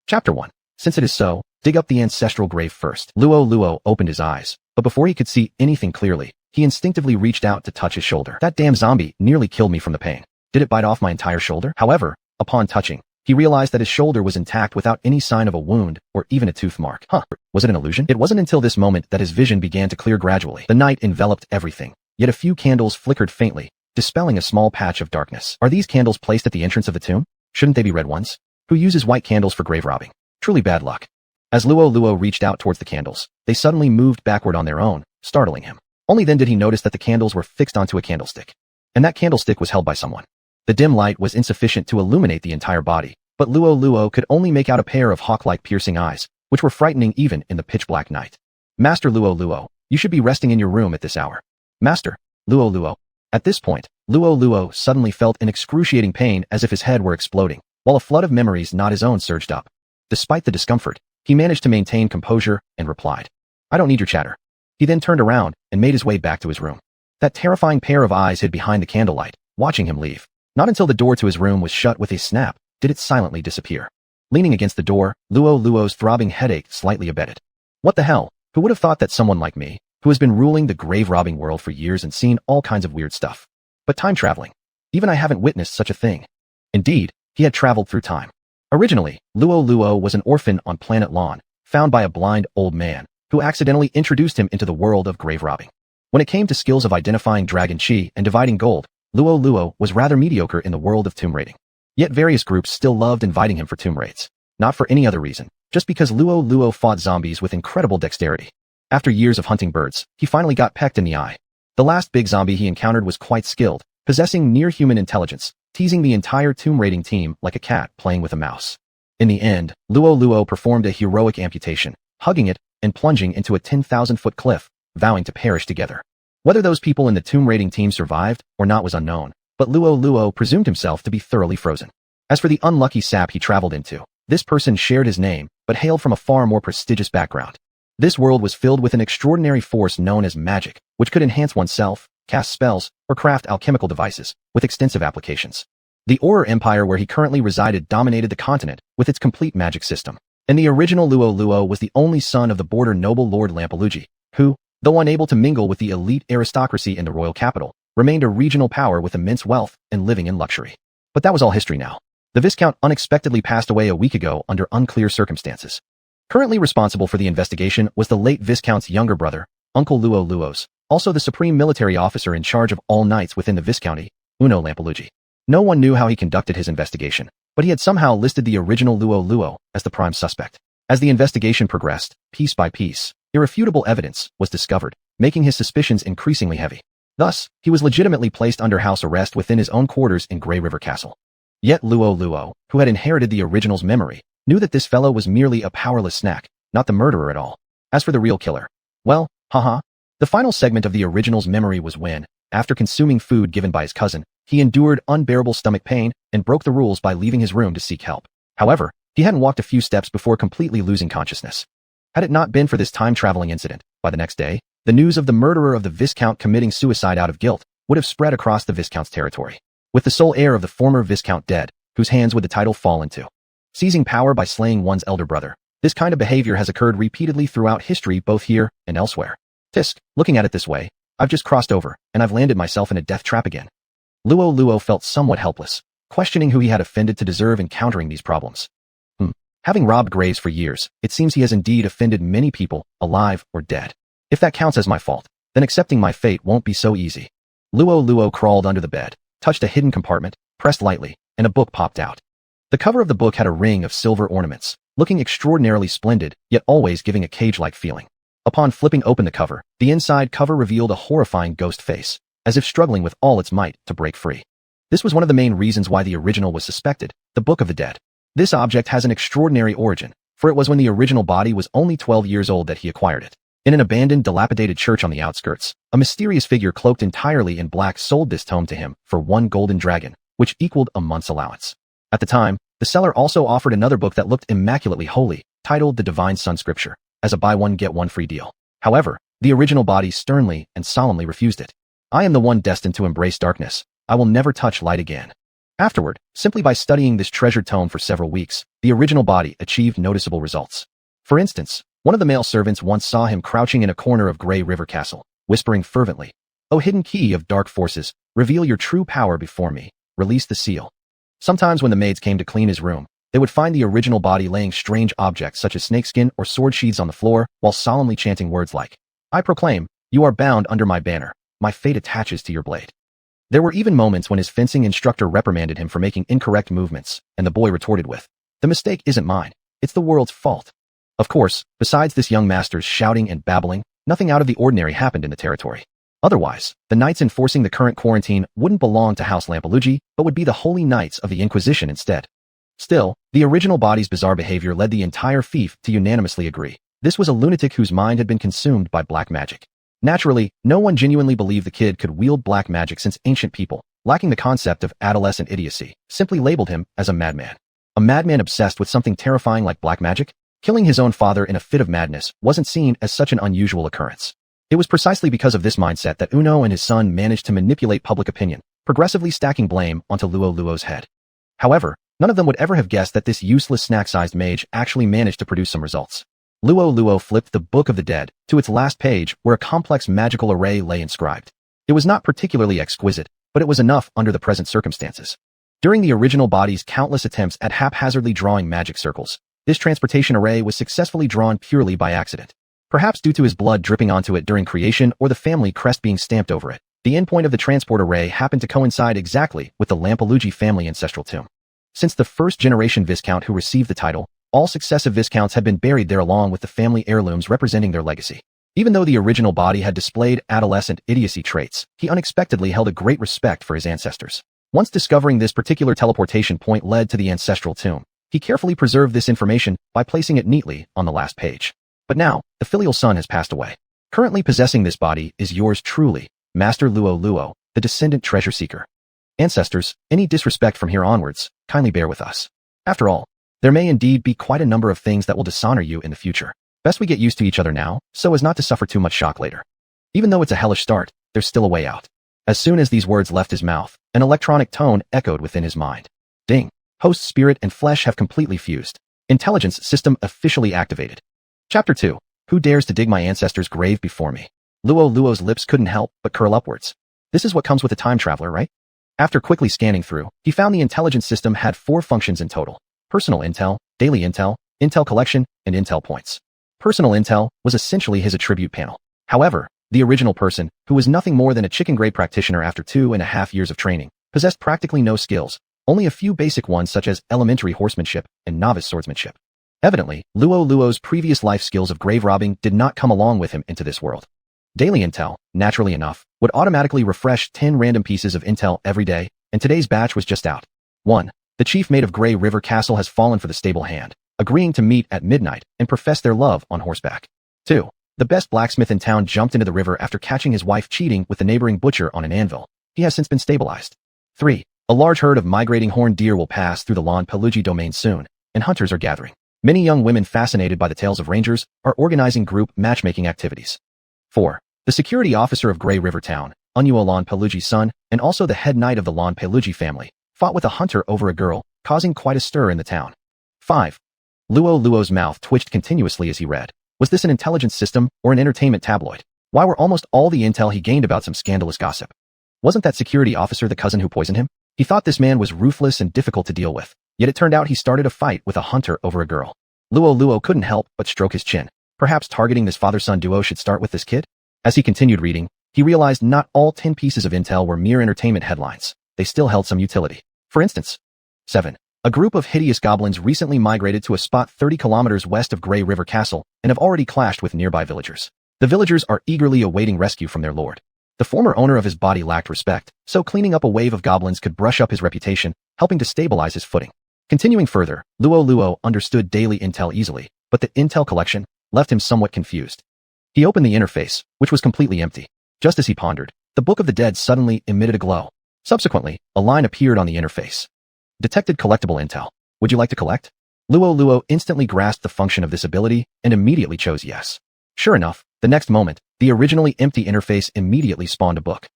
Chapter 1. Since it is so, dig up the ancestral grave first. Luo Luo opened his eyes, but before he could see anything clearly, he instinctively reached out to touch his shoulder. That damn zombie nearly killed me from the pain. Did it bite off my entire shoulder? However, upon touching, he realized that his shoulder was intact without any sign of a wound or even a tooth mark. Was it an illusion? It wasn't until this moment that his vision began to clear gradually. The night enveloped everything, yet a few candles flickered faintly, dispelling a small patch of darkness. Are these candles placed at the entrance of the tomb? Shouldn't they be red ones? Who uses white candles for grave robbing? Truly bad luck. As Luo Luo reached out towards the candles, they suddenly moved backward on their own, startling him. Only then did he notice that the candles were fixed onto a candlestick. And that candlestick was held by someone. The dim light was insufficient to illuminate the entire body, but Luo Luo could only make out a pair of hawk-like piercing eyes, which were frightening even in the pitch-black night. Master Luo Luo, you should be resting in your room at this hour. Master, Luo Luo. At this point, Luo Luo suddenly felt an excruciating pain as if his head were exploding, while a flood of memories not his own surged up. Despite the discomfort, he managed to maintain composure and replied, I don't need your chatter. He then turned around and made his way back to his room. That terrifying pair of eyes hid behind the candlelight, watching him leave. Not until the door to his room was shut with a snap did it silently disappear. Leaning against the door, Luo Luo's throbbing headache slightly abated. What the hell? Who would have thought that someone like me, who has been ruling the grave-robbing world for years and seen all kinds of weird stuff? But time traveling. Even I haven't witnessed such a thing. Indeed, he had traveled through time. Originally, Luo Luo was an orphan on planet Lawn, found by a blind old man, who accidentally introduced him into the world of grave robbing. When it came to skills of identifying dragon chi and dividing gold, Luo Luo was rather mediocre in the world of tomb raiding. Yet various groups still loved inviting him for tomb raids. Not for any other reason, just because Luo Luo fought zombies with incredible dexterity. After years of hunting birds, he finally got pecked in the eye. The last big zombie he encountered was quite skilled, possessing near-human intelligence, teasing the entire tomb raiding team like a cat playing with a mouse. In the end, Luo Luo performed a heroic amputation, hugging it and plunging into a 10,000-foot cliff, vowing to perish together. Whether those people in the tomb raiding team survived or not was unknown, but Luo Luo presumed himself to be thoroughly frozen. As for the unlucky sap he traveled into, this person shared his name, but hailed from a far more prestigious background. This world was filled with an extraordinary force known as magic, which could enhance oneself, cast spells, or craft alchemical devices, with extensive applications. The Auror Empire where he currently resided dominated the continent, with its complete magic system. And the original Luo Luo was the only son of the border noble Lord Lampelugi, who, though unable to mingle with the elite aristocracy in the royal capital, remained a regional power with immense wealth and living in luxury. But that was all history now. The Viscount unexpectedly passed away a week ago under unclear circumstances. Currently responsible for the investigation was the late Viscount's younger brother, Uncle Luo Luos, also the supreme military officer in charge of all knights within the Viscounty, Uno Lampelugi. No one knew how he conducted his investigation, but he had somehow listed the original Luo Luo as the prime suspect. As the investigation progressed, piece by piece, irrefutable evidence was discovered, making his suspicions increasingly heavy. Thus, he was legitimately placed under house arrest within his own quarters in Grey River Castle. Yet Luo Luo, who had inherited the original's memory, knew that this fellow was merely a powerless snack, not the murderer at all. As for the real killer, well, haha. The final segment of the original's memory was when, after consuming food given by his cousin, he endured unbearable stomach pain and broke the rules by leaving his room to seek help. However, he hadn't walked a few steps before completely losing consciousness. Had it not been for this time-traveling incident, by the next day, the news of the murderer of the Viscount committing suicide out of guilt would have spread across the Viscount's territory. With the sole heir of the former Viscount dead, whose hands would the title fall into? Seizing power by slaying one's elder brother. This kind of behavior has occurred repeatedly throughout history both here and elsewhere. Tisk, looking at it this way, I've just crossed over, and I've landed myself in a death trap again. Luo Luo felt somewhat helpless, questioning who he had offended to deserve encountering these problems. Having robbed graves for years, it seems he has indeed offended many people, alive or dead. If that counts as my fault, then accepting my fate won't be so easy. Luo Luo crawled under the bed, touched a hidden compartment, pressed lightly, and a book popped out. The cover of the book had a ring of silver ornaments, looking extraordinarily splendid, yet always giving a cage-like feeling. Upon flipping open the cover, the inside cover revealed a horrifying ghost face, as if struggling with all its might to break free. This was one of the main reasons why the original was suspected, the Book of the Dead. This object has an extraordinary origin, for it was when the original body was only 12 years old that he acquired it. In an abandoned, dilapidated church on the outskirts, a mysterious figure cloaked entirely in black sold this tome to him for 1 golden dragon, which equaled a month's allowance. At the time, the seller also offered another book that looked immaculately holy, titled The Divine Sun Scripture, as a buy one get one free deal. However, the original body sternly and solemnly refused it. I am the one destined to embrace darkness. I will never touch light again. Afterward, simply by studying this treasured tome for several weeks, the original body achieved noticeable results. For instance, one of the male servants once saw him crouching in a corner of Grey River Castle, whispering fervently, "O hidden key of dark forces, reveal your true power before me, release the seal." Sometimes when the maids came to clean his room, they would find the original body laying strange objects such as snakeskin or sword sheaths on the floor while solemnly chanting words like, "I proclaim, you are bound under my banner, my fate attaches to your blade." There were even moments when his fencing instructor reprimanded him for making incorrect movements, and the boy retorted with, "The mistake isn't mine, it's the world's fault." Of course, besides this young master's shouting and babbling, nothing out of the ordinary happened in the territory. Otherwise, the knights enforcing the current quarantine wouldn't belong to House Lampelugi, but would be the Holy Knights of the Inquisition instead. Still, the original body's bizarre behavior led the entire fief to unanimously agree. This was a lunatic whose mind had been consumed by black magic. Naturally, no one genuinely believed the kid could wield black magic since ancient people, lacking the concept of adolescent idiocy, simply labeled him as a madman. A madman obsessed with something terrifying like black magic? Killing his own father in a fit of madness wasn't seen as such an unusual occurrence. It was precisely because of this mindset that Uno and his son managed to manipulate public opinion, progressively stacking blame onto Luo Luo's head. However, none of them would ever have guessed that this useless snack-sized mage actually managed to produce some results. Luo Luo flipped the Book of the Dead to its last page where a complex magical array lay inscribed. It was not particularly exquisite, but it was enough under the present circumstances. During the original body's countless attempts at haphazardly drawing magic circles, this transportation array was successfully drawn purely by accident. Perhaps due to his blood dripping onto it during creation or the family crest being stamped over it, the endpoint of the transport array happened to coincide exactly with the Lampelugi family ancestral tomb. Since the first-generation Viscount who received the title, all successive Viscounts had been buried there along with the family heirlooms representing their legacy. Even though the original body had displayed adolescent idiocy traits, he unexpectedly held a great respect for his ancestors. Once discovering this particular teleportation point led to the ancestral tomb, he carefully preserved this information by placing it neatly on the last page. But now, the filial son has passed away. Currently possessing this body is yours truly, Master Luo Luo, the descendant treasure seeker. Ancestors, any disrespect from here onwards, kindly bear with us. After all, there may indeed be quite a number of things that will dishonor you in the future. Best we get used to each other now, so as not to suffer too much shock later. Even though it's a hellish start, there's still a way out. As soon as these words left his mouth, an electronic tone echoed within his mind. Ding. Host spirit and flesh have completely fused. Intelligence system officially activated. Chapter 2. Who dares to dig my ancestor's grave before me? Luo Luo's lips couldn't help but curl upwards. This is what comes with a time traveler, right? After quickly scanning through, he found the intelligence system had 4 functions in total. Personal intel, daily intel, intel collection, and intel points. Personal intel was essentially his attribute panel. However, the original person, who was nothing more than a chicken-grade practitioner after 2.5 years of training, possessed practically no skills, only a few basic ones such as elementary horsemanship and novice swordsmanship. Evidently, Luo Luo's previous life skills of grave robbing did not come along with him into this world. Daily intel, naturally enough, would automatically refresh 10 random pieces of intel every day, and today's batch was just out. 1. The chief mate of Grey River Castle has fallen for the stable hand, agreeing to meet at midnight and profess their love on horseback. 2. The best blacksmith in town jumped into the river after catching his wife cheating with the neighboring butcher on an anvil. He has since been stabilized. 3. A large herd of migrating horned deer will pass through the Lampelugi domain soon, and hunters are gathering. Many young women fascinated by the tales of rangers are organizing group matchmaking activities. 4. The security officer of Grey River Town, Unuo Lampelugi's son, and also the head knight of the Lampelugi family, fought with a hunter over a girl, causing quite a stir in the town. 5. Luo Luo's mouth twitched continuously as he read. Was this an intelligence system or an entertainment tabloid? Why were almost all the intel he gained about some scandalous gossip? Wasn't that security officer the cousin who poisoned him? He thought this man was ruthless and difficult to deal with, yet it turned out he started a fight with a hunter over a girl. Luo Luo couldn't help but stroke his chin. Perhaps targeting this father-son duo should start with this kid? As he continued reading, he realized not all 10 pieces of intel were mere entertainment headlines. They still held some utility. For instance, 7. A group of hideous goblins recently migrated to a spot 30 kilometers west of Grey River Castle and have already clashed with nearby villagers. The villagers are eagerly awaiting rescue from their lord. The former owner of his body lacked respect, so cleaning up a wave of goblins could brush up his reputation, helping to stabilize his footing. Continuing further, Luo Luo understood daily intel easily, but the intel collection left him somewhat confused. He opened the interface, which was completely empty. Just as he pondered, the Book of the Dead suddenly emitted a glow. Subsequently, a line appeared on the interface. Detected collectible intel. Would you like to collect? Luo Luo instantly grasped the function of this ability and immediately chose yes. Sure enough, the next moment, the originally empty interface immediately spawned a book.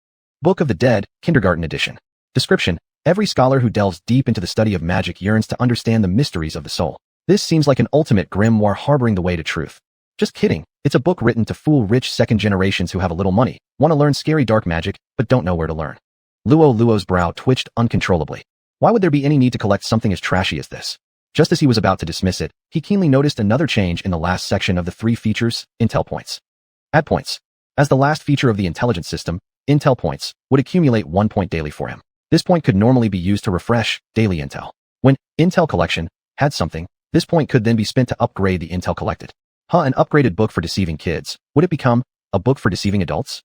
Book of the Dead, Kindergarten Edition. Description: Every scholar who delves deep into the study of magic yearns to understand the mysteries of the soul. This seems like an ultimate grimoire harboring the way to truth. Just kidding. It's a book written to fool rich second generations who have a little money, want to learn scary dark magic, but don't know where to learn. Luo Luo's brow twitched uncontrollably. Why would there be any need to collect something as trashy as this? Just as he was about to dismiss it, he keenly noticed another change in the last section of the 3 features, intel points. Add points. As the last feature of the intelligence system, intel points would accumulate 1 point daily for him. This point could normally be used to refresh daily intel. When intel collection had something, this point could then be spent to upgrade the intel collected. An upgraded book for deceiving kids. Would it become a book for deceiving adults?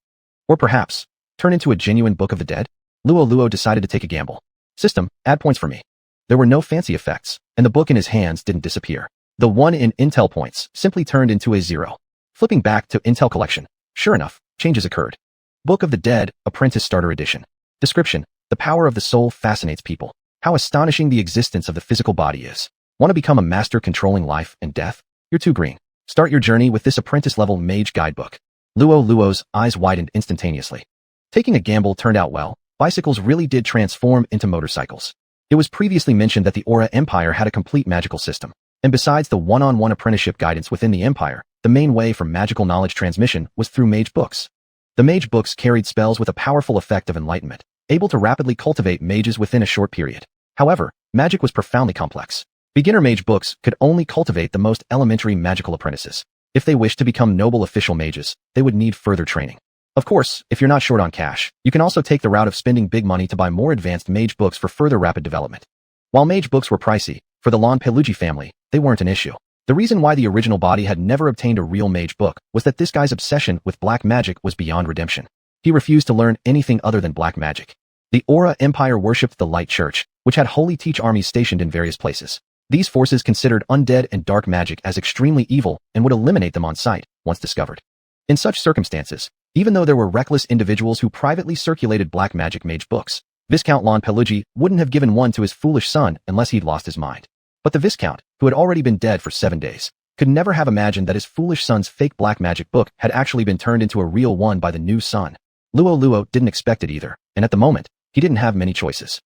Or perhaps turn into a genuine Book of the Dead? Luo Luo decided to take a gamble. System, add points for me. There were no fancy effects, and the book in his hands didn't disappear. The 1 in intel points simply turned into a 0. Flipping back to intel collection. Sure enough, changes occurred. Book of the Dead, Apprentice Starter Edition. Description: the power of the soul fascinates people. How astonishing the existence of the physical body is. Want to become a master controlling life and death? You're too green. Start your journey with this apprentice-level mage guidebook. Luo Luo's eyes widened instantaneously. Taking a gamble turned out well. Bicycles really did transform into motorcycles. It was previously mentioned that the Aura Empire had a complete magical system. And besides the one-on-one apprenticeship guidance within the Empire, the main way for magical knowledge transmission was through mage books. The mage books carried spells with a powerful effect of enlightenment, able to rapidly cultivate mages within a short period. However, magic was profoundly complex. Beginner mage books could only cultivate the most elementary magical apprentices. If they wished to become noble official mages, they would need further training. Of course, if you're not short on cash, you can also take the route of spending big money to buy more advanced mage books for further rapid development. While mage books were pricey, for the Lon Pelugi family, they weren't an issue. The reason why the original body had never obtained a real mage book was that this guy's obsession with black magic was beyond redemption. He refused to learn anything other than black magic. The Aura Empire worshipped the Light Church, which had holy teach armies stationed in various places. These forces considered undead and dark magic as extremely evil and would eliminate them on sight, once discovered. In such circumstances, even though there were reckless individuals who privately circulated black magic mage books, Viscount Lon Pelugi wouldn't have given one to his foolish son unless he'd lost his mind. But the Viscount, who had already been dead for 7 days, could never have imagined that his foolish son's fake black magic book had actually been turned into a real one by the new son. Luo Luo didn't expect it either, and at the moment, he didn't have many choices.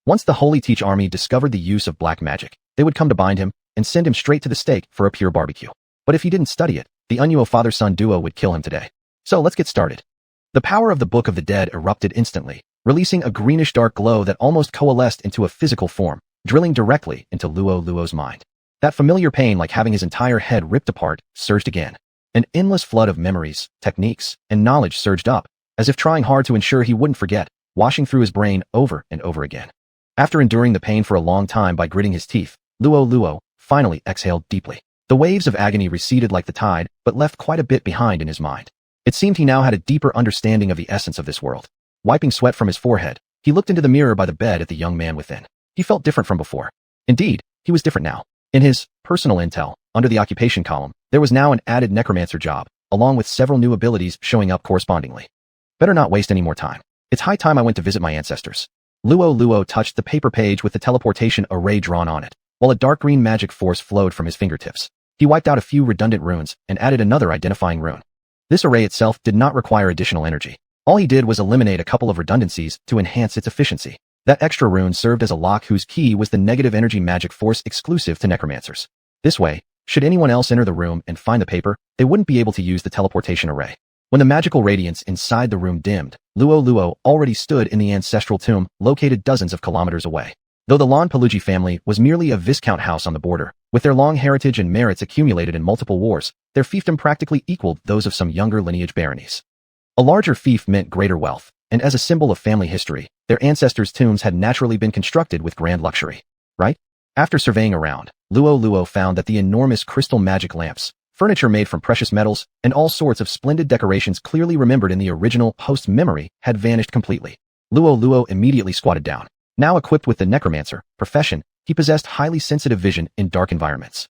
Once the Holy Teach army discovered the use of black magic, they would come to bind him and send him straight to the stake for a pure barbecue. But if he didn't study it, the Unuo father-son duo would kill him today. So let's get started. The power of the Book of the Dead erupted instantly, releasing a greenish-dark glow that almost coalesced into a physical form, drilling directly into Luo Luo's mind. That familiar pain, like having his entire head ripped apart, surged again. An endless flood of memories, techniques, and knowledge surged up, as if trying hard to ensure he wouldn't forget, washing through his brain over and over again. After enduring the pain for a long time by gritting his teeth, Luo Luo finally exhaled deeply. The waves of agony receded like the tide, but left quite a bit behind in his mind. It seemed he now had a deeper understanding of the essence of this world. Wiping sweat from his forehead, he looked into the mirror by the bed at the young man within. He felt different from before. Indeed, he was different now. In his personal intel, under the occupation column, there was now an added necromancer job, along with several new abilities showing up correspondingly. Better not waste any more time. It's high time I went to visit my ancestors. Luo Luo touched the paper page with the teleportation array drawn on it, while a dark green magic force flowed from his fingertips. He wiped out a few redundant runes and added another identifying rune. This array itself did not require additional energy. All he did was eliminate a couple of redundancies to enhance its efficiency. That extra rune served as a lock whose key was the negative energy magic force exclusive to necromancers. This way, should anyone else enter the room and find the paper, they wouldn't be able to use the teleportation array. When the magical radiance inside the room dimmed, Luo Luo already stood in the ancestral tomb, located dozens of kilometers away. Though the Lon Pelugi family was merely a viscount house on the border, with their long heritage and merits accumulated in multiple wars, their fiefdom practically equaled those of some younger lineage baronies. A larger fief meant greater wealth, and as a symbol of family history, their ancestors' tombs had naturally been constructed with grand luxury. Right? After surveying around, Luo Luo found that the enormous crystal magic lamps, furniture made from precious metals, and all sorts of splendid decorations clearly remembered in the original post-memory had vanished completely. Luo Luo immediately squatted down. Now equipped with the necromancer profession, he possessed highly sensitive vision in dark environments.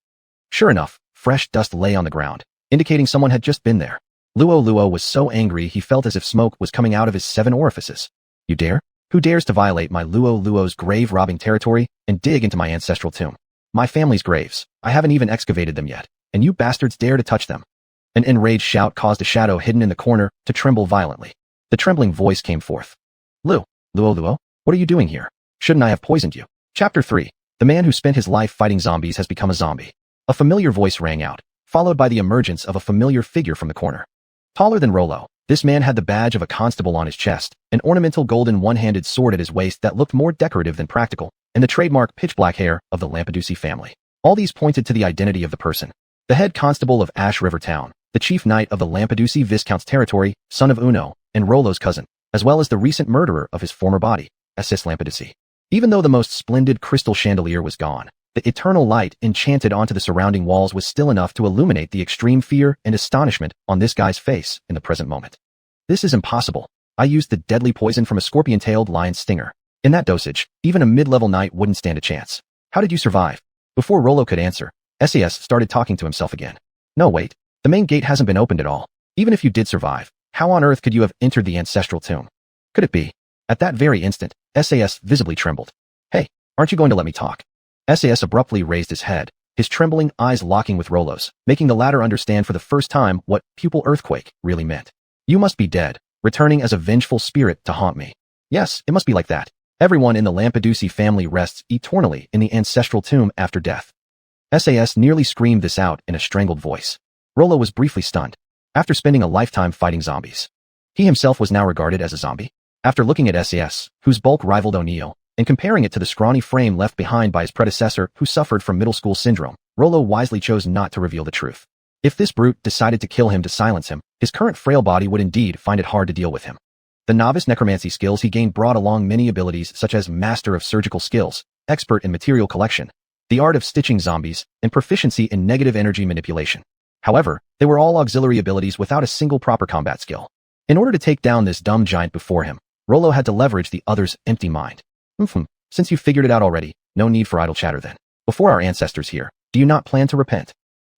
Sure enough, fresh dust lay on the ground, indicating someone had just been there. Luo Luo was so angry he felt as if smoke was coming out of his 7 orifices. You dare? Who dares to violate my Luo Luo's grave-robbing territory and dig into my ancestral tomb? My family's graves. I haven't even excavated them yet, and you bastards dare to touch them. An enraged shout caused a shadow hidden in the corner to tremble violently. The trembling voice came forth. Luo Luo, what are you doing here? Shouldn't I have poisoned you? Chapter 3. The man who spent his life fighting zombies has become a zombie. A familiar voice rang out, followed by the emergence of a familiar figure from the corner. Taller than Rollo, this man had the badge of a constable on his chest, an ornamental golden one-handed sword at his waist that looked more decorative than practical, and the trademark pitch-black hair of the Lampedusi family. All these pointed to the identity of the person. The head constable of Ash River Town, the chief knight of the Lampedusi Viscount's territory, son of Uno, and Rollo's cousin, as well as the recent murderer of his former body, Assis Lampedusi. Even though the most splendid crystal chandelier was gone, the eternal light enchanted onto the surrounding walls was still enough to illuminate the extreme fear and astonishment on this guy's face in the present moment. This is impossible. I used the deadly poison from a scorpion-tailed lion stinger. In that dosage, even a mid-level knight wouldn't stand a chance. How did you survive? Before Rollo could answer, SAS started talking to himself again. No, wait. The main gate hasn't been opened at all. Even if you did survive, how on earth could you have entered the ancestral tomb? Could it be? At that very instant, SAS visibly trembled. Hey, aren't you going to let me talk? SAS abruptly raised his head, his trembling eyes locking with Rollo's, making the latter understand for the first time what pupil earthquake really meant. You must be dead, returning as a vengeful spirit to haunt me. Yes, it must be like that. Everyone in the Lampedusi family rests eternally in the ancestral tomb after death. SAS nearly screamed this out in a strangled voice. Rollo was briefly stunned. After spending a lifetime fighting zombies, he himself was now regarded as a zombie. After looking at SAS, whose bulk rivaled O'Neill, and comparing it to the scrawny frame left behind by his predecessor who suffered from middle school syndrome, Rollo wisely chose not to reveal the truth. If this brute decided to kill him to silence him, his current frail body would indeed find it hard to deal with him. The novice necromancy skills he gained brought along many abilities such as master of surgical skills, expert in material collection, the art of stitching zombies, and proficiency in negative energy manipulation. However, they were all auxiliary abilities without a single proper combat skill. In order to take down this dumb giant before him, Rollo had to leverage the other's empty mind. Since you figured it out already, no need for idle chatter then. Before our ancestors here, do you not plan to repent?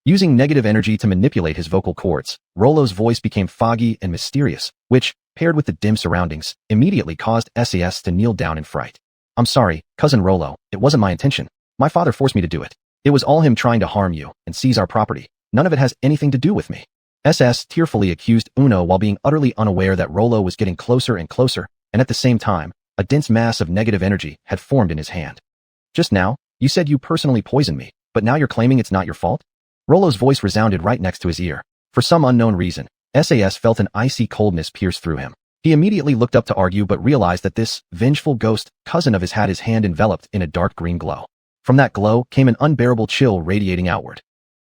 Using negative energy to manipulate his vocal cords, Rollo's voice became foggy and mysterious, which, paired with the dim surroundings, immediately caused SAS to kneel down in fright. I'm sorry, cousin Rollo, it wasn't my intention. My father forced me to do it. It was all him trying to harm you and seize our property. None of it has anything to do with me. SS tearfully accused Uno while being utterly unaware that Rollo was getting closer and closer, and at the same time, a dense mass of negative energy had formed in his hand. Just now, you said you personally poisoned me, but now you're claiming it's not your fault? Rollo's voice resounded right next to his ear. For some unknown reason, SAS felt an icy coldness pierce through him. He immediately looked up to argue but realized that this vengeful ghost cousin of his had his hand enveloped in a dark green glow. From that glow came an unbearable chill radiating outward.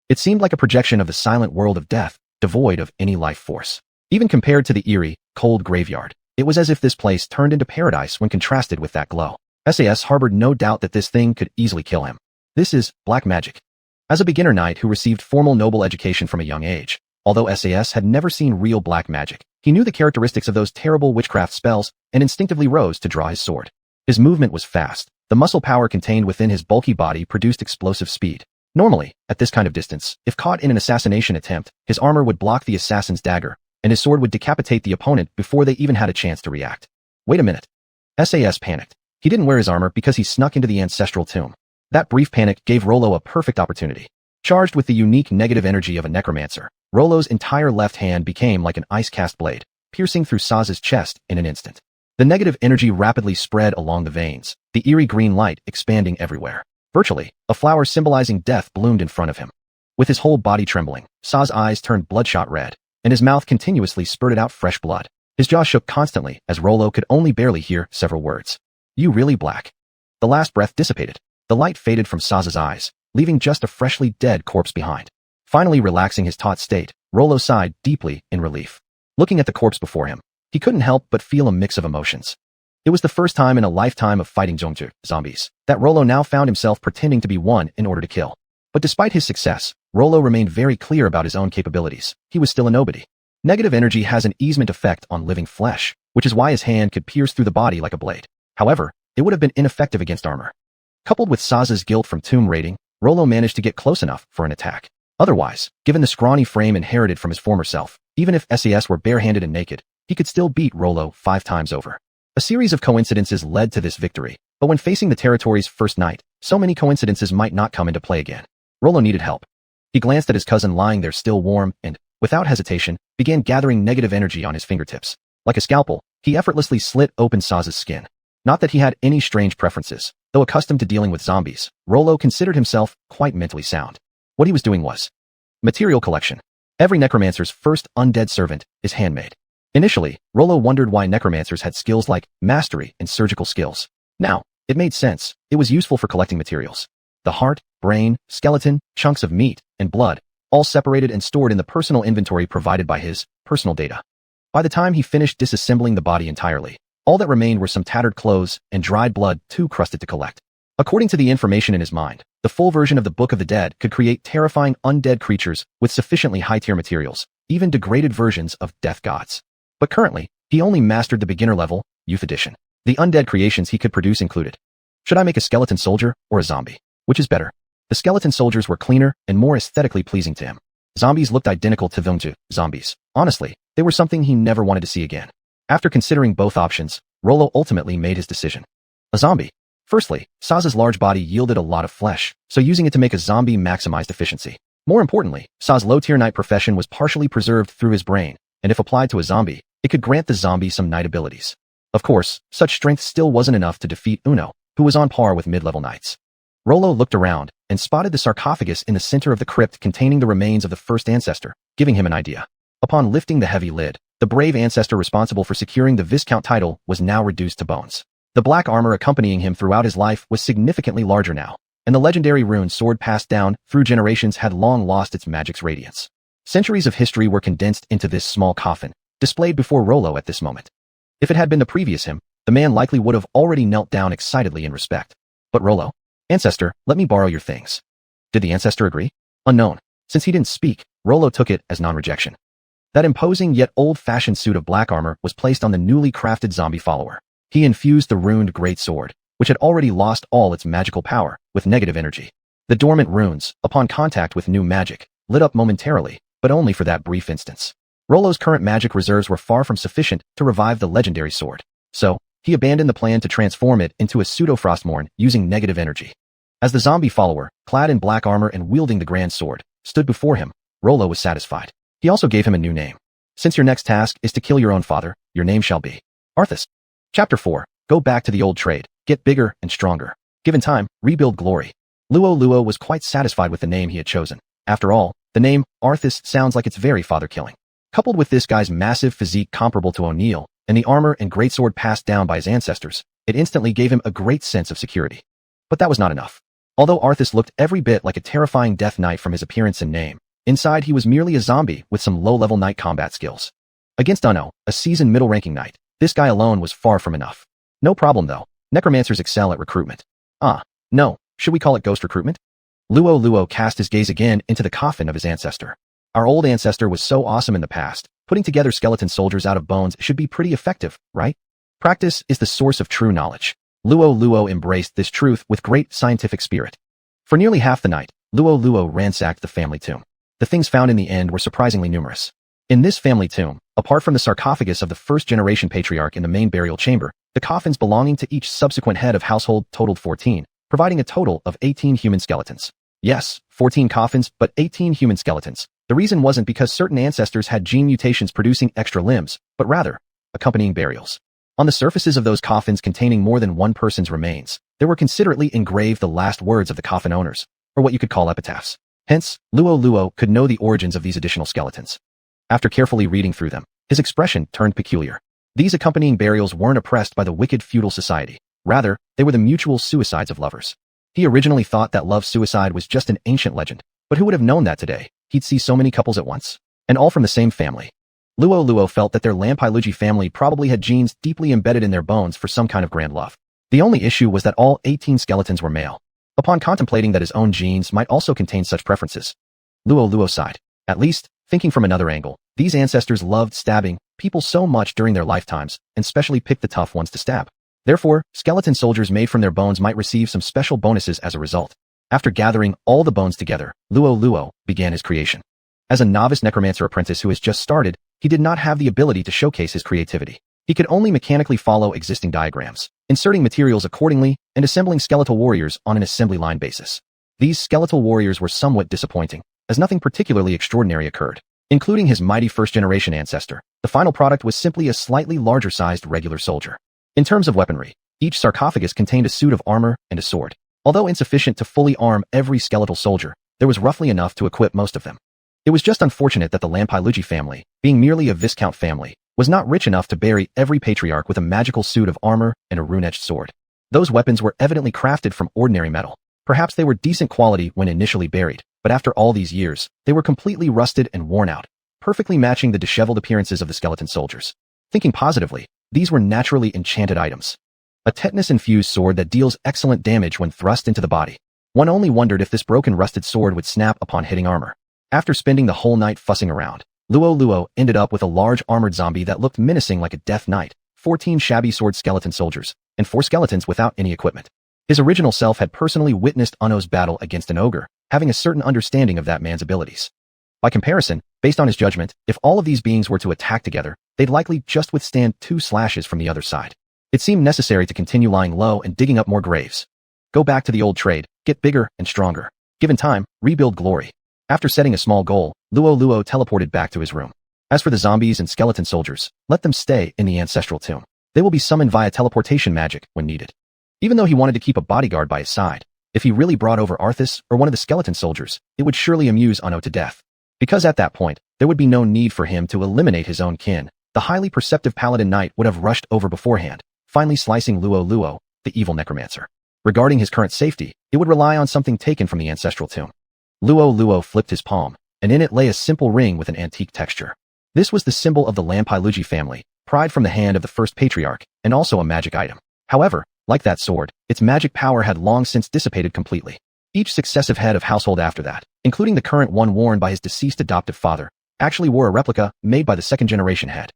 It seemed like a projection of the silent world of death, devoid of any life force. Even compared to the eerie, cold graveyard, it was as if this place turned into paradise when contrasted with that glow. SAS harbored no doubt that this thing could easily kill him. This is black magic. As a beginner knight who received formal noble education from a young age, although SAS had never seen real black magic, he knew the characteristics of those terrible witchcraft spells and instinctively rose to draw his sword. His movement was fast. The muscle power contained within his bulky body produced explosive speed. Normally, at this kind of distance, if caught in an assassination attempt, his armor would block the assassin's dagger, and his sword would decapitate the opponent before they even had a chance to react. Wait a minute. SAS panicked. He didn't wear his armor because he snuck into the ancestral tomb. That brief panic gave Rollo a perfect opportunity. Charged with the unique negative energy of a necromancer, Rollo's entire left hand became like an ice-cast blade, piercing through Saz's chest in an instant. The negative energy rapidly spread along the veins, the eerie green light expanding everywhere. Virtually, a flower symbolizing death bloomed in front of him. With his whole body trembling, Saz's eyes turned bloodshot red, and his mouth continuously spurted out fresh blood. His jaw shook constantly as Rollo could only barely hear several words. You really black. The last breath dissipated. The light faded from Saz's eyes, leaving just a freshly dead corpse behind. Finally relaxing his taut state, Rollo sighed deeply in relief. Looking at the corpse before him, he couldn't help but feel a mix of emotions. It was the first time in a lifetime of fighting zombies that Rollo now found himself pretending to be one in order to kill. But despite his success, Rollo remained very clear about his own capabilities. He was still a nobody. Negative energy has an easement effect on living flesh, which is why his hand could pierce through the body like a blade. However, it would have been ineffective against armor. Coupled with Saz's guilt from tomb raiding, Rollo managed to get close enough for an attack. Otherwise, given the scrawny frame inherited from his former self, even if SAS were barehanded and naked, he could still beat Rollo 5 times over. A series of coincidences led to this victory, but when facing the territory's first night, so many coincidences might not come into play again. Rollo needed help. He glanced at his cousin lying there still warm and, without hesitation, began gathering negative energy on his fingertips. Like a scalpel, he effortlessly slit open Saz's skin. Not that he had any strange preferences. Though accustomed to dealing with zombies, Rollo considered himself quite mentally sound. What he was doing was material collection. Every necromancer's first undead servant is handmade. Initially, Rollo wondered why necromancers had skills like mastery and surgical skills. Now, it made sense. It was useful for collecting materials. The heart, brain, skeleton, chunks of meat, and blood, all separated and stored in the personal inventory provided by his personal data. By the time he finished disassembling the body entirely, all that remained were some tattered clothes and dried blood too crusted to collect. According to the information in his mind, the full version of the Book of the Dead could create terrifying undead creatures with sufficiently high-tier materials, even degraded versions of death gods. But currently, he only mastered the beginner level, Youth Edition. The undead creations he could produce included: should I make a skeleton soldier or a zombie? Which is better? The skeleton soldiers were cleaner and more aesthetically pleasing to him. Zombies looked identical to them to zombies. Honestly, they were something he never wanted to see again. After considering both options, Rollo ultimately made his decision. A zombie. Firstly, Saz's large body yielded a lot of flesh, so using it to make a zombie maximized efficiency. More importantly, Saz's low-tier knight profession was partially preserved through his brain, and if applied to a zombie, it could grant the zombie some knight abilities. Of course, such strength still wasn't enough to defeat Uno, who was on par with mid-level knights. Rollo looked around and spotted the sarcophagus in the center of the crypt containing the remains of the first ancestor, giving him an idea. Upon lifting the heavy lid, the brave ancestor responsible for securing the Viscount title was now reduced to bones. The black armor accompanying him throughout his life was significantly larger now, and the legendary rune sword passed down through generations had long lost its magic's radiance. Centuries of history were condensed into this small coffin, displayed before Rollo at this moment. If it had been the previous him, the man likely would have already knelt down excitedly in respect. But Rollo, ancestor, let me borrow your things. Did the ancestor agree? Unknown. Since he didn't speak, Rollo took it as non-rejection. That imposing yet old-fashioned suit of black armor was placed on the newly crafted zombie follower. He infused the runed great sword, which had already lost all its magical power, with negative energy. The dormant runes, upon contact with new magic, lit up momentarily, but only for that brief instance. Rollo's current magic reserves were far from sufficient to revive the legendary sword, so he abandoned the plan to transform it into a pseudo-frostmourne using negative energy. As the zombie follower, clad in black armor and wielding the grand sword, stood before him, Rollo was satisfied. He also gave him a new name. Since your next task is to kill your own father, your name shall be Arthas. Chapter 4. Go back to the old trade, get bigger and stronger. Given time, rebuild glory. Luo Luo was quite satisfied with the name he had chosen. After all, the name Arthas sounds like it's very father-killing. Coupled with this guy's massive physique comparable to O'Neill, and the armor and greatsword passed down by his ancestors, it instantly gave him a great sense of security. But that was not enough. Although Arthas looked every bit like a terrifying death knight from his appearance and name, inside he was merely a zombie with some low-level knight combat skills. Against Uno, a seasoned middle-ranking knight, this guy alone was far from enough. No problem though, necromancers excel at recruitment. No, should we call it ghost recruitment? Luo Luo cast his gaze again into the coffin of his ancestor. Our old ancestor was so awesome in the past, putting together skeleton soldiers out of bones should be pretty effective, right? Practice is the source of true knowledge. Luo Luo embraced this truth with great scientific spirit. For nearly half the night, Luo Luo ransacked the family tomb. The things found in the end were surprisingly numerous. In this family tomb, apart from the sarcophagus of the first-generation patriarch in the main burial chamber, the coffins belonging to each subsequent head of household totaled 14, providing a total of 18 human skeletons. Yes, 14 coffins, but 18 human skeletons. The reason wasn't because certain ancestors had gene mutations producing extra limbs, but rather, accompanying burials. On the surfaces of those coffins containing more than one person's remains, there were considerately engraved the last words of the coffin owners, or what you could call epitaphs. Hence, Luo Luo could know the origins of these additional skeletons. After carefully reading through them, his expression turned peculiar. These accompanying burials weren't oppressed by the wicked feudal society. Rather, they were the mutual suicides of lovers. He originally thought that love-suicide was just an ancient legend, but who would have known that today? He'd see so many couples at once, and all from the same family. Luo Luo felt that their Lampailuji family probably had genes deeply embedded in their bones for some kind of grand love. The only issue was that all 18 skeletons were male. Upon contemplating that his own genes might also contain such preferences, Luo Luo sighed. At least, thinking from another angle, these ancestors loved stabbing people so much during their lifetimes, and specially picked the tough ones to stab. Therefore, skeleton soldiers made from their bones might receive some special bonuses as a result. After gathering all the bones together, Luo Luo began his creation. As a novice necromancer apprentice who has just started, he did not have the ability to showcase his creativity. He could only mechanically follow existing diagrams, inserting materials accordingly, and assembling skeletal warriors on an assembly line basis. These skeletal warriors were somewhat disappointing, as nothing particularly extraordinary occurred. Including his mighty first-generation ancestor, the final product was simply a slightly larger-sized regular soldier. In terms of weaponry, Each sarcophagus contained a suit of armor and a sword. Although insufficient to fully arm every skeletal soldier, there was roughly enough to equip most of them. It was just unfortunate that the Lampai family, being merely a viscount family, was not rich enough to bury every patriarch with a magical suit of armor and a rune-etched sword. Those weapons were evidently crafted from ordinary metal. Perhaps they were decent quality when initially buried, but after all these years, they were completely rusted and worn out, perfectly matching the disheveled appearances of the skeleton soldiers. Thinking positively, these were naturally enchanted items. A tetanus-infused sword that deals excellent damage when thrust into the body. One only wondered if this broken rusted sword would snap upon hitting armor. After spending the whole night fussing around, Luo Luo ended up with a large armored zombie that looked menacing like a death knight, 14 shabby sword skeleton soldiers, and 4 skeletons without any equipment. His original self had personally witnessed Anno's battle against an ogre, having a certain understanding of that man's abilities. By comparison, based on his judgment, if all of these beings were to attack together, they'd likely just withstand 2 slashes from the other side. It seemed necessary to continue lying low and digging up more graves. Go back to the old trade, get bigger and stronger. Given time, rebuild glory. After setting a small goal, Luo Luo teleported back to his room. As for the zombies and skeleton soldiers, let them stay in the ancestral tomb. They will be summoned via teleportation magic when needed. Even though he wanted to keep a bodyguard by his side, if he really brought over Arthas or one of the skeleton soldiers, it would surely amuse Anno to death. Because at that point, there would be no need for him to eliminate his own kin. The highly perceptive paladin knight would have rushed over beforehand, finally slicing Luo Luo, the evil necromancer. Regarding his current safety, it would rely on something taken from the ancestral tomb. Luo Luo flipped his palm, and in it lay a simple ring with an antique texture. This was the symbol of the Lampai family, pried from the hand of the first patriarch, and also a magic item. However, like that sword, its magic power had long since dissipated completely. Each successive head of household after that, including the current one worn by his deceased adoptive father, actually wore a replica made by the second-generation head.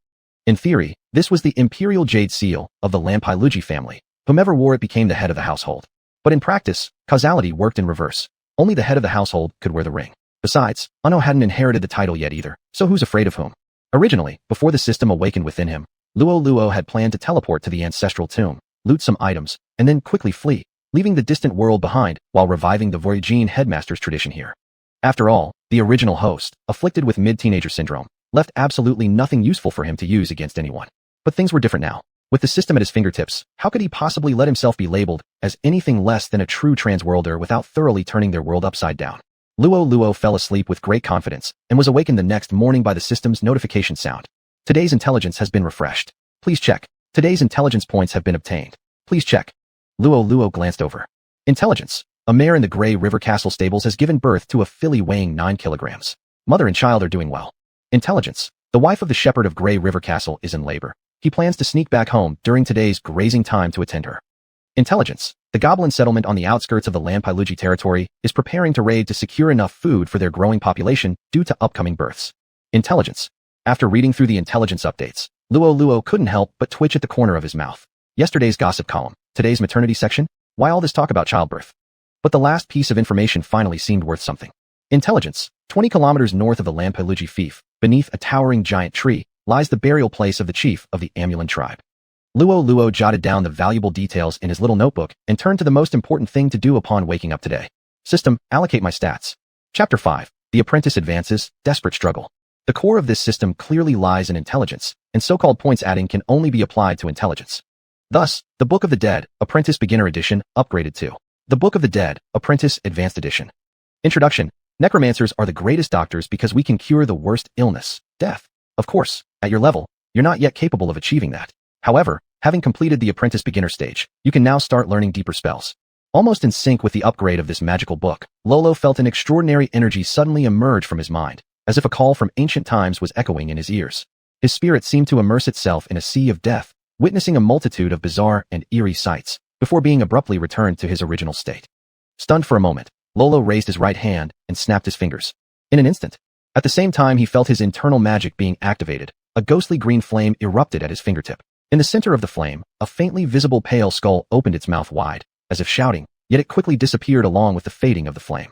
In theory, this was the imperial jade seal of the Lampai family. Whomever wore it became the head of the household. But in practice, causality worked in reverse. Only the head of the household could wear the ring. Besides, Anno hadn't inherited the title yet either, so who's afraid of whom? Originally, before the system awakened within him, Luo Luo had planned to teleport to the ancestral tomb, loot some items, and then quickly flee, leaving the distant world behind while reviving the Voyagine headmaster's tradition here. After all, the original host, afflicted with mid-teenager syndrome, left absolutely nothing useful for him to use against anyone. But things were different now. With the system at his fingertips, how could he possibly let himself be labeled as anything less than a true transworlder without thoroughly turning their world upside down? Luo Luo fell asleep with great confidence and was awakened the next morning by the system's notification sound. Today's intelligence has been refreshed. Please check. Today's intelligence points have been obtained. Please check. Luo Luo glanced over. Intelligence. A mare in the Grey River Castle stables has given birth to a filly weighing 9 kilograms. Mother and child are doing well. Intelligence. The wife of the shepherd of Grey River Castle is in labor. He plans to sneak back home during today's grazing time to attend her. Intelligence. The goblin settlement on the outskirts of the Lampai territory is preparing to raid to secure enough food for their growing population due to upcoming births. Intelligence. After reading through the intelligence updates, Luo Luo couldn't help but twitch at the corner of his mouth. Yesterday's gossip column, today's maternity section, why all this talk about childbirth? But the last piece of information finally seemed worth something. Intelligence. 20 kilometers north of the Lampai fief, beneath a towering giant tree, lies the burial place of the chief of the Amulan tribe. Luo Luo jotted down the valuable details in his little notebook and turned to the most important thing to do upon waking up today. System, allocate my stats. Chapter 5. The apprentice advances, desperate struggle. The core of this system clearly lies in intelligence, and so-called points adding can only be applied to intelligence. Thus, the Book of the Dead, Apprentice Beginner Edition, upgraded to the Book of the Dead, Apprentice Advanced Edition. Introduction. Necromancers are the greatest doctors because we can cure the worst illness, death. Of course, at your level, you're not yet capable of achieving that. However, having completed the apprentice beginner stage, you can now start learning deeper spells. Almost in sync with the upgrade of this magical book, Lolo felt an extraordinary energy suddenly emerge from his mind, as if a call from ancient times was echoing in his ears. His spirit seemed to immerse itself in a sea of death, witnessing a multitude of bizarre and eerie sights, before being abruptly returned to his original state. Stunned for a moment, Lolo raised his right hand and snapped his fingers. In an instant, at the same time he felt his internal magic being activated, a ghostly green flame erupted at his fingertip. In the center of the flame, a faintly visible pale skull opened its mouth wide, as if shouting, yet it quickly disappeared along with the fading of the flame.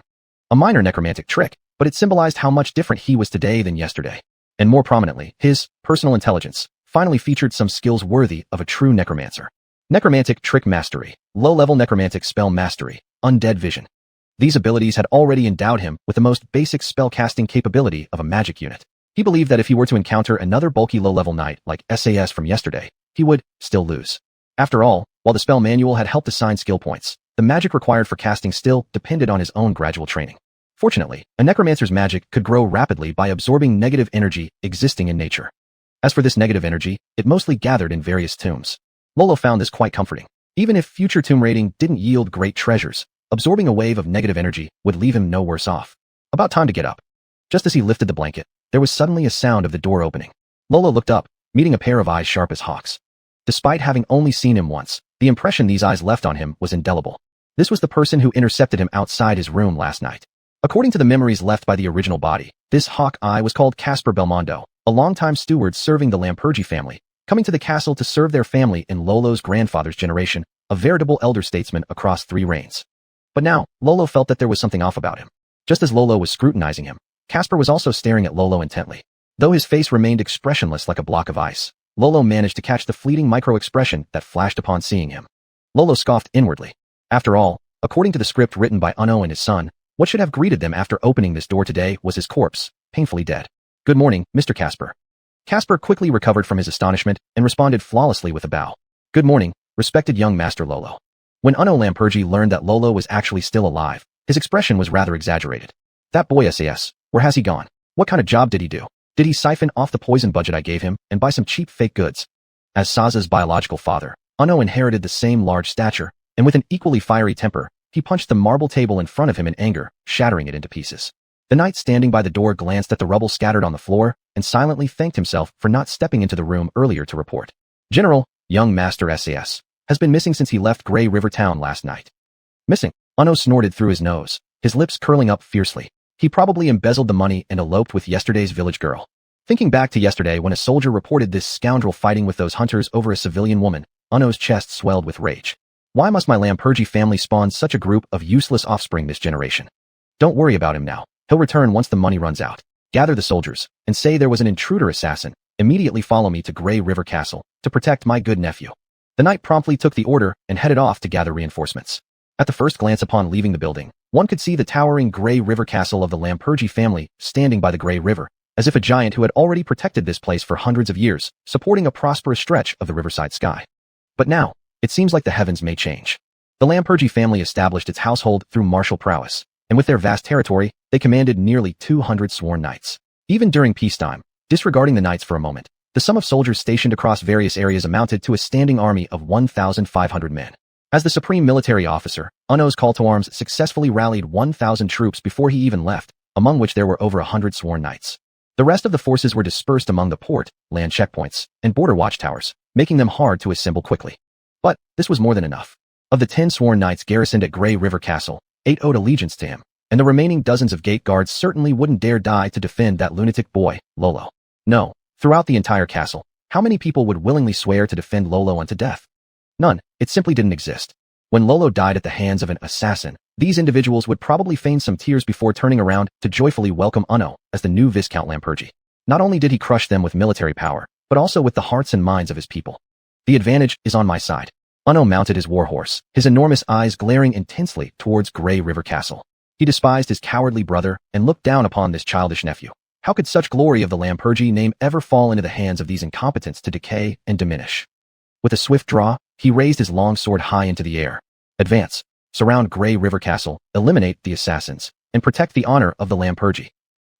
A minor necromantic trick, but it symbolized how much different he was today than yesterday. And more prominently, his personal intelligence finally featured some skills worthy of a true necromancer. Necromantic trick mastery, low-level necromantic spell mastery, undead vision. These abilities had already endowed him with the most basic spell-casting capability of a magic unit. He believed that if he were to encounter another bulky low-level knight like SAS from yesterday, he would still lose. After all, While the spell manual had helped assign skill points, the magic required for casting still depended on his own gradual training. Fortunately, a necromancer's magic could grow rapidly by absorbing negative energy existing in nature. As for this negative energy, it mostly gathered in various tombs. Luo Luo found this quite comforting. Even if future tomb raiding didn't yield great treasures, absorbing a wave of negative energy would leave him no worse off. About time to get up. Just as he lifted the blanket, there was suddenly a sound of the door opening. Luo Luo looked up, meeting a pair of eyes sharp as hawks. Despite having only seen him once, the impression these eyes left on him was indelible. This was the person who intercepted him outside his room last night. According to the memories left by the original body, this hawk eye was called Casper Belmondo, a longtime steward serving the Lampergi family, coming to the castle to serve their family in Luo Luo's grandfather's generation, a veritable elder statesman across 3 reigns. But now, Luo Luo felt that there was something off about him. Just as Luo Luo was scrutinizing him, Casper was also staring at Luo Luo intently. Though his face remained expressionless like a block of ice, Luo Luo managed to catch the fleeting micro-expression that flashed upon seeing him. Luo Luo scoffed inwardly. After all, according to the script written by Uno and his son, what should have greeted them after opening this door today was his corpse, painfully dead. Good morning, Mr. Casper. Casper quickly recovered from his astonishment and responded flawlessly with a bow. Good morning, respected young Master Luo Luo. When Uno Lampergi learned that Luo Luo was actually still alive, his expression was rather exaggerated. That boy SAS, where has he gone? What kind of job did he do? Did he siphon off the poison budget I gave him and buy some cheap fake goods? As Saza's biological father, Uno inherited the same large stature, and with an equally fiery temper, he punched the marble table in front of him in anger, shattering it into pieces. The knight standing by the door glanced at the rubble scattered on the floor and silently thanked himself for not stepping into the room earlier to report. General, young Master SAS, has been missing since he left Grey River Town last night. Missing? Uno snorted through his nose, his lips curling up fiercely. He probably embezzled the money and eloped with yesterday's village girl. Thinking back to yesterday when a soldier reported this scoundrel fighting with those hunters over a civilian woman, Uno's chest swelled with rage. Why must my Lampergi family spawn such a group of useless offspring this generation? Don't worry about him now. He'll return once the money runs out. Gather the soldiers, and say there was an intruder assassin. Immediately follow me to Grey River Castle, to protect my good nephew. The knight promptly took the order and headed off to gather reinforcements. At the first glance upon leaving the building, one could see the towering Grey River Castle of the Lampergi family standing by the Grey River, as if a giant who had already protected this place for hundreds of years, supporting a prosperous stretch of the riverside sky. But now, it seems like the heavens may change. The Lampergi family established its household through martial prowess, and with their vast territory, they commanded nearly 200 sworn knights. Even during peacetime, disregarding the knights for a moment, the sum of soldiers stationed across various areas amounted to a standing army of 1,500 men. As the supreme military officer, Uno's call to arms successfully rallied 1,000 troops before he even left, among which there were over 100 sworn knights. The rest of the forces were dispersed among the port, land checkpoints, and border watchtowers, making them hard to assemble quickly. But this was more than enough. Of the 10 sworn knights garrisoned at Grey River Castle, 8 owed allegiance to him, and the remaining dozens of gate guards certainly wouldn't dare die to defend that lunatic boy, Luo Luo. No, throughout the entire castle, how many people would willingly swear to defend Luo Luo unto death? None, it simply didn't exist. When Luo Luo died at the hands of an assassin, these individuals would probably feign some tears before turning around to joyfully welcome Uno as the new Viscount Lampergi. Not only did he crush them with military power, but also with the hearts and minds of his people. The advantage is on my side. Uno mounted his warhorse, his enormous eyes glaring intensely towards Grey River Castle. He despised his cowardly brother and looked down upon this childish nephew. How could such glory of the Lampergi name ever fall into the hands of these incompetents to decay and diminish? With a swift draw, he raised his long sword high into the air. Advance, surround Grey River Castle, eliminate the assassins, and protect the honor of the Lampergi.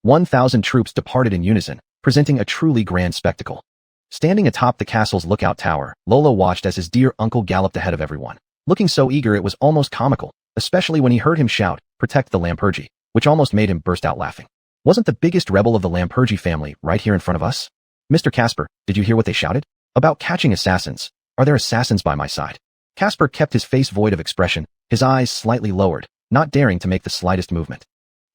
1,000 troops departed in unison, presenting a truly grand spectacle. Standing atop the castle's lookout tower, Luo Luo watched as his dear uncle galloped ahead of everyone, looking so eager it was almost comical, especially when he heard him shout, "Protect the Lampergi," which almost made him burst out laughing. Wasn't the biggest rebel of the Lampergi family right here in front of us? Mr. Casper, did you hear what they shouted? About catching assassins. Are there assassins by my side? Casper kept his face void of expression, his eyes slightly lowered, not daring to make the slightest movement.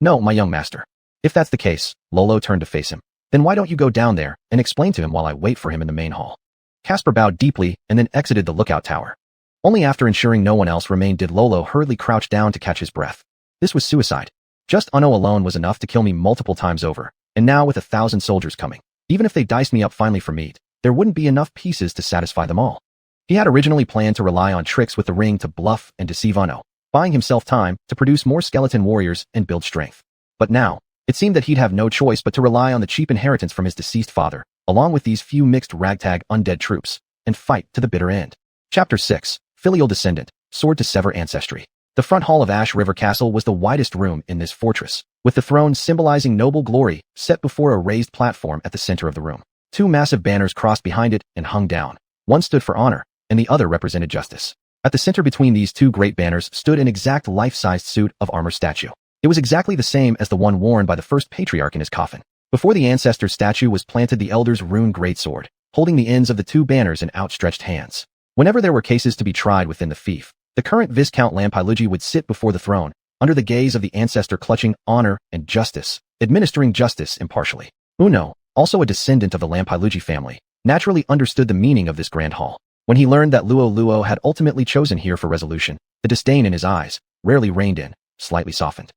No, my young master. If that's the case, Luo Luo turned to face him. Then why don't you go down there and explain to him while I wait for him in the main hall? Casper bowed deeply and then exited the lookout tower. Only after ensuring no one else remained did Luo Luo hurriedly crouch down to catch his breath. This was suicide. Just Uno alone was enough to kill me multiple times over, and now with 1,000 soldiers coming, even if they diced me up finely for meat, there wouldn't be enough pieces to satisfy them all. He had originally planned to rely on tricks with the ring to bluff and deceive Uno, buying himself time to produce more skeleton warriors and build strength. But now, it seemed that he'd have no choice but to rely on the cheap inheritance from his deceased father, along with these few mixed ragtag undead troops, and fight to the bitter end. Chapter 6. filial descendant, sword to sever ancestry. The front hall of Ash River Castle was the widest room in this fortress, with the throne symbolizing noble glory set before a raised platform at the center of the room. Two massive banners crossed behind it and hung down. One stood for honor, and the other represented justice. At the center between these two great banners stood an exact life-sized suit of armor statue. It was exactly the same as the one worn by the first patriarch in his coffin. Before the ancestor statue was planted the elder's rune greatsword, holding the ends of the two banners in outstretched hands. Whenever there were cases to be tried within the fief, the current Viscount Lampailugi would sit before the throne, under the gaze of the ancestor clutching honor and justice, administering justice impartially. Uno, also a descendant of the Lampailugi family, naturally understood the meaning of this grand hall. When he learned that Luo Luo had ultimately chosen here for resolution, the disdain in his eyes, rarely reined in, slightly softened.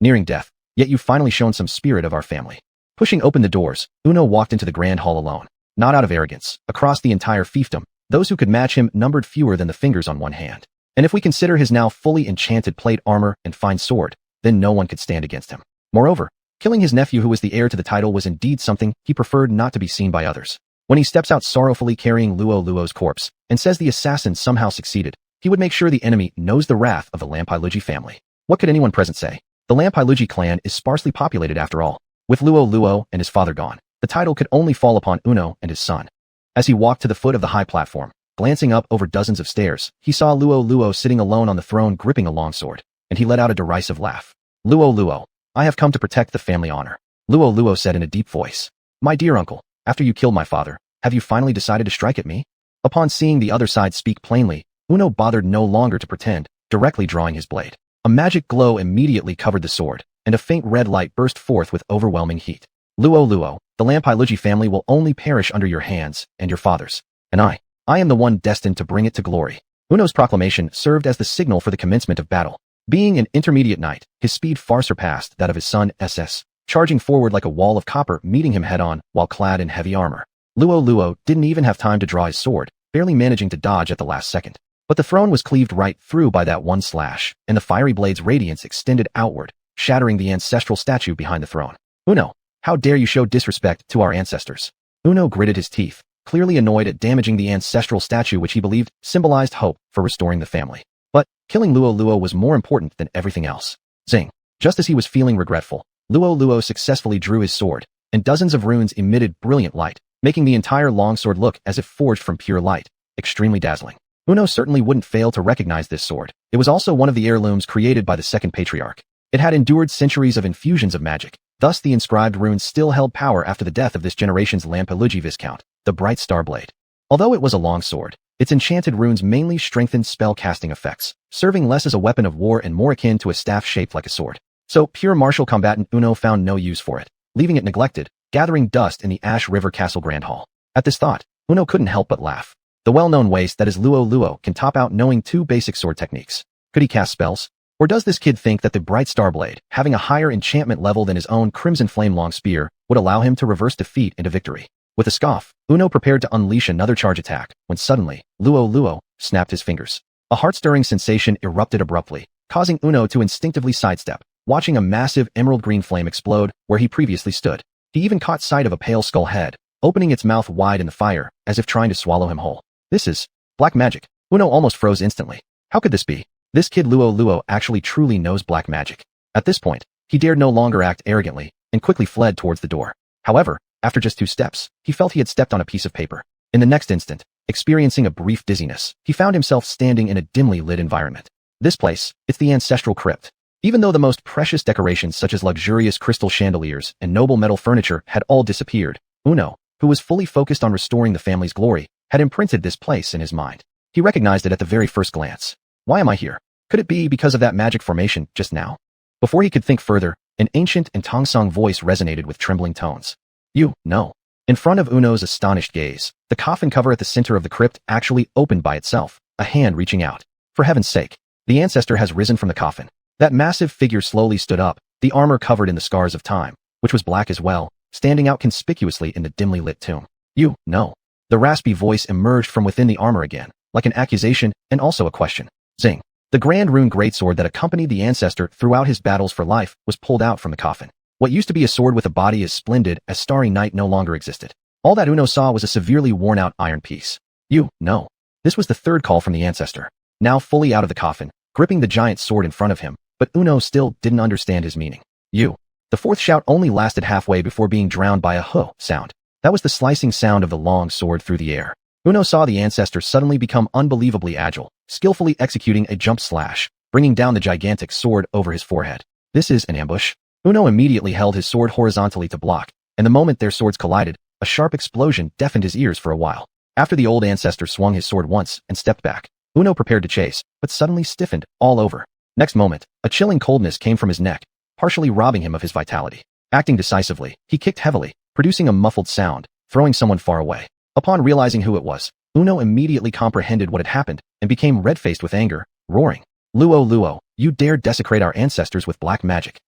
Nearing death, yet you've finally shown some spirit of our family. Pushing open the doors, Uno walked into the grand hall alone. Not out of arrogance, across the entire fiefdom, those who could match him numbered fewer than the fingers on one hand. And if we consider his now fully enchanted plate armor and fine sword, then no one could stand against him. Moreover, killing his nephew who was the heir to the title was indeed something he preferred not to be seen by others. When he steps out sorrowfully carrying Luo Luo's corpse, and says the assassin somehow succeeded, he would make sure the enemy knows the wrath of the Lampailugi family. What could anyone present say? The Lampailugi clan is sparsely populated after all. With Luo Luo and his father gone, the title could only fall upon Uno and his son. As he walked to the foot of the high platform, glancing up over dozens of stairs, he saw Luo Luo sitting alone on the throne gripping a longsword, and he let out a derisive laugh. Luo Luo, I have come to protect the family honor. Luo Luo said in a deep voice. My dear uncle, after you killed my father, have you finally decided to strike at me? Upon seeing the other side speak plainly, Uno bothered no longer to pretend, directly drawing his blade. A magic glow immediately covered the sword, and a faint red light burst forth with overwhelming heat. Luo Luo, the Lampailugi family will only perish under your hands and your father's. And I am the one destined to bring it to glory. Uno's proclamation served as the signal for the commencement of battle. Being an intermediate knight, his speed far surpassed that of his son SS, charging forward like a wall of copper meeting him head-on while clad in heavy armor. Luo Luo didn't even have time to draw his sword, barely managing to dodge at the last second. But the throne was cleaved right through by that one slash, and the fiery blade's radiance extended outward, shattering the ancestral statue behind the throne. Uno, how dare you show disrespect to our ancestors? Uno gritted his teeth, clearly annoyed at damaging the ancestral statue which he believed symbolized hope for restoring the family. But killing Luo Luo was more important than everything else. Zing. Just as he was feeling regretful, Luo Luo successfully drew his sword, and dozens of runes emitted brilliant light, making the entire longsword look as if forged from pure light, extremely dazzling. Uno certainly wouldn't fail to recognize this sword. It was also one of the heirlooms created by the second patriarch. It had endured centuries of infusions of magic, thus the inscribed runes still held power after the death of this generation's Lampailugi Viscount, the bright star blade. Although it was a long sword, its enchanted runes mainly strengthened spell-casting effects, serving less as a weapon of war and more akin to a staff shaped like a sword. So, pure martial combatant Uno found no use for it, leaving it neglected, gathering dust in the Ash River Castle Grand Hall. At this thought, Uno couldn't help but laugh. The well-known waste that is Luo Luo can top out knowing two basic sword techniques. Could he cast spells? Or does this kid think that the bright star blade, having a higher enchantment level than his own crimson flame long spear, would allow him to reverse defeat into victory? With a scoff, Uno prepared to unleash another charge attack, when suddenly, Luo Luo snapped his fingers. A heart-stirring sensation erupted abruptly, causing Uno to instinctively sidestep, watching a massive emerald green flame explode where he previously stood. He even caught sight of a pale skull head, opening its mouth wide in the fire, as if trying to swallow him whole. This is black magic. Uno almost froze instantly. How could this be? This kid Luo Luo actually truly knows black magic. At this point, he dared no longer act arrogantly, and quickly fled towards the door. However, after just 2 steps, he felt he had stepped on a piece of paper. In the next instant, experiencing a brief dizziness, he found himself standing in a dimly lit environment. This place, it's the ancestral crypt. Even though the most precious decorations such as luxurious crystal chandeliers and noble metal furniture had all disappeared, Uno, who was fully focused on restoring the family's glory, had imprinted this place in his mind. He recognized it at the very first glance. Why am I here? Could it be because of that magic formation just now? Before he could think further, an ancient and Tongsong voice resonated with trembling tones. You, no. In front of Uno's astonished gaze, the coffin cover at the center of the crypt actually opened by itself, a hand reaching out. For heaven's sake, the ancestor has risen from the coffin. That massive figure slowly stood up, the armor covered in the scars of time, which was black as well, standing out conspicuously in the dimly lit tomb. You, no. The raspy voice emerged from within the armor again, like an accusation and also a question. Zing. The grand rune greatsword that accompanied the ancestor throughout his battles for life was pulled out from the coffin. What used to be a sword with a body as splendid as Starry Night no longer existed. All that Uno saw was a severely worn-out iron piece. You, no. This was the third call from the ancestor, now fully out of the coffin, gripping the giant sword in front of him, but Uno still didn't understand his meaning. You. The fourth shout only lasted halfway before being drowned by a huh sound. That was the slicing sound of the long sword through the air. Uno saw the ancestor suddenly become unbelievably agile, skillfully executing a jump slash, bringing down the gigantic sword over his forehead. This is an ambush. Uno immediately held his sword horizontally to block, and the moment their swords collided, a sharp explosion deafened his ears for a while. After the old ancestor swung his sword once and stepped back, Uno prepared to chase, but suddenly stiffened all over. Next moment, a chilling coldness came from his neck, partially robbing him of his vitality. Acting decisively, he kicked heavily, producing a muffled sound, throwing someone far away. Upon realizing who it was, Uno immediately comprehended what had happened and became red-faced with anger, roaring, "Luo Luo, you dared desecrate our ancestors with black magic.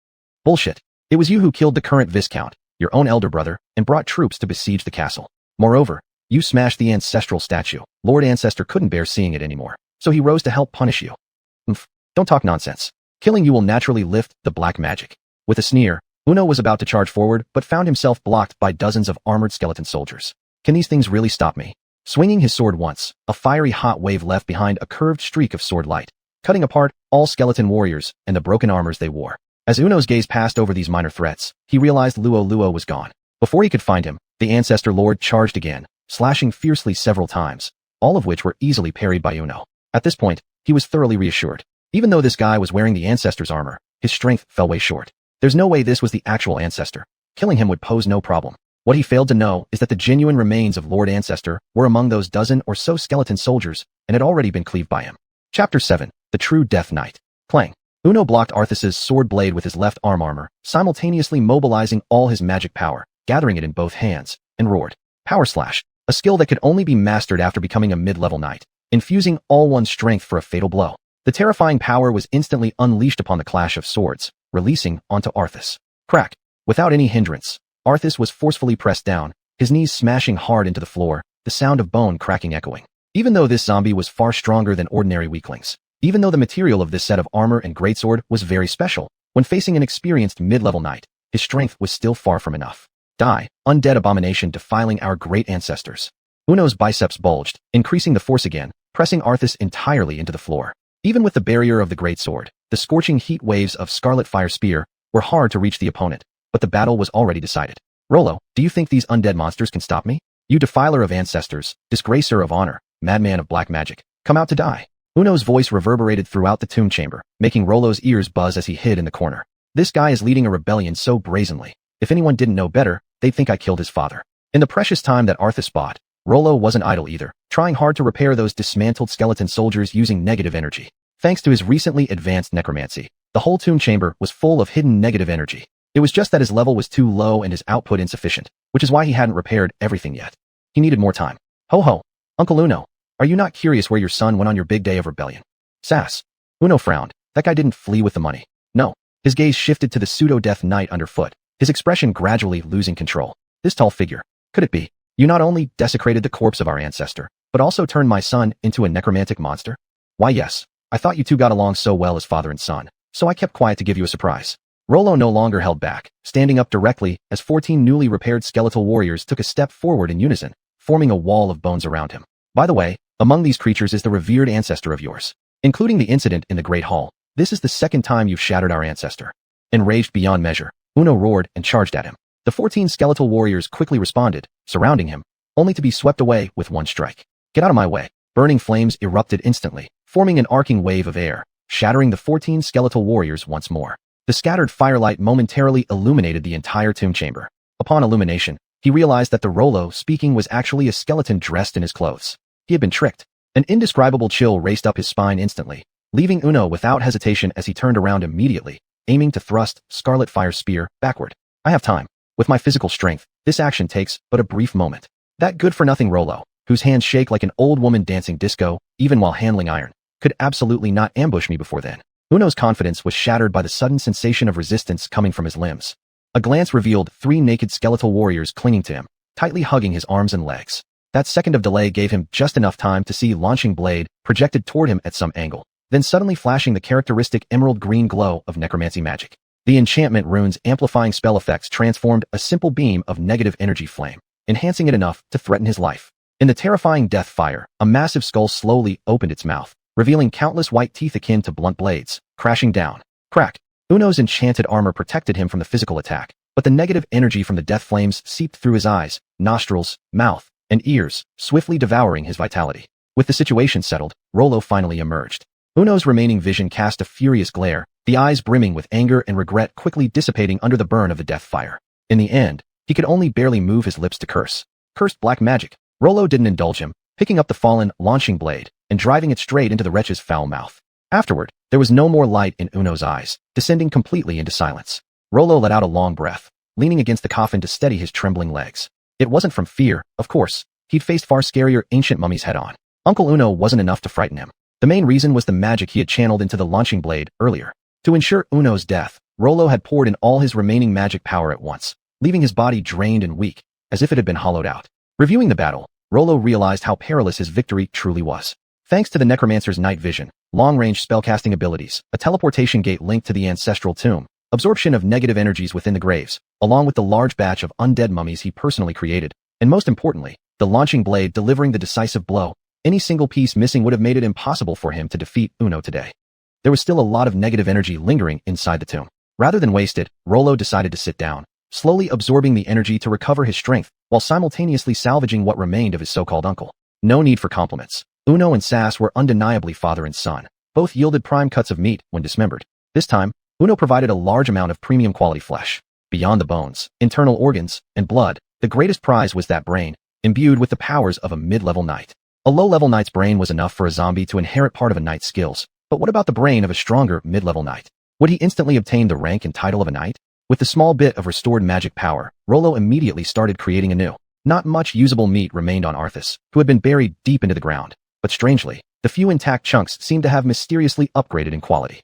Bullshit. It was you who killed the current Viscount, your own elder brother, and brought troops to besiege the castle. Moreover, you smashed the ancestral statue. Lord Ancestor couldn't bear seeing it anymore, so he rose to help punish you. Don't talk nonsense. Killing you will naturally lift the black magic." With a sneer, Uno was about to charge forward but found himself blocked by dozens of armored skeleton soldiers. Can these things really stop me? Swinging his sword once, a fiery hot wave left behind a curved streak of sword light, cutting apart all skeleton warriors and the broken armors they wore. As Uno's gaze passed over these minor threats, he realized Luo Luo was gone. Before he could find him, the Ancestor Lord charged again, slashing fiercely several times, all of which were easily parried by Uno. At this point, he was thoroughly reassured. Even though this guy was wearing the Ancestor's armor, his strength fell way short. There's no way this was the actual Ancestor. Killing him would pose no problem. What he failed to know is that the genuine remains of Lord Ancestor were among those dozen or so skeleton soldiers and had already been cleaved by him. Chapter 7. The True Death Knight. Clang. Uno blocked Arthas's sword blade with his left arm armor, simultaneously mobilizing all his magic power, gathering it in both hands, and roared. Power Slash. A skill that could only be mastered after becoming a mid-level knight, infusing all one's strength for a fatal blow. The terrifying power was instantly unleashed upon the clash of swords, releasing onto Arthas. Crack. Without any hindrance, Arthas was forcefully pressed down, his knees smashing hard into the floor, the sound of bone cracking echoing. Even though this zombie was far stronger than ordinary weaklings, even though the material of this set of armor and greatsword was very special, when facing an experienced mid-level knight, his strength was still far from enough. Die, undead abomination defiling our great ancestors. Uno's biceps bulged, increasing the force again, pressing Arthas entirely into the floor. Even with the barrier of the greatsword, the scorching heat waves of Scarlet Fire Spear were hard to reach the opponent, but the battle was already decided. Rollo, do you think these undead monsters can stop me? You defiler of ancestors, disgracer of honor, madman of black magic, come out to die. Uno's voice reverberated throughout the tomb chamber, making Rollo's ears buzz as he hid in the corner. This guy is leading a rebellion so brazenly. If anyone didn't know better, they'd think I killed his father. In the precious time that Arthas bought, Rollo wasn't idle either, trying hard to repair those dismantled skeleton soldiers using negative energy. Thanks to his recently advanced necromancy, the whole tomb chamber was full of hidden negative energy. It was just that his level was too low and his output insufficient, which is why he hadn't repaired everything yet. He needed more time. Ho ho, Uncle Uno, are you not curious where your son went on your big day of rebellion? Sass. Uno frowned. That guy didn't flee with the money. No. His gaze shifted to the pseudo-death knight underfoot, his expression gradually losing control. This tall figure. Could it be? You not only desecrated the corpse of our ancestor, but also turned my son into a necromantic monster? Why yes. I thought you two got along so well as father and son, so I kept quiet to give you a surprise. Rollo no longer held back, standing up directly as 14 newly repaired skeletal warriors took a step forward in unison, forming a wall of bones around him. By the way, among these creatures is the revered ancestor of yours. Including the incident in the Great Hall, this is the second time you've shattered our ancestor. Enraged beyond measure, Uno roared and charged at him. The 14 skeletal warriors quickly responded, surrounding him, only to be swept away with one strike. Get out of my way. Burning flames erupted instantly, forming an arcing wave of air, shattering the 14 skeletal warriors once more. The scattered firelight momentarily illuminated the entire tomb chamber. Upon illumination, he realized that the Rollo speaking was actually a skeleton dressed in his clothes. He had been tricked. An indescribable chill raced up his spine instantly, leaving Uno without hesitation as he turned around immediately, aiming to thrust Scarlet Fire Spear backward. I have time. With my physical strength, this action takes but a brief moment. That good-for-nothing Rollo, whose hands shake like an old woman dancing disco, even while handling iron, could absolutely not ambush me before then. Uno's confidence was shattered by the sudden sensation of resistance coming from his limbs. A glance revealed 3 naked skeletal warriors clinging to him, tightly hugging his arms and legs. That second of delay gave him just enough time to see launching blade projected toward him at some angle, then suddenly flashing the characteristic emerald green glow of necromancy magic. The enchantment rune's amplifying spell effects transformed a simple beam of negative energy flame, enhancing it enough to threaten his life. In the terrifying death fire, a massive skull slowly opened its mouth, revealing countless white teeth akin to blunt blades, crashing down. Crack. Uno's enchanted armor protected him from the physical attack, but the negative energy from the death flames seeped through his eyes, nostrils, mouth, and ears, swiftly devouring his vitality. With the situation settled, Rollo finally emerged. Uno's remaining vision cast a furious glare, the eyes brimming with anger and regret quickly dissipating under the burn of the death fire. In the end, he could only barely move his lips to curse. Cursed black magic. Rollo didn't indulge him, picking up the fallen, launching blade, and driving it straight into the wretch's foul mouth. Afterward, there was no more light in Uno's eyes, descending completely into silence. Rollo let out a long breath, leaning against the coffin to steady his trembling legs. It wasn't from fear, of course. He'd faced far scarier ancient mummies head-on. Uncle Uno wasn't enough to frighten him. The main reason was the magic he had channeled into the launching blade earlier. To ensure Uno's death, Rollo had poured in all his remaining magic power at once, leaving his body drained and weak, as if it had been hollowed out. Reviewing the battle, Rollo realized how perilous his victory truly was. Thanks to the Necromancer's night vision, long-range spellcasting abilities, a teleportation gate linked to the ancestral tomb, absorption of negative energies within the graves, along with the large batch of undead mummies he personally created, and most importantly, the launching blade delivering the decisive blow, any single piece missing would have made it impossible for him to defeat Uno today. There was still a lot of negative energy lingering inside the tomb. Rather than waste it, Rollo decided to sit down, slowly absorbing the energy to recover his strength, while simultaneously salvaging what remained of his so-called uncle. No need for compliments. Uno and Sass were undeniably father and son. Both yielded prime cuts of meat when dismembered. This time, Uno provided a large amount of premium quality flesh. Beyond the bones, internal organs, and blood, the greatest prize was that brain, imbued with the powers of a mid-level knight. A low-level knight's brain was enough for a zombie to inherit part of a knight's skills, but what about the brain of a stronger mid-level knight? Would he instantly obtain the rank and title of a knight? With the small bit of restored magic power, Rollo immediately started creating anew. Not much usable meat remained on Arthas, who had been buried deep into the ground, but strangely, the few intact chunks seemed to have mysteriously upgraded in quality.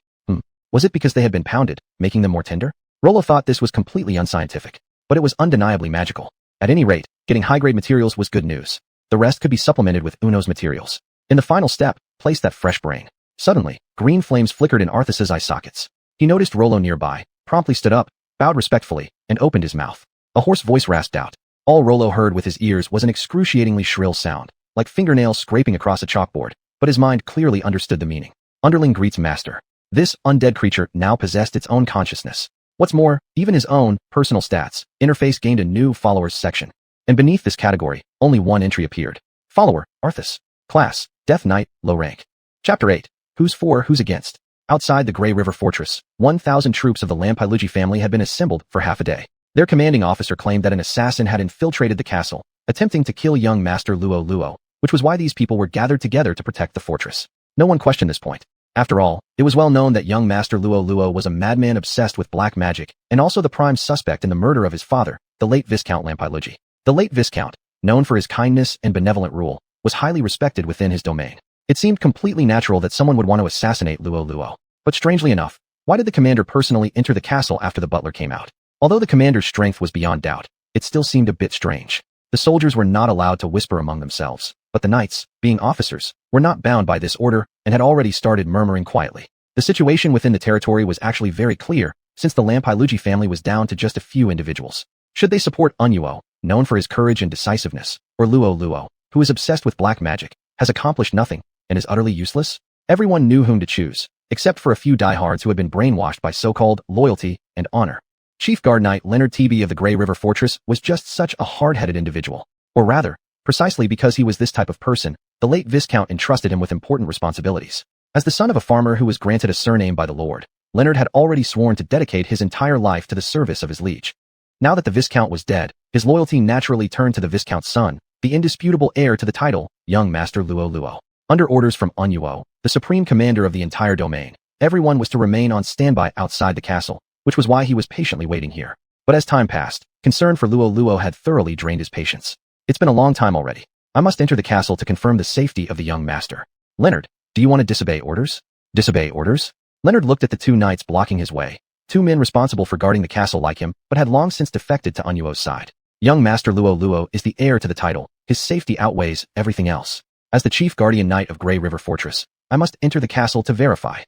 Was it because they had been pounded, making them more tender? Rollo thought this was completely unscientific, but it was undeniably magical. At any rate, getting high-grade materials was good news. The rest could be supplemented with Uno's materials. In the final step, place that fresh brain. Suddenly, green flames flickered in Arthas's eye sockets. He noticed Rollo nearby, promptly stood up, bowed respectfully, and opened his mouth. A hoarse voice rasped out. All Rollo heard with his ears was an excruciatingly shrill sound, like fingernails scraping across a chalkboard, but his mind clearly understood the meaning. Underling greets master. This undead creature now possessed its own consciousness. What's more, even his own personal stats interface gained a new followers section. And beneath this category, only one entry appeared. Follower, Arthas. Class, Death Knight, low rank. Chapter 8. Who's for, who's against? Outside the Grey River Fortress, 1,000 troops of the Lampailugi family had been assembled for half a day. Their commanding officer claimed that an assassin had infiltrated the castle, attempting to kill young Master Luo Luo, which was why these people were gathered together to protect the fortress. No one questioned this point. After all, it was well known that young Master Luo Luo was a madman obsessed with black magic, and also the prime suspect in the murder of his father, the late Viscount Lampailugi. The late Viscount, known for his kindness and benevolent rule, was highly respected within his domain. It seemed completely natural that someone would want to assassinate Luo Luo. But strangely enough, why did the commander personally enter the castle after the butler came out? Although the commander's strength was beyond doubt, it still seemed a bit strange. The soldiers were not allowed to whisper among themselves, but the knights, being officers, were not bound by this order and had already started murmuring quietly. The situation within the territory was actually very clear, since the Lampailugi family was down to just a few individuals. Should they support Unuo, known for his courage and decisiveness, or Luo Luo, who is obsessed with black magic, has accomplished nothing, and is utterly useless? Everyone knew whom to choose, except for a few diehards who had been brainwashed by so-called loyalty and honor. Chief Guard Knight Leonard Tebe of the Grey River Fortress was just such a hard-headed individual. Or rather, precisely because he was this type of person, the late Viscount entrusted him with important responsibilities. As the son of a farmer who was granted a surname by the Lord, Leonard had already sworn to dedicate his entire life to the service of his liege. Now that the Viscount was dead, his loyalty naturally turned to the Viscount's son, the indisputable heir to the title, young Master Luo Luo. Under orders from Unuo, the supreme commander of the entire domain, everyone was to remain on standby outside the castle, which was why he was patiently waiting here. But as time passed, concern for Luo Luo had thoroughly drained his patience. It's been a long time already. I must enter the castle to confirm the safety of the young master. Leonard, do you want to disobey orders? Disobey orders? Leonard looked at the two knights blocking his way, two men responsible for guarding the castle like him, but had long since defected to Unuo's side. Young Master Luo Luo is the heir to the title. His safety outweighs everything else. As the chief guardian knight of Grey River Fortress, I must enter the castle to verify.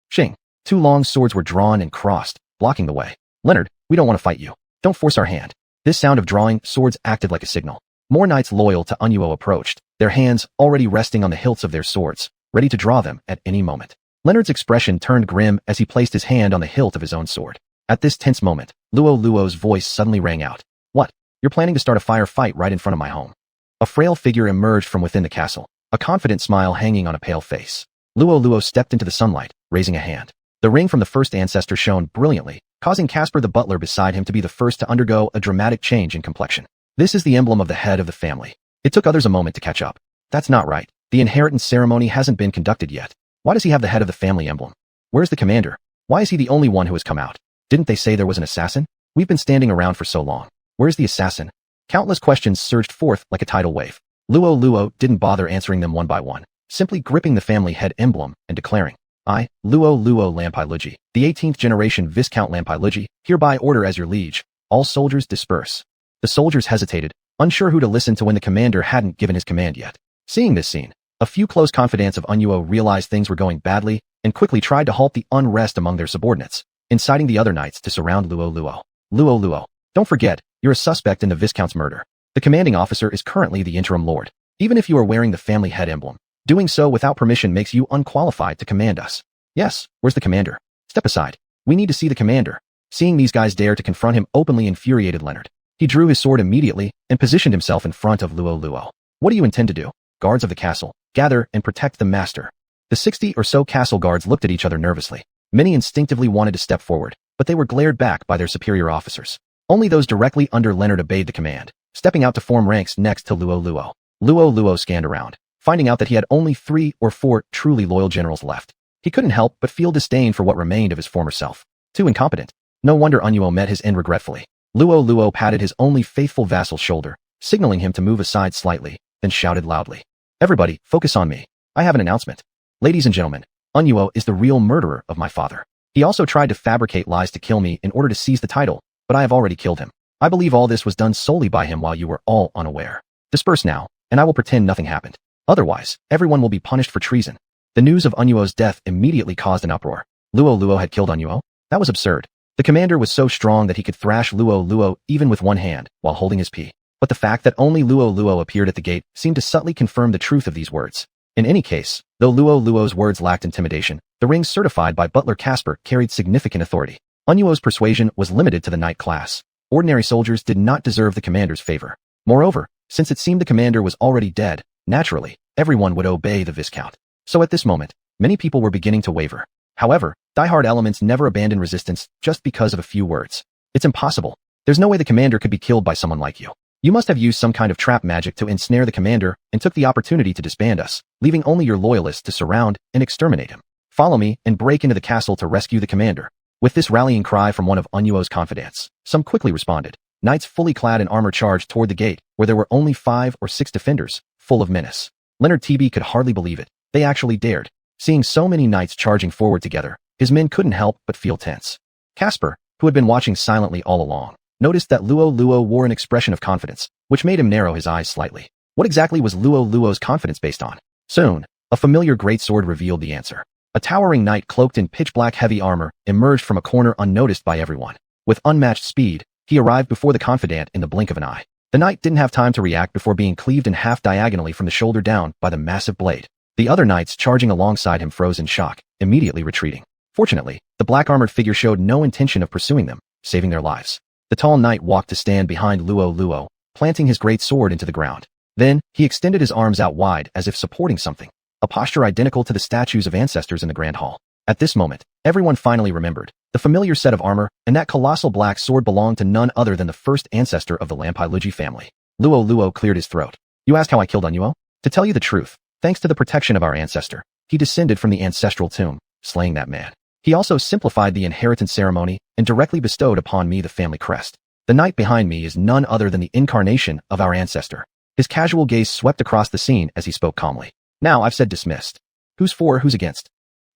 Shing. Two long swords were drawn and crossed, blocking the way. Leonard, we don't want to fight you. Don't force our hand. This sound of drawing swords acted like a signal. More knights loyal to Unuo approached, their hands already resting on the hilts of their swords, ready to draw them at any moment. Leonard's expression turned grim as he placed his hand on the hilt of his own sword. At this tense moment, Luo Luo's voice suddenly rang out. What? You're planning to start a fight right in front of my home. A frail figure emerged from within the castle, a confident smile hanging on a pale face. Luo Luo stepped into the sunlight, raising a hand. The ring from the first ancestor shone brilliantly, causing Casper the butler beside him to be the first to undergo a dramatic change in complexion. This is the emblem of the head of the family. It took others a moment to catch up. That's not right. The inheritance ceremony hasn't been conducted yet. Why does he have the head of the family emblem? Where's the commander? Why is he the only one who has come out? Didn't they say there was an assassin? We've been standing around for so long. Where's the assassin? Countless questions surged forth like a tidal wave. Luo Luo didn't bother answering them one by one, simply gripping the family head emblem and declaring, I, Luo Luo Lampai Luigi, the 18th generation Viscount Lampai Luigi, hereby order as your liege, all soldiers disperse. The soldiers hesitated, unsure who to listen to when the commander hadn't given his command yet. Seeing this scene, a few close confidants of Unuo realized things were going badly and quickly tried to halt the unrest among their subordinates, inciting the other knights to surround Luo Luo. Luo Luo, don't forget, you're a suspect in the Viscount's murder. The commanding officer is currently the interim lord. Even if you are wearing the family head emblem, doing so without permission makes you unqualified to command us. Yes, where's the commander? Step aside. We need to see the commander. Seeing these guys dare to confront him openly infuriated Leonard. He drew his sword immediately and positioned himself in front of Luo Luo. What do you intend to do? Guards of the castle, gather and protect the master. The 60 or so castle guards looked at each other nervously. Many instinctively wanted to step forward, but they were glared back by their superior officers. Only those directly under Leonard obeyed the command, stepping out to form ranks next to Luo Luo. Luo Luo scanned around, finding out that he had only 3 or 4 truly loyal generals left. He couldn't help but feel disdain for what remained of his former self. Too incompetent. No wonder Unuo met his end regretfully. Luo Luo patted his only faithful vassal's shoulder, signaling him to move aside slightly, then shouted loudly. Everybody, focus on me. I have an announcement. Ladies and gentlemen, Unuo is the real murderer of my father. He also tried to fabricate lies to kill me in order to seize the title, but I have already killed him. I believe all this was done solely by him while you were all unaware. Disperse now, and I will pretend nothing happened. Otherwise, everyone will be punished for treason. The news of Unuo's death immediately caused an uproar. Luo Luo had killed Unuo? That was absurd. The commander was so strong that he could thrash Luo Luo even with one hand while holding his pea. But the fact that only Luo Luo appeared at the gate seemed to subtly confirm the truth of these words. In any case, though Luo Luo's words lacked intimidation, the rings certified by Butler Casper carried significant authority. Unuo's persuasion was limited to the knight class. Ordinary soldiers did not deserve the commander's favor. Moreover, since it seemed the commander was already dead, naturally, everyone would obey the Viscount. So at this moment, many people were beginning to waver. However, diehard elements never abandon resistance just because of a few words. It's impossible. There's no way the commander could be killed by someone like you. You must have used some kind of trap magic to ensnare the commander and took the opportunity to disband us, leaving only your loyalists to surround and exterminate him. Follow me and break into the castle to rescue the commander. With this rallying cry from one of Unuo's confidants, some quickly responded. Knights fully clad in armor charged toward the gate, where there were only 5 or 6 defenders, full of menace. Leonard TB could hardly believe it. They actually dared. Seeing so many knights charging forward together, his men couldn't help but feel tense. Casper, who had been watching silently all along, noticed that Luo Luo wore an expression of confidence, which made him narrow his eyes slightly. What exactly was Luo Luo's confidence based on? Soon, a familiar greatsword revealed the answer. A towering knight cloaked in pitch-black heavy armor emerged from a corner unnoticed by everyone. With unmatched speed, he arrived before the confidant in the blink of an eye. The knight didn't have time to react before being cleaved in half diagonally from the shoulder down by the massive blade. The other knights charging alongside him froze in shock, immediately retreating. Fortunately, the black-armored figure showed no intention of pursuing them, saving their lives. The tall knight walked to stand behind Luo Luo, planting his great sword into the ground. Then, he extended his arms out wide as if supporting something, a posture identical to the statues of ancestors in the Grand Hall. At this moment, everyone finally remembered. The familiar set of armor and that colossal black sword belonged to none other than the first ancestor of the Lampai Luigi family. Luo Luo cleared his throat. You ask how I killed Unuo? To tell you the truth, thanks to the protection of our ancestor, he descended from the ancestral tomb, slaying that man. He also simplified the inheritance ceremony and directly bestowed upon me the family crest. The knight behind me is none other than the incarnation of our ancestor. His casual gaze swept across the scene as he spoke calmly. Now I've said dismissed. Who's for, who's against?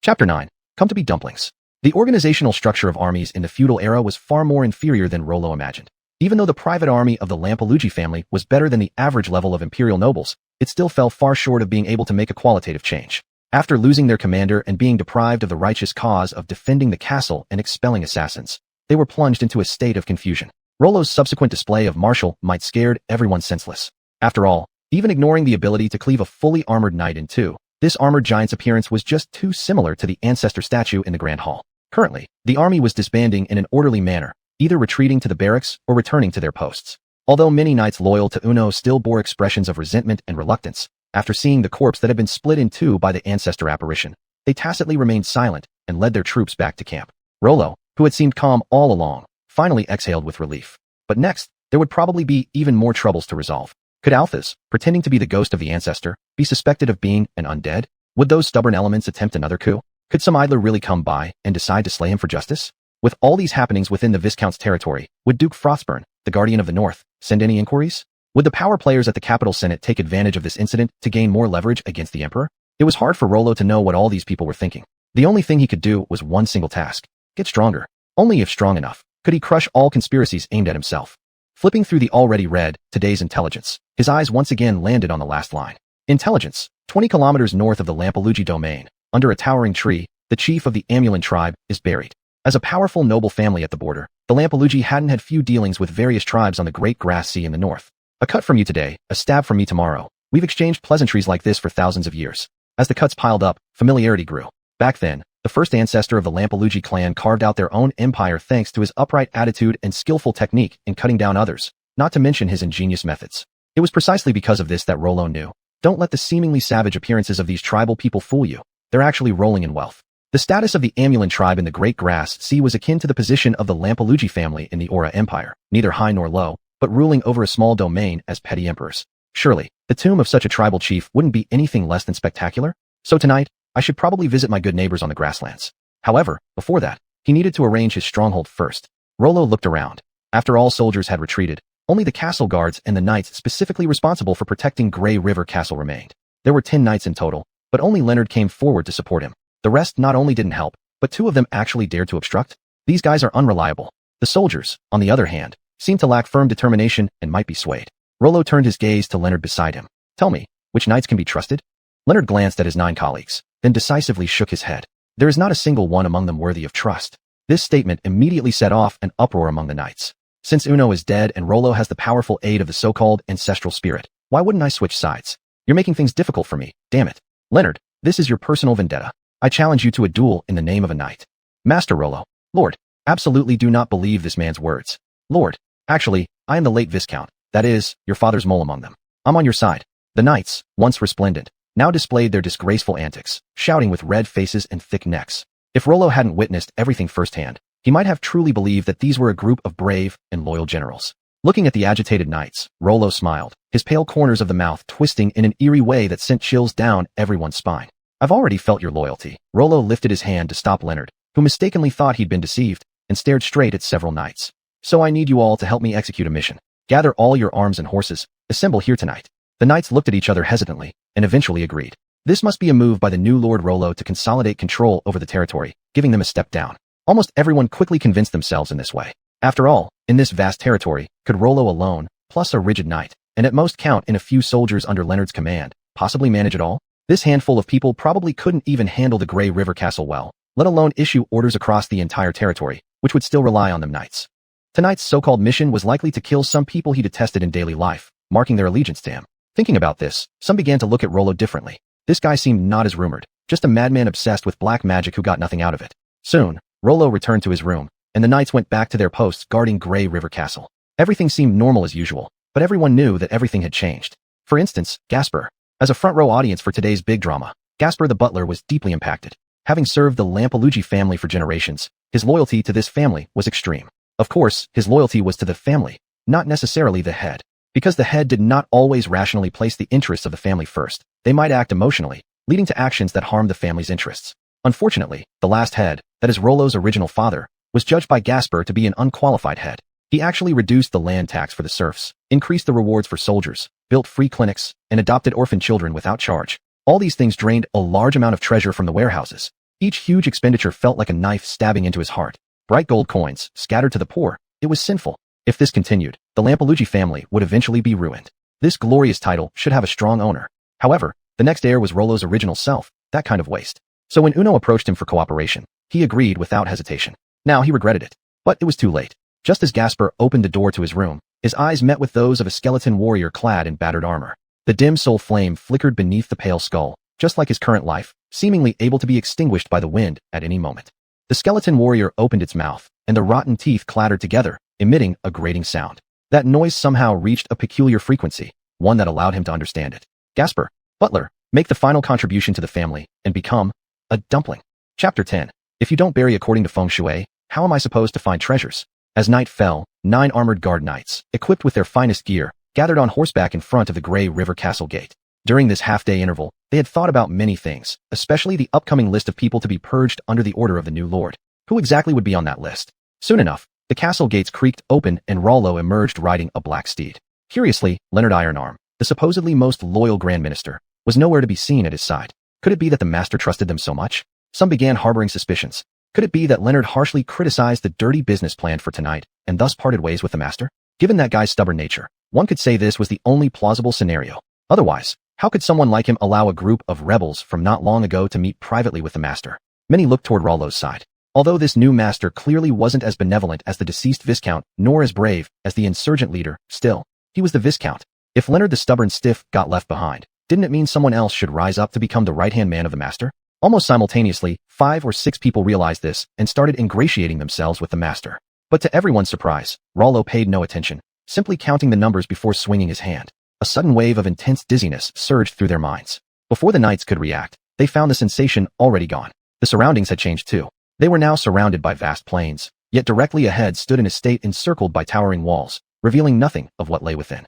Chapter 9. Come to be dumplings. The organizational structure of armies in the feudal era was far more inferior than Rollo imagined. Even though the private army of the Lampai family was better than the average level of imperial nobles, it still fell far short of being able to make a qualitative change. After losing their commander and being deprived of the righteous cause of defending the castle and expelling assassins, they were plunged into a state of confusion. Rollo's subsequent display of martial might scared everyone senseless. After all, Even ignoring the ability to cleave a fully armored knight in two, this armored giant's appearance was just too similar to the ancestor statue in the Grand Hall. Currently, the army was disbanding in an orderly manner, either retreating to the barracks or returning to their posts. Although many knights loyal to Uno still bore expressions of resentment and reluctance, after seeing the corpse that had been split in two by the ancestor apparition, they tacitly remained silent and led their troops back to camp. Rollo, who had seemed calm all along, finally exhaled with relief. But next, there would probably be even more troubles to resolve. Could Alphys, pretending to be the ghost of the ancestor, be suspected of being an undead? Would those stubborn elements attempt another coup? Could some idler really come by and decide to slay him for justice? With all these happenings within the Viscount's territory, would Duke Frostburn, the Guardian of the North, send any inquiries? Would the power players at the Capital Senate take advantage of this incident to gain more leverage against the Emperor? It was hard for Rollo to know what all these people were thinking. The only thing he could do was one single task: get stronger. Only if strong enough could he crush all conspiracies aimed at himself. Flipping through the already read Today's Intelligence, his eyes once again landed on the last line. Intelligence: 20 kilometers north of the Lampalugi domain, under a towering tree, the chief of the Amulan tribe is buried. As a powerful noble family at the border, the Lampalugi hadn't had few dealings with various tribes on the Great Grass Sea in the north. A cut from you today, a stab from me tomorrow. We've exchanged pleasantries like this for thousands of years. As the cuts piled up, familiarity grew. Back then, the first ancestor of the Lampalugi clan carved out their own empire thanks to his upright attitude and skillful technique in cutting down others, not to mention his ingenious methods. It was precisely because of this that Rollo knew. Don't let the seemingly savage appearances of these tribal people fool you. They're actually rolling in wealth. The status of the Amulan tribe in the Great Grass Sea was akin to the position of the Lampalugi family in the Aura Empire, neither high nor low, but ruling over a small domain as petty emperors. Surely, the tomb of such a tribal chief wouldn't be anything less than spectacular? So tonight, I should probably visit my good neighbors on the grasslands. However, before that, he needed to arrange his stronghold first. Rollo looked around. After all soldiers had retreated, only the castle guards and the knights specifically responsible for protecting Grey River Castle remained. There were 10 knights in total, but only Leonard came forward to support him. The rest not only didn't help, but 2 of them actually dared to obstruct. These guys are unreliable. The soldiers, on the other hand, seemed to lack firm determination and might be swayed. Rollo turned his gaze to Leonard beside him. Tell me, which knights can be trusted? Leonard glanced at his 9 colleagues, then decisively shook his head. There is not a single one among them worthy of trust. This statement immediately set off an uproar among the knights. Since Uno is dead and Rollo has the powerful aid of the so-called ancestral spirit, why wouldn't I switch sides? You're making things difficult for me, damn it. Leonard, this is your personal vendetta. I challenge you to a duel in the name of a knight. Master Rollo. Lord, absolutely do not believe this man's words. Lord, actually, I am the late Viscount, that is, your father's mole among them. I'm on your side. The knights, once resplendent, now displayed their disgraceful antics, shouting with red faces and thick necks. If Rollo hadn't witnessed everything firsthand, he might have truly believed that these were a group of brave and loyal generals. Looking at the agitated knights, Rollo smiled, his pale corners of the mouth twisting in an eerie way that sent chills down everyone's spine. I've already felt your loyalty. Rollo lifted his hand to stop Leonard, who mistakenly thought he'd been deceived, and stared straight at several knights. So I need you all to help me execute a mission. Gather all your arms and horses, assemble here tonight. The knights looked at each other hesitantly, and eventually agreed. This must be a move by the new Lord Rollo to consolidate control over the territory, giving them a step down. Almost everyone quickly convinced themselves in this way. After all, in this vast territory, could Rollo alone, plus a rigid knight, and at most count in a few soldiers under Leonard's command, possibly manage it all? This handful of people probably couldn't even handle the Grey River Castle well, let alone issue orders across the entire territory, which would still rely on them knights. Tonight's so-called mission was likely to kill some people he detested in daily life, marking their allegiance to him. Thinking about this, some began to look at Rollo differently. This guy seemed not as rumored, just a madman obsessed with black magic who got nothing out of it. Soon, Rollo returned to his room, and the knights went back to their posts guarding Grey River Castle. Everything seemed normal as usual, but everyone knew that everything had changed. For instance, Gasper. As a front-row audience for today's big drama, Gasper the butler was deeply impacted. Having served the Lampalugi family for generations, his loyalty to this family was extreme. Of course, his loyalty was to the family, not necessarily the head. Because the head did not always rationally place the interests of the family first, they might act emotionally, leading to actions that harmed the family's interests. Unfortunately, the last head, that is Rollo's original father, was judged by Gasper to be an unqualified head. He actually reduced the land tax for the serfs, increased the rewards for soldiers, built free clinics, and adopted orphan children without charge. All these things drained a large amount of treasure from the warehouses. Each huge expenditure felt like a knife stabbing into his heart. Bright gold coins, scattered to the poor. It was sinful. If this continued, the Lampalugi family would eventually be ruined. This glorious title should have a strong owner. However, the next heir was Rollo's original self, that kind of waste. So when Uno approached him for cooperation, he agreed without hesitation. Now he regretted it. But it was too late. Just as Gasper opened the door to his room, his eyes met with those of a skeleton warrior clad in battered armor. The dim soul flame flickered beneath the pale skull, just like his current life, seemingly able to be extinguished by the wind at any moment. The skeleton warrior opened its mouth, and the rotten teeth clattered together, emitting a grating sound. That noise somehow reached a peculiar frequency, one that allowed him to understand it. Gasper, butler, make the final contribution to the family, and become a dumpling. Chapter 10. If you don't bury according to feng shui, how am I supposed to find treasures? As night fell, 9 armored guard knights, equipped with their finest gear, gathered on horseback in front of the Grey River Castle gate. During this half-day interval, they had thought about many things, especially the upcoming list of people to be purged under the order of the new lord. Who exactly would be on that list? Soon enough, the castle gates creaked open and Rollo emerged riding a black steed. Curiously, Leonard Ironarm, the supposedly most loyal Grand Minister, was nowhere to be seen at his side. Could it be that the master trusted them so much? Some began harboring suspicions. Could it be that Leonard harshly criticized the dirty business planned for tonight and thus parted ways with the master? Given that guy's stubborn nature, one could say this was the only plausible scenario. Otherwise, how could someone like him allow a group of rebels from not long ago to meet privately with the master? Many looked toward Rollo's side. Although this new master clearly wasn't as benevolent as the deceased Viscount, nor as brave as the insurgent leader, still, he was the Viscount. If Leonard the stubborn stiff got left behind, didn't it mean someone else should rise up to become the right-hand man of the master? Almost simultaneously, 5 or 6 people realized this and started ingratiating themselves with the master. But to everyone's surprise, Rollo paid no attention, simply counting the numbers before swinging his hand. A sudden wave of intense dizziness surged through their minds. Before the knights could react, they found the sensation already gone. The surroundings had changed too. They were now surrounded by vast plains, yet directly ahead stood an estate encircled by towering walls, revealing nothing of what lay within.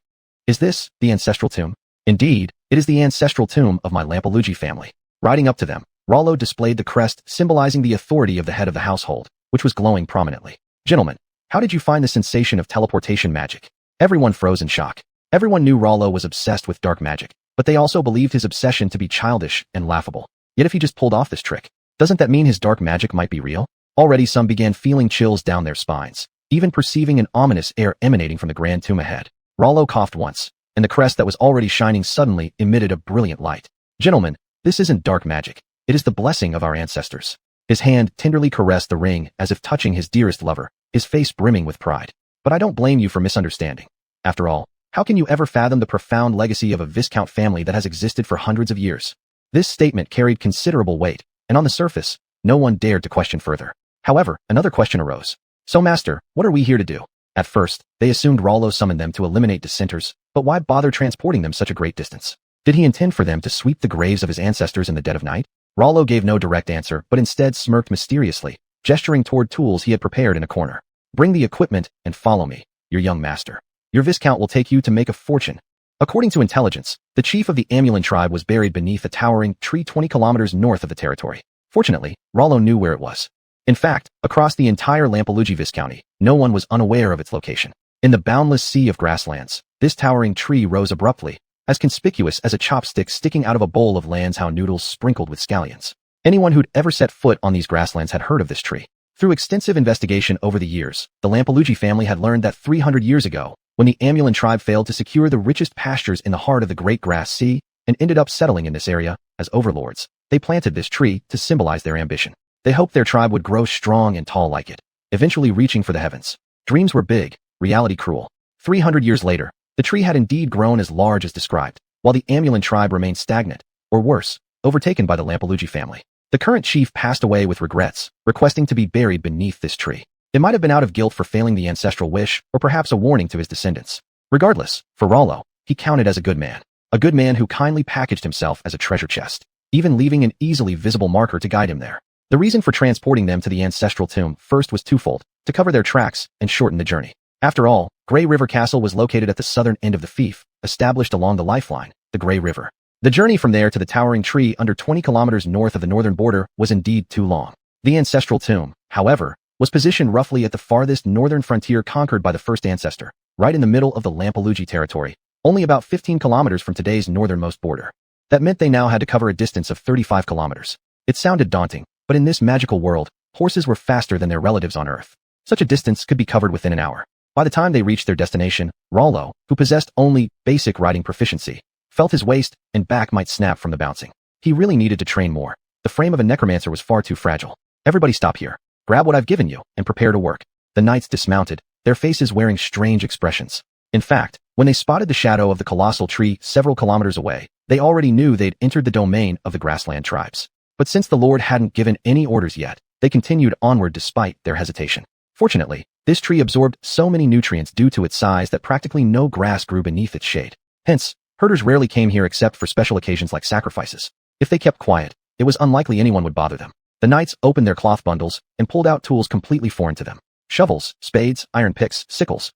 Is this the ancestral tomb? Indeed, it is the ancestral tomb of my Lampalugi family. Riding up to them, Rollo displayed the crest symbolizing the authority of the head of the household, which was glowing prominently. Gentlemen, how did you find the sensation of teleportation magic? Everyone froze in shock. Everyone knew Rollo was obsessed with dark magic, but they also believed his obsession to be childish and laughable. Yet if he just pulled off this trick, doesn't that mean his dark magic might be real? Already some began feeling chills down their spines, even perceiving an ominous air emanating from the grand tomb ahead. Rollo coughed once, and the crest that was already shining suddenly emitted a brilliant light. Gentlemen, this isn't dark magic. It is the blessing of our ancestors. His hand tenderly caressed the ring as if touching his dearest lover, his face brimming with pride. But I don't blame you for misunderstanding. After all, how can you ever fathom the profound legacy of a Viscount family that has existed for hundreds of years? This statement carried considerable weight, and on the surface, no one dared to question further. However, another question arose. So master, what are we here to do? At first, they assumed Rollo summoned them to eliminate dissenters, but why bother transporting them such a great distance? Did he intend for them to sweep the graves of his ancestors in the dead of night? Rollo gave no direct answer, but instead smirked mysteriously, gesturing toward tools he had prepared in a corner. Bring the equipment and follow me, your young master. Your Viscount will take you to make a fortune. According to intelligence, the chief of the Amulan tribe was buried beneath a towering tree 20 kilometers north of the territory. Fortunately, Rollo knew where it was. In fact, across the entire Lampalugi Viscounty, no one was unaware of its location. In the boundless sea of grasslands, this towering tree rose abruptly, as conspicuous as a chopstick sticking out of a bowl of Lanshow noodles sprinkled with scallions. Anyone who'd ever set foot on these grasslands had heard of this tree. Through extensive investigation over the years, the Lampalugi family had learned that 300 years ago, when the Amulan tribe failed to secure the richest pastures in the heart of the Great Grass Sea and ended up settling in this area as overlords, they planted this tree to symbolize their ambition. They hoped their tribe would grow strong and tall like it, eventually reaching for the heavens. Dreams were big, reality cruel. 300 years later, the tree had indeed grown as large as described, while the Amulan tribe remained stagnant, or worse, overtaken by the Lampalugi family. The current chief passed away with regrets, requesting to be buried beneath this tree. It might have been out of guilt for failing the ancestral wish, or perhaps a warning to his descendants. Regardless, for Rollo, he counted as a good man who kindly packaged himself as a treasure chest, even leaving an easily visible marker to guide him there. The reason for transporting them to the ancestral tomb first was twofold: to cover their tracks and shorten the journey. After all, Grey River Castle was located at the southern end of the fief, established along the lifeline, the Grey River. The journey from there to the towering tree under 20 kilometers north of the northern border was indeed too long. The ancestral tomb, however, was positioned roughly at the farthest northern frontier conquered by the first ancestor, right in the middle of the Lampalugi territory, only about 15 kilometers from today's northernmost border. That meant they now had to cover a distance of 35 kilometers. It sounded daunting, but in this magical world, horses were faster than their relatives on Earth. Such a distance could be covered within an hour. By the time they reached their destination, Rollo, who possessed only basic riding proficiency, felt his waist and back might snap from the bouncing. He really needed to train more. The frame of a necromancer was far too fragile. Everybody stop here. Grab what I've given you and prepare to work. The knights dismounted, their faces wearing strange expressions. In fact, When they spotted the shadow of the colossal tree several kilometers away, they already knew they'd entered the domain of the grassland tribes. But since the Lord hadn't given any orders yet, they continued onward despite their hesitation. Fortunately, this tree absorbed so many nutrients due to its size that practically no grass grew beneath its shade. Hence, herders rarely came here except for special occasions like sacrifices. If they kept quiet, it was unlikely anyone would bother them. The knights opened their cloth bundles and pulled out tools completely foreign to them. Shovels, spades, iron picks, sickles.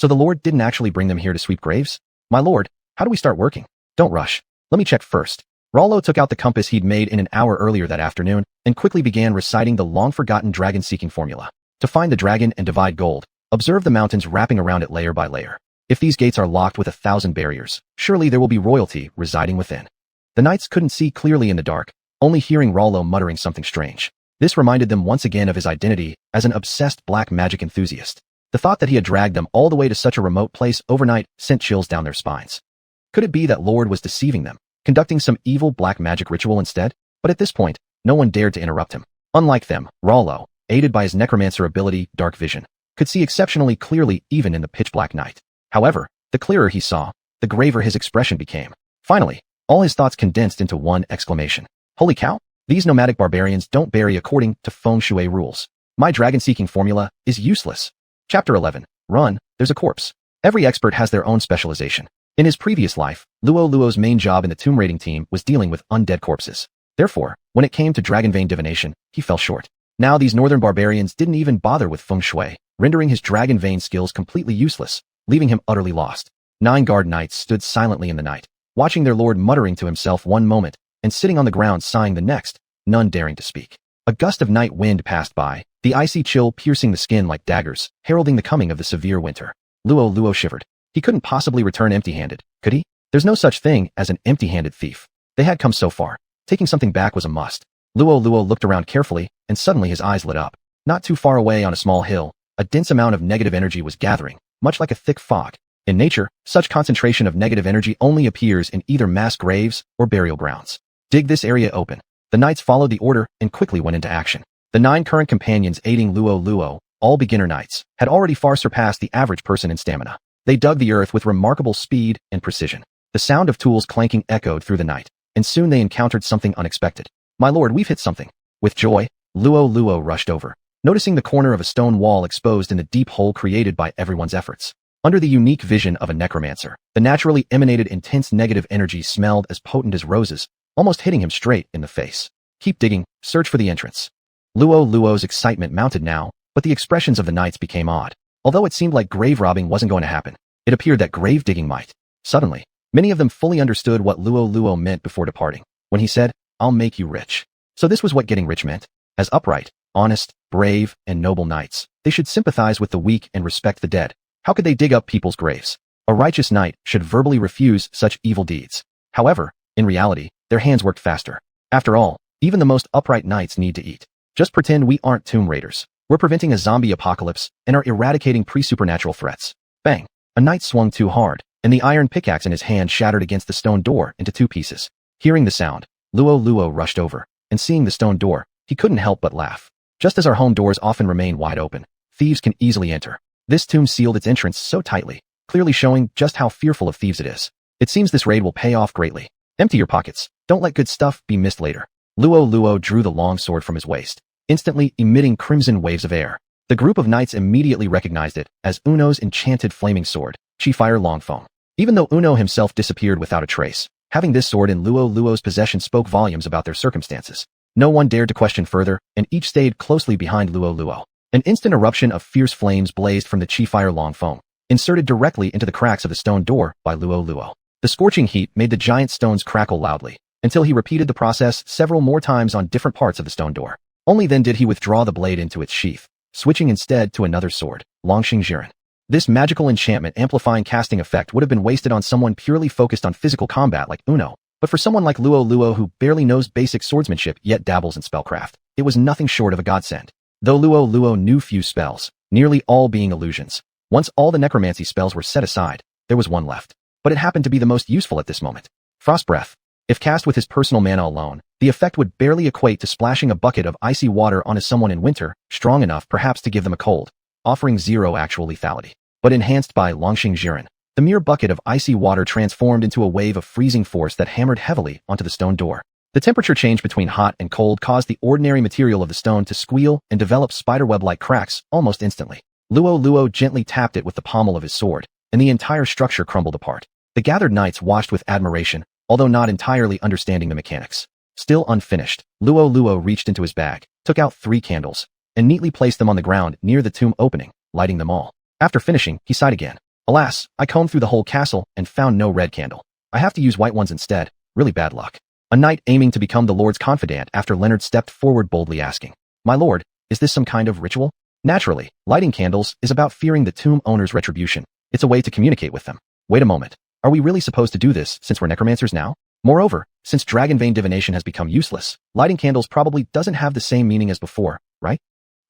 So the Lord didn't actually bring them here to sweep graves? My lord, how do we start working? Don't rush. Let me check first. Rollo took out the compass he'd made in an hour earlier that afternoon and quickly began reciting the long-forgotten dragon-seeking formula. To find the dragon and divide gold, observe the mountains wrapping around it layer by layer. If these gates are locked with 1,000 barriers, surely there will be royalty residing within. The knights couldn't see clearly in the dark, only hearing Rollo muttering something strange. This reminded them once again of his identity as an obsessed black magic enthusiast. The thought that he had dragged them all the way to such a remote place overnight sent chills down their spines. Could it be that Lord was deceiving them, conducting some evil black magic ritual instead? But at this point, no one dared to interrupt him. Unlike them, Rollo, aided by his necromancer ability, dark vision, could see exceptionally clearly even in the pitch-black night. However, the clearer he saw, the graver his expression became. Finally, all his thoughts condensed into one exclamation. Holy cow! These nomadic barbarians don't bury according to feng shui rules. My dragon-seeking formula is useless. Chapter 11. Run, there's a corpse. Every expert has their own specialization. In his previous life, Luo Luo's main job in the tomb raiding team was dealing with undead corpses. Therefore, when it came to dragon vein divination, he fell short. Now these northern barbarians didn't even bother with feng shui, rendering his dragon vein skills completely useless, leaving him utterly lost. 9 guard knights stood silently in the night, watching their lord muttering to himself one moment and sitting on the ground sighing the next, none daring to speak. A gust of night wind passed by, the icy chill piercing the skin like daggers, heralding the coming of the severe winter. Luo Luo shivered. He couldn't possibly return empty-handed, could he? There's no such thing as an empty-handed thief. They had come so far. Taking something back was a must. Luo Luo looked around carefully, and suddenly his eyes lit up. Not too far away on a small hill, a dense amount of negative energy was gathering, much like a thick fog. In nature, such concentration of negative energy only appears in either mass graves or burial grounds. Dig this area open. The knights followed the order and quickly went into action. The 9 current companions aiding Luo Luo, all beginner knights, had already far surpassed the average person in stamina. They dug the earth with remarkable speed and precision. The sound of tools clanking echoed through the night, and soon they encountered something unexpected. My lord, we've hit something. With joy, Luo Luo rushed over, noticing the corner of a stone wall exposed in the deep hole created by everyone's efforts. Under the unique vision of a necromancer, the naturally emanated intense negative energy smelled as potent as roses, almost hitting him straight in the face. Keep digging, search for the entrance. Luo Luo's excitement mounted now, but the expressions of the knights became odd. Although it seemed like grave robbing wasn't going to happen, it appeared that grave digging might. Suddenly, many of them fully understood what Luo Luo meant before departing, when he said, I'll make you rich. So this was what getting rich meant. As upright, honest, brave, and noble knights, they should sympathize with the weak and respect the dead. How could they dig up people's graves? A righteous knight should verbally refuse such evil deeds. However, in reality, their hands worked faster. After all, even the most upright knights need to eat. Just pretend we aren't tomb raiders. We're preventing a zombie apocalypse and are eradicating pre-supernatural threats. Bang! A knight swung too hard, and the iron pickaxe in his hand shattered against the stone door into 2 pieces. Hearing the sound, Luo Luo rushed over, and seeing the stone door, he couldn't help but laugh. Just as our home doors often remain wide open, thieves can easily enter. This tomb sealed its entrance so tightly, clearly showing just how fearful of thieves it is. It seems this raid will pay off greatly. Empty your pockets. Don't let good stuff be missed later. Luo Luo drew the long sword from his waist, instantly emitting crimson waves of air. The group of knights immediately recognized it as Uno's enchanted flaming sword, Chi-Fire Longfeng. Even though Uno himself disappeared without a trace, having this sword in Luo Luo's possession spoke volumes about their circumstances. No one dared to question further, and each stayed closely behind Luo Luo. An instant eruption of fierce flames blazed from the Chi-Fire Longfeng, inserted directly into the cracks of the stone door by Luo Luo. The scorching heat made the giant stones crackle loudly, until he repeated the process several more times on different parts of the stone door. Only then did he withdraw the blade into its sheath, switching instead to another sword, Longxing Jiren. This magical enchantment amplifying casting effect would have been wasted on someone purely focused on physical combat like Uno, but for someone like Luo Luo who barely knows basic swordsmanship yet dabbles in spellcraft, it was nothing short of a godsend. Though Luo Luo knew few spells, nearly all being illusions, once all the necromancy spells were set aside, there was one left. But it happened to be the most useful at this moment. Frost Breath. If cast with his personal mana alone, the effect would barely equate to splashing a bucket of icy water onto someone in winter, strong enough perhaps to give them a cold, offering 0 actual lethality. But enhanced by Longxing Jiren, The mere bucket of icy water transformed into a wave of freezing force that hammered heavily onto the stone door. The temperature change between hot and cold caused the ordinary material of the stone to squeal and develop spiderweb-like cracks almost instantly. Luo Luo gently tapped it with the pommel of his sword, and the entire structure crumbled apart. The gathered knights watched with admiration, although not entirely understanding the mechanics. Still unfinished, Luo Luo reached into his bag, took out 3 candles, and neatly placed them on the ground near the tomb opening, lighting them all. After finishing, he sighed again. Alas, I combed through the whole castle and found no red candle. I have to use white ones instead. Really bad luck. A knight aiming to become the Lord's confidant after Leonard stepped forward boldly asking, "My lord, is this some kind of ritual?" Naturally, lighting candles is about fearing the tomb owner's retribution. It's a way to communicate with them. Wait a moment. Are we really supposed to do this since we're necromancers now? Moreover, since dragon vein divination has become useless, lighting candles probably doesn't have the same meaning as before, right?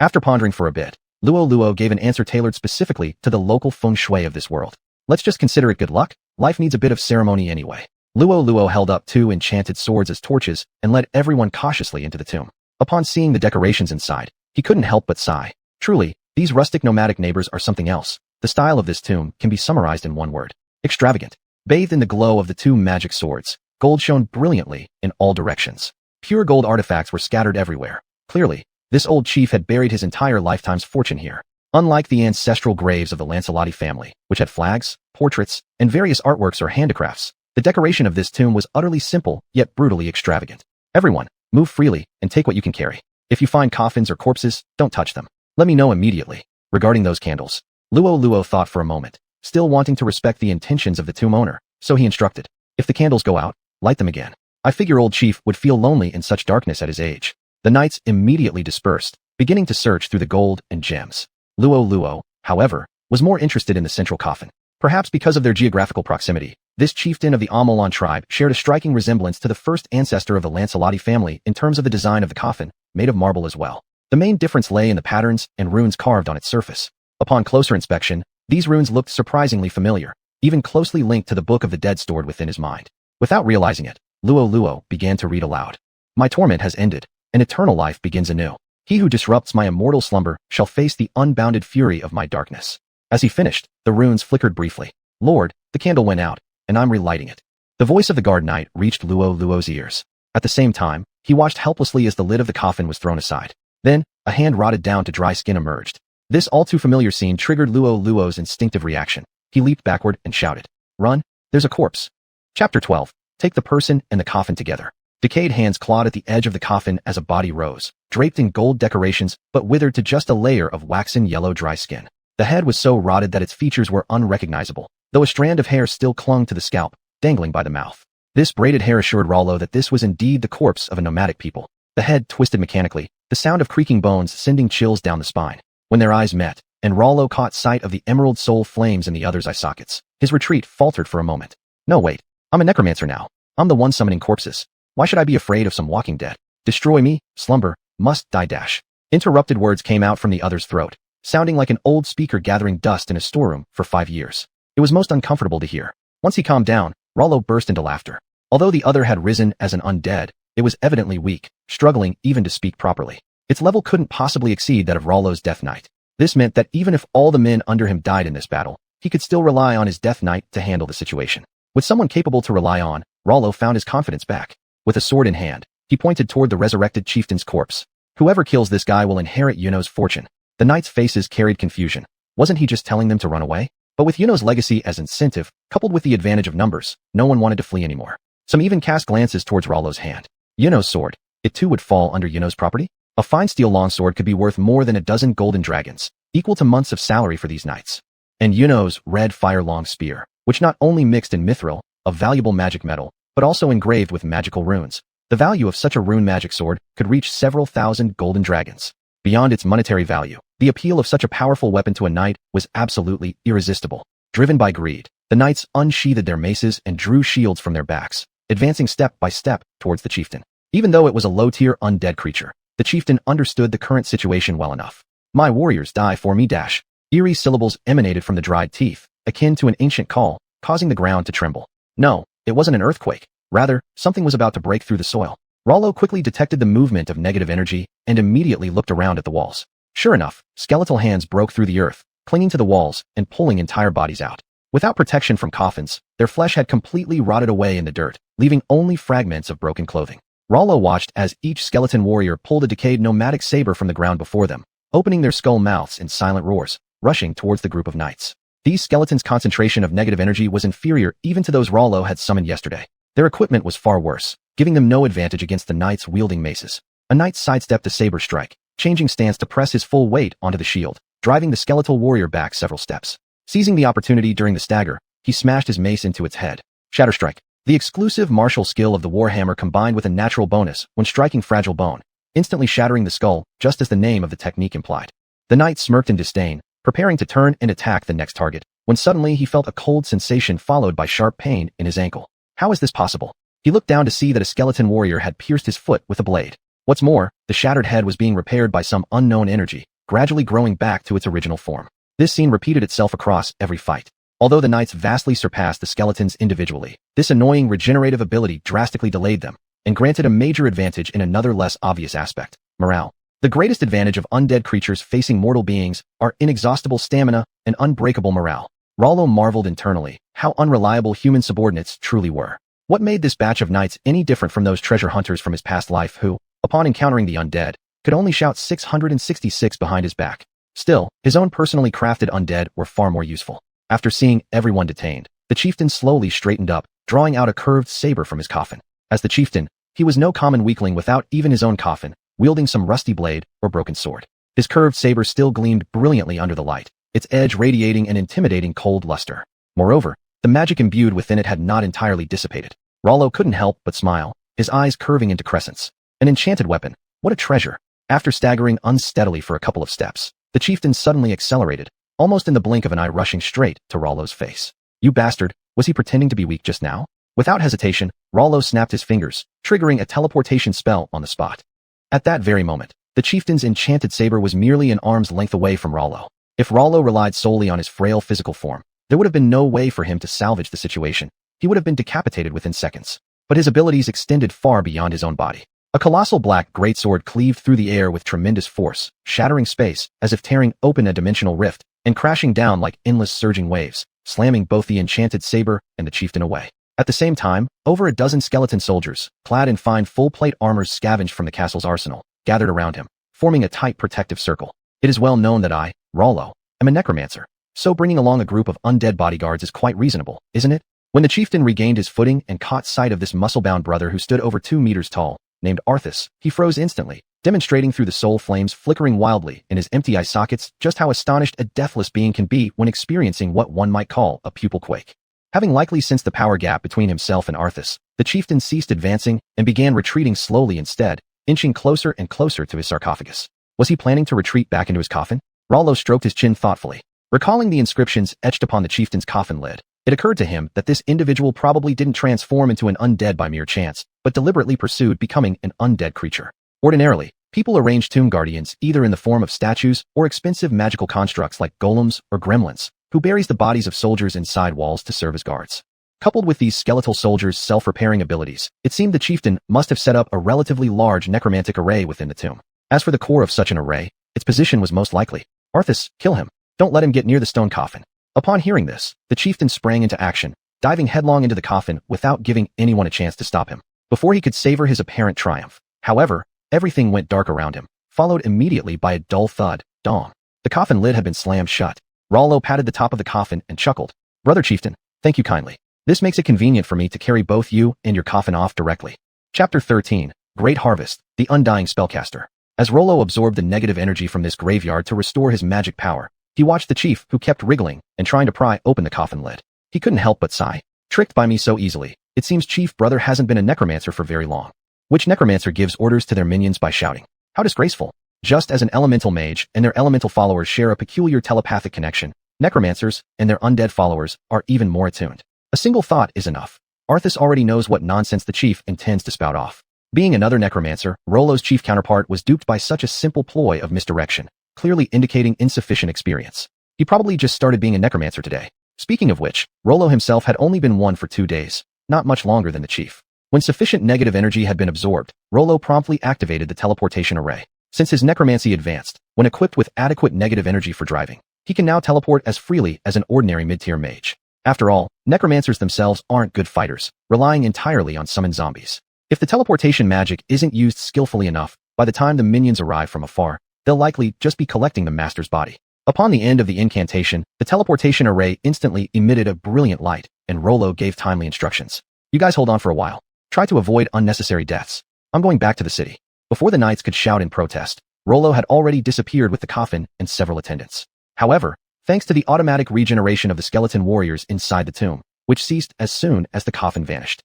After pondering for a bit, Luo Luo gave an answer tailored specifically to the local feng shui of this world. Let's just consider it good luck. Life needs a bit of ceremony anyway. Luo Luo held up 2 enchanted swords as torches and led everyone cautiously into the tomb. Upon seeing the decorations inside, he couldn't help but sigh. Truly, these rustic nomadic neighbors are something else. The style of this tomb can be summarized in one word: extravagant. Bathed in the glow of the 2 magic swords, gold shone brilliantly in all directions. Pure gold artifacts were scattered everywhere. Clearly, this old chief had buried his entire lifetime's fortune here. Unlike the ancestral graves of the Lancelotti family, which had flags, portraits, and various artworks or handicrafts, the decoration of this tomb was utterly simple, yet brutally extravagant. Everyone, move freely and take what you can carry. If you find coffins or corpses, don't touch them. Let me know immediately. Regarding those candles, Luo Luo thought for a moment, still wanting to respect the intentions of the tomb owner, so he instructed, "If the candles go out, light them again." I figure old chief would feel lonely in such darkness at his age. The knights immediately dispersed, beginning to search through the gold and gems. Luo Luo, however, was more interested in the central coffin. Perhaps because of their geographical proximity, this chieftain of the Amolan tribe shared a striking resemblance to the first ancestor of the Lancelotti family in terms of the design of the coffin, made of marble as well. The main difference lay in the patterns and runes carved on its surface. Upon closer inspection, these runes looked surprisingly familiar, even closely linked to the Book of the Dead stored within his mind. Without realizing it, Luo Luo began to read aloud. "My torment has ended, and eternal life begins anew. He who disrupts my immortal slumber shall face the unbounded fury of my darkness." As he finished, the runes flickered briefly. "Lord, the candle went out, and I'm relighting it." The voice of the guard knight reached Luo Luo's ears. At the same time, he watched helplessly as the lid of the coffin was thrown aside. Then, a hand rotted down to dry skin emerged. This all-too-familiar scene triggered Luo Luo's instinctive reaction. He leaped backward and shouted, "Run, there's a corpse." Chapter 12. Take the person and the coffin together. Decayed hands clawed at the edge of the coffin as a body rose, draped in gold decorations but withered to just a layer of waxen yellow dry skin. The head was so rotted that its features were unrecognizable, though a strand of hair still clung to the scalp, dangling by the mouth. This braided hair assured Rollo that this was indeed the corpse of a nomadic people. The head twisted mechanically, the sound of creaking bones sending chills down the spine. When their eyes met, and Rollo caught sight of the emerald soul flames in the other's eye sockets, his retreat faltered for a moment. "No, wait. I'm a necromancer now. I'm the one summoning corpses. Why should I be afraid of some walking dead? Destroy me, slumber, must die dash." Interrupted words came out from the other's throat, sounding like an old speaker gathering dust in a storeroom for 5 years. It was most uncomfortable to hear. Once he calmed down, Rollo burst into laughter. Although the other had risen as an undead, it was evidently weak, struggling even to speak properly. Its level couldn't possibly exceed that of Rollo's Death Knight. This meant that even if all the men under him died in this battle, he could still rely on his Death Knight to handle the situation. With someone capable to rely on, Rollo found his confidence back. With a sword in hand, he pointed toward the resurrected chieftain's corpse. "Whoever kills this guy will inherit Yuno's fortune." The knights' faces carried confusion. Wasn't he just telling them to run away? But with Yuno's legacy as incentive, coupled with the advantage of numbers, no one wanted to flee anymore. Some even cast glances towards Rollo's hand. Yuno's sword. It too would fall under Yuno's property? A fine steel longsword could be worth more than a dozen golden dragons, equal to months of salary for these knights. And Yuno's red fire-long spear, which not only mixed in mithril, a valuable magic metal, but also engraved with magical runes. The value of such a rune magic sword could reach several thousand golden dragons. Beyond its monetary value, the appeal of such a powerful weapon to a knight was absolutely irresistible. Driven by greed, the knights unsheathed their maces and drew shields from their backs, advancing step by step towards the chieftain. Even though it was a low-tier undead creature, the chieftain understood the current situation well enough. "My warriors die for me dash." Eerie syllables emanated from the dried teeth, akin to an ancient call, causing the ground to tremble. No, it wasn't an earthquake. Rather, something was about to break through the soil. Rollo quickly detected the movement of negative energy and immediately looked around at the walls. Sure enough, skeletal hands broke through the earth, clinging to the walls and pulling entire bodies out. Without protection from coffins, their flesh had completely rotted away in the dirt, leaving only fragments of broken clothing. Rollo watched as each skeleton warrior pulled a decayed nomadic saber from the ground before them, opening their skull mouths in silent roars, rushing towards the group of knights. These skeletons' concentration of negative energy was inferior even to those Rollo had summoned yesterday. Their equipment was far worse, giving them no advantage against the knights wielding maces. A knight sidestepped the saber strike, changing stance to press his full weight onto the shield, driving the skeletal warrior back several steps. Seizing the opportunity during the stagger, he smashed his mace into its head. Shatter Strike. The exclusive martial skill of the warhammer combined with a natural bonus when striking fragile bone, instantly shattering the skull, just as the name of the technique implied. The knight smirked in disdain, preparing to turn and attack the next target, when suddenly he felt a cold sensation followed by sharp pain in his ankle. How is this possible? He looked down to see that a skeleton warrior had pierced his foot with a blade. What's more, the shattered head was being repaired by some unknown energy, gradually growing back to its original form. This scene repeated itself across every fight. Although the knights vastly surpassed the skeletons individually, this annoying regenerative ability drastically delayed them, and granted a major advantage in another less obvious aspect: morale. The greatest advantage of undead creatures facing mortal beings are inexhaustible stamina and unbreakable morale. Rollo marveled internally how unreliable human subordinates truly were. What made this batch of knights any different from those treasure hunters from his past life who, upon encountering the undead, could only shout 666 behind his back? Still, his own personally crafted undead were far more useful. After seeing everyone detained, the chieftain slowly straightened up, drawing out a curved saber from his coffin. As the chieftain, he was no common weakling without even his own coffin, wielding some rusty blade or broken sword. His curved saber still gleamed brilliantly under the light, its edge radiating an intimidating cold luster. Moreover, the magic imbued within it had not entirely dissipated. Rollo couldn't help but smile, his eyes curving into crescents. An enchanted weapon. What a treasure. After staggering unsteadily for a couple of steps, the chieftain suddenly accelerated, almost in the blink of an eye, rushing straight to Rollo's face. You bastard, was he pretending to be weak just now? Without hesitation, Rollo snapped his fingers, triggering a teleportation spell on the spot. At that very moment, the chieftain's enchanted saber was merely an arm's length away from Rollo. If Rollo relied solely on his frail physical form, there would have been no way for him to salvage the situation. He would have been decapitated within seconds. But his abilities extended far beyond his own body. A colossal black greatsword cleaved through the air with tremendous force, shattering space as if tearing open a dimensional rift, and crashing down like endless surging waves, slamming both the enchanted saber and the chieftain away. At the same time, over a dozen skeleton soldiers, clad in fine full-plate armors scavenged from the castle's arsenal, gathered around him, forming a tight protective circle. It is well known that I, Rollo, am a necromancer, so bringing along a group of undead bodyguards is quite reasonable, isn't it? When the chieftain regained his footing and caught sight of this muscle-bound brother who stood over 2 meters tall, named Arthas, he froze instantly, demonstrating through the soul flames flickering wildly in his empty eye sockets just how astonished a deathless being can be when experiencing what one might call a pupil quake. Having likely sensed the power gap between himself and Arthas, the chieftain ceased advancing and began retreating slowly instead, inching closer and closer to his sarcophagus. Was he planning to retreat back into his coffin? Rollo stroked his chin thoughtfully. Recalling the inscriptions etched upon the chieftain's coffin lid, it occurred to him that this individual probably didn't transform into an undead by mere chance, but deliberately pursued becoming an undead creature. Ordinarily, people arrange tomb guardians either in the form of statues or expensive magical constructs like golems or gremlins, who buries the bodies of soldiers inside walls to serve as guards. Coupled with these skeletal soldiers' self-repairing abilities, it seemed the chieftain must have set up a relatively large necromantic array within the tomb. As for the core of such an array, its position was most likely. Arthas, kill him. Don't let him get near the stone coffin. Upon hearing this, the chieftain sprang into action, diving headlong into the coffin without giving anyone a chance to stop him. Before he could savor his apparent triumph, however, everything went dark around him, followed immediately by a dull thud, dong. The coffin lid had been slammed shut. Rollo patted the top of the coffin and chuckled. Brother Chieftain, thank you kindly. This makes it convenient for me to carry both you and your coffin off directly. Chapter 13, Great Harvest, the Undying Spellcaster. As Rollo absorbed the negative energy from this graveyard to restore his magic power, he watched the chief who kept wriggling and trying to pry open the coffin lid. He couldn't help but sigh. Tricked by me so easily, it seems Chief Brother hasn't been a necromancer for very long. Which necromancer gives orders to their minions by shouting? How disgraceful. Just as an elemental mage and their elemental followers share a peculiar telepathic connection, necromancers and their undead followers are even more attuned. A single thought is enough. Arthas already knows what nonsense the chief intends to spout off. Being another necromancer, Rollo's chief counterpart was duped by such a simple ploy of misdirection, clearly indicating insufficient experience. He probably just started being a necromancer today. Speaking of which, Rollo himself had only been one for 2 days, not much longer than the chief. When sufficient negative energy had been absorbed, Rollo promptly activated the teleportation array. Since his necromancy advanced, when equipped with adequate negative energy for driving, he can now teleport as freely as an ordinary mid-tier mage. After all, necromancers themselves aren't good fighters, relying entirely on summoned zombies. If the teleportation magic isn't used skillfully enough, by the time the minions arrive from afar, they'll likely just be collecting the master's body. Upon the end of the incantation, the teleportation array instantly emitted a brilliant light, and Rollo gave timely instructions. You guys hold on for a while. Try to avoid unnecessary deaths. I'm going back to the city. Before the knights could shout in protest, Rollo had already disappeared with the coffin and several attendants. However, thanks to the automatic regeneration of the skeleton warriors inside the tomb, which ceased as soon as the coffin vanished.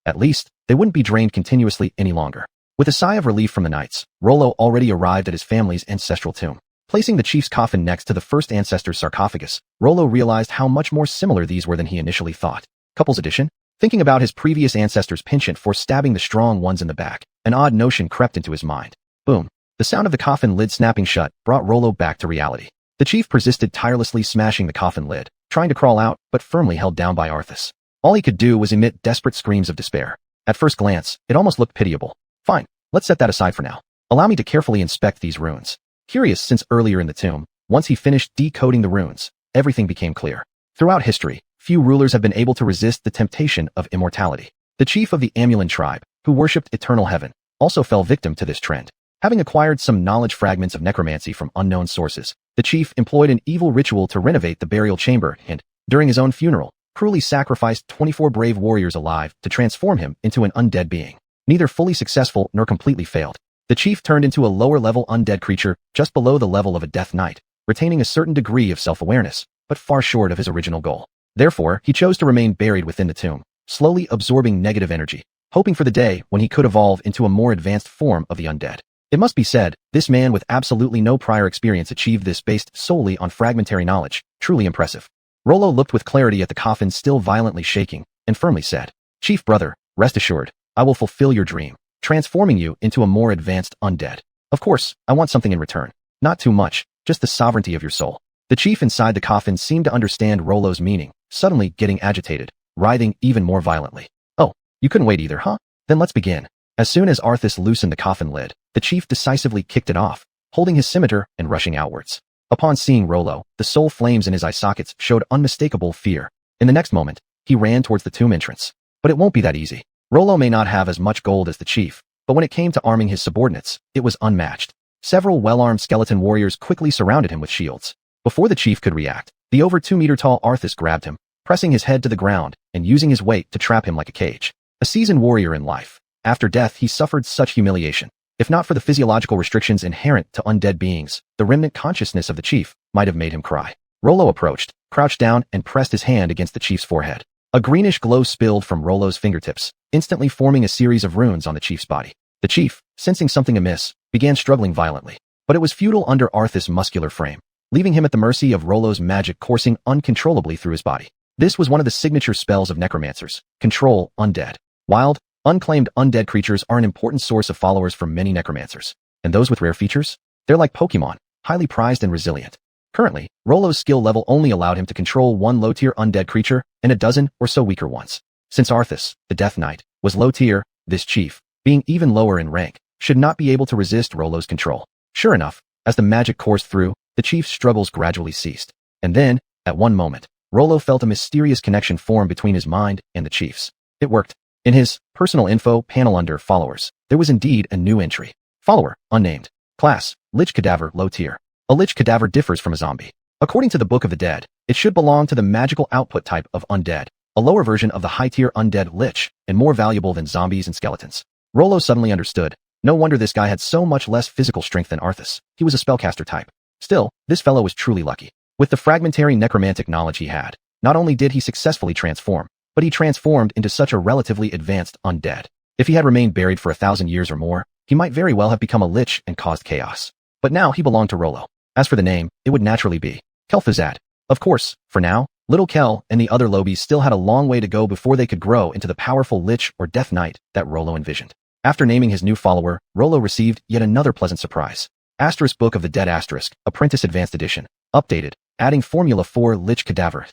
At least, they wouldn't be drained continuously any longer. With a sigh of relief from the knights, Rollo already arrived at his family's ancestral tomb. Placing the chief's coffin next to the first ancestor's sarcophagus, Rollo realized how much more similar these were than he initially thought. Couple's edition? Thinking about his previous ancestor's penchant for stabbing the strong ones in the back, an odd notion crept into his mind. Boom. The sound of the coffin lid snapping shut brought Rollo back to reality. The chief persisted tirelessly smashing the coffin lid, trying to crawl out, but firmly held down by Arthas. All he could do was emit desperate screams of despair. At first glance, it almost looked pitiable. Fine, let's set that aside for now. Allow me to carefully inspect these runes. Curious since earlier in the tomb, once he finished decoding the runes, everything became clear. Throughout history, few rulers have been able to resist the temptation of immortality. The chief of the Amulan tribe, who worshipped eternal heaven, also fell victim to this trend. Having acquired some knowledge fragments of necromancy from unknown sources, the chief employed an evil ritual to renovate the burial chamber and, during his own funeral, cruelly sacrificed 24 brave warriors alive to transform him into an undead being. Neither fully successful nor completely failed. The chief turned into a lower-level undead creature just below the level of a death knight, retaining a certain degree of self-awareness, but far short of his original goal. Therefore, he chose to remain buried within the tomb, slowly absorbing negative energy, hoping for the day when he could evolve into a more advanced form of the undead. It must be said, this man with absolutely no prior experience achieved this based solely on fragmentary knowledge, truly impressive. Rollo looked with clarity at the coffin still violently shaking, and firmly said, "Chief brother, rest assured, I will fulfill your dream, transforming you into a more advanced undead. Of course, I want something in return. Not too much, just the sovereignty of your soul." The chief inside the coffin seemed to understand Rollo's meaning, suddenly getting agitated, writhing even more violently. "Oh, you couldn't wait either, huh? Then let's begin." As soon as Arthas loosened the coffin lid, the chief decisively kicked it off, holding his scimitar and rushing outwards. Upon seeing Rollo, the soul flames in his eye sockets showed unmistakable fear. In the next moment, he ran towards the tomb entrance. But it won't be that easy. Rollo may not have as much gold as the chief, but when it came to arming his subordinates, it was unmatched. Several well-armed skeleton warriors quickly surrounded him with shields. Before the chief could react, the over 2-meter-tall Arthas grabbed him, pressing his head to the ground and using his weight to trap him like a cage. A seasoned warrior in life, after death he suffered such humiliation. If not for the physiological restrictions inherent to undead beings, the remnant consciousness of the chief might have made him cry. Rollo approached, crouched down, and pressed his hand against the chief's forehead. A greenish glow spilled from Rollo's fingertips, instantly forming a series of runes on the chief's body. The chief, sensing something amiss, began struggling violently. But it was futile under Arthas' muscular frame, leaving him at the mercy of Rollo's magic coursing uncontrollably through his body. This was one of the signature spells of necromancers: control undead. Wild, unclaimed undead creatures are an important source of followers for many necromancers. And those with rare features? They're like Pokemon, highly prized and resilient. Currently, Rollo's skill level only allowed him to control one low-tier undead creature and a dozen or so weaker ones. Since Arthas, the Death Knight, was low-tier, this chief, being even lower in rank, should not be able to resist Rollo's control. Sure enough, as the magic coursed through, the chief's struggles gradually ceased. And then, at one moment, Rollo felt a mysterious connection form between his mind and the chief's. It worked. In his personal info panel under Followers, there was indeed a new entry. Follower, unnamed. Class, Lich Cadaver, low tier. A Lich Cadaver differs from a zombie. According to the Book of the Dead, it should belong to the magical output type of undead, a lower version of the high-tier undead Lich, and more valuable than zombies and skeletons. Rollo suddenly understood. No wonder this guy had so much less physical strength than Arthas. He was a spellcaster type. Still, this fellow was truly lucky. With the fragmentary necromantic knowledge he had, not only did he successfully transform, but he transformed into such a relatively advanced undead. If he had remained buried for 1,000 years or more, he might very well have become a lich and caused chaos. But now he belonged to Rollo. As for the name, it would naturally be Kel'Thuzad. Of course, for now, little Kel and the other Lobies still had a long way to go before they could grow into the powerful lich or death knight that Rollo envisioned. After naming his new follower, Rollo received yet another pleasant surprise. Asterisk Book of the Dead Asterisk, Apprentice Advanced Edition. Updated, adding Formula 4 Lich Cadaver.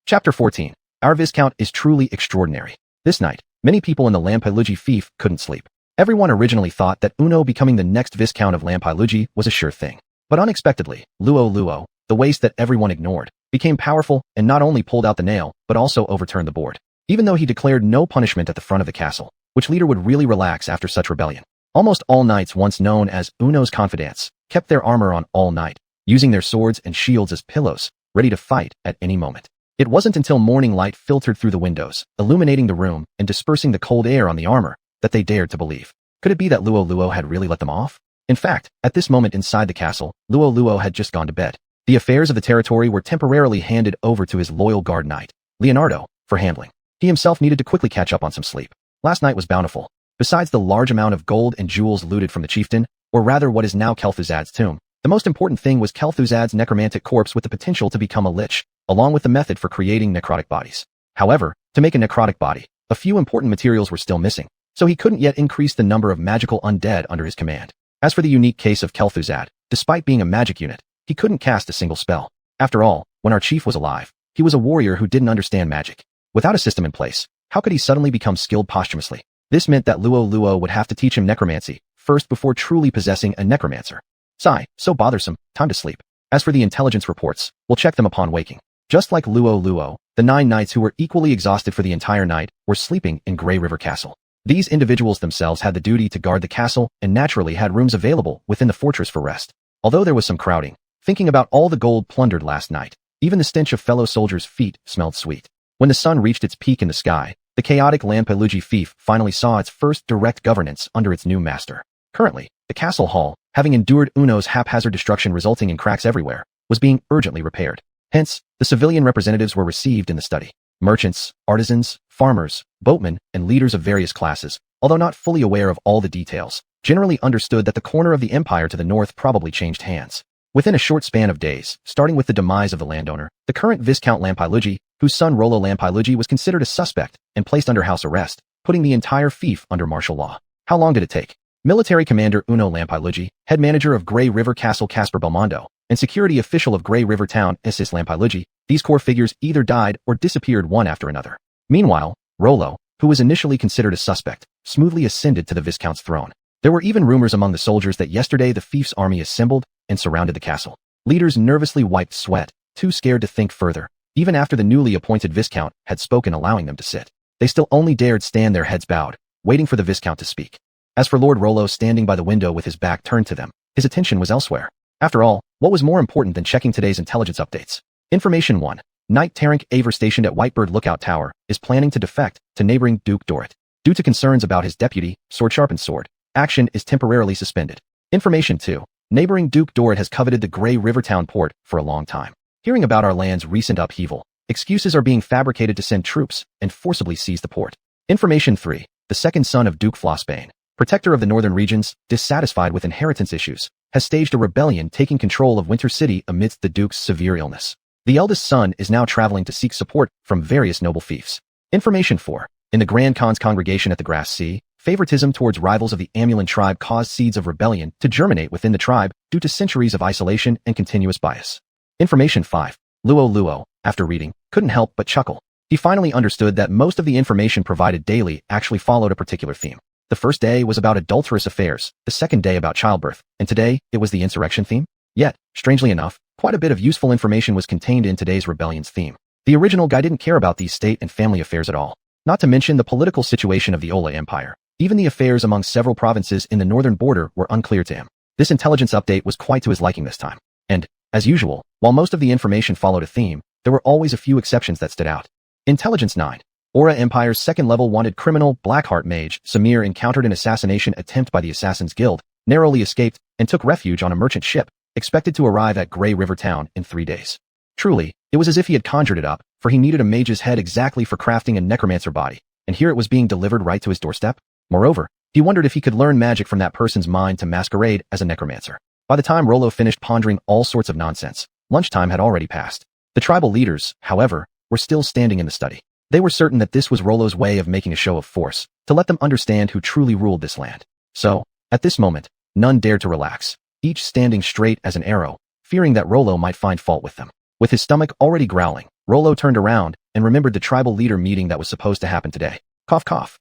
Chapter 14. Our Viscount is truly extraordinary. This night, many people in the Lampilugi fief couldn't sleep. Everyone originally thought that Uno becoming the next Viscount of Lampilugi was a sure thing. But unexpectedly, Luo Luo, the waste that everyone ignored, became powerful and not only pulled out the nail, but also overturned the board. Even though he declared no punishment at the front of the castle, which leader would really relax after such rebellion? Almost all knights, once known as Uno's confidants, kept their armor on all night, using their swords and shields as pillows, ready to fight at any moment. It wasn't until morning light filtered through the windows, illuminating the room and dispersing the cold air on the armor, that they dared to believe. Could it be that Luo Luo had really let them off? In fact, at this moment inside the castle, Luo Luo had just gone to bed. The affairs of the territory were temporarily handed over to his loyal guard knight, Leonardo, for handling. He himself needed to quickly catch up on some sleep. Last night was bountiful. Besides the large amount of gold and jewels looted from the chieftain, or rather what is now Kel'Thuzad's tomb, the most important thing was Kel'Thuzad's necromantic corpse with the potential to become a lich, along with the method for creating necrotic bodies. However, to make a necrotic body, a few important materials were still missing, so he couldn't yet increase the number of magical undead under his command. As for the unique case of Kel'Thuzad, despite being a magic unit, he couldn't cast a single spell. After all, when our chief was alive, he was a warrior who didn't understand magic. Without a system in place, how could he suddenly become skilled posthumously? This meant that Luo Luo would have to teach him necromancy first before truly possessing a necromancer. Sigh, so bothersome, time to sleep. As for the intelligence reports, we'll check them upon waking. Just like Luo Luo, the 9 knights who were equally exhausted for the entire night were sleeping in Grey River Castle. These individuals themselves had the duty to guard the castle and naturally had rooms available within the fortress for rest. Although there was some crowding, thinking about all the gold plundered last night, even the stench of fellow soldiers' feet smelled sweet. When the sun reached its peak in the sky, the chaotic Lampelugi fief finally saw its first direct governance under its new master. Currently, the castle hall, having endured Uno's haphazard destruction resulting in cracks everywhere, was being urgently repaired. Hence, the civilian representatives were received in the study. Merchants, artisans, farmers, boatmen, and leaders of various classes, although not fully aware of all the details, generally understood that the corner of the empire to the north probably changed hands. Within a short span of days, starting with the demise of the landowner, the current Viscount Lampelugi, whose son Rollo Lampelugi was considered a suspect and placed under house arrest, putting the entire fief under martial law. How long did it take? Military Commander Uno Lampelugi, head manager of Grey River Castle Casper Belmondo, and security official of Grey River Town Isis Lampelugi, these core figures either died or disappeared one after another. Meanwhile, Rollo, who was initially considered a suspect, smoothly ascended to the Viscount's throne. There were even rumors among the soldiers that yesterday the fief's army assembled and surrounded the castle. Leaders nervously wiped sweat, too scared to think further, even after the newly appointed Viscount had spoken allowing them to sit. They still only dared stand their heads bowed, waiting for the Viscount to speak. As for Lord Rollo standing by the window with his back turned to them, his attention was elsewhere. After all, what was more important than checking today's intelligence updates? Information 1. Knight Terence Aver stationed at Whitebird Lookout Tower is planning to defect to neighboring Duke Dorrit. Due to concerns about his deputy, Sword Sharpened Sword, action is temporarily suspended. Information 2. Neighboring Duke Dorrit has coveted the Grey River Town port for a long time. Hearing about our land's recent upheaval, excuses are being fabricated to send troops and forcibly seize the port. Information 3. The second son of Duke Flossbane, protector of the northern regions, dissatisfied with inheritance issues, has staged a rebellion taking control of Winter City amidst the Duke's severe illness. The eldest son is now traveling to seek support from various noble fiefs. Information 4. In the Grand Khan's congregation at the Grass Sea, favoritism towards rivals of the Amulan tribe caused seeds of rebellion to germinate within the tribe due to centuries of isolation and continuous bias. Information 5. Luo Luo, after reading, couldn't help but chuckle. He finally understood that most of the information provided daily actually followed a particular theme. The first day was about adulterous affairs, the second day about childbirth, and today it was the insurrection theme? Yet, strangely enough, quite a bit of useful information was contained in today's rebellion's theme. The original guy didn't care about these state and family affairs at all, not to mention the political situation of the Ola Empire. Even the affairs among several provinces in the northern border were unclear to him. This intelligence update was quite to his liking this time. And, as usual, while most of the information followed a theme, there were always a few exceptions that stood out. Intelligence 9. Aura Empire's second-level wanted criminal, Blackheart Mage, Samir encountered an assassination attempt by the Assassin's Guild, narrowly escaped, and took refuge on a merchant ship, expected to arrive at Grey River Town in 3 days. Truly, it was as if he had conjured it up, for he needed a mage's head exactly for crafting a necromancer body, and here it was being delivered right to his doorstep. Moreover, he wondered if he could learn magic from that person's mind to masquerade as a necromancer. By the time Rollo finished pondering all sorts of nonsense, lunchtime had already passed. The tribal leaders, however, were still standing in the study. They were certain that this was Rollo's way of making a show of force, to let them understand who truly ruled this land. So, at this moment, none dared to relax, each standing straight as an arrow, fearing that Rollo might find fault with them. With his stomach already growling, Rollo turned around and remembered the tribal leader meeting that was supposed to happen today. Cough cough.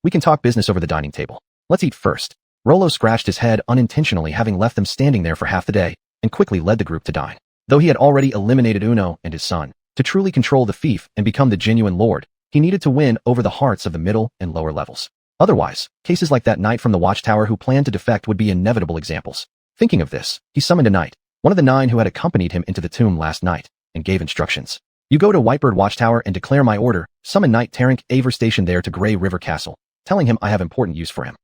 We can talk business over the dining table. Let's eat first. Rollo scratched his head unintentionally, having left them standing there for half the day, and quickly led the group to dine. Though he had already eliminated Uno and his son, to truly control the fief and become the genuine lord, he needed to win over the hearts of the middle and lower levels. Otherwise, cases like that knight from the watchtower who planned to defect would be inevitable examples. Thinking of this, he summoned a knight, one of the 9 who had accompanied him into the tomb last night, and gave instructions. You go to Whitebird Watchtower and declare my order, summon Knight Terrank Aver stationed there to Grey River Castle, telling him I have important use for him.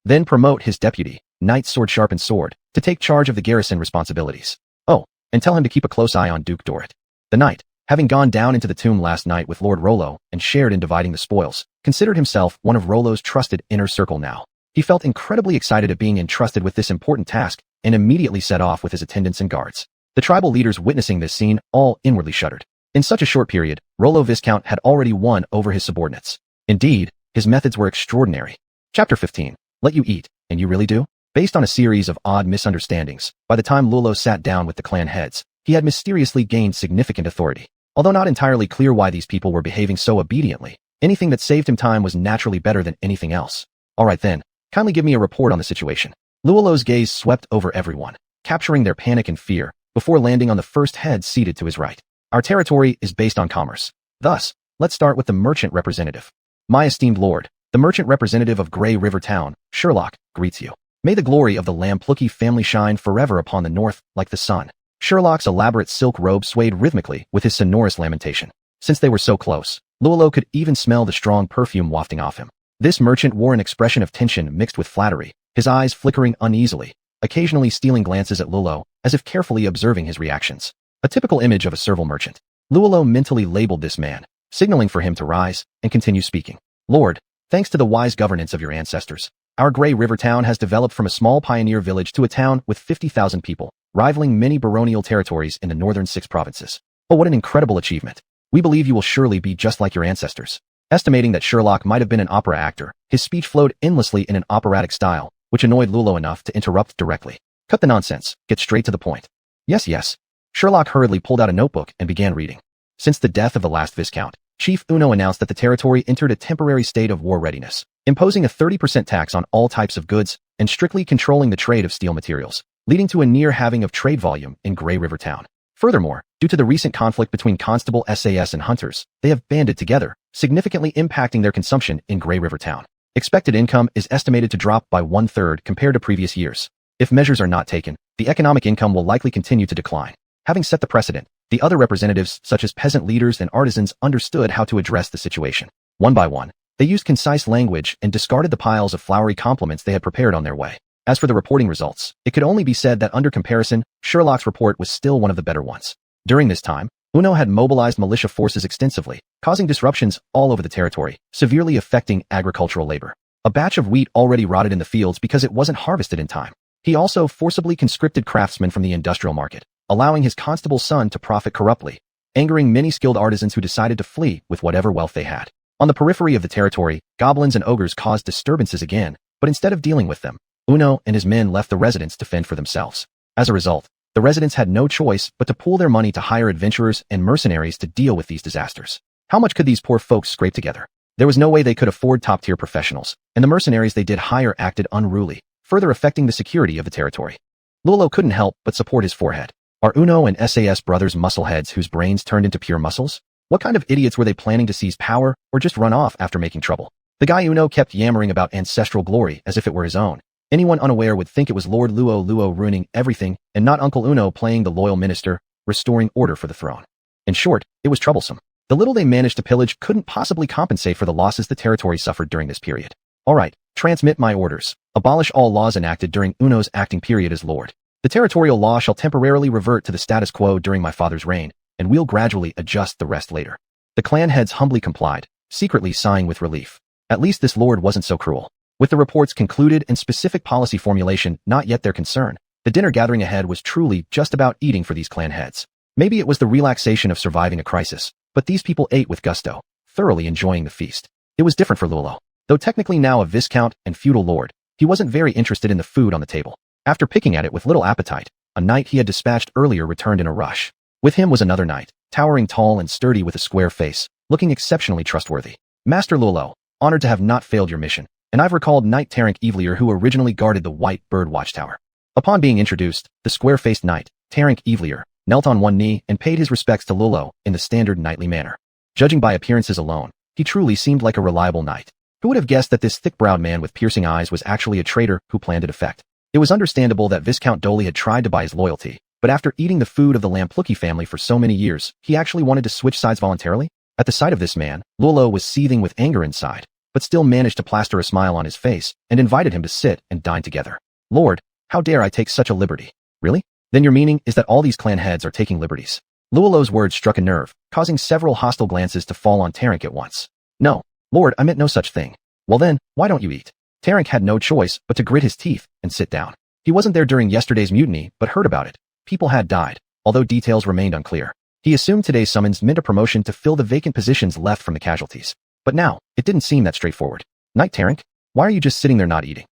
Then promote his deputy, Knight Sword Sharpened Sword, to take charge of the garrison responsibilities. Oh, and tell him to keep a close eye on Duke Dorrit. The knight, having gone down into the tomb last night with Lord Rollo and shared in dividing the spoils, considered himself one of Rollo's trusted inner circle now. He felt incredibly excited at being entrusted with this important task and immediately set off with his attendants and guards. The tribal leaders witnessing this scene all inwardly shuddered. In such a short period, Rollo Viscount had already won over his subordinates. Indeed, his methods were extraordinary. Chapter 15. Let you eat, and you really do? Based on a series of odd misunderstandings, by the time Luo Luo sat down with the clan heads, he had mysteriously gained significant authority. Although not entirely clear why these people were behaving so obediently, anything that saved him time was naturally better than anything else. Alright then, kindly give me a report on the situation. Luo Luo's gaze swept over everyone, capturing their panic and fear, before landing on the first head seated to his right. Our territory is based on commerce. Thus, let's start with the merchant representative. My esteemed lord, the merchant representative of Grey River Town, Sherlock, greets you. May the glory of the Lamplucky family shine forever upon the north like the sun. Sherlock's elaborate silk robe swayed rhythmically with his sonorous lamentation. Since they were so close, Luo Luo could even smell the strong perfume wafting off him. This merchant wore an expression of tension mixed with flattery, his eyes flickering uneasily, occasionally stealing glances at Luo Luo, as if carefully observing his reactions. A typical image of a servile merchant. Luo Luo mentally labeled this man, signaling for him to rise and continue speaking. Lord, thanks to the wise governance of your ancestors, our Grey River town has developed from a small pioneer village to a town with 50,000 people, rivaling many baronial territories in the northern 6 provinces. Oh, what an incredible achievement. We believe you will surely be just like your ancestors. Estimating that Sherlock might have been an opera actor, his speech flowed endlessly in an operatic style, which annoyed Luo Luo enough to interrupt directly. Cut the nonsense, get straight to the point. Yes. Sherlock hurriedly pulled out a notebook and began reading. Since the death of the last Viscount, Chief Uno announced that the territory entered a temporary state of war readiness, imposing a 30% tax on all types of goods and strictly controlling the trade of steel materials, leading to a near halving of trade volume in Grey River Town. Furthermore, due to the recent conflict between Constable SAS and hunters, they have banded together, significantly impacting their consumption in Grey River Town. Expected income is estimated to drop by 1/3 compared to previous years. If measures are not taken, the economic income will likely continue to decline. Having set the precedent, the other representatives, such as peasant leaders and artisans, understood how to address the situation. One by one, they used concise language and discarded the piles of flowery compliments they had prepared on their way. As for the reporting results, it could only be said that under comparison, Sherlock's report was still one of the better ones. During this time, Uno had mobilized militia forces extensively, causing disruptions all over the territory, severely affecting agricultural labor. A batch of wheat already rotted in the fields because it wasn't harvested in time. He also forcibly conscripted craftsmen from the industrial market, allowing his constable's son to profit corruptly, angering many skilled artisans who decided to flee with whatever wealth they had. On the periphery of the territory, goblins and ogres caused disturbances again, but instead of dealing with them, Uno and his men left the residents to fend for themselves. As a result, the residents had no choice but to pool their money to hire adventurers and mercenaries to deal with these disasters. How much could these poor folks scrape together? There was no way they could afford top-tier professionals, and the mercenaries they did hire acted unruly, further affecting the security of the territory. Luo Luo couldn't help but support his forehead. Are Uno and SAS brothers muscleheads whose brains turned into pure muscles? What kind of idiots were they planning to seize power or just run off after making trouble? The guy Uno kept yammering about ancestral glory as if it were his own. Anyone unaware would think it was Lord Luo Luo ruining everything and not Uncle Uno playing the loyal minister, restoring order for the throne. In short, it was troublesome. The little they managed to pillage couldn't possibly compensate for the losses the territory suffered during this period. Alright, transmit my orders. Abolish all laws enacted during Uno's acting period as lord. The territorial law shall temporarily revert to the status quo during my father's reign, and we'll gradually adjust the rest later. The clan heads humbly complied, secretly sighing with relief. At least this lord wasn't so cruel. With the reports concluded and specific policy formulation not yet their concern, the dinner gathering ahead was truly just about eating for these clan heads. Maybe it was the relaxation of surviving a crisis, but these people ate with gusto, thoroughly enjoying the feast. It was different for Luo Luo. Though technically now a viscount and feudal lord, he wasn't very interested in the food on the table. After picking at it with little appetite, a knight he had dispatched earlier returned in a rush. With him was another knight, towering tall and sturdy with a square face, looking exceptionally trustworthy. Master Luo Luo, honored to have not failed your mission, and I've recalled Knight Terrank Evelier who originally guarded the White Bird Watchtower. Upon being introduced, the square-faced knight, Terrank Evelier, knelt on one knee, and paid his respects to Luo Luo in the standard knightly manner. Judging by appearances alone, he truly seemed like a reliable knight. Who would have guessed that this thick-browed man with piercing eyes was actually a traitor who planned a defect? It was understandable that Viscount Dolly had tried to buy his loyalty, but after eating the food of the Lamplucci family for so many years, he actually wanted to switch sides voluntarily? At the sight of this man, Luo Luo was seething with anger inside, but still managed to plaster a smile on his face and invited him to sit and dine together. Lord, how dare I take such a liberty? Really? Then your meaning is that all these clan heads are taking liberties. Luo Luo's words struck a nerve, causing several hostile glances to fall on Terrank at once. No, Lord, I meant no such thing. Well then, why don't you eat? Terrank had no choice but to grit his teeth and sit down. He wasn't there during yesterday's mutiny, but heard about it. People had died, although details remained unclear. He assumed today's summons meant a promotion to fill the vacant positions left from the casualties. But now, it didn't seem that straightforward. Knight Terrank, why are you just sitting there not eating?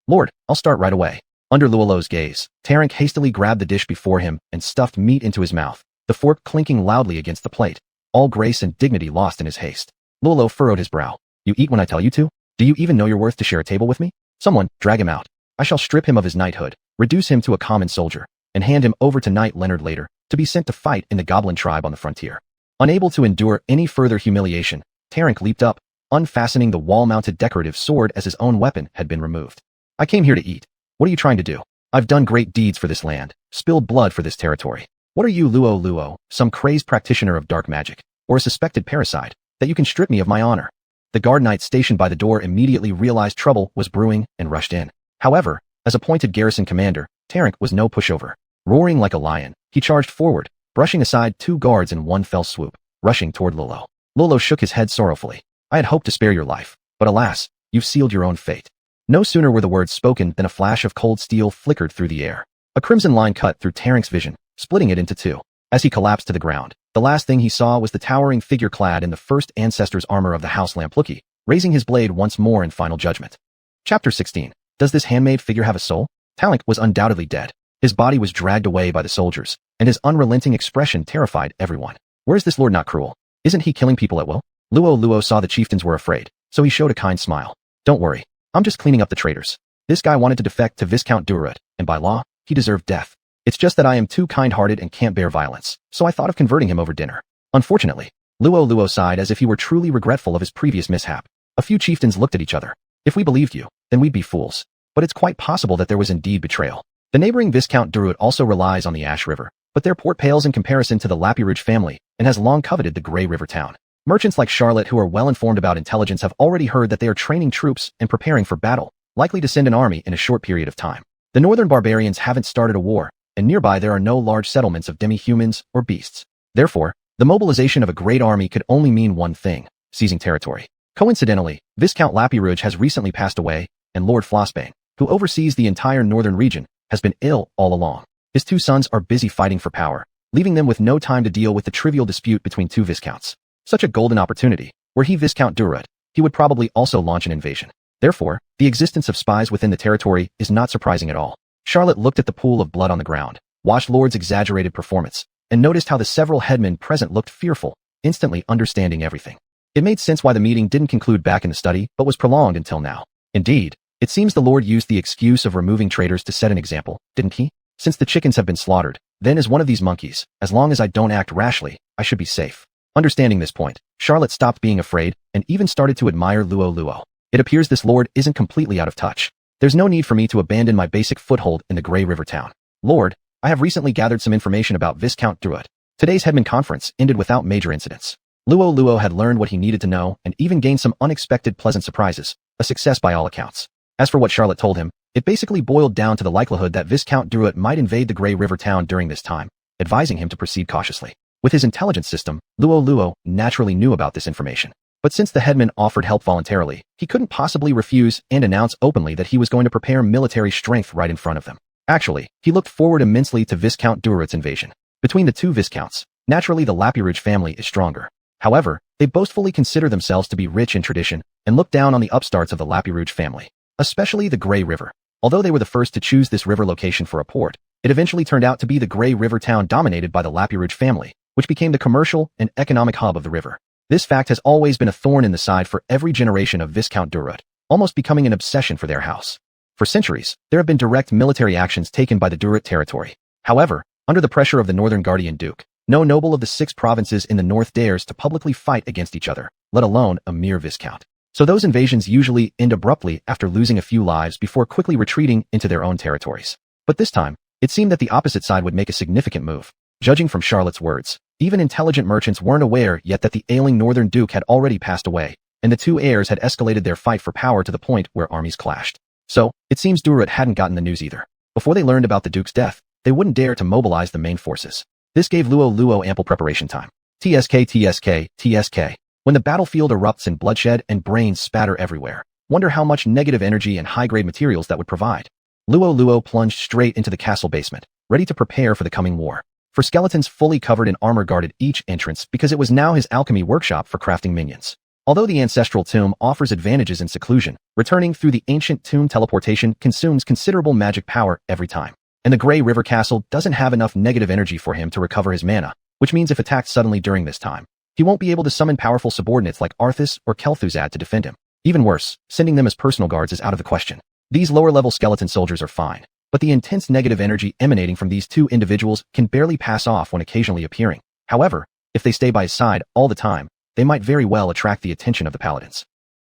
Lord, I'll start right away. Under Luo Luo's gaze, Terrank hastily grabbed the dish before him and stuffed meat into his mouth, the fork clinking loudly against the plate, all grace and dignity lost in his haste. Luo Luo furrowed his brow. You eat when I tell you to? Do you even know you're worth to share a table with me? Someone, drag him out. I shall strip him of his knighthood, reduce him to a common soldier, and hand him over to Knight Leonard later, to be sent to fight in the goblin tribe on the frontier. Unable to endure any further humiliation, Terrank leaped up, unfastening the wall-mounted decorative sword as his own weapon had been removed. I came here to eat. What are you trying to do? I've done great deeds for this land, spilled blood for this territory. What are you, Luo Luo, some crazed practitioner of dark magic, or a suspected parasite, that you can strip me of my honor? The guard knights stationed by the door immediately realized trouble was brewing and rushed in. However, as appointed garrison commander, Terrank was no pushover. Roaring like a lion, he charged forward, brushing aside two guards in one fell swoop, rushing toward Luo Luo. Luo Luo shook his head sorrowfully. I had hoped to spare your life, but alas, you've sealed your own fate. No sooner were the words spoken than a flash of cold steel flickered through the air. A crimson line cut through Terrank's vision, splitting it into two. As he collapsed to the ground, the last thing he saw was the towering figure clad in the first ancestor's armor of the House Lamplucci, raising his blade once more in final judgment. Chapter 16. Does this handmade figure have a soul? Terrank was undoubtedly dead. His body was dragged away by the soldiers, and his unrelenting expression terrified everyone. Where's this lord not cruel? Isn't he killing people at will? Luo Luo saw the chieftains were afraid, so he showed a kind smile. Don't worry. I'm just cleaning up the traitors. This guy wanted to defect to Viscount Durut, and by law, he deserved death. It's just that I am too kind-hearted and can't bear violence, so I thought of converting him over dinner. Unfortunately, Luo Luo sighed as if he were truly regretful of his previous mishap. A few chieftains looked at each other. If we believed you, then we'd be fools. But it's quite possible that there was indeed betrayal. The neighboring Viscount Durut also relies on the Ash River, but their port pales in comparison to the Lapirouge family and has long coveted the Grey River town. Merchants like Charlotte who are well informed about intelligence have already heard that they are training troops and preparing for battle, likely to send an army in a short period of time. The northern barbarians haven't started a war, and nearby there are no large settlements of demi-humans or beasts. Therefore, the mobilization of a great army could only mean one thing: seizing territory. Coincidentally, Viscount Lapirouge has recently passed away, and Lord Flossbane, who oversees the entire northern region, has been ill all along. His two sons are busy fighting for power, leaving them with no time to deal with the trivial dispute between two viscounts. Such a golden opportunity. Were he Viscount Durut, he would probably also launch an invasion. Therefore, the existence of spies within the territory is not surprising at all. Charlotte looked at the pool of blood on the ground, watched Lord's exaggerated performance, and noticed how the several headmen present looked fearful, instantly understanding everything. It made sense why the meeting didn't conclude back in the study, but was prolonged until now. Indeed, it seems the Lord used the excuse of removing traitors to set an example, didn't he? Since the chickens have been slaughtered, then as one of these monkeys, as long as I don't act rashly, I should be safe. Understanding this point, Charlotte stopped being afraid and even started to admire Luo Luo. It appears this lord isn't completely out of touch. There's no need for me to abandon my basic foothold in the Grey River town. Lord, I have recently gathered some information about Viscount Durut. Today's headman conference ended without major incidents. Luo Luo had learned what he needed to know and even gained some unexpected pleasant surprises, a success by all accounts. As for what Charlotte told him, it basically boiled down to the likelihood that Viscount Durut might invade the Grey River town during this time, advising him to proceed cautiously. With his intelligence system, Luo Luo naturally knew about this information. But since the headman offered help voluntarily, he couldn't possibly refuse and announce openly that he was going to prepare military strength right in front of them. Actually, he looked forward immensely to Viscount Durut's invasion. Between the two viscounts, naturally the Lapirouge family is stronger. However, they boastfully consider themselves to be rich in tradition and look down on the upstarts of the Lapirouge family, especially the Grey River. Although they were the first to choose this river location for a port, it eventually turned out to be the Grey River town dominated by the Lapirouge family, which became the commercial and economic hub of the river. This fact has always been a thorn in the side for every generation of Viscount Durut, almost becoming an obsession for their house. For centuries, there have been direct military actions taken by the Durut territory. However, Under the pressure of the Northern Guardian Duke, no noble of the 6 provinces in the north dares to publicly fight against each other, let alone a mere viscount. So those invasions usually end abruptly after losing a few lives before quickly retreating into their own territories. But this time, it seemed that the opposite side would make a significant move. Judging from Charlotte's words, even intelligent merchants weren't aware yet that the ailing Northern Duke had already passed away, and the 2 heirs had escalated their fight for power to the point where armies clashed. So, it seems Durut hadn't gotten the news either. Before they learned about the Duke's death, they wouldn't dare to mobilize the main forces. This gave Luo Luo ample preparation time. TSK. When the battlefield erupts in bloodshed and brains spatter everywhere, wonder how much negative energy and high-grade materials that would provide. Luo Luo plunged straight into the castle basement, ready to prepare for the coming war. For skeletons fully covered in armor guarded each entrance because it was now his alchemy workshop for crafting minions. Although the ancestral tomb offers advantages in seclusion, returning through the ancient tomb teleportation consumes considerable magic power every time. And the Grey River Castle doesn't have enough negative energy for him to recover his mana, which means if attacked suddenly during this time, he won't be able to summon powerful subordinates like Arthas or Kel'Thuzad to defend him. Even worse, sending them as personal guards is out of the question. These lower-level skeleton soldiers are fine, but the intense negative energy emanating from these 2 individuals can barely pass off when occasionally appearing. However, if they stay by his side all the time, they might very well attract the attention of the paladins.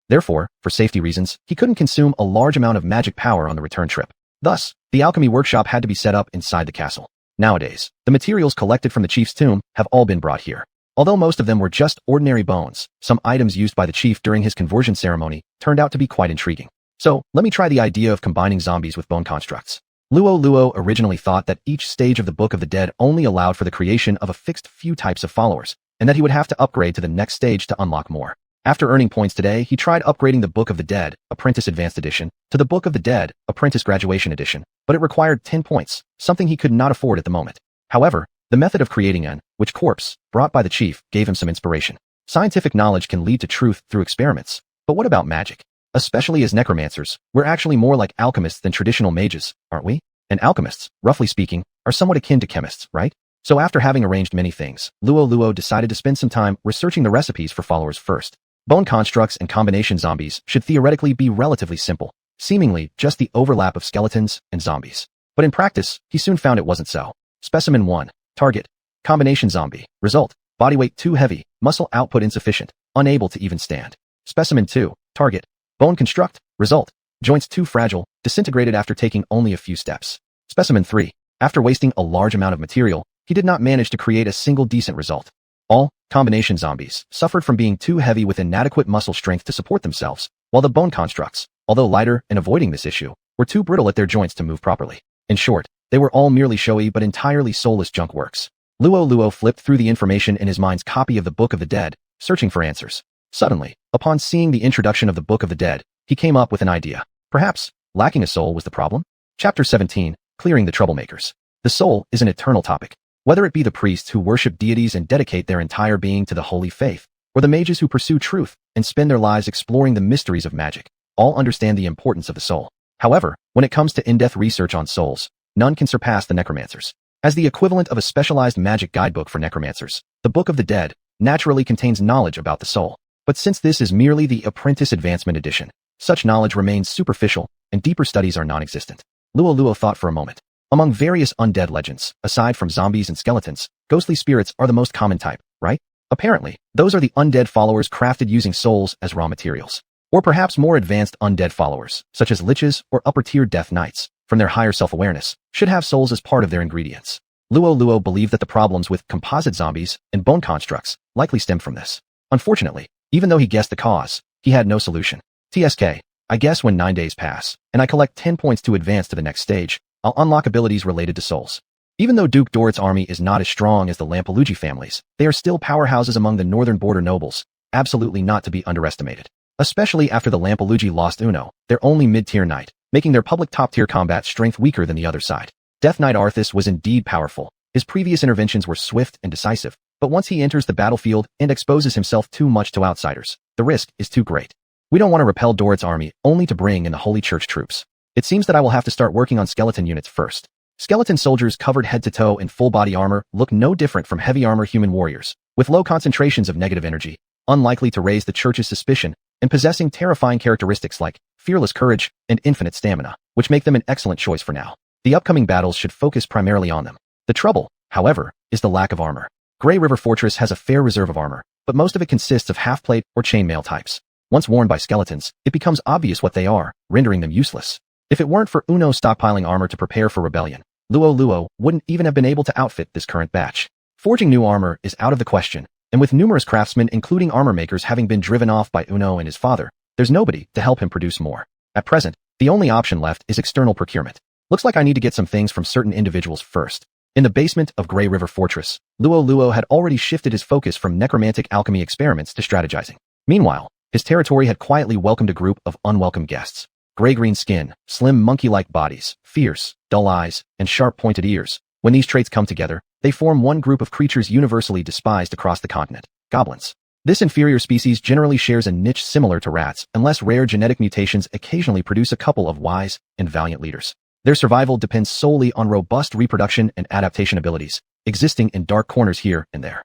Therefore, for safety reasons, he couldn't consume a large amount of magic power on the return trip. Thus, the alchemy workshop had to be set up inside the castle. Nowadays, the materials collected from the chief's tomb have all been brought here. Although most of them were just ordinary bones, some items used by the chief during his conversion ceremony turned out to be quite intriguing. So, let me try the idea of combining zombies with bone constructs. Luo Luo originally thought that each stage of the Book of the Dead only allowed for the creation of a fixed few types of followers, and that he would have to upgrade to the next stage to unlock more. After earning points today, he tried upgrading the Book of the Dead, Apprentice Advanced Edition, to the Book of the Dead, Apprentice Graduation Edition, but it required 10 points, something he could not afford at the moment. However, the method of creating an witch corpse, brought by the chief, gave him some inspiration. Scientific knowledge can lead to truth through experiments, but what about magic? Especially as necromancers, we're actually more like alchemists than traditional mages, aren't we? And alchemists, roughly speaking, are somewhat akin to chemists, right? So after having arranged many things, Luo Luo decided to spend some time researching the recipes for followers first. Bone constructs and combination zombies should theoretically be relatively simple, seemingly just the overlap of skeletons and zombies. But in practice, he soon found it wasn't so. Specimen 1. Target. Combination zombie. Result. Body weight too heavy, muscle output insufficient, unable to even stand. Specimen 2. Target. Bone construct. Result. Joints too fragile, disintegrated after taking only a few steps. Specimen 3. After wasting a large amount of material, he did not manage to create a single decent result. All combination zombies suffered from being too heavy with inadequate muscle strength to support themselves, while the bone constructs, although lighter and avoiding this issue, were too brittle at their joints to move properly. In short, they were all merely showy but entirely soulless junk works. Luo Luo flipped through the information in his mind's copy of the Book of the Dead, searching for answers. Suddenly, upon seeing the introduction of the Book of the Dead, he came up with an idea. Perhaps, lacking a soul was the problem? Chapter 17, Clearing the Troublemakers. The soul is an eternal topic. Whether it be the priests who worship deities and dedicate their entire being to the holy faith, or the mages who pursue truth and spend their lives exploring the mysteries of magic, all understand the importance of the soul. However, when it comes to in-depth research on souls, none can surpass the necromancers. As the equivalent of a specialized magic guidebook for necromancers, the Book of the Dead naturally contains knowledge about the soul. But since this is merely the Apprentice Advancement Edition, such knowledge remains superficial and deeper studies are non-existent. Luo Luo thought for a moment. Among various undead legends, aside from zombies and skeletons, ghostly spirits are the most common type, right? Apparently, those are the undead followers crafted using souls as raw materials. Or perhaps more advanced undead followers, such as liches or upper-tier death knights, from their higher self-awareness, should have souls as part of their ingredients. Luo Luo believed that the problems with composite zombies and bone constructs likely stemmed from this. Unfortunately, even though he guessed the cause, he had no solution. TSK, I guess when 9 days pass, and I collect 10 points to advance to the next stage, I'll unlock abilities related to souls. Even though Duke Dorit's army is not as strong as the Lampelugi families, they are still powerhouses among the northern border nobles, absolutely not to be underestimated. Especially after the Lampelugi lost Uno, their only mid-tier knight, making their public top-tier combat strength weaker than the other side. Death Knight Arthas was indeed powerful. His previous interventions were swift and decisive, but once he enters the battlefield and exposes himself too much to outsiders, the risk is too great. We don't want to repel Dorit's army only to bring in the Holy Church troops. It seems that I will have to start working on skeleton units first. Skeleton soldiers covered head to toe in full body armor look no different from heavy armor human warriors, with low concentrations of negative energy, unlikely to raise the Church's suspicion, and possessing terrifying characteristics like fearless courage and infinite stamina, which make them an excellent choice for now. The upcoming battles should focus primarily on them. The trouble, however, is the lack of armor. Grey River Fortress has a fair reserve of armor, but most of it consists of half-plate or chainmail types. Once worn by skeletons, it becomes obvious what they are, rendering them useless. If it weren't for Uno stockpiling armor to prepare for rebellion, Luo Luo wouldn't even have been able to outfit this current batch. Forging new armor is out of the question, and with numerous craftsmen including armor makers having been driven off by Uno and his father, there's nobody to help him produce more. At present, the only option left is external procurement. Looks like I need to get some things from certain individuals first. In the basement of Grey River Fortress, Luo Luo had already shifted his focus from necromantic alchemy experiments to strategizing. Meanwhile, his territory had quietly welcomed a group of unwelcome guests. Gray-green skin, slim monkey-like bodies, fierce, dull eyes, and sharp-pointed ears. When these traits come together, they form one group of creatures universally despised across the continent, goblins. This inferior species generally shares a niche similar to rats, unless rare genetic mutations occasionally produce a couple of wise and valiant leaders. Their survival depends solely on robust reproduction and adaptation abilities, existing in dark corners here and there.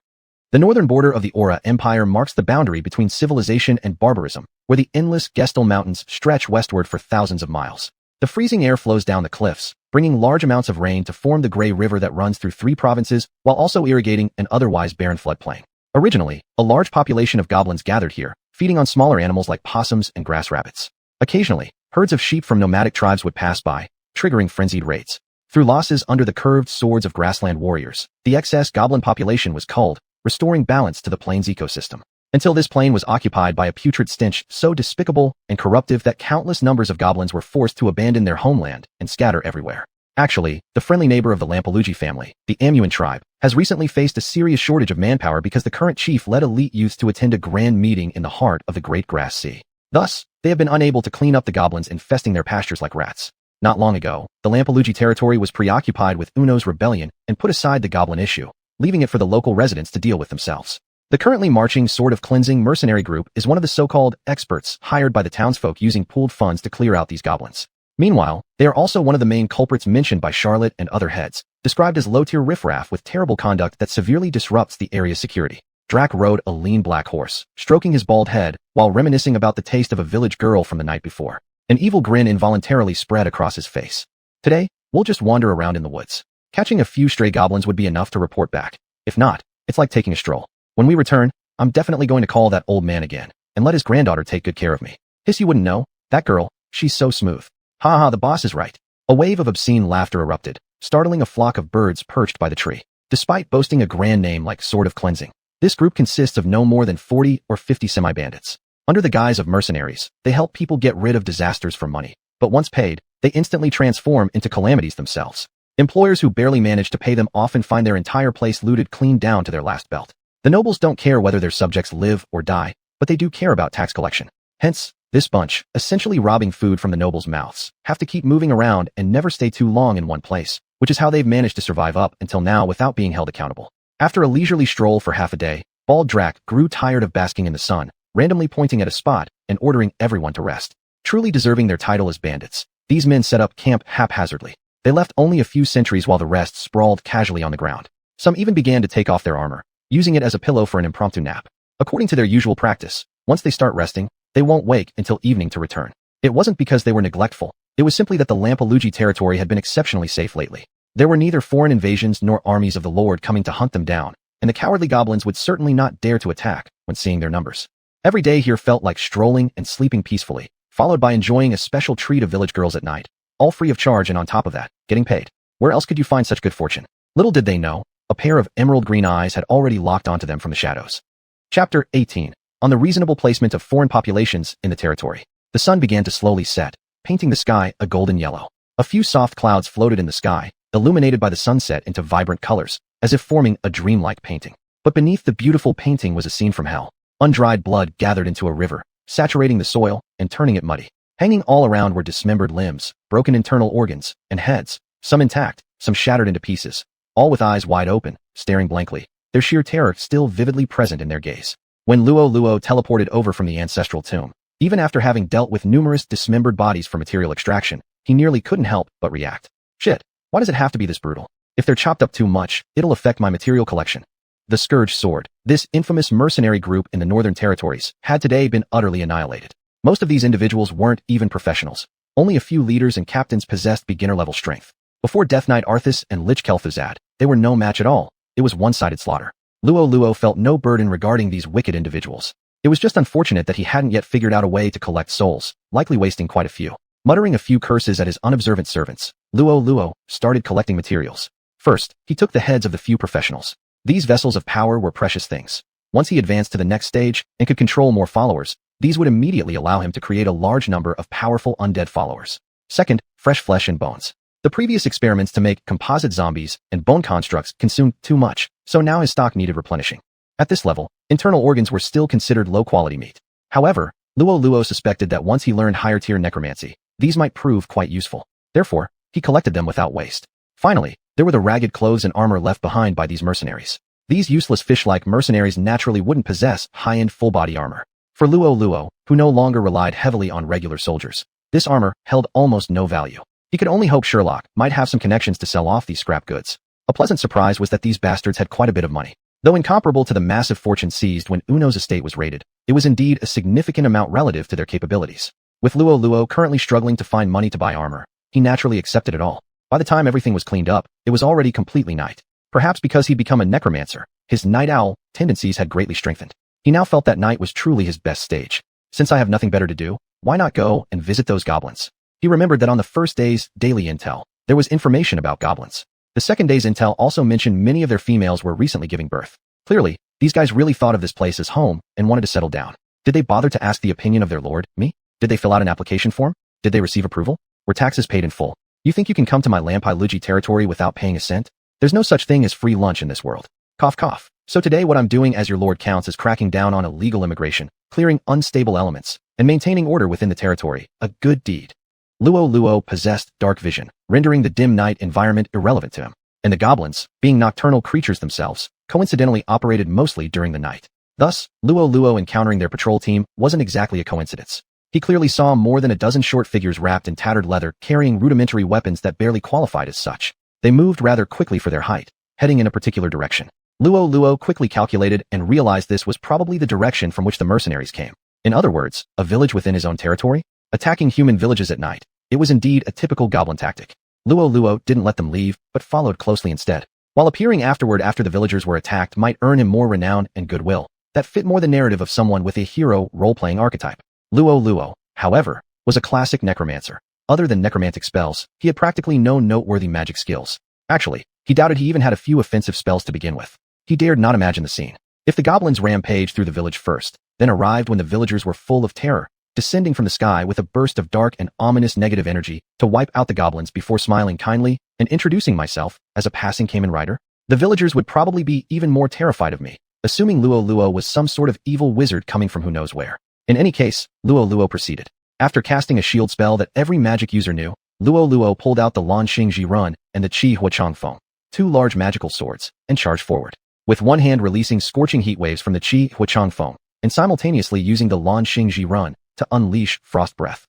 The northern border of the Aura Empire marks the boundary between civilization and barbarism, where the endless Gestal Mountains stretch westward for thousands of miles. The freezing air flows down the cliffs, bringing large amounts of rain to form the Grey River that runs through 3 provinces while also irrigating an otherwise barren floodplain. Originally, a large population of goblins gathered here, feeding on smaller animals like possums and grass rabbits. Occasionally, herds of sheep from nomadic tribes would pass by, triggering frenzied raids. Through losses under the curved swords of grassland warriors, the excess goblin population was culled, restoring balance to the plains ecosystem. Until this plain was occupied by a putrid stench so despicable and corruptive that countless numbers of goblins were forced to abandon their homeland and scatter everywhere. Actually, the friendly neighbor of the Lampalugi family, the Amuan tribe, has recently faced a serious shortage of manpower because the current chief led elite youths to attend a grand meeting in the heart of the Great Grass Sea. Thus, they have been unable to clean up the goblins infesting their pastures like rats. Not long ago, the Lampalugi territory was preoccupied with Uno's rebellion and put aside the goblin issue, leaving it for the local residents to deal with themselves. The currently marching Sword of Cleansing mercenary group is one of the so-called experts hired by the townsfolk using pooled funds to clear out these goblins. Meanwhile, they are also one of the main culprits mentioned by Charlotte and other heads, described as low-tier riffraff with terrible conduct that severely disrupts the area's security. Drac rode a lean black horse, stroking his bald head while reminiscing about the taste of a village girl from the night before. An evil grin involuntarily spread across his face. Today, we'll just wander around in the woods. Catching a few stray goblins would be enough to report back. If not, it's like taking a stroll. When we return, I'm definitely going to call that old man again, and let his granddaughter take good care of me. Hiss, you wouldn't know. That girl, she's so smooth. Ha ha, the boss is right. A wave of obscene laughter erupted, startling a flock of birds perched by the tree. Despite boasting a grand name like Sword of Cleansing, this group consists of no more than 40 or 50 semi-bandits. Under the guise of mercenaries, they help people get rid of disasters for money, but once paid, they instantly transform into calamities themselves. Employers who barely manage to pay them often find their entire place looted clean down to their last belt. The nobles don't care whether their subjects live or die, but they do care about tax collection. Hence, this bunch, essentially robbing food from the nobles' mouths, have to keep moving around and never stay too long in one place, which is how they've managed to survive up until now without being held accountable. After a leisurely stroll for half a day, Bald Drac grew tired of basking in the sun, randomly pointing at a spot and ordering everyone to rest. Truly deserving their title as bandits, these men set up camp haphazardly. They left only a few sentries while the rest sprawled casually on the ground. Some even began to take off their armor, using it as a pillow for an impromptu nap. According to their usual practice, once they start resting, they won't wake until evening to return. It wasn't because they were neglectful, it was simply that the Lampalugi territory had been exceptionally safe lately. There were neither foreign invasions nor armies of the Lord coming to hunt them down, and the cowardly goblins would certainly not dare to attack when seeing their numbers. Every day here felt like strolling and sleeping peacefully, followed by enjoying a special treat of village girls at night, all free of charge and on top of that, getting paid. Where else could you find such good fortune? Little did they know, a pair of emerald green eyes had already locked onto them from the shadows. Chapter 18. On the reasonable placement of foreign populations in the territory. The sun began to slowly set, painting the sky a golden yellow. A few soft clouds floated in the sky, illuminated by the sunset into vibrant colors, as if forming a dreamlike painting. But beneath the beautiful painting was a scene from hell. Undried blood gathered into a river, saturating the soil and turning it muddy. Hanging all around were dismembered limbs, broken internal organs, and heads, some intact, some shattered into pieces, all with eyes wide open, staring blankly, their sheer terror still vividly present in their gaze. When Luo Luo teleported over from the ancestral tomb, even after having dealt with numerous dismembered bodies for material extraction, he nearly couldn't help but react. Shit, why does it have to be this brutal? If they're chopped up too much, it'll affect my material collection. The Scourge Sword, this infamous mercenary group in the northern territories, had today been utterly annihilated. Most of these individuals weren't even professionals. Only a few leaders and captains possessed beginner-level strength. Before Death Knight Arthas and Lich Kel'Thuzad, They were no match at all. It was one-sided slaughter. Luo Luo felt no burden regarding these wicked individuals. It was just unfortunate that he hadn't yet figured out a way to collect souls, likely wasting quite a few. Muttering a few curses at his unobservant servants, Luo Luo started collecting materials. First, he took the heads of the few professionals. These vessels of power were precious things. Once he advanced to the next stage and could control more followers, these would immediately allow him to create a large number of powerful undead followers. Second, fresh flesh and bones. The previous experiments to make composite zombies and bone constructs consumed too much, so now his stock needed replenishing. At this level, internal organs were still considered low-quality meat. However, Luo Luo suspected that once he learned higher-tier necromancy, these might prove quite useful. Therefore, he collected them without waste. Finally, there were the ragged clothes and armor left behind by these mercenaries. These useless fish-like mercenaries naturally wouldn't possess high-end full-body armor. For Luo Luo, who no longer relied heavily on regular soldiers, this armor held almost no value. He could only hope Sherlock might have some connections to sell off these scrap goods. A pleasant surprise was that these bastards had quite a bit of money. Though incomparable to the massive fortune seized when Uno's estate was raided, it was indeed a significant amount relative to their capabilities. With Luo Luo currently struggling to find money to buy armor, he naturally accepted it all. By the time everything was cleaned up, it was already completely night. Perhaps because he'd become a necromancer, his night owl tendencies had greatly strengthened. He now felt that night was truly his best stage. Since I have nothing better to do, why not go and visit those goblins? He remembered that on the first day's daily intel, there was information about goblins. The second day's intel also mentioned many of their females were recently giving birth. Clearly, these guys really thought of this place as home and wanted to settle down. Did they bother to ask the opinion of their lord, me? Did they fill out an application form? Did they receive approval? Were taxes paid in full? You think you can come to my Lampai Luigi territory without paying a cent? There's no such thing as free lunch in this world. Cough cough. So today what I'm doing as your lord counts is cracking down on illegal immigration, clearing unstable elements, and maintaining order within the territory, a good deed. Luo Luo possessed dark vision, rendering the dim night environment irrelevant to him. And the goblins, being nocturnal creatures themselves, coincidentally operated mostly during the night. Thus, Luo Luo encountering their patrol team wasn't exactly a coincidence. He clearly saw more than a dozen short figures wrapped in tattered leather carrying rudimentary weapons that barely qualified as such. They moved rather quickly for their height, heading in a particular direction. Luo Luo quickly calculated and realized this was probably the direction from which the mercenaries came. In other words, a village within his own territory? Attacking human villages at night. It was indeed a typical goblin tactic. Luo Luo didn't let them leave, but followed closely instead. While appearing afterward after the villagers were attacked might earn him more renown and goodwill, that fit more the narrative of someone with a hero role-playing archetype. Luo Luo, however, was a classic necromancer. Other than necromantic spells, he had practically no noteworthy magic skills. Actually, he doubted he even had a few offensive spells to begin with. He dared not imagine the scene. If the goblins rampaged through the village first, then arrived when the villagers were full of terror, descending from the sky with a burst of dark and ominous negative energy to wipe out the goblins before smiling kindly and introducing myself as a passing Kamen Rider, the villagers would probably be even more terrified of me, assuming Luo Luo was some sort of evil wizard coming from who knows where. In any case, Luo Luo proceeded. After casting a shield spell that every magic user knew, Luo Luo pulled out the Lan Xing Ji Run and the Qi Huachang Feng, two large magical swords, and charged forward. With one hand releasing scorching heat waves from the Qi Huachang Feng, and simultaneously using the Lan Xing Ji Run to unleash frost breath.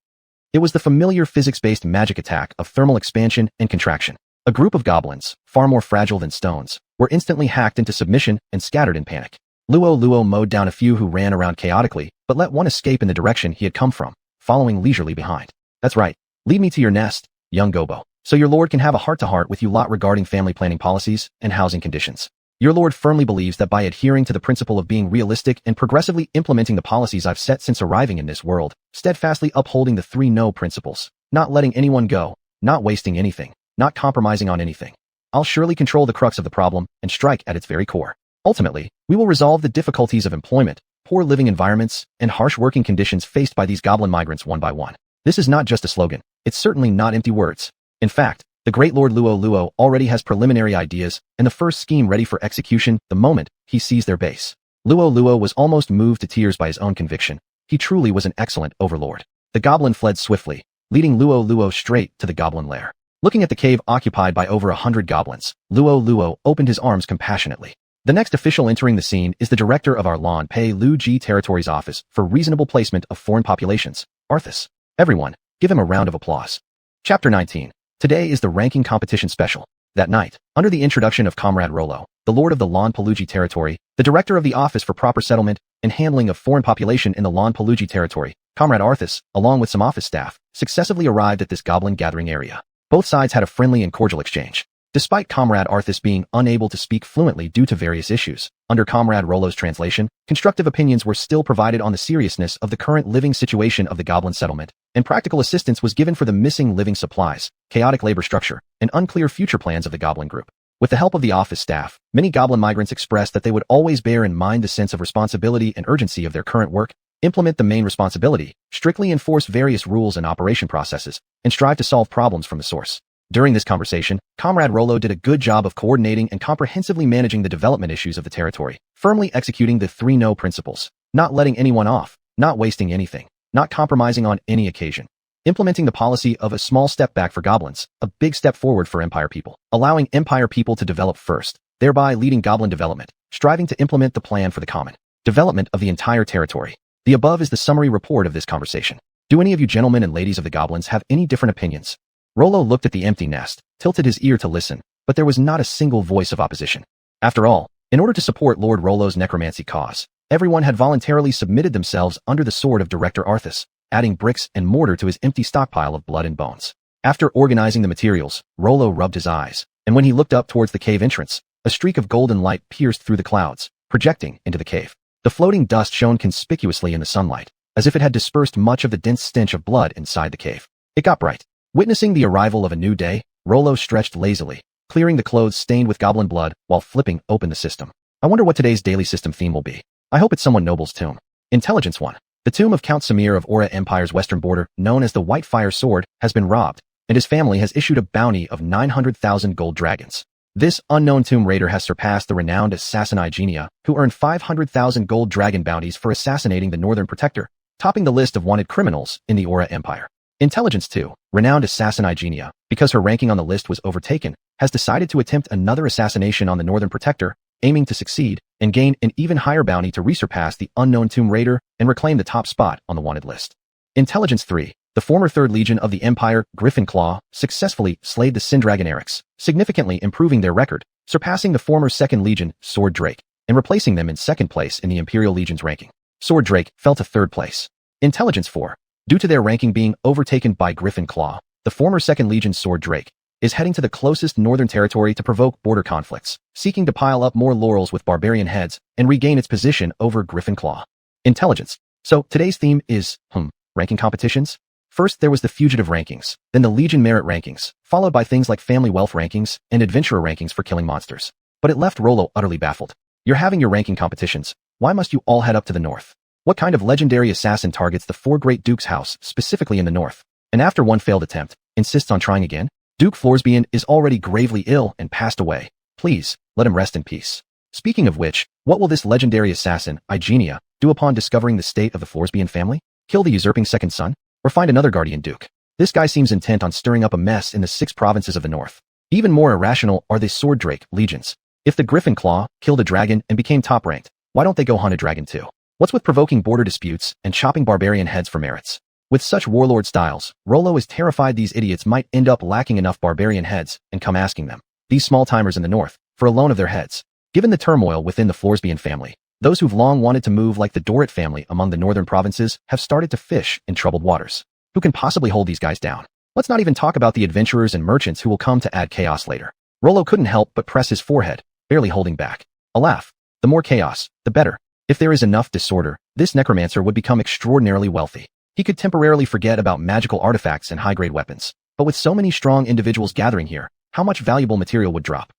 It was the familiar physics-based magic attack of thermal expansion and contraction. A group of goblins, far more fragile than stones, were instantly hacked into submission and scattered in panic. Luo Luo mowed down a few who ran around chaotically, but let one escape in the direction he had come from, following leisurely behind. That's right. Lead me to your nest, young Gobo, so your lord can have a heart-to-heart with you lot regarding family planning policies and housing conditions. Your lord firmly believes that by adhering to the principle of being realistic and progressively implementing the policies I've set since arriving in this world, steadfastly upholding the 3 no principles, not letting anyone go, not wasting anything, not compromising on anything, I'll surely control the crux of the problem and strike at its very core. Ultimately, we will resolve the difficulties of employment, poor living environments, and harsh working conditions faced by these goblin migrants one by one. This is not just a slogan. It's certainly not empty words. In fact, the great Lord Luo Luo already has preliminary ideas and the first scheme ready for execution the moment he sees their base. Luo Luo was almost moved to tears by his own conviction. He truly was an excellent overlord. The goblin fled swiftly, leading Luo Luo straight to the goblin lair. Looking at the cave occupied by over 100 goblins, Luo Luo opened his arms compassionately. The next official entering the scene is the director of our Lan Pei Lu Ji Territories Office for Reasonable Placement of Foreign Populations, Arthas. Everyone, give him a round of applause. Chapter 19. Today is the ranking competition special. That night, under the introduction of Comrade Rollo, the Lord of the Lan Paluji Territory, the Director of the Office for Proper Settlement and Handling of Foreign Population in the Lan Paluji Territory, Comrade Arthas, along with some office staff, successively arrived at this goblin gathering area. Both sides had a friendly and cordial exchange. Despite Comrade Arthas being unable to speak fluently due to various issues, under Comrade Rollo's translation, constructive opinions were still provided on the seriousness of the current living situation of the goblin settlement, and practical assistance was given for the missing living supplies, chaotic labor structure, and unclear future plans of the goblin group. With the help of the office staff, many goblin migrants expressed that they would always bear in mind the sense of responsibility and urgency of their current work, implement the main responsibility, strictly enforce various rules and operation processes, and strive to solve problems from the source. During this conversation, Comrade Rollo did a good job of coordinating and comprehensively managing the development issues of the territory, firmly executing the 3 no principles, not letting anyone off, not wasting anything, not compromising on any occasion, implementing the policy of a small step back for goblins, a big step forward for Empire people, allowing Empire people to develop first, thereby leading goblin development, striving to implement the plan for the common development of the entire territory. The above is the summary report of this conversation. Do any of you gentlemen and ladies of the goblins have any different opinions? Rollo looked at the empty nest, tilted his ear to listen, but there was not a single voice of opposition. After all, in order to support Lord Rollo's necromancy cause, everyone had voluntarily submitted themselves under the sword of Director Arthas, adding bricks and mortar to his empty stockpile of blood and bones. After organizing the materials, Rollo rubbed his eyes, and when he looked up towards the cave entrance, a streak of golden light pierced through the clouds, projecting into the cave. The floating dust shone conspicuously in the sunlight, as if it had dispersed much of the dense stench of blood inside the cave. It got bright. Witnessing the arrival of a new day, Rollo stretched lazily, clearing the clothes stained with goblin blood while flipping open the system. I wonder what today's daily system theme will be. I hope it's someone noble's tomb. Intelligence 1. The tomb of Count Samir of Aura Empire's western border, known as the White Fire Sword, has been robbed, and his family has issued a bounty of 900,000 gold dragons. This unknown tomb raider has surpassed the renowned assassin Igenia, who earned 500,000 gold dragon bounties for assassinating the Northern Protector, topping the list of wanted criminals in the Aura Empire. Intelligence 2. Renowned assassin Igenia, because her ranking on the list was overtaken, has decided to attempt another assassination on the Northern Protector, aiming to succeed and gain an even higher bounty to resurpass the unknown tomb raider and reclaim the top spot on the wanted list. Intelligence 3. The former 3rd Legion of the Empire, Griffin Claw, successfully slayed the Sindragon Erics, significantly improving their record, surpassing the former 2nd Legion, Sword Drake, and replacing them in 2nd place in the Imperial Legion's ranking. Sword Drake fell to 3rd place. Intelligence 4. Due to their ranking being overtaken by Griffin Claw, the former 2nd Legion Sword Drake is heading to the closest northern territory to provoke border conflicts, seeking to pile up more laurels with barbarian heads and regain its position over Griffin Claw. Intelligence. So today's theme is, ranking competitions? First there was the fugitive rankings, then the Legion merit rankings, followed by things like family wealth rankings and adventurer rankings for killing monsters. But it left Rollo utterly baffled. You're having your ranking competitions. Why must you all head up to the north? What kind of legendary assassin targets the 4 Great Dukes' house, specifically in the north, and after one failed attempt, insists on trying again? Duke Florsbian is already gravely ill and passed away. Please, let him rest in peace. Speaking of which, what will this legendary assassin, Igenia, do upon discovering the state of the Florsbian family? Kill the usurping 2nd son? Or find another guardian duke? This guy seems intent on stirring up a mess in the 6 provinces of the north. Even more irrational are the Sword Drake legions. If the Griffin Claw killed a dragon and became top-ranked, why don't they go hunt a dragon too? What's with provoking border disputes and chopping barbarian heads for merits? With such warlord styles, Rollo is terrified these idiots might end up lacking enough barbarian heads and come asking them, these small-timers in the north, for a loan of their heads. Given the turmoil within the Florsbian family, those who've long wanted to move like the Dorit family among the northern provinces have started to fish in troubled waters. Who can possibly hold these guys down? Let's not even talk about the adventurers and merchants who will come to add chaos later. Rollo couldn't help but press his forehead, barely holding back a laugh. The more chaos, the better. If there is enough disorder, this necromancer would become extraordinarily wealthy. He could temporarily forget about magical artifacts and high-grade weapons. But with so many strong individuals gathering here, how much valuable material would drop?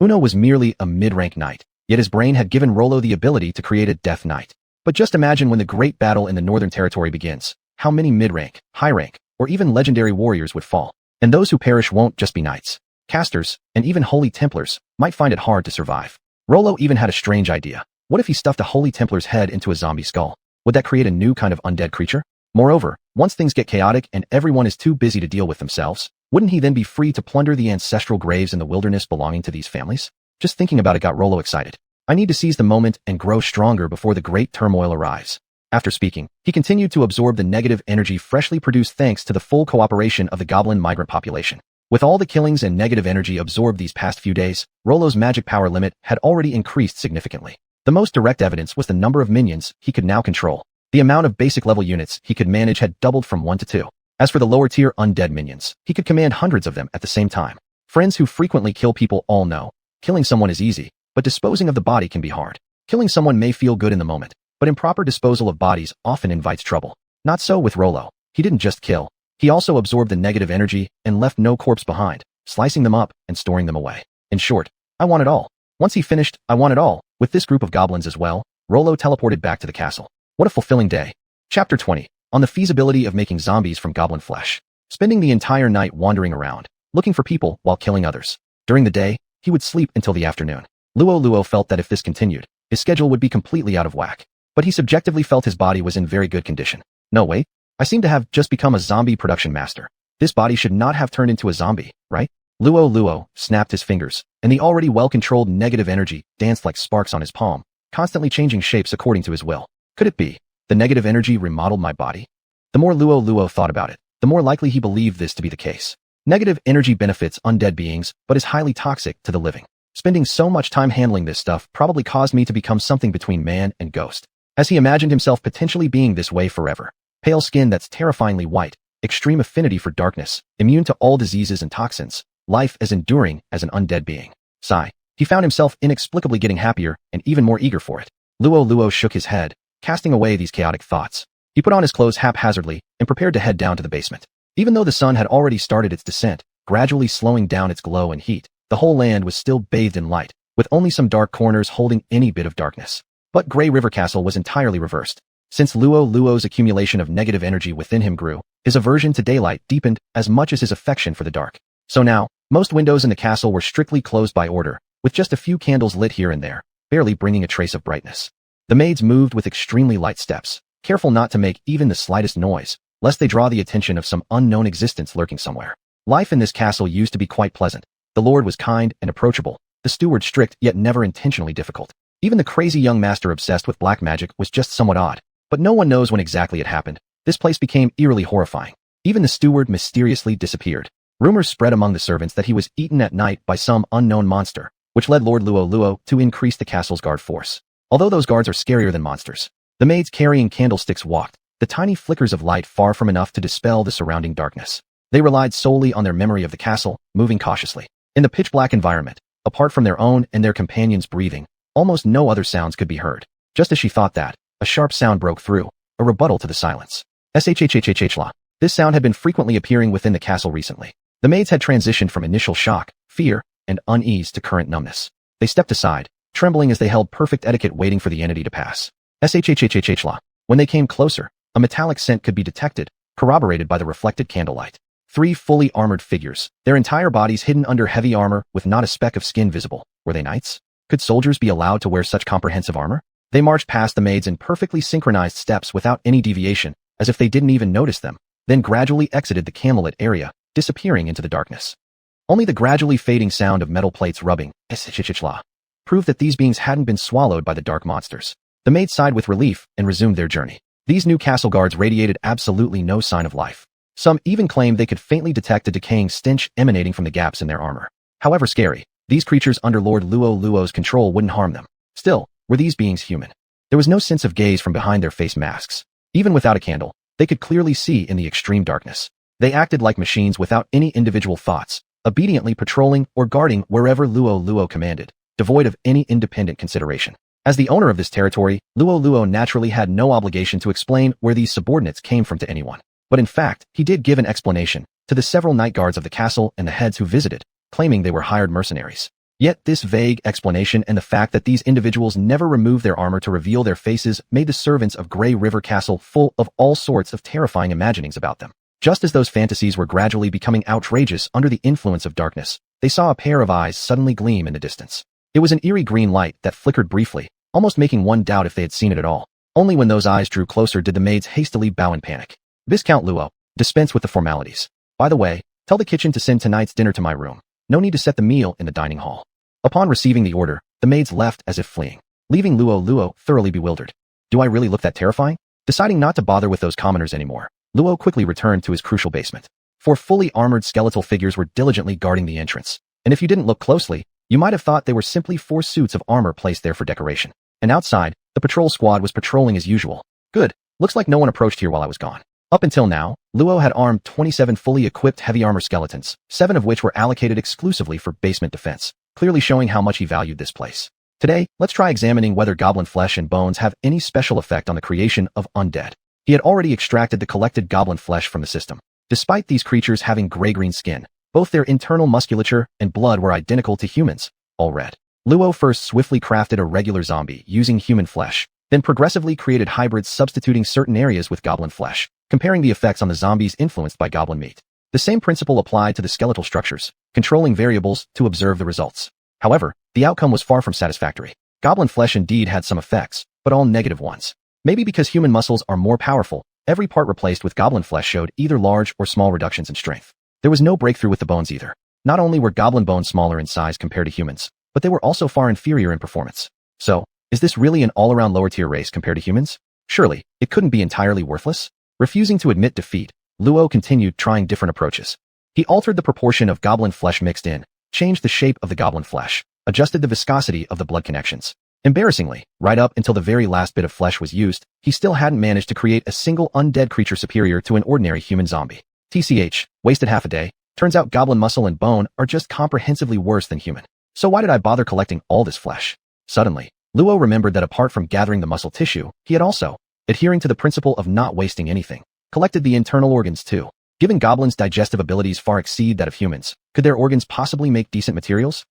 Uno was merely a mid-rank knight, yet his brain had given Rollo the ability to create a death knight. But just imagine when the great battle in the Northern Territory begins, how many mid-rank, high-rank, or even legendary warriors would fall. And those who perish won't just be knights. Casters, and even Holy Templars, might find it hard to survive. Rollo even had a strange idea. What if he stuffed a Holy Templar's head into a zombie skull? Would that create a new kind of undead creature? Moreover, once things get chaotic and everyone is too busy to deal with themselves, wouldn't he then be free to plunder the ancestral graves in the wilderness belonging to these families? Just thinking about it got Rollo excited. I need to seize the moment and grow stronger before the great turmoil arrives. After speaking, he continued to absorb the negative energy freshly produced thanks to the full cooperation of the goblin migrant population. With all the killings and negative energy absorbed these past few days, Rollo's magic power limit had already increased significantly. The most direct evidence was the number of minions he could now control. The amount of basic level units he could manage had doubled from 1 to 2. As for the lower tier undead minions, he could command hundreds of them at the same time. Friends who frequently kill people all know, killing someone is easy, but disposing of the body can be hard. Killing someone may feel good in the moment, but improper disposal of bodies often invites trouble. Not so with Rollo. He didn't just kill. He also absorbed the negative energy and left no corpse behind, slicing them up and storing them away. In short, I want it all. Once he finished, I want it all. With this group of goblins as well, Rollo teleported back to the castle. What a fulfilling day. Chapter 20. On the feasibility of making zombies from goblin flesh. Spending the entire night wandering around, looking for people while killing others. During the day, he would sleep until the afternoon. Luo Luo felt that if this continued, his schedule would be completely out of whack. But he subjectively felt his body was in very good condition. No, wait. I seem to have just become a zombie production master. This body should not have turned into a zombie, right? Luo Luo snapped his fingers, and the already well-controlled negative energy danced like sparks on his palm, constantly changing shapes according to his will. Could it be? The negative energy remodeled my body? The more Luo Luo thought about it, the more likely he believed this to be the case. Negative energy benefits undead beings, but is highly toxic to the living. Spending so much time handling this stuff probably caused me to become something between man and ghost. As he imagined himself potentially being this way forever. Pale skin that's terrifyingly white, extreme affinity for darkness, immune to all diseases and toxins, life as enduring as an undead being. Sigh. He found himself inexplicably getting happier and even more eager for it. Luo Luo shook his head, casting away these chaotic thoughts. He put on his clothes haphazardly and prepared to head down to the basement. Even though the sun had already started its descent, gradually slowing down its glow and heat, the whole land was still bathed in light, with only some dark corners holding any bit of darkness. But Grey River Castle was entirely reversed. Since Luo Luo's accumulation of negative energy within him grew, his aversion to daylight deepened as much as his affection for the dark. So now, most windows in the castle were strictly closed by order, with just a few candles lit here and there, barely bringing a trace of brightness. The maids moved with extremely light steps, careful not to make even the slightest noise, lest they draw the attention of some unknown existence lurking somewhere. Life in this castle used to be quite pleasant. The lord was kind and approachable, the steward strict yet never intentionally difficult. Even the crazy young master obsessed with black magic was just somewhat odd, but no one knows when exactly it happened. This place became eerily horrifying. Even the steward mysteriously disappeared. Rumors spread among the servants that he was eaten at night by some unknown monster, which led Lord Luo Luo to increase the castle's guard force. Although those guards are scarier than monsters. The maids carrying candlesticks walked, the tiny flickers of light far from enough to dispel the surrounding darkness. They relied solely on their memory of the castle, moving cautiously. In the pitch-black environment, apart from their own and their companions' breathing, almost no other sounds could be heard. Just as she thought that, a sharp sound broke through, a rebuttal to the silence. Shhhhhhla. This sound had been frequently appearing within the castle recently. The maids had transitioned from initial shock, fear, and unease to current numbness. They stepped aside, trembling as they held perfect etiquette waiting for the entity to pass. Shhhhhhla. When they came closer, a metallic scent could be detected, corroborated by the reflected candlelight. 3 fully armored figures, their entire bodies hidden under heavy armor with not a speck of skin visible. Were they knights? Could soldiers be allowed to wear such comprehensive armor? They marched past the maids in perfectly synchronized steps without any deviation, as if they didn't even notice them, then gradually exited the camellit area, disappearing into the darkness. Only the gradually fading sound of metal plates rubbing, shhhhhla, proved that these beings hadn't been swallowed by the dark monsters. The maids sighed with relief and resumed their journey. These new castle guards radiated absolutely no sign of life. Some even claimed they could faintly detect a decaying stench emanating from the gaps in their armor. However scary, these creatures under Lord Luo Luo's control wouldn't harm them. Still, were these beings human? There was no sense of gaze from behind their face masks. Even without a candle, they could clearly see in the extreme darkness. They acted like machines without any individual thoughts, obediently patrolling or guarding wherever Luo Luo commanded, devoid of any independent consideration. As the owner of this territory, Luo Luo naturally had no obligation to explain where these subordinates came from to anyone. But in fact, he did give an explanation to the several night guards of the castle and the heads who visited, claiming they were hired mercenaries. Yet this vague explanation and the fact that these individuals never removed their armor to reveal their faces made the servants of Grey River Castle full of all sorts of terrifying imaginings about them. Just as those fantasies were gradually becoming outrageous under the influence of darkness, they saw a pair of eyes suddenly gleam in the distance. It was an eerie green light that flickered briefly, almost making one doubt if they had seen it at all. Only when those eyes drew closer did the maids hastily bow in panic. Viscount Luo, dispense with the formalities. By the way, tell the kitchen to send tonight's dinner to my room. No need to set the meal in the dining hall. Upon receiving the order, the maids left as if fleeing, leaving Luo Luo thoroughly bewildered. Do I really look that terrifying? Deciding not to bother with those commoners anymore, Luo quickly returned to his crucial basement. 4 fully armored skeletal figures were diligently guarding the entrance, and if you didn't look closely, you might have thought they were simply 4 suits of armor placed there for decoration. And outside, the patrol squad was patrolling as usual. Good, looks like no one approached here while I was gone. Up until now, Luo had armed 27 fully equipped heavy armor skeletons, 7 of which were allocated exclusively for basement defense, clearly showing how much he valued this place. Today, let's try examining whether goblin flesh and bones have any special effect on the creation of undead. He had already extracted the collected goblin flesh from the system. Despite these creatures having gray-green skin, both their internal musculature and blood were identical to humans, all red. Luo first swiftly crafted a regular zombie using human flesh, then progressively created hybrids substituting certain areas with goblin flesh, comparing the effects on the zombies influenced by goblin meat. The same principle applied to the skeletal structures, controlling variables to observe the results. However, the outcome was far from satisfactory. Goblin flesh indeed had some effects, but all negative ones. Maybe because human muscles are more powerful, every part replaced with goblin flesh showed either large or small reductions in strength. There was no breakthrough with the bones either. Not only were goblin bones smaller in size compared to humans, but they were also far inferior in performance. So, is this really an all-around lower-tier race compared to humans? Surely, it couldn't be entirely worthless? Refusing to admit defeat, Luo continued trying different approaches. He altered the proportion of goblin flesh mixed in, changed the shape of the goblin flesh, adjusted the viscosity of the blood connections. Embarrassingly, right up until the very last bit of flesh was used, he still hadn't managed to create a single undead creature superior to an ordinary human zombie. TCH, wasted half a day. Turns out goblin muscle and bone are just comprehensively worse than human. So why did I bother collecting all this flesh? Suddenly, Luo remembered that apart from gathering the muscle tissue, he had also, adhering to the principle of not wasting anything, collected the internal organs too. Given goblins' digestive abilities far exceed that of humans, could their organs possibly make decent materials?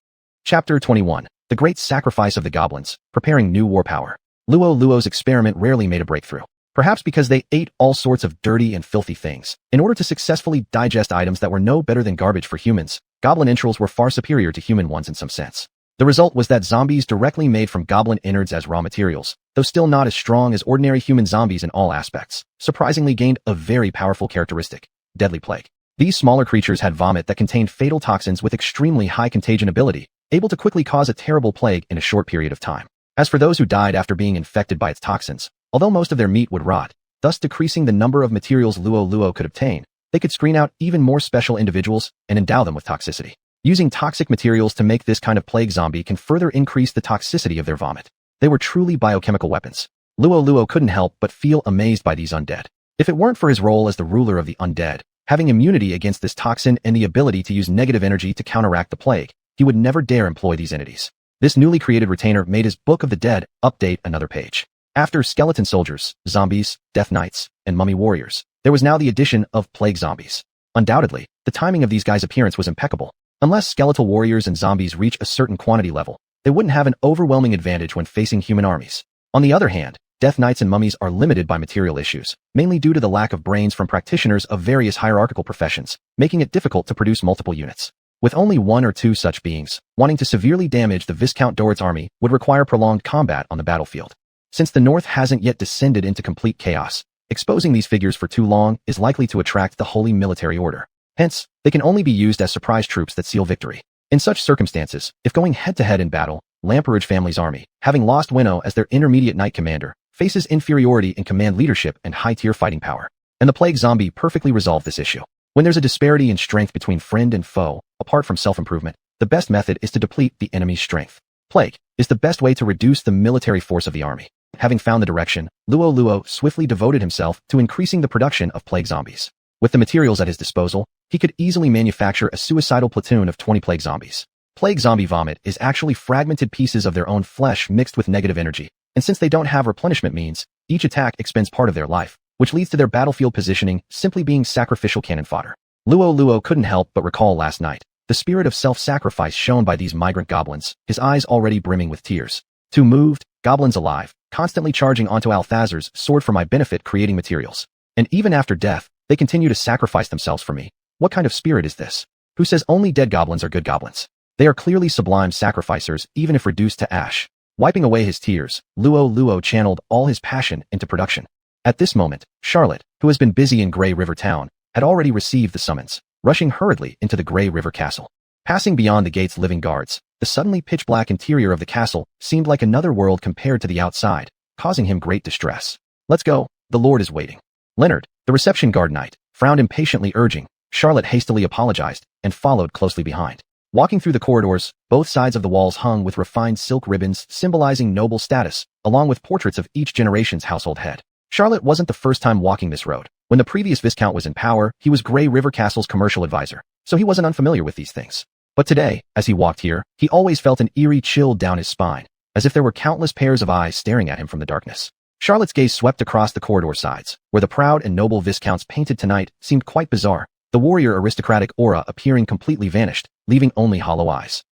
Chapter 21. The Great Sacrifice of the Goblins, Preparing New War Power. Luo Luo's experiment rarely made a breakthrough. Perhaps because they ate all sorts of dirty and filthy things. In order to successfully digest items that were no better than garbage for humans, goblin entrails were far superior to human ones in some sense. The result was that zombies directly made from goblin innards as raw materials, though still not as strong as ordinary human zombies in all aspects, surprisingly gained a very powerful characteristic: deadly plague. These smaller creatures had vomit that contained fatal toxins with extremely high contagion ability, able to quickly cause a terrible plague in a short period of time. As for those who died after being infected by its toxins, although most of their meat would rot, thus decreasing the number of materials Luo Luo could obtain, they could screen out even more special individuals and endow them with toxicity. Using toxic materials to make this kind of plague zombie can further increase the toxicity of their vomit. They were truly biochemical weapons. Luo Luo couldn't help but feel amazed by these undead. If it weren't for his role as the ruler of the undead, having immunity against this toxin and the ability to use negative energy to counteract the plague, he would never dare employ these entities. This newly created retainer made his Book of the Dead update another page. After skeleton soldiers, zombies, death knights, and mummy warriors, there was now the addition of plague zombies. Undoubtedly, the timing of these guys' appearance was impeccable. Unless skeletal warriors and zombies reach a certain quantity level, they wouldn't have an overwhelming advantage when facing human armies. On the other hand, death knights and mummies are limited by material issues, mainly due to the lack of brains from practitioners of various hierarchical professions, making it difficult to produce multiple units. With only one or two such beings, wanting to severely damage the Viscount Dorit's army would require prolonged combat on the battlefield. Since the North hasn't yet descended into complete chaos, exposing these figures for too long is likely to attract the Holy Military Order. Hence, they can only be used as surprise troops that seal victory. In such circumstances, if going head-to-head in battle, Lamperage family's army, having lost Winnow as their intermediate knight commander, faces inferiority in command leadership and high-tier fighting power. And the plague zombie perfectly resolved this issue. When there's a disparity in strength between friend and foe, apart from self-improvement, the best method is to deplete the enemy's strength. Plague is the best way to reduce the military force of the army. Having found the direction, Luo Luo swiftly devoted himself to increasing the production of plague zombies. With the materials at his disposal, he could easily manufacture a suicidal platoon of 20 plague zombies. Plague zombie vomit is actually fragmented pieces of their own flesh mixed with negative energy, and since they don't have replenishment means, each attack expends part of their life, which leads to their battlefield positioning simply being sacrificial cannon fodder. Luo Luo couldn't help but recall last night, the spirit of self-sacrifice shown by these migrant goblins, his eyes already brimming with tears. Too moved, goblins alive, constantly charging onto Althazar's sword for my benefit creating materials. And even after death, they continue to sacrifice themselves for me. What kind of spirit is this? Who says only dead goblins are good goblins? They are clearly sublime sacrificers even if reduced to ash. Wiping away his tears, Luo Luo channeled all his passion into production. At this moment, Charlotte, who has been busy in Grey River Town, had already received the summons, rushing hurriedly into the Grey River Castle. Passing beyond the gate's living guards, the suddenly pitch-black interior of the castle seemed like another world compared to the outside, causing him great distress. Let's go, the Lord is waiting. Leonard, the reception guard knight, frowned impatiently urging. Charlotte hastily apologized and followed closely behind. Walking through the corridors, both sides of the walls hung with refined silk ribbons symbolizing noble status, along with portraits of each generation's household head. Charlotte wasn't the first time walking this road. When the previous Viscount was in power, he was Grey River Castle's commercial advisor, so he wasn't unfamiliar with these things. But today, as he walked here, he always felt an eerie chill down his spine, as if there were countless pairs of eyes staring at him from the darkness. Charlotte's gaze swept across the corridor sides, where the proud and noble Viscounts painted tonight seemed quite bizarre, the warrior aristocratic aura appearing completely vanished, leaving only hollow eyes.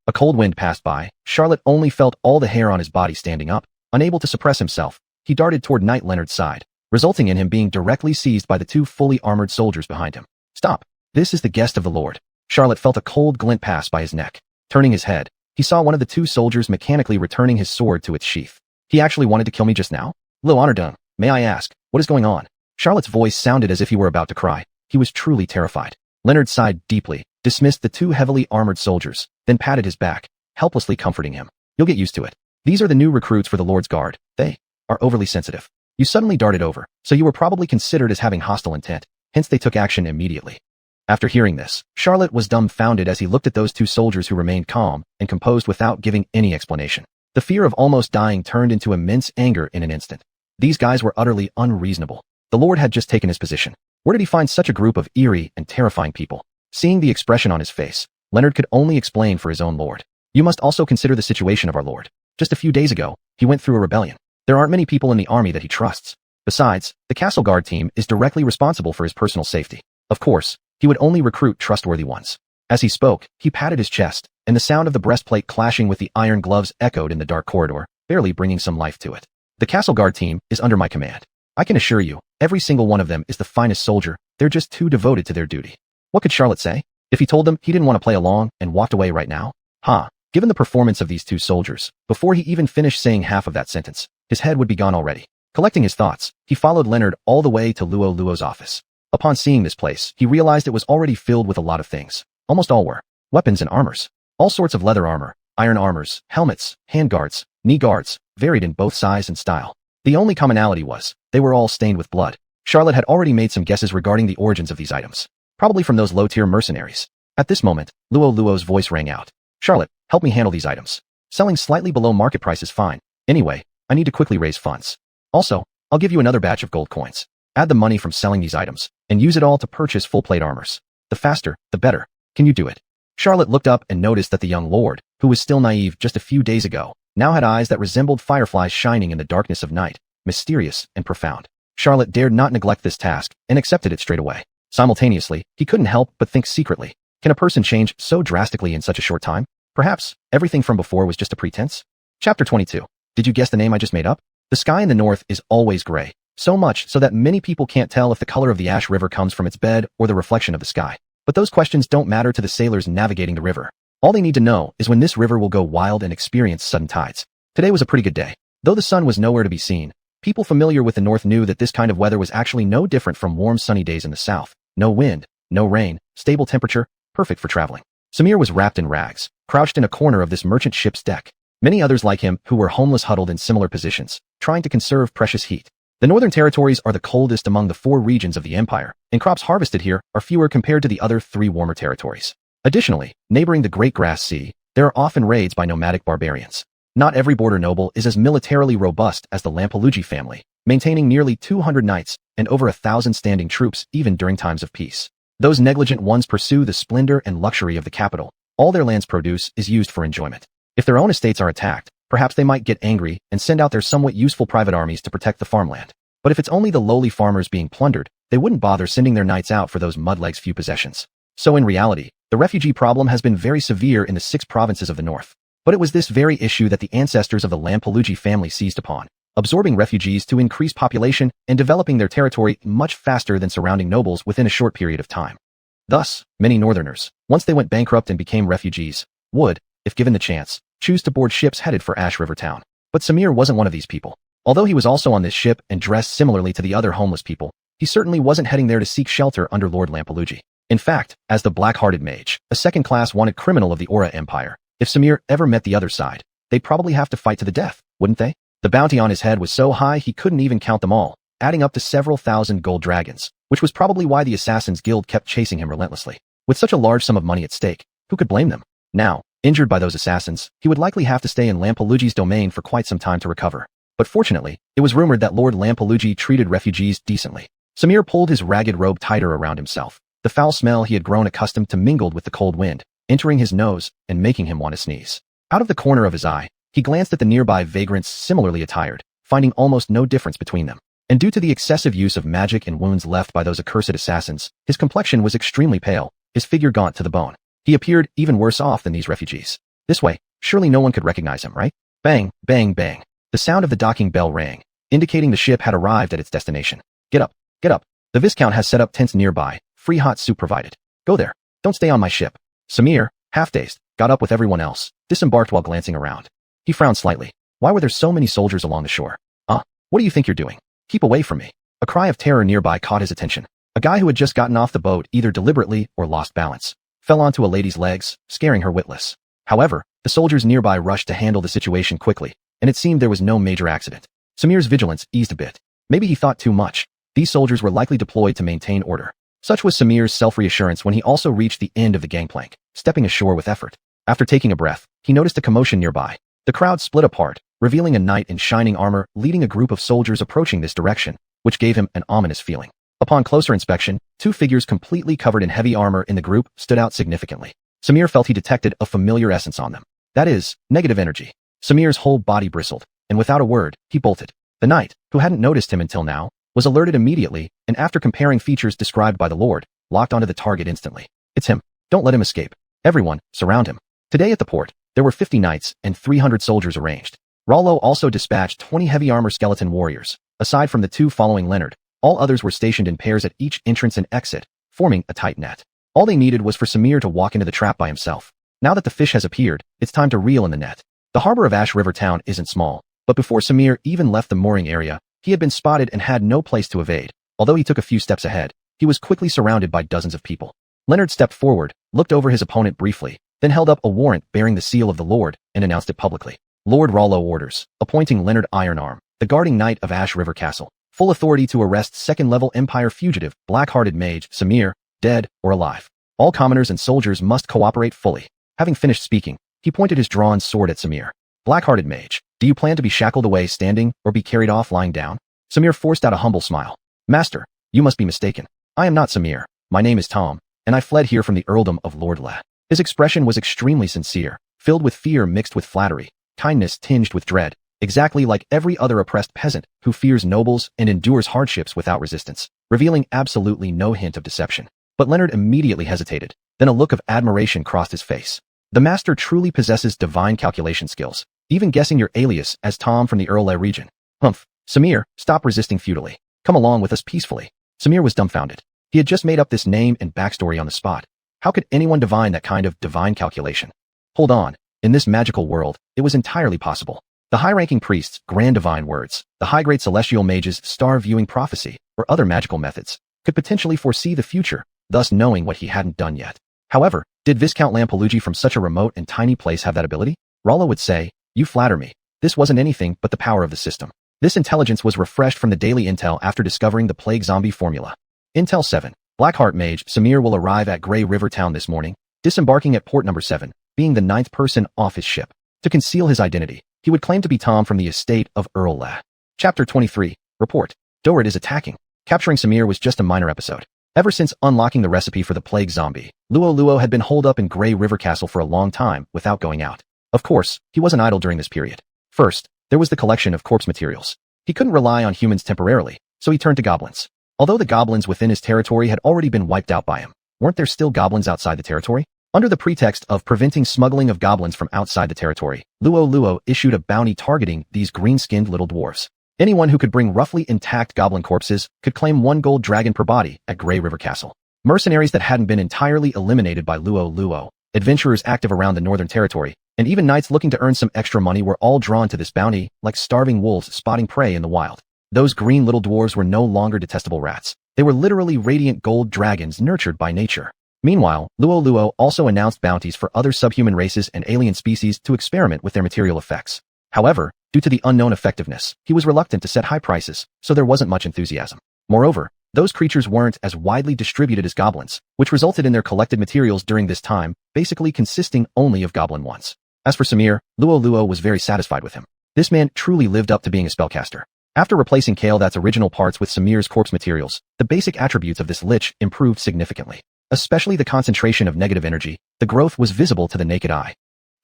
A cold wind passed by. Charlotte only felt all the hair on his body standing up. Unable to suppress himself, he darted toward Knight Leonard's side, resulting in him being directly seized by the two fully armored soldiers behind him. Stop! This is the guest of the Lord. Charlotte felt a cold glint pass by his neck. Turning his head, he saw one of the two soldiers mechanically returning his sword to its sheath. He actually wanted to kill me just now? Lo Honordung, may I ask, what is going on? Charlotte's voice sounded as if he were about to cry. He was truly terrified. Leonard sighed deeply, dismissed the two heavily armored soldiers, then patted his back, helplessly comforting him. You'll get used to it. These are the new recruits for the Lord's Guard. They are overly sensitive. You suddenly darted over, so you were probably considered as having hostile intent, hence they took action immediately. After hearing this, Charlotte was dumbfounded as he looked at those two soldiers who remained calm and composed without giving any explanation. The fear of almost dying turned into immense anger in an instant. These guys were utterly unreasonable. The Lord had just taken his position. Where did he find such a group of eerie and terrifying people? Seeing the expression on his face, Leonard could only explain for his own lord. You must also consider the situation of our lord. Just a few days ago, he went through a rebellion. There aren't many people in the army that he trusts. Besides, the castle guard team is directly responsible for his personal safety. Of course, he would only recruit trustworthy ones. As he spoke, he patted his chest, and the sound of the breastplate clashing with the iron gloves echoed in the dark corridor, barely bringing some life to it. The castle guard team is under my command. I can assure you, every single one of them is the finest soldier. They're just too devoted to their duty. What could Charlotte say? If he told them he didn't want to play along and walked away right now? Given the performance of these two soldiers, before he even finished saying half of that sentence, his head would be gone already. Collecting his thoughts, he followed Leonard all the way to Luo Luo's office. Upon seeing this place, he realized it was already filled with a lot of things. Almost all were weapons and armors. All sorts of leather armor, iron armors, helmets, handguards, knee guards, varied in both size and style. The only commonality was, they were all stained with blood. Charlotte had already made some guesses regarding the origins of these items. Probably from those low-tier mercenaries. At this moment, Luo Luo's voice rang out. Charlotte, help me handle these items. Selling slightly below market price is fine. Anyway, I need to quickly raise funds. Also, I'll give you another batch of gold coins. Add the money from selling these items, and use it all to purchase full-plate armors. The faster, the better. Can you do it? Charlotte looked up and noticed that the young lord, who was still naive just a few days ago, now had eyes that resembled fireflies shining in the darkness of night, mysterious and profound. Charlotte dared not neglect this task and accepted it straight away. Simultaneously, he couldn't help but think secretly, can a person change so drastically in such a short time? Perhaps, everything from before was just a pretense? Chapter 22. Did you guess the name I just made up? The sky in the north is always gray, so much so that many people can't tell if the color of the Ash River comes from its bed or the reflection of the sky. But those questions don't matter to the sailors navigating the river. All they need to know is when this river will go wild and experience sudden tides. Today was a pretty good day. Though the sun was nowhere to be seen, people familiar with the north knew that this kind of weather was actually no different from warm sunny days in the south. No wind, no rain, stable temperature, perfect for traveling. Samir was wrapped in rags, crouched in a corner of this merchant ship's deck. Many others like him who were homeless huddled in similar positions, trying to conserve precious heat. The northern territories are the coldest among the 4 regions of the empire, and crops harvested here are fewer compared to the other 3 warmer territories. Additionally, neighboring the Great Grass Sea, there are often raids by nomadic barbarians. Not every border noble is as militarily robust as the Lampaloogi family, maintaining nearly 200 knights and over 1,000 standing troops even during times of peace. Those negligent ones pursue the splendor and luxury of the capital. All their land's produce is used for enjoyment. If their own estates are attacked, perhaps they might get angry and send out their somewhat useful private armies to protect the farmland. But if it's only the lowly farmers being plundered, they wouldn't bother sending their knights out for those mudleg's few possessions. So in reality, the refugee problem has been very severe in the 6 provinces of the north. But it was this very issue that the ancestors of the Lampaloogi family seized upon, absorbing refugees to increase population and developing their territory much faster than surrounding nobles within a short period of time. Thus, many northerners, once they went bankrupt and became refugees, would, if given the chance, choose to board ships headed for Ash River Town. But Samir wasn't one of these people. Although he was also on this ship and dressed similarly to the other homeless people, he certainly wasn't heading there to seek shelter under Lord Lampaloogi. In fact, as the black-hearted mage, a second-class wanted criminal of the Aura Empire, if Samir ever met the other side, they'd probably have to fight to the death, wouldn't they? The bounty on his head was so high he couldn't even count them all, adding up to several thousand gold dragons, which was probably why the Assassin's Guild kept chasing him relentlessly. With such a large sum of money at stake, who could blame them? Now, injured by those assassins, he would likely have to stay in Lampaloogi's domain for quite some time to recover. But fortunately, it was rumored that Lord Lampaloogi treated refugees decently. Samir pulled his ragged robe tighter around himself. The foul smell he had grown accustomed to mingled with the cold wind, entering his nose and making him want to sneeze. Out of the corner of his eye, he glanced at the nearby vagrants similarly attired, finding almost no difference between them. And due to the excessive use of magic and wounds left by those accursed assassins, his complexion was extremely pale, his figure gaunt to the bone. He appeared even worse off than these refugees. This way, surely no one could recognize him, right? Bang, bang, bang. The sound of the docking bell rang, indicating the ship had arrived at its destination. Get up, get up. The Viscount has set up tents nearby, free hot soup provided. Go there. Don't stay on my ship. Samir, half-dazed, got up with everyone else, disembarked while glancing around. He frowned slightly. Why were there so many soldiers along the shore? What do you think you're doing? Keep away from me. A cry of terror nearby caught his attention. A guy who had just gotten off the boat either deliberately or lost balance, fell onto a lady's legs, scaring her witless. However, the soldiers nearby rushed to handle the situation quickly, and it seemed there was no major accident. Samir's vigilance eased a bit. Maybe he thought too much. These soldiers were likely deployed to maintain order. Such was Samir's self-reassurance when he also reached the end of the gangplank, stepping ashore with effort. After taking a breath, he noticed a commotion nearby. The crowd split apart, revealing a knight in shining armor leading a group of soldiers approaching this direction, which gave him an ominous feeling. Upon closer inspection, two figures completely covered in heavy armor in the group stood out significantly. Samir felt he detected a familiar essence on them. That is, negative energy. Samir's whole body bristled, and without a word, he bolted. The knight, who hadn't noticed him until now, was alerted immediately, and after comparing features described by the Lord, locked onto the target instantly. It's him. Don't let him escape. Everyone, surround him. Today at the port, there were 50 knights and 300 soldiers arranged. Rollo also dispatched 20 heavy armor skeleton warriors. Aside from the two following Leonard, all others were stationed in pairs at each entrance and exit, forming a tight net. All they needed was for Samir to walk into the trap by himself. Now that the fish has appeared, it's time to reel in the net. The harbor of Ash River Town isn't small, but before Samir even left the mooring area, he had been spotted and had no place to evade. Although he took a few steps ahead, he was quickly surrounded by dozens of people. Leonard stepped forward, looked over his opponent briefly, then held up a warrant bearing the seal of the Lord and announced it publicly. Lord Rollo orders, appointing Leonard Ironarm, the guarding knight of Ash River Castle, full authority to arrest second-level Empire fugitive, black-hearted mage, Samir, dead or alive. All commoners and soldiers must cooperate fully. Having finished speaking, he pointed his drawn sword at Samir. Black-hearted mage, do you plan to be shackled away standing or be carried off lying down? Samir forced out a humble smile. Master, you must be mistaken. I am not Samir. My name is Tom, and I fled here from the earldom of Lord Le. His expression was extremely sincere, filled with fear mixed with flattery, kindness tinged with dread, exactly like every other oppressed peasant who fears nobles and endures hardships without resistance, revealing absolutely no hint of deception. But Leonard immediately hesitated. Then a look of admiration crossed his face. The master truly possesses divine calculation skills, even guessing your alias as Tom from the Earl region. Humph. Samir, stop resisting futilely. Come along with us peacefully. Samir was dumbfounded. He had just made up this name and backstory on the spot. How could anyone divine that kind of divine calculation? Hold on. In this magical world, it was entirely possible. The high-ranking priests' grand divine words, the high-grade celestial mages' star-viewing prophecy, or other magical methods, could potentially foresee the future, thus knowing what he hadn't done yet. However, did Viscount Lampelugi from such a remote and tiny place have that ability? Rollo would say, you flatter me. This wasn't anything but the power of the system. This intelligence was refreshed from the daily intel after discovering the plague zombie formula. Intel 7. Blackheart Mage Samir will arrive at Grey River Town this morning, disembarking at port number 7, being the 9th person off his ship. To conceal his identity, he would claim to be Tom from the estate of Earl Le. Chapter 23. Report. Dorit is attacking. Capturing Samir was just a minor episode. Ever since unlocking the recipe for the plague zombie, Luo Luo had been holed up in Grey River Castle for a long time without going out. Of course, he wasn't idle during this period. First, there was the collection of corpse materials. He couldn't rely on humans temporarily, so he turned to goblins. Although the goblins within his territory had already been wiped out by him, weren't there still goblins outside the territory? Under the pretext of preventing smuggling of goblins from outside the territory, Luo Luo issued a bounty targeting these green-skinned little dwarves. Anyone who could bring roughly intact goblin corpses could claim 1 gold dragon per body at Grey River Castle. Mercenaries that hadn't been entirely eliminated by Luo Luo, adventurers active around the Northern Territory, and even knights looking to earn some extra money were all drawn to this bounty, like starving wolves spotting prey in the wild. Those green little dwarves were no longer detestable rats. They were literally radiant gold dragons nurtured by nature. Meanwhile, Luo Luo also announced bounties for other subhuman races and alien species to experiment with their material effects. However, due to the unknown effectiveness, he was reluctant to set high prices, so there wasn't much enthusiasm. Moreover, those creatures weren't as widely distributed as goblins, which resulted in their collected materials during this time basically consisting only of goblin ones. As for Samir, Luo Luo was very satisfied with him. This man truly lived up to being a spellcaster. After replacing Kale that's original parts with Samir's corpse materials, the basic attributes of this lich improved significantly. Especially the concentration of negative energy, the growth was visible to the naked eye.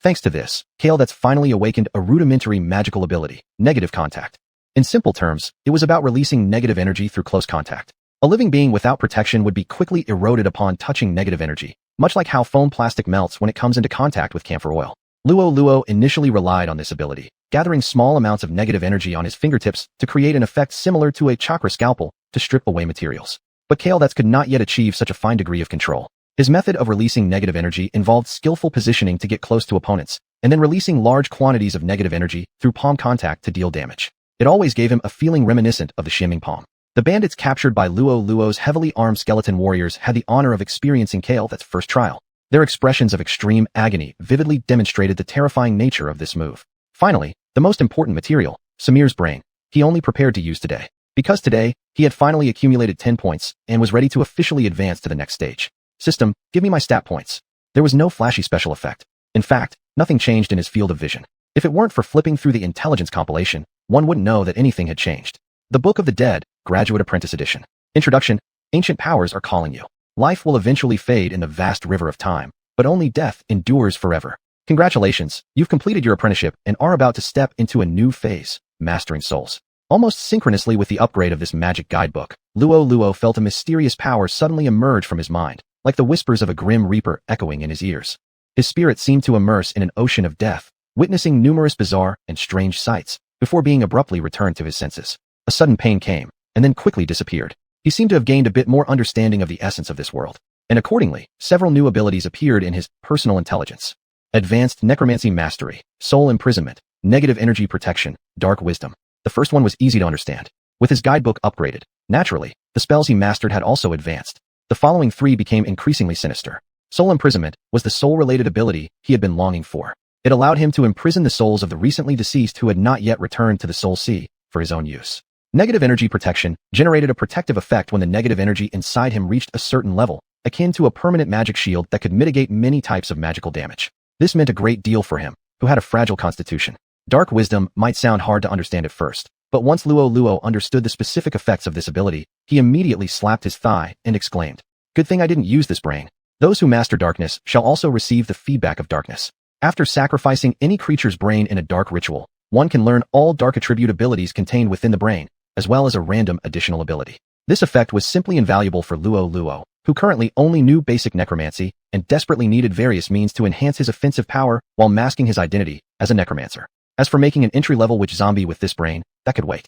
Thanks to this, Kale that's finally awakened a rudimentary magical ability, negative contact. In simple terms, it was about releasing negative energy through close contact. A living being without protection would be quickly eroded upon touching negative energy, much like how foam plastic melts when it comes into contact with camphor oil. Luo Luo initially relied on this ability, gathering small amounts of negative energy on his fingertips to create an effect similar to a chakra scalpel to strip away materials. But Kale that's could not yet achieve such a fine degree of control. His method of releasing negative energy involved skillful positioning to get close to opponents, and then releasing large quantities of negative energy through palm contact to deal damage. It always gave him a feeling reminiscent of the shimming palm. The bandits captured by Luo Luo's heavily armed skeleton warriors had the honor of experiencing Kale that's first trial. Their expressions of extreme agony vividly demonstrated the terrifying nature of this move. Finally, the most important material, Samir's brain, he only prepared to use today. Because today, he had finally accumulated 10 points and was ready to officially advance to the next stage. System, give me my stat points. There was no flashy special effect. In fact, nothing changed in his field of vision. If it weren't for flipping through the intelligence compilation, one wouldn't know that anything had changed. The Book of the Dead, Graduate Apprentice Edition. Introduction, ancient powers are calling you. Life will eventually fade in the vast river of time, but only death endures forever. Congratulations, you've completed your apprenticeship and are about to step into a new phase, mastering souls. Almost synchronously with the upgrade of this magic guidebook, Luo Luo felt a mysterious power suddenly emerge from his mind, like the whispers of a grim reaper echoing in his ears. His spirit seemed to immerse in an ocean of death, witnessing numerous bizarre and strange sights, before being abruptly returned to his senses. A sudden pain came, and then quickly disappeared. He seemed to have gained a bit more understanding of the essence of this world, and accordingly, several new abilities appeared in his personal intelligence. Advanced Necromancy Mastery, Soul Imprisonment, Negative Energy Protection, Dark Wisdom. The first one was easy to understand. With his guidebook upgraded, naturally, the spells he mastered had also advanced. The following three became increasingly sinister. Soul Imprisonment was the soul-related ability he had been longing for. It allowed him to imprison the souls of the recently deceased who had not yet returned to the Soul Sea for his own use. Negative Energy Protection generated a protective effect when the negative energy inside him reached a certain level, akin to a permanent magic shield that could mitigate many types of magical damage. This meant a great deal for him, who had a fragile constitution. Dark Wisdom might sound hard to understand at first, but once Luo Luo understood the specific effects of this ability, he immediately slapped his thigh and exclaimed, "Good thing I didn't use this brain. Those who master darkness shall also receive the feedback of darkness." After sacrificing any creature's brain in a dark ritual, one can learn all dark attribute abilities contained within the brain, as well as a random additional ability. This effect was simply invaluable for Luo Luo, who currently only knew basic necromancy and desperately needed various means to enhance his offensive power while masking his identity as a necromancer. As for making an entry-level witch zombie with this brain, that could wait.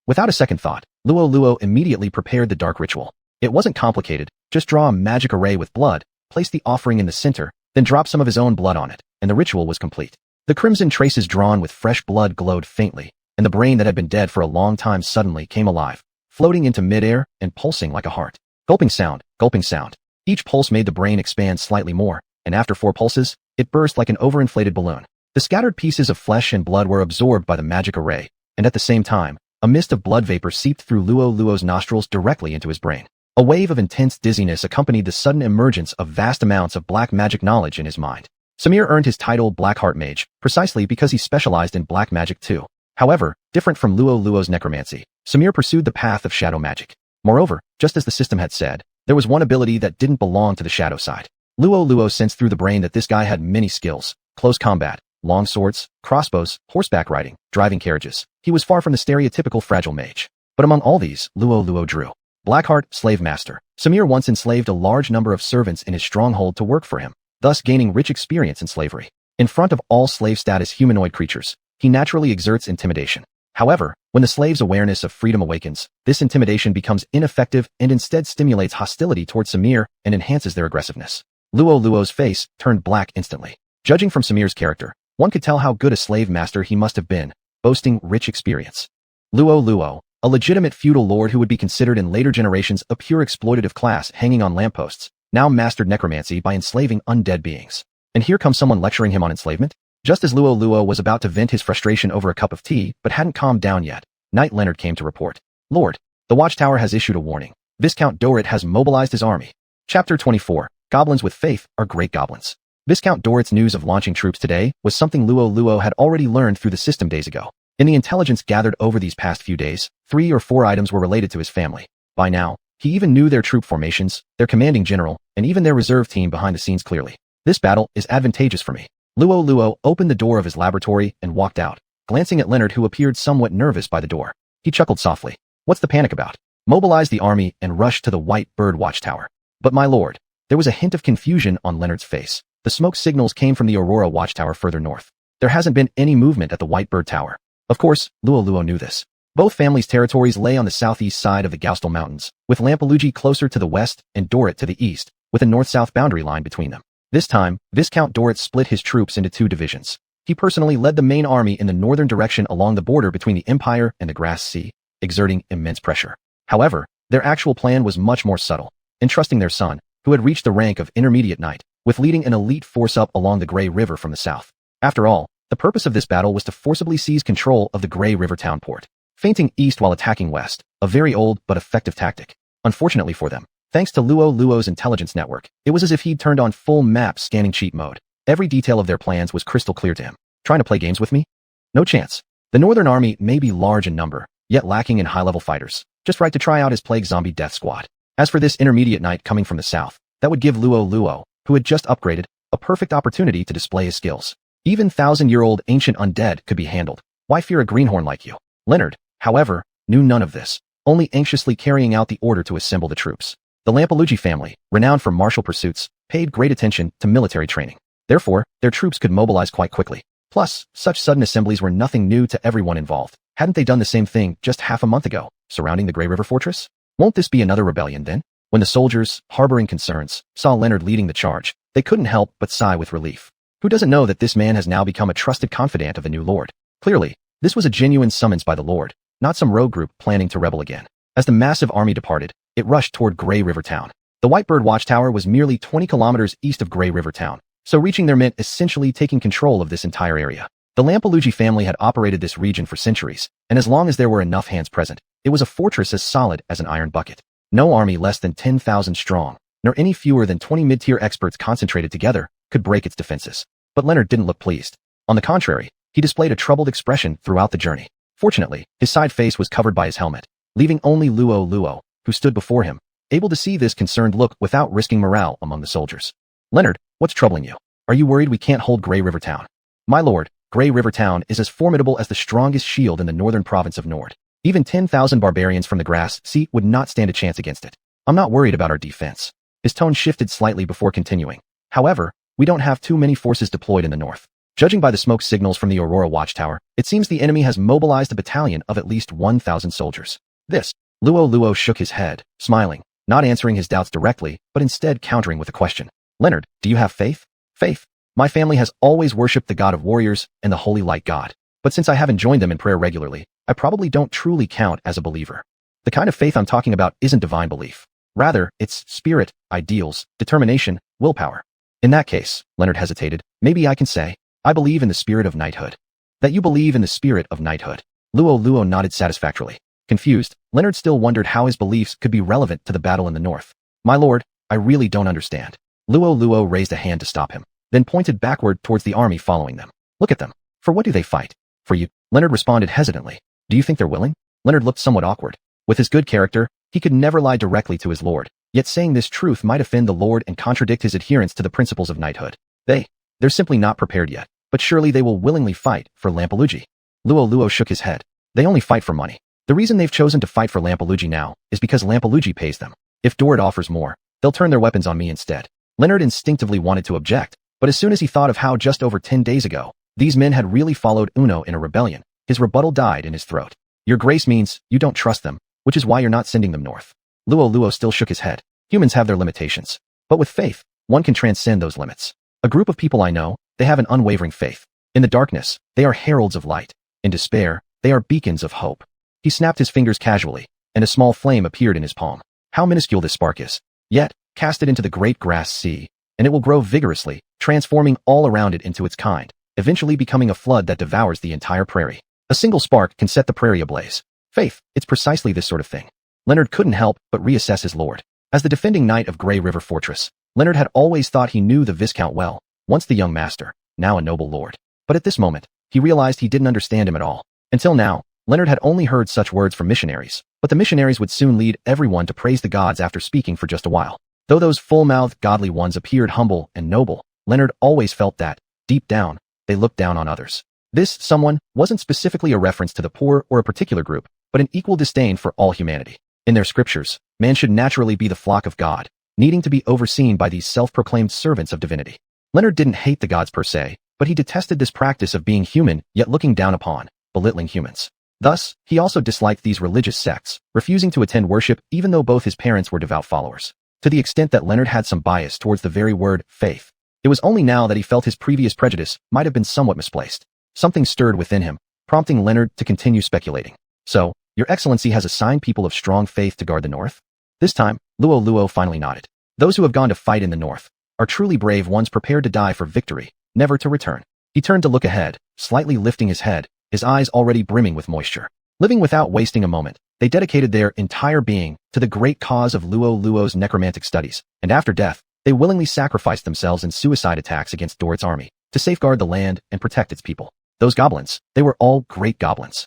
Without a second thought, Luo Luo immediately prepared the dark ritual. It wasn't complicated, just draw a magic array with blood, place the offering in the center, then drop some of his own blood on it, and the ritual was complete. The crimson traces drawn with fresh blood glowed faintly, and the brain that had been dead for a long time suddenly came alive, floating into midair and pulsing like a heart. Gulping sound, gulping sound. Each pulse made the brain expand slightly more, and after 4 pulses, it burst like an overinflated balloon. The scattered pieces of flesh and blood were absorbed by the magic array, and at the same time, a mist of blood vapor seeped through Luo Luo's nostrils directly into his brain. A wave of intense dizziness accompanied the sudden emergence of vast amounts of black magic knowledge in his mind. Samir earned his title Blackheart Mage, precisely because he specialized in black magic too. However, different from Luo Luo's necromancy, Samir pursued the path of shadow magic. Moreover, just as the system had said, there was one ability that didn't belong to the shadow side. Luo Luo sensed through the brain that this guy had many skills: close combat, long swords, crossbows, horseback riding, driving carriages. He was far from the stereotypical fragile mage. But among all these, Luo Luo drew Blackheart, Slave Master. Samir once enslaved a large number of servants in his stronghold to work for him, thus gaining rich experience in slavery. In front of all slave-status humanoid creatures, he naturally exerts intimidation. However, when the slave's awareness of freedom awakens, this intimidation becomes ineffective and instead stimulates hostility towards Samir and enhances their aggressiveness. Luo Luo's face turned black instantly. Judging from Samir's character, one could tell how good a slave master he must have been, boasting rich experience. Luo Luo, a legitimate feudal lord who would be considered in later generations a pure exploitative class hanging on lampposts, now mastered necromancy by enslaving undead beings. And here comes someone lecturing him on enslavement? Just as Luo Luo was about to vent his frustration over a cup of tea, but hadn't calmed down yet, Knight Leonard came to report. Lord, the Watchtower has issued a warning. Viscount Dorit has mobilized his army. Chapter 24. Goblins with faith are great goblins. Viscount Dorit's news of launching troops today was something Luo Luo had already learned through the system days ago. In the intelligence gathered over these past few days, 3 or 4 items were related to his family. By now, He even knew their troop formations, their commanding general, and even their reserve team behind the scenes clearly. This battle is advantageous for me. Luo Luo opened the door of his laboratory and walked out, glancing at Leonard who appeared somewhat nervous by the door. He chuckled softly. What's the panic about? Mobilize the army and rush to the White Bird Watchtower. But my lord, there was a hint of confusion on Leonard's face. The smoke signals came from the Aurora Watchtower further north. There hasn't been any movement at the White Bird Tower. Of course, Luo Luo knew this. Both families' territories lay on the southeast side of the Gaustel Mountains, with Lampelugi closer to the west and Dorit to the east, with a north-south boundary line between them. This time, Viscount Dorit split his troops into 2 divisions. He personally led the main army in the northern direction along the border between the Empire and the Grass Sea, exerting immense pressure. However, their actual plan was much more subtle, entrusting their son, who had reached the rank of intermediate knight, with leading an elite force up along the Grey River from the south. After all, the purpose of this battle was to forcibly seize control of the Grey River town port, feinting east while attacking west, a very old but effective tactic. Unfortunately for them, thanks to Luo Luo's intelligence network, it was as if he'd turned on full map scanning cheat mode. Every detail of their plans was crystal clear to him. Trying to play games with me? No chance. The Northern Army may be large in number, yet lacking in high-level fighters, just right to try out his plague zombie death squad. As for this intermediate knight coming from the south, that would give Luo Luo, who had just upgraded, a perfect opportunity to display his skills. Even 1,000-year-old ancient undead could be handled. Why fear a greenhorn like you? Leonard, however, knew none of this, only anxiously carrying out the order to assemble the troops. The Lampelugi family, renowned for martial pursuits, paid great attention to military training. Therefore, their troops could mobilize quite quickly. Plus, such sudden assemblies were nothing new to everyone involved. Hadn't they done the same thing just half a month ago, surrounding the Grey River Fortress? Won't this be another rebellion then? When the soldiers, harboring concerns, saw Leonard leading the charge, they couldn't help but sigh with relief. Who doesn't know that this man has now become a trusted confidant of the new lord? Clearly, this was a genuine summons by the lord, not some rogue group planning to rebel again. As the massive army departed, it rushed toward Grey River Town. The White Bird Watchtower was merely 20 kilometers east of Grey River Town, so reaching there meant essentially taking control of this entire area. The Lampelugi family had operated this region for centuries, and as long as there were enough hands present, it was a fortress as solid as an iron bucket. No army less than 10,000 strong, nor any fewer than 20 mid-tier experts concentrated together, could break its defenses. But Leonard didn't look pleased. On the contrary, he displayed a troubled expression throughout the journey. Fortunately, his side face was covered by his helmet, leaving only Luo Luo, who stood before him, able to see this concerned look without risking morale among the soldiers. Leonard, what's troubling you? Are you worried we can't hold Grey River Town? My lord, Grey River Town is as formidable as the strongest shield in the northern province of Nord. Even 10,000 barbarians from the Grass Sea would not stand a chance against it. I'm not worried about our defense. His tone shifted slightly before continuing. However, we don't have too many forces deployed in the north. Judging by the smoke signals from the Aurora Watchtower, it seems the enemy has mobilized a battalion of at least 1,000 soldiers. Luo Luo shook his head, smiling, not answering his doubts directly, but instead countering with a question. Leonard, do you have faith? Faith. My family has always worshipped the god of warriors and the holy light god. But since I haven't joined them in prayer regularly, I probably don't truly count as a believer. The kind of faith I'm talking about isn't divine belief. Rather, it's spirit, ideals, determination, willpower. In that case, Leonard hesitated, maybe I can say, I believe in the spirit of knighthood. That you believe in the spirit of knighthood. Luo Luo nodded satisfactorily. Confused, Leonard still wondered how his beliefs could be relevant to the battle in the north. My lord, I really don't understand. Luo Luo raised a hand to stop him, then pointed backward towards the army following them. Look at them. For what do they fight? For you. Leonard responded hesitantly. Do you think they're willing? Leonard looked somewhat awkward. With his good character, he could never lie directly to his lord, yet saying this truth might offend the lord and contradict his adherence to the principles of knighthood. They're simply not prepared yet, but surely they will willingly fight for Lampelugi. Luo Luo shook his head. They only fight for money. The reason they've chosen to fight for Lampelugi now is because Lampelugi pays them. If Dorit offers more, they'll turn their weapons on me instead. Leonard instinctively wanted to object, but as soon as he thought of how just over 10 days ago, these men had really followed Uno in a rebellion, his rebuttal died in his throat. Your grace means you don't trust them, which is why you're not sending them north. Luo Luo still shook his head. Humans have their limitations. But with faith, one can transcend those limits. A group of people I know, they have an unwavering faith. In the darkness, they are heralds of light. In despair, they are beacons of hope. He snapped his fingers casually, and a small flame appeared in his palm. How minuscule this spark is. Yet, cast it into the great Grass Sea, and it will grow vigorously, transforming all around it into its kind, eventually becoming a flood that devours the entire prairie. A single spark can set the prairie ablaze. Faith, it's precisely this sort of thing. Leonard couldn't help but reassess his lord. As the defending knight of Grey River Fortress, Leonard had always thought he knew the Viscount well, once the young master, now a noble lord. But at this moment, he realized he didn't understand him at all. Until now, Leonard had only heard such words from missionaries, but the missionaries would soon lead everyone to praise the gods after speaking for just a while. Though those full-mouthed godly ones appeared humble and noble, Leonard always felt that, deep down, they looked down on others. This someone wasn't specifically a reference to the poor or a particular group, but an equal disdain for all humanity. In their scriptures, man should naturally be the flock of God, needing to be overseen by these self-proclaimed servants of divinity. Leonard didn't hate the gods per se, but he detested this practice of being human yet looking down upon, belittling humans. Thus, he also disliked these religious sects, refusing to attend worship even though both his parents were devout followers. To the extent that Leonard had some bias towards the very word faith, it was only now that he felt his previous prejudice might have been somewhat misplaced. Something stirred within him, prompting Leonard to continue speculating. So, Your Excellency has assigned people of strong faith to guard the north? This time, Luo Luo finally nodded. Those who have gone to fight in the north are truly brave ones prepared to die for victory, never to return. He turned to look ahead, slightly lifting his head, his eyes already brimming with moisture. Living without wasting a moment, they dedicated their entire being to the great cause of Luo Luo's necromantic studies, and after death, they willingly sacrificed themselves in suicide attacks against Dorit's army to safeguard the land and protect its people. Those goblins, they were all great goblins.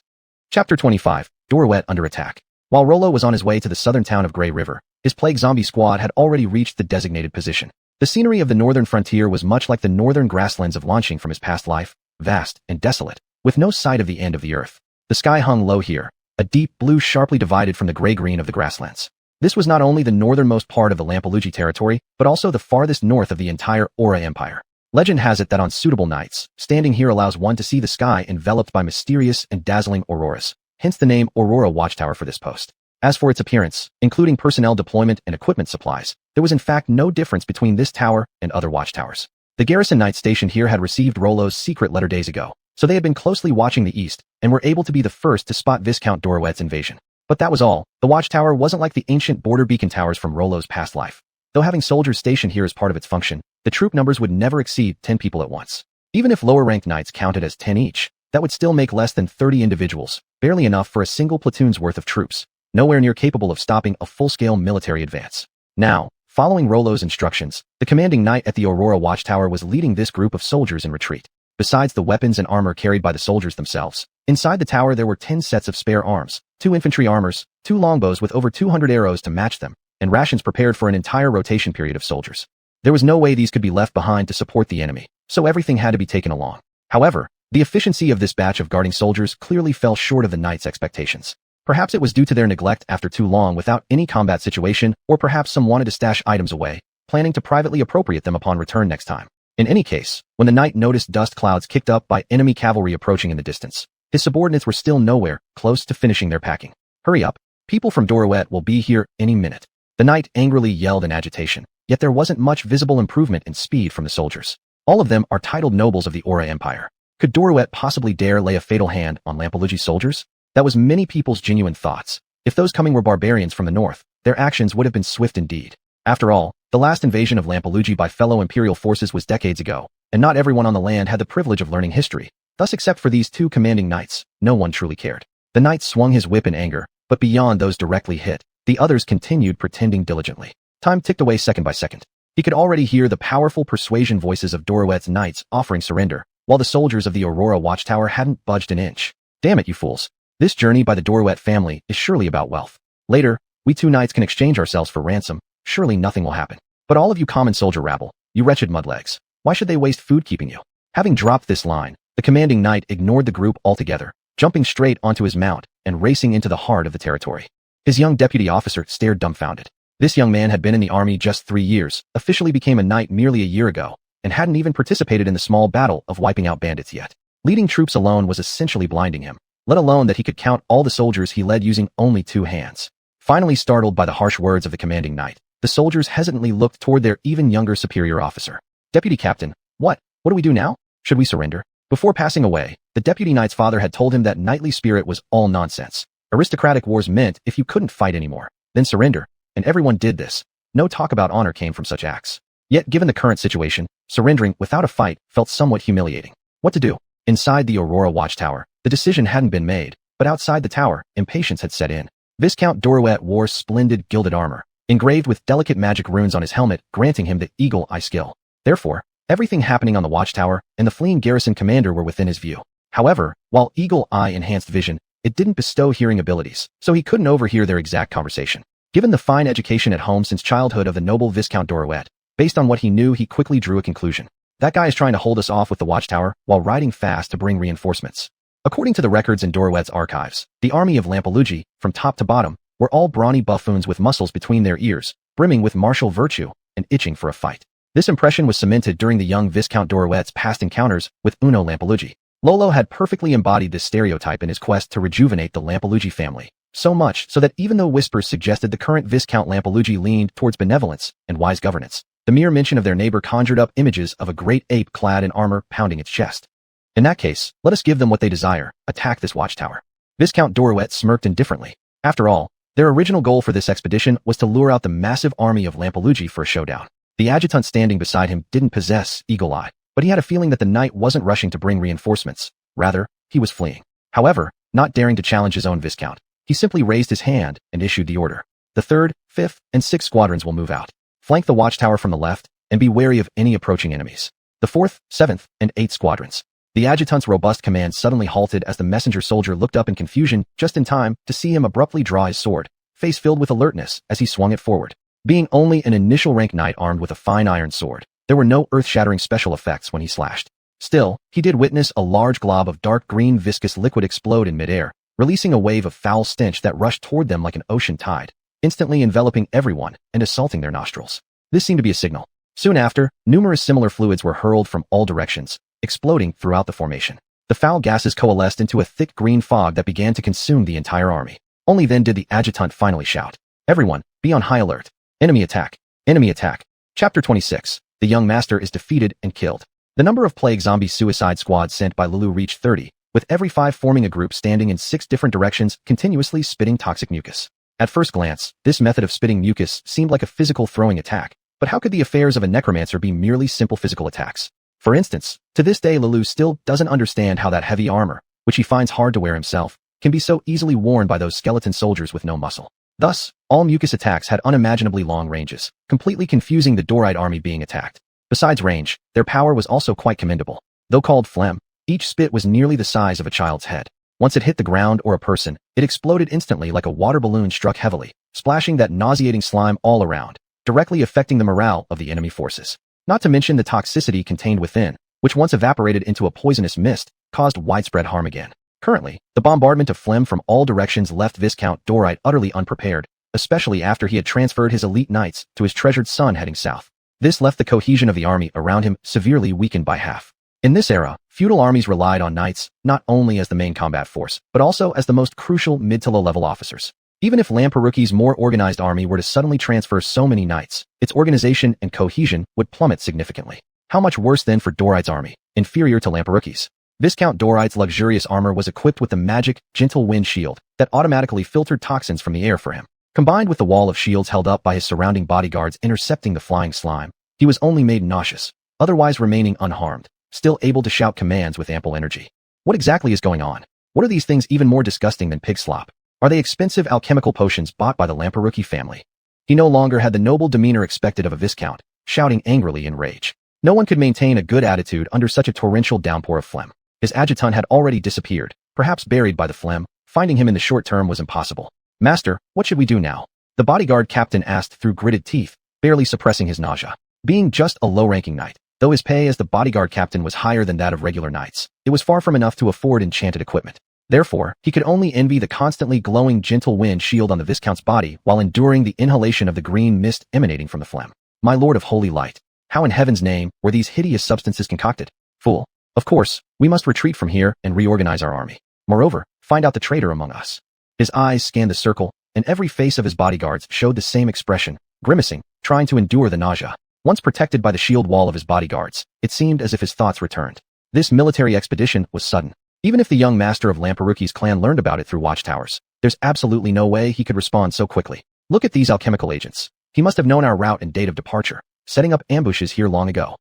Chapter 25, Dorit under attack. While Rollo was on his way to the southern town of Grey River, his plague zombie squad had already reached the designated position. The scenery of the northern frontier was much like the northern grasslands of launching from his past life, vast and desolate, with no sight of the end of the earth. The sky hung low here, a deep blue sharply divided from the gray-green of the grasslands. This was not only the northernmost part of the Lampelugi territory, but also the farthest north of the entire Aura Empire. Legend has it that on suitable nights, standing here allows one to see the sky enveloped by mysterious and dazzling auroras, hence the name Aurora Watchtower for this post. As for its appearance, including personnel deployment and equipment supplies, there was in fact no difference between this tower and other watchtowers. The garrison knights stationed here had received Rollo's secret letter days ago, so they had been closely watching the east and were able to be the first to spot Viscount Dorit's invasion. But that was all. The watchtower wasn't like the ancient border beacon towers from Rollo's past life. Though having soldiers stationed here as part of its function, the troop numbers would never exceed 10 people at once. Even if lower-ranked knights counted as 10 each, that would still make less than 30 individuals, barely enough for a single platoon's worth of troops, nowhere near capable of stopping a full-scale military advance. Now, following Rollo's instructions, the commanding knight at the Aurora Watchtower was leading this group of soldiers in retreat. Besides the weapons and armor carried by the soldiers themselves, inside the tower there were 10 sets of spare arms, 2 infantry armors, 2 longbows with over 200 arrows to match them, and rations prepared for an entire rotation period of soldiers. There was no way these could be left behind to support the enemy, so everything had to be taken along. However, the efficiency of this batch of guarding soldiers clearly fell short of the knights' expectations. Perhaps it was due to their neglect after too long without any combat situation, or perhaps some wanted to stash items away, planning to privately appropriate them upon return next time. In any case, when the knight noticed dust clouds kicked up by enemy cavalry approaching in the distance, his subordinates were still nowhere close to finishing their packing. Hurry up, people from Dorit will be here any minute. The knight angrily yelled in agitation, yet there wasn't much visible improvement in speed from the soldiers. All of them are titled nobles of the Aura Empire. Could Dorit possibly dare lay a fatal hand on Lampelugi soldiers? That was many people's genuine thoughts. If those coming were barbarians from the north, their actions would have been swift indeed. After all, the last invasion of Lampelugi by fellow imperial forces was decades ago, and not everyone on the land had the privilege of learning history. Thus, except for these 2 commanding knights, no one truly cared. The knight swung his whip in anger, but beyond those directly hit, the others continued pretending diligently. Time ticked away second by second. He could already hear the powerful persuasion voices of Dorit's knights offering surrender, while the soldiers of the Aurora Watchtower hadn't budged an inch. Damn it, you fools. This journey by the Dorit family is surely about wealth. Later, we 2 knights can exchange ourselves for ransom. Surely nothing will happen. But all of you common soldier rabble, you wretched mudlegs, why should they waste food keeping you? Having dropped this line, the commanding knight ignored the group altogether, jumping straight onto his mount and racing into the heart of the territory. His young deputy officer stared dumbfounded. This young man had been in the army just 3 years, officially became a knight merely a year ago, and hadn't even participated in the small battle of wiping out bandits yet. Leading troops alone was essentially blinding him, let alone that he could count all the soldiers he led using only 2 hands. Finally startled by the harsh words of the commanding knight, the soldiers hesitantly looked toward their even younger superior officer. Deputy Captain, what do we do now? Should we surrender? Before passing away, the deputy knight's father had told him that knightly spirit was all nonsense. Aristocratic wars meant if you couldn't fight anymore, then surrender, and everyone did this. No talk about honor came from such acts. Yet given the current situation, surrendering without a fight felt somewhat humiliating. What to do? Inside the Aurora Watchtower, the decision hadn't been made, but outside the tower, impatience had set in. Viscount Dorit wore splendid gilded armor, engraved with delicate magic runes on his helmet, granting him the eagle eye skill. Therefore, everything happening on the watchtower and the fleeing garrison commander were within his view. However, while eagle eye enhanced vision, it didn't bestow hearing abilities, so he couldn't overhear their exact conversation. Given the fine education at home since childhood of the noble Viscount Dorouet, based on what he knew, he quickly drew a conclusion. That guy is trying to hold us off with the watchtower while riding fast to bring reinforcements. According to the records in Dorouet's archives, the army of Lampelugi, from top to bottom, were all brawny buffoons with muscles between their ears, brimming with martial virtue, and itching for a fight. This impression was cemented during the young Viscount Dorouet's past encounters with Uno Lampelugi. Luo Luo had perfectly embodied this stereotype in his quest to rejuvenate the Lampelugi family, so much so that even though whispers suggested the current Viscount Lampelugi leaned towards benevolence and wise governance, the mere mention of their neighbor conjured up images of a great ape clad in armor pounding its chest. In that case, let us give them what they desire, attack this watchtower. Viscount Dorouet smirked indifferently. After all, their original goal for this expedition was to lure out the massive army of Lampelugi for a showdown. The adjutant standing beside him didn't possess eagle eye, but he had a feeling that the knight wasn't rushing to bring reinforcements. Rather, he was fleeing. However, not daring to challenge his own viscount, he simply raised his hand and issued the order. The 3rd, 5th, and 6th squadrons will move out. Flank the watchtower from the left, and be wary of any approaching enemies. The 4th, 7th, and 8th squadrons. The adjutant's robust command suddenly halted as the messenger soldier looked up in confusion just in time to see him abruptly draw his sword, face filled with alertness as he swung it forward. Being only an initial rank knight armed with a fine iron sword, there were no earth-shattering special effects when he slashed. Still, he did witness a large glob of dark green viscous liquid explode in midair, releasing a wave of foul stench that rushed toward them like an ocean tide, instantly enveloping everyone and assaulting their nostrils. This seemed to be a signal. Soon after, numerous similar fluids were hurled from all directions, exploding throughout the formation. The foul gases coalesced into a thick green fog that began to consume the entire army. Only then did the adjutant finally shout, "Everyone, be on high alert. Enemy attack! Enemy attack!" Chapter 26. The young master is defeated and killed. The number of plague zombie suicide squads sent by Luo Luo reached 30, with every 5 forming a group standing in 6 different directions, continuously spitting toxic mucus. At first glance, this method of spitting mucus seemed like a physical throwing attack, but how could the affairs of a necromancer be merely simple physical attacks? For instance, to this day Luo Luo still doesn't understand how that heavy armor, which he finds hard to wear himself, can be so easily worn by those skeleton soldiers with no muscle. Thus, all mucus attacks had unimaginably long ranges, completely confusing the Dorite army being attacked. Besides range, their power was also quite commendable. Though called phlegm, each spit was nearly the size of a child's head. Once it hit the ground or a person, it exploded instantly like a water balloon struck heavily, splashing that nauseating slime all around, directly affecting the morale of the enemy forces. Not to mention the toxicity contained within, which once evaporated into a poisonous mist, caused widespread harm again. Currently, the bombardment of phlegm from all directions left Viscount Dorite utterly unprepared, especially after he had transferred his elite knights to his treasured son heading south. This left the cohesion of the army around him severely weakened by half. In this era, feudal armies relied on knights not only as the main combat force, but also as the most crucial mid to low-level officers. Even if Lamperouki's more organized army were to suddenly transfer so many knights, its organization and cohesion would plummet significantly. How much worse then for Dorite's army, inferior to Lamperouki's? Viscount Dorite's luxurious armor was equipped with the magic, gentle wind shield that automatically filtered toxins from the air for him. Combined with the wall of shields held up by his surrounding bodyguards intercepting the flying slime, he was only made nauseous, otherwise remaining unharmed, still able to shout commands with ample energy. What exactly is going on? What are these things even more disgusting than pig slop? Are they expensive alchemical potions bought by the Lamperouki family? He no longer had the noble demeanor expected of a viscount, shouting angrily in rage. No one could maintain a good attitude under such a torrential downpour of phlegm. His adjutant had already disappeared, perhaps buried by the phlegm. Finding him in the short term was impossible. "Master, what should we do now?" the bodyguard captain asked through gritted teeth, barely suppressing his nausea. Being just a low-ranking knight, though his pay as the bodyguard captain was higher than that of regular knights, it was far from enough to afford enchanted equipment. Therefore, he could only envy the constantly glowing gentle wind shield on the viscount's body while enduring the inhalation of the green mist emanating from the phlegm. My lord of holy light, how in heaven's name were these hideous substances concocted? Fool. Of course, we must retreat from here and reorganize our army. Moreover, find out the traitor among us. His eyes scanned the circle, and every face of his bodyguards showed the same expression, grimacing, trying to endure the nausea. Once protected by the shield wall of his bodyguards, it seemed as if his thoughts returned. This military expedition was sudden. Even if the young master of Lamperouki's clan learned about it through watchtowers, there's absolutely no way he could respond so quickly. Look at these alchemical agents. He must have known our route and date of departure, setting up ambushes here long ago.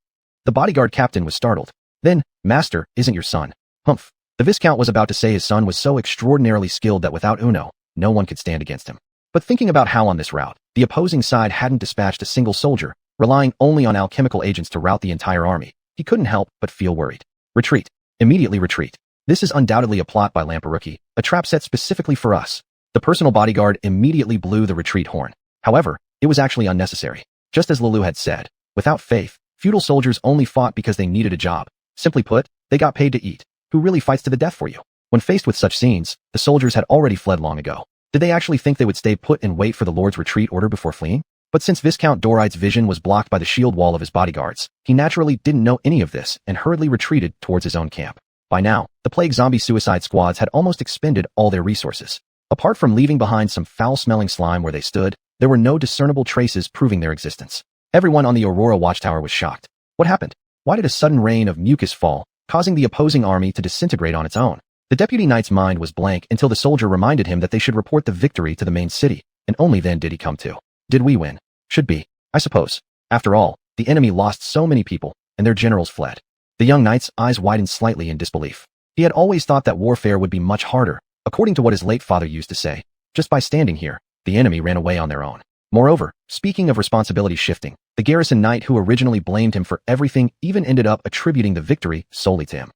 The bodyguard captain was startled. Then, "Master, isn't your son?" Humph. The viscount was about to say his son was so extraordinarily skilled that without Uno, no one could stand against him. But thinking about how on this route, the opposing side hadn't dispatched a single soldier, relying only on alchemical agents to rout the entire army, he couldn't help but feel worried. Retreat. Immediately retreat. This is undoubtedly a plot by Lamperuki, a trap set specifically for us. The personal bodyguard immediately blew the retreat horn. However, it was actually unnecessary. Just as Luo Luo had said, without faith, feudal soldiers only fought because they needed a job. Simply put, they got paid to eat. Who really fights to the death for you? When faced with such scenes, the soldiers had already fled long ago. Did they actually think they would stay put and wait for the Lord's retreat order before fleeing? But since Viscount Dorite's vision was blocked by the shield wall of his bodyguards, he naturally didn't know any of this and hurriedly retreated towards his own camp. By now, the plague zombie suicide squads had almost expended all their resources. Apart from leaving behind some foul-smelling slime where they stood, there were no discernible traces proving their existence. Everyone on the Aurora Watchtower was shocked. What happened? Why did a sudden rain of mucus fall, causing the opposing army to disintegrate on its own? The deputy knight's mind was blank until the soldier reminded him that they should report the victory to the main city, and only then did he come to. Did we win? Should be, I suppose. After all, the enemy lost so many people, and their generals fled. The young knight's eyes widened slightly in disbelief. He had always thought that warfare would be much harder, according to what his late father used to say. Just by standing here, the enemy ran away on their own. Moreover, speaking of responsibility shifting, the garrison knight who originally blamed him for everything even ended up attributing the victory solely to him.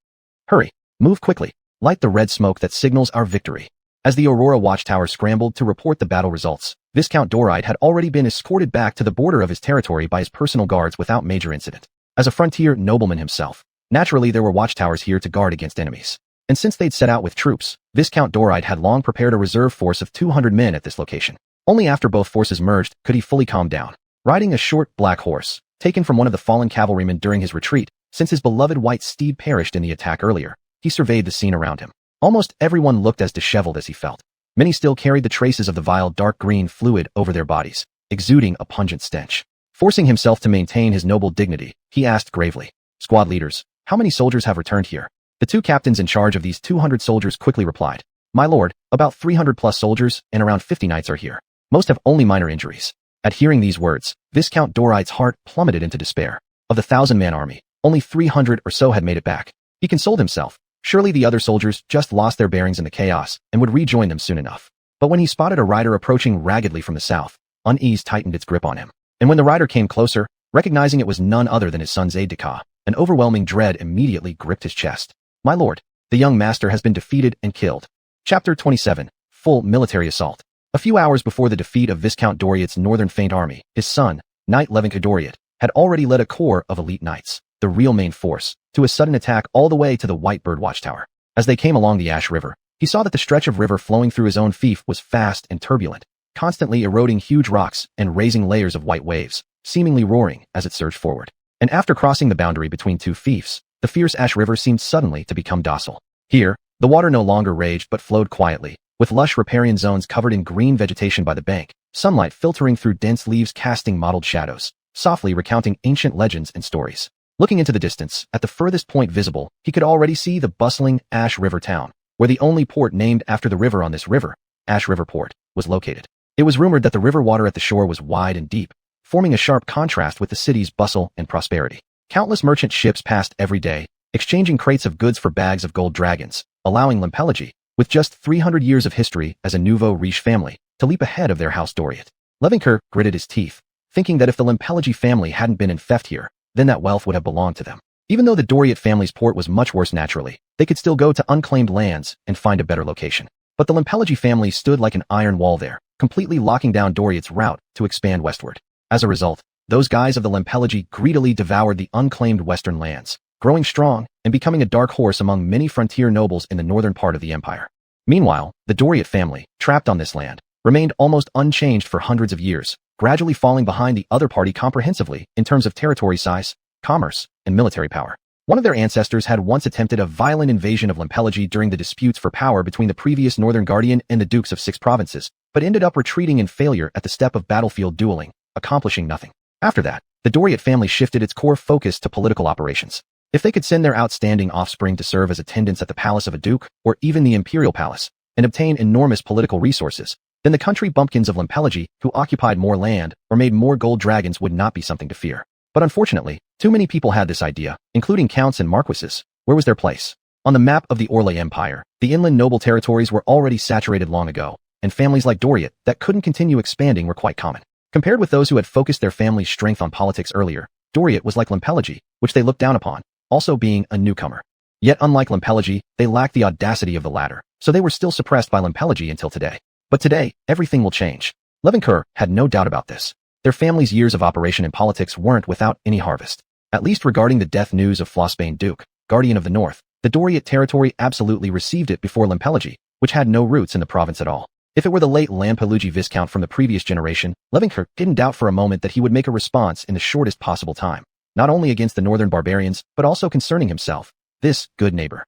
Hurry, move quickly, light the red smoke that signals our victory. As the Aurora Watchtower scrambled to report the battle results, Viscount Dorite had already been escorted back to the border of his territory by his personal guards without major incident. As a frontier nobleman himself, naturally there were watchtowers here to guard against enemies. And since they'd set out with troops, Viscount Dorite had long prepared a reserve force of 200 men at this location. Only after both forces merged could he fully calm down. Riding a short, black horse, taken from one of the fallen cavalrymen during his retreat, since his beloved white steed perished in the attack earlier, he surveyed the scene around him. Almost everyone looked as disheveled as he felt. Many still carried the traces of the vile dark green fluid over their bodies, exuding a pungent stench. Forcing himself to maintain his noble dignity, he asked gravely, "Squad leaders, how many soldiers have returned here?" The two captains in charge of these 200 soldiers quickly replied, "My lord, about 300 plus soldiers and around 50 knights are here. Most have only minor injuries." At hearing these words, Viscount Dorite's heart plummeted into despair. Of the 1,000-man army, only 300 or so had made it back. He consoled himself. Surely the other soldiers just lost their bearings in the chaos and would rejoin them soon enough. But when he spotted a rider approaching raggedly from the south, unease tightened its grip on him. And when the rider came closer, recognizing it was none other than his son's aide-de-camp, an overwhelming dread immediately gripped his chest. "My lord, the young master has been defeated and killed." Chapter 27, Full Military Assault. A few hours before the defeat of Viscount Dorite's northern Feint army, his son, Knight Levinka Dorite, had already led a corps of elite knights, the real main force, to a sudden attack all the way to the White Bird Watchtower. As they came along the Ash River, he saw that the stretch of river flowing through his own fief was fast and turbulent, constantly eroding huge rocks and raising layers of white waves, seemingly roaring as it surged forward. And after crossing the boundary between two fiefs, the fierce Ash River seemed suddenly to become docile. Here, the water no longer raged but flowed quietly, with lush riparian zones covered in green vegetation by the bank, sunlight filtering through dense leaves casting mottled shadows, softly recounting ancient legends and stories. Looking into the distance, at the furthest point visible, he could already see the bustling Ash River town, where the only port named after the river on this river, Ash River Port, was located. It was rumored that the river water at the shore was wide and deep, forming a sharp contrast with the city's bustle and prosperity. Countless merchant ships passed every day, exchanging crates of goods for bags of gold dragons, allowing Lampelugi, with just 300 years of history as a nouveau riche family, to leap ahead of their house Dorite. Levinker gritted his teeth, thinking that if the Lampelugi family hadn't been in theft here, then that wealth would have belonged to them. Even though the Dorite family's port was much worse naturally, they could still go to unclaimed lands and find a better location. But the Lampelugi family stood like an iron wall there, completely locking down Dorite's route to expand westward. As a result, those guys of the Lampelugi greedily devoured the unclaimed western lands, growing strong and becoming a dark horse among many frontier nobles in the northern part of the empire. Meanwhile, the Dorite family, trapped on this land, remained almost unchanged for hundreds of years, gradually falling behind the other party comprehensively in terms of territory size, commerce, and military power. One of their ancestors had once attempted a violent invasion of Lampelugi during the disputes for power between the previous Northern Guardian and the Dukes of 6 provinces, but ended up retreating in failure at the step of battlefield dueling, accomplishing nothing. After that, the Dorite family shifted its core focus to political operations. If they could send their outstanding offspring to serve as attendants at the palace of a duke, or even the imperial palace, and obtain enormous political resources, then the country bumpkins of Lampelugi, who occupied more land or made more gold dragons, would not be something to fear. But unfortunately, too many people had this idea, including counts and marquises. Where was their place? On the map of the Orlais Empire, the inland noble territories were already saturated long ago, and families like Dorite that couldn't continue expanding were quite common. Compared with those who had focused their family's strength on politics earlier, Dorite was like Lampelugi, which they looked down upon, also being a newcomer. Yet unlike Limpelegy, they lacked the audacity of the latter, so they were still suppressed by Limpelegy until today. But today, everything will change. Levenkur had no doubt about this. Their family's years of operation in politics weren't without any harvest. At least regarding the death news of Flossbane Duke, Guardian of the North, the Doriate territory absolutely received it before Limpelegy, which had no roots in the province at all. If it were the late Lampelugi Viscount from the previous generation, Levenkur didn't doubt for a moment that he would make a response in the shortest possible time, not only against the northern barbarians, but also concerning himself, this good neighbor.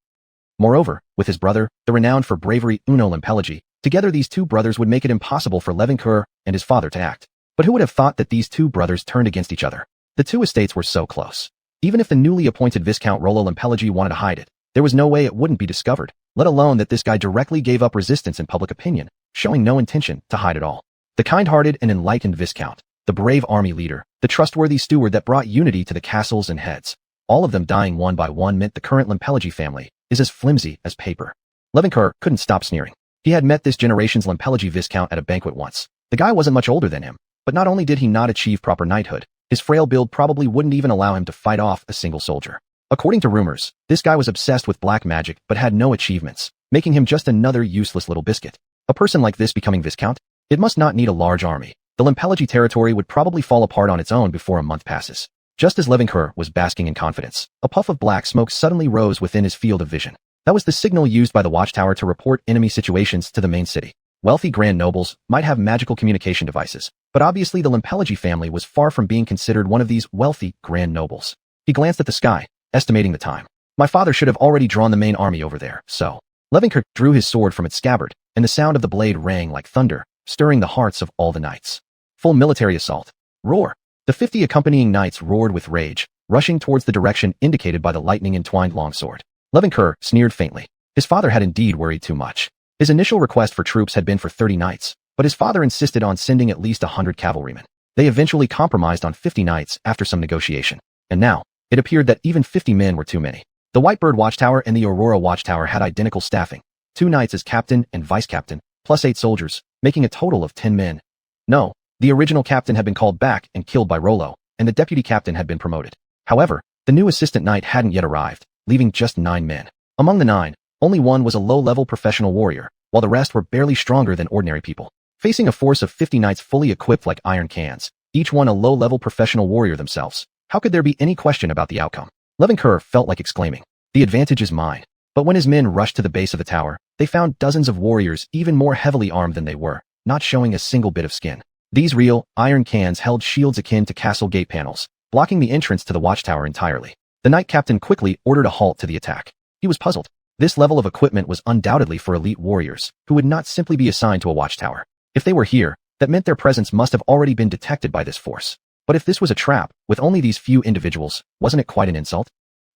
Moreover, with his brother, the renowned for bravery Uno Limpelegy, together these two brothers would make it impossible for Levenkur and his father to act. But who would have thought that these two brothers turned against each other? The two estates were so close. Even if the newly appointed Viscount Rollo Limpelegy wanted to hide it, there was no way it wouldn't be discovered, let alone that this guy directly gave up resistance in public opinion, showing no intention to hide it all. The kind-hearted and enlightened Viscount, the brave army leader, the trustworthy steward that brought unity to the castles and heads, all of them dying one by one meant the current Limpelegy family is as flimsy as paper. Levenkur couldn't stop sneering. He had met this generation's Limpelegy Viscount at a banquet once. The guy wasn't much older than him, but not only did he not achieve proper knighthood, his frail build probably wouldn't even allow him to fight off a single soldier. According to rumors, this guy was obsessed with black magic but had no achievements, making him just another useless little biscuit. A person like this becoming Viscount? It must not need a large army. The Limpelegy territory would probably fall apart on its own before a month passes. Just as Levenkur was basking in confidence, a puff of black smoke suddenly rose within his field of vision. That was the signal used by the watchtower to report enemy situations to the main city. Wealthy grand nobles might have magical communication devices, but obviously the Limpelegy family was far from being considered one of these wealthy grand nobles. He glanced at the sky, estimating the time. My father should have already drawn the main army over there, so. Levenkur drew his sword from its scabbard, and the sound of the blade rang like thunder, stirring the hearts of all the knights. Full military assault. Roar. The 50 accompanying knights roared with rage, rushing towards the direction indicated by the lightning-entwined longsword. Levenkur sneered faintly. His father had indeed worried too much. His initial request for troops had been for 30 knights, but his father insisted on sending at least 100 cavalrymen. They eventually compromised on 50 knights after some negotiation. And now, it appeared that even 50 men were too many. The Whitebird Watchtower and the Aurora Watchtower had identical staffing. 2 knights as captain and vice-captain, plus 8 soldiers, making a total of 10 men. No, the original captain had been called back and killed by Rollo, and the deputy captain had been promoted. However, the new assistant knight hadn't yet arrived, leaving just 9 men. Among the 9, only one was a low-level professional warrior, while the rest were barely stronger than ordinary people. Facing a force of 50 knights fully equipped like iron cans, each one a low-level professional warrior themselves, how could there be any question about the outcome? Levenkur felt like exclaiming, "The advantage is mine." But when his men rushed to the base of the tower, they found dozens of warriors even more heavily armed than they were, not showing a single bit of skin. These real, iron cans held shields akin to castle gate panels, blocking the entrance to the watchtower entirely. The knight captain quickly ordered a halt to the attack. He was puzzled. This level of equipment was undoubtedly for elite warriors, who would not simply be assigned to a watchtower. If they were here, that meant their presence must have already been detected by this force. But if this was a trap, with only these few individuals, wasn't it quite an insult?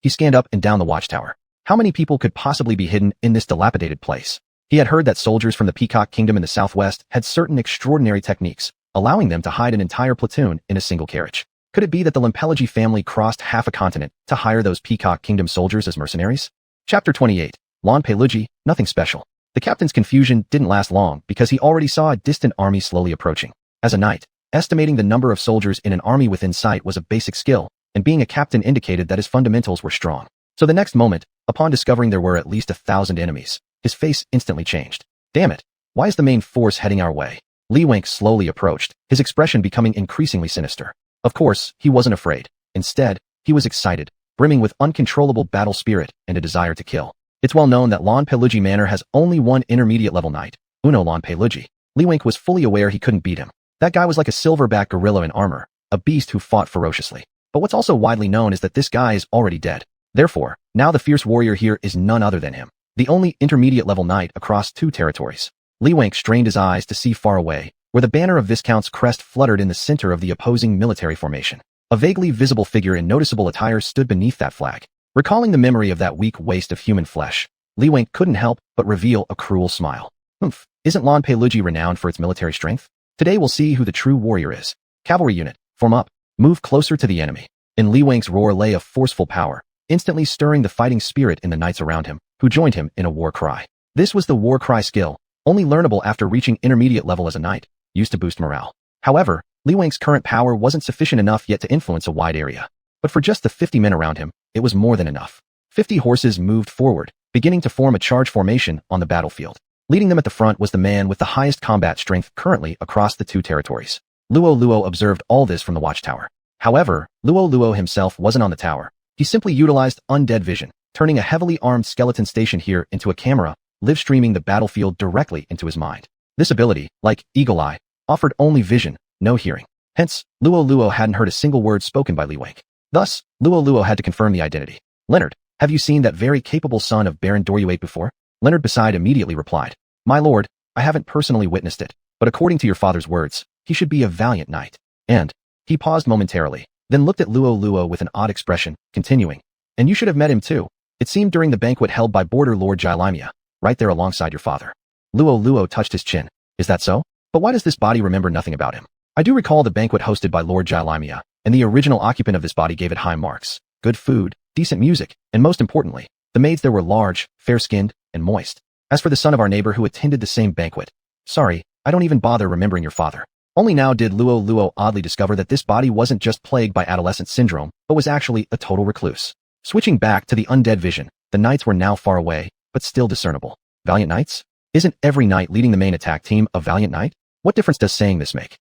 He scanned up and down the watchtower. How many people could possibly be hidden in this dilapidated place? He had heard that soldiers from the Peacock Kingdom in the southwest had certain extraordinary techniques, allowing them to hide an entire platoon in a single carriage. Could it be that the Limpelegy family crossed half a continent to hire those Peacock Kingdom soldiers as mercenaries? Chapter 28. Lampelugi, nothing special. The captain's confusion didn't last long because he already saw a distant army slowly approaching. As a knight, estimating the number of soldiers in an army within sight was a basic skill, and being a captain indicated that his fundamentals were strong. So the next moment, upon discovering there were at least 1,000 enemies, his face instantly changed. Damn it, why is the main force heading our way? Lee Wank slowly approached, his expression becoming increasingly sinister. Of course, he wasn't afraid. Instead, he was excited, brimming with uncontrollable battle spirit and a desire to kill. It's well known that Lampelugi Manor has only one intermediate-level knight, Uno Lampelugi. Lee Wank was fully aware he couldn't beat him. That guy was like a silverback gorilla in armor, a beast who fought ferociously. But what's also widely known is that this guy is already dead. Therefore, now the fierce warrior here is none other than him, the only intermediate-level knight across 2 territories. Lee Wank strained his eyes to see far away, where the banner of Viscount's crest fluttered in the center of the opposing military formation. A vaguely visible figure in noticeable attire stood beneath that flag. Recalling the memory of that weak waste of human flesh, Lee Wank couldn't help but reveal a cruel smile. Isn't Lampelugi renowned for its military strength? Today we'll see who the true warrior is. Cavalry unit, form up, move closer to the enemy. In Lee Wank's roar lay a forceful power, instantly stirring the fighting spirit in the knights around him, who joined him in a war cry. This was the war cry skill, only learnable after reaching intermediate level as a knight, used to boost morale. However, Lee Wank's current power wasn't sufficient enough yet to influence a wide area. But for just the 50 men around him, it was more than enough. 50 horses moved forward, beginning to form a charge formation on the battlefield. Leading them at the front was the man with the highest combat strength currently across the two territories. Luo Luo observed all this from the watchtower. However, Luo Luo himself wasn't on the tower. He simply utilized undead vision, turning a heavily armed skeleton station here into a camera, live-streaming the battlefield directly into his mind. This ability, like Eagle Eye, offered only vision, no hearing. Hence, Luo Luo hadn't heard a single word spoken by Li Wang. Thus, Luo Luo had to confirm the identity. Leonard, have you seen that very capable son of Baron Doryuate before? Leonard beside immediately replied, My lord, I haven't personally witnessed it, but according to your father's words, he should be a valiant knight. And, he paused momentarily, then looked at Luo Luo with an odd expression, continuing, And you should have met him too. It seemed during the banquet held by Border Lord Jialimia, right there alongside your father. Luo Luo touched his chin. Is that so? But why does this body remember nothing about him? I do recall the banquet hosted by Lord Jialimia, and the original occupant of this body gave it high marks. Good food, decent music, and most importantly, the maids there were large, fair-skinned, and moist. As for the son of our neighbor who attended the same banquet, sorry, I don't even bother remembering your father. Only now did Luo Luo oddly discover that this body wasn't just plagued by adolescent syndrome, but was actually a total recluse. Switching back to the undead vision, the knights were now far away, but still discernible. Valiant knights? Isn't every knight leading the main attack team a valiant knight? What difference does saying this make?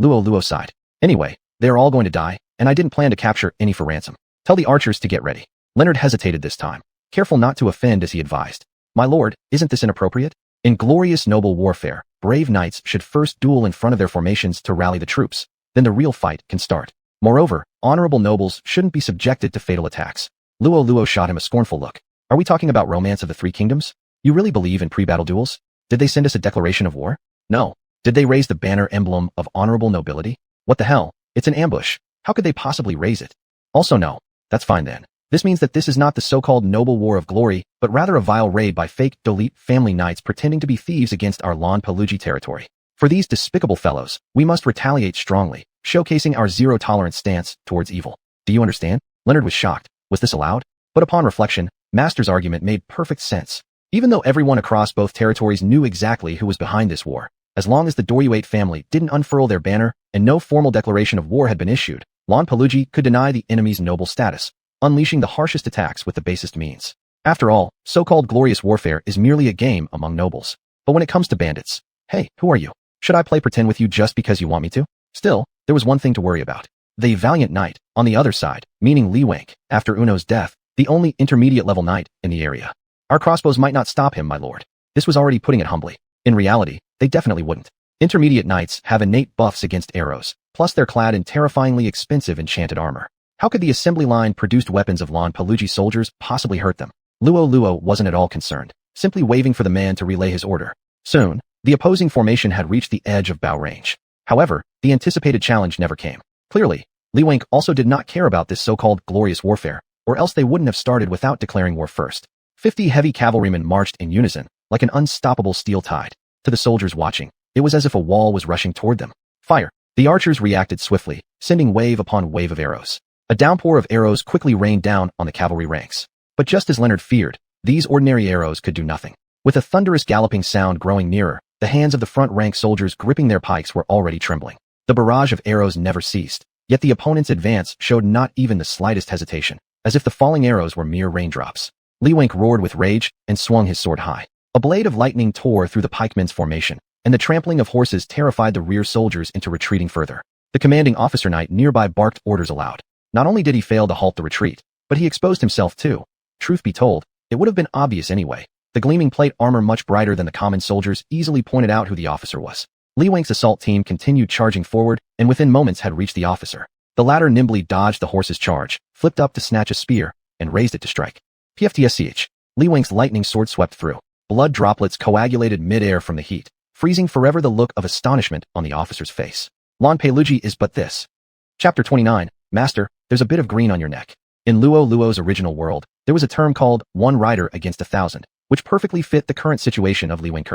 Luo Luo sighed. Anyway, they are all going to die, and I didn't plan to capture any for ransom. Tell the archers to get ready. Leonard hesitated this time, careful not to offend as he advised. My lord, isn't this inappropriate? In glorious noble warfare, brave knights should first duel in front of their formations to rally the troops, then the real fight can start. Moreover, honorable nobles shouldn't be subjected to fatal attacks. Luo Luo shot him a scornful look. Are we talking about romance of the Three Kingdoms? You really believe in pre-battle duels? Did they send us a declaration of war? No. Did they raise the banner emblem of honorable nobility? What the hell? It's an ambush. How could they possibly raise it? Also no. That's fine then. This means that this is not the so-called noble war of glory, but rather a vile raid by fake Dolit family knights pretending to be thieves against our Lan Paluji territory. For these despicable fellows, we must retaliate strongly, showcasing our zero-tolerance stance towards evil. Do you understand? Leonard was shocked. Was this allowed? But upon reflection, Master's argument made perfect sense. Even though everyone across both territories knew exactly who was behind this war, as long as the Doryuate family didn't unfurl their banner and no formal declaration of war had been issued, Lan Paluji could deny the enemy's noble status, unleashing the harshest attacks with the basest means. After all, so-called glorious warfare is merely a game among nobles. But when it comes to bandits, hey, who are you? Should I play pretend with you just because you want me to? Still, there was one thing to worry about. The valiant knight, on the other side, meaning Li Wang, after Uno's death, the only intermediate-level knight in the area. Our crossbows might not stop him, my lord. This was already putting it humbly. In reality, they definitely wouldn't. Intermediate knights have innate buffs against arrows, plus they're clad in terrifyingly expensive enchanted armor. How could the assembly line-produced weapons of Lan Paluji soldiers possibly hurt them? Luo Luo wasn't at all concerned, simply waving for the man to relay his order. Soon, the opposing formation had reached the edge of bow range. However, the anticipated challenge never came. Clearly, Li Wang also did not care about this so-called glorious warfare, or else they wouldn't have started without declaring war first. 50 heavy cavalrymen marched in unison, like an unstoppable steel tide. To the soldiers watching, it was as if a wall was rushing toward them. Fire! The archers reacted swiftly, sending wave upon wave of arrows. A downpour of arrows quickly rained down on the cavalry ranks. But just as Leonard feared, these ordinary arrows could do nothing. With a thunderous galloping sound growing nearer, the hands of the front rank soldiers gripping their pikes were already trembling. The barrage of arrows never ceased, yet the opponent's advance showed not even the slightest hesitation, as if the falling arrows were mere raindrops. Li Wang roared with rage and swung his sword high. A blade of lightning tore through the pikemen's formation, and the trampling of horses terrified the rear soldiers into retreating further. The commanding officer knight nearby barked orders aloud. Not only did he fail to halt the retreat, but he exposed himself too. Truth be told, it would have been obvious anyway. The gleaming plate armor much brighter than the common soldiers easily pointed out who the officer was. Li Wang's assault team continued charging forward, and within moments had reached the officer. The latter nimbly dodged the horse's charge, flipped up to snatch a spear, and raised it to strike. PFTSCH. Li Wang's lightning sword swept through. Blood droplets coagulated mid-air from the heat, freezing forever the look of astonishment on the officer's face. Lan Paluji is but this. Chapter 29. Master, there's a bit of green on your neck. In Luo Luo's original world, there was a term called one rider against 1,000, which perfectly fit the current situation of Li Wang.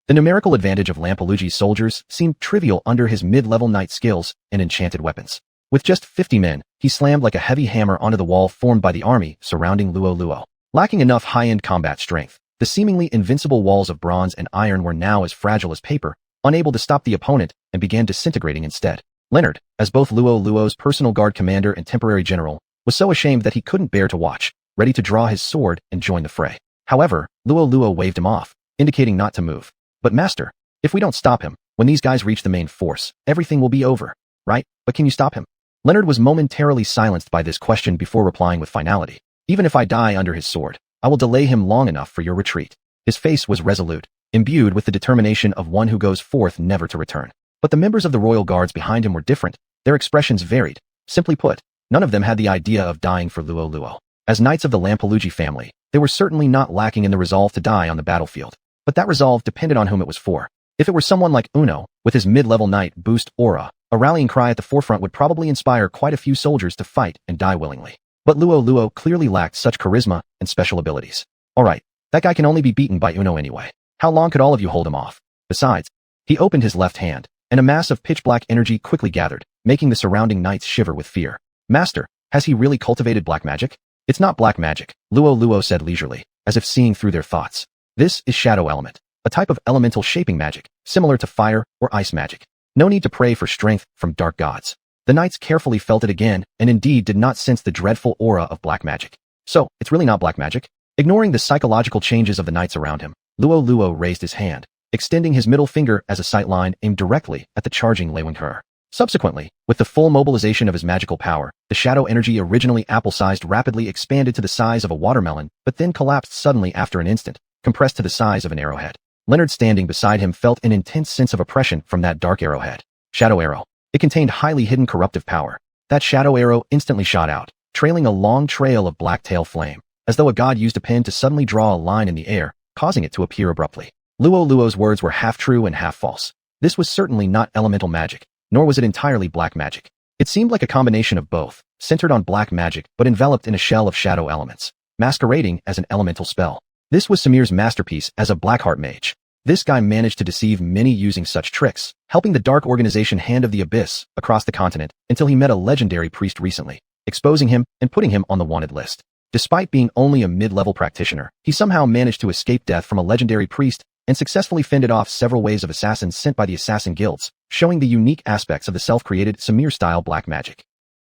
The numerical advantage of Lan Paluji's soldiers seemed trivial under his mid-level knight skills and enchanted weapons. With just 50 men, he slammed like a heavy hammer onto the wall formed by the army surrounding Luo Luo. Lacking enough high-end combat strength, the seemingly invincible walls of bronze and iron were now as fragile as paper, unable to stop the opponent, and began disintegrating instead. Leonard, as both Luo Luo's personal guard commander and temporary general, was so ashamed that he couldn't bear to watch. ready to draw his sword and join the fray. However, Luo Luo waved him off, indicating not to move. But master, if we don't stop him, when these guys reach the main force, everything will be over, right? But can you stop him? Leonard was momentarily silenced by this question before replying with finality. Even if I die under his sword, I will delay him long enough for your retreat. His face was resolute, imbued with the determination of one who goes forth never to return. But the members of the royal guards behind him were different. Their expressions varied. Simply put, none of them had the idea of dying for Luo Luo. As knights of the Lampelugi family, they were certainly not lacking in the resolve to die on the battlefield. But that resolve depended on whom it was for. If it were someone like Uno, with his mid-level knight boost aura, a rallying cry at the forefront would probably inspire quite a few soldiers to fight and die willingly. But Luo Luo clearly lacked such charisma and special abilities. Alright, that guy can only be beaten by Uno anyway. How long could all of you hold him off? Besides, he opened his left hand, and a mass of pitch-black energy quickly gathered, making the surrounding knights shiver with fear. Master, has he really cultivated black magic? It's not black magic, Luo Luo said leisurely, as if seeing through their thoughts. This is shadow element, a type of elemental shaping magic, similar to fire or ice magic. No need to pray for strength from dark gods. The knights carefully felt it again, and indeed did not sense the dreadful aura of black magic. So, it's really not black magic? Ignoring the psychological changes of the knights around him, Luo Luo raised his hand, extending his middle finger as a sight line aimed directly at the charging Lei Wenke. Subsequently, with the full mobilization of his magical power, the shadow energy originally apple-sized rapidly expanded to the size of a watermelon, but then collapsed suddenly after an instant, compressed to the size of an arrowhead. Leonard standing beside him felt an intense sense of oppression from that dark arrowhead. Shadow arrow. It contained highly hidden corruptive power. That shadow arrow instantly shot out, trailing a long trail of black tail flame, as though a god used a pen to suddenly draw a line in the air, causing it to appear abruptly. Luo Luo's words were half true and half false. This was certainly not elemental magic, nor was it entirely black magic. It seemed like a combination of both, centered on black magic but enveloped in a shell of shadow elements, masquerading as an elemental spell. This was Samir's masterpiece as a Blackheart mage. This guy managed to deceive many using such tricks, helping the dark organization Hand of the Abyss across the continent until he met a legendary priest recently, exposing him and putting him on the wanted list. Despite being only a mid-level practitioner, he somehow managed to escape death from a legendary priest and successfully fended off several waves of assassins sent by the assassin guilds, showing the unique aspects of the self-created Samir-style black magic.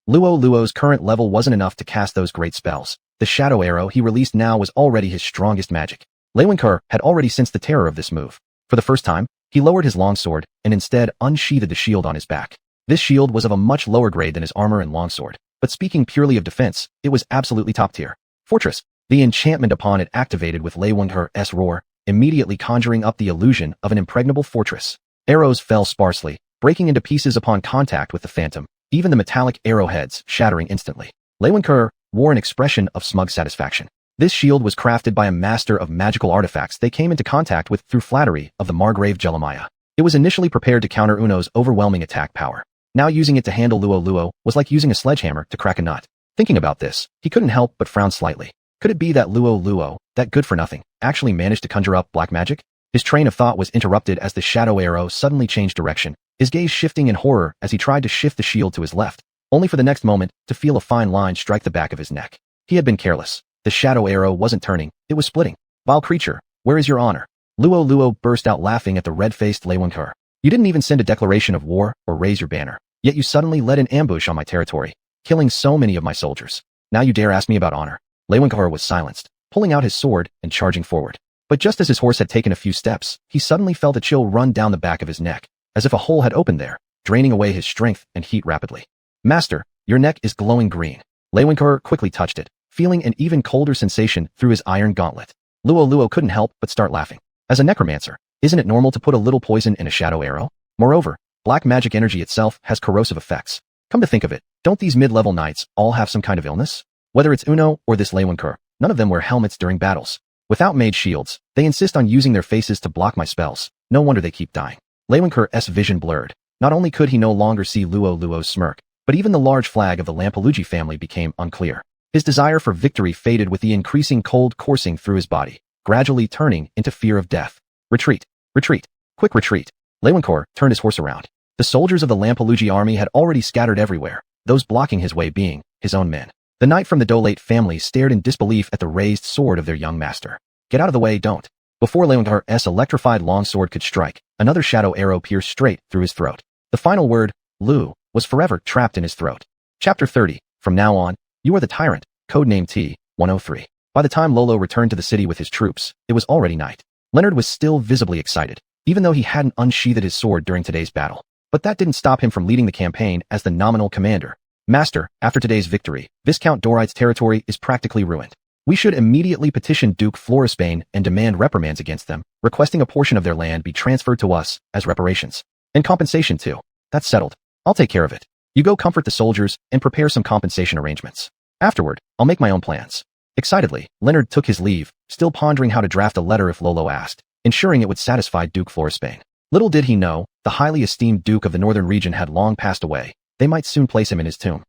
Luo Luo's current level wasn't enough to cast those great spells. The shadow arrow he released now was already his strongest magic. Lei Wenke had already sensed the terror of this move. For the first time, he lowered his longsword and instead unsheathed the shield on his back. This shield was of a much lower grade than his armor and longsword, but speaking purely of defense, it was absolutely top tier. Fortress. The enchantment upon it activated with Lei Wenke's roar, immediately conjuring up the illusion of an impregnable fortress. Arrows fell sparsely, breaking into pieces upon contact with the phantom, even the metallic arrowheads shattering instantly. Lei Wenke wore an expression of smug satisfaction. This shield was crafted by a master of magical artifacts they came into contact with through flattery of the Margrave Jeremiah. It was initially prepared to counter Uno's overwhelming attack power. Now using it to handle Luo Luo was like using a sledgehammer to crack a nut. Thinking about this, he couldn't help but frown slightly. Could it be that Luo Luo, that good-for-nothing, actually managed to conjure up black magic? His train of thought was interrupted as the shadow arrow suddenly changed direction, his gaze shifting in horror as he tried to shift the shield to his left, only for the next moment to feel a fine line strike the back of his neck. He had been careless. The shadow arrow wasn't turning, it was splitting. Vile creature, where is your honor? Luo Luo burst out laughing at the red-faced Lei Wenke. You didn't even send a declaration of war or raise your banner, yet you suddenly led an ambush on my territory, killing so many of my soldiers. Now you dare ask me about honor? Lei Wenke was silenced, pulling out his sword and charging forward. But just as his horse had taken a few steps, he suddenly felt a chill run down the back of his neck, as if a hole had opened there, draining away his strength and heat rapidly. Master, your neck is glowing green. Lei Wenke quickly touched it, feeling an even colder sensation through his iron gauntlet. Luo Luo couldn't help but start laughing. As a necromancer, isn't it normal to put a little poison in a shadow arrow? Moreover, black magic energy itself has corrosive effects. Come to think of it, don't these mid-level knights all have some kind of illness? Whether it's Uno or this Lei Wenke, none of them wear helmets during battles. Without mage shields, they insist on using their faces to block my spells. No wonder they keep dying. Lei Wenke's vision blurred. Not only could he no longer see Luo Luo's smirk, but even the large flag of the Lampelugi family became unclear. His desire for victory faded with the increasing cold coursing through his body, gradually turning into fear of death. Retreat! Retreat! Quick retreat! Lei Wenke turned his horse around. The soldiers of the Lampelugi army had already scattered everywhere, those blocking his way being his own men. The knight from the Dolate family stared in disbelief at the raised sword of their young master. Get out of the way, don't. Before Lei Wenke's electrified longsword could strike, another shadow arrow pierced straight through his throat. The final word, Lu, was forever trapped in his throat. Chapter 30. From now on, you are the tyrant, codename T. 103. By the time Lolo returned to the city with his troops, it was already night. Leonard was still visibly excited, even though he hadn't unsheathed his sword during today's battle. But that didn't stop him from leading the campaign as the nominal commander. Master, after today's victory, Viscount Dorite's territory is practically ruined. We should immediately petition Duke Florisbane and demand reprimands against them, requesting a portion of their land be transferred to us as reparations. And compensation too. That's settled. I'll take care of it. You go comfort the soldiers and prepare some compensation arrangements. Afterward, I'll make my own plans. Excitedly, Leonard took his leave, still pondering how to draft a letter if Lolo asked, ensuring it would satisfy Duke Florisbane. Little did he know, the highly esteemed Duke of the Northern region had long passed away. They might soon place him in his tomb.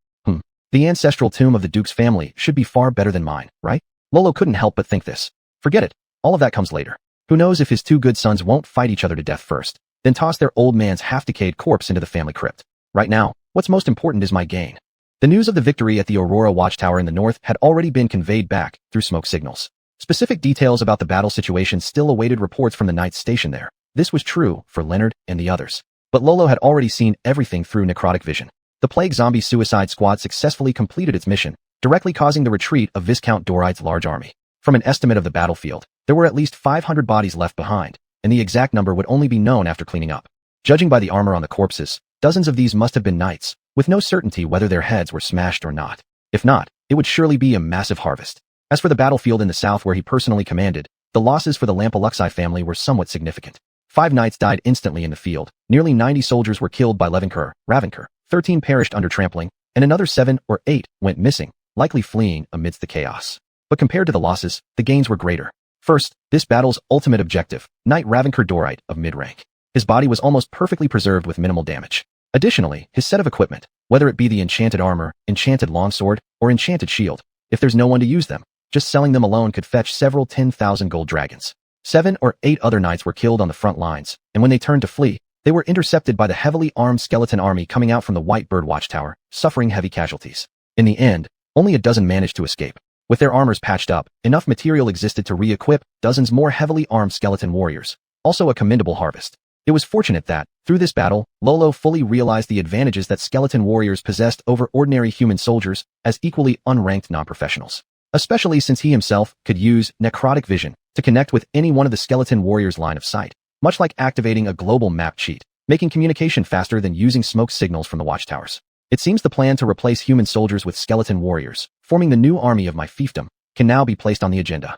The ancestral tomb of the Duke's family should be far better than mine, right? Lolo couldn't help but think this. Forget it. All of that comes later. Who knows if his two good sons won't fight each other to death first, then toss their old man's half-decayed corpse into the family crypt. Right now, what's most important is my gain. The news of the victory at the Aurora Watchtower in the north had already been conveyed back through smoke signals. Specific details about the battle situation still awaited reports from the knights stationed there. This was true for Leonard and the others. But Lolo had already seen everything through necrotic vision. The Plague Zombie Suicide Squad successfully completed its mission, directly causing the retreat of Viscount Dorite's large army. From an estimate of the battlefield, there were at least 500 bodies left behind, and the exact number would only be known after cleaning up. Judging by the armor on the corpses, dozens of these must have been knights, with no certainty whether their heads were smashed or not. If not, it would surely be a massive harvest. As for the battlefield in the south where he personally commanded, the losses for the Lampaluxi family were somewhat significant. 5 knights died instantly in the field, nearly 90 soldiers were killed by Ravencur, 13 perished under trampling, and another 7 or 8 went missing, likely fleeing amidst the chaos. But compared to the losses, the gains were greater. First, this battle's ultimate objective, Knight Ravencur Dorite of mid-rank. His body was almost perfectly preserved with minimal damage. Additionally, his set of equipment, whether it be the enchanted armor, enchanted longsword, or enchanted shield, if there's no one to use them, just selling them alone could fetch several 10,000 gold dragons. 7 or 8 other knights were killed on the front lines, and when they turned to flee, they were intercepted by the heavily armed skeleton army coming out from the White Bird Watchtower, suffering heavy casualties. In the end, only a dozen managed to escape. With their armors patched up, enough material existed to re-equip dozens more heavily armed skeleton warriors. Also a commendable harvest. It was fortunate that, through this battle, Lolo fully realized the advantages that skeleton warriors possessed over ordinary human soldiers as equally unranked non-professionals. Especially since he himself could use necrotic vision to connect with any one of the skeleton warriors' line of sight, much like activating a global map cheat, making communication faster than using smoke signals from the watchtowers. It seems the plan to replace human soldiers with skeleton warriors, forming the new army of my fiefdom, can now be placed on the agenda.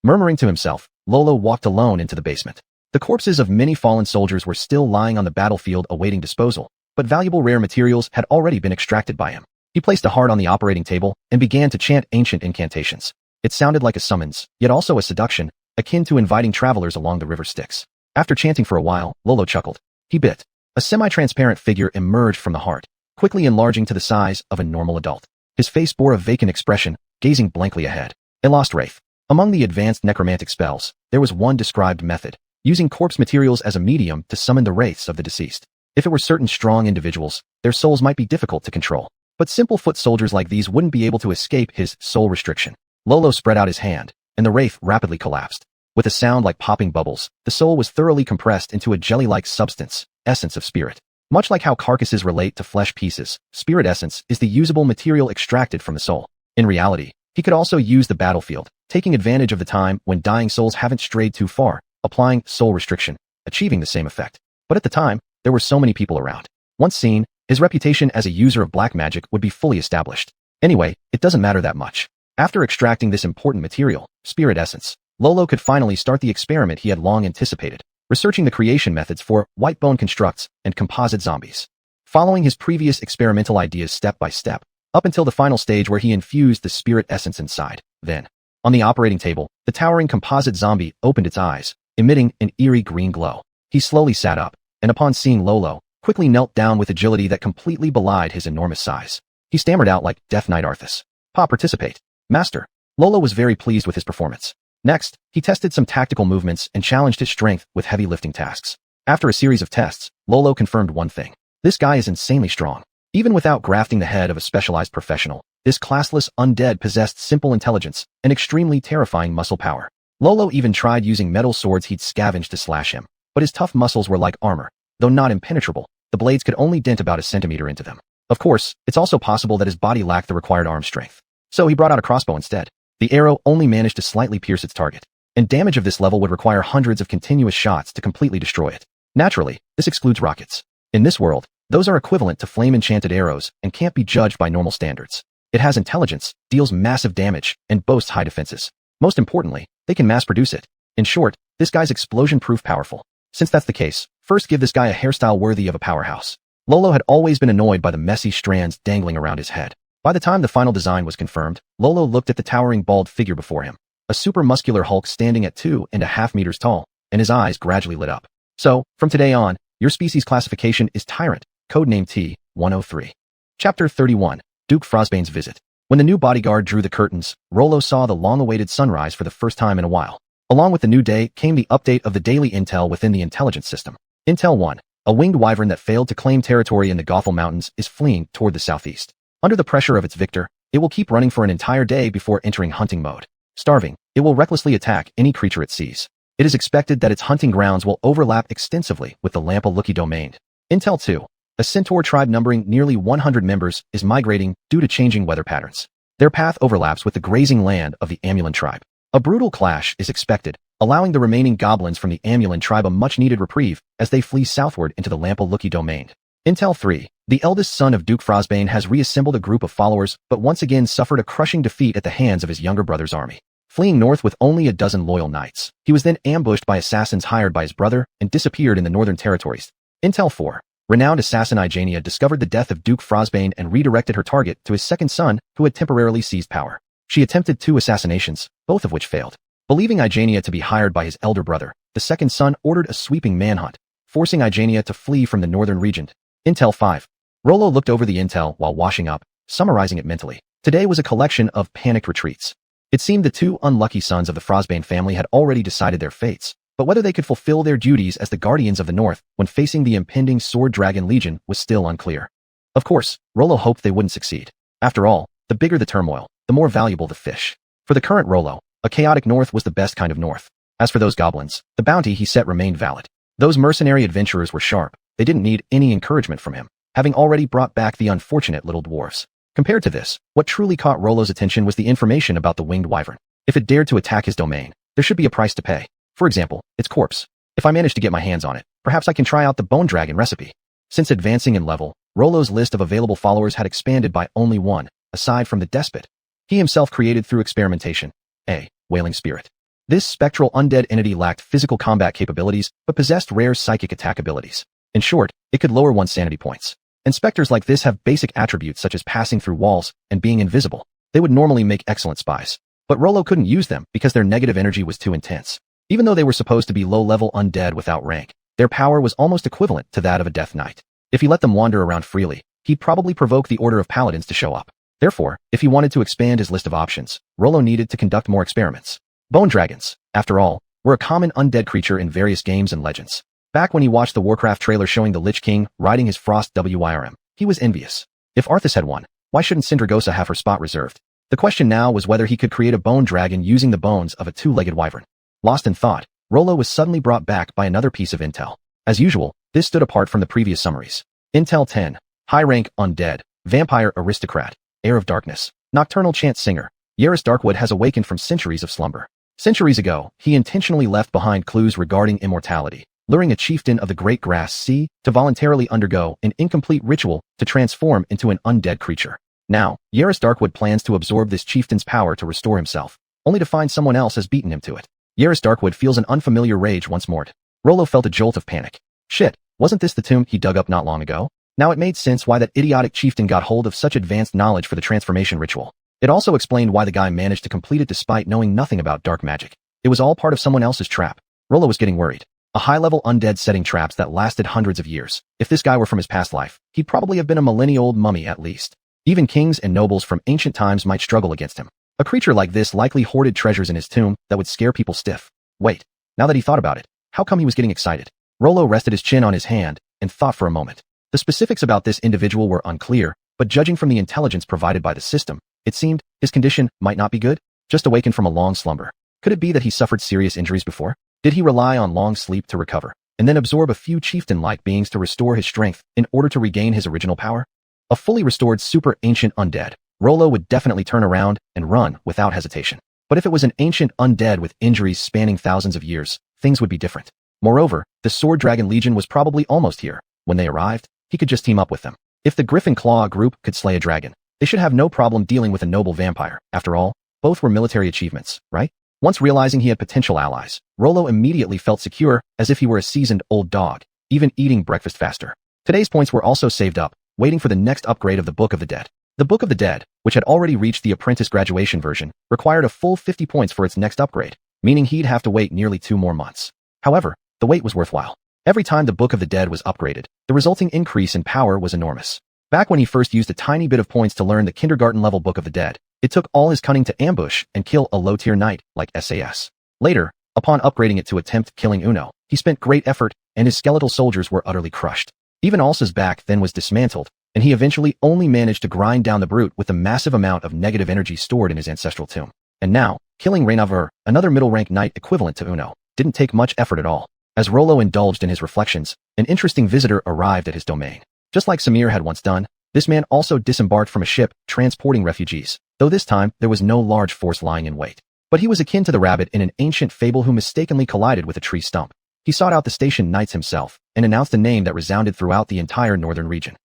Murmuring to himself, Lolo walked alone into the basement. The corpses of many fallen soldiers were still lying on the battlefield awaiting disposal, but valuable rare materials had already been extracted by him. He placed a heart on the operating table and began to chant ancient incantations. It sounded like a summons, yet also a seduction, akin to inviting travelers along the river Styx. After chanting for a while, Lolo chuckled. He bit. A semi-transparent figure emerged from the heart, quickly enlarging to the size of a normal adult. His face bore a vacant expression, gazing blankly ahead. A lost wraith. Among the advanced necromantic spells, there was one described method, using corpse materials as a medium to summon the wraiths of the deceased. If it were certain strong individuals, their souls might be difficult to control. But simple foot soldiers like these wouldn't be able to escape his soul restriction. Lolo spread out his hand, and the wraith rapidly collapsed. With a sound like popping bubbles, the soul was thoroughly compressed into a jelly-like substance, essence of spirit. Much like how carcasses relate to flesh pieces, spirit essence is the usable material extracted from the soul. In reality, he could also use the battlefield, taking advantage of the time when dying souls haven't strayed too far, applying soul restriction, achieving the same effect. But at the time, there were so many people around. Once seen, his reputation as a user of black magic would be fully established. Anyway, it doesn't matter that much. After extracting this important material, spirit essence, Lolo could finally start the experiment he had long anticipated, researching the creation methods for white bone constructs and composite zombies. Following his previous experimental ideas step by step, up until the final stage where he infused the spirit essence inside. Then, on the operating table, the towering composite zombie opened its eyes, emitting an eerie green glow. He slowly sat up, and upon seeing Lolo, quickly knelt down with agility that completely belied his enormous size. He stammered out like Death Knight Arthas. "Pa, participate. Master." Lolo was very pleased with his performance. Next, he tested some tactical movements and challenged his strength with heavy lifting tasks. After a series of tests, Lolo confirmed one thing. This guy is insanely strong. Even without grafting the head of a specialized professional, this classless undead possessed simple intelligence and extremely terrifying muscle power. Lolo even tried using metal swords he'd scavenged to slash him, but his tough muscles were like armor. Though not impenetrable, the blades could only dent about a centimeter into them. Of course, it's also possible that his body lacked the required arm strength. So he brought out a crossbow instead. The arrow only managed to slightly pierce its target, and damage of this level would require hundreds of continuous shots to completely destroy it. Naturally, this excludes rockets. In this world, those are equivalent to flame-enchanted arrows and can't be judged by normal standards. It has intelligence, deals massive damage, and boasts high defenses. Most importantly, they can mass-produce it. In short, this guy's explosion-proof powerful. Since that's the case, first give this guy a hairstyle worthy of a powerhouse. Luo Luo had always been annoyed by the messy strands dangling around his head. By the time the final design was confirmed, Luo Luo looked at the towering bald figure before him, a super muscular hulk standing at 2.5 meters tall, and his eyes gradually lit up. So, from today on, your species classification is Tyrant, codename T-103. Chapter 31, Duke Frostbane's Visit. When the new bodyguard drew the curtains, Rollo saw the long-awaited sunrise for the first time in a while. Along with the new day came the update of the daily intel within the intelligence system. Intel 1. A winged wyvern that failed to claim territory in the Gothel Mountains is fleeing toward the southeast. Under the pressure of its victor, it will keep running for an entire day before entering hunting mode. Starving, it will recklessly attack any creature it sees. It is expected that its hunting grounds will overlap extensively with the Lampa-Lucky domain. Intel 2. A centaur tribe numbering nearly 100 members is migrating due to changing weather patterns. Their path overlaps with the grazing land of the Amulan tribe. A brutal clash is expected, allowing the remaining goblins from the Amulan tribe a much-needed reprieve as they flee southward into the Lampa-Lucky domain. Intel 3. The eldest son of Duke Frostbane has reassembled a group of followers but once again suffered a crushing defeat at the hands of his younger brother's army. Fleeing north with only a dozen loyal knights, he was then ambushed by assassins hired by his brother and disappeared in the northern territories. Intel 4. Renowned assassin Igenia discovered the death of Duke Frostbane and redirected her target to his second son, who had temporarily seized power. She attempted 2 assassinations, both of which failed. Believing Igenia to be hired by his elder brother, the second son ordered a sweeping manhunt, forcing Igenia to flee from the northern region. Intel 5. Rollo looked over the intel while washing up, summarizing it mentally. Today was a collection of panicked retreats. It seemed the 2 unlucky sons of the Frostbane family had already decided their fates, but whether they could fulfill their duties as the guardians of the north when facing the impending Sword Dragon Legion was still unclear. Of course, Rollo hoped they wouldn't succeed. After all, the bigger the turmoil, the more valuable the fish. For the current Rollo, a chaotic north was the best kind of north. As for those goblins, the bounty he set remained valid. Those mercenary adventurers were sharp. They didn't need any encouragement from him, having already brought back the unfortunate little dwarfs. Compared to this, what truly caught Rollo's attention was the information about the winged wyvern. If it dared to attack his domain, there should be a price to pay. For example, its corpse. If I manage to get my hands on it, perhaps I can try out the bone dragon recipe. Since advancing in level, Rollo's list of available followers had expanded by only one, aside from the despot. He himself created through experimentation. A wailing spirit. This spectral undead entity lacked physical combat capabilities, but possessed rare psychic attack abilities. In short, it could lower one's sanity points. And specters like this have basic attributes such as passing through walls and being invisible. They would normally make excellent spies. But Rollo couldn't use them because their negative energy was too intense. Even though they were supposed to be low-level undead without rank, their power was almost equivalent to that of a Death Knight. If he let them wander around freely, he'd probably provoke the Order of Paladins to show up. Therefore, if he wanted to expand his list of options, Rollo needed to conduct more experiments. Bone dragons, after all, were a common undead creature in various games and legends. Back when he watched the Warcraft trailer showing the Lich King riding his Frost Wyrm, he was envious. If Arthas had won, why shouldn't Sindragosa have her spot reserved? The question now was whether he could create a bone dragon using the bones of a 2-legged wyvern. Lost in thought, Rollo was suddenly brought back by another piece of intel. As usual, this stood apart from the previous summaries. Intel 10. High-rank undead, vampire aristocrat, heir of darkness, nocturnal chant singer. Yaris Darkwood has awakened from centuries of slumber. Centuries ago, he intentionally left behind clues regarding immortality, luring a chieftain of the Great Grass Sea to voluntarily undergo an incomplete ritual to transform into an undead creature. Now, Yaris Darkwood plans to absorb this chieftain's power to restore himself, only to find someone else has beaten him to it. Yaris Darkwood feels an unfamiliar rage once more. Rollo felt a jolt of panic. Shit, wasn't this the tomb he dug up not long ago? Now it made sense why that idiotic chieftain got hold of such advanced knowledge for the transformation ritual. It also explained why the guy managed to complete it despite knowing nothing about dark magic. It was all part of someone else's trap. Rollo was getting worried. A high-level undead setting traps that lasted hundreds of years. If this guy were from his past life, he'd probably have been a millennia-old mummy at least. Even kings and nobles from ancient times might struggle against him. A creature like this likely hoarded treasures in his tomb that would scare people stiff. Wait, now that he thought about it, how come he was getting excited? Rollo rested his chin on his hand and thought for a moment. The specifics about this individual were unclear, but judging from the intelligence provided by the system, it seemed his condition might not be good. Just awakened from a long slumber. Could it be that he suffered serious injuries before? Did he rely on long sleep to recover, and then absorb a few chieftain-like beings to restore his strength in order to regain his original power? A fully restored super ancient undead, Rollo would definitely turn around and run without hesitation. But if it was an ancient undead with injuries spanning thousands of years, things would be different. Moreover, the Sword Dragon Legion was probably almost here. When they arrived, he could just team up with them. If the Griffin Claw group could slay a dragon, they should have no problem dealing with a noble vampire. After all, both were military achievements, right? Once realizing he had potential allies, Rollo immediately felt secure as if he were a seasoned old dog, even eating breakfast faster. Today's points were also saved up, waiting for the next upgrade of the Book of the Dead. The Book of the Dead, which had already reached the apprentice graduation version, required a full 50 points for its next upgrade, meaning he'd have to wait nearly 2 more months. However, the wait was worthwhile. Every time the Book of the Dead was upgraded, the resulting increase in power was enormous. Back when he first used a tiny bit of points to learn the kindergarten-level Book of the Dead, it took all his cunning to ambush and kill a low-tier knight like SAS. Later, upon upgrading it to attempt killing Uno, he spent great effort, and his skeletal soldiers were utterly crushed. Even Alsa's back then was dismantled, and he eventually only managed to grind down the brute with the massive amount of negative energy stored in his ancestral tomb. And now, killing Reynavur, another middle-rank knight equivalent to Uno, didn't take much effort at all. As Rollo indulged in his reflections, an interesting visitor arrived at his domain. Just like Samir had once done, this man also disembarked from a ship transporting refugees, though this time there was no large force lying in wait. But he was akin to the rabbit in an ancient fable who mistakenly collided with a tree stump. He sought out the station knights himself and announced a name that resounded throughout the entire northern region.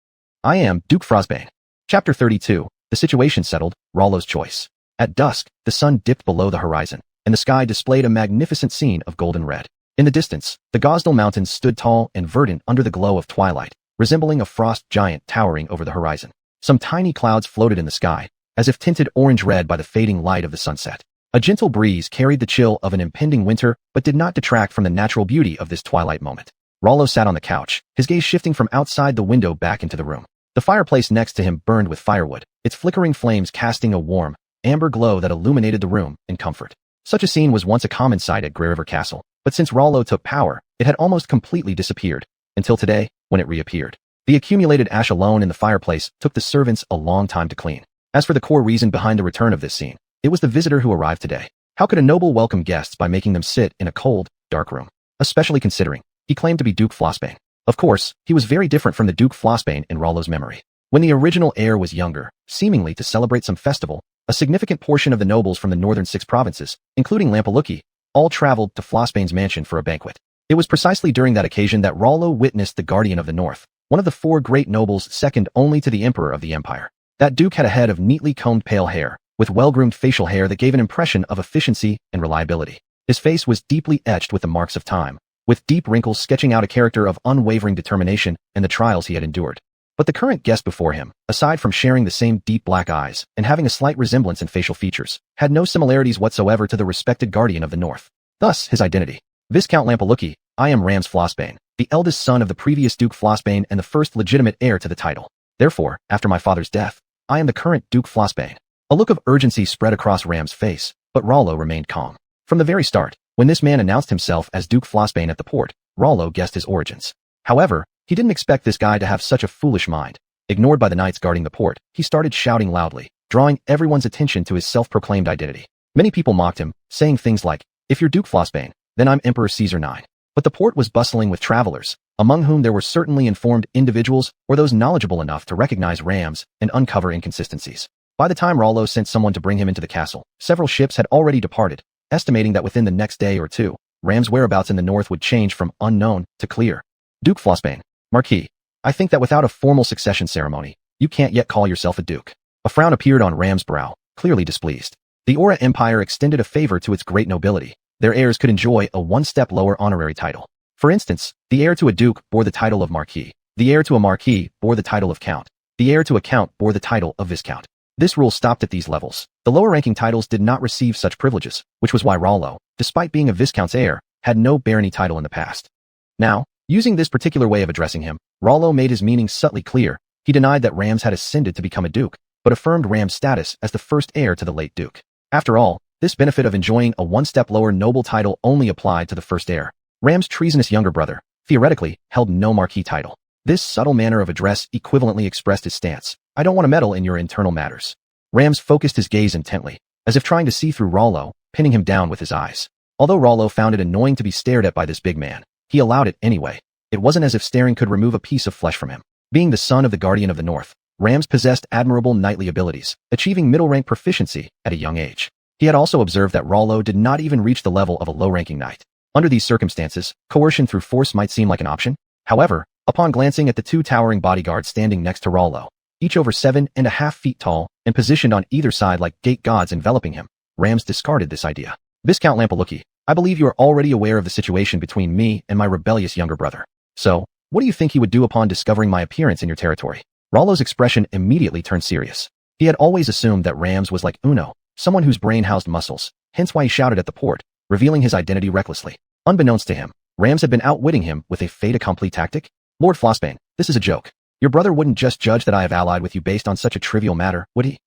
I am Duke Frostbane. Chapter 32, The situation settled, Rollo's choice. At dusk, the sun dipped below the horizon, and the sky displayed a magnificent scene of golden red. In the distance, the Gosdal Mountains stood tall and verdant under the glow of twilight, resembling a frost giant towering over the horizon. Some tiny clouds floated in the sky, as if tinted orange-red by the fading light of the sunset. A gentle breeze carried the chill of an impending winter, but did not detract from the natural beauty of this twilight moment. Rollo sat on the couch, his gaze shifting from outside the window back into the room. The fireplace next to him burned with firewood, its flickering flames casting a warm, amber glow that illuminated the room in comfort. Such a scene was once a common sight at Grey River Castle, but since Rollo took power, it had almost completely disappeared, until today, when it reappeared. The accumulated ash alone in the fireplace took the servants a long time to clean. As for the core reason behind the return of this scene, it was the visitor who arrived today. How could a noble welcome guests by making them sit in a cold, dark room? Especially considering he claimed to be Duke Frostbane. Of course, he was very different from the Duke Frostbane in Rollo's memory. When the original heir was younger, seemingly to celebrate some festival, a significant portion of the nobles from the northern 6 provinces, including Lampaluki, all traveled to Frostbane's mansion for a banquet. It was precisely during that occasion that Rollo witnessed the Guardian of the North, one of the 4 great nobles second only to the Emperor of the Empire. That duke had a head of neatly combed pale hair, with well-groomed facial hair that gave an impression of efficiency and reliability. His face was deeply etched with the marks of time, with deep wrinkles sketching out a character of unwavering determination and the trials he had endured. But the current guest before him, aside from sharing the same deep black eyes and having a slight resemblance in facial features, had no similarities whatsoever to the respected Guardian of the North. Thus, his identity. Viscount Lampaluki, I am Rams Frostbane, the eldest son of the previous Duke Frostbane and the first legitimate heir to the title. Therefore, after my father's death, I am the current Duke Frostbane. A look of urgency spread across Ram's face, but Rollo remained calm. From the very start, when this man announced himself as Duke Frostbane at the port, Rollo guessed his origins. However, he didn't expect this guy to have such a foolish mind. Ignored by the knights guarding the port, he started shouting loudly, drawing everyone's attention to his self-proclaimed identity. Many people mocked him, saying things like, if you're Duke Frostbane, then I'm Emperor Caesar IX. But the port was bustling with travelers, among whom there were certainly informed individuals or those knowledgeable enough to recognize Rams and uncover inconsistencies. By the time Rollo sent someone to bring him into the castle, several ships had already departed, estimating that within the next day or 2, Ram's whereabouts in the north would change from unknown to clear. Duke Frostbane, Marquis, I think that without a formal succession ceremony, you can't yet call yourself a duke. A frown appeared on Ram's brow, clearly displeased. The Aura Empire extended a favor to its great nobility. Their heirs could enjoy a 1-step lower honorary title. For instance, the heir to a duke bore the title of Marquis. The heir to a Marquis bore the title of Count. The heir to a Count bore the title of Viscount. This rule stopped at these levels. The lower-ranking titles did not receive such privileges, which was why Rollo, despite being a Viscount's heir, had no barony title in the past. Now, using this particular way of addressing him, Rollo made his meaning subtly clear. He denied that Rams had ascended to become a duke, but affirmed Ram's status as the first heir to the late duke. After all, this benefit of enjoying a 1-step lower noble title only applied to the first heir. Ram's treasonous younger brother, theoretically, held no Marquis title. This subtle manner of address equivalently expressed his stance. I don't want to meddle in your internal matters. Rams focused his gaze intently, as if trying to see through Rollo, pinning him down with his eyes. Although Rollo found it annoying to be stared at by this big man, he allowed it anyway. It wasn't as if staring could remove a piece of flesh from him. Being the son of the Guardian of the North, Rams possessed admirable knightly abilities, achieving middle-rank proficiency at a young age. He had also observed that Rollo did not even reach the level of a low-ranking knight. Under these circumstances, coercion through force might seem like an option. However, upon glancing at the two towering bodyguards standing next to Rollo, each over 7.5 feet tall and positioned on either side like gate gods enveloping him, Rams discarded this idea. Viscount Lampalucci, I believe you are already aware of the situation between me and my rebellious younger brother. So, what do you think he would do upon discovering my appearance in your territory? Rollo's expression immediately turned serious. He had always assumed that Rams was like Uno, someone whose brain housed muscles, hence why he shouted at the port, revealing his identity recklessly. Unbeknownst to him, Rams had been outwitting him with a fait accompli tactic. Lord Flossbane, this is a joke. Your brother wouldn't just judge that I have allied with you based on such a trivial matter, would he?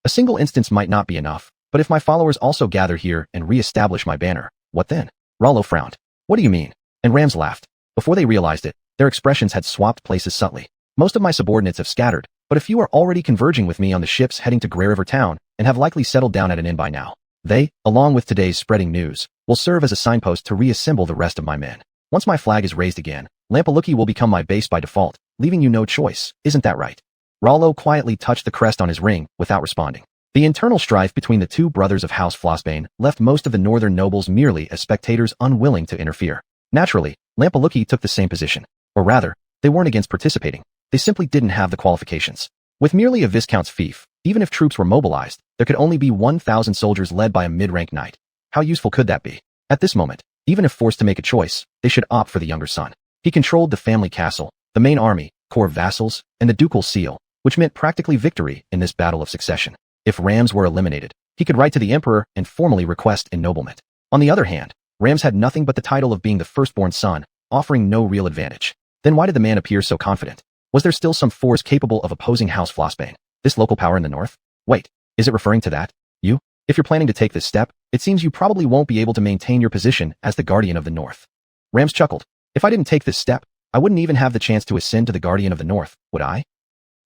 A single instance might not be enough, but if my followers also gather here and re-establish my banner, what then? Rollo frowned. What do you mean? And Rams laughed. Before they realized it, their expressions had swapped places subtly. Most of my subordinates have scattered, but a few are already converging with me on the ships heading to Grey River Town and have likely settled down at an inn by now. They, along with today's spreading news, will serve as a signpost to reassemble the rest of my men. Once my flag is raised again, Lampalucci will become my base by default, leaving you no choice, isn't that right? Rollo quietly touched the crest on his ring without responding. The internal strife between the two brothers of House Flossbane left most of the northern nobles merely as spectators unwilling to interfere. Naturally, Lampalucci took the same position. Or rather, they weren't against participating. They simply didn't have the qualifications. With merely a viscount's fief, even if troops were mobilized, there could only be 1,000 soldiers led by a mid-rank knight. How useful could that be? At this moment, even if forced to make a choice, they should opt for the younger son. He controlled the family castle, the main army, corps of vassals, and the ducal seal, which meant practically victory in this battle of succession. If Rams were eliminated, he could write to the emperor and formally request ennoblement. On the other hand, Rams had nothing but the title of being the firstborn son, offering no real advantage. Then why did the man appear so confident? Was there still some force capable of opposing House Flossbane? This local power in the north? Wait, is it referring to that? You? If you're planning to take this step, it seems you probably won't be able to maintain your position as the Guardian of the North. Rams chuckled. If I didn't take this step, I wouldn't even have the chance to ascend to the Guardian of the North, would I?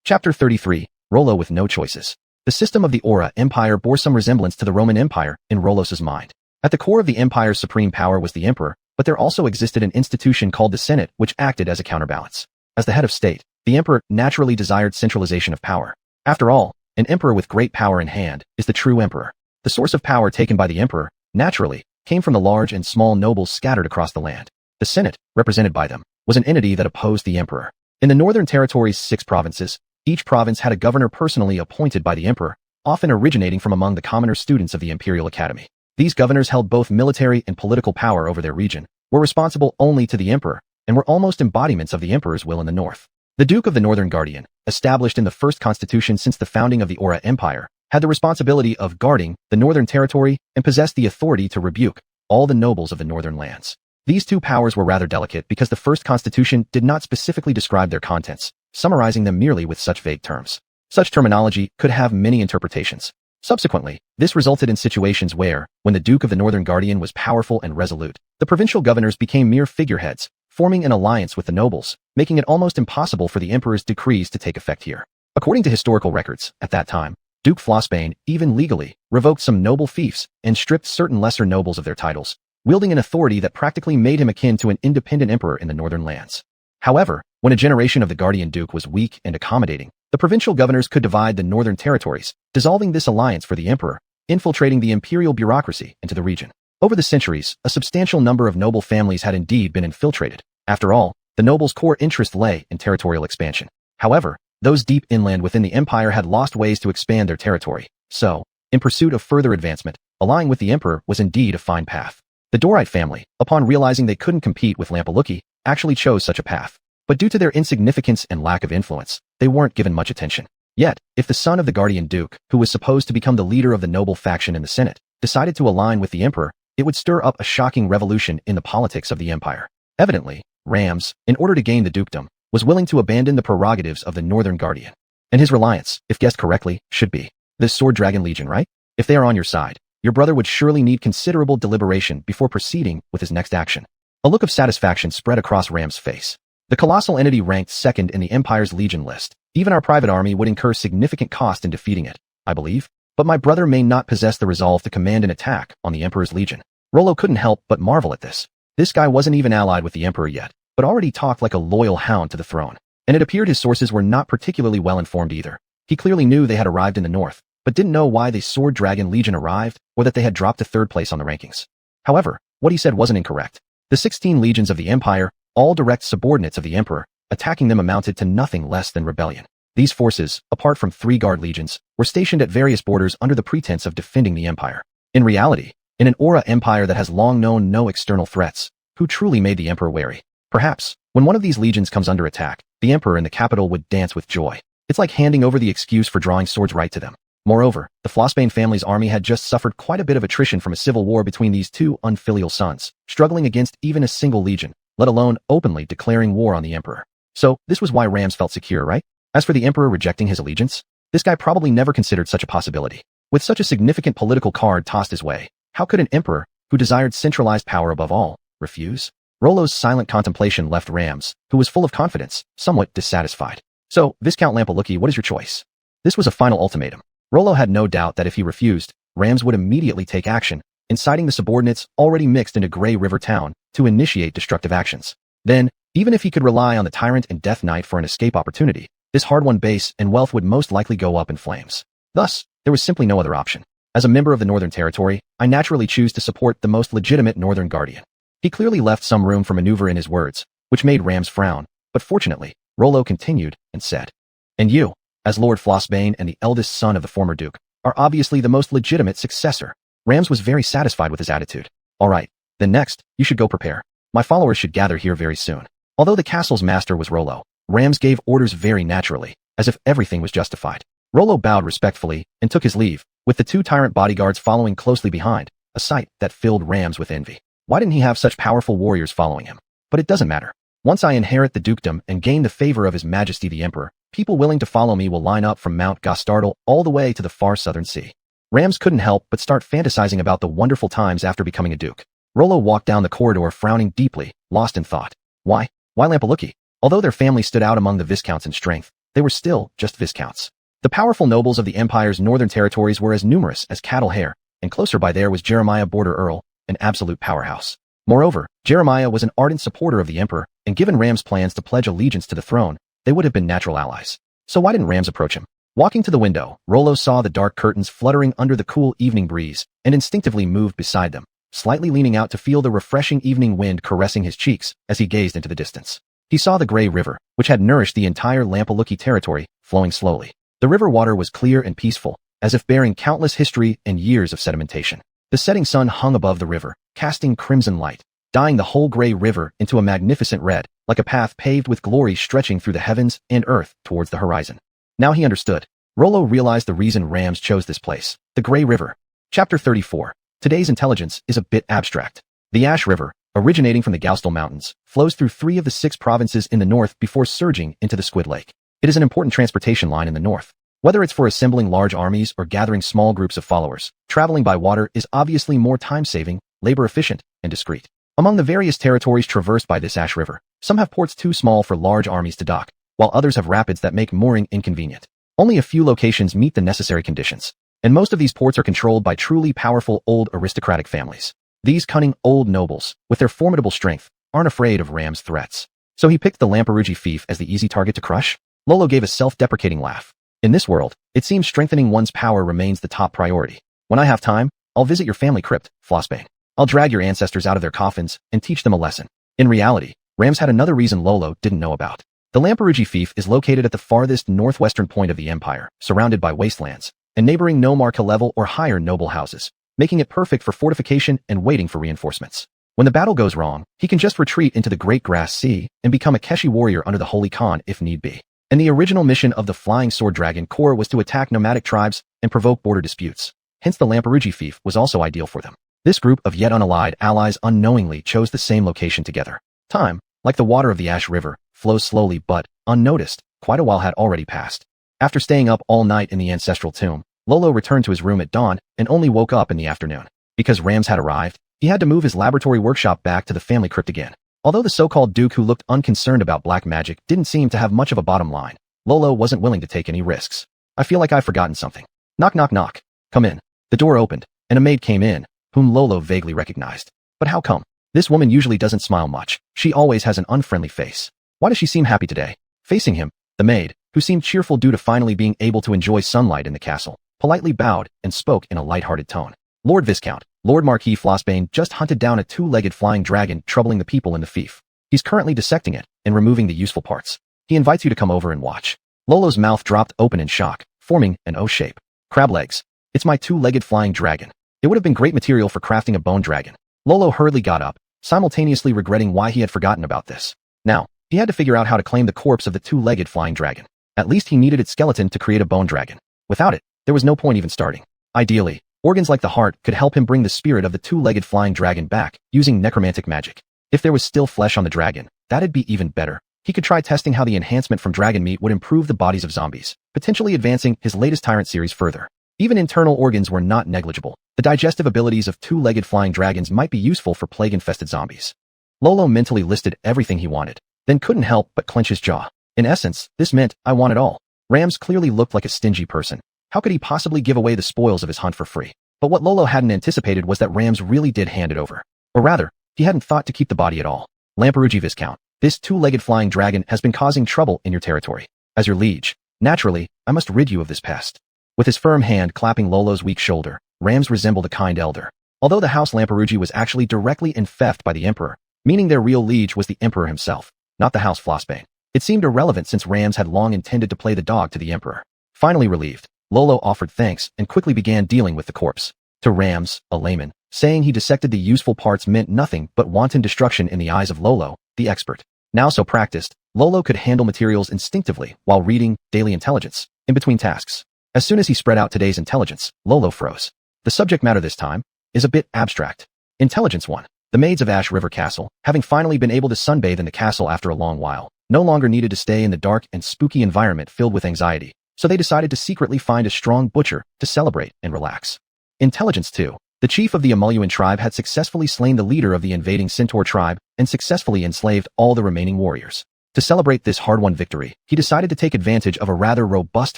Chapter 33, Rollo with no choices. The system of the Aura Empire bore some resemblance to the Roman Empire in Rollos' mind. At the core of the empire's supreme power was the emperor, but there also existed an institution called the Senate which acted as a counterbalance. As the head of state, the emperor naturally desired centralization of power. After all, an emperor with great power in hand is the true emperor. The source of power taken by the emperor, naturally, came from the large and small nobles scattered across the land. The Senate, represented by them, was an entity that opposed the emperor. In the northern territory's 6 provinces, each province had a governor personally appointed by the emperor, often originating from among the commoner students of the Imperial Academy. These governors held both military and political power over their region, were responsible only to the emperor, and were almost embodiments of the emperor's will in the north. The Duke of the Northern Guardian, established in the first constitution since the founding of the Aura Empire, had the responsibility of guarding the northern territory and possessed the authority to rebuke all the nobles of the northern lands. These two powers were rather delicate because the first constitution did not specifically describe their contents, summarizing them merely with such vague terms. Such terminology could have many interpretations. Subsequently, this resulted in situations where, when the Duke of the Northern Guardian was powerful and resolute, the provincial governors became mere figureheads, forming an alliance with the nobles, making it almost impossible for the emperor's decrees to take effect here. According to historical records, at that time, Duke Flossbane, even legally, revoked some noble fiefs and stripped certain lesser nobles of their titles, wielding an authority that practically made him akin to an independent emperor in the northern lands. However, when a generation of the Guardian Duke was weak and accommodating, the provincial governors could divide the northern territories, dissolving this alliance for the emperor, infiltrating the imperial bureaucracy into the region. Over the centuries, a substantial number of noble families had indeed been infiltrated. After all, the nobles' core interest lay in territorial expansion. However, those deep inland within the empire had lost ways to expand their territory. So, in pursuit of further advancement, allying with the emperor was indeed a fine path. The Dorite family, upon realizing they couldn't compete with Lampalucci, actually chose such a path. But due to their insignificance and lack of influence, they weren't given much attention. Yet, if the son of the Guardian Duke, who was supposed to become the leader of the noble faction in the Senate, decided to align with the emperor, it would stir up a shocking revolution in the politics of the empire. Evidently, Rams, in order to gain the dukedom, was willing to abandon the prerogatives of the Northern Guardian. And his reliance, if guessed correctly, should be this Sword Dragon Legion, right? If they are on your side, your brother would surely need considerable deliberation before proceeding with his next action. A look of satisfaction spread across Ram's face. The colossal entity ranked second in the Empire's Legion list. Even our private army would incur significant cost in defeating it, I believe. But my brother may not possess the resolve to command an attack on the Emperor's Legion. Rollo couldn't help but marvel at this. This guy wasn't even allied with the Emperor yet, but already talked like a loyal hound to the throne. And it appeared his sources were not particularly well informed either. He clearly knew they had arrived in the north, but didn't know why the Sword Dragon Legion arrived or that they had dropped to third place on the rankings. However, what he said wasn't incorrect. The 16 legions of the Empire, all direct subordinates of the Emperor, attacking them amounted to nothing less than rebellion. These forces, apart from 3 guard legions, were stationed at various borders under the pretense of defending the Empire. In reality, in an Aura Empire that has long known no external threats, who truly made the Emperor wary? Perhaps, when one of these legions comes under attack, the Emperor in the capital would dance with joy. It's like handing over the excuse for drawing swords right to them. Moreover, the Flossbane family's army had just suffered quite a bit of attrition from a civil war between these 2 unfilial sons, struggling against even a single legion, let alone openly declaring war on the Emperor. So, this was why Rams felt secure, right? As for the Emperor rejecting his allegiance, this guy probably never considered such a possibility. With such a significant political card tossed his way, how could an Emperor, who desired centralized power above all, refuse? Rollo's silent contemplation left Rams, who was full of confidence, somewhat dissatisfied. So, Viscount Lampalucky, what is your choice? This was a final ultimatum. Rollo had no doubt that if he refused, Rams would immediately take action, inciting the subordinates already mixed into Grey River Town to initiate destructive actions. Then, even if he could rely on the Tyrant and Death Knight for an escape opportunity, this hard-won base and wealth would most likely go up in flames. Thus, there was simply no other option. As a member of the Northern Territory, I naturally choose to support the most legitimate Northern Guardian. He clearly left some room for maneuver in his words, which made Rams frown, but fortunately, Rollo continued and said, "And you, as Lord Flossbane and the eldest son of the former Duke, are obviously the most legitimate successor." Rams was very satisfied with his attitude. "All right, then next, you should go prepare. My followers should gather here very soon." Although the castle's master was Rollo, Rams gave orders very naturally, as if everything was justified. Rollo bowed respectfully and took his leave, with the 2 tyrant bodyguards following closely behind, a sight that filled Rams with envy. Why didn't he have such powerful warriors following him? But it doesn't matter. Once I inherit the dukedom and gain the favor of His Majesty the Emperor, people willing to follow me will line up from Mount Gostardal all the way to the far southern sea. Rams couldn't help but start fantasizing about the wonderful times after becoming a duke. Rollo walked down the corridor frowning deeply, lost in thought. Why Lampalucky? Although their family stood out among the viscounts in strength, they were still just viscounts. The powerful nobles of the Empire's northern territories were as numerous as cattle hair, and closer by there was Jeremiah Border Earl, an absolute powerhouse. Moreover, Jeremiah was an ardent supporter of the Emperor, and given Ram's plans to pledge allegiance to the throne, they would have been natural allies. So why didn't Rams approach him? Walking to the window, Rollo saw the dark curtains fluttering under the cool evening breeze, and instinctively moved beside them, slightly leaning out to feel the refreshing evening wind caressing his cheeks as he gazed into the distance. He saw the Grey River, which had nourished the entire Lampalucky territory, flowing slowly. The river water was clear and peaceful, as if bearing countless history and years of sedimentation. The setting sun hung above the river, casting crimson light, dyeing the whole Grey River into a magnificent red, like a path paved with glory stretching through the heavens and earth towards the horizon. Now he understood. Rollo realized the reason Rams chose this place, the Grey River. Chapter 34. Today's intelligence is a bit abstract. The Ash River, originating from the Gaustal Mountains, flows through 3 of the 6 provinces in the north before surging into the Squid Lake. It is an important transportation line in the north. Whether it's for assembling large armies or gathering small groups of followers, traveling by water is obviously more time-saving, labor-efficient, and discreet. Among the various territories traversed by this Ash River, some have ports too small for large armies to dock, while others have rapids that make mooring inconvenient. Only a few locations meet the necessary conditions, and most of these ports are controlled by truly powerful old aristocratic families. These cunning old nobles, with their formidable strength, aren't afraid of Ram's threats. So he picked the Lampalucky fief as the easy target to crush? Lolo gave a self-deprecating laugh. In this world, it seems strengthening one's power remains the top priority. When I have time, I'll visit your family crypt, Flossbane. I'll drag your ancestors out of their coffins and teach them a lesson. In reality, Rams had another reason Lolo didn't know about. The Lampalucky fief is located at the farthest northwestern point of the empire, surrounded by wastelands, and neighboring nomarcha level or higher noble houses, making it perfect for fortification and waiting for reinforcements. When the battle goes wrong, he can just retreat into the Great Grass Sea and become a Keshi warrior under the Holy Khan if need be. And the original mission of the Flying Sword Dragon Corps was to attack nomadic tribes and provoke border disputes. Hence the Lampalucky fief was also ideal for them. This group of yet unallied allies unknowingly chose the same location together. Time, like the water of the Ash River, flows slowly but, unnoticed, quite a while had already passed. After staying up all night in the ancestral tomb, Lolo returned to his room at dawn and only woke up in the afternoon. Because Rams had arrived, he had to move his laboratory workshop back to the family crypt again. Although the so-called Duke who looked unconcerned about black magic didn't seem to have much of a bottom line, Lolo wasn't willing to take any risks. I feel like I've forgotten something. Knock knock knock. Come in. The door opened, and a maid came in, whom Lolo vaguely recognized. But how come? This woman usually doesn't smile much. She always has an unfriendly face. Why does she seem happy today? Facing him, the maid, who seemed cheerful due to finally being able to enjoy sunlight in the castle, politely bowed, and spoke in a light-hearted tone. Lord Viscount, Lord Marquis Flossbane just hunted down a two-legged flying dragon troubling the people in the fief. He's currently dissecting it and removing the useful parts. He invites you to come over and watch. Lolo's mouth dropped open in shock, forming an O shape. Crab legs. It's my two-legged flying dragon. It would have been great material for crafting a bone dragon. Lolo hurriedly got up, simultaneously regretting why he had forgotten about this. Now, he had to figure out how to claim the corpse of the two-legged flying dragon. At least he needed its skeleton to create a bone dragon. Without it, there was no point even starting. Ideally, organs like the heart could help him bring the spirit of the two-legged flying dragon back, using necromantic magic. If there was still flesh on the dragon, that'd be even better. He could try testing how the enhancement from dragon meat would improve the bodies of zombies, potentially advancing his latest Tyrant series further. Even internal organs were not negligible. The digestive abilities of two-legged flying dragons might be useful for plague-infested zombies. Lolo mentally listed everything he wanted, then couldn't help but clench his jaw. In essence, this meant, I want it all. Rams clearly looked like a stingy person. How could he possibly give away the spoils of his hunt for free? But what Lolo hadn't anticipated was that Rams really did hand it over. Or rather, he hadn't thought to keep the body at all. Lamperugi Viscount, this two-legged flying dragon has been causing trouble in your territory. As your liege, naturally, I must rid you of this pest. With his firm hand clapping Lolo's weak shoulder, Rams resembled a kind elder. Although the house Lamperugi was actually directly infested by the emperor, meaning their real liege was the emperor himself, not the house Flossbane. It seemed irrelevant since Rams had long intended to play the dog to the emperor. Finally relieved, Lolo offered thanks and quickly began dealing with the corpse. To Rams, a layman, saying he dissected the useful parts meant nothing but wanton destruction in the eyes of Lolo, the expert. Now so practiced, Lolo could handle materials instinctively while reading daily intelligence in between tasks. As soon as he spread out today's intelligence, Lolo froze. The subject matter this time is a bit abstract. Intelligence 1. The maids of Ash River Castle, having finally been able to sunbathe in the castle after a long while, no longer needed to stay in the dark and spooky environment filled with anxiety, so they decided to secretly find a strong butcher to celebrate and relax. Intelligence 2. The chief of the Emoluan tribe had successfully slain the leader of the invading Centaur tribe and successfully enslaved all the remaining warriors. To celebrate this hard-won victory, he decided to take advantage of a rather robust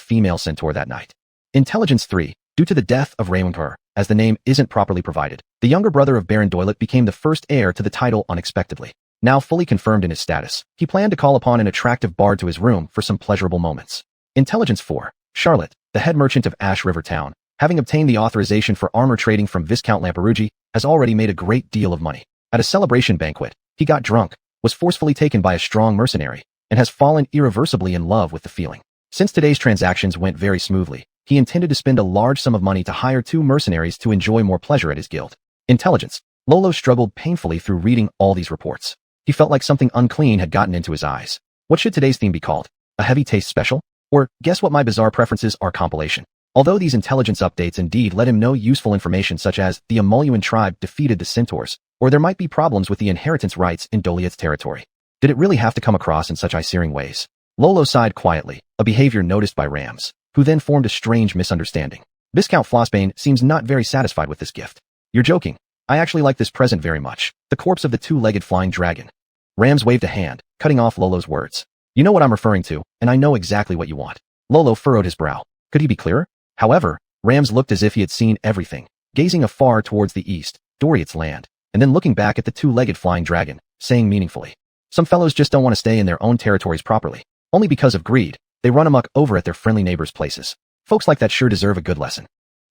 female centaur that night. Intelligence 3. Due to the death of Raymondker, as the name isn't properly provided, the younger brother of Baron Doilet became the first heir to the title unexpectedly. Now fully confirmed in his status, he planned to call upon an attractive bard to his room for some pleasurable moments. Intelligence 4. Charlotte, the head merchant of Ash River Town, having obtained the authorization for armor trading from Viscount Lamperugi, has already made a great deal of money. At a celebration banquet, he got drunk, was forcefully taken by a strong mercenary, and has fallen irreversibly in love with the feeling. Since today's transactions went very smoothly, he intended to spend a large sum of money to hire 2 mercenaries to enjoy more pleasure at his guild. Intelligence. Lolo struggled painfully through reading all these reports. He felt like something unclean had gotten into his eyes. What should today's theme be called? A heavy taste special? Or, guess what my bizarre preferences are compilation? Although these intelligence updates indeed let him know useful information such as the Emoluan tribe defeated the Centaurs, or there might be problems with the inheritance rights in Doliet's territory. Did it really have to come across in such eye-searing ways? Lolo sighed quietly, a behavior noticed by Rams, who then formed a strange misunderstanding. Viscount Flossbane seems not very satisfied with this gift. You're joking. I actually like this present very much. The corpse of the two-legged flying dragon. Rams waved a hand, cutting off Lolo's words. You know what I'm referring to, and I know exactly what you want. Lolo furrowed his brow. Could he be clearer? However, Rams looked as if he had seen everything, gazing afar towards the east, Doriet's land, and then looking back at the two-legged flying dragon, saying meaningfully, some fellows just don't want to stay in their own territories properly. Only because of greed, they run amok over at their friendly neighbors' places. Folks like that sure deserve a good lesson.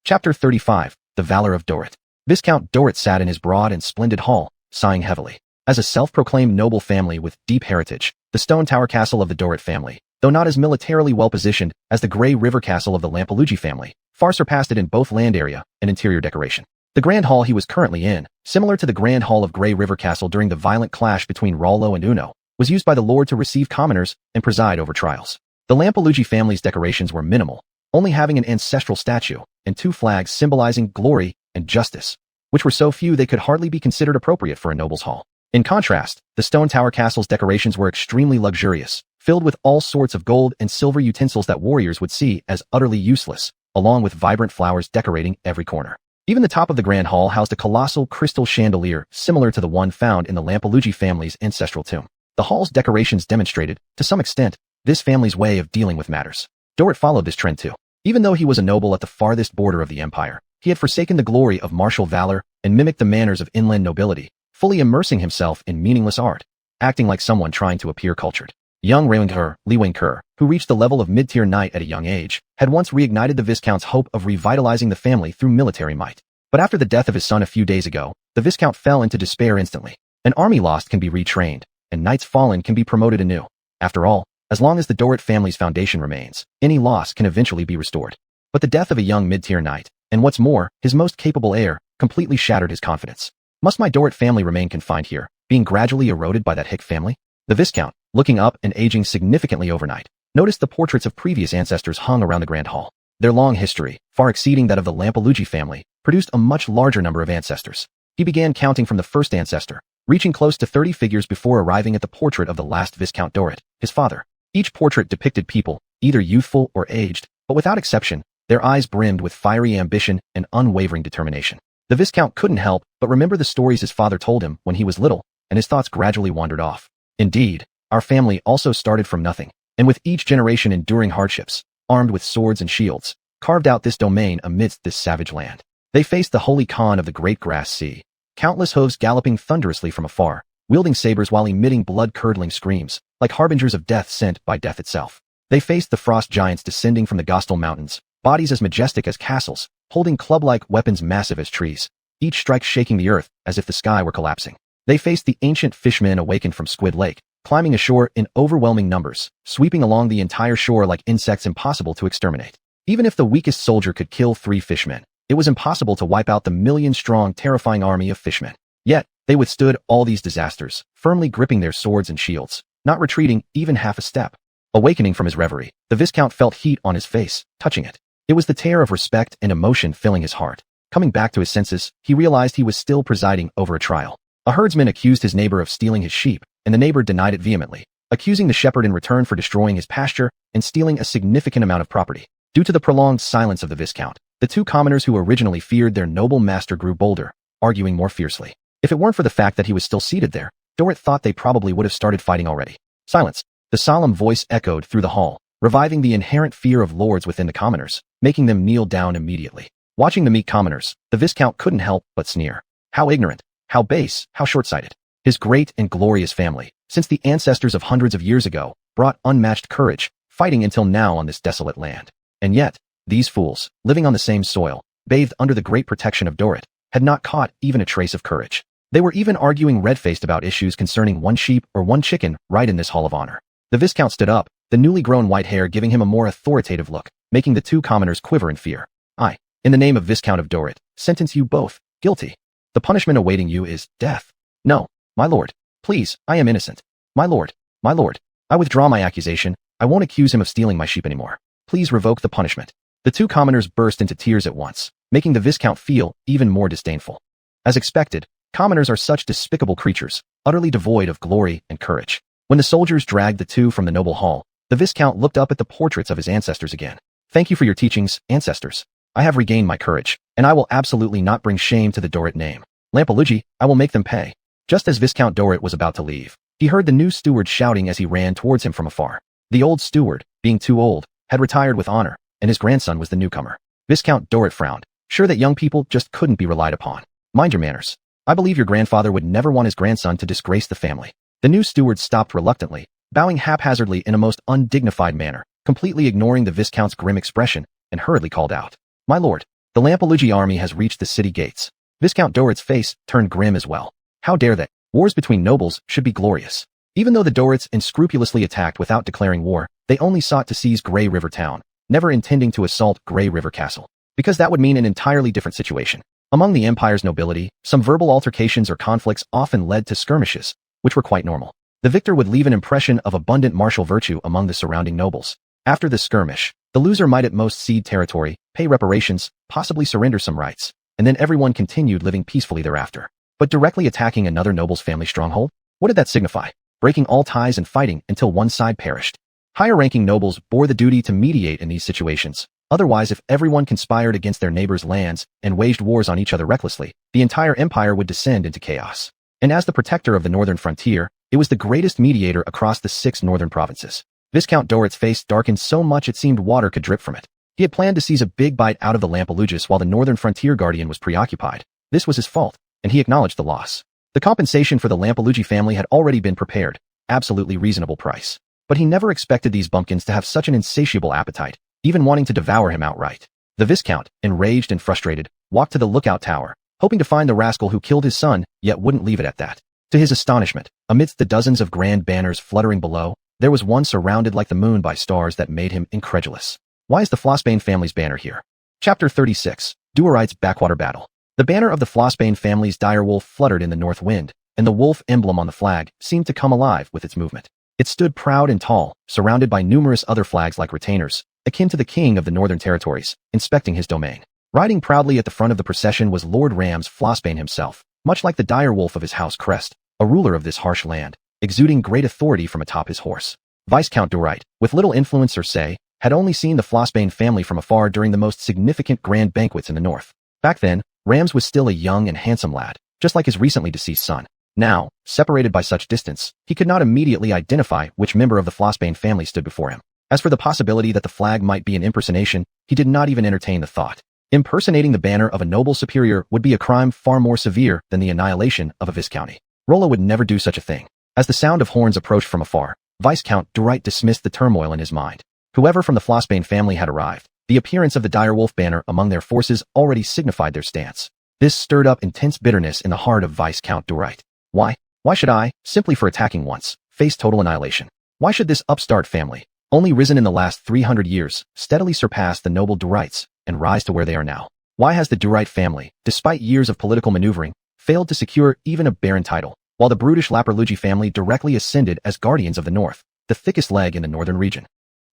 Chapter 35, The Valor of Dorit. Viscount Dorit sat in his broad and splendid hall, sighing heavily. As a self-proclaimed noble family with deep heritage, the Stone Tower Castle of the Dorit family, though not as militarily well-positioned as the Grey River Castle of the Lampelugi family, far surpassed it in both land area and interior decoration. The Grand Hall he was currently in, similar to the Grand Hall of Grey River Castle during the violent clash between Rollo and Uno, was used by the Lord to receive commoners and preside over trials. The Lampelugi family's decorations were minimal, only having an ancestral statue and 2 flags symbolizing glory and justice, which were so few they could hardly be considered appropriate for a noble's hall. In contrast, the Stone Tower Castle's decorations were extremely luxurious, filled with all sorts of gold and silver utensils that warriors would see as utterly useless, along with vibrant flowers decorating every corner. Even the top of the Grand Hall housed a colossal crystal chandelier similar to the one found in the Lampelugi family's ancestral tomb. The hall's decorations demonstrated, to some extent, this family's way of dealing with matters. Dorit followed this trend too. Even though he was a noble at the farthest border of the empire, he had forsaken the glory of martial valor and mimicked the manners of inland nobility, fully immersing himself in meaningless art, acting like someone trying to appear cultured. Young Li Wingker, who reached the level of mid-tier knight at a young age, had once reignited the Viscount's hope of revitalizing the family through military might. But after the death of his son a few days ago, the Viscount fell into despair instantly. An army lost can be retrained, and knights fallen can be promoted anew. After all, as long as the Dorrit family's foundation remains, any loss can eventually be restored. But the death of a young mid-tier knight, and what's more, his most capable heir, completely shattered his confidence. Must my Dorrit family remain confined here, being gradually eroded by that hick family? The Viscount, looking up and aging significantly overnight, noticed the portraits of previous ancestors hung around the Grand Hall. Their long history, far exceeding that of the Lampelucci family, produced a much larger number of ancestors. He began counting from the first ancestor, reaching close to 30 figures before arriving at the portrait of the last Viscount Dorrit, his father. Each portrait depicted people, either youthful or aged, but without exception, their eyes brimmed with fiery ambition and unwavering determination. The Viscount couldn't help but remember the stories his father told him when he was little, and his thoughts gradually wandered off. Indeed, our family also started from nothing, and with each generation enduring hardships, armed with swords and shields, carved out this domain amidst this savage land. They faced the holy Khan of the Great Grass Sea, countless hooves galloping thunderously from afar, wielding sabers while emitting blood-curdling screams, like harbingers of death sent by death itself. They faced the frost giants descending from the Gostal Mountains, bodies as majestic as castles, holding club-like weapons massive as trees, each strike shaking the earth as if the sky were collapsing. They faced the ancient fishmen awakened from Squid Lake, climbing ashore in overwhelming numbers, sweeping along the entire shore like insects impossible to exterminate. Even if the weakest soldier could kill 3 fishmen, it was impossible to wipe out the million-strong, terrifying army of fishmen. Yet, they withstood all these disasters, firmly gripping their swords and shields, not retreating even half a step. Awakening from his reverie, the Viscount felt heat on his face, touching it. It was the tear of respect and emotion filling his heart. Coming back to his senses, he realized he was still presiding over a trial. A herdsman accused his neighbor of stealing his sheep, and the neighbor denied it vehemently, accusing the shepherd in return for destroying his pasture and stealing a significant amount of property. Due to the prolonged silence of the Viscount, the 2 commoners who originally feared their noble master grew bolder, arguing more fiercely. If it weren't for the fact that he was still seated there, Dorrit thought they probably would have started fighting already. Silence. The solemn voice echoed through the hall, reviving the inherent fear of lords within the commoners, making them kneel down immediately. Watching the meek commoners, the Viscount couldn't help but sneer. How ignorant, how base, how short-sighted. His great and glorious family, since the ancestors of hundreds of years ago, brought unmatched courage, fighting until now on this desolate land. And yet, these fools, living on the same soil, bathed under the great protection of Dorrit, had not caught even a trace of courage. They were even arguing red-faced about issues concerning 1 sheep or 1 chicken right in this hall of honor. The Viscount stood up, the newly grown white hair giving him a more authoritative look, making the 2 commoners quiver in fear. I, in the name of Viscount of Dorrit, sentence you both guilty. The punishment awaiting you is death. No, my lord, please, I am innocent. My lord, I withdraw my accusation. I won't accuse him of stealing my sheep anymore. Please revoke the punishment. The 2 commoners burst into tears at once, making the Viscount feel even more disdainful. As expected, commoners are such despicable creatures, utterly devoid of glory and courage. When the soldiers dragged the 2 from the noble hall, the Viscount looked up at the portraits of his ancestors again. Thank you for your teachings, ancestors. I have regained my courage, and I will absolutely not bring shame to the Dorrit name. Lampelucci, I will make them pay. Just as Viscount Dorrit was about to leave, he heard the new steward shouting as he ran towards him from afar. The old steward, being too old, had retired with honor, and his grandson was the newcomer. Viscount Dorrit frowned, sure that young people just couldn't be relied upon. Mind your manners. I believe your grandfather would never want his grandson to disgrace the family. The new steward stopped reluctantly, bowing haphazardly in a most undignified manner, completely ignoring the Viscount's grim expression, and hurriedly called out, My lord, the Lampelucci army has reached the city gates. Viscount Dorrit's face turned grim as well. How dare they? Wars between nobles should be glorious. Even though the Dorrits unscrupulously attacked without declaring war, they only sought to seize Grey River Town, never intending to assault Grey River Castle, because that would mean an entirely different situation. Among the empire's nobility, some verbal altercations or conflicts often led to skirmishes, which were quite normal. The victor would leave an impression of abundant martial virtue among the surrounding nobles. After the skirmish, the loser might at most cede territory, pay reparations, possibly surrender some rights, and then everyone continued living peacefully thereafter. But directly attacking another noble's family stronghold? What did that signify? Breaking all ties and fighting until one side perished. Higher-ranking nobles bore the duty to mediate in these situations. Otherwise, if everyone conspired against their neighbors' lands and waged wars on each other recklessly, the entire empire would descend into chaos. And as the protector of the northern frontier, it was the greatest mediator across the 6 northern provinces. Viscount Dorrit's face darkened so much it seemed water could drip from it. He had planned to seize a big bite out of the Lampelucci while the northern frontier guardian was preoccupied. This was his fault, and he acknowledged the loss. The compensation for the Lampelucci family had already been prepared, absolutely reasonable price. but he never expected these bumpkins to have such an insatiable appetite, even wanting to devour him outright. The Viscount, enraged and frustrated, walked to the lookout tower, hoping to find the rascal who killed his son, yet wouldn't leave it at that. To his astonishment, amidst the dozens of grand banners fluttering below, there was one surrounded like the moon by stars that made him incredulous. Why is the Flossbane family's banner here? Chapter 36, Duerite's Backwater Battle. The banner of the Flossbane family's dire wolf fluttered in the north wind, and the wolf emblem on the flag seemed to come alive with its movement. It stood proud and tall, surrounded by numerous other flags like retainers, akin to the king of the Northern Territories, inspecting his domain. Riding proudly at the front of the procession was Lord Rams Flossbane himself, much like the dire wolf of his house crest, a ruler of this harsh land, exuding great authority from atop his horse. Viscount Duerite, with little influence or say, had only seen the Flossbane family from afar during the most significant grand banquets in the north. Back then, Rams was still a young and handsome lad, just like his recently deceased son. Now, separated by such distance, he could not immediately identify which member of the Flossbane family stood before him. As for the possibility that the flag might be an impersonation, he did not even entertain the thought. Impersonating the banner of a noble superior would be a crime far more severe than the annihilation of a viscounty. Rollo would never do such a thing. As the sound of horns approached from afar, Viscount Duerite dismissed the turmoil in his mind. Whoever from the Flossbane family had arrived, the appearance of the direwolf banner among their forces already signified their stance. This stirred up intense bitterness in the heart of Viscount Duerite. Why? Why should I, simply for attacking once, face total annihilation? Why should this upstart family, only risen in the last 300 years, steadily surpass the noble Duerites and rise to where they are now? Why has the Duerite family, despite years of political maneuvering, failed to secure even a barren title, while the brutish Laperlugi family directly ascended as guardians of the north, the thickest leg in the northern region?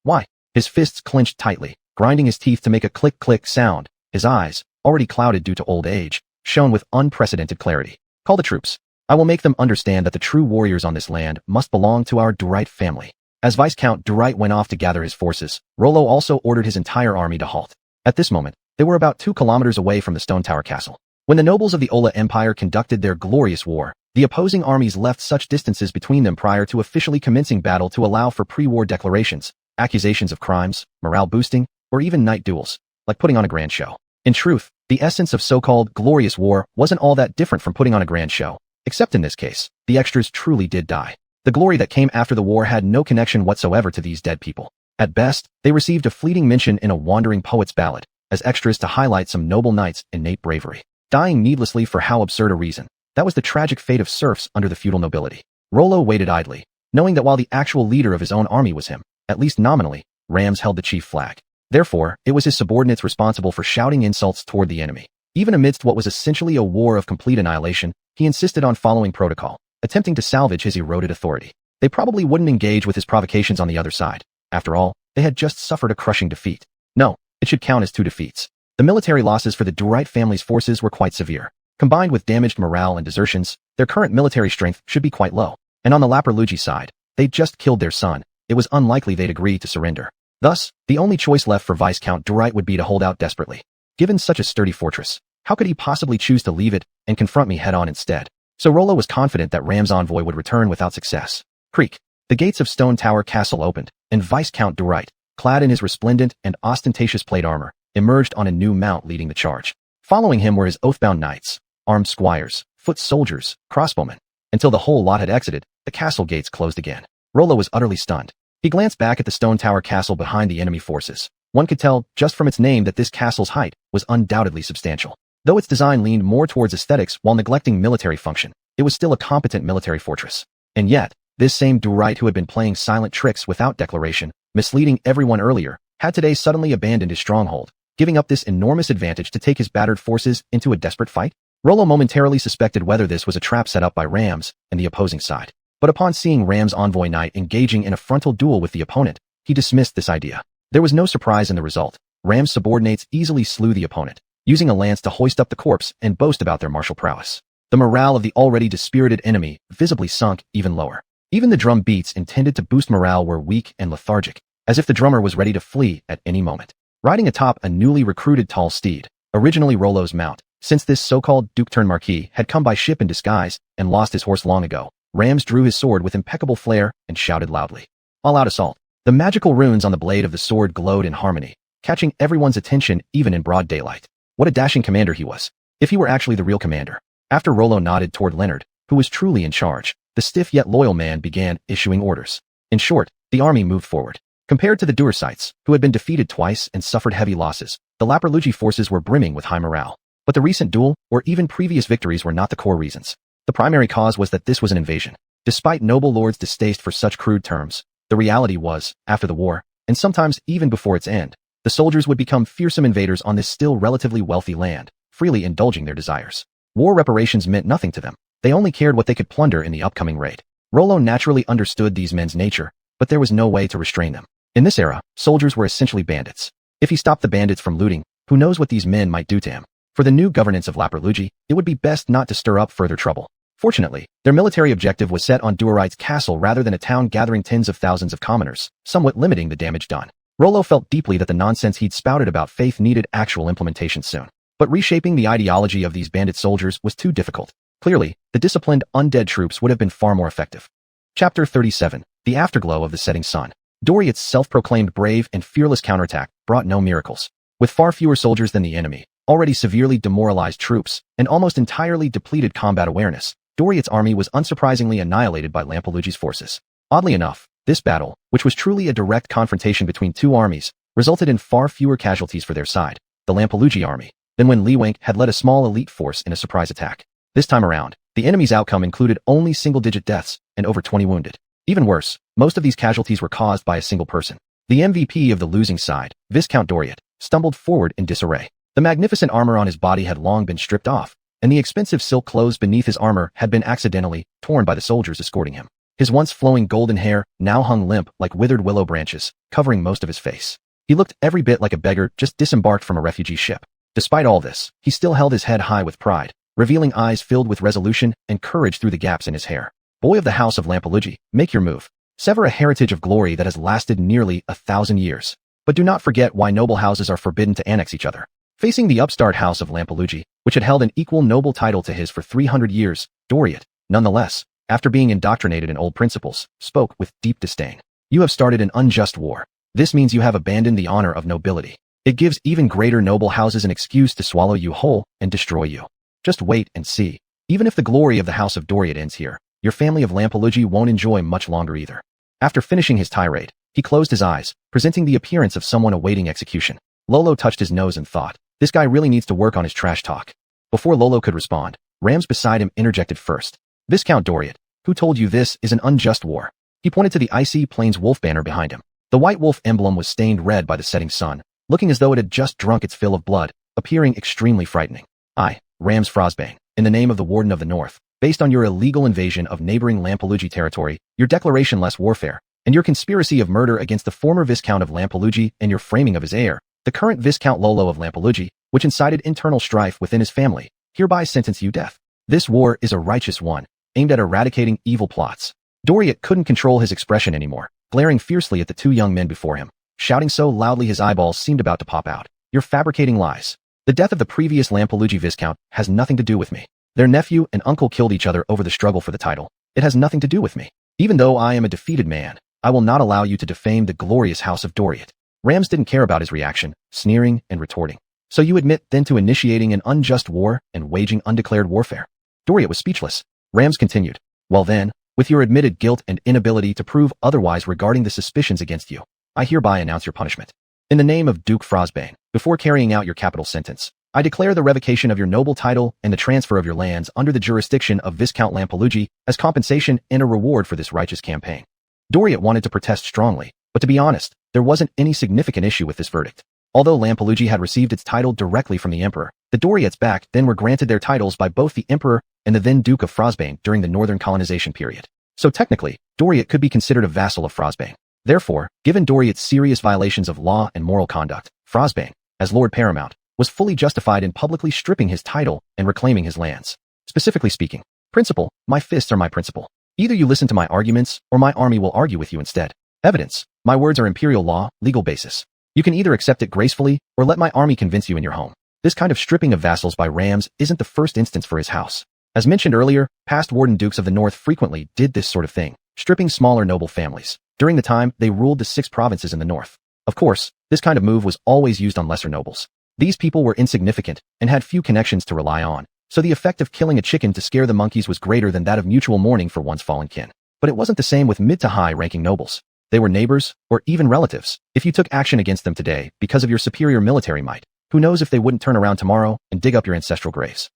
Why? His fists clenched tightly, grinding his teeth to make a click-click sound. His eyes, already clouded due to old age, shone with unprecedented clarity. Call the troops. I will make them understand that the true warriors on this land must belong to our Duerite family. As Viscount Duerite went off to gather his forces, Rollo also ordered his entire army to halt. At this moment, they were about 2 kilometers away from the Stone Tower Castle. When the nobles of the Ola Empire conducted their glorious war, the opposing armies left such distances between them prior to officially commencing battle to allow for pre-war declarations, accusations of crimes, morale boosting, or even night duels, like putting on a grand show. In truth, the essence of so-called glorious war wasn't all that different from putting on a grand show. Except in this case, the extras truly did die. The glory that came after the war had no connection whatsoever to these dead people. At best, they received a fleeting mention in a wandering poet's ballad, as extras to highlight some noble knights' innate bravery, dying needlessly for how absurd a reason. That was the tragic fate of serfs under the feudal nobility. Rollo waited idly, knowing that while the actual leader of his own army was him, at least nominally, Rams held the chief flag. Therefore, it was his subordinates responsible for shouting insults toward the enemy. Even amidst what was essentially a war of complete annihilation, he insisted on following protocol, attempting to salvage his eroded authority. They probably wouldn't engage with his provocations on the other side. After all, they had just suffered a crushing defeat. No, it should count as 2 defeats. The military losses for the Duerite family's forces were quite severe. Combined with damaged morale and desertions, their current military strength should be quite low. And on the Laperlugi side, they'd just killed their son. It was unlikely they'd agree to surrender. Thus, the only choice left for Viscount Duerite would be to hold out desperately. Given such a sturdy fortress, how could he possibly choose to leave it and confront me head-on instead? So Rollo was confident that Ram's envoy would return without success. Creak. The gates of Stone Tower Castle opened, and Viscount Duerite, clad in his resplendent and ostentatious plate armor, emerged on a new mount leading the charge. Following him were his oath-bound knights, armed squires, foot soldiers, crossbowmen. Until the whole lot had exited, the castle gates closed again. Rollo was utterly stunned. He glanced back at the Stone Tower Castle behind the enemy forces. One could tell, just from its name, that this castle's height was undoubtedly substantial. Though its design leaned more towards aesthetics while neglecting military function, it was still a competent military fortress. And yet, this same Duerite who had been playing silent tricks without declaration, misleading everyone earlier, had today suddenly abandoned his stronghold, giving up this enormous advantage to take his battered forces into a desperate fight? Rollo momentarily suspected whether this was a trap set up by Rams and the opposing side. But upon seeing Ram's envoy knight engaging in a frontal duel with the opponent, he dismissed this idea. There was no surprise in the result. Ram's subordinates easily slew the opponent, using a lance to hoist up the corpse and boast about their martial prowess. The morale of the already dispirited enemy visibly sunk even lower. Even the drum beats intended to boost morale were weak and lethargic, as if the drummer was ready to flee at any moment. Riding atop a newly recruited tall steed, originally Rollo's mount, since this so-called Duke-turned-Marquis had come by ship in disguise and lost his horse long ago, Rams drew his sword with impeccable flair and shouted loudly. All-out assault. The magical runes on the blade of the sword glowed in harmony, catching everyone's attention even in broad daylight. What a dashing commander he was, if he were actually the real commander. After Rollo nodded toward Leonard, who was truly in charge, the stiff yet loyal man began issuing orders. In short, the The army moved forward. Compared to the Duersites, who had been defeated twice and suffered heavy losses, the Lapurlugi forces were brimming with high morale. But the recent duel, or even previous victories, were not the core reasons. The primary cause was that this was an invasion. Despite noble lords' distaste for such crude terms, the reality was, after the war, and sometimes even before its end, the soldiers would become fearsome invaders on this still relatively wealthy land, freely indulging their desires. War reparations meant nothing to them. They only cared what they could plunder in the upcoming raid. Rollo naturally understood these men's nature, but there was no way to restrain them. In this era, soldiers were essentially bandits. If he stopped the bandits from looting, who knows what these men might do to him? For the new governance of Lapurlugi, it would be best not to stir up further trouble. Fortunately, their military objective was set on Duerite's castle rather than a town gathering tens of thousands of commoners, somewhat limiting the damage done. Rollo felt deeply that the nonsense he'd spouted about faith needed actual implementation soon. But reshaping the ideology of these bandit soldiers was too difficult. Clearly, the disciplined undead troops would have been far more effective. Chapter 37. The Afterglow of the Setting Sun. Doriath's self-proclaimed brave and fearless counterattack brought no miracles. With far fewer soldiers than the enemy, already severely demoralized troops, and almost entirely depleted combat awareness, Doriath's army was unsurprisingly annihilated by Lapurlugi's forces. Oddly enough, this battle, which was truly a direct confrontation between two armies, resulted in far fewer casualties for their side, the Lapurlugi army, than when Liwenk had led a small elite force in a surprise attack. This time around, the enemy's outcome included only single-digit deaths and over 20 wounded. Even worse, most of these casualties were caused by a single person. The MVP of the losing side, Viscount Doriath, stumbled forward in disarray. The magnificent armor on his body had long been stripped off, and the expensive silk clothes beneath his armor had been accidentally torn by the soldiers escorting him. His once flowing golden hair now hung limp like withered willow branches, covering most of his face. He looked every bit like a beggar just disembarked from a refugee ship. Despite all this, he still held his head high with pride, revealing eyes filled with resolution and courage through the gaps in his hair. Boy of the House of Lapurlugi, make your move. Sever a heritage of glory that has lasted nearly 1,000 years. But do not forget why noble houses are forbidden to annex each other. Facing the upstart House of Lapurlugi, which had held an equal noble title to his for 300 years, Doriath, nonetheless, after being indoctrinated in old principles, spoke with deep disdain. You have started an unjust war. This means you have abandoned the honor of nobility. It gives even greater noble houses an excuse to swallow you whole and destroy you. Just wait and see. Even if the glory of the House of Doriath ends here, your family of Lapurlugi won't enjoy much longer either. After finishing his tirade, he closed his eyes, presenting the appearance of someone awaiting execution. Lolo touched his nose and thought, this guy really needs to work on his trash talk. Before Lolo could respond, Rams beside him interjected first. Viscount Doriath, who told you this is an unjust war? He pointed to the icy plains wolf banner behind him. The white wolf emblem was stained red by the setting sun, looking as though it had just drunk its fill of blood, appearing extremely frightening. I, Rams Frostbane, in the name of the Warden of the North, based on your illegal invasion of neighboring Lapurlugi territory, your declaration-less warfare, and your conspiracy of murder against the former Viscount of Lapurlugi and your framing of his heir, the current Viscount Lolo of Lapurlugi, which incited internal strife within his family, hereby sentence you death. This war is a righteous one, aimed at eradicating evil plots. Doriath couldn't control his expression anymore, glaring fiercely at the two young men before him, shouting so loudly his eyeballs seemed about to pop out. You're fabricating lies. The death of the previous Lapurlugi Viscount has nothing to do with me. Their nephew and uncle killed each other over the struggle for the title. It has nothing to do with me. Even though I am a defeated man, I will not allow you to defame the glorious House of Doriath. Rams didn't care about his reaction, sneering and retorting. So you admit then to initiating an unjust war and waging undeclared warfare? Doriath was speechless. Rams continued. Well then, with your admitted guilt and inability to prove otherwise regarding the suspicions against you, I hereby announce your punishment. In the name of Duke Frostbane, before carrying out your capital sentence, I declare the revocation of your noble title and the transfer of your lands under the jurisdiction of Viscount Lapurlugi as compensation and a reward for this righteous campaign. Doriath wanted to protest strongly, but to be honest, there wasn't any significant issue with this verdict. Although Lapurlugi had received its title directly from the Emperor, the Doriaths back then were granted their titles by both the Emperor and the then Duke of Frostbane during the Northern colonization period. So technically, Doriath could be considered a vassal of Frostbane. Therefore, given Doriath's serious violations of law and moral conduct, Frostbane, as Lord Paramount, was fully justified in publicly stripping his title and reclaiming his lands. Specifically speaking, principle, my fists are my principle. Either you listen to my arguments, or my army will argue with you instead. Evidence, my words are imperial law, legal basis. You can either accept it gracefully, or let my army convince you in your home. This kind of stripping of vassals by Rams isn't the first instance for his house. As mentioned earlier, past Warden Dukes of the North frequently did this sort of thing, stripping smaller noble families. During the time, they ruled the 6 provinces in the north. Of course, this kind of move was always used on lesser nobles. These people were insignificant and had few connections to rely on, so the effect of killing a chicken to scare the monkeys was greater than that of mutual mourning for one's fallen kin. But it wasn't the same with mid to high-ranking nobles. They were neighbors, or even relatives. If you took action against them today because of your superior military might, who knows if they wouldn't turn around tomorrow and dig up your ancestral graves.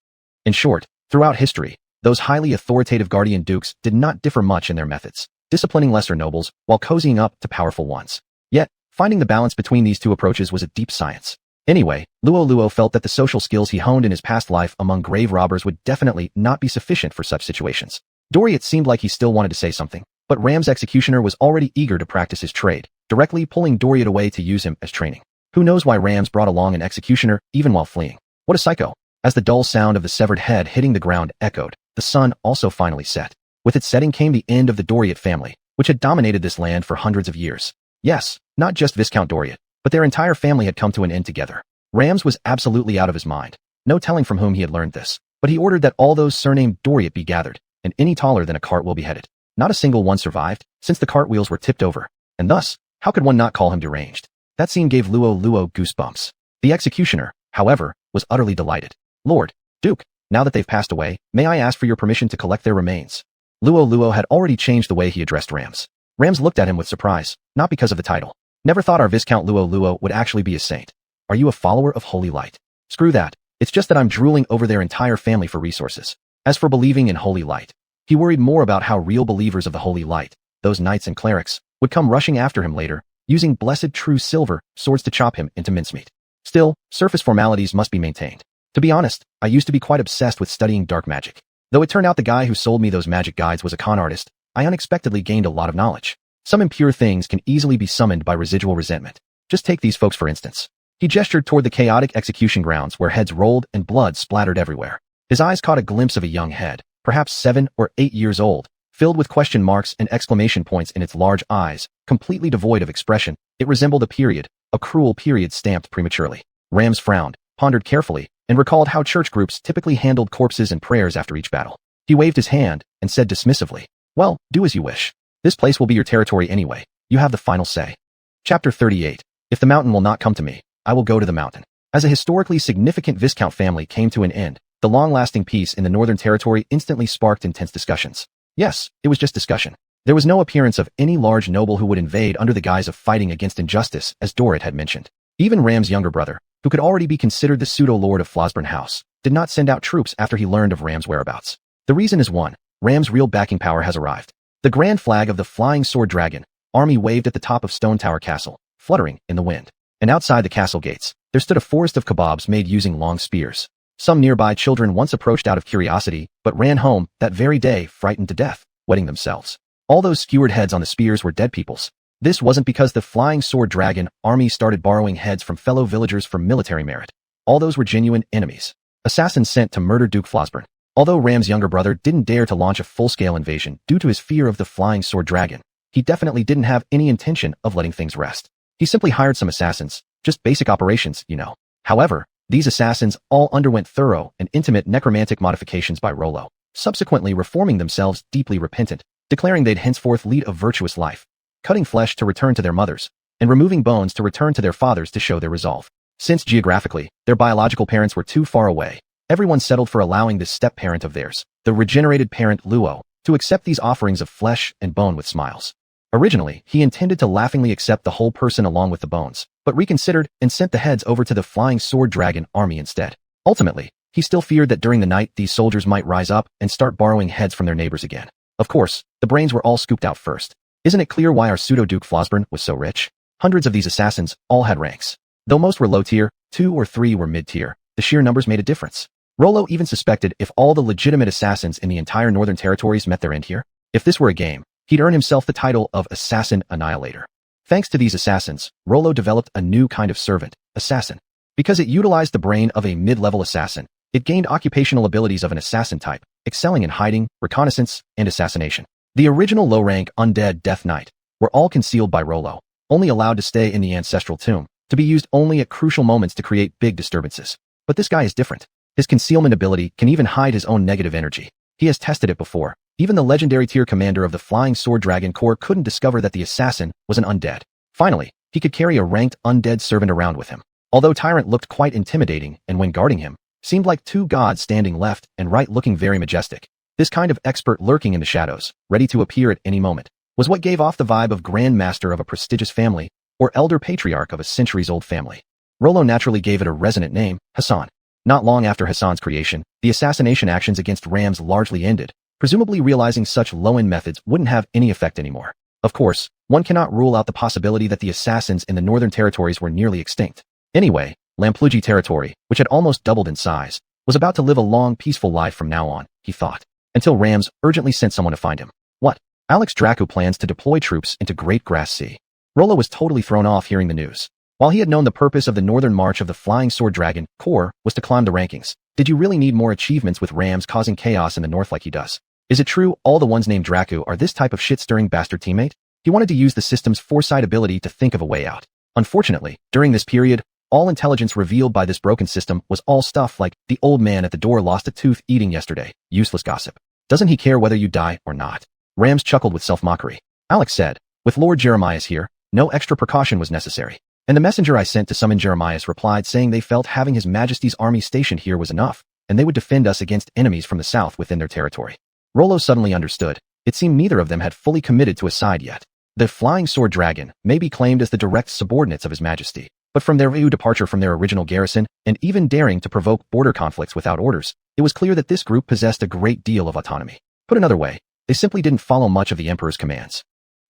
In short, throughout history, those highly authoritative guardian dukes did not differ much in their methods, disciplining lesser nobles while cozying up to powerful ones. Yet, finding the balance between these two approaches was a deep science. Anyway, Luo Luo felt that the social skills he honed in his past life among grave robbers would definitely not be sufficient for such situations. Doriot seemed like he still wanted to say something, but Ram's executioner was already eager to practice his trade, directly pulling Doriot away to use him as training. Who knows why Rams brought along an executioner even while fleeing? What a psycho. As the dull sound of the severed head hitting the ground echoed, the sun also finally set. With its setting came the end of the Doriot family, which had dominated this land for hundreds of years. Yes, not just Viscount Doriot, but their entire family had come to an end together. Rams was absolutely out of his mind. No telling from whom he had learned this, but he ordered that all those surnamed Doriot be gathered, and any taller than a cart will be beheaded. Not a single one survived, since the cartwheels were tipped over, and thus, how could one not call him deranged? That scene gave Luo Luo goosebumps. The executioner, however, was utterly delighted. Lord, Duke, now that they've passed away, may I ask for your permission to collect their remains? Luo Luo had already changed the way he addressed Rams. Rams looked at him with surprise, not because of the title. Never thought our Viscount Luo Luo would actually be a saint. Are you a follower of Holy Light? Screw that. It's just that I'm drooling over their entire family for resources. As for believing in Holy Light, he worried more about how real believers of the Holy Light, those knights and clerics, would come rushing after him later, using blessed true silver swords to chop him into mincemeat. Still, surface formalities must be maintained. To be honest, I used to be quite obsessed with studying dark magic. Though it turned out the guy who sold me those magic guides was a con artist, I unexpectedly gained a lot of knowledge. Some impure things can easily be summoned by residual resentment. Just take these folks for instance. He gestured toward the chaotic execution grounds where heads rolled and blood splattered everywhere. His eyes caught a glimpse of a young head, perhaps 7 or 8 years old, filled with question marks and exclamation points in its large eyes, completely devoid of expression. It resembled a cruel period stamped prematurely. Rams frowned, pondered carefully, and recalled how church groups typically handled corpses and prayers after each battle. He waved his hand and said dismissively, "Well, do as you wish. This place will be your territory anyway. You have the final say." Chapter 38. If the mountain will not come to me, I will go to the mountain. As a historically significant Viscount family came to an end, the long-lasting peace in the Northern Territory instantly sparked intense discussions. Yes, it was just discussion. There was no appearance of any large noble who would invade under the guise of fighting against injustice, as Doriot had mentioned. Even Ram's younger brother, who could already be considered the pseudo-lord of Flosburn House, did not send out troops after he learned of Ram's whereabouts. The reason is one, Ram's real backing power has arrived. The grand flag of the Flying Sword Dragon army waved at the top of Stone Tower Castle, fluttering in the wind. And outside the castle gates, there stood a forest of kebabs made using long spears. Some nearby children once approached out of curiosity, but ran home that very day frightened to death, wetting themselves. All those skewered heads on the spears were dead people's. This wasn't because the Flying Sword Dragon army started borrowing heads from fellow villagers for military merit. All those were genuine enemies. Assassins sent to murder Duke Flosburn. Although Ram's younger brother didn't dare to launch a full-scale invasion due to his fear of the Flying Sword Dragon, he definitely didn't have any intention of letting things rest. He simply hired some assassins, just basic operations, you know. However, these assassins all underwent thorough and intimate necromantic modifications by Rollo, subsequently reforming themselves deeply repentant, declaring they'd henceforth lead a virtuous life, cutting flesh to return to their mothers, and removing bones to return to their fathers to show their resolve. Since geographically, their biological parents were too far away, everyone settled for allowing this step-parent of theirs, the regenerated parent Luo, to accept these offerings of flesh and bone with smiles. Originally, he intended to laughingly accept the whole person along with the bones, but reconsidered and sent the heads over to the Flying Sword Dragon army instead. Ultimately, he still feared that during the night these soldiers might rise up and start borrowing heads from their neighbors again. Of course, the brains were all scooped out first. Isn't it clear why our pseudo-Duke Flosburn was so rich? Hundreds of these assassins all had ranks. Though most were low-tier, 2 or 3 were mid-tier, the sheer numbers made a difference. Rollo even suspected if all the legitimate assassins in the entire Northern Territories met their end here, if this were a game, he'd earn himself the title of Assassin Annihilator. Thanks to these assassins, Rollo developed a new kind of servant, assassin. Because it utilized the brain of a mid-level assassin, it gained occupational abilities of an assassin type, excelling in hiding, reconnaissance, and assassination. The original low-rank undead Death Knight were all concealed by Rollo, only allowed to stay in the ancestral tomb, to be used only at crucial moments to create big disturbances. But this guy is different. His concealment ability can even hide his own negative energy. He has tested it before. Even the legendary tier commander of the Flying Sword Dragon Corps couldn't discover that the assassin was an undead. Finally, he could carry a ranked undead servant around with him. Although Tyrant looked quite intimidating and when guarding him, seemed like 2 gods standing left and right looking very majestic. This kind of expert lurking in the shadows, ready to appear at any moment, was what gave off the vibe of Grand Master of a prestigious family or Elder Patriarch of a centuries-old family. Rollo naturally gave it a resonant name, Hassan. Not long after Hassan's creation, the assassination actions against Rams largely ended, presumably realizing such low-end methods wouldn't have any effect anymore. Of course, one cannot rule out the possibility that the assassins in the northern territories were nearly extinct. Anyway, Lamplugi territory, which had almost doubled in size, was about to live a long, peaceful life from now on, he thought, until Rams urgently sent someone to find him. What? Alex Dracu plans to deploy troops into Great Grass Sea. Rollo was totally thrown off hearing the news. While he had known the purpose of the northern march of the Flying Sword Dragon Corps was to climb the rankings, did you really need more achievements with Rams causing chaos in the north like he does? Is it true all the ones named Dracu are this type of shit-stirring bastard teammate? He wanted to use the system's foresight ability to think of a way out. Unfortunately, during this period, all intelligence revealed by this broken system was all stuff like, the old man at the door lost a tooth eating yesterday, useless gossip. Doesn't he care whether you die or not? Rams chuckled with self-mockery. Alex said, with Lord Jeremias here, no extra precaution was necessary. And the messenger I sent to summon Jeremias replied saying they felt having His Majesty's army stationed here was enough, and they would defend us against enemies from the south within their territory. Rollo suddenly understood. It seemed neither of them had fully committed to a side yet. The Flying Sword Dragon may be claimed as the direct subordinates of His Majesty, but from their departure from their original garrison, and even daring to provoke border conflicts without orders, it was clear that this group possessed a great deal of autonomy. Put another way, they simply didn't follow much of the Emperor's commands.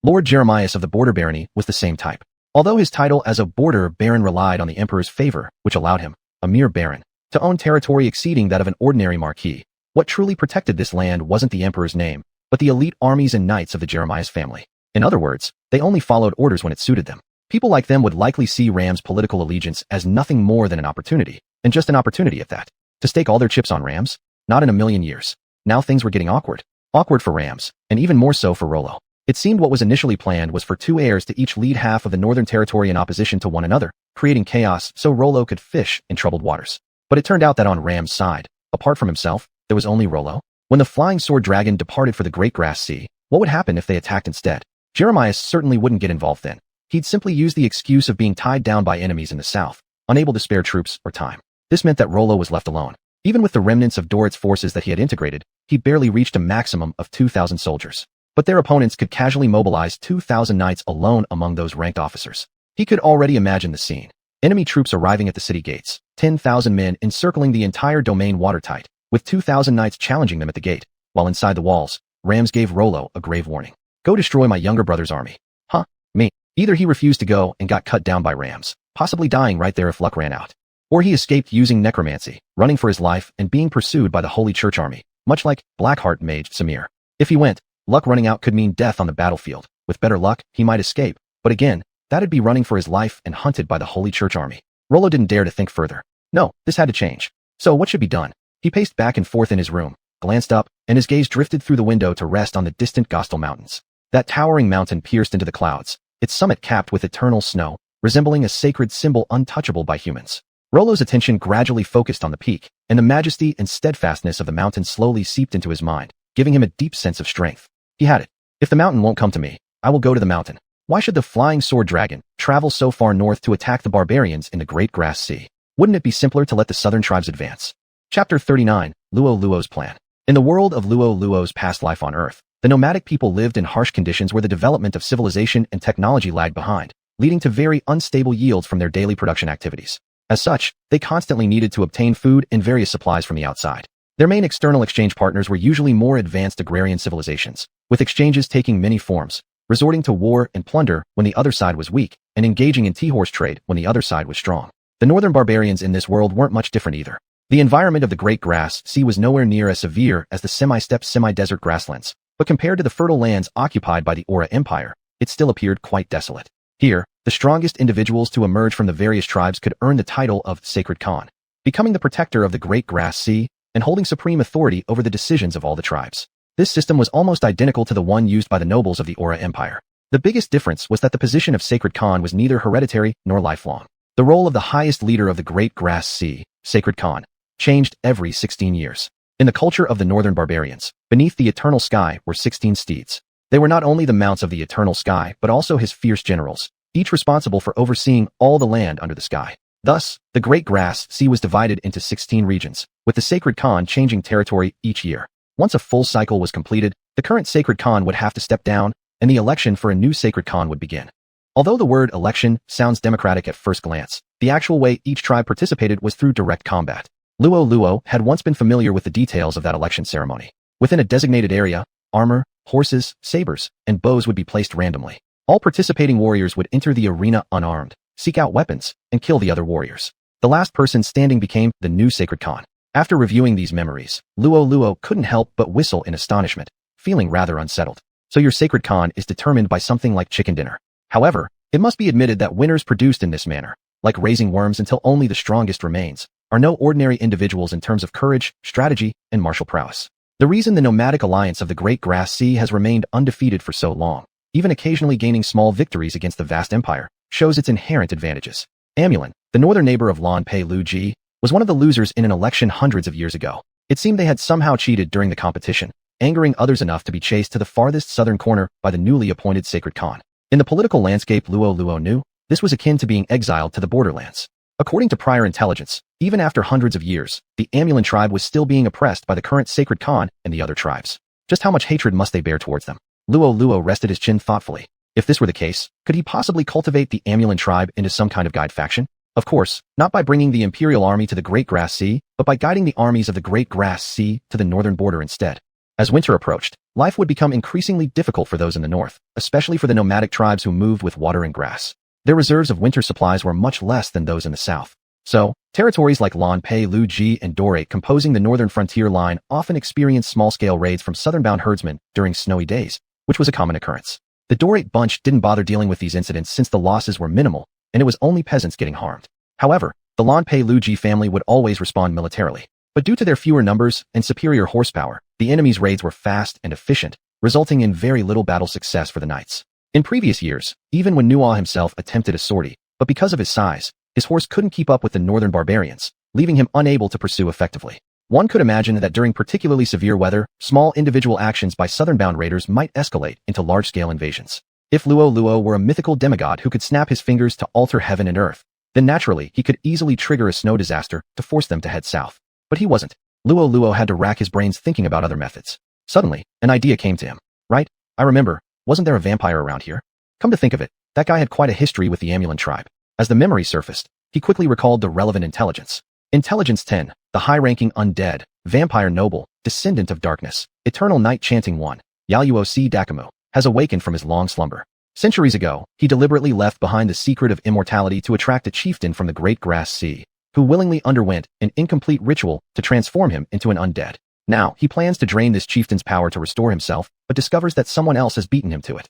Lord Jeremias of the Border Barony was the same type. Although his title as a border baron relied on the Emperor's favor, which allowed him, a mere baron, to own territory exceeding that of an ordinary marquis, what truly protected this land wasn't the Emperor's name, but the elite armies and knights of the Jeremias family. In other words, they only followed orders when it suited them. People like them would likely see Ram's political allegiance as nothing more than an opportunity, and just an opportunity at that. To stake all their chips on Rams? Not in a million years. Now things were getting awkward. Awkward for Rams, and even more so for Rollo. It seemed what was initially planned was for two heirs to each lead half of the northern territory in opposition to one another, creating chaos so Rollo could fish in troubled waters. But it turned out that on Ram's side, apart from himself, there was only Rollo. When the Flying Sword Dragon departed for the Great Grass Sea, what would happen if they attacked instead? Jeremias certainly wouldn't get involved then. He'd simply use the excuse of being tied down by enemies in the south, unable to spare troops or time. This meant that Rollo was left alone. Even with the remnants of Dorit's forces that he had integrated, he barely reached a maximum of 2,000 soldiers. But their opponents could casually mobilize 2,000 knights alone among those ranked officers. He could already imagine the scene. Enemy troops arriving at the city gates, 10,000 men encircling the entire domain watertight, with 2,000 knights challenging them at the gate, while inside the walls, Rams gave Rollo a grave warning. Go destroy my younger brother's army. Huh? Me. Either he refused to go and got cut down by Rams, possibly dying right there if luck ran out, or he escaped using necromancy, running for his life and being pursued by the Holy Church army, much like Blackheart mage Samir. If he went, luck running out could mean death on the battlefield. With better luck, he might escape, but again, that'd be running for his life and hunted by the Holy Church army. Rollo didn't dare to think further. No, this had to change. So what should be done? He paced back and forth in his room, glanced up, and his gaze drifted through the window to rest on the distant Gostel Mountains. That towering mountain pierced into the clouds, its summit capped with eternal snow, resembling a sacred symbol untouchable by humans. Rollo's attention gradually focused on the peak, and the majesty and steadfastness of the mountain slowly seeped into his mind, giving him a deep sense of strength. He had it. If the mountain won't come to me, I will go to the mountain. Why should the Flying Sword Dragon travel so far north to attack the barbarians in the Great Grass Sea? Wouldn't it be simpler to let the southern tribes advance? Chapter 39, Luo Luo's Plan. In the world of Luo Luo's past life on Earth, the nomadic people lived in harsh conditions where the development of civilization and technology lagged behind, leading to very unstable yields from their daily production activities. As such, they constantly needed to obtain food and various supplies from the outside. Their main external exchange partners were usually more advanced agrarian civilizations, with exchanges taking many forms, resorting to war and plunder when the other side was weak, and engaging in tea-horse trade when the other side was strong. The northern barbarians in this world weren't much different either. The environment of the Great Grass Sea was nowhere near as severe as the semi-steppe semi-desert grasslands, but compared to the fertile lands occupied by the Aura Empire, it still appeared quite desolate. Here, the strongest individuals to emerge from the various tribes could earn the title of Sacred Khan, becoming the protector of the Great Grass Sea and holding supreme authority over the decisions of all the tribes. This system was almost identical to the one used by the nobles of the Aura Empire. The biggest difference was that the position of Sacred Khan was neither hereditary nor lifelong. The role of the highest leader of the Great Grass Sea, Sacred Khan, changed every 16 years. In the culture of the northern barbarians, beneath the eternal sky were 16 steeds. They were not only the mounts of the eternal sky but also his fierce generals, each responsible for overseeing all the land under the sky. Thus, the Great Grass Sea was divided into 16 regions, with the Sacred Khan changing territory each year. Once a full cycle was completed, the current Sacred Khan would have to step down, and the election for a new sacred Khan would begin. Although the word election sounds democratic at first glance, the actual way each tribe participated was through direct combat. Luo Luo had once been familiar with the details of that election ceremony. Within a designated area, armor, horses, sabers, and bows would be placed randomly. All participating warriors would enter the arena unarmed, seek out weapons, and kill the other warriors. The last person standing became the new sacred Khan. After reviewing these memories, Luo Luo couldn't help but whistle in astonishment, feeling rather unsettled. So your sacred Khan is determined by something like chicken dinner. However, it must be admitted that winners produced in this manner, like raising worms until only the strongest remains, are no ordinary individuals in terms of courage, strategy, and martial prowess. The reason the nomadic alliance of the Great Grass Sea has remained undefeated for so long, even occasionally gaining small victories against the vast empire, shows its inherent advantages. Amulin, the northern neighbor of Lan Pei Lu Ji, was one of the losers in an election hundreds of years ago. It seemed they had somehow cheated during the competition, angering others enough to be chased to the farthest southern corner by the newly appointed sacred Khan. In the political landscape Luo Luo knew, this was akin to being exiled to the borderlands. According to prior intelligence, even after hundreds of years, the Amulin tribe was still being oppressed by the current sacred Khan and the other tribes. Just how much hatred must they bear towards them? Luo Luo rested his chin thoughtfully. If this were the case, could he possibly cultivate the Amulin tribe into some kind of guide faction? Of course, not by bringing the Imperial Army to the Great Grass Sea, but by guiding the armies of the Great Grass Sea to the northern border instead. As winter approached, life would become increasingly difficult for those in the north, especially for the nomadic tribes who moved with water and grass. Their reserves of winter supplies were much less than those in the south. So, territories like Lan Pei Lu Ji and Dore composing the northern frontier line often experienced small-scale raids from southern-bound herdsmen during snowy days, which was a common occurrence. The Dorate bunch didn't bother dealing with these incidents since the losses were minimal, and it was only peasants getting harmed. However, the Lan Pei Lu Ji family would always respond militarily. But due to their fewer numbers and superior horsepower, the enemy's raids were fast and efficient, resulting in very little battle success for the knights. In previous years, even when Nuo himself attempted a sortie, but because of his size, his horse couldn't keep up with the northern barbarians, leaving him unable to pursue effectively. One could imagine that during particularly severe weather, small individual actions by southern-bound raiders might escalate into large-scale invasions. If Luo Luo were a mythical demigod who could snap his fingers to alter heaven and earth, then naturally he could easily trigger a snow disaster to force them to head south. But he wasn't. Luo Luo had to rack his brains thinking about other methods. Suddenly, an idea came to him. Right? I remember, wasn't there a vampire around here? Come to think of it, that guy had quite a history with the Amulin tribe. As the memory surfaced, he quickly recalled the relevant intelligence. Intelligence 10, the high-ranking undead, vampire noble, descendant of darkness, eternal night chanting one, Yaluo C. Dakamu, has awakened from his long slumber. Centuries ago, he deliberately left behind the secret of immortality to attract a chieftain from the Great Grass Sea, who willingly underwent an incomplete ritual to transform him into an undead. Now, he plans to drain this chieftain's power to restore himself, but discovers that someone else has beaten him to it.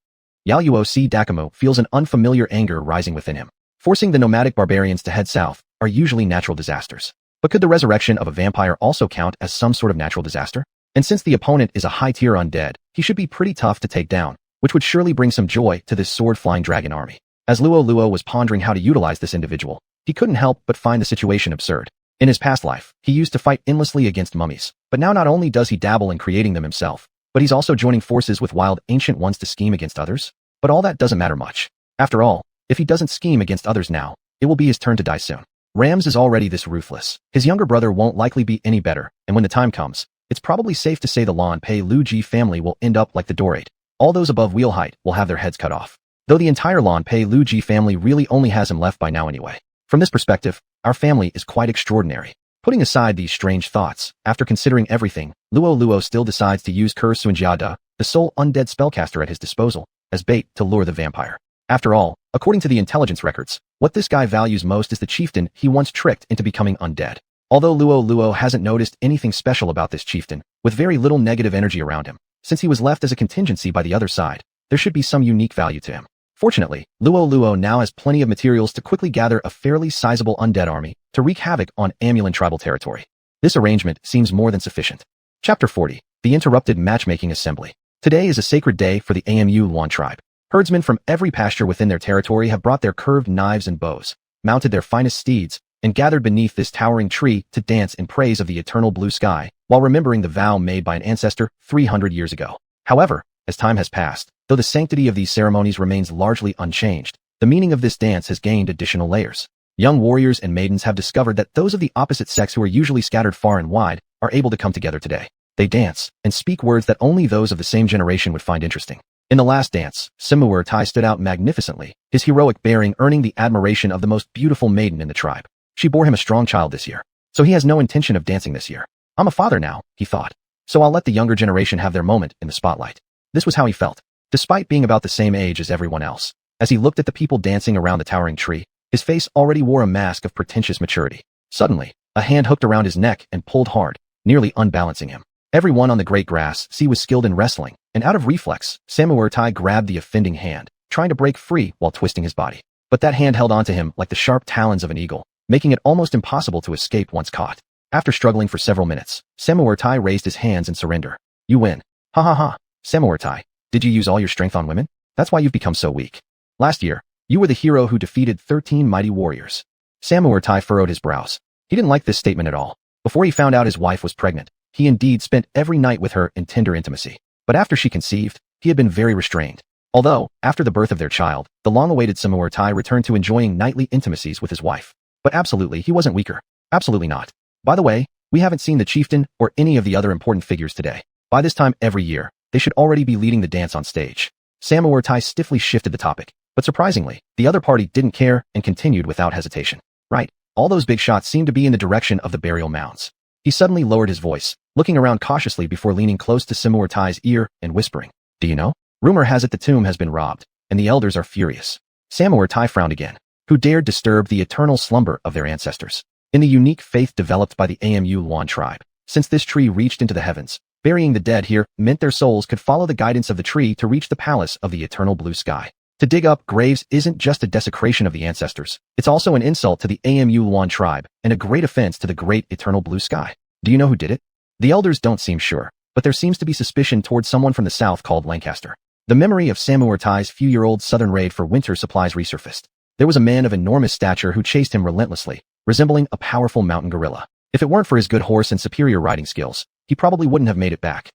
Yaluo C. Dakamu feels an unfamiliar anger rising within him. Forcing the nomadic barbarians to head south are usually natural disasters. But could the resurrection of a vampire also count as some sort of natural disaster? And since the opponent is a high-tier undead, he should be pretty tough to take down, which would surely bring some joy to this sword-flying dragon army. As Luo Luo was pondering how to utilize this individual, he couldn't help but find the situation absurd. In his past life, he used to fight endlessly against mummies, but now not only does he dabble in creating them himself, but he's also joining forces with wild ancient ones to scheme against others. But all that doesn't matter much. After all, if he doesn't scheme against others now, it will be his turn to die soon. Rams is already this ruthless. His younger brother won't likely be any better, and when the time comes, it's probably safe to say the Lan Pei Lu Ji family will end up like the Dorate. All those above wheel height will have their heads cut off. Though the entire Lan Pei Lu Ji family really only has him left by now anyway. From this perspective, our family is quite extraordinary. Putting aside these strange thoughts, after considering everything, Luo Luo still decides to use Kur Sunjiada, the sole undead spellcaster at his disposal, as bait to lure the vampire. After all, according to the intelligence records, what this guy values most is the chieftain he once tricked into becoming undead. Although Luo Luo hasn't noticed anything special about this chieftain, with very little negative energy around him, since he was left as a contingency by the other side, there should be some unique value to him. Fortunately, Luo Luo now has plenty of materials to quickly gather a fairly sizable undead army to wreak havoc on Amulin tribal territory. This arrangement seems more than sufficient. Chapter 40, The Interrupted Matchmaking Assembly. Today is a sacred day for the AMU Luan tribe. Herdsmen from every pasture within their territory have brought their curved knives and bows, mounted their finest steeds, and gathered beneath this towering tree to dance in praise of the eternal blue sky, while remembering the vow made by an ancestor 300 years ago. However, as time has passed, though the sanctity of these ceremonies remains largely unchanged, the meaning of this dance has gained additional layers. Young warriors and maidens have discovered that those of the opposite sex who are usually scattered far and wide are able to come together today. They dance and speak words that only those of the same generation would find interesting. In the last dance, Samurai Tai stood out magnificently, his heroic bearing earning the admiration of the most beautiful maiden in the tribe. She bore him a strong child this year, so he has no intention of dancing this year. I'm a father now, he thought, so I'll let the younger generation have their moment in the spotlight. This was how he felt, despite being about the same age as everyone else. As he looked at the people dancing around the towering tree, his face already wore a mask of pretentious maturity. Suddenly, a hand hooked around his neck and pulled hard, nearly unbalancing him. Everyone on the great grass sea was skilled in wrestling, and out of reflex, Samurai Tai grabbed the offending hand, trying to break free while twisting his body. But that hand held onto him like the sharp talons of an eagle, making it almost impossible to escape once caught. After struggling for several minutes, Samurai Tai raised his hands in surrender. You win. Ha ha ha. Samurai Tai, did you use all your strength on women? That's why you've become so weak. Last year, you were the hero who defeated 13 mighty warriors. Samurai Tai furrowed his brows. He didn't like this statement at all. Before he found out his wife was pregnant, he indeed spent every night with her in tender intimacy. But after she conceived, he had been very restrained. Although, after the birth of their child, the long-awaited Samurai Tai returned to enjoying nightly intimacies with his wife. But absolutely, he wasn't weaker. Absolutely not. By the way, we haven't seen the chieftain or any of the other important figures today. By this time every year, they should already be leading the dance on stage. Samurai Tai stiffly shifted the topic, but surprisingly, the other party didn't care and continued without hesitation. Right, all those big shots seemed to be in the direction of the burial mounds. He suddenly lowered his voice, looking around cautiously before leaning close to Samurai Tai's ear and whispering, Do you know? Rumor has it the tomb has been robbed, and the elders are furious. Samurai Tai frowned again. Who dared disturb the eternal slumber of their ancestors? In the unique faith developed by the Amu Luan tribe, since this tree reached into the heavens, burying the dead here meant their souls could follow the guidance of the tree to reach the palace of the eternal blue sky. To dig up graves isn't just a desecration of the ancestors, it's also an insult to the Amu Luan tribe and a great offense to the great eternal blue sky. Do you know who did it? The elders don't seem sure, but there seems to be suspicion towards someone from the south called Lancaster. The memory of Samurai Tai's few-year-old southern raid for winter supplies resurfaced. There was a man of enormous stature who chased him relentlessly, resembling a powerful mountain gorilla. If it weren't for his good horse and superior riding skills, he probably wouldn't have made it back.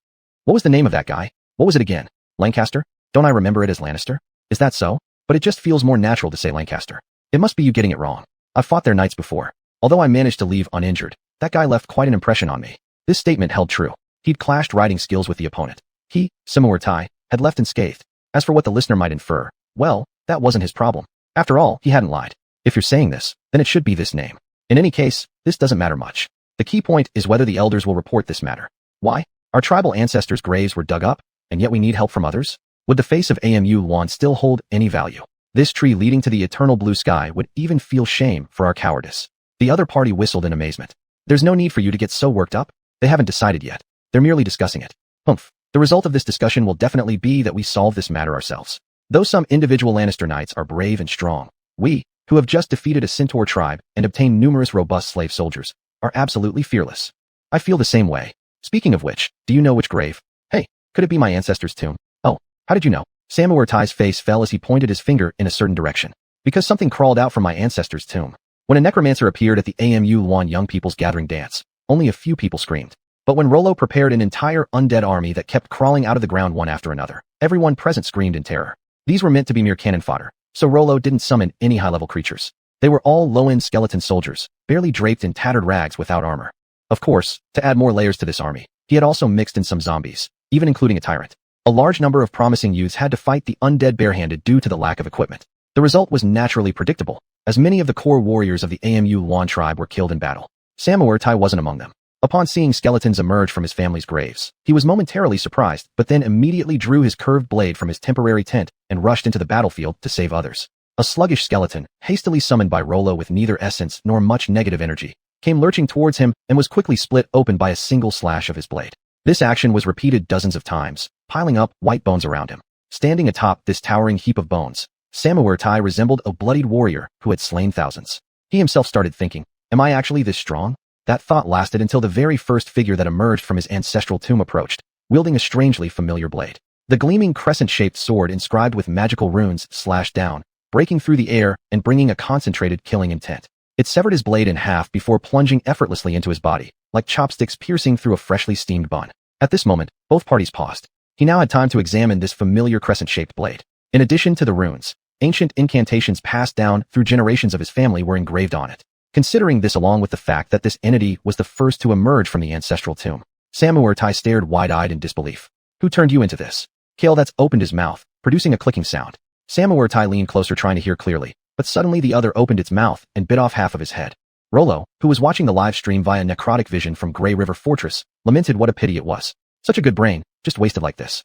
What was the name of that guy? What was it again? Lancaster? Don't I remember it as Lannister? Is that so? But it just feels more natural to say Lancaster. It must be you getting it wrong. I've fought their knights before. Although I managed to leave uninjured, that guy left quite an impression on me. This statement held true. He'd clashed riding skills with the opponent. He, Samurai Tai, had left unscathed. As for what the listener might infer, well, that wasn't his problem. After all, he hadn't lied. If you're saying this, then it should be this name. In any case, this doesn't matter much. The key point is whether the elders will report this matter. Why? Our tribal ancestors' graves were dug up, and yet we need help from others? Would the face of Amu Luan still hold any value? This tree leading to the eternal blue sky would even feel shame for our cowardice. The other party whistled in amazement. There's no need for you to get so worked up. They haven't decided yet. They're merely discussing it. Humph. The result of this discussion will definitely be that we solve this matter ourselves. Though some individual Lannister knights are brave and strong, we, who have just defeated a centaur tribe and obtained numerous robust slave soldiers, are absolutely fearless. I feel the same way. Speaking of which, do you know which grave? Hey, could it be my ancestor's tomb? Oh, how did you know? Samurai Tai's face fell as he pointed his finger in a certain direction. Because something crawled out from my ancestor's tomb. When a necromancer appeared at the Amu Luan young people's gathering dance, only a few people screamed. But when Rollo prepared an entire undead army that kept crawling out of the ground one after another, everyone present screamed in terror. These were meant to be mere cannon fodder, so Rollo didn't summon any high-level creatures. They were all low-end skeleton soldiers, barely draped in tattered rags without armor. Of course, to add more layers to this army, he had also mixed in some zombies, even including a tyrant. A large number of promising youths had to fight the undead barehanded due to the lack of equipment. The result was naturally predictable, as many of the core warriors of the Amu Luan tribe were killed in battle. Samurai Tai wasn't among them. Upon seeing skeletons emerge from his family's graves, he was momentarily surprised, but then immediately drew his curved blade from his temporary tent and rushed into the battlefield to save others. A sluggish skeleton, hastily summoned by Rollo with neither essence nor much negative energy, came lurching towards him and was quickly split open by a single slash of his blade. This action was repeated dozens of times, piling up white bones around him. Standing atop this towering heap of bones, Samurai Tai resembled a bloodied warrior who had slain thousands. He himself started thinking, am I actually this strong? That thought lasted until the very first figure that emerged from his ancestral tomb approached, wielding a strangely familiar blade. The gleaming crescent-shaped sword inscribed with magical runes slashed down, breaking through the air and bringing a concentrated killing intent. It severed his blade in half before plunging effortlessly into his body, like chopsticks piercing through a freshly steamed bun. At this moment, both parties paused. He now had time to examine this familiar crescent-shaped blade. In addition to the runes, ancient incantations passed down through generations of his family were engraved on it. Considering this along with the fact that this entity was the first to emerge from the ancestral tomb, Samurai Tai stared wide-eyed in disbelief. Who turned you into this? Kale that's opened his mouth, producing a clicking sound. Samurai Tai leaned closer trying to hear clearly, but suddenly the other opened its mouth and bit off half of his head. Rollo, who was watching the live stream via necrotic vision from Grey River Fortress, lamented what a pity it was. Such a good brain, just wasted like this.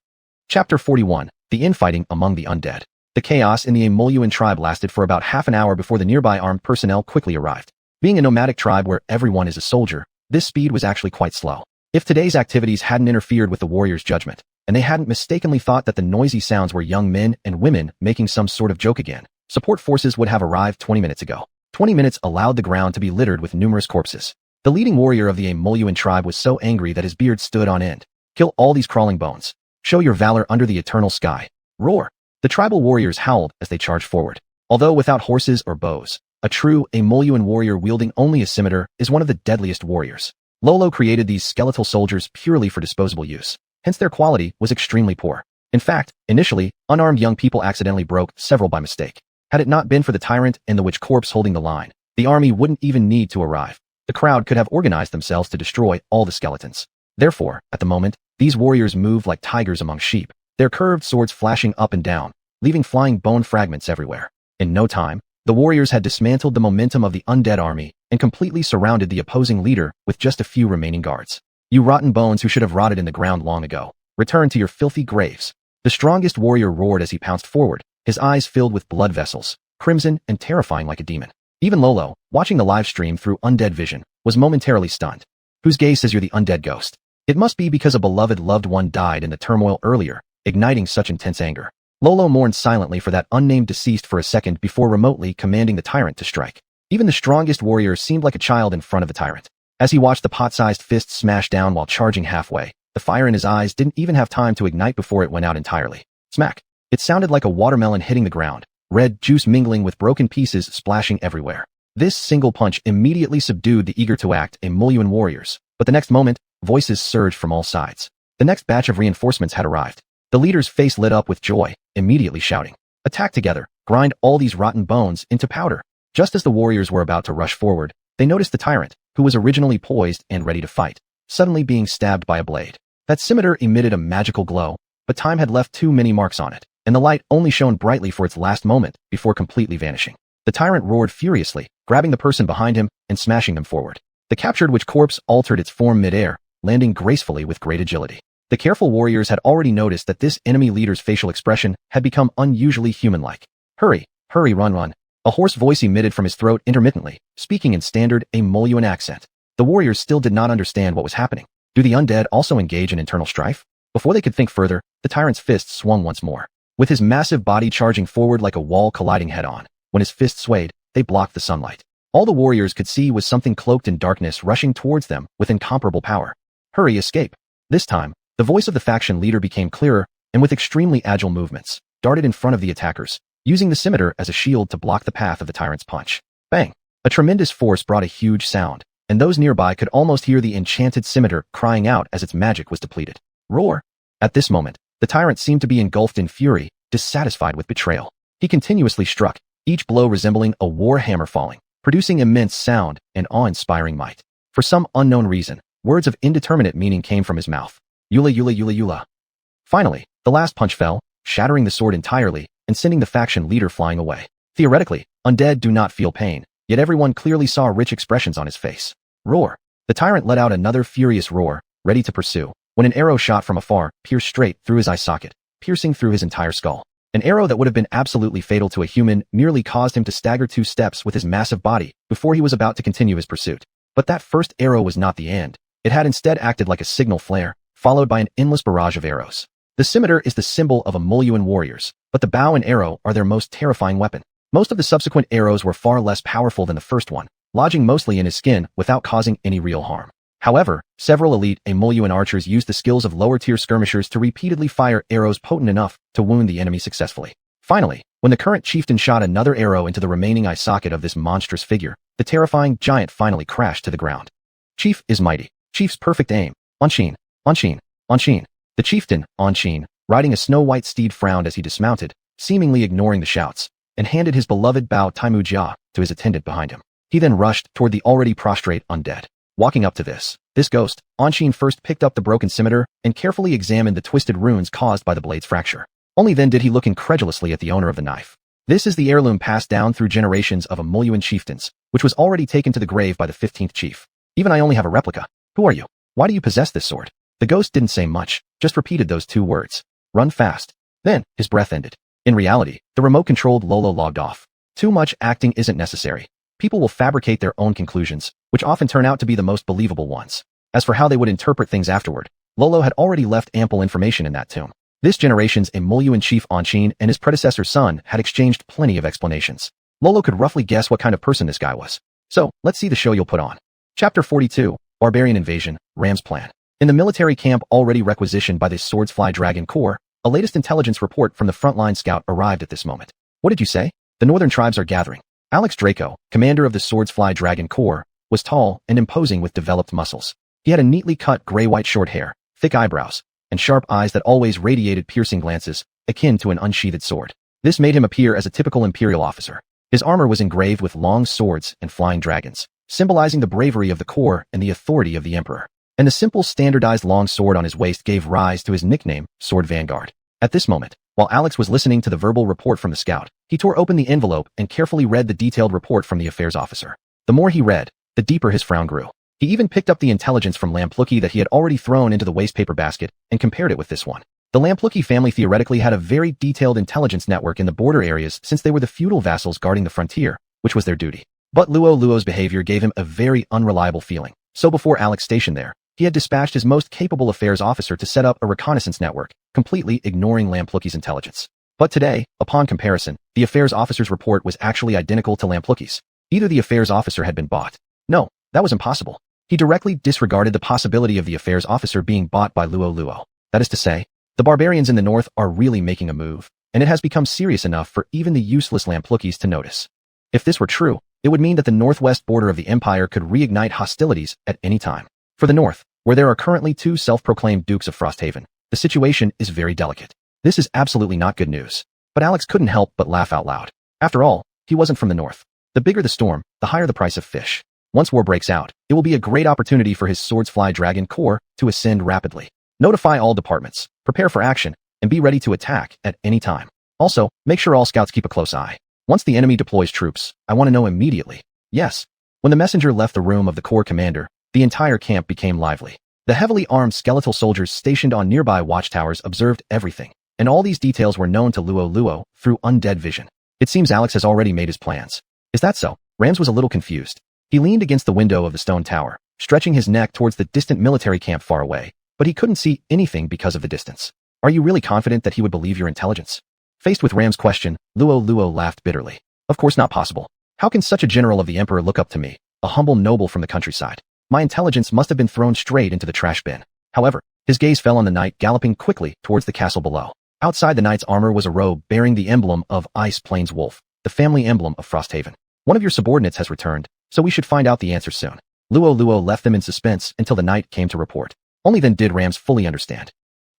Chapter 41, The Infighting Among the Undead. The chaos in the Emoluan tribe lasted for about half an hour before the nearby armed personnel quickly arrived. Being a nomadic tribe where everyone is a soldier, this speed was actually quite slow. If today's activities hadn't interfered with the warriors' judgment, and they hadn't mistakenly thought that the noisy sounds were young men and women making some sort of joke again, support forces would have arrived 20 minutes ago. 20 minutes allowed the ground to be littered with numerous corpses. The leading warrior of the Emoluan tribe was so angry that his beard stood on end. Kill all these crawling bones. Show your valor under the eternal sky. Roar. The tribal warriors howled as they charged forward. Although without horses or bows, a true Emoluan warrior wielding only a scimitar is one of the deadliest warriors. Luo Luo created these skeletal soldiers purely for disposable use. Hence their quality was extremely poor. In fact, initially, unarmed young people accidentally broke several by mistake. Had it not been for the tyrant and the witch corpse holding the line, the army wouldn't even need to arrive. The crowd could have organized themselves to destroy all the skeletons. Therefore, at the moment, these warriors moved like tigers among sheep, their curved swords flashing up and down, leaving flying bone fragments everywhere. In no time, the warriors had dismantled the momentum of the undead army and completely surrounded the opposing leader with just a few remaining guards. You rotten bones who should have rotted in the ground long ago, return to your filthy graves. The strongest warrior roared as he pounced forward, his eyes filled with blood vessels, crimson and terrifying like a demon. Even Luo Luo, watching the live stream through undead vision, was momentarily stunned. Whose gaze says you're the undead ghost? It must be because a beloved loved one died in the turmoil earlier, igniting such intense anger. Luo Luo mourned silently for that unnamed deceased for a second before remotely commanding the tyrant to strike. Even the strongest warrior seemed like a child in front of the tyrant. As he watched the pot-sized fist smash down while charging halfway, the fire in his eyes didn't even have time to ignite before it went out entirely. Smack! It sounded like a watermelon hitting the ground, red juice mingling with broken pieces splashing everywhere. This single punch immediately subdued the eager-to-act Emoluan warriors, but the next moment, voices surged from all sides. The next batch of reinforcements had arrived. The leader's face lit up with joy, immediately shouting, "Attack together, grind all these rotten bones into powder." Just as the warriors were about to rush forward, they noticed the tyrant, who was originally poised and ready to fight, suddenly being stabbed by a blade. That scimitar emitted a magical glow, but time had left too many marks on it, and the light only shone brightly for its last moment before completely vanishing. The tyrant roared furiously, grabbing the person behind him and smashing them forward. The captured witch corpse altered its form mid-air, landing gracefully with great agility. The careful warriors had already noticed that this enemy leader's facial expression had become unusually human-like. Hurry, hurry, run, run. A hoarse voice emitted from his throat intermittently, speaking in standard Emoluan accent. The warriors still did not understand what was happening. Do the undead also engage in internal strife? Before they could think further, the tyrant's fist swung once more. With his massive body charging forward like a wall colliding head-on, when his fist swayed, they blocked the sunlight. All the warriors could see was something cloaked in darkness rushing towards them with incomparable power. Hurry, escape. This time, the voice of the faction leader became clearer, and with extremely agile movements, darted in front of the attackers, using the scimitar as a shield to block the path of the tyrant's punch. Bang! A tremendous force brought a huge sound, and those nearby could almost hear the enchanted scimitar crying out as its magic was depleted. Roar! At this moment, the tyrant seemed to be engulfed in fury, dissatisfied with betrayal. He continuously struck, each blow resembling a war hammer falling, producing immense sound and awe-inspiring might. For some unknown reason, words of indeterminate meaning came from his mouth. Yula yula yula yula. Finally, the last punch fell, shattering the sword entirely and sending the faction leader flying away. Theoretically, undead do not feel pain, yet everyone clearly saw rich expressions on his face. Roar! The tyrant let out another furious roar, ready to pursue, when an arrow shot from afar pierced straight through his eye socket, piercing through his entire skull. An arrow that would have been absolutely fatal to a human merely caused him to stagger 2 steps with his massive body before he was about to continue his pursuit. But that first arrow was not the end. It had instead acted like a signal flare, followed by an endless barrage of arrows. The scimitar is the symbol of Emoluan warriors, but the bow and arrow are their most terrifying weapon. Most of the subsequent arrows were far less powerful than the first one, lodging mostly in his skin without causing any real harm. However, several elite Emoluan archers used the skills of lower-tier skirmishers to repeatedly fire arrows potent enough to wound the enemy successfully. Finally, when the current chieftain shot another arrow into the remaining eye socket of this monstrous figure, the terrifying giant finally crashed to the ground. Chief is mighty. Chief's perfect aim. Anshin, Anshin, Anshin. The chieftain, Anshin, riding a snow-white steed frowned as he dismounted, seemingly ignoring the shouts, and handed his beloved Bao Taimu Jia to his attendant behind him. He then rushed toward the already prostrate undead. Walking up to this, This ghost, Anshin first picked up the broken scimitar and carefully examined the twisted runes caused by the blade's fracture. Only then did he look incredulously at the owner of the knife. This is the heirloom passed down through generations of Amuluan chieftains, which was already taken to the grave by the 15th chief. Even I only have a replica. Who are you? Why do you possess this sword? The ghost didn't say much, just repeated those two words. Run fast. Then, his breath ended. In reality, the remote-controlled Luo Luo logged off. Too much acting isn't necessary. People will fabricate their own conclusions, which often turn out to be the most believable ones. As for how they would interpret things afterward, Luo Luo had already left ample information in that tomb. This generation's Amuluan chief Anshin and his predecessor's son had exchanged plenty of explanations. Luo Luo could roughly guess what kind of person this guy was. So, let's see the show you'll put on. Chapter 42, Barbarian Invasion, Ram's Plan. In the military camp already requisitioned by the Swordsfly Dragon Corps, a latest intelligence report from the frontline scout arrived at this moment. What did you say? The northern tribes are gathering. Alex Draco, commander of the Swordsfly Dragon Corps, was tall and imposing with developed muscles. He had a neatly cut gray-white short hair, thick eyebrows, and sharp eyes that always radiated piercing glances, akin to an unsheathed sword. This made him appear as a typical imperial officer. His armor was engraved with long swords and flying dragons, symbolizing the bravery of the Corps and the authority of the emperor. And the simple standardized long sword on his waist gave rise to his nickname, Sword Vanguard. At this moment, while Alex was listening to the verbal report from the scout, he tore open the envelope and carefully read the detailed report from the affairs officer. The more he read, the deeper his frown grew. He even picked up the intelligence from Lampluki that he had already thrown into the wastepaper basket and compared it with this one. The Lampluki family theoretically had a very detailed intelligence network in the border areas since they were the feudal vassals guarding the frontier, which was their duty. But Luo Luo's behavior gave him a very unreliable feeling. So before Alex stationed there, he had dispatched his most capable affairs officer to set up a reconnaissance network, completely ignoring Lampluki's intelligence. But today, upon comparison, the affairs officer's report was actually identical to Lampluki's. Either the affairs officer had been bought. No, that was impossible. He directly disregarded the possibility of the affairs officer being bought by Luo Luo. That is to say, the barbarians in the north are really making a move, and it has become serious enough for even the useless Lamplukis to notice. If this were true, it would mean that the northwest border of the empire could reignite hostilities at any time. For the north, where there are currently two self-proclaimed dukes of Frosthaven, the situation is very delicate. This is absolutely not good news. But Alex couldn't help but laugh out loud. After all, he wasn't from the north. The bigger the storm, the higher the price of fish. Once war breaks out, it will be a great opportunity for his Swordsfly Dragon Corps to ascend rapidly. Notify all departments, prepare for action, and be ready to attack at any time. Also, make sure all scouts keep a close eye. Once the enemy deploys troops, I want to know immediately. Yes. When the messenger left the room of the Corps commander, the entire camp became lively. The heavily armed skeletal soldiers stationed on nearby watchtowers observed everything, and all these details were known to Luo Luo through undead vision. It seems Alex has already made his plans. Is that so? Rams was a little confused. He leaned against the window of the stone tower, stretching his neck towards the distant military camp far away, but he couldn't see anything because of the distance. Are you really confident that he would believe your intelligence? Faced with Ram's question, Luo Luo laughed bitterly. Of course not possible. How can such a general of the emperor look up to me, a humble noble from the countryside? My intelligence must have been thrown straight into the trash bin. However, his gaze fell on the knight galloping quickly towards the castle below. Outside the knight's armor was a robe bearing the emblem of Ice Plains Wolf, the family emblem of Frosthaven. One of your subordinates has returned, so we should find out the answer soon. Luo Luo left them in suspense until the knight came to report. Only then did Rams fully understand.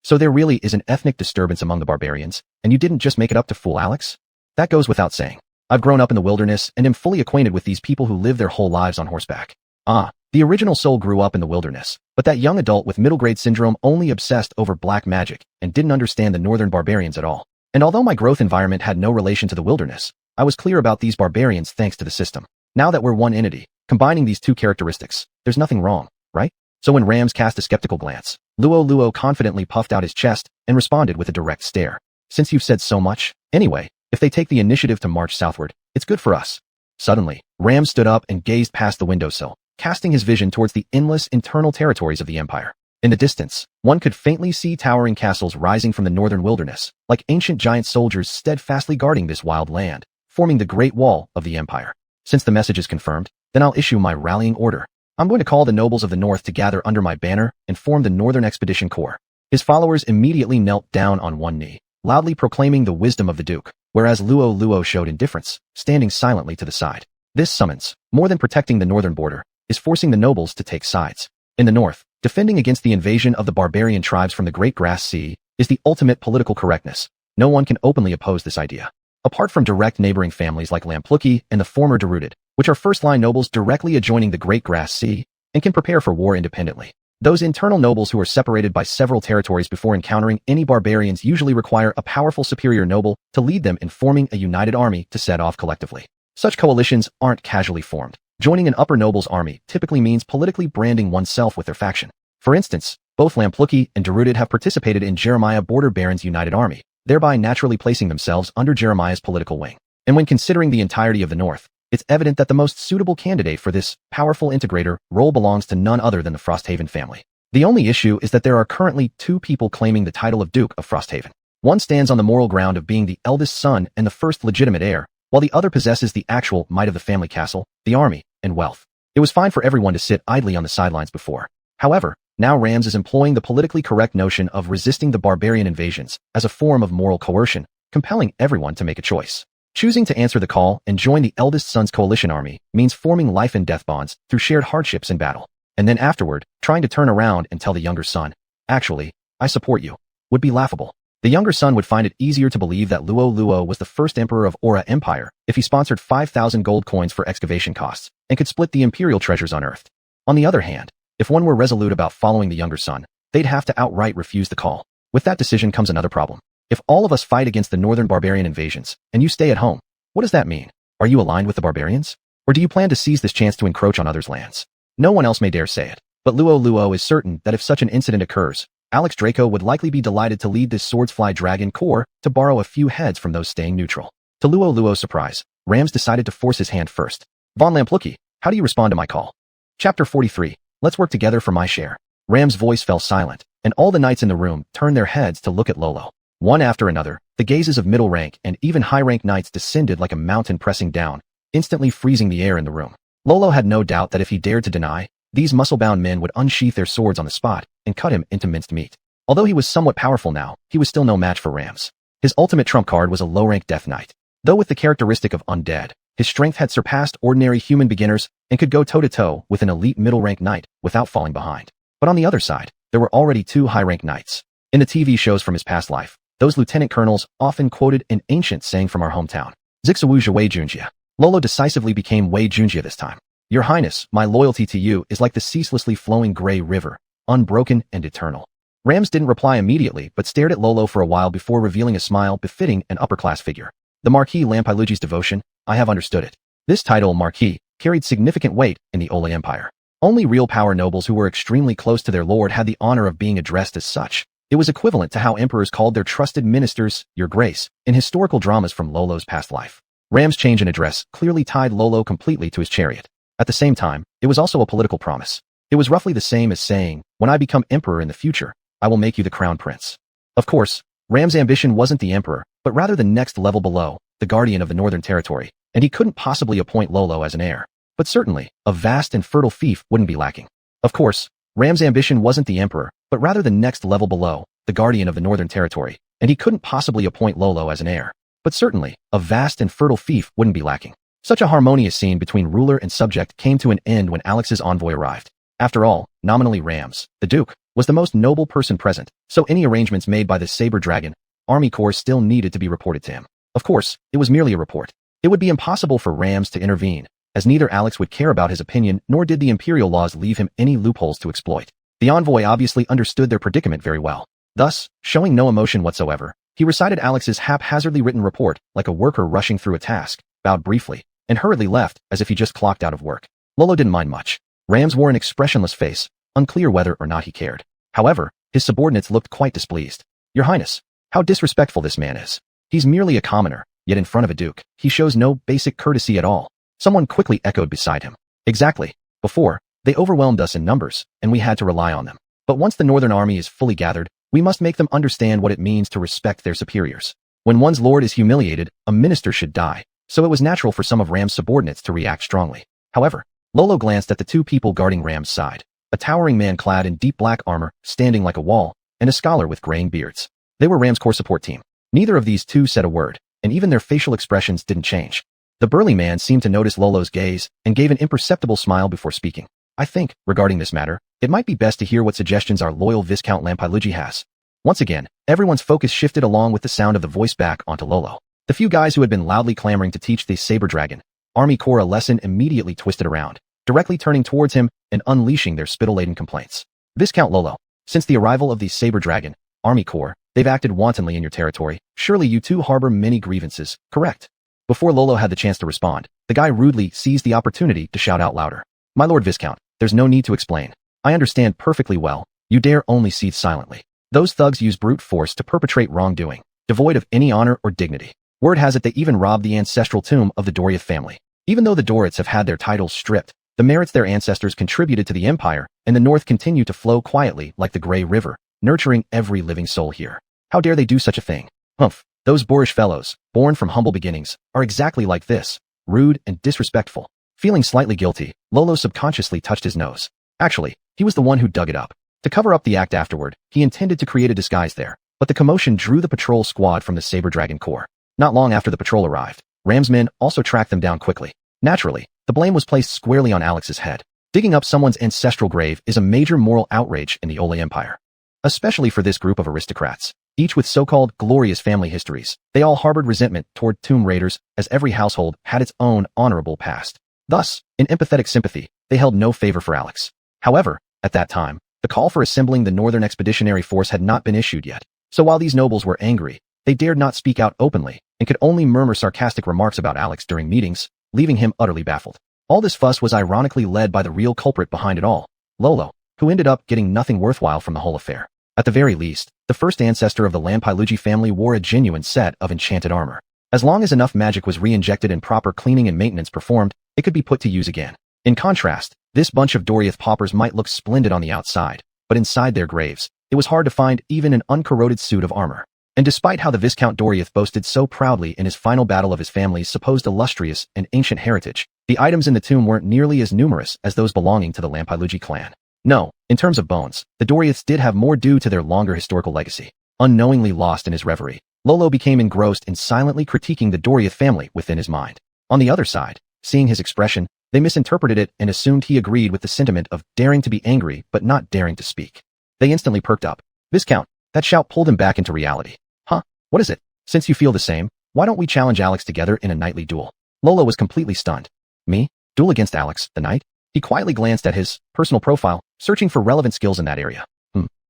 So there really is an ethnic disturbance among the barbarians, and you didn't just make it up to fool Alex? That goes without saying. I've grown up in the wilderness and am fully acquainted with these people who live their whole lives on horseback. The original soul grew up in the wilderness, but that young adult with middle-grade syndrome only obsessed over black magic and didn't understand the northern barbarians at all. And although my growth environment had no relation to the wilderness, I was clear about these barbarians thanks to the system. Now that we're one entity, combining these two characteristics, there's nothing wrong, right? So when Rams cast a skeptical glance, Luo Luo confidently puffed out his chest and responded with a direct stare. Since you've said so much, anyway, if they take the initiative to march southward, it's good for us. Suddenly, Ram stood up and gazed past the windowsill, casting his vision towards the endless internal territories of the empire. In the distance, one could faintly see towering castles rising from the northern wilderness, like ancient giant soldiers steadfastly guarding this wild land, forming the Great Wall of the empire. Since the message is confirmed, then I'll issue my rallying order. I'm going to call the nobles of the north to gather under my banner and form the Northern Expedition Corps. His followers immediately knelt down on one knee, loudly proclaiming the wisdom of the Duke, whereas Luo Luo showed indifference, standing silently to the side. This summons, more than protecting the northern border, is forcing the nobles to take sides. In the north, defending against the invasion of the barbarian tribes from the Great Grass Sea is the ultimate political correctness. No one can openly oppose this idea. Apart from direct neighboring families like Lampluki and the former Deruded, which are first-line nobles directly adjoining the Great Grass Sea, and can prepare for war independently. Those internal nobles who are separated by several territories before encountering any barbarians usually require a powerful superior noble to lead them in forming a united army to set off collectively. Such coalitions aren't casually formed. Joining an upper noble's army typically means politically branding oneself with their faction. For instance, both Lampluki and Derudid have participated in Jeremiah Border Barons' united army, thereby naturally placing themselves under Jeremiah's political wing. And when considering the entirety of the North, it's evident that the most suitable candidate for this powerful integrator role belongs to none other than the Frosthaven family. The only issue is that there are currently two people claiming the title of Duke of Frosthaven. One stands on the moral ground of being the eldest son and the first legitimate heir, while the other possesses the actual might of the family castle, the army, and wealth. It was fine for everyone to sit idly on the sidelines before. However, now Rams is employing the politically correct notion of resisting the barbarian invasions as a form of moral coercion, compelling everyone to make a choice. Choosing to answer the call and join the eldest son's coalition army means forming life and death bonds through shared hardships in battle. And then afterward, trying to turn around and tell the younger son, "Actually, I support you," would be laughable. The younger son would find it easier to believe that Luo Luo was the first emperor of Aura Empire if he sponsored 5,000 gold coins for excavation costs and could split the imperial treasures unearthed. On the other hand, if one were resolute about following the younger son, they'd have to outright refuse the call. With that decision comes another problem. If all of us fight against the northern barbarian invasions, and you stay at home, what does that mean? Are you aligned with the barbarians? Or do you plan to seize this chance to encroach on others' lands? No one else may dare say it, but Luo Luo is certain that if such an incident occurs, Alex Draco would likely be delighted to lead this Swordsfly Dragon Corps to borrow a few heads from those staying neutral. To Luo Luo's surprise, Rams decided to force his hand first. Von Lampluki, how do you respond to my call? Chapter 43, let's work together for my share. Ram's voice fell silent, and all the knights in the room turned their heads to look at Lolo. One after another, the gazes of middle rank and even high rank knights descended like a mountain pressing down, instantly freezing the air in the room. Lolo had no doubt that if he dared to deny, these muscle-bound men would unsheath their swords on the spot and cut him into minced meat. Although he was somewhat powerful now, he was still no match for Rams. His ultimate trump card was a low-rank Death Knight. Though with the characteristic of undead, his strength had surpassed ordinary human beginners and could go toe-to-toe with an elite middle-rank knight without falling behind. But on the other side, there were already two high-rank knights. In the TV shows from his past life, those lieutenant colonels often quoted an ancient saying from our hometown. Zixawuja Wei Junjia. Lolo decisively became Wei Junjia this time. Your Highness, my loyalty to you is like the ceaselessly flowing gray river, unbroken and eternal. Rams didn't reply immediately but stared at Lolo for a while before revealing a smile befitting an upper-class figure. The Marquis Lampailugi's devotion, I have understood it. This title, Marquis, carried significant weight in the Ola Empire. Only real power nobles who were extremely close to their lord had the honor of being addressed as such. It was equivalent to how emperors called their trusted ministers, Your Grace, in historical dramas from Lolo's past life. Ram's change in address clearly tied Lolo completely to his chariot. At the same time, it was also a political promise. It was roughly the same as saying, when I become emperor in the future, I will make you the crown prince. Of course, Ram's ambition wasn't the emperor, but rather the next level below, the guardian of the Northern Territory, and he couldn't possibly appoint Lolo as an heir. But certainly, a vast and fertile fief wouldn't be lacking. Of course, Ram's ambition wasn't the emperor, but rather the next level below, the guardian of the Northern Territory, and he couldn't possibly appoint Lolo as an heir. But certainly, a vast and fertile fief wouldn't be lacking. Such a harmonious scene between ruler and subject came to an end when Alex's envoy arrived. After all, nominally Rams, the Duke, was the most noble person present, so any arrangements made by the Saber Dragon Army Corps still needed to be reported to him. Of course, it was merely a report. It would be impossible for Rams to intervene, as neither Alex would care about his opinion nor did the imperial laws leave him any loopholes to exploit. The envoy obviously understood their predicament very well. Thus, showing no emotion whatsoever, he recited Alex's haphazardly written report like a worker rushing through a task, bowed briefly, and hurriedly left as if he just clocked out of work. Lolo didn't mind much. Rams wore an expressionless face, unclear whether or not he cared. However, his subordinates looked quite displeased. Your Highness, how disrespectful this man is. He's merely a commoner, yet in front of a duke, he shows no basic courtesy at all. Someone quickly echoed beside him. Exactly. Before, they overwhelmed us in numbers, and we had to rely on them. But once the Northern Army is fully gathered, we must make them understand what it means to respect their superiors. When one's lord is humiliated, a minister should die, so it was natural for some of Ram's subordinates to react strongly. However, Lolo glanced at the two people guarding Ram's side, a towering man clad in deep black armor, standing like a wall, and a scholar with graying beards. They were Ram's core support team. Neither of these two said a word, and even their facial expressions didn't change. The burly man seemed to notice Lolo's gaze and gave an imperceptible smile before speaking. I think, regarding this matter, it might be best to hear what suggestions our loyal Viscount Lampailugi has. Once again, everyone's focus shifted along with the sound of the voice back onto Lolo. The few guys who had been loudly clamoring to teach the Saber Dragon Army Corps a lesson immediately twisted around, directly turning towards him and unleashing their spittle-laden complaints. Viscount Luo Luo, since the arrival of the Saber Dragon Army Corps, they've acted wantonly in your territory. Surely you too harbor many grievances, correct? Before Luo Luo had the chance to respond, the guy rudely seized the opportunity to shout out louder. My Lord Viscount, there's no need to explain. I understand perfectly well. You dare only seethe silently. Those thugs use brute force to perpetrate wrongdoing, devoid of any honor or dignity. Word has it they even robbed the ancestral tomb of the Doriath family. Even though the Dorits have had their titles stripped, the merits their ancestors contributed to the empire and the north continue to flow quietly like the Grey River, nurturing every living soul here. How dare they do such a thing? Humph, those boorish fellows, born from humble beginnings, are exactly like this, rude and disrespectful. Feeling slightly guilty, Luo Luo subconsciously touched his nose. Actually, he was the one who dug it up. To cover up the act afterward, he intended to create a disguise there, but the commotion drew the patrol squad from the Saber Dragon Corps. Not long after the patrol arrived, Ram's men also tracked them down quickly. Naturally, the blame was placed squarely on Alex's head. Digging up someone's ancestral grave is a major moral outrage in the Ole Empire. Especially for this group of aristocrats, each with so-called glorious family histories. They all harbored resentment toward tomb raiders, as every household had its own honorable past. Thus, in empathetic sympathy, they held no favor for Alex. However, at that time, the call for assembling the Northern Expeditionary Force had not been issued yet. So while these nobles were angry, they dared not speak out openly and could only murmur sarcastic remarks about Alex during meetings, leaving him utterly baffled. All this fuss was ironically led by the real culprit behind it all, Luo Luo, who ended up getting nothing worthwhile from the whole affair. At the very least, the first ancestor of the Lanpailuji family wore a genuine set of enchanted armor. As long as enough magic was re-injected and proper cleaning and maintenance performed, it could be put to use again. In contrast, this bunch of Doriath paupers might look splendid on the outside, but inside their graves, it was hard to find even an uncorroded suit of armor. And despite how the Viscount Doriath boasted so proudly in his final battle of his family's supposed illustrious and ancient heritage, the items in the tomb weren't nearly as numerous as those belonging to the Lanpailuji clan. No, in terms of bones, the Doriaths did have more due to their longer historical legacy. Unknowingly lost in his reverie, Luo Luo became engrossed in silently critiquing the Doriath family within his mind. On the other side, seeing his expression, they misinterpreted it and assumed he agreed with the sentiment of daring to be angry but not daring to speak. They instantly perked up. Viscount, that shout pulled him back into reality. Huh? What is it? Since you feel the same, why don't we challenge Alex together in a knightly duel? Luo Luo was completely stunned. Me? Duel against Alex, the knight? He quietly glanced at his personal profile, searching for relevant skills in that area.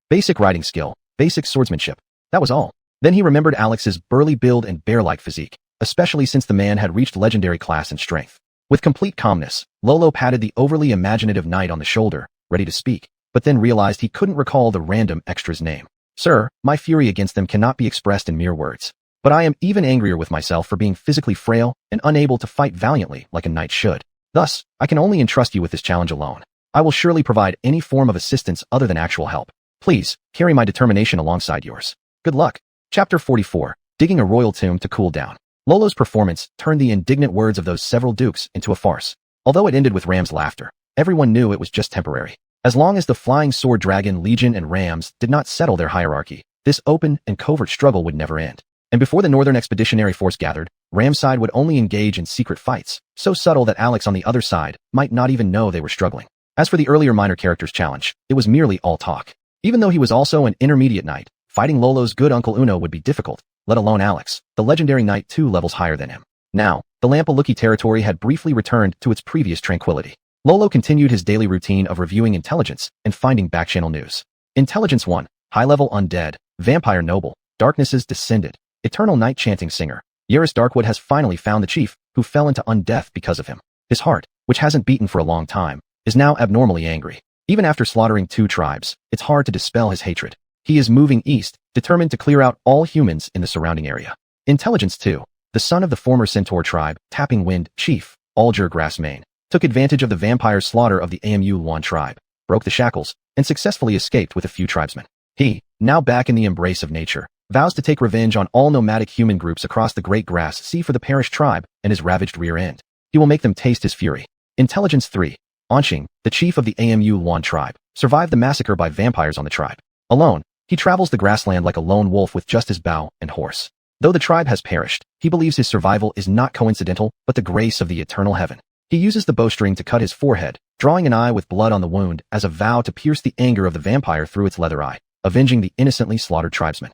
Basic riding skill, basic swordsmanship. That was all. Then he remembered Alex's burly build and bear-like physique, especially since the man had reached legendary class and strength. With complete calmness, Luo Luo patted the overly imaginative knight on the shoulder, ready to speak, but then realized he couldn't recall the random extra's name. Sir, my fury against them cannot be expressed in mere words. But I am even angrier with myself for being physically frail and unable to fight valiantly like a knight should. Thus, I can only entrust you with this challenge alone. I will surely provide any form of assistance other than actual help. Please, carry my determination alongside yours. Good luck. Chapter 44, Digging a Royal Tomb to Cool Down. Luo Luo's performance turned the indignant words of those several dukes into a farce. Although it ended with Ram's laughter, everyone knew it was just temporary. As long as the Flying Sword Dragon Legion and Rams did not settle their hierarchy, this open and covert struggle would never end. And before the Northern Expeditionary Force gathered, Ram's side would only engage in secret fights, so subtle that Alex on the other side might not even know they were struggling. As for the earlier minor characters challenge, it was merely all talk. Even though he was also an intermediate knight, fighting Luo Luo's good Uncle Uno would be difficult, let alone Alex, the legendary knight 2 levels higher than him. Now, the Lanpailuji territory had briefly returned to its previous tranquility. Luo Luo continued his daily routine of reviewing intelligence and finding backchannel news. Intelligence 1, high-level undead, vampire noble, darknesses descended, eternal night chanting singer. Yaris Darkwood has finally found the chief, who fell into undeath because of him. His heart, which hasn't beaten for a long time, is now abnormally angry. Even after slaughtering 2 tribes, it's hard to dispel his hatred. He is moving east, determined to clear out all humans in the surrounding area. Intelligence 2, the son of the former Centaur tribe, Tapping Wind, chief, Alger Grassmane, took advantage of the vampire slaughter of the Amu Luan tribe, broke the shackles, and successfully escaped with a few tribesmen. He, now back in the embrace of nature, vows to take revenge on all nomadic human groups across the Great Grass Sea for the perished tribe and his ravaged rear end. He will make them taste his fury. Intelligence 3, Anqing, the chief of the Amu Luan tribe, survived the massacre by vampires on the tribe. Alone, he travels the grassland like a lone wolf with just his bow and horse. Though the tribe has perished, he believes his survival is not coincidental, but the grace of the eternal heaven. He uses the bowstring to cut his forehead, drawing an eye with blood on the wound as a vow to pierce the anger of the vampire through its leather eye, avenging the innocently slaughtered tribesmen.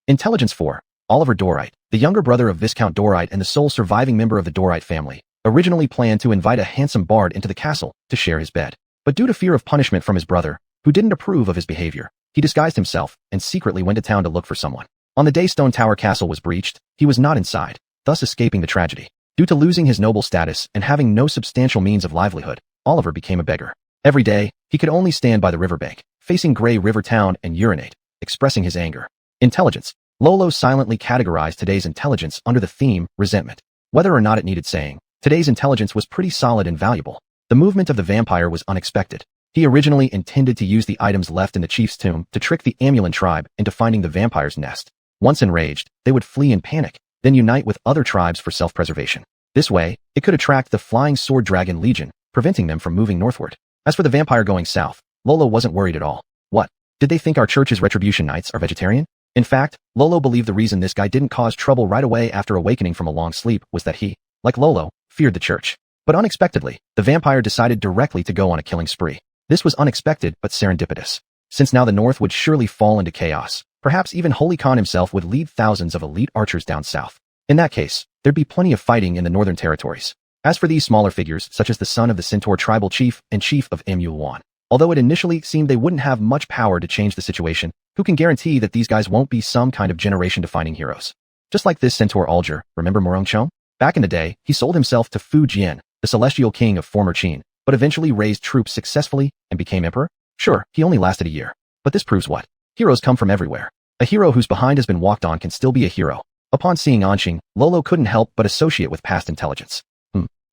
Intelligence 4, Oliver Dorite, the younger brother of Viscount Dorite and the sole surviving member of the Dorite family, originally planned to invite a handsome bard into the castle to share his bed. But due to fear of punishment from his brother, who didn't approve of his behavior, he disguised himself and secretly went to town to look for someone. On the day Stone Tower Castle was breached, he was not inside, thus escaping the tragedy. Due to losing his noble status and having no substantial means of livelihood, Oliver became a beggar. Every day, he could only stand by the riverbank, facing Grey River Town and urinate, expressing his anger. Intelligence. Luo Luo silently categorized today's intelligence under the theme, resentment. Whether or not it needed saying, today's intelligence was pretty solid and valuable. The movement of the vampire was unexpected. He originally intended to use the items left in the chief's tomb to trick the Amulan tribe into finding the vampire's nest. Once enraged, they would flee in panic, then unite with other tribes for self-preservation. This way, it could attract the Flying Sword Dragon Legion, preventing them from moving northward. As for the vampire going south, Luo Luo wasn't worried at all. What? Did they think our church's retribution knights are vegetarian? In fact, Luo Luo believed the reason this guy didn't cause trouble right away after awakening from a long sleep was that he, like Luo Luo, feared the church. But unexpectedly, the vampire decided directly to go on a killing spree. This was unexpected but serendipitous. Since now the north would surely fall into chaos, perhaps even Holy Khan himself would lead thousands of elite archers down south. In that case, there'd be plenty of fighting in the northern territories. As for these smaller figures, such as the son of the Centaur tribal chief and chief of Mulan, although it initially seemed they wouldn't have much power to change the situation, who can guarantee that these guys won't be some kind of generation-defining heroes? Just like this Centaur Alger, remember Morongchong? Back in the day, he sold himself to Fu Jian, the celestial king of former Qin, but eventually raised troops successfully and became emperor? Sure, he only lasted a year. But this proves what? Heroes come from everywhere. A hero whose behind has been walked on can still be a hero. Upon seeing Anqing, Luo Luo couldn't help but associate with past intelligence.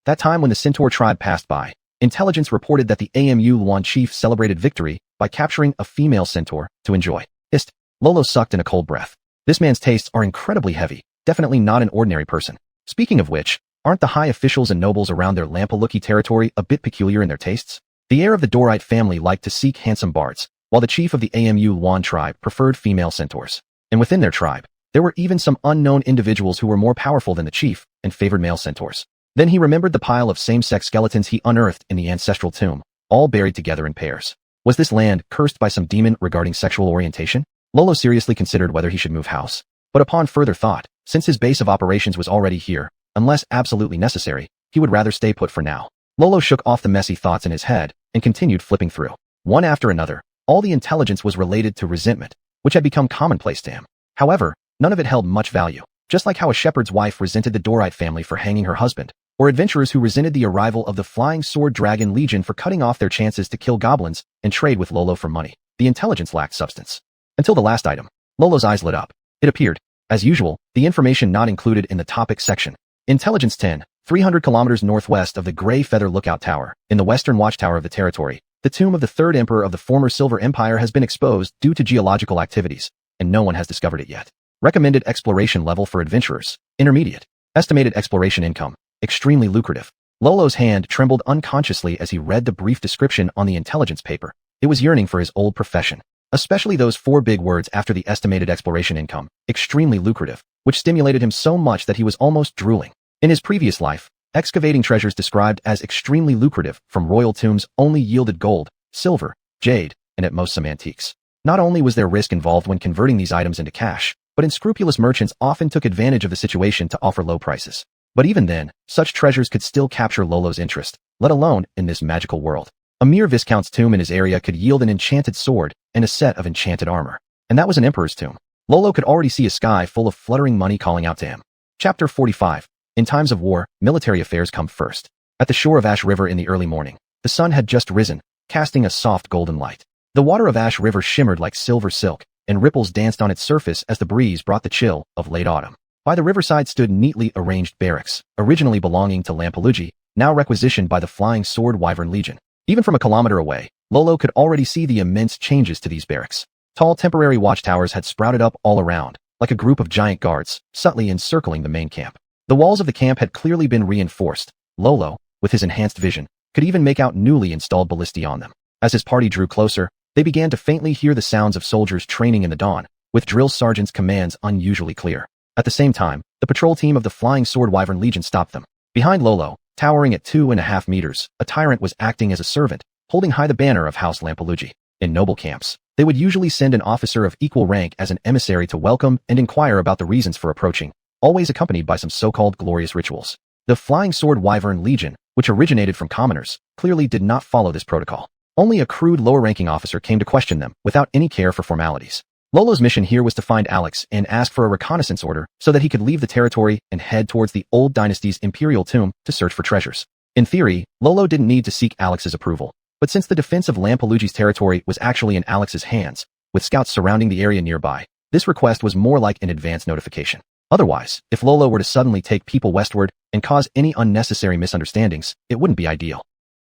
That time when the Centaur tribe passed by, intelligence reported that the Luan chief celebrated victory by capturing a female centaur to enjoy. Luo Luo sucked in a cold breath. This man's tastes are incredibly heavy, definitely not an ordinary person. Speaking of which, aren't the high officials and nobles around their Lampaluki territory a bit peculiar in their tastes? The heir of the Dorite family liked to seek handsome bards, while the chief of the Luan tribe preferred female centaurs. And within their tribe, there were even some unknown individuals who were more powerful than the chief and favored male centaurs. Then he remembered the pile of same-sex skeletons he unearthed in the ancestral tomb, all buried together in pairs. Was this land cursed by some demon regarding sexual orientation? Luo Luo seriously considered whether he should move house. But upon further thought, since his base of operations was already here, unless absolutely necessary, he would rather stay put for now. Luo Luo shook off the messy thoughts in his head and continued flipping through. One after another, all the intelligence was related to resentment, which had become commonplace to him. However, none of it held much value. Just like how a shepherd's wife resented the Dorite family for hanging her husband, or adventurers who resented the arrival of the Flying Sword Dragon Legion for cutting off their chances to kill goblins and trade with Luo Luo for money. The intelligence lacked substance. Until the last item. Luo Luo's eyes lit up. It appeared, as usual, the information not included in the topic section. Intelligence 10, 300 kilometers northwest of the Grey Feather Lookout Tower, in the western watchtower of the territory, the tomb of the third emperor of the former Silver Empire has been exposed due to geological activities, and no one has discovered it yet. Recommended exploration level for adventurers, intermediate. Estimated exploration income, extremely lucrative. Luo Luo's hand trembled unconsciously as he read the brief description on the intelligence paper. It was yearning for his old profession, especially those 4 big words after the estimated exploration income, extremely lucrative, which stimulated him so much that he was almost drooling. In his previous life, excavating treasures described as extremely lucrative from royal tombs only yielded gold, silver, jade, and at most some antiques. Not only was there risk involved when converting these items into cash, but unscrupulous merchants often took advantage of the situation to offer low prices. But even then, such treasures could still capture Luo Luo's interest, let alone in this magical world. A mere viscount's tomb in his area could yield an enchanted sword and a set of enchanted armor. And that was an emperor's tomb. Luo Luo could already see a sky full of fluttering money calling out to him. Chapter 45. In times of war, military affairs come first. At the shore of Ash River in the early morning, the sun had just risen, casting a soft golden light. The water of Ash River shimmered like silver silk, and ripples danced on its surface as the breeze brought the chill of late autumn. By the riverside stood neatly arranged barracks, originally belonging to Lampalugi, now requisitioned by the Flying Sword Wyvern Legion. Even from a kilometer away, Luo Luo could already see the immense changes to these barracks. Tall temporary watchtowers had sprouted up all around, like a group of giant guards, subtly encircling the main camp. The walls of the camp had clearly been reinforced. Luo Luo, with his enhanced vision, could even make out newly installed ballistae on them. As his party drew closer, they began to faintly hear the sounds of soldiers training in the dawn, with drill sergeants' commands unusually clear. At the same time, the patrol team of the Flying Sword Wyvern Legion stopped them. Behind Luo Luo, towering at 2.5 meters, a tyrant was acting as a servant, holding high the banner of House Lampalugi. In noble camps, they would usually send an officer of equal rank as an emissary to welcome and inquire about the reasons for approaching, always accompanied by some so-called glorious rituals. The Flying Sword Wyvern Legion, which originated from commoners, clearly did not follow this protocol. Only a crude lower-ranking officer came to question them without any care for formalities. Lolo's mission here was to find Alex and ask for a reconnaissance order so that he could leave the territory and head towards the old dynasty's imperial tomb to search for treasures. In theory, Lolo didn't need to seek Alex's approval, but since the defense of Lampelugi's territory was actually in Alex's hands, with scouts surrounding the area nearby, this request was more like an advance notification. Otherwise, if Lolo were to suddenly take people westward and cause any unnecessary misunderstandings, it wouldn't be ideal.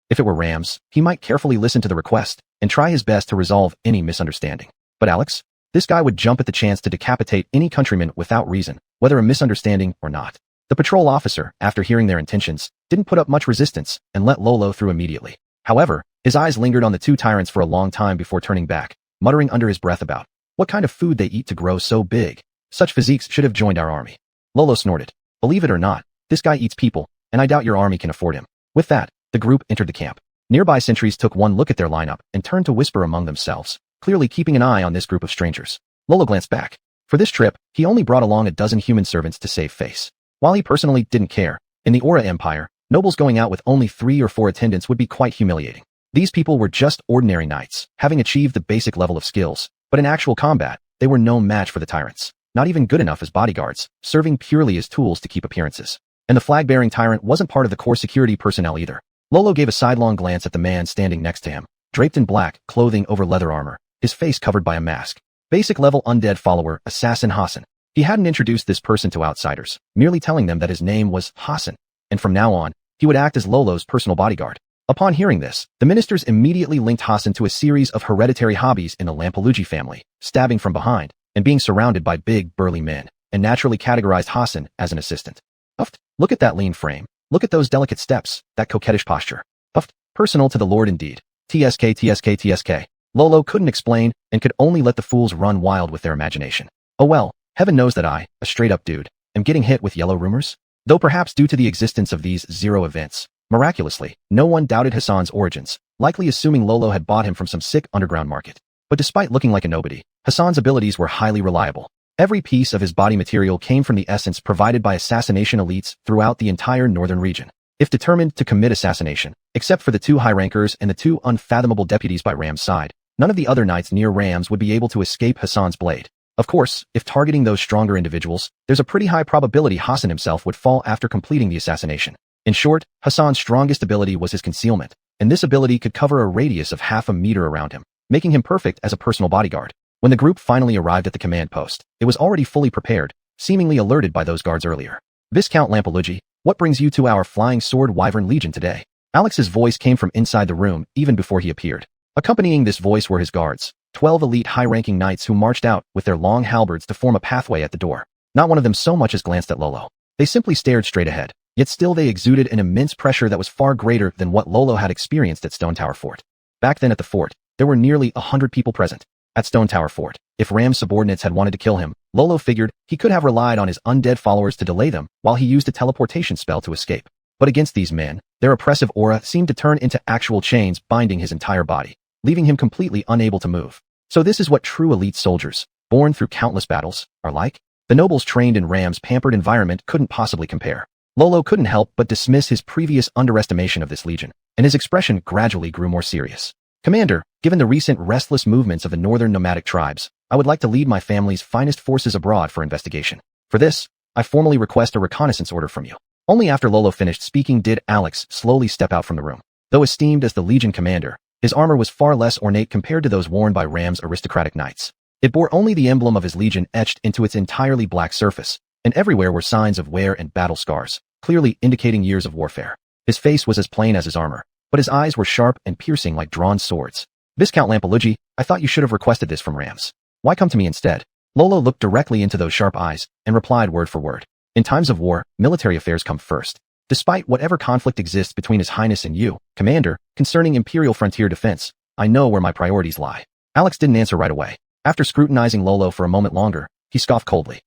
If it were Rams, he might carefully listen to the request and try his best to resolve any misunderstanding. But Alex? This guy would jump at the chance to decapitate any countryman without reason, whether a misunderstanding or not. The patrol officer, after hearing their intentions, didn't put up much resistance and let Lolo through immediately. However, his eyes lingered on the two tyrants for a long time before turning back, muttering under his breath about what kind of food they eat to grow so big. Such physiques should have joined our army. Lolo snorted. Believe it or not, this guy eats people, and I doubt your army can afford him. With that, the group entered the camp. Nearby sentries took one look at their lineup and turned to whisper among themselves, clearly keeping an eye on this group of strangers. Lolo glanced back. For this trip, he only brought along a dozen human servants to save face. While he personally didn't care, in the Aura Empire, nobles going out with only 3 or 4 attendants would be quite humiliating. These people were just ordinary knights, having achieved the basic level of skills, but in actual combat, they were no match for the tyrants. Not even good enough as bodyguards, serving purely as tools to keep appearances. And the flag-bearing tyrant wasn't part of the core security personnel either. Lolo gave a sidelong glance at the man standing next to him, draped in black clothing over leather armor, his face covered by a mask. Basic level undead follower, Assassin Hassan. He hadn't introduced this person to outsiders, merely telling them that his name was Hassan, and from now on, he would act as Lolo's personal bodyguard. Upon hearing this, the ministers immediately linked Hassan to a series of hereditary hobbies in the Lampelugi family, stabbing from behind, and being surrounded by big, burly men, and naturally categorized Hassan as an assistant. Uft, look at that lean frame. Look at those delicate steps, that coquettish posture. Uft, personal to the Lord indeed. TSK. Lolo couldn't explain and could only let the fools run wild with their imagination. Oh well, heaven knows that I, a straight-up dude, am getting hit with yellow rumors. Though perhaps due to the existence of these zero events, miraculously, no one doubted Hassan's origins, likely assuming Lolo had bought him from some sick underground market. But despite looking like a nobody, Hassan's abilities were highly reliable. Every piece of his body material came from the essence provided by assassination elites throughout the entire northern region. If determined to commit assassination, except for the 2 high rankers and the 2 unfathomable deputies by Ram's side, none of the other knights near Rams would be able to escape Hassan's blade. Of course, if targeting those stronger individuals, there's a pretty high probability Hassan himself would fall after completing the assassination. In short, Hassan's strongest ability was his concealment, and this ability could cover a radius of half a meter around him, making him perfect as a personal bodyguard. When the group finally arrived at the command post, it was already fully prepared, seemingly alerted by those guards earlier. Viscount Lampelugi, what brings you to our Flying Sword Wyvern Legion today? Alex's voice came from inside the room even before he appeared. Accompanying this voice were his guards, 12 elite high-ranking knights who marched out with their long halberds to form a pathway at the door. Not one of them so much as glanced at Lolo. They simply stared straight ahead, yet still they exuded an immense pressure that was far greater than what Lolo had experienced at Stone Tower Fort. Back then at the fort, there were nearly 100 people present. At Stone Tower Fort, if Ram's subordinates had wanted to kill him, Lolo figured he could have relied on his undead followers to delay them while he used a teleportation spell to escape. But against these men, their oppressive aura seemed to turn into actual chains binding his entire body, leaving him completely unable to move. So this is what true elite soldiers, born through countless battles, are like? The nobles trained in Ram's pampered environment couldn't possibly compare. Lolo couldn't help but dismiss his previous underestimation of this legion, and his expression gradually grew more serious. Commander, given the recent restless movements of the northern nomadic tribes, I would like to lead my family's finest forces abroad for investigation. For this, I formally request a reconnaissance order from you. Only after Lolo finished speaking did Alex slowly step out from the room. Though esteemed as the Legion commander, his armor was far less ornate compared to those worn by Ram's aristocratic knights. It bore only the emblem of his legion etched into its entirely black surface, and everywhere were signs of wear and battle scars, clearly indicating years of warfare. His face was as plain as his armor, but his eyes were sharp and piercing like drawn swords. Viscount Lampelugi, I thought you should have requested this from Rams. Why come to me instead? Lolo looked directly into those sharp eyes and replied word for word. In times of war, military affairs come first. Despite whatever conflict exists between His Highness and you, Commander, concerning Imperial frontier defense, I know where my priorities lie. Alex didn't answer right away. After scrutinizing Lolo for a moment longer, he scoffed coldly.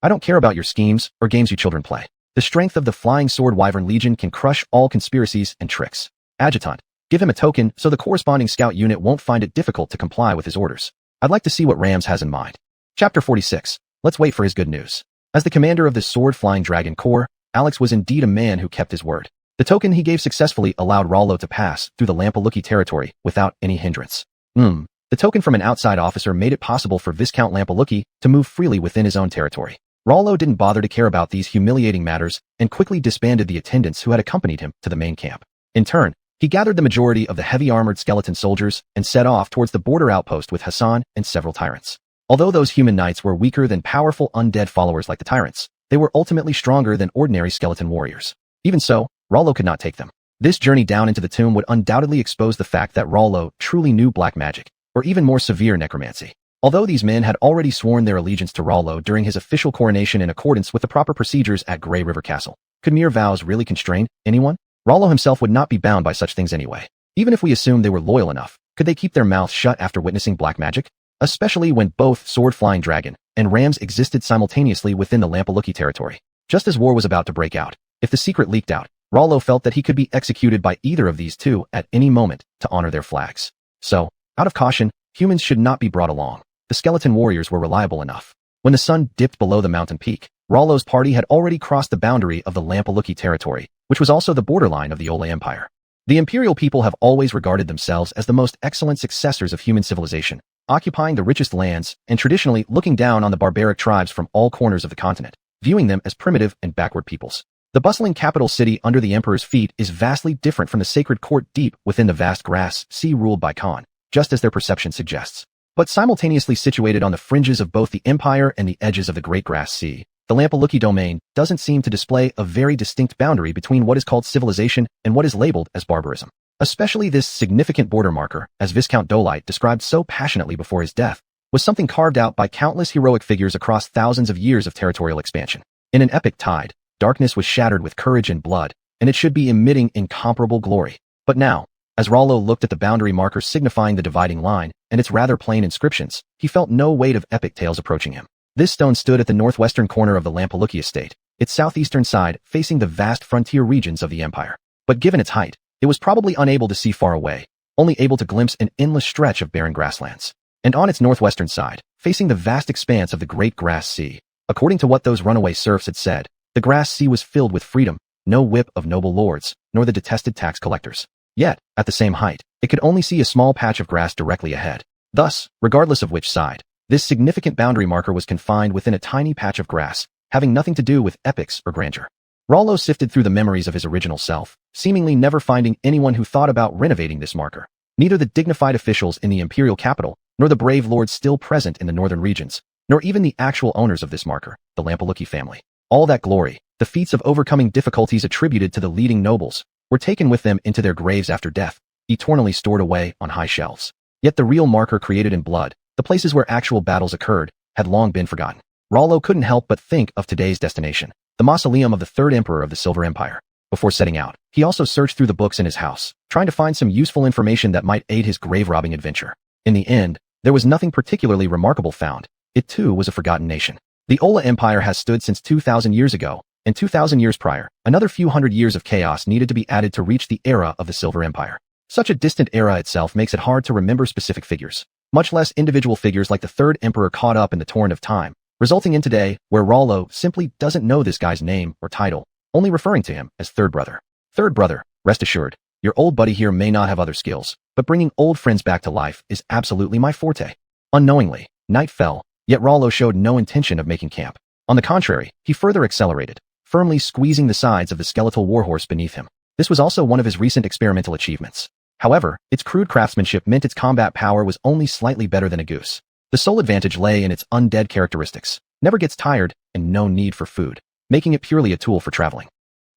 I don't care about your schemes or games you children play. The strength of the Flying Sword Wyvern Legion can crush all conspiracies and tricks. Adjutant, give him a token so the corresponding scout unit won't find it difficult to comply with his orders. I'd like to see what Rams has in mind. Chapter 46. Let's wait for his good news. As the commander of the Sword Flying Dragon Corps, Alex was indeed a man who kept his word. The token he gave successfully allowed Rollo to pass through the Lampaluki territory without any hindrance. The token from an outside officer made it possible for Viscount Lampaluki to move freely within his own territory. Rollo didn't bother to care about these humiliating matters and quickly disbanded the attendants who had accompanied him to the main camp. In turn, he gathered the majority of the heavy-armored skeleton soldiers and set off towards the border outpost with Hassan and several tyrants. Although those human knights were weaker than powerful undead followers like the tyrants, they were ultimately stronger than ordinary skeleton warriors. Even so, Rollo could not take them. This journey down into the tomb would undoubtedly expose the fact that Rollo truly knew black magic, or even more severe necromancy. Although these men had already sworn their allegiance to Rollo during his official coronation in accordance with the proper procedures at Grey River Castle, could mere vows really constrain anyone? Rollo himself would not be bound by such things anyway. Even if we assume they were loyal enough, could they keep their mouths shut after witnessing black magic? Especially when both sword-flying dragon and rams existed simultaneously within the Lampaluki territory. Just as war was about to break out, if the secret leaked out, Rollo felt that he could be executed by either of these two at any moment to honor their flags. So, out of caution, humans should not be brought along. The skeleton warriors were reliable enough. When the sun dipped below the mountain peak, Rollo's party had already crossed the boundary of the Lampaluki territory, which was also the borderline of the Ola Empire. The imperial people have always regarded themselves as the most excellent successors of human civilization, occupying the richest lands and traditionally looking down on the barbaric tribes from all corners of the continent, viewing them as primitive and backward peoples. The bustling capital city under the emperor's feet is vastly different from the sacred court deep within the vast grass sea ruled by Khan, just as their perception suggests. But simultaneously situated on the fringes of both the empire and the edges of the Great Grass Sea, the Lampaluki domain doesn't seem to display a very distinct boundary between what is called civilization and what is labeled as barbarism. Especially this significant border marker, as Viscount Dolite described so passionately before his death, was something carved out by countless heroic figures across thousands of years of territorial expansion. In an epic tide, darkness was shattered with courage and blood, and it should be emitting incomparable glory. But now, as Rollo looked at the boundary marker signifying the dividing line and its rather plain inscriptions, he felt no weight of epic tales approaching him. This stone stood at the northwestern corner of the Lampaluki estate, its southeastern side facing the vast frontier regions of the empire. But given its height, it was probably unable to see far away, only able to glimpse an endless stretch of barren grasslands. And on its northwestern side, facing the vast expanse of the Great Grass Sea, according to what those runaway serfs had said, the Grass Sea was filled with freedom, no whip of noble lords, nor the detested tax collectors. Yet, at the same height, it could only see a small patch of grass directly ahead. Thus, regardless of which side, this significant boundary marker was confined within a tiny patch of grass, having nothing to do with epics or grandeur. Rollo sifted through the memories of his original self, seemingly never finding anyone who thought about renovating this marker. Neither the dignified officials in the imperial capital, nor the brave lords still present in the northern regions, nor even the actual owners of this marker, the Lampaluki family. All that glory, the feats of overcoming difficulties attributed to the leading nobles, were taken with them into their graves after death, eternally stored away on high shelves. Yet the real marker created in blood, the places where actual battles occurred, had long been forgotten. Rollo couldn't help but think of today's destination, the mausoleum of the third emperor of the Silver Empire. Before setting out, he also searched through the books in his house, trying to find some useful information that might aid his grave-robbing adventure. In the end, there was nothing particularly remarkable found. It too was a forgotten nation. The Ola Empire has stood since 2,000 years ago, and 2,000 years prior, another few hundred years of chaos needed to be added to reach the era of the Silver Empire. Such a distant era itself makes it hard to remember specific figures, much less individual figures like the third emperor caught up in the torrent of time, resulting in today, where Rollo simply doesn't know this guy's name or title, only referring to him as Third Brother. Third Brother, rest assured, your old buddy here may not have other skills, but bringing old friends back to life is absolutely my forte. Unknowingly, night fell, yet Rollo showed no intention of making camp. On the contrary, he further accelerated, firmly squeezing the sides of the skeletal warhorse beneath him. This was also one of his recent experimental achievements. However, its crude craftsmanship meant its combat power was only slightly better than a goose. The sole advantage lay in its undead characteristics, never gets tired, and no need for food, making it purely a tool for traveling.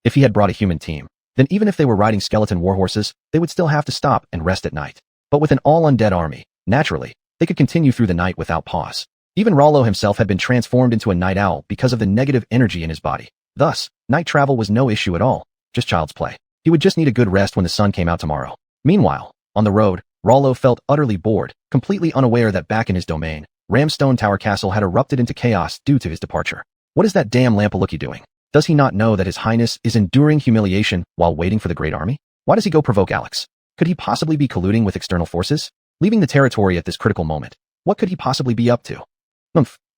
If he had brought a human team, then even if they were riding skeleton warhorses, they would still have to stop and rest at night. But with an all-undead army, naturally, they could continue through the night without pause. Even Rollo himself had been transformed into a night owl because of the negative energy in his body. Thus, night travel was no issue at all, just child's play. He would just need a good rest when the sun came out tomorrow. Meanwhile, on the road, Rollo felt utterly bored, completely unaware that back in his domain, Ramstone Tower Castle had erupted into chaos due to his departure. What is that damn Lampaluki doing? Does he not know that His Highness is enduring humiliation while waiting for the Great Army? Why does he go provoke Alex? Could he possibly be colluding with external forces? Leaving the territory at this critical moment, what could he possibly be up to?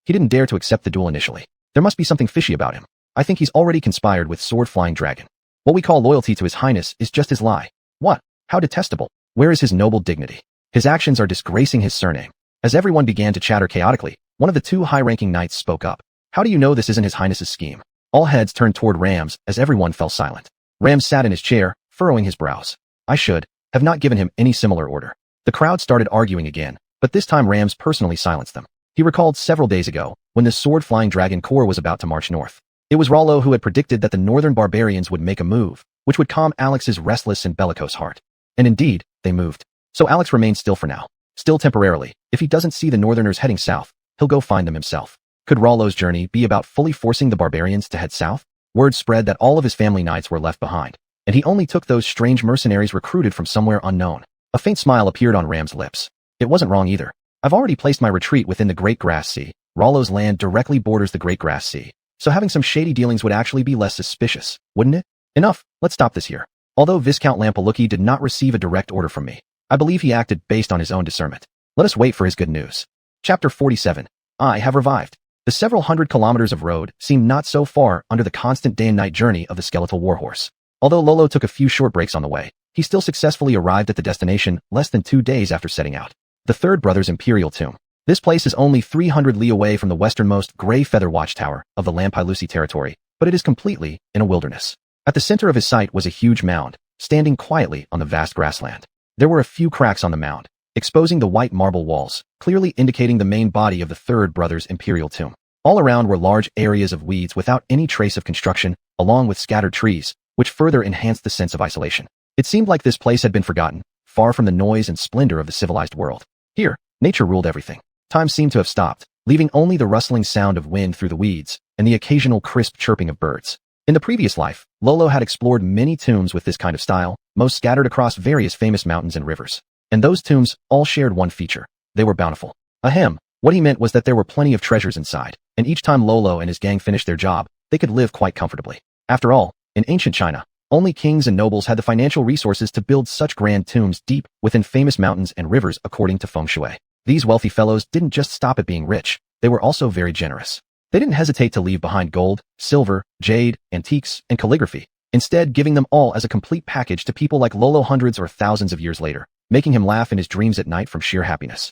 He didn't dare to accept the duel initially. There must be something fishy about him. I think he's already conspired with sword-flying dragon. What we call loyalty to his highness is just his lie. What? How detestable. Where is his noble dignity? His actions are disgracing his surname. As everyone began to chatter chaotically, one of the two high-ranking knights spoke up. How do you know this isn't his highness's scheme? All heads turned toward Rams as everyone fell silent. Rams sat in his chair, furrowing his brows. I should have not given him any similar order. The crowd started arguing again, but this time Rams personally silenced them. He recalled several days ago, when the sword-flying dragon corps was about to march north. It was Rollo who had predicted that the northern barbarians would make a move, which would calm Alex's restless and bellicose heart. And indeed, they moved. So Alex remained still for now. Still temporarily. If he doesn't see the northerners heading south, he'll go find them himself. Could Rollo's journey be about fully forcing the barbarians to head south? Word spread that all of his family knights were left behind, and he only took those strange mercenaries recruited from somewhere unknown. A faint smile appeared on Ram's lips. It wasn't wrong either. I've already placed my retreat within the Great Grass Sea. Rollo's land directly borders the Great Grass Sea, so having some shady dealings would actually be less suspicious, wouldn't it? Enough, let's stop this here. Although Viscount Lampalucci did not receive a direct order from me, I believe he acted based on his own discernment. Let us wait for his good news. Chapter 47. I have revived. The several hundred kilometers of road seemed not so far under the constant day and night journey of the skeletal warhorse. Although Lolo took a few short breaks on the way, he still successfully arrived at the destination less than 2 days after setting out. The Third Brother's Imperial Tomb. This place is only 300 li away from the westernmost Grey Feather Watchtower of the Lampailusi territory, but it is completely in a wilderness. At the center of his site was a huge mound, standing quietly on the vast grassland. There were a few cracks on the mound, exposing the white marble walls, clearly indicating the main body of the Third Brother's Imperial Tomb. All around were large areas of weeds without any trace of construction, along with scattered trees, which further enhanced the sense of isolation. It seemed like this place had been forgotten, far from the noise and splendor of the civilized world. Here, nature ruled everything. Time seemed to have stopped, leaving only the rustling sound of wind through the weeds and the occasional crisp chirping of birds. In the previous life, Lolo had explored many tombs with this kind of style, most scattered across various famous mountains and rivers. And those tombs all shared one feature. They were bountiful. Ahem. What he meant was that there were plenty of treasures inside, and each time Lolo and his gang finished their job, they could live quite comfortably. After all, in ancient China, only kings and nobles had the financial resources to build such grand tombs deep within famous mountains and rivers according to feng shui. These wealthy fellows didn't just stop at being rich, they were also very generous. They didn't hesitate to leave behind gold, silver, jade, antiques, and calligraphy, instead giving them all as a complete package to people like Lolo hundreds or thousands of years later, making him laugh in his dreams at night from sheer happiness.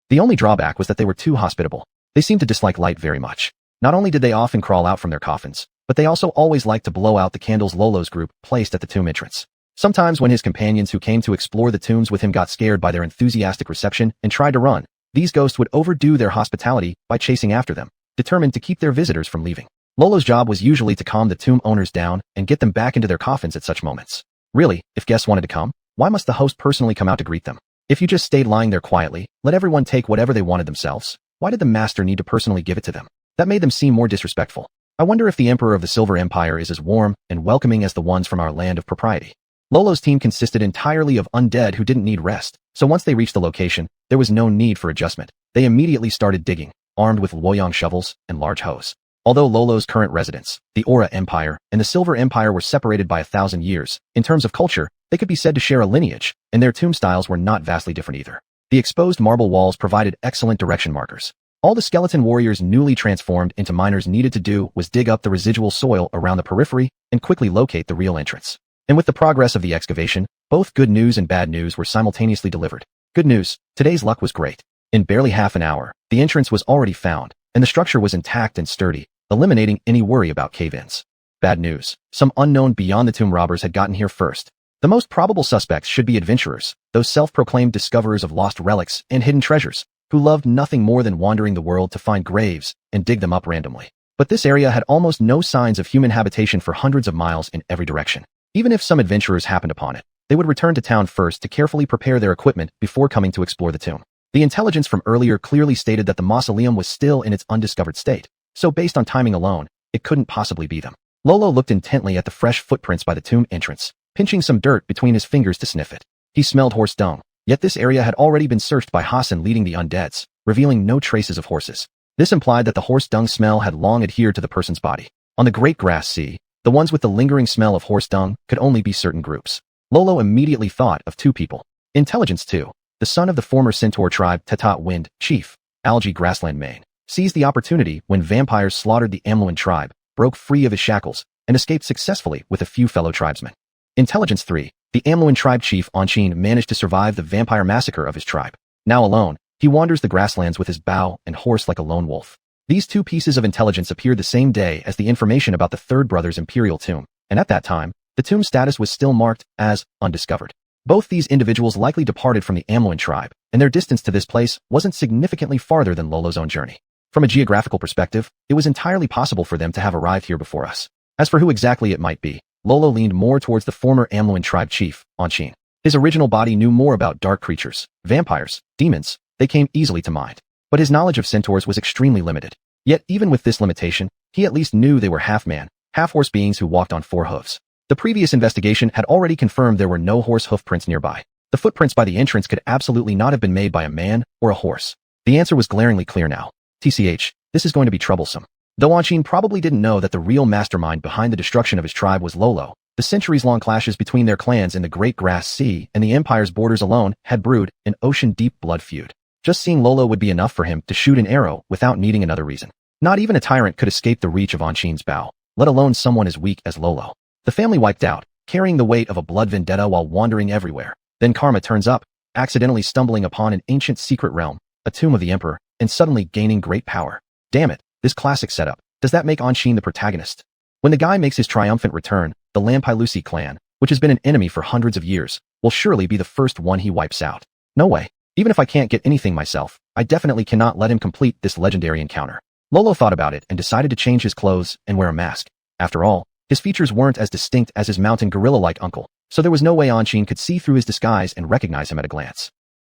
The only drawback was that they were too hospitable. They seemed to dislike light very much. Not only did they often crawl out from their coffins, but they also always liked to blow out the candles Lolo's group placed at the tomb entrance. Sometimes when his companions who came to explore the tombs with him got scared by their enthusiastic reception and tried to run, these ghosts would overdo their hospitality by chasing after them, determined to keep their visitors from leaving. Lolo's job was usually to calm the tomb owners down and get them back into their coffins at such moments. Really, if guests wanted to come, why must the host personally come out to greet them? If you just stayed lying there quietly, let everyone take whatever they wanted themselves, why did the master need to personally give it to them? That made them seem more disrespectful. I wonder if the Emperor of the Silver Empire is as warm and welcoming as the ones from our land of propriety. Lolo's team consisted entirely of undead who didn't need rest, so once they reached the location, there was no need for adjustment. They immediately started digging, armed with Luoyang shovels and large hoes. Although Lolo's current residents, the Aura Empire and the Silver Empire were separated by 1,000 years, in terms of culture, they could be said to share a lineage, and their tomb styles were not vastly different either. The exposed marble walls provided excellent direction markers. All the skeleton warriors newly transformed into miners needed to do was dig up the residual soil around the periphery and quickly locate the real entrance. And with the progress of the excavation, both good news and bad news were simultaneously delivered. Good news, today's luck was great. In barely half an hour, the entrance was already found, and the structure was intact and sturdy, eliminating any worry about cave-ins. Bad news, some unknown beyond the tomb robbers had gotten here first. The most probable suspects should be adventurers, those self-proclaimed discoverers of lost relics and hidden treasures, who loved nothing more than wandering the world to find graves and dig them up randomly. But this area had almost no signs of human habitation for hundreds of miles in every direction. Even if some adventurers happened upon it, they would return to town first to carefully prepare their equipment before coming to explore the tomb. The intelligence from earlier clearly stated that the mausoleum was still in its undiscovered state, so based on timing alone, it couldn't possibly be them. Lolo looked intently at the fresh footprints by the tomb entrance, pinching some dirt between his fingers to sniff it. He smelled horse dung, yet this area had already been searched by Hassan leading the undeads, revealing no traces of horses. This implied that the horse dung smell had long adhered to the person's body. On the Great Grass Sea, the ones with the lingering smell of horse dung could only be certain groups. Lolo immediately thought of two people. Intelligence 2, the son of the former Centaur tribe Tetat Wind Chief, Algae Grassland Main, seized the opportunity when vampires slaughtered the Amluan tribe, broke free of his shackles, and escaped successfully with a few fellow tribesmen. Intelligence 3. The Amluan tribe chief Anshin managed to survive the vampire massacre of his tribe. Now alone, he wanders the grasslands with his bow and horse like a lone wolf. These two pieces of intelligence appeared the same day as the information about the third brother's imperial tomb, and at that time, the tomb's status was still marked as undiscovered. Both these individuals likely departed from the Amluan tribe, and their distance to this place wasn't significantly farther than Lolo's own journey. From a geographical perspective, it was entirely possible for them to have arrived here before us. As for who exactly it might be, Lolo leaned more towards the former Amluan tribe chief, Anshin. His original body knew more about dark creatures, vampires, demons. They came easily to mind. But his knowledge of centaurs was extremely limited. Yet even with this limitation, he at least knew they were half-man, half-horse beings who walked on 4 hooves. The previous investigation had already confirmed there were no horse hoof prints nearby. The footprints by the entrance could absolutely not have been made by a man or a horse. The answer was glaringly clear now. TCH, this is going to be troublesome. Though Anshin probably didn't know that the real mastermind behind the destruction of his tribe was Lolo, the centuries-long clashes between their clans in the Great Grass Sea and the Empire's borders alone had brewed an ocean-deep blood feud. Just seeing Lolo would be enough for him to shoot an arrow without needing another reason. Not even a tyrant could escape the reach of Anshin's bow, let alone someone as weak as Lolo. The family wiped out, carrying the weight of a blood vendetta while wandering everywhere. Then karma turns up, accidentally stumbling upon an ancient secret realm, a tomb of the emperor, and suddenly gaining great power. Damn it, this classic setup. Does that make Anshin the protagonist? When the guy makes his triumphant return, the Lampailusi clan, which has been an enemy for hundreds of years, will surely be the first one he wipes out. No way. Even if I can't get anything myself, I definitely cannot let him complete this legendary encounter. Lolo thought about it and decided to change his clothes and wear a mask. After all, his features weren't as distinct as his mountain gorilla-like uncle, so there was no way Anshin could see through his disguise and recognize him at a glance.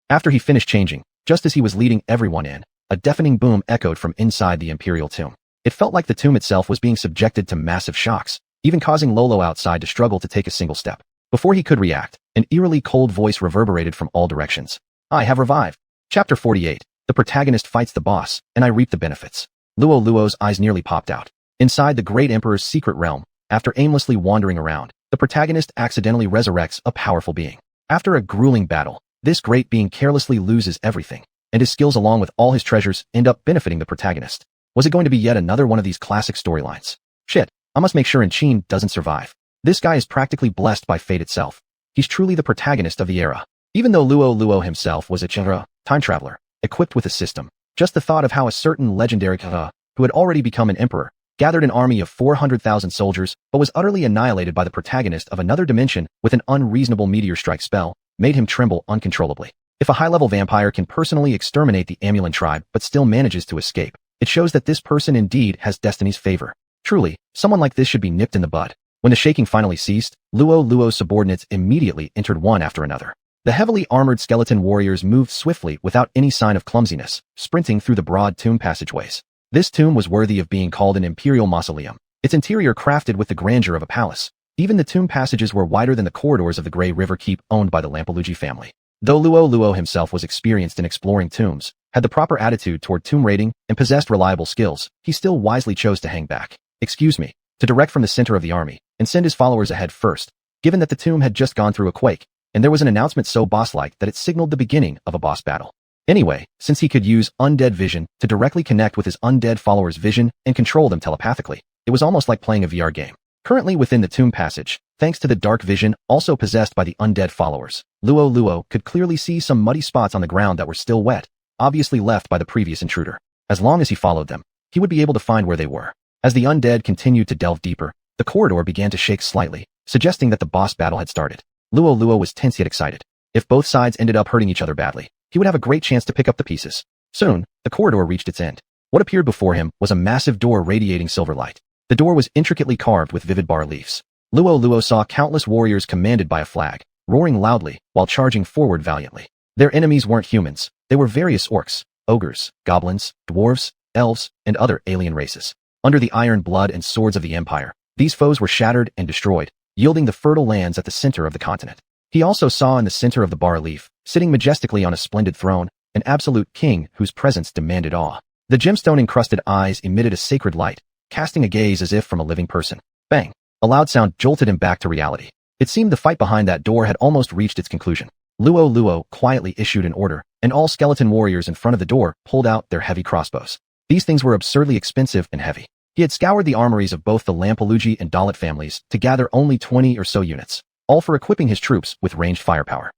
After he finished changing, just as he was leading everyone in, a deafening boom echoed from inside the imperial tomb. It felt like the tomb itself was being subjected to massive shocks, even causing Lolo outside to struggle to take a single step. Before he could react, an eerily cold voice reverberated from all directions. I have revived. Chapter 48. The protagonist fights the boss, and I reap the benefits. Luo Luo's eyes nearly popped out. Inside the great emperor's secret realm, after aimlessly wandering around, the protagonist accidentally resurrects a powerful being. After a grueling battle, this great being carelessly loses everything, and his skills along with all his treasures end up benefiting the protagonist. Was it going to be yet another one of these classic storylines? Shit, I must make sure Anshin doesn't survive. This guy is practically blessed by fate itself. He's truly the protagonist of the era. Even though Luo Luo himself was a time traveler, equipped with a system, just the thought of how a certain legendary who had already become an emperor, gathered an army of 400,000 soldiers but was utterly annihilated by the protagonist of another dimension with an unreasonable meteor strike spell, made him tremble uncontrollably. If a high-level vampire can personally exterminate the Amluan tribe but still manages to escape, it shows that this person indeed has destiny's favor. Truly, someone like this should be nipped in the bud. When the shaking finally ceased, Luo Luo's subordinates immediately entered one after another. The heavily armored skeleton warriors moved swiftly without any sign of clumsiness, sprinting through the broad tomb passageways. This tomb was worthy of being called an imperial mausoleum, its interior crafted with the grandeur of a palace. Even the tomb passages were wider than the corridors of the Grey River Keep owned by the Lampailusi family. Though Luo Luo himself was experienced in exploring tombs, had the proper attitude toward tomb raiding, and possessed reliable skills, he still wisely chose to hang back. Excuse me, to direct from the center of the army, and send his followers ahead first, given that the tomb had just gone through a quake, and there was an announcement so boss-like that it signaled the beginning of a boss battle. Anyway, since he could use undead vision to directly connect with his undead followers' vision and control them telepathically, it was almost like playing a VR game. Currently within the tomb passage, thanks to the dark vision also possessed by the undead followers, Luo Luo could clearly see some muddy spots on the ground that were still wet, obviously left by the previous intruder. As long as he followed them, he would be able to find where they were. As the undead continued to delve deeper, the corridor began to shake slightly, suggesting that the boss battle had started. Luo Luo was tense yet excited. If both sides ended up hurting each other badly, he would have a great chance to pick up the pieces. Soon, the corridor reached its end. What appeared before him was a massive door radiating silver light. The door was intricately carved with vivid bas-reliefs. Luo Luo saw countless warriors commanded by a flag, roaring loudly while charging forward valiantly. Their enemies weren't humans. They were various orcs, ogres, goblins, dwarves, elves, and other alien races. Under the iron blood and swords of the Empire, these foes were shattered and destroyed, yielding the fertile lands at the center of the continent. He also saw in the center of the bas-relief, sitting majestically on a splendid throne, an absolute king whose presence demanded awe. The gemstone-encrusted eyes emitted a sacred light, casting a gaze as if from a living person. Bang! A loud sound jolted him back to reality. It seemed the fight behind that door had almost reached its conclusion. Luo Luo quietly issued an order, and all skeleton warriors in front of the door pulled out their heavy crossbows. These things were absurdly expensive and heavy. He had scoured the armories of both the Lampalugi and Dalit families to gather only 20 or so units, all for equipping his troops with ranged firepower.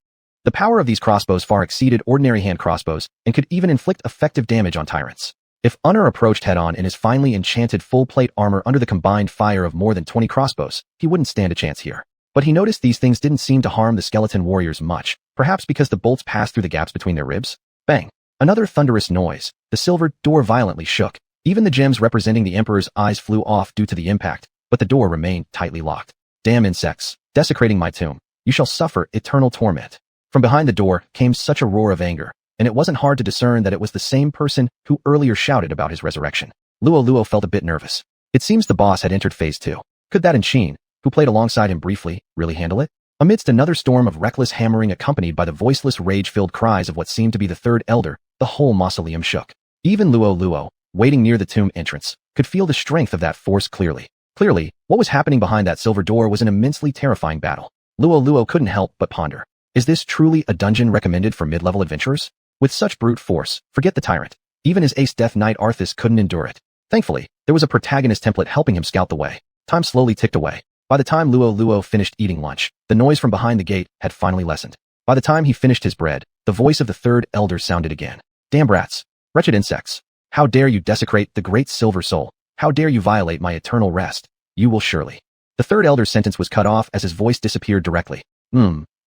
The power of these crossbows far exceeded ordinary hand crossbows and could even inflict effective damage on tyrants. If Unner approached head-on in his finely enchanted full-plate armor under the combined fire of more than 20 crossbows, he wouldn't stand a chance here. But he noticed these things didn't seem to harm the skeleton warriors much, perhaps because the bolts passed through the gaps between their ribs. Bang! Another thunderous noise. The silver door violently shook. Even the gems representing the Emperor's eyes flew off due to the impact, but the door remained tightly locked. Damn insects, desecrating my tomb. You shall suffer eternal torment. From behind the door came such a roar of anger, and it wasn't hard to discern that it was the same person who earlier shouted about his resurrection. Luo Luo felt a bit nervous. It seems the boss had entered phase 2. Could that Inshin, who played alongside him briefly, really handle it? Amidst another storm of reckless hammering accompanied by the voiceless rage-filled cries of what seemed to be the third elder, the whole mausoleum shook. Even Luo Luo, waiting near the tomb entrance, could feel the strength of that force clearly. Clearly, what was happening behind that silver door was an immensely terrifying battle. Luo Luo couldn't help but ponder. Is this truly a dungeon recommended for mid-level adventurers? With such brute force, forget the tyrant. Even his ace Death Knight Arthas couldn't endure it. Thankfully, there was a protagonist template helping him scout the way. Time slowly ticked away. By the time Luo Luo finished eating lunch, the noise from behind the gate had finally lessened. By the time he finished his bread, the voice of the third elder sounded again. Damn brats. Wretched insects. How dare you desecrate the great silver soul? How dare you violate my eternal rest? You will surely. The third elder's sentence was cut off as his voice disappeared directly.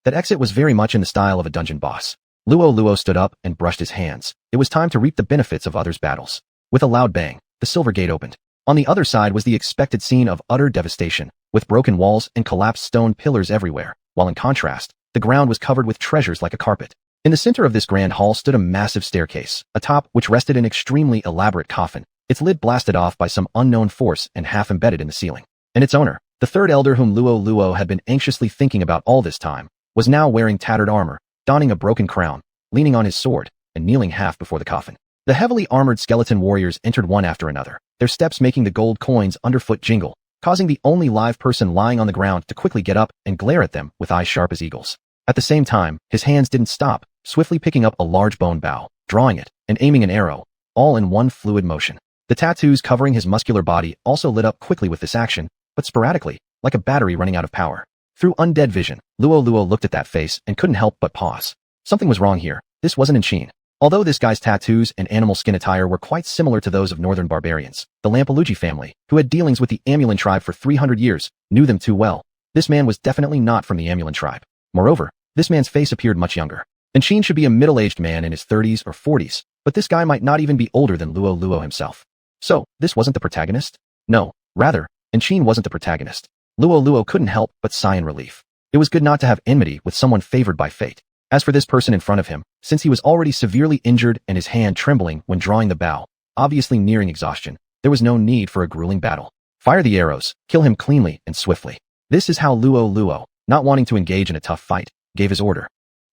That exit was very much in the style of a dungeon boss. Luo Luo stood up and brushed his hands. It was time to reap the benefits of others' battles. With a loud bang, the silver gate opened. On the other side was the expected scene of utter devastation, with broken walls and collapsed stone pillars everywhere, while in contrast, the ground was covered with treasures like a carpet. In the center of this grand hall stood a massive staircase, atop which rested an extremely elaborate coffin, its lid blasted off by some unknown force and half embedded in the ceiling. And its owner, the third elder whom Luo Luo had been anxiously thinking about all this time, was now wearing tattered armor, donning a broken crown, leaning on his sword, and kneeling half before the coffin. The heavily armored skeleton warriors entered one after another, their steps making the gold coins underfoot jingle, causing the only live person lying on the ground to quickly get up and glare at them with eyes sharp as eagles. At the same time, his hands didn't stop, swiftly picking up a large bone bow, drawing it, and aiming an arrow, all in one fluid motion. The tattoos covering his muscular body also lit up quickly with this action, but sporadically, like a battery running out of power. Through undead vision, Luo Luo looked at that face and couldn't help but pause. Something was wrong here. This wasn't Inshin. Although this guy's tattoos and animal skin attire were quite similar to those of northern barbarians, the Lampalugi family, who had dealings with the Amulan tribe for 300 years, knew them too well. This man was definitely not from the Amulan tribe. Moreover, this man's face appeared much younger. Inshin should be a middle-aged man in his 30s or 40s, but this guy might not even be older than Luo Luo himself. So, this wasn't the protagonist? No, rather, Inshin wasn't the protagonist. Luo Luo couldn't help but sigh in relief. It was good not to have enmity with someone favored by fate. As for this person in front of him, since he was already severely injured and his hand trembling when drawing the bow, obviously nearing exhaustion, there was no need for a grueling battle. Fire the arrows, kill him cleanly and swiftly. This is how Luo Luo, not wanting to engage in a tough fight, gave his order.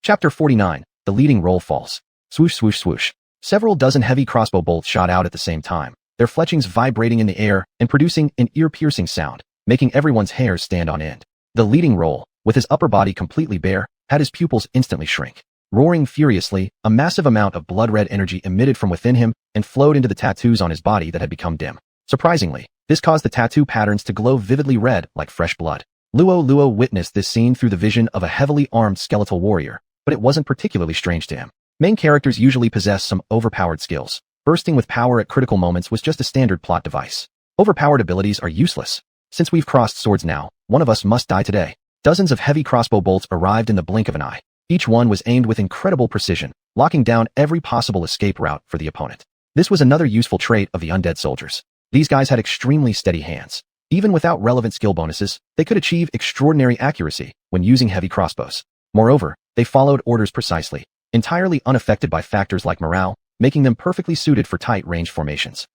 Chapter 49, The Leading Roll Falls. Swoosh swoosh swoosh. Several dozen heavy crossbow bolts shot out at the same time, their fletchings vibrating in the air and producing an ear-piercing sound, making everyone's hairs stand on end. The leading roll, with his upper body completely bare, had his pupils instantly shrink. Roaring furiously, a massive amount of blood-red energy emitted from within him and flowed into the tattoos on his body that had become dim. Surprisingly, this caused the tattoo patterns to glow vividly red like fresh blood. Luo Luo witnessed this scene through the vision of a heavily armed skeletal warrior, but it wasn't particularly strange to him. Main characters usually possess some overpowered skills. Bursting with power at critical moments was just a standard plot device. Overpowered abilities are useless. Since we've crossed swords now, one of us must die today. Dozens of heavy crossbow bolts arrived in the blink of an eye. Each one was aimed with incredible precision, locking down every possible escape route for the opponent. This was another useful trait of the undead soldiers. These guys had extremely steady hands. Even without relevant skill bonuses, they could achieve extraordinary accuracy when using heavy crossbows. Moreover, they followed orders precisely, entirely unaffected by factors like morale, making them perfectly suited for tight range formations.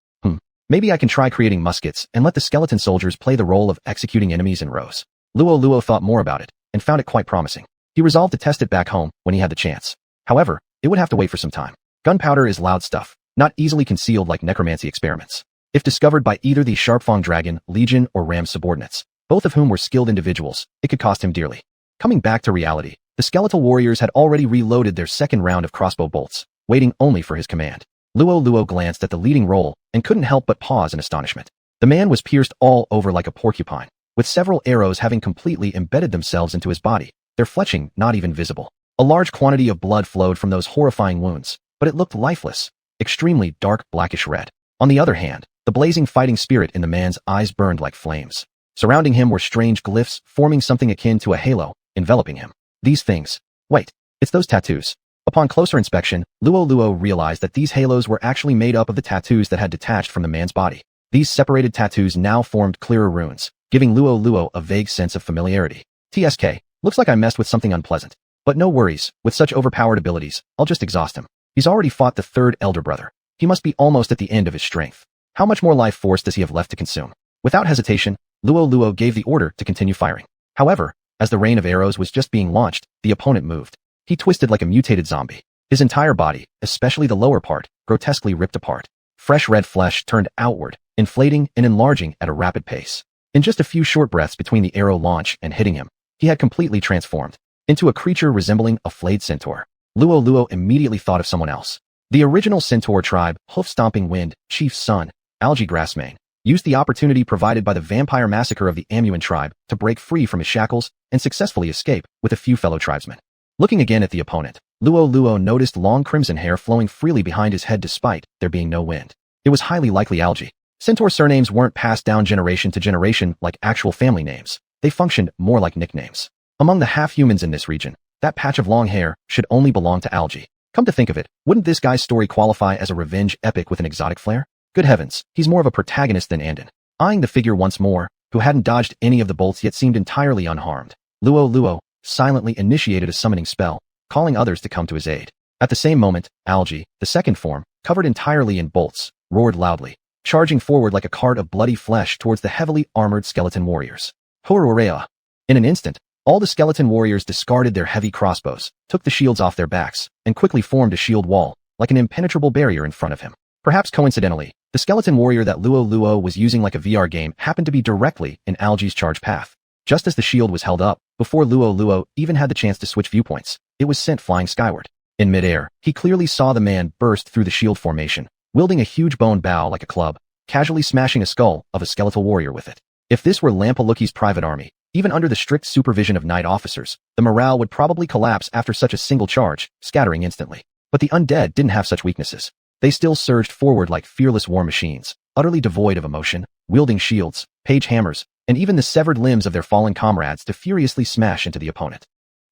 Maybe I can try creating muskets and let the skeleton soldiers play the role of executing enemies in rows. Luo Luo thought more about it, and found it quite promising. He resolved to test it back home when he had the chance. However, it would have to wait for some time. Gunpowder is loud stuff, not easily concealed like necromancy experiments. If discovered by either the Sharpfang Dragon, Legion, or Ram's subordinates, both of whom were skilled individuals, it could cost him dearly. Coming back to reality, the skeletal warriors had already reloaded their second round of crossbow bolts, waiting only for his command. Luo Luo glanced at the leading roll and couldn't help but pause in astonishment. The man was pierced all over like a porcupine, with several arrows having completely embedded themselves into his body, their fletching not even visible. A large quantity of blood flowed from those horrifying wounds, but it looked lifeless, extremely dark blackish red. On the other hand, the blazing fighting spirit in the man's eyes burned like flames. Surrounding him were strange glyphs forming something akin to a halo, enveloping him. These things. Wait, it's those tattoos. Upon closer inspection, Luo Luo realized that these halos were actually made up of the tattoos that had detached from the man's body. These separated tattoos now formed clearer runes, giving Luo Luo a vague sense of familiarity. TSK, looks like I messed with something unpleasant. But no worries, with such overpowered abilities, I'll just exhaust him. He's already fought the third elder brother. He must be almost at the end of his strength. How much more life force does he have left to consume? Without hesitation, Luo Luo gave the order to continue firing. However, as the rain of arrows was just being launched, the opponent moved. He twisted like a mutated zombie. His entire body, especially the lower part, grotesquely ripped apart. Fresh red flesh turned outward, inflating and enlarging at a rapid pace. In just a few short breaths between the arrow launch and hitting him, he had completely transformed into a creature resembling a flayed centaur. Luo Luo immediately thought of someone else. The original centaur tribe, hoof-stomping wind, chief's son, Algae Grassmane, used the opportunity provided by the vampire massacre of the Amuan tribe to break free from his shackles and successfully escape with a few fellow tribesmen. Looking again at the opponent, Luo Luo noticed long crimson hair flowing freely behind his head despite there being no wind. It was highly likely Algae. Centaur surnames weren't passed down generation to generation like actual family names. They functioned more like nicknames. Among the half-humans in this region, that patch of long hair should only belong to Algae. Come to think of it, wouldn't this guy's story qualify as a revenge epic with an exotic flair? Good heavens, he's more of a protagonist than Andon. Eyeing the figure once more, who hadn't dodged any of the bolts yet seemed entirely unharmed, Luo Luo silently initiated a summoning spell, calling others to come to his aid. At the same moment, Algae, the second form, covered entirely in bolts, roared loudly, charging forward like a cart of bloody flesh towards the heavily armored skeleton warriors. Hororea! In an instant, all the skeleton warriors discarded their heavy crossbows, took the shields off their backs, and quickly formed a shield wall, like an impenetrable barrier in front of him. Perhaps coincidentally, the skeleton warrior that Luo Luo was using like a VR game happened to be directly in Algae's charge path. Just as the shield was held up, before Luo Luo even had the chance to switch viewpoints, it was sent flying skyward. In midair, he clearly saw the man burst through the shield formation, wielding a huge bone bow like a club, casually smashing a skull of a skeletal warrior with it. If this were Lampaluki's private army, even under the strict supervision of knight officers, the morale would probably collapse after such a single charge, scattering instantly. But the undead didn't have such weaknesses. They still surged forward like fearless war machines, utterly devoid of emotion, wielding shields, page hammers, and even the severed limbs of their fallen comrades to furiously smash into the opponent.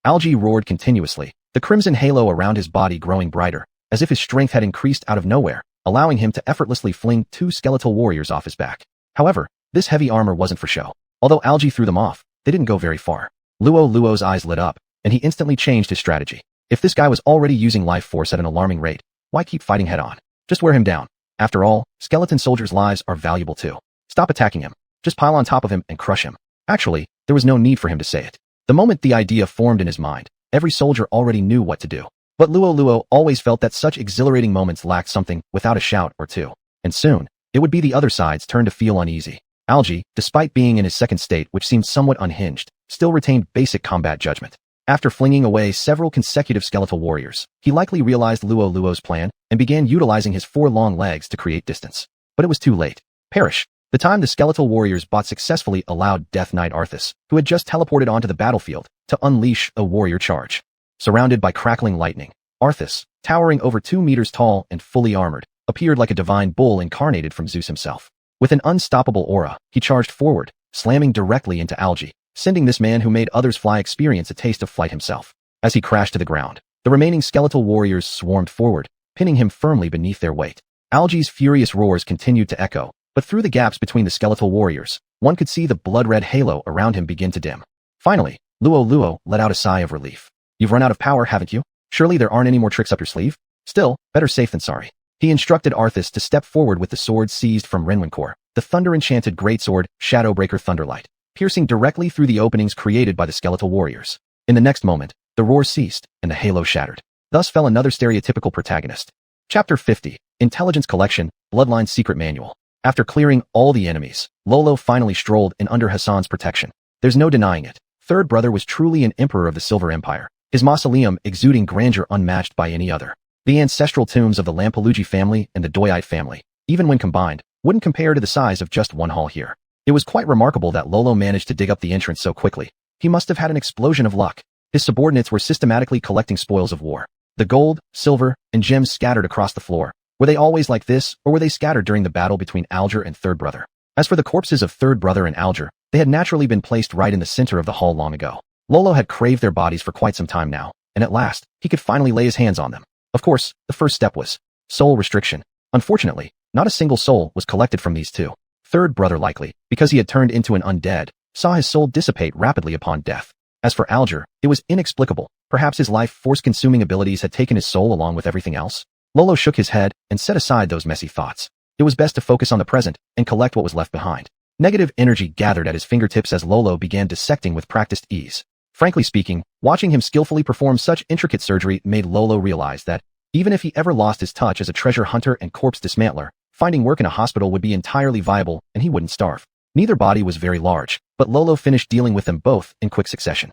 Algae roared continuously, the crimson halo around his body growing brighter, as if his strength had increased out of nowhere, allowing him to effortlessly fling two skeletal warriors off his back. However, this heavy armor wasn't for show. Although Algae threw them off, they didn't go very far. Luo Luo's eyes lit up, and he instantly changed his strategy. If this guy was already using life force at an alarming rate, why keep fighting head-on? Just wear him down. After all, skeleton soldiers' lives are valuable too. Stop attacking him. Just pile on top of him and crush him. Actually, there was no need for him to say it. The moment the idea formed in his mind, every soldier already knew what to do. But Luo Luo always felt that such exhilarating moments lacked something without a shout or two. And soon, it would be the other side's turn to feel uneasy. Algae, despite being in his second state which seemed somewhat unhinged, still retained basic combat judgment. After flinging away several consecutive skeletal warriors, he likely realized Luo Luo's plan and began utilizing his 4 long legs to create distance. But it was too late. Perish. The time the skeletal warriors bought successfully allowed Death Knight Arthas, who had just teleported onto the battlefield, to unleash a warrior charge. Surrounded by crackling lightning, Arthas, towering over 2 meters tall and fully armored, appeared like a divine bull incarnated from Zeus himself. With an unstoppable aura, he charged forward, slamming directly into Algae, sending this man who made others fly experience a taste of flight himself. As he crashed to the ground, the remaining skeletal warriors swarmed forward, pinning him firmly beneath their weight. Algae's furious roars continued to echo, but through the gaps between the skeletal warriors, one could see the blood-red halo around him begin to dim. Finally, Luo Luo let out a sigh of relief. You've run out of power, haven't you? Surely there aren't any more tricks up your sleeve? Still, better safe than sorry. He instructed Arthas to step forward with the sword seized from Renwinkor, the thunder-enchanted greatsword, Shadowbreaker Thunderlight, piercing directly through the openings created by the skeletal warriors. In the next moment, the roar ceased, and the halo shattered. Thus fell another stereotypical protagonist. Chapter 50, Intelligence Collection, Bloodline Secret Manual. After clearing all the enemies, Luo Luo finally strolled in under Hassan's protection. There's no denying it. Third brother was truly an emperor of the Silver Empire, his mausoleum exuding grandeur unmatched by any other. The ancestral tombs of the Lampalugi family and the Doyite family, even when combined, wouldn't compare to the size of just one hall here. It was quite remarkable that Luo Luo managed to dig up the entrance so quickly. He must have had an explosion of luck. His subordinates were systematically collecting spoils of war. The gold, silver, and gems scattered across the floor. Were they always like this, or were they scattered during the battle between Alger and Third Brother? As for the corpses of Third Brother and Alger, they had naturally been placed right in the center of the hall long ago. Luo Luo had craved their bodies for quite some time now, and at last, he could finally lay his hands on them. Of course, the first step was soul restriction. Unfortunately, not a single soul was collected from these two. Third Brother likely, because he had turned into an undead, saw his soul dissipate rapidly upon death. As for Alger, it was inexplicable. Perhaps his life force-consuming abilities had taken his soul along with everything else. Luo Luo shook his head and set aside those messy thoughts. It was best to focus on the present and collect what was left behind. Negative energy gathered at his fingertips as Luo Luo began dissecting with practiced ease. Frankly speaking, watching him skillfully perform such intricate surgery made Luo Luo realize that, even if he ever lost his touch as a treasure hunter and corpse dismantler, finding work in a hospital would be entirely viable and he wouldn't starve. Neither body was very large, but Luo Luo finished dealing with them both in quick succession.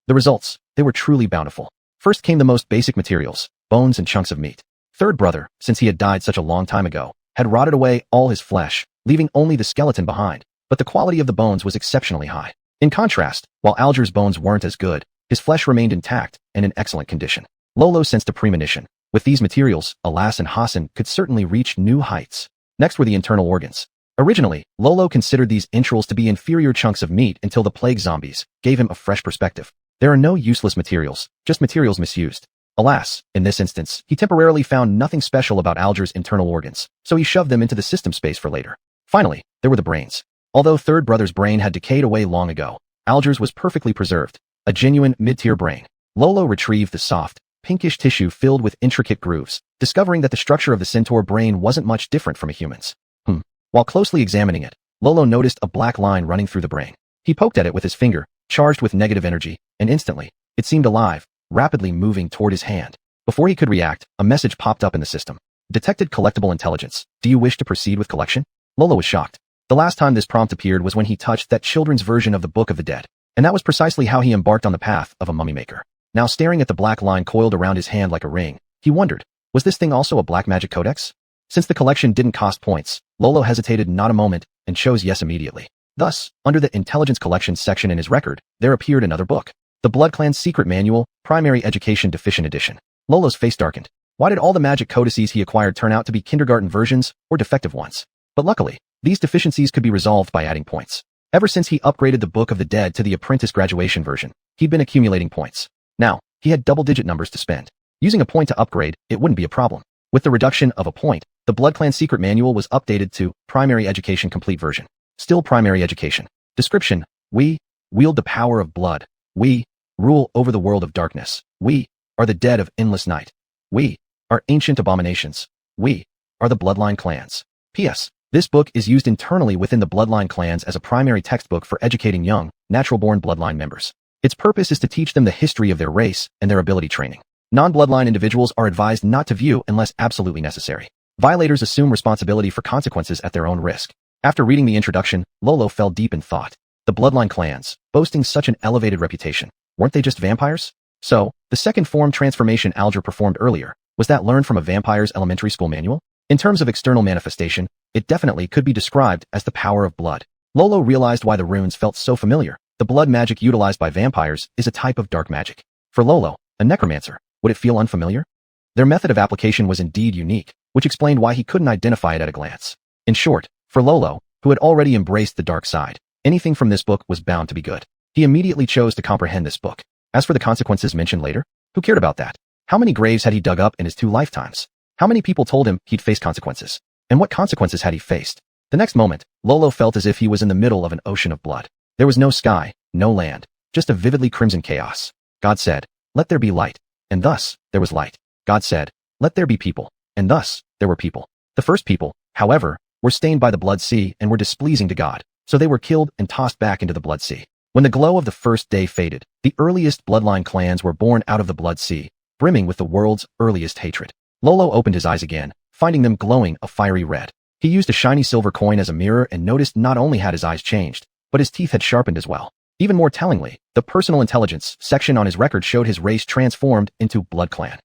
The results, they were truly bountiful. First came the most basic materials, bones and chunks of meat. Third Brother, since he had died such a long time ago, had rotted away all his flesh, leaving only the skeleton behind, but the quality of the bones was exceptionally high. In contrast, while Alger's bones weren't as good, his flesh remained intact and in excellent condition. Luo Luo sensed a premonition. With these materials, Alas and Hassan could certainly reach new heights. Next were the internal organs. Originally, Luo Luo considered these entrails to be inferior chunks of meat until the plague zombies gave him a fresh perspective. There are no useless materials, just materials misused. Alas, in this instance, he temporarily found nothing special about Alger's internal organs, so he shoved them into the system space for later. Finally, there were the brains. Although Third Brother's brain had decayed away long ago, Alger's was perfectly preserved, a genuine mid-tier brain. Luo Luo retrieved the soft, pinkish tissue filled with intricate grooves, discovering that the structure of the centaur brain wasn't much different from a human's. While closely examining it, Luo Luo noticed a black line running through the brain. He poked at it with his finger, charged with negative energy, and instantly, it seemed alive, rapidly moving toward his hand. Before he could react, a message popped up in the system. Detected collectible intelligence. Do you wish to proceed with collection? Luo Luo was shocked. The last time this prompt appeared was when he touched that children's version of the Book of the Dead, and that was precisely how he embarked on the path of a mummy maker. Now staring at the black line coiled around his hand like a ring, he wondered, was this thing also a black magic codex? Since the collection didn't cost points, Luo Luo hesitated not a moment and chose yes immediately. Thus, under the Intelligence Collection section in his record, there appeared another book. The Blood Clan's Secret Manual, Primary Education Deficient Edition. Luo Luo's face darkened. Why did all the magic codices he acquired turn out to be kindergarten versions or defective ones? But luckily, these deficiencies could be resolved by adding points. Ever since he upgraded the Book of the Dead to the Apprentice Graduation version, he'd been accumulating points. Now, he had double-digit numbers to spend. Using a point to upgrade, it wouldn't be a problem. With the reduction of a point, the Blood Clan Secret Manual was updated to Primary Education Complete version. Still Primary Education. Description: we wield the power of blood. We rule over the world of darkness. We are the dead of endless night. We are ancient abominations. We are the Bloodline clans. P.S. This book is used internally within the Bloodline clans as a primary textbook for educating young, natural-born Bloodline members. Its purpose is to teach them the history of their race and their ability training. Non-Bloodline individuals are advised not to view unless absolutely necessary. Violators assume responsibility for consequences at their own risk. After reading the introduction, Luo Luo fell deep in thought. The Bloodline clans, boasting such an elevated reputation, weren't they just vampires? So, the second form transformation Alger performed earlier, was that learned from a vampire's elementary school manual? In terms of external manifestation, it definitely could be described as the power of blood. Luo Luo realized why the runes felt so familiar. The blood magic utilized by vampires is a type of dark magic. For Luo Luo, a necromancer, would it feel unfamiliar? Their method of application was indeed unique, which explained why he couldn't identify it at a glance. In short, for Luo Luo, who had already embraced the dark side, anything from this book was bound to be good. He immediately chose to comprehend this book. As for the consequences mentioned later, who cared about that? How many graves had he dug up in his 2 lifetimes? How many people told him he'd face consequences? And what consequences had he faced? The next moment, Luo Luo felt as if he was in the middle of an ocean of blood. There was no sky, no land, just a vividly crimson chaos. God said, "Let there be light." And thus, there was light. God said, "Let there be people." And thus, there were people. The first people, however, were stained by the blood sea and were displeasing to God, so they were killed and tossed back into the blood sea. When the glow of the first day faded, the earliest bloodline clans were born out of the blood sea, brimming with the world's earliest hatred. Luo Luo opened his eyes again, finding them glowing a fiery red. He used a shiny silver coin as a mirror and noticed not only had his eyes changed, but his teeth had sharpened as well. Even more tellingly, the personal intelligence section on his record showed his race transformed into Blood Clan.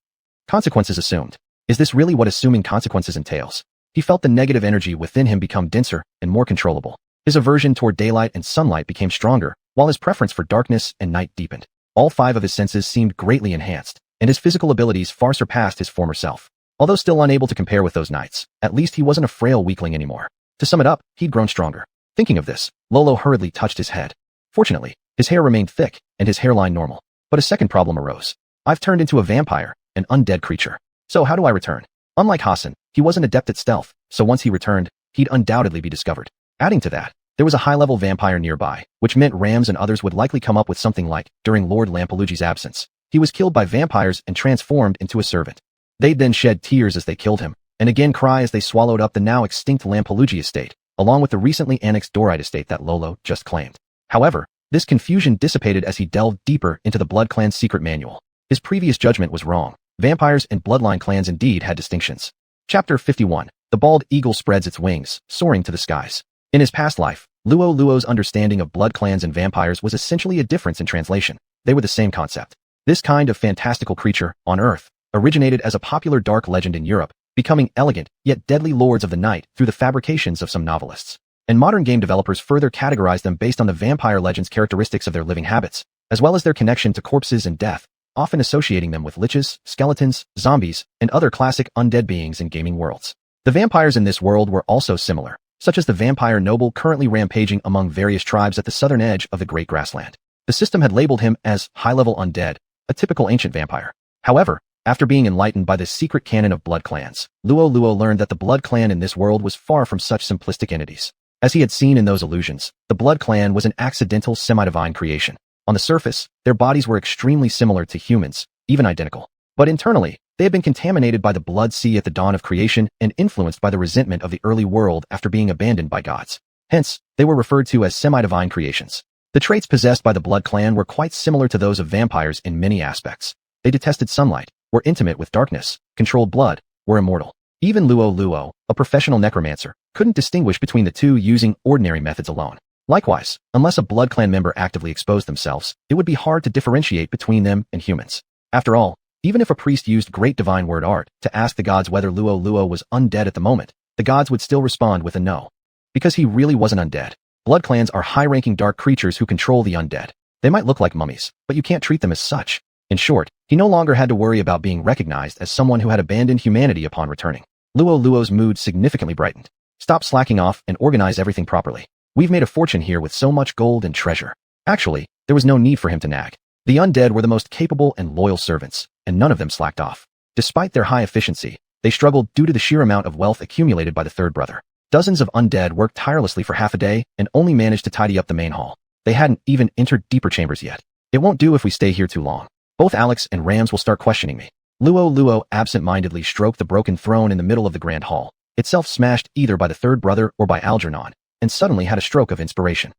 Consequences assumed. Is this really what assuming consequences entails? He felt the negative energy within him become denser and more controllable. His aversion toward daylight and sunlight became stronger, while his preference for darkness and night deepened. All 5 of his senses seemed greatly enhanced, and his physical abilities far surpassed his former self. Although still unable to compare with those knights, at least he wasn't a frail weakling anymore. To sum it up, he'd grown stronger. Thinking of this, Luo Luo hurriedly touched his head. Fortunately, his hair remained thick, and his hairline normal. But a second problem arose. I've turned into a vampire, an undead creature. So how do I return? Unlike Hassan, he wasn't adept at stealth, so once he returned, he'd undoubtedly be discovered. Adding to that, there was a high-level vampire nearby, which meant Rams and others would likely come up with something like, during Lord Lampelugi's absence, he was killed by vampires and transformed into a servant. They'd then shed tears as they killed him, and again cry as they swallowed up the now extinct Lampelugi estate, along with the recently annexed Dorite estate that Luo Luo just claimed. However, this confusion dissipated as he delved deeper into the Blood Clan's secret manual. His previous judgment was wrong. Vampires and bloodline clans indeed had distinctions. Chapter 51. The bald eagle spreads its wings, soaring to the skies. In his past life, Luo Luo's understanding of blood clans and vampires was essentially a difference in translation. They were the same concept. This kind of fantastical creature, on Earth, originated as a popular dark legend in Europe, becoming elegant yet deadly lords of the night through the fabrications of some novelists. And modern game developers further categorized them based on the vampire legend's characteristics of their living habits, as well as their connection to corpses and death, often associating them with liches, skeletons, zombies, and other classic undead beings in gaming worlds. The vampires in this world were also similar, such as the vampire noble currently rampaging among various tribes at the southern edge of the Great Grassland. The system had labeled him as high-level undead, a typical ancient vampire. However, after being enlightened by the secret canon of blood clans, Luo Luo learned that the blood clan in this world was far from such simplistic entities. As he had seen in those illusions, the blood clan was an accidental semi-divine creation. On the surface, their bodies were extremely similar to humans, even identical. But internally, they had been contaminated by the blood sea at the dawn of creation and influenced by the resentment of the early world after being abandoned by gods. Hence, they were referred to as semi-divine creations. The traits possessed by the blood clan were quite similar to those of vampires in many aspects. They detested sunlight, were intimate with darkness, controlled blood, were immortal. Even Luo Luo, a professional necromancer, couldn't distinguish between the two using ordinary methods alone. Likewise, unless a blood clan member actively exposed themselves, it would be hard to differentiate between them and humans. After all, even if a priest used great divine word art to ask the gods whether Luo Luo was undead at the moment, the gods would still respond with a no. Because he really wasn't undead. Blood clans are high-ranking dark creatures who control the undead. They might look like mummies, but you can't treat them as such. In short, he no longer had to worry about being recognized as someone who had abandoned humanity upon returning. Luo Luo's mood significantly brightened. Stop slacking off and organize everything properly. We've made a fortune here with so much gold and treasure. Actually, there was no need for him to nag. The undead were the most capable and loyal servants, and none of them slacked off. Despite their high efficiency, they struggled due to the sheer amount of wealth accumulated by the third brother. Dozens of undead worked tirelessly for half a day and only managed to tidy up the main hall. They hadn't even entered deeper chambers yet. It won't do if we stay here too long. Both Alex and Rams will start questioning me. Luo Luo absent-mindedly stroked the broken throne in the middle of the grand hall, itself smashed either by the third brother or by Algernon, and suddenly had a stroke of inspiration.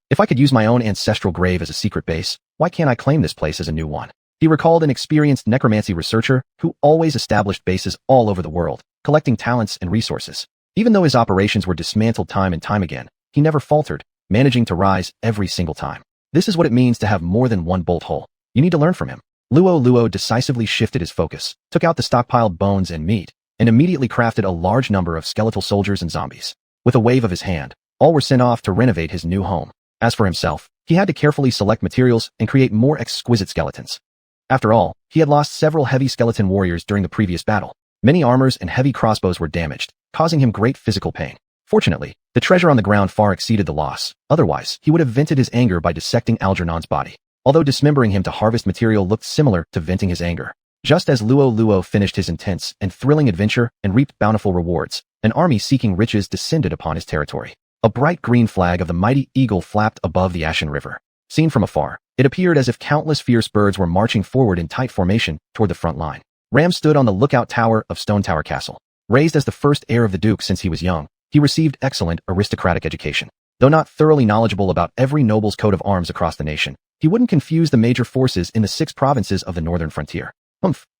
If I could use my own ancestral grave as a secret base, why can't I claim this place as a new one? He recalled an experienced necromancy researcher who always established bases all over the world, collecting talents and resources. Even though his operations were dismantled time and time again, he never faltered, managing to rise every single time. This is what it means to have more than one bolt hole. You need to learn from him. Luo Luo decisively shifted his focus, took out the stockpiled bones and meat, and immediately crafted a large number of skeletal soldiers and zombies. With a wave of his hand, all were sent off to renovate his new home. As for himself, he had to carefully select materials and create more exquisite skeletons. After all, he had lost several heavy skeleton warriors during the previous battle. Many armors and heavy crossbows were damaged, causing him great physical pain. Fortunately, the treasure on the ground far exceeded the loss. Otherwise, he would have vented his anger by dissecting Algernon's body. Although dismembering him to harvest material looked similar to venting his anger. Just as Luo Luo finished his intense and thrilling adventure and reaped bountiful rewards, an army seeking riches descended upon his territory. A bright green flag of the mighty eagle flapped above the Ashen River. Seen from afar, it appeared as if countless fierce birds were marching forward in tight formation toward the front line. Ram stood on the lookout tower of Stone Tower Castle. Raised as the first heir of the Duke since he was young, he received excellent aristocratic education. Though not thoroughly knowledgeable about every noble's coat of arms across the nation, he wouldn't confuse the major forces in the 6 provinces of the northern frontier.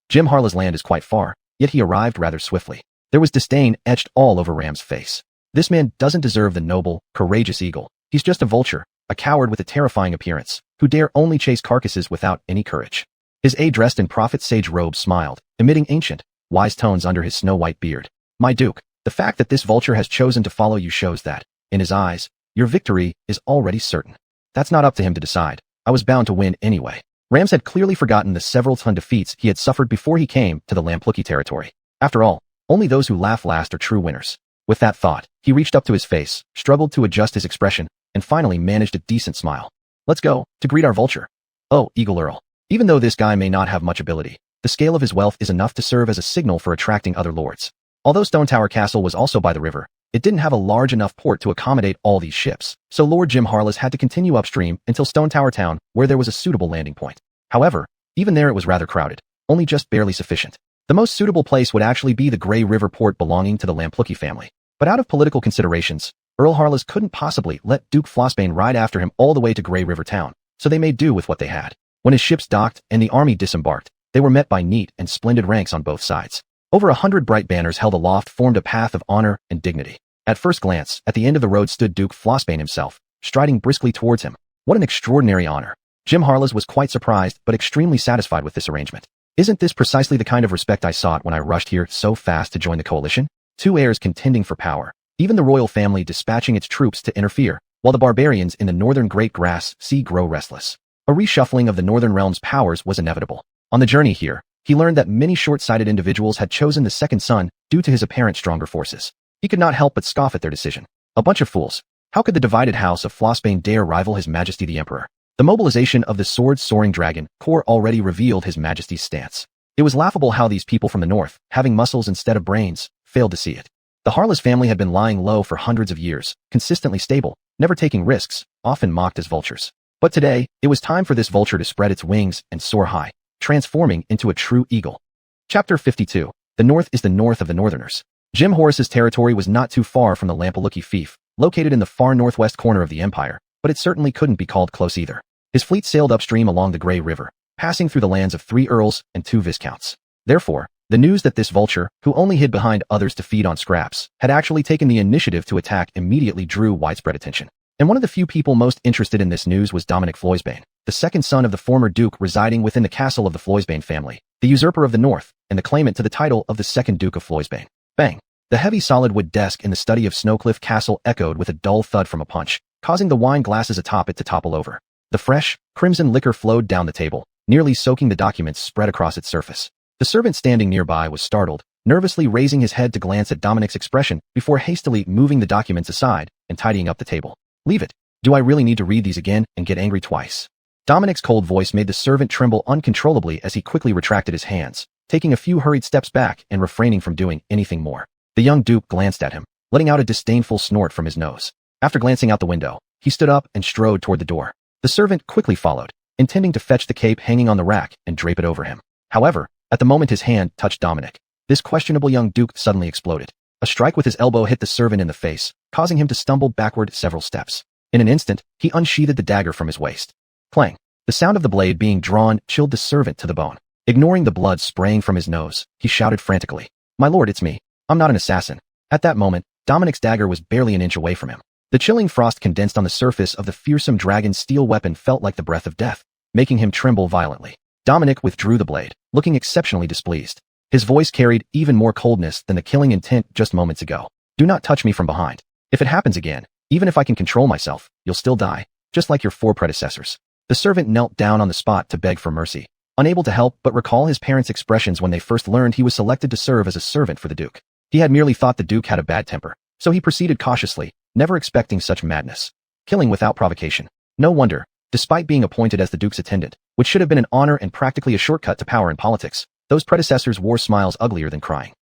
Jim Harlow's land is quite far, yet he arrived rather swiftly. There was disdain etched all over Ram's face. This man doesn't deserve the noble, courageous eagle. He's just a vulture, a coward with a terrifying appearance, who dare only chase carcasses without any courage. His aide dressed in prophet sage robes smiled, emitting ancient, wise tones under his snow-white beard. My Duke, The fact that this vulture has chosen to follow you shows that, in his eyes, your victory is already certain. That's not up to him to decide. I was bound to win anyway. Rams had clearly forgotten the several ton defeats he had suffered before he came to the Lampluki territory. After all, only those who laugh last are true winners. With that thought, he reached up to his face, struggled to adjust his expression, and finally managed a decent smile. Let's go, to greet our vulture. Oh, Eagle Earl. Even though this guy may not have much ability, the scale of his wealth is enough to serve as a signal for attracting other lords. Although Stone Tower Castle was also by the river, it didn't have a large enough port to accommodate all these ships, so Lord Jim Harless had to continue upstream until Stone Tower Town, where there was a suitable landing point. However, even there it was rather crowded, only just barely sufficient. The most suitable place would actually be the Grey River port belonging to the Lampluki family. But out of political considerations, Earl Harless couldn't possibly let Duke Flossbane ride after him all the way to Grey River Town, so they made do with what they had. When his ships docked and the army disembarked, they were met by neat and splendid ranks on both sides. Over 100 bright banners held aloft formed a path of honor and dignity. At first glance, at the end of the road stood Duke Flossbane himself, striding briskly towards him. What an extraordinary honor. Jim Harless was quite surprised but extremely satisfied with this arrangement. Isn't this precisely the kind of respect I sought when I rushed here so fast to join the coalition? Two heirs contending for power, even the royal family dispatching its troops to interfere, while the barbarians in the northern Great Grass Sea grow restless. A reshuffling of the northern realm's powers was inevitable. On the journey here, he learned that many short-sighted individuals had chosen the second son due to his apparent stronger forces. He could not help but scoff at their decision. A bunch of fools. How could the divided house of Flossbane dare rival His Majesty the Emperor? The mobilization of the sword-soaring dragon core already revealed His Majesty's stance. It was laughable how these people from the north, having muscles instead of brains, failed to see it. The Harless family had been lying low for hundreds of years, consistently stable, never taking risks, often mocked as vultures. But today, it was time for this vulture to spread its wings and soar high, transforming into a true eagle. Chapter 52. The North is the North of the Northerners. Jim Horace's territory was not too far from the Lampluki fief, located in the far northwest corner of the empire, but it certainly couldn't be called close either. His fleet sailed upstream along the Grey River, passing through the lands of 3 earls and 2 viscounts. Therefore, the news that this vulture, who only hid behind others to feed on scraps, had actually taken the initiative to attack immediately drew widespread attention. And one of the few people most interested in this news was Dominic Floisbane, the second son of the former duke residing within the castle of the Floisbane family, the usurper of the north, and the claimant to the title of the second Duke of Floisbane. Bang! The heavy solid wood desk in the study of Snowcliff Castle echoed with a dull thud from a punch, causing the wine glasses atop it to topple over. The fresh, crimson liquor flowed down the table, nearly soaking the documents spread across its surface. The servant standing nearby was startled, nervously raising his head to glance at Dominic's expression before hastily moving the documents aside and tidying up the table. Leave it. Do I really need to read these again and get angry twice? Dominic's cold voice made the servant tremble uncontrollably as he quickly retracted his hands, taking a few hurried steps back and refraining from doing anything more. The young duke glanced at him, letting out a disdainful snort from his nose. After glancing out the window, he stood up and strode toward the door. The servant quickly followed, intending to fetch the cape hanging on the rack and drape it over him. However, at the moment his hand touched Dominic, this questionable young duke suddenly exploded. A strike with his elbow hit the servant in the face, causing him to stumble backward several steps. In an instant, he unsheathed the dagger from his waist. Clang! The sound of the blade being drawn chilled the servant to the bone. Ignoring the blood spraying from his nose, he shouted frantically, "My lord, it's me. I'm not an assassin." At that moment, Dominic's dagger was barely an inch away from him. The chilling frost condensed on the surface of the fearsome dragon's steel weapon felt like the breath of death, making him tremble violently. Dominic withdrew the blade, looking exceptionally displeased. His voice carried even more coldness than the killing intent just moments ago. "Do not touch me from behind. If it happens again, even if I can control myself, you'll still die, just like your 4 predecessors." The servant knelt down on the spot to beg for mercy, unable to help but recall his parents' expressions when they first learned he was selected to serve as a servant for the duke. He had merely thought the duke had a bad temper, so he proceeded cautiously, never expecting such madness. Killing without provocation. No wonder, despite being appointed as the duke's attendant, which should have been an honor and practically a shortcut to power in politics, those predecessors wore smiles uglier than crying.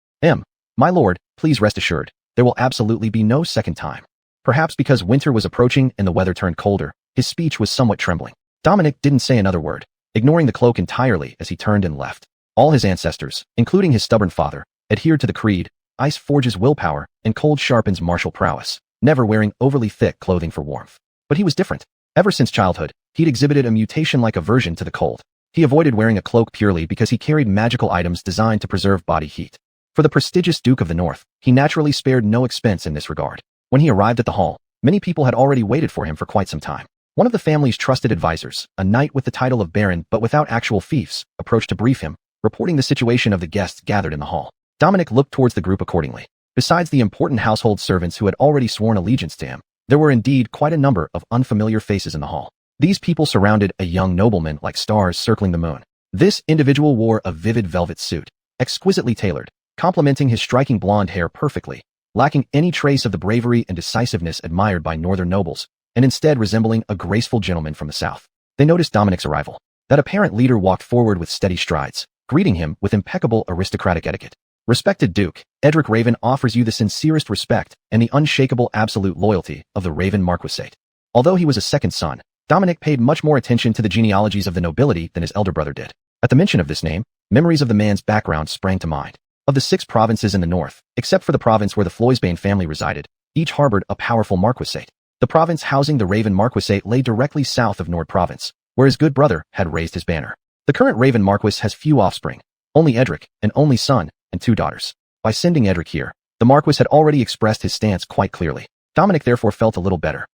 My lord, please rest assured, there will absolutely be no second time." Perhaps because winter was approaching and the weather turned colder, his speech was somewhat trembling. Dominic didn't say another word, ignoring the cloak entirely as he turned and left. All his ancestors, including his stubborn father, adhered to the creed, "Ice forges willpower, and cold sharpens martial prowess," never wearing overly thick clothing for warmth. But he was different. Ever since childhood, he'd exhibited a mutation-like aversion to the cold. He avoided wearing a cloak purely because he carried magical items designed to preserve body heat. For the prestigious Duke of the North, he naturally spared no expense in this regard. When he arrived at the hall, many people had already waited for him for quite some time. One of the family's trusted advisors, a knight with the title of baron but without actual fiefs, approached to brief him, reporting the situation of the guests gathered in the hall. Dominic looked towards the group accordingly. Besides the important household servants who had already sworn allegiance to him, there were indeed quite a number of unfamiliar faces in the hall. These people surrounded a young nobleman like stars circling the moon. This individual wore a vivid velvet suit, exquisitely tailored, complementing his striking blonde hair perfectly, lacking any trace of the bravery and decisiveness admired by northern nobles, and instead resembling a graceful gentleman from the south. They noticed Dominic's arrival. That apparent leader walked forward with steady strides, greeting him with impeccable aristocratic etiquette. Respected Duke, Edric Raven offers you the sincerest respect and the unshakable absolute loyalty of the Raven Marquisate. Although he was a second son, Dominic paid much more attention to the genealogies of the nobility than his elder brother did. At the mention of this name, memories of the man's background sprang to mind. Of the 6 provinces in the north, except for the province where the Floisbane family resided, each harbored a powerful marquisate. The province housing the Raven Marquisate lay directly south of Nord Province, where his good brother had raised his banner. The current Raven Marquis has few offspring, only Edric, an only son, and 2 daughters. By sending Edric here, the Marquis had already expressed his stance quite clearly. Dominic therefore felt a little better.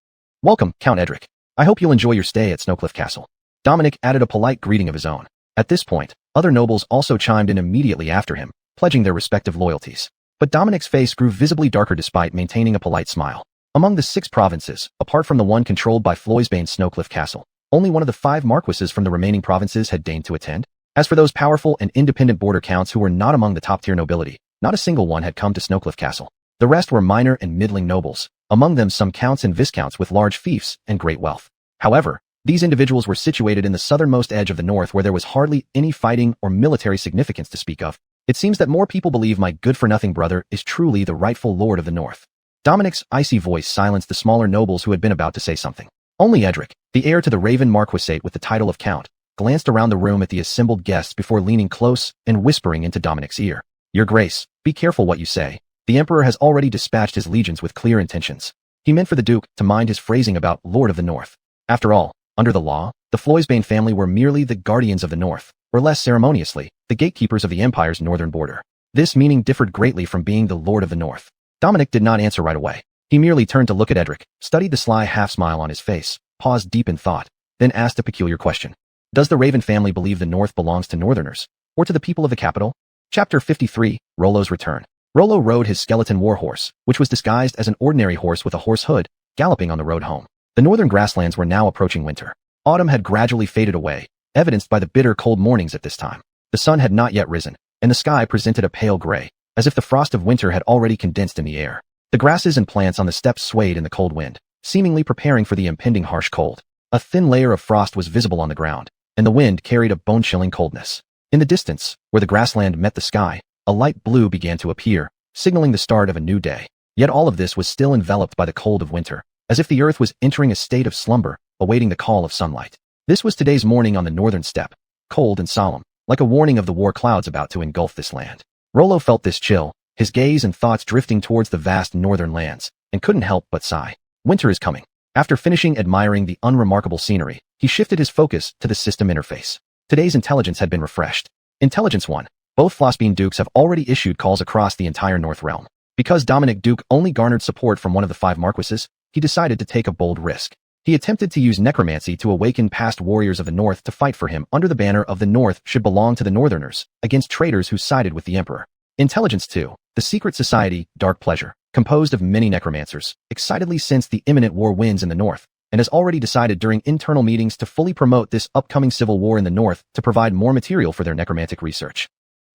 Welcome, Count Edric. I hope you'll enjoy your stay at Snowcliff Castle. Dominic added a polite greeting of his own. At this point, other nobles also chimed in immediately after him, pledging their respective loyalties. But Dominic's face grew visibly darker despite maintaining a polite smile. Among the 6 provinces, apart from the one controlled by Floisbane's Snowcliff Castle, only one of the 5 marquises from the remaining provinces had deigned to attend. As for those powerful and independent border counts who were not among the top-tier nobility, not a single one had come to Snowcliff Castle. The rest were minor and middling nobles, among them some counts and viscounts with large fiefs and great wealth. However, these individuals were situated in the southernmost edge of the north where there was hardly any fighting or military significance to speak of. It seems that more people believe my good-for-nothing brother is truly the rightful lord of the north. Dominic's icy voice silenced the smaller nobles who had been about to say something. Only Edric, the heir to the Raven Marquisate with the title of Count, glanced around the room at the assembled guests before leaning close and whispering into Dominic's ear. Your Grace, be careful what you say. The Emperor has already dispatched his legions with clear intentions. He meant for the Duke to mind his phrasing about Lord of the North. After all, under the law, the Floisbane family were merely the guardians of the North, or less ceremoniously, the gatekeepers of the Empire's northern border. This meaning differed greatly from being the Lord of the North. Dominic did not answer right away. He merely turned to look at Edric, studied the sly half-smile on his face, paused deep in thought, then asked a peculiar question. Does the Raven family believe the North belongs to Northerners, or to the people of the capital? Chapter 53, Rollo's Return. Rollo rode his skeleton warhorse, which was disguised as an ordinary horse with a horse hood, galloping on the road home. The northern grasslands were now approaching winter. Autumn had gradually faded away, evidenced by the bitter cold mornings at this time. The sun had not yet risen, and the sky presented a pale gray, as if the frost of winter had already condensed in the air. The grasses and plants on the steppes swayed in the cold wind, seemingly preparing for the impending harsh cold. A thin layer of frost was visible on the ground, and the wind carried a bone-chilling coldness. In the distance, where the grassland met the sky, a light blue began to appear, signaling the start of a new day. Yet all of this was still enveloped by the cold of winter, as if the earth was entering a state of slumber, awaiting the call of sunlight. This was today's morning on the northern steppe, cold and solemn, like a warning of the war clouds about to engulf this land. Rollo felt this chill, his gaze and thoughts drifting towards the vast northern lands, and couldn't help but sigh. Winter is coming. After finishing admiring the unremarkable scenery, he shifted his focus to the system interface. Today's intelligence had been refreshed. Intelligence 1. Both Flossbean Dukes have already issued calls across the entire North Realm. Because Dominic Duke only garnered support from one of the 5 Marquises, he decided to take a bold risk. He attempted to use necromancy to awaken past warriors of the North to fight for him under the banner of the North should belong to the Northerners, against traitors who sided with the Emperor. Intelligence 2. The secret society, Dark Pleasure, composed of many necromancers, excitedly sensed the imminent war winds in the North, and has already decided during internal meetings to fully promote this upcoming civil war in the North to provide more material for their necromantic research.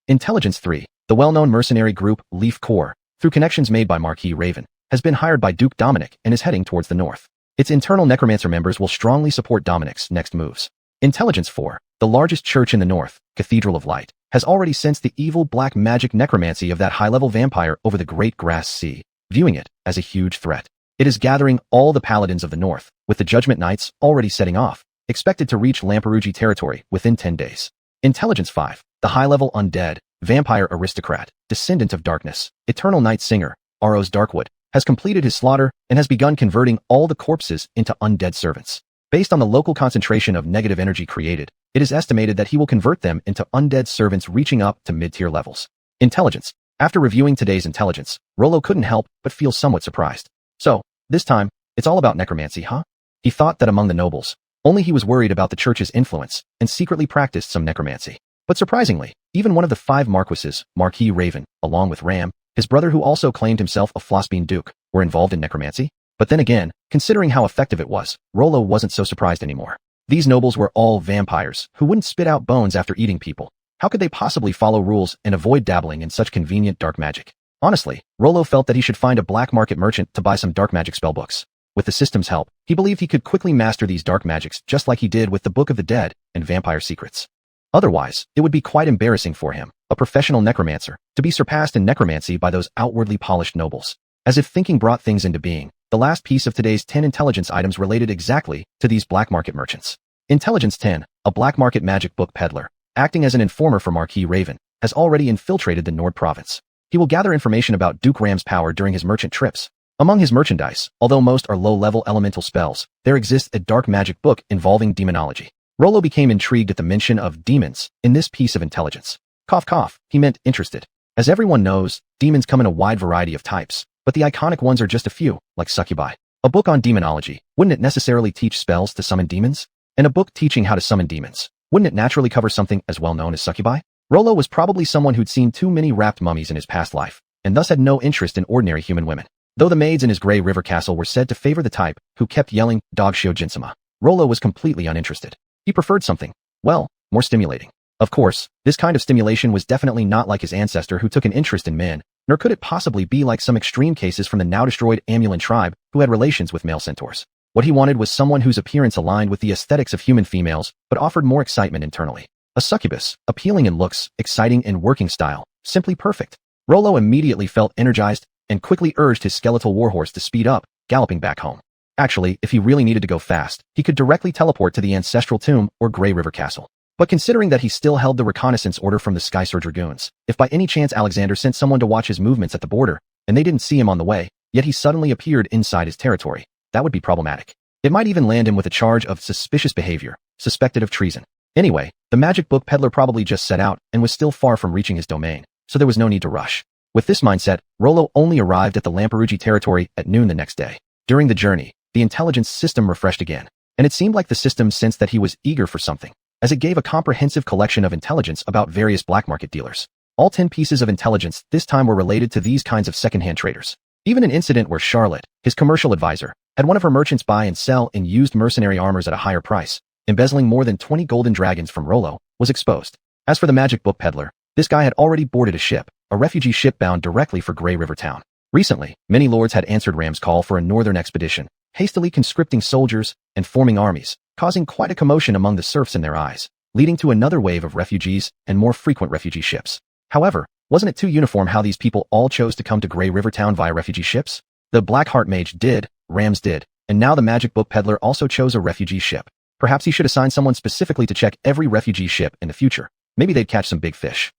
Intelligence 3. The well-known mercenary group, Leaf Corps, through connections made by Marquis Raven, has been hired by Duke Dominic and is heading towards the north. Its internal necromancer members will strongly support Dominic's next moves. Intelligence 4. The largest church in the north, Cathedral of Light, has already sensed the evil black magic necromancy of that high-level vampire over the Great Grass Sea, viewing it as a huge threat. It is gathering all the paladins of the north, with the Judgment Knights already setting off, expected to reach Lamperugi territory within 10 days. Intelligence 5. The high-level undead, vampire aristocrat, descendant of darkness, eternal night singer, Aros Darkwood, has completed his slaughter and has begun converting all the corpses into undead servants. Based on the local concentration of negative energy created, it is estimated that he will convert them into undead servants reaching up to mid-tier levels. Intelligence. After reviewing today's intelligence, Rollo couldn't help but feel somewhat surprised. So, this time, it's all about necromancy, huh? He thought that among the nobles, only he was worried about the church's influence and secretly practiced some necromancy. But surprisingly, even one of the 5 Marquises, Marquis Raven, along with Ram, His brother, who also claimed himself a Flossbean Duke, were involved in necromancy? But then again, considering how effective it was, Rollo wasn't so surprised anymore. These nobles were all vampires, who wouldn't spit out bones after eating people. How could they possibly follow rules and avoid dabbling in such convenient dark magic? Honestly, Rollo felt that he should find a black market merchant to buy some dark magic spellbooks. With the system's help, he believed he could quickly master these dark magics just like he did with the Book of the Dead and Vampire Secrets. Otherwise, it would be quite embarrassing for him, a professional necromancer, to be surpassed in necromancy by those outwardly polished nobles. As if thinking brought things into being, the last piece of today's 10 intelligence items related exactly to these black market merchants. Intelligence 10, a black market magic book peddler, acting as an informer for Marquis Raven, has already infiltrated the Nord province. He will gather information about Duke Ram's power during his merchant trips. Among his merchandise, although most are low-level elemental spells, there exists a dark magic book involving demonology. Rollo became intrigued at the mention of demons in this piece of intelligence. Cough cough, he meant interested. As everyone knows, demons come in a wide variety of types, but the iconic ones are just a few, like succubi. A book on demonology, wouldn't it necessarily teach spells to summon demons? And a book teaching how to summon demons, wouldn't it naturally cover something as well known as succubi? Rollo was probably someone who'd seen too many wrapped mummies in his past life, and thus had no interest in ordinary human women. Though the maids in his Grey River castle were said to favor the type who kept yelling, "Dog Shio Jinsama," Rollo was completely uninterested. He preferred something, well, more stimulating. Of course, this kind of stimulation was definitely not like his ancestor who took an interest in men, nor could it possibly be like some extreme cases from the now-destroyed Amulan tribe who had relations with male centaurs. What he wanted was someone whose appearance aligned with the aesthetics of human females, but offered more excitement internally. A succubus, appealing in looks, exciting in working style, simply perfect. Rollo immediately felt energized and quickly urged his skeletal warhorse to speed up, galloping back home. Actually, if he really needed to go fast, he could directly teleport to the ancestral tomb or Grey River Castle. But considering that he still held the reconnaissance order from the Skyser Dragoons, if by any chance Alexander sent someone to watch his movements at the border, and they didn't see him on the way, yet he suddenly appeared inside his territory, that would be problematic. It might even land him with a charge of suspicious behavior, suspected of treason. Anyway, the magic book peddler probably just set out and was still far from reaching his domain, so there was no need to rush. With this mindset, Rollo only arrived at the Lamperugi territory at noon the next day. During the journey, the intelligence system refreshed again, and it seemed like the system sensed that he was eager for something, as it gave a comprehensive collection of intelligence about various black market dealers. All 10 pieces of intelligence this time were related to these kinds of second-hand traders. Even an incident where Charlotte, his commercial advisor, had one of her merchants buy and sell in used mercenary armors at a higher price, embezzling more than 20 golden dragons from Rollo, was exposed. As for the magic book peddler, this guy had already boarded a ship, a refugee ship bound directly for Grey River Town. Recently, many lords had answered Ram's call for a northern expedition, hastily conscripting soldiers and forming armies, causing quite a commotion among the serfs in their eyes, leading to another wave of refugees and more frequent refugee ships. However, wasn't it too uniform how these people all chose to come to Grey River Town via refugee ships? The Blackheart Mage did, Rams did, and now the magic book peddler also chose a refugee ship. Perhaps he should assign someone specifically to check every refugee ship in the future. Maybe they'd catch some big fish.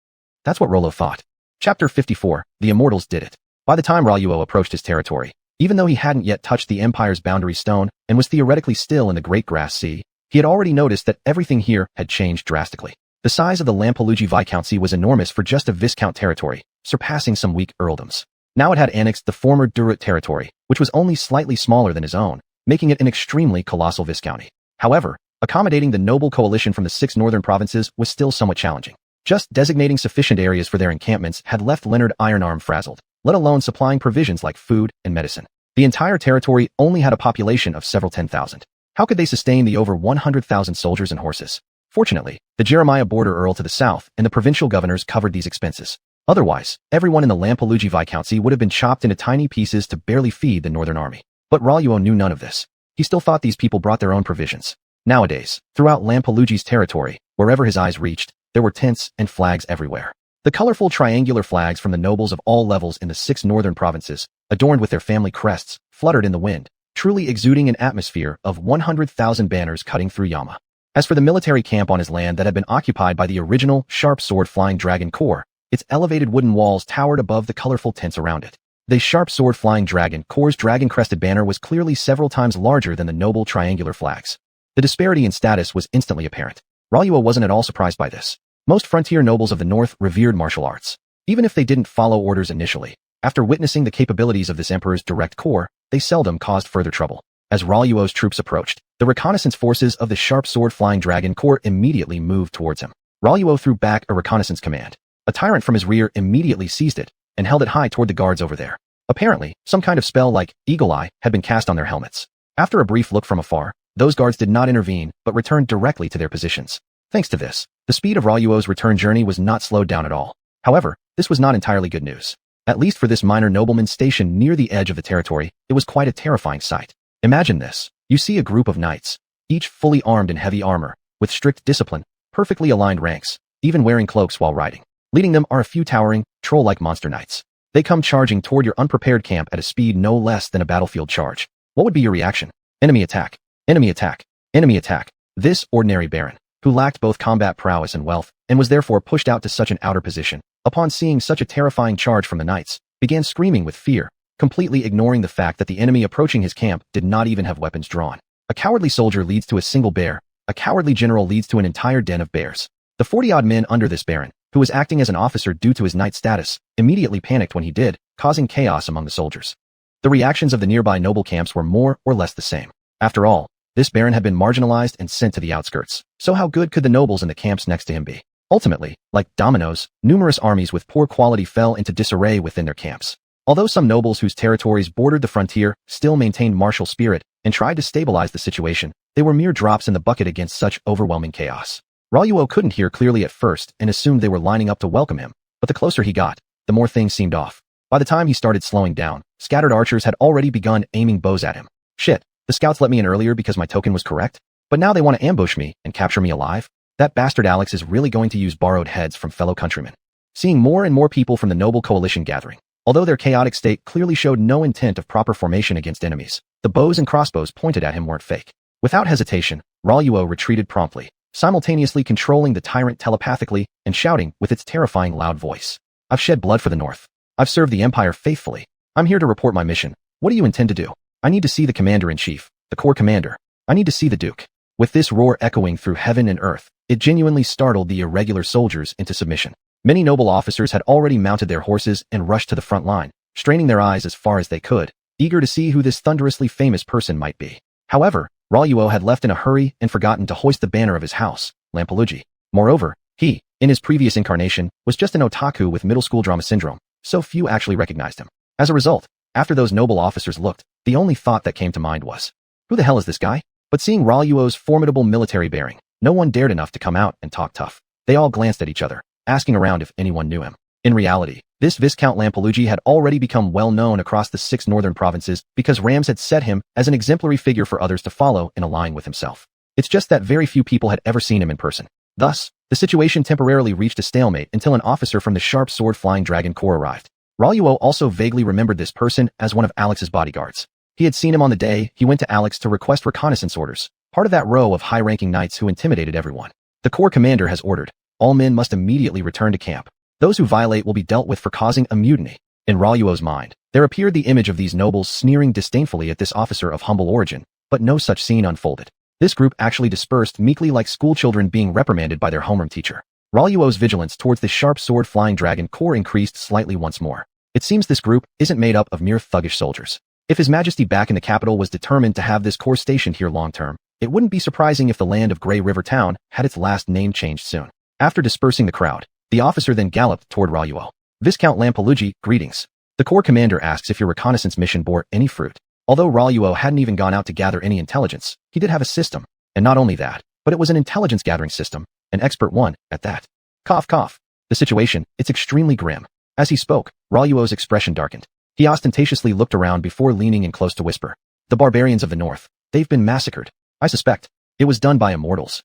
That's what Rollo thought. Chapter 54, The Immortals did it. By the time Luo Luo approached his territory, even though he hadn't yet touched the Empire's boundary stone and was theoretically still in the Great Grass Sea, he had already noticed that everything here had changed drastically. The size of the Lampelugi Viscountcy was enormous for just a Viscount territory, surpassing some weak earldoms. Now it had annexed the former Durut territory, which was only slightly smaller than his own, making it an extremely colossal viscounty. However, accommodating the noble coalition from the 6 northern provinces was still somewhat challenging. Just designating sufficient areas for their encampments had left Leonard Ironarm frazzled, let alone supplying provisions like food and medicine. The entire territory only had a population of several 10,000. How could they sustain the over 100,000 soldiers and horses? Fortunately, the Jeremiah Border Earl to the south and the provincial governors covered these expenses. Otherwise, everyone in the Lampelugi Viscountcy would have been chopped into tiny pieces to barely feed the northern army. But Luo Luo knew none of this. He still thought these people brought their own provisions. Nowadays, throughout Lampelugi's territory, wherever his eyes reached, there were tents and flags everywhere. The colorful triangular flags from the nobles of all levels in the 6 northern provinces, adorned with their family crests, fluttered in the wind, truly exuding an atmosphere of 100,000 banners cutting through Yama. As for the military camp on his land that had been occupied by the original Sharp Sword Flying Dragon Corps, its elevated wooden walls towered above the colorful tents around it. The Sharp Sword Flying Dragon Corps' dragon-crested banner was clearly several times larger than the noble triangular flags. The disparity in status was instantly apparent. Luo Luo wasn't at all surprised by this. Most frontier nobles of the north revered martial arts. Even if they didn't follow orders initially, after witnessing the capabilities of this emperor's direct corps, they seldom caused further trouble. As Luo Luo's troops approached, the reconnaissance forces of the Sharp Sword Flying Dragon Corps immediately moved towards him. Luo Luo threw back a reconnaissance command. A tyrant from his rear immediately seized it, and held it high toward the guards over there. Apparently, some kind of spell like Eagle Eye had been cast on their helmets. After a brief look from afar, those guards did not intervene but returned directly to their positions. Thanks to this, the speed of Luo's return journey was not slowed down at all. However, this was not entirely good news. At least for this minor nobleman stationed near the edge of the territory, it was quite a terrifying sight. Imagine this. You see a group of knights, each fully armed in heavy armor, with strict discipline, perfectly aligned ranks, even wearing cloaks while riding. Leading them are a few towering, troll-like monster knights. They come charging toward your unprepared camp at a speed no less than a battlefield charge. What would be your reaction? Enemy attack. Enemy attack. Enemy attack. This ordinary baron, who lacked both combat prowess and wealth, and was therefore pushed out to such an outer position, upon seeing such a terrifying charge from the knights, began screaming with fear, completely ignoring the fact that the enemy approaching his camp did not even have weapons drawn. A cowardly soldier leads to a single bear. A cowardly general leads to an entire den of bears. The 40-odd men under this baron, who was acting as an officer due to his knight status, immediately panicked when he did, causing chaos among the soldiers. The reactions of the nearby noble camps were more or less the same. After all, this baron had been marginalized and sent to the outskirts, so how good could the nobles in the camps next to him be? Ultimately, like dominoes, numerous armies with poor quality fell into disarray within their camps. Although some nobles whose territories bordered the frontier still maintained martial spirit and tried to stabilize the situation, they were mere drops in the bucket against such overwhelming chaos. Luo couldn't hear clearly at first and assumed they were lining up to welcome him, but the closer he got, the more things seemed off. By the time he started slowing down, scattered archers had already begun aiming bows at him. Shit, the scouts let me in earlier because my token was correct? But now they want to ambush me and capture me alive? That bastard Alex is really going to use borrowed heads from fellow countrymen. Seeing more and more people from the noble coalition gathering, although their chaotic state clearly showed no intent of proper formation against enemies, the bows and crossbows pointed at him weren't fake. Without hesitation, Luo retreated promptly, simultaneously controlling the tyrant telepathically and shouting with its terrifying loud voice. I've shed blood for the North. I've served the Empire faithfully. I'm here to report my mission. What do you intend to do? I need to see the commander-in-chief, the corps commander. I need to see the Duke. With this roar echoing through heaven and earth, it genuinely startled the irregular soldiers into submission. Many noble officers had already mounted their horses and rushed to the front line, straining their eyes as far as they could, eager to see who this thunderously famous person might be. However, Luo had left in a hurry and forgotten to hoist the banner of his house, Lampelugi. Moreover, he, in his previous incarnation, was just an otaku with middle school drama syndrome, so few actually recognized him. As a result, after those noble officers looked, the only thought that came to mind was, who the hell is this guy? But seeing Luo's formidable military bearing, no one dared enough to come out and talk tough. They all glanced at each other, asking around if anyone knew him. In reality, this Viscount Lampelugi had already become well known across the 6 northern provinces because Rams had set him as an exemplary figure for others to follow in allying with himself. It's just that very few people had ever seen him in person. Thus, the situation temporarily reached a stalemate until an officer from the sharp sword flying dragon corps arrived. Luo also vaguely remembered this person as one of Alex's bodyguards. He had seen him on the day he went to Alex to request reconnaissance orders, part of that row of high-ranking knights who intimidated everyone. The corps commander has ordered, all men must immediately return to camp. Those who violate will be dealt with for causing a mutiny. In Luo's mind, there appeared the image of these nobles sneering disdainfully at this officer of humble origin, but no such scene unfolded. This group actually dispersed meekly like schoolchildren being reprimanded by their homeroom teacher. Luo's vigilance towards the sharp sword flying dragon corps increased slightly once more. It seems this group isn't made up of mere thuggish soldiers. If His Majesty back in the capital was determined to have this corps stationed here long-term, it wouldn't be surprising if the land of Grey River Town had its last name changed soon. After dispersing the crowd, the officer then galloped toward Luo. Viscount Lampelugi, greetings. The corps commander asks if your reconnaissance mission bore any fruit. Although Luo hadn't even gone out to gather any intelligence, he did have a system. And not only that, but it was an intelligence gathering system, an expert one, at that. Cough cough. The situation, it's extremely grim. As he spoke, Luo's expression darkened. He ostentatiously looked around before leaning in close to whisper. The barbarians of the north, they've been massacred. I suspect it was done by immortals.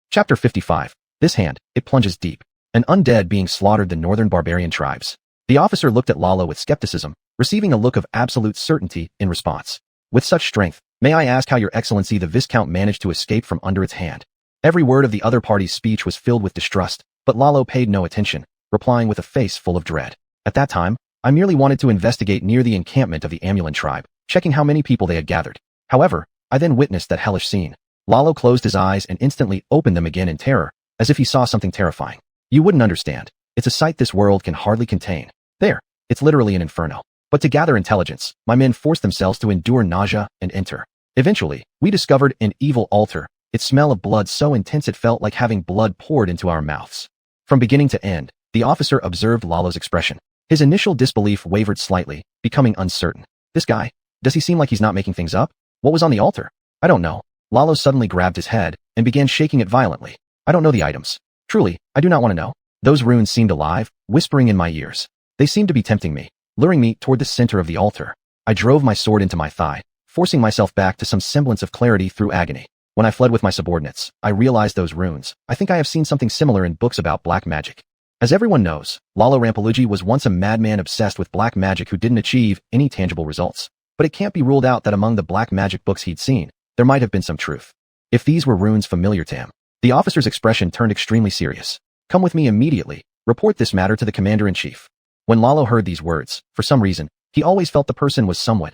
Chapter 55. This hand, it plunges deep. An undead being slaughtered the northern barbarian tribes. The officer looked at Luo with skepticism, receiving a look of absolute certainty in response. With such strength, may I ask how your excellency the Viscount managed to escape from under its hand? Every word of the other party's speech was filled with distrust, but Luo paid no attention, replying with a face full of dread. At that time, I merely wanted to investigate near the encampment of the Amulan tribe, checking how many people they had gathered. However, I then witnessed that hellish scene. Luo closed his eyes and instantly opened them again in terror, as if he saw something terrifying. You wouldn't understand. It's a sight this world can hardly contain. There, it's literally an inferno. But to gather intelligence, my men forced themselves to endure nausea and enter. Eventually, we discovered an evil altar, its smell of blood so intense it felt like having blood poured into our mouths. From beginning to end, the officer observed Luo's expression. His initial disbelief wavered slightly, becoming uncertain. This guy, does he seem like he's not making things up? What was on the altar? I don't know. Lalo suddenly grabbed his head and began shaking it violently. I don't know the items. Truly, I do not want to know. Those runes seemed alive, whispering in my ears. They seemed to be tempting me, luring me toward the center of the altar. I drove my sword into my thigh, forcing myself back to some semblance of clarity through agony. When I fled with my subordinates, I realized those runes. I think I have seen something similar in books about black magic. As everyone knows, Lalo Rampalugi was once a madman obsessed with black magic who didn't achieve any tangible results. But it can't be ruled out that among the black magic books he'd seen, there might have been some truth. If these were runes familiar to him, the officer's expression turned extremely serious. Come with me immediately. Report this matter to the commander-in-chief. When Lalo heard these words, for some reason, he always felt the person was somewhat,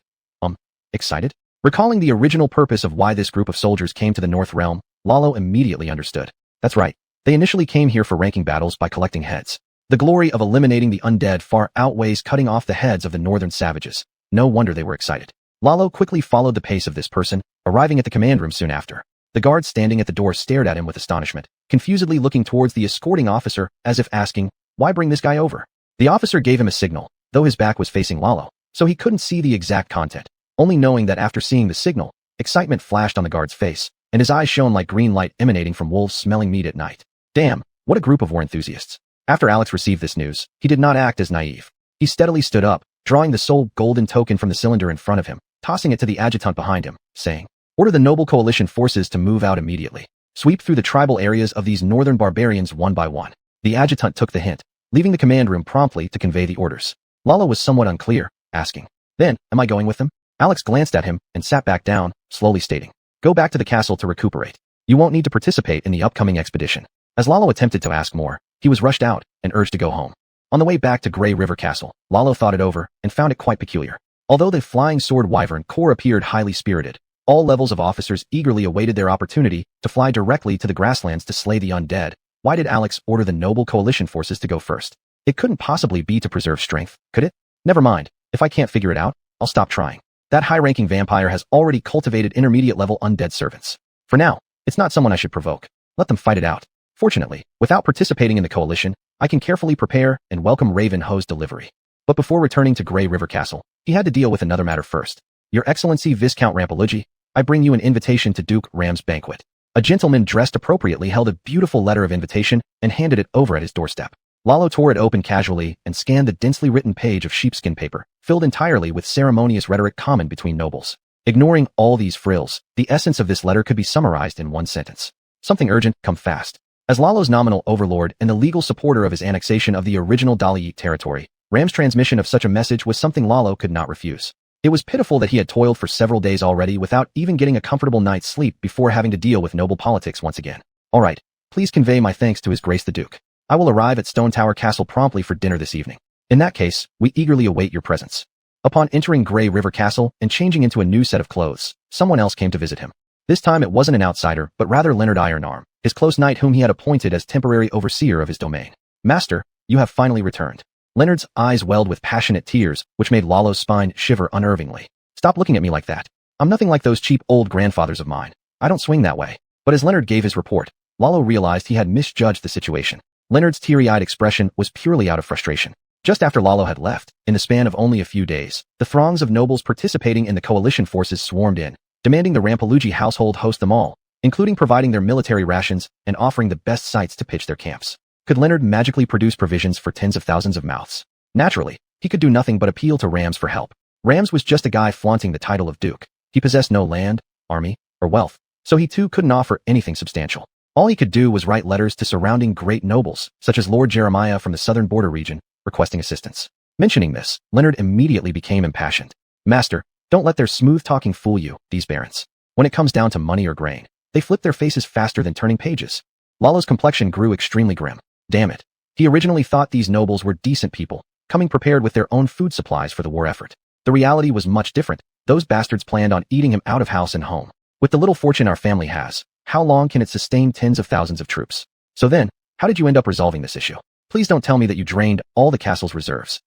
excited. Recalling the original purpose of why this group of soldiers came to the North Realm, Lalo immediately understood. That's right. They initially came here for ranking battles by collecting heads. The glory of eliminating the undead far outweighs cutting off the heads of the northern savages. No wonder they were excited. Lalo quickly followed the pace of this person, arriving at the command room soon after. The guard standing at the door stared at him with astonishment, confusedly looking towards the escorting officer as if asking, why bring this guy over? The officer gave him a signal, though his back was facing Lalo, so he couldn't see the exact content, only knowing that after seeing the signal, excitement flashed on the guard's face, and his eyes shone like green light emanating from wolves smelling meat at night. Damn, what a group of war enthusiasts. After Alex received this news, he did not act as naive. He steadily stood up, drawing the sole golden token from the cylinder in front of him, tossing it to the adjutant behind him, saying, order the noble coalition forces to move out immediately. Sweep through the tribal areas of these northern barbarians one by one. The adjutant took the hint, leaving the command room promptly to convey the orders. Lalo was somewhat unclear, asking, then, am I going with them? Alex glanced at him and sat back down, slowly stating, go back to the castle to recuperate. You won't need to participate in the upcoming expedition. As Lalo attempted to ask more, he was rushed out and urged to go home. On the way back to Grey River Castle, Lalo thought it over and found it quite peculiar. Although the flying sword wyvern corps appeared highly spirited, all levels of officers eagerly awaited their opportunity to fly directly to the grasslands to slay the undead. Why did Alex order the noble coalition forces to go first? It couldn't possibly be to preserve strength, could it? Never mind, if I can't figure it out, I'll stop trying. That high-ranking vampire has already cultivated intermediate-level undead servants. For now, it's not someone I should provoke. Let them fight it out. Fortunately, without participating in the coalition, I can carefully prepare and welcome Ravenhoe's delivery. But before returning to Grey River Castle, he had to deal with another matter first. Your Excellency Viscount Rampalugi, I bring you an invitation to Duke Ram's banquet. A gentleman dressed appropriately held a beautiful letter of invitation and handed it over at his doorstep. Lalo tore it open casually and scanned the densely written page of sheepskin paper, filled entirely with ceremonious rhetoric common between nobles. Ignoring all these frills, the essence of this letter could be summarized in one sentence. Something urgent, come fast. As Lalo's nominal overlord and the legal supporter of his annexation of the original Dali territory, Ram's transmission of such a message was something Lalo could not refuse. It was pitiful that he had toiled for several days already without even getting a comfortable night's sleep before having to deal with noble politics once again. All right, please convey my thanks to His Grace the Duke. I will arrive at Stone Tower Castle promptly for dinner this evening. In that case, we eagerly await your presence. Upon entering Grey River Castle and changing into a new set of clothes, someone else came to visit him. This time it wasn't an outsider, but rather Leonard Ironarm, his close knight whom he had appointed as temporary overseer of his domain. Master, you have finally returned. Leonard's eyes welled with passionate tears, which made Lalo's spine shiver unnervingly. Stop looking at me like that. I'm nothing like those cheap old grandfathers of mine. I don't swing that way. But as Leonard gave his report, Lalo realized he had misjudged the situation. Leonard's teary-eyed expression was purely out of frustration. Just after Lalo had left, in the span of only a few days, the throngs of nobles participating in the coalition forces swarmed in, demanding the Rampalugi household host them all, including providing their military rations and offering the best sites to pitch their camps. Could Leonard magically produce provisions for tens of thousands of mouths? Naturally, he could do nothing but appeal to Rams for help. Rams was just a guy flaunting the title of Duke. He possessed no land, army, or wealth, so he too couldn't offer anything substantial. All he could do was write letters to surrounding great nobles, such as Lord Jeremiah from the southern border region, requesting assistance. Mentioning this, Leonard immediately became impassioned. Master, don't let their smooth-talking fool you, these barons. When it comes down to money or grain, they flip their faces faster than turning pages. Lalo's complexion grew extremely grim. Damn it. He originally thought these nobles were decent people, coming prepared with their own food supplies for the war effort. The reality was much different. Those bastards planned on eating him out of house and home. With the little fortune our family has, how long can it sustain tens of thousands of troops? So then, how did you end up resolving this issue? Please don't tell me that you drained all the castle's reserves.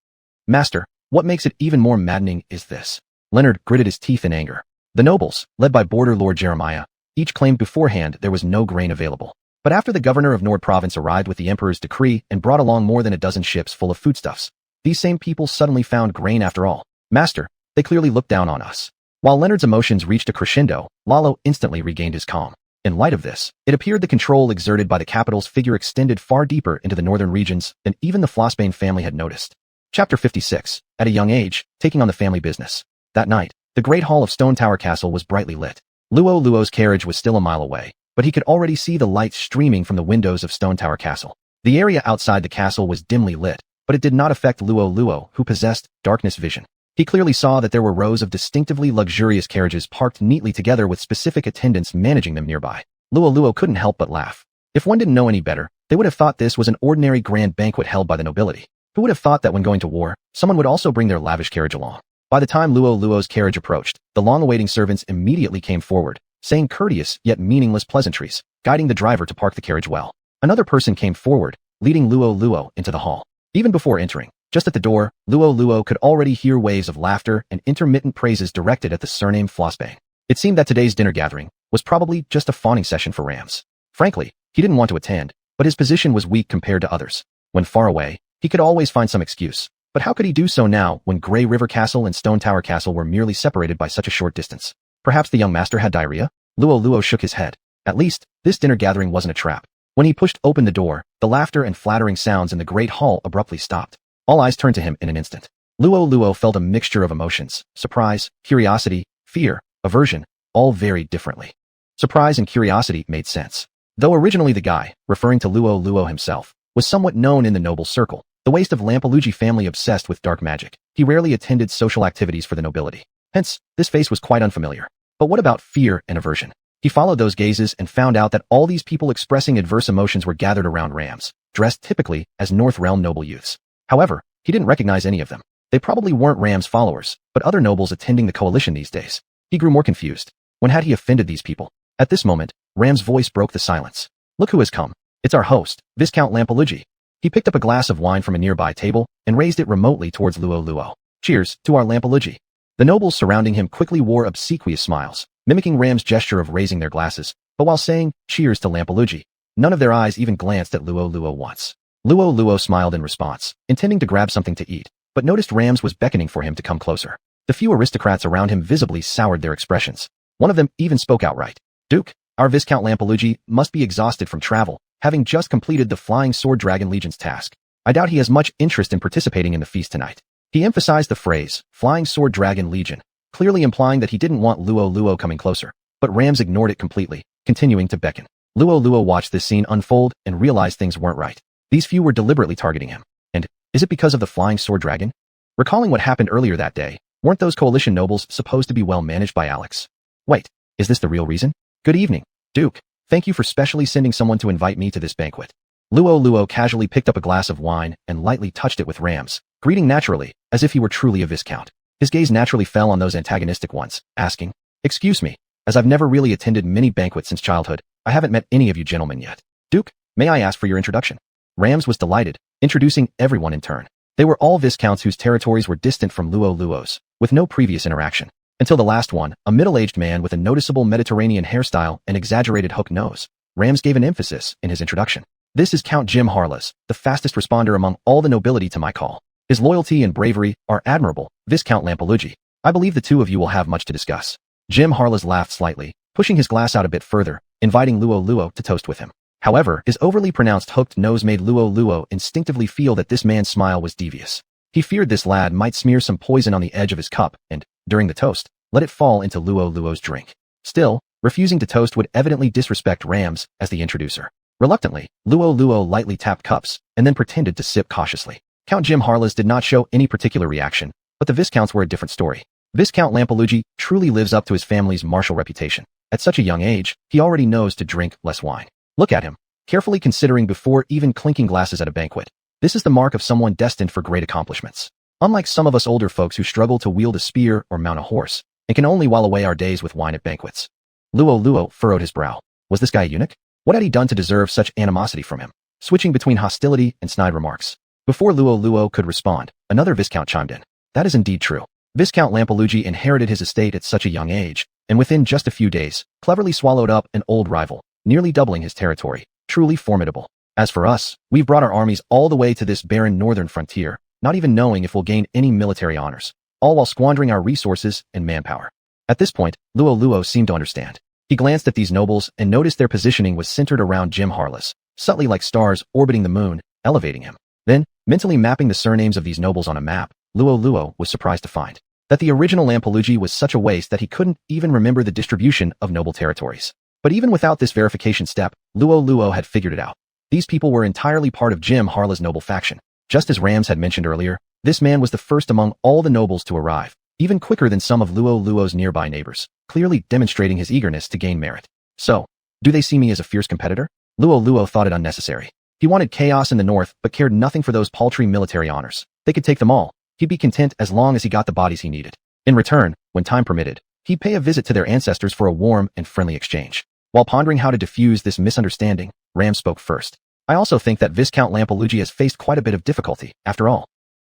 Master, what makes it even more maddening is this. Leonard gritted his teeth in anger. The nobles, led by border Lord Jeremiah, each claimed beforehand there was no grain available. But after the governor of Nord province arrived with the emperor's decree and brought along more than a dozen ships full of foodstuffs, these same people suddenly found grain after all. Master, they clearly looked down on us. While Leonard's emotions reached a crescendo, Lalo instantly regained his calm. In light of this, it appeared the control exerted by the capital's figure extended far deeper into the northern regions than even the Flossbane family had noticed. Chapter 56. At a young age, taking on the family business. That night, the Great Hall of Stone Tower Castle was brightly lit. Luo Luo's carriage was still a mile away, but he could already see the lights streaming from the windows of Stone Tower Castle. The area outside the castle was dimly lit, but it did not affect Luo Luo, who possessed darkness vision. He clearly saw that there were rows of distinctively luxurious carriages parked neatly together with specific attendants managing them nearby. Luo Luo couldn't help but laugh. If one didn't know any better, they would have thought this was an ordinary grand banquet held by the nobility. Who would have thought that when going to war, someone would also bring their lavish carriage along? By the time Luo Luo's carriage approached, the long-awaiting servants immediately came forward, saying courteous yet meaningless pleasantries, guiding the driver to park the carriage well. Another person came forward, leading Luo Luo into the hall. Even before entering, just at the door, Luo Luo could already hear waves of laughter and intermittent praises directed at the surname Flossbane. It seemed that today's dinner gathering was probably just a fawning session for Rams. Frankly, he didn't want to attend, but his position was weak compared to others. When far away, he could always find some excuse. But how could he do so now when Grey River Castle and Stone Tower Castle were merely separated by such a short distance? Perhaps the young master had diarrhea? Luo Luo shook his head. At least, this dinner gathering wasn't a trap. When he pushed open the door, the laughter and flattering sounds in the great hall abruptly stopped. All eyes turned to him in an instant. Luo Luo felt a mixture of emotions: surprise, curiosity, fear, aversion, all very differently. Surprise and curiosity made sense. Though originally the guy, referring to Luo Luo himself, was somewhat known in the noble circle, the waste of Lampelugi family obsessed with dark magic, he rarely attended social activities for the nobility. Hence, this face was quite unfamiliar. But what about fear and aversion? He followed those gazes and found out that all these people expressing adverse emotions were gathered around Rams, dressed typically as North Realm noble youths. However, he didn't recognize any of them. They probably weren't Ram's followers, but other nobles attending the coalition these days. He grew more confused. When had he offended these people? At this moment, Ram's voice broke the silence. Look who has come. It's our host, Viscount Lampelugi. He picked up a glass of wine from a nearby table and raised it remotely towards Luo Luo. Cheers to our Lampelugi. The nobles surrounding him quickly wore obsequious smiles, mimicking Ram's gesture of raising their glasses, but while saying, cheers to Lampelugi, none of their eyes even glanced at Luo Luo once. Luo Luo smiled in response, intending to grab something to eat, but noticed Rams was beckoning for him to come closer. The few aristocrats around him visibly soured their expressions. One of them even spoke outright. Duke, our Viscount Lampelugi must be exhausted from travel, having just completed the Flying Sword Dragon Legion's task. I doubt he has much interest in participating in the feast tonight. He emphasized the phrase, Flying Sword Dragon Legion, clearly implying that he didn't want Luo Luo coming closer. But Rams ignored it completely, continuing to beckon. Luo Luo watched this scene unfold and realized things weren't right. These few were deliberately targeting him. And, is it because of the Flying Sword Dragon? Recalling what happened earlier that day, weren't those coalition nobles supposed to be well managed by Alex? Wait, is this the real reason? Good evening, Duke. Thank you for specially sending someone to invite me to this banquet. Luo Luo casually picked up a glass of wine and lightly touched it with Rams, greeting naturally, as if he were truly a viscount. His gaze naturally fell on those antagonistic ones, asking, excuse me, as I've never really attended many banquets since childhood, I haven't met any of you gentlemen yet. Duke, may I ask for your introduction? Rams was delighted, introducing everyone in turn. They were all viscounts whose territories were distant from Luo Luo's, with no previous interaction. Until the last one, a middle-aged man with a noticeable Mediterranean hairstyle and exaggerated hook nose. Rams gave an emphasis in his introduction. This is Count Jim Harless, the fastest responder among all the nobility to my call. His loyalty and bravery are admirable, Viscount Lampelugi. I believe the two of you will have much to discuss. Jim Harless laughed slightly, pushing his glass out a bit further, inviting Luo Luo to toast with him. However, his overly pronounced hooked nose made Luo Luo instinctively feel that this man's smile was devious. He feared this lad might smear some poison on the edge of his cup and, during the toast, let it fall into Luo Luo's drink. Still, refusing to toast would evidently disrespect Rams as the introducer. Reluctantly, Luo Luo lightly tapped cups and then pretended to sip cautiously. Count Jim Harless did not show any particular reaction, but the Viscounts were a different story. Viscount Lampelugi truly lives up to his family's martial reputation. At such a young age, he already knows to drink less wine. Look at him, carefully considering before even clinking glasses at a banquet. This is the mark of someone destined for great accomplishments. Unlike some of us older folks who struggle to wield a spear or mount a horse, and can only while away our days with wine at banquets. Luo Luo furrowed his brow. Was this guy a eunuch? What had he done to deserve such animosity from him? Switching between hostility and snide remarks. Before Luo Luo could respond, another Viscount chimed in. That is indeed true. Viscount Lampelugi inherited his estate at such a young age, and within just a few days, cleverly swallowed up an old rival, nearly doubling his territory. Truly formidable. As for us, we've brought our armies all the way to this barren northern frontier, not even knowing if we'll gain any military honors, all while squandering our resources and manpower. At this point, Luo Luo seemed to understand. He glanced at these nobles and noticed their positioning was centered around Jim Harless, subtly like stars orbiting the moon, elevating him. Then, mentally mapping the surnames of these nobles on a map, Luo Luo was surprised to find that the original Lampelugi was such a waste that he couldn't even remember the distribution of noble territories. But even without this verification step, Luo Luo had figured it out. These people were entirely part of Jim Harless' noble faction. Just as Rams had mentioned earlier, this man was the first among all the nobles to arrive, even quicker than some of Luo Luo's nearby neighbors, clearly demonstrating his eagerness to gain merit. So, do they see me as a fierce competitor? Luo Luo thought it unnecessary. He wanted chaos in the north but cared nothing for those paltry military honors. They could take them all. He'd be content as long as he got the bodies he needed. In return, when time permitted, he'd pay a visit to their ancestors for a warm and friendly exchange. While pondering how to diffuse this misunderstanding, Ram spoke first. I also think that Viscount Lampelugi has faced quite a bit of difficulty, after all.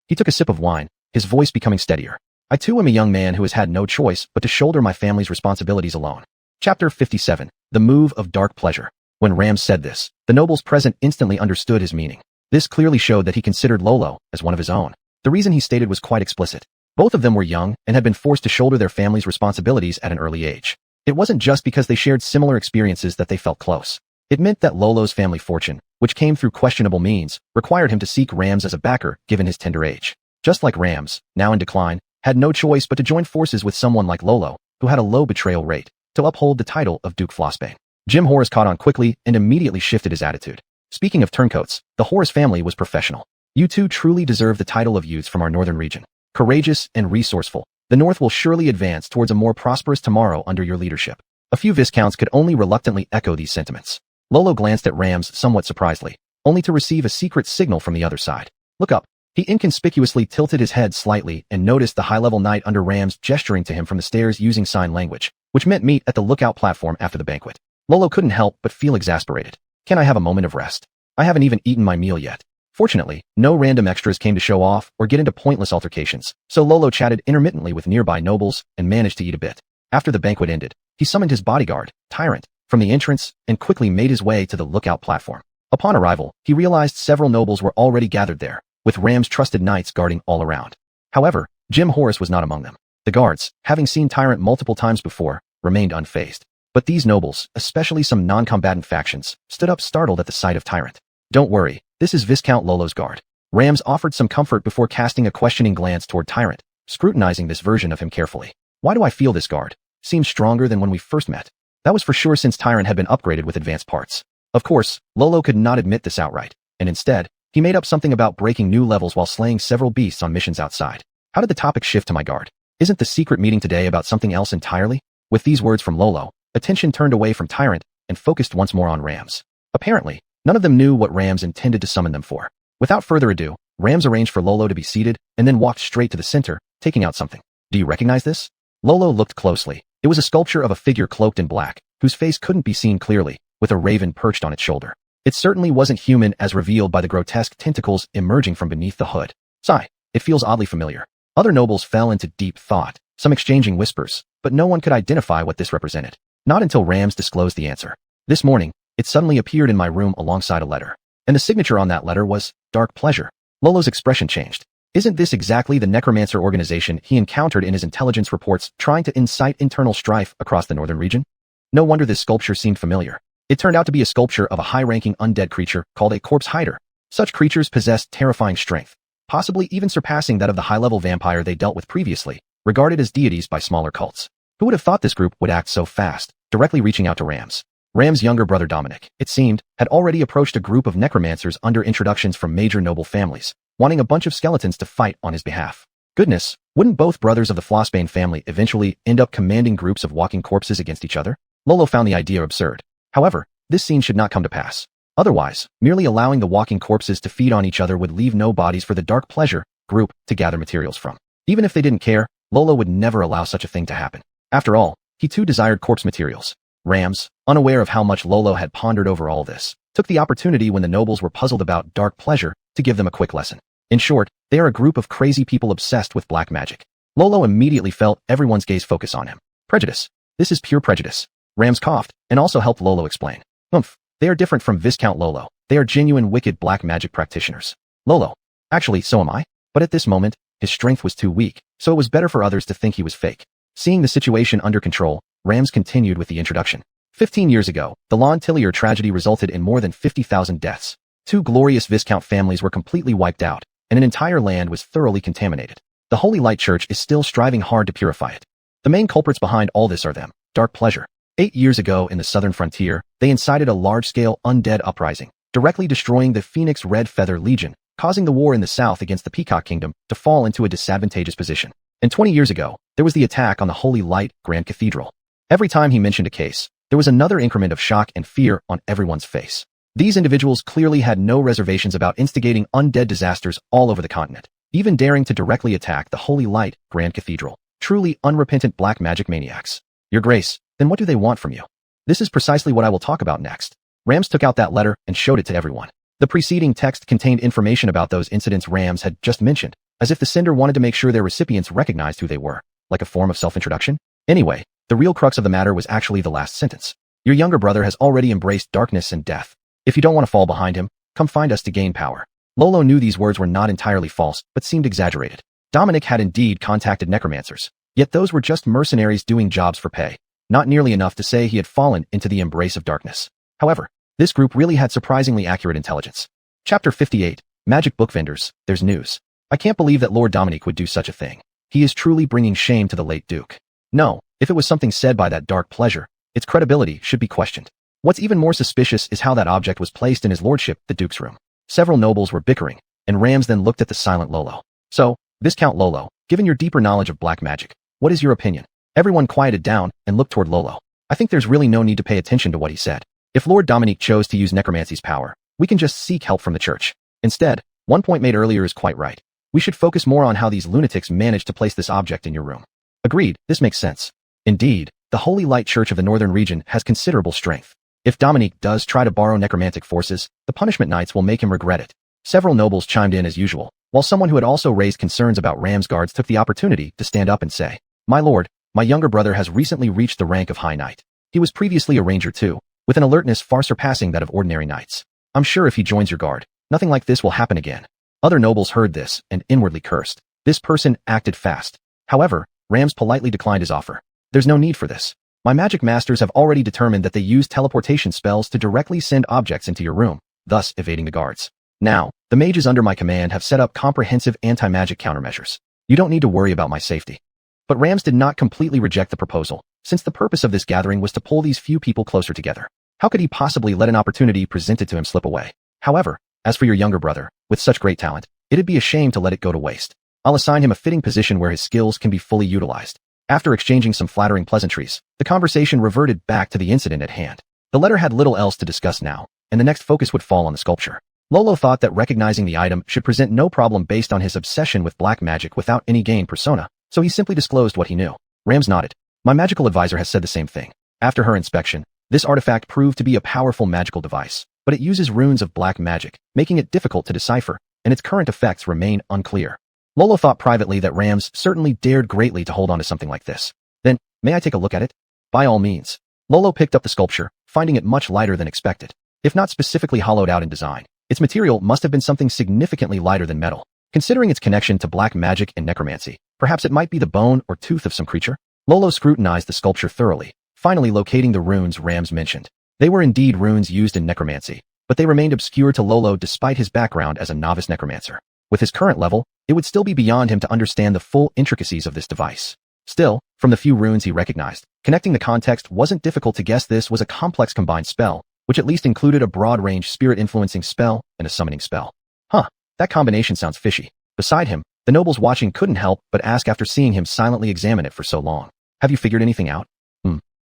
He took a sip of wine, his voice becoming steadier. I too am a young man who has had no choice but to shoulder my family's responsibilities alone. Chapter 57. The Move of Dark Pleasure. When Ram said this, the nobles present instantly understood his meaning. This clearly showed that he considered Lolo as one of his own. The reason he stated was quite explicit. Both of them were young and had been forced to shoulder their family's responsibilities at an early age. It wasn't just because they shared similar experiences that they felt close. It meant that Lolo's family fortune, which came through questionable means, required him to seek Rams as a backer given his tender age. Just like Rams, now in decline, had no choice but to join forces with someone like Lolo, who had a low betrayal rate, to uphold the title of Duke Flossbane. Jim Horace caught on quickly and immediately shifted his attitude. Speaking of turncoats, the Horace family was professional. You two truly deserve the title of youths from our northern region. Courageous and resourceful, the North will surely advance towards a more prosperous tomorrow under your leadership. A few viscounts could only reluctantly echo these sentiments. Lolo glanced at Rams somewhat surprisedly, only to receive a secret signal from the other side. Look up. He inconspicuously tilted his head slightly and noticed the high-level knight under Rams gesturing to him from the stairs using sign language, which meant meet at the lookout platform after the banquet. Lolo couldn't help but feel exasperated. Can I have a moment of rest? I haven't even eaten my meal yet. Fortunately, no random extras came to show off or get into pointless altercations, so Lolo chatted intermittently with nearby nobles and managed to eat a bit. After the banquet ended, he summoned his bodyguard, Tyrant, from the entrance and quickly made his way to the lookout platform. Upon arrival, he realized several nobles were already gathered there, with Ram's trusted knights guarding all around. However, Jim Horace was not among them. The guards, having seen Tyrant multiple times before, remained unfazed. But these nobles, especially some non-combatant factions, stood up startled at the sight of Tyrant. Don't worry, this is Viscount Lolo's guard. Rams offered some comfort before casting a questioning glance toward Tyrant, scrutinizing this version of him carefully. Why do I feel this guard seems stronger than when we first met? That was for sure since Tyrant had been upgraded with advanced parts. Of course, Lolo could not admit this outright, and instead, he made up something about breaking new levels while slaying several beasts on missions outside. How did the topic shift to my guard? Isn't the secret meeting today about something else entirely? With these words from Lolo, attention turned away from Tyrant and focused once more on Rams. Apparently, none of them knew what Rams intended to summon them for. Without further ado, Rams arranged for Lolo to be seated and then walked straight to the center, taking out something. Do you recognize this? Lolo looked closely. It was a sculpture of a figure cloaked in black, whose face couldn't be seen clearly, with a raven perched on its shoulder. It certainly wasn't human as revealed by the grotesque tentacles emerging from beneath the hood. Sigh, it feels oddly familiar. Other nobles fell into deep thought, some exchanging whispers, but no one could identify what this represented. Not until Rams disclosed the answer. This morning, it suddenly appeared in my room alongside a letter. And the signature on that letter was Dark Pleasure. Lolo's expression changed. Isn't this exactly the Necromancer organization he encountered in his intelligence reports trying to incite internal strife across the northern region? No wonder this sculpture seemed familiar. It turned out to be a sculpture of a high-ranking undead creature called a corpse hider. Such creatures possessed terrifying strength, possibly even surpassing that of the high-level vampire they dealt with previously, regarded as deities by smaller cults. Who would have thought this group would act so fast, directly reaching out to Rams? Ram's younger brother Dominic, it seemed, had already approached a group of necromancers under introductions from major noble families, wanting a bunch of skeletons to fight on his behalf. Goodness, wouldn't both brothers of the Flossbane family eventually end up commanding groups of walking corpses against each other? Lolo found the idea absurd. However, this scene should not come to pass. Otherwise, merely allowing the walking corpses to feed on each other would leave no bodies for the Dark Pleasure group to gather materials from. Even if they didn't care, Lolo would never allow such a thing to happen. After all, he too desired corpse materials. Rams, unaware of how much Lolo had pondered over all this, took the opportunity when the nobles were puzzled about Dark Pleasure to give them a quick lesson. In short, they are a group of crazy people obsessed with black magic. Lolo immediately felt everyone's gaze focus on him. Prejudice. This is pure prejudice. Rams coughed, and also helped Lolo explain. They are different from Viscount Lolo. They are genuine wicked black magic practitioners. Lolo. Actually, so am I. But at this moment, his strength was too weak, so it was better for others to think he was fake. Seeing the situation under control, Rams continued with the introduction. 15 years ago, the Law tragedy resulted in more than 50,000 deaths. 2 glorious Viscount families were completely wiped out, and an entire land was thoroughly contaminated. The Holy Light Church is still striving hard to purify it. The main culprits behind all this are them, Dark Pleasure. 8 years ago in the southern frontier, they incited a large-scale undead uprising, directly destroying the Phoenix Red Feather Legion, causing the war in the south against the Peacock Kingdom to fall into a disadvantageous position. And 20 years ago, there was the attack on the Holy Light Grand Cathedral. Every time he mentioned a case, there was another increment of shock and fear on everyone's face. These individuals clearly had no reservations about instigating undead disasters all over the continent, even daring to directly attack the Holy Light Grand Cathedral. Truly unrepentant black magic maniacs. Your Grace, then what do they want from you? This is precisely what I will talk about next. Rams took out that letter and showed it to everyone. The preceding text contained information about those incidents Rams had just mentioned, as if the sender wanted to make sure their recipients recognized who they were, like a form of self-introduction. Anyway, the real crux of the matter was actually the last sentence. Your younger brother has already embraced darkness and death. If you don't want to fall behind him, come find us to gain power. Lolo knew these words were not entirely false, but seemed exaggerated. Dominic had indeed contacted necromancers, yet those were just mercenaries doing jobs for pay, not nearly enough to say he had fallen into the embrace of darkness. However, this group really had surprisingly accurate intelligence. Chapter 58, Magic Book Vendors, there's news. I can't believe that Lord Dominic would do such a thing. He is truly bringing shame to the late Duke. No, if it was something said by that Dark Pleasure, its credibility should be questioned. What's even more suspicious is how that object was placed in his lordship, the Duke's room. Several nobles were bickering, and Rams then looked at the silent Lolo. So, Viscount Lolo, given your deeper knowledge of black magic, what is your opinion? Everyone quieted down and looked toward Lolo. I think there's really no need to pay attention to what he said. If Lord Dominic chose to use necromancy's power, we can just seek help from the church. Instead, one point made earlier is quite right. We should focus more on how these lunatics managed to place this object in your room. Agreed, this makes sense. Indeed, the Holy Light Church of the Northern region has considerable strength. If Dominic does try to borrow necromantic forces, the punishment knights will make him regret it. Several nobles chimed in as usual, while someone who had also raised concerns about Ram's guards took the opportunity to stand up and say, My lord, my younger brother has recently reached the rank of High Knight. He was previously a ranger too, with an alertness far surpassing that of ordinary knights. I'm sure if he joins your guard, nothing like this will happen again. Other nobles heard this and inwardly cursed. This person acted fast. However, Rams politely declined his offer. There's no need for this. My magic masters have already determined that they use teleportation spells to directly send objects into your room, thus evading the guards. Now, the mages under my command have set up comprehensive anti-magic countermeasures. You don't need to worry about my safety. But Rams did not completely reject the proposal, since the purpose of this gathering was to pull these few people closer together. How could he possibly let an opportunity presented to him slip away? However, as for your younger brother, with such great talent, it'd be a shame to let it go to waste. I'll assign him a fitting position where his skills can be fully utilized. After exchanging some flattering pleasantries, the conversation reverted back to the incident at hand. The letter had little else to discuss now, and the next focus would fall on the sculpture. Lolo thought that recognizing the item should present no problem based on his obsession with black magic without any gain persona, so he simply disclosed what he knew. Rams nodded. My magical advisor has said the same thing. After her inspection, this artifact proved to be a powerful magical device, but it uses runes of black magic, making it difficult to decipher, and its current effects remain unclear. Lolo thought privately that Rams certainly dared greatly to hold on to something like this. Then, may I take a look at it? By all means. Lolo picked up the sculpture, finding it much lighter than expected. If not specifically hollowed out in design, its material must have been something significantly lighter than metal. Considering its connection to black magic and necromancy, perhaps it might be the bone or tooth of some creature? Lolo scrutinized the sculpture thoroughly, finally locating the runes Rams mentioned. They were indeed runes used in necromancy, but they remained obscure to Lolo despite his background as a novice necromancer. With his current level, it would still be beyond him to understand the full intricacies of this device. Still, from the few runes he recognized, connecting the context wasn't difficult to guess this was a complex combined spell, which at least included a broad-range spirit-influencing spell and a summoning spell. That combination sounds fishy. Beside him, the nobles watching couldn't help but ask after seeing him silently examine it for so long. Have you figured anything out?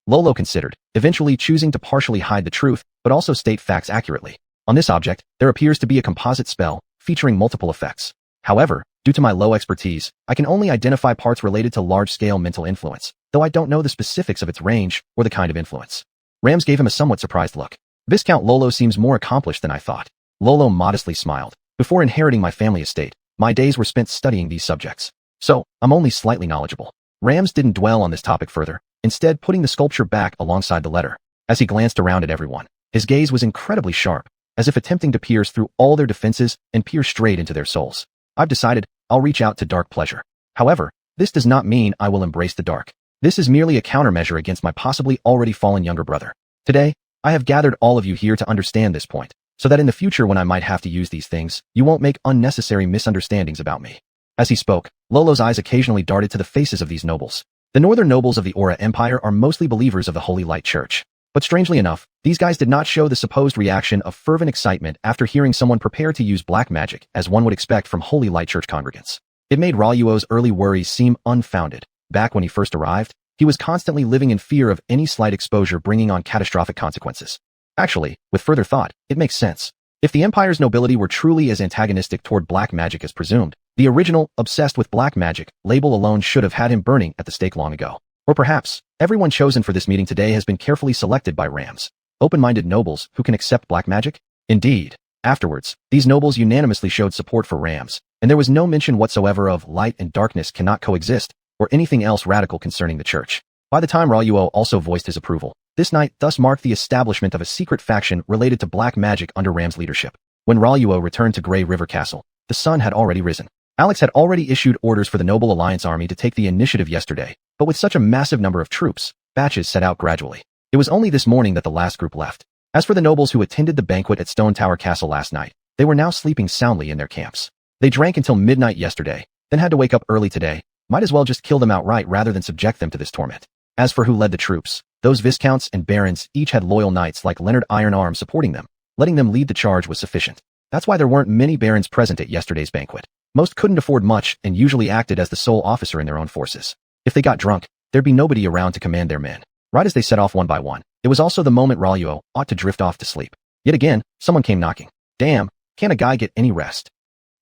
Lolo considered, eventually choosing to partially hide the truth, but also state facts accurately. On this object, there appears to be a composite spell, featuring multiple effects. However, due to my low expertise, I can only identify parts related to large-scale mental influence, though I don't know the specifics of its range or the kind of influence. Rams gave him a somewhat surprised look. Viscount Lolo seems more accomplished than I thought. Lolo modestly smiled. Before inheriting my family estate, my days were spent studying these subjects. So, I'm only slightly knowledgeable. Rams didn't dwell on this topic further, instead putting the sculpture back alongside the letter. As he glanced around at everyone, his gaze was incredibly sharp, as if attempting to pierce through all their defenses and peer straight into their souls. I've decided, I'll reach out to dark pleasure. However, this does not mean I will embrace the dark. This is merely a countermeasure against my possibly already fallen younger brother. Today, I have gathered all of you here to understand this point, so that in the future when I might have to use these things, you won't make unnecessary misunderstandings about me. As he spoke, Luo Luo's eyes occasionally darted to the faces of these nobles. The northern nobles of the Aura Empire are mostly believers of the Holy Light Church. But strangely enough, these guys did not show the supposed reaction of fervent excitement after hearing someone prepare to use black magic as one would expect from Holy Light Church congregants. It made Luo Luo's early worries seem unfounded. Back when he first arrived, he was constantly living in fear of any slight exposure bringing on catastrophic consequences. Actually, with further thought, it makes sense. If the Empire's nobility were truly as antagonistic toward black magic as presumed, the original, obsessed with black magic, label alone should have had him burning at the stake long ago. Or perhaps, everyone chosen for this meeting today has been carefully selected by Rams, open-minded nobles who can accept black magic? Indeed. Afterwards, these nobles unanimously showed support for Rams, and there was no mention whatsoever of light and darkness cannot coexist, or anything else radical concerning the church. By the time Luo Luo also voiced his approval, this night thus marked the establishment of a secret faction related to black magic under Ram's leadership. When Luo Luo returned to Grey River Castle, the sun had already risen. Alex had already issued orders for the Noble Alliance army to take the initiative yesterday, but with such a massive number of troops, batches set out gradually. It was only this morning that the last group left. As for the nobles who attended the banquet at Stone Tower Castle last night, they were now sleeping soundly in their camps. They drank until midnight yesterday, then had to wake up early today. Might as well just kill them outright rather than subject them to this torment. As for who led the troops, those viscounts and barons each had loyal knights like Leonard Ironarm supporting them. Letting them lead the charge was sufficient. That's why there weren't many barons present at yesterday's banquet. Most couldn't afford much and usually acted as the sole officer in their own forces. If they got drunk, there'd be nobody around to command their men. Right as they set off one by one, it was also the moment Luo Luo ought to drift off to sleep. Yet again, someone came knocking. Damn, can't a guy get any rest?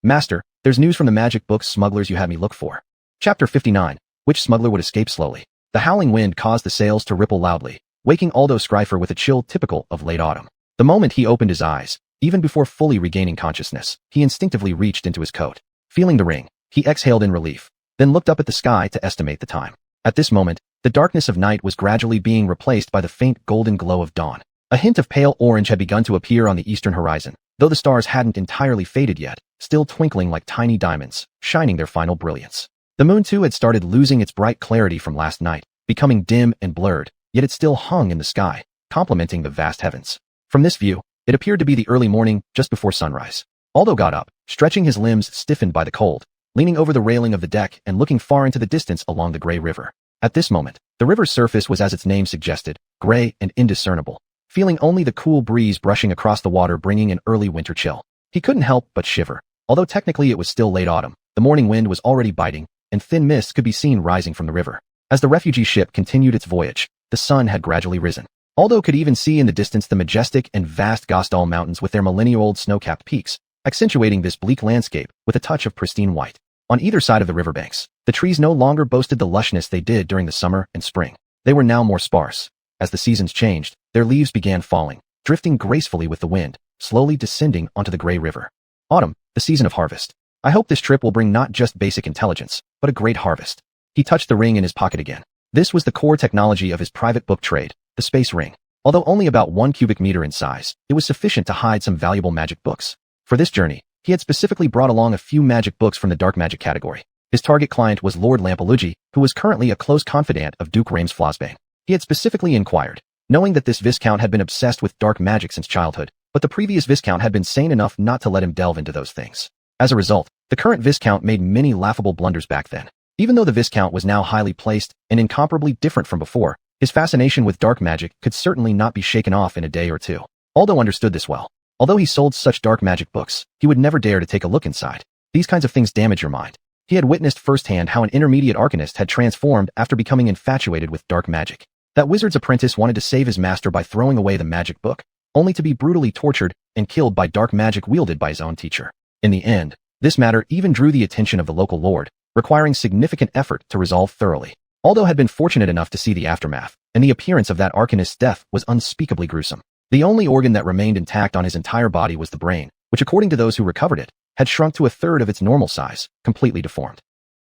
Master, there's news from the magic book smugglers you had me look for. Chapter 59. Which smuggler would escape slowly? The howling wind caused the sails to ripple loudly, waking Aldo Schreifer with a chill typical of late autumn. The moment he opened his eyes, even before fully regaining consciousness, he instinctively reached into his coat. Feeling the ring, he exhaled in relief, then looked up at the sky to estimate the time. At this moment, the darkness of night was gradually being replaced by the faint golden glow of dawn. A hint of pale orange had begun to appear on the eastern horizon, though the stars hadn't entirely faded yet, still twinkling like tiny diamonds, shining their final brilliance. The moon too had started losing its bright clarity from last night, becoming dim and blurred, yet it still hung in the sky, complementing the vast heavens. From this view, it appeared to be the early morning, just before sunrise. Aldo got up, stretching his limbs stiffened by the cold, leaning over the railing of the deck and looking far into the distance along the Grey River. At this moment, the river's surface was as its name suggested, gray and indiscernible, feeling only the cool breeze brushing across the water bringing an early winter chill. He couldn't help but shiver. Although technically it was still late autumn, the morning wind was already biting, and thin mists could be seen rising from the river. As the refugee ship continued its voyage, the sun had gradually risen. Aldo could even see in the distance the majestic and vast Gostal Mountains with their millennia-old snow-capped peaks, accentuating this bleak landscape with a touch of pristine white. On either side of the riverbanks, the trees no longer boasted the lushness they did during the summer and spring. They were now more sparse. As the seasons changed, their leaves began falling, drifting gracefully with the wind, slowly descending onto the Grey River. Autumn, the season of harvest. I hope this trip will bring not just basic intelligence, but a great harvest. He touched the ring in his pocket again. This was the core technology of his private book trade, the space ring. Although only about 1 cubic meter in size, it was sufficient to hide some valuable magic books. For this journey, he had specifically brought along a few magic books from the dark magic category. His target client was Lord Lampaluggi, who was currently a close confidant of Duke Rames Flosbane. He had specifically inquired, knowing that this Viscount had been obsessed with dark magic since childhood, but the previous Viscount had been sane enough not to let him delve into those things. As a result, the current Viscount made many laughable blunders back then. Even though the Viscount was now highly placed and incomparably different from before, his fascination with dark magic could certainly not be shaken off in a day or two. Aldo understood this well. Although he sold such dark magic books, he would never dare to take a look inside. These kinds of things damage your mind. He had witnessed firsthand how an intermediate arcanist had transformed after becoming infatuated with dark magic. That wizard's apprentice wanted to save his master by throwing away the magic book, only to be brutally tortured and killed by dark magic wielded by his own teacher. In the end, this matter even drew the attention of the local lord, requiring significant effort to resolve thoroughly. Aldo had been fortunate enough to see the aftermath, and the appearance of that arcanist's death was unspeakably gruesome. The only organ that remained intact on his entire body was the brain, which according to those who recovered it, had shrunk to a third of its normal size, completely deformed.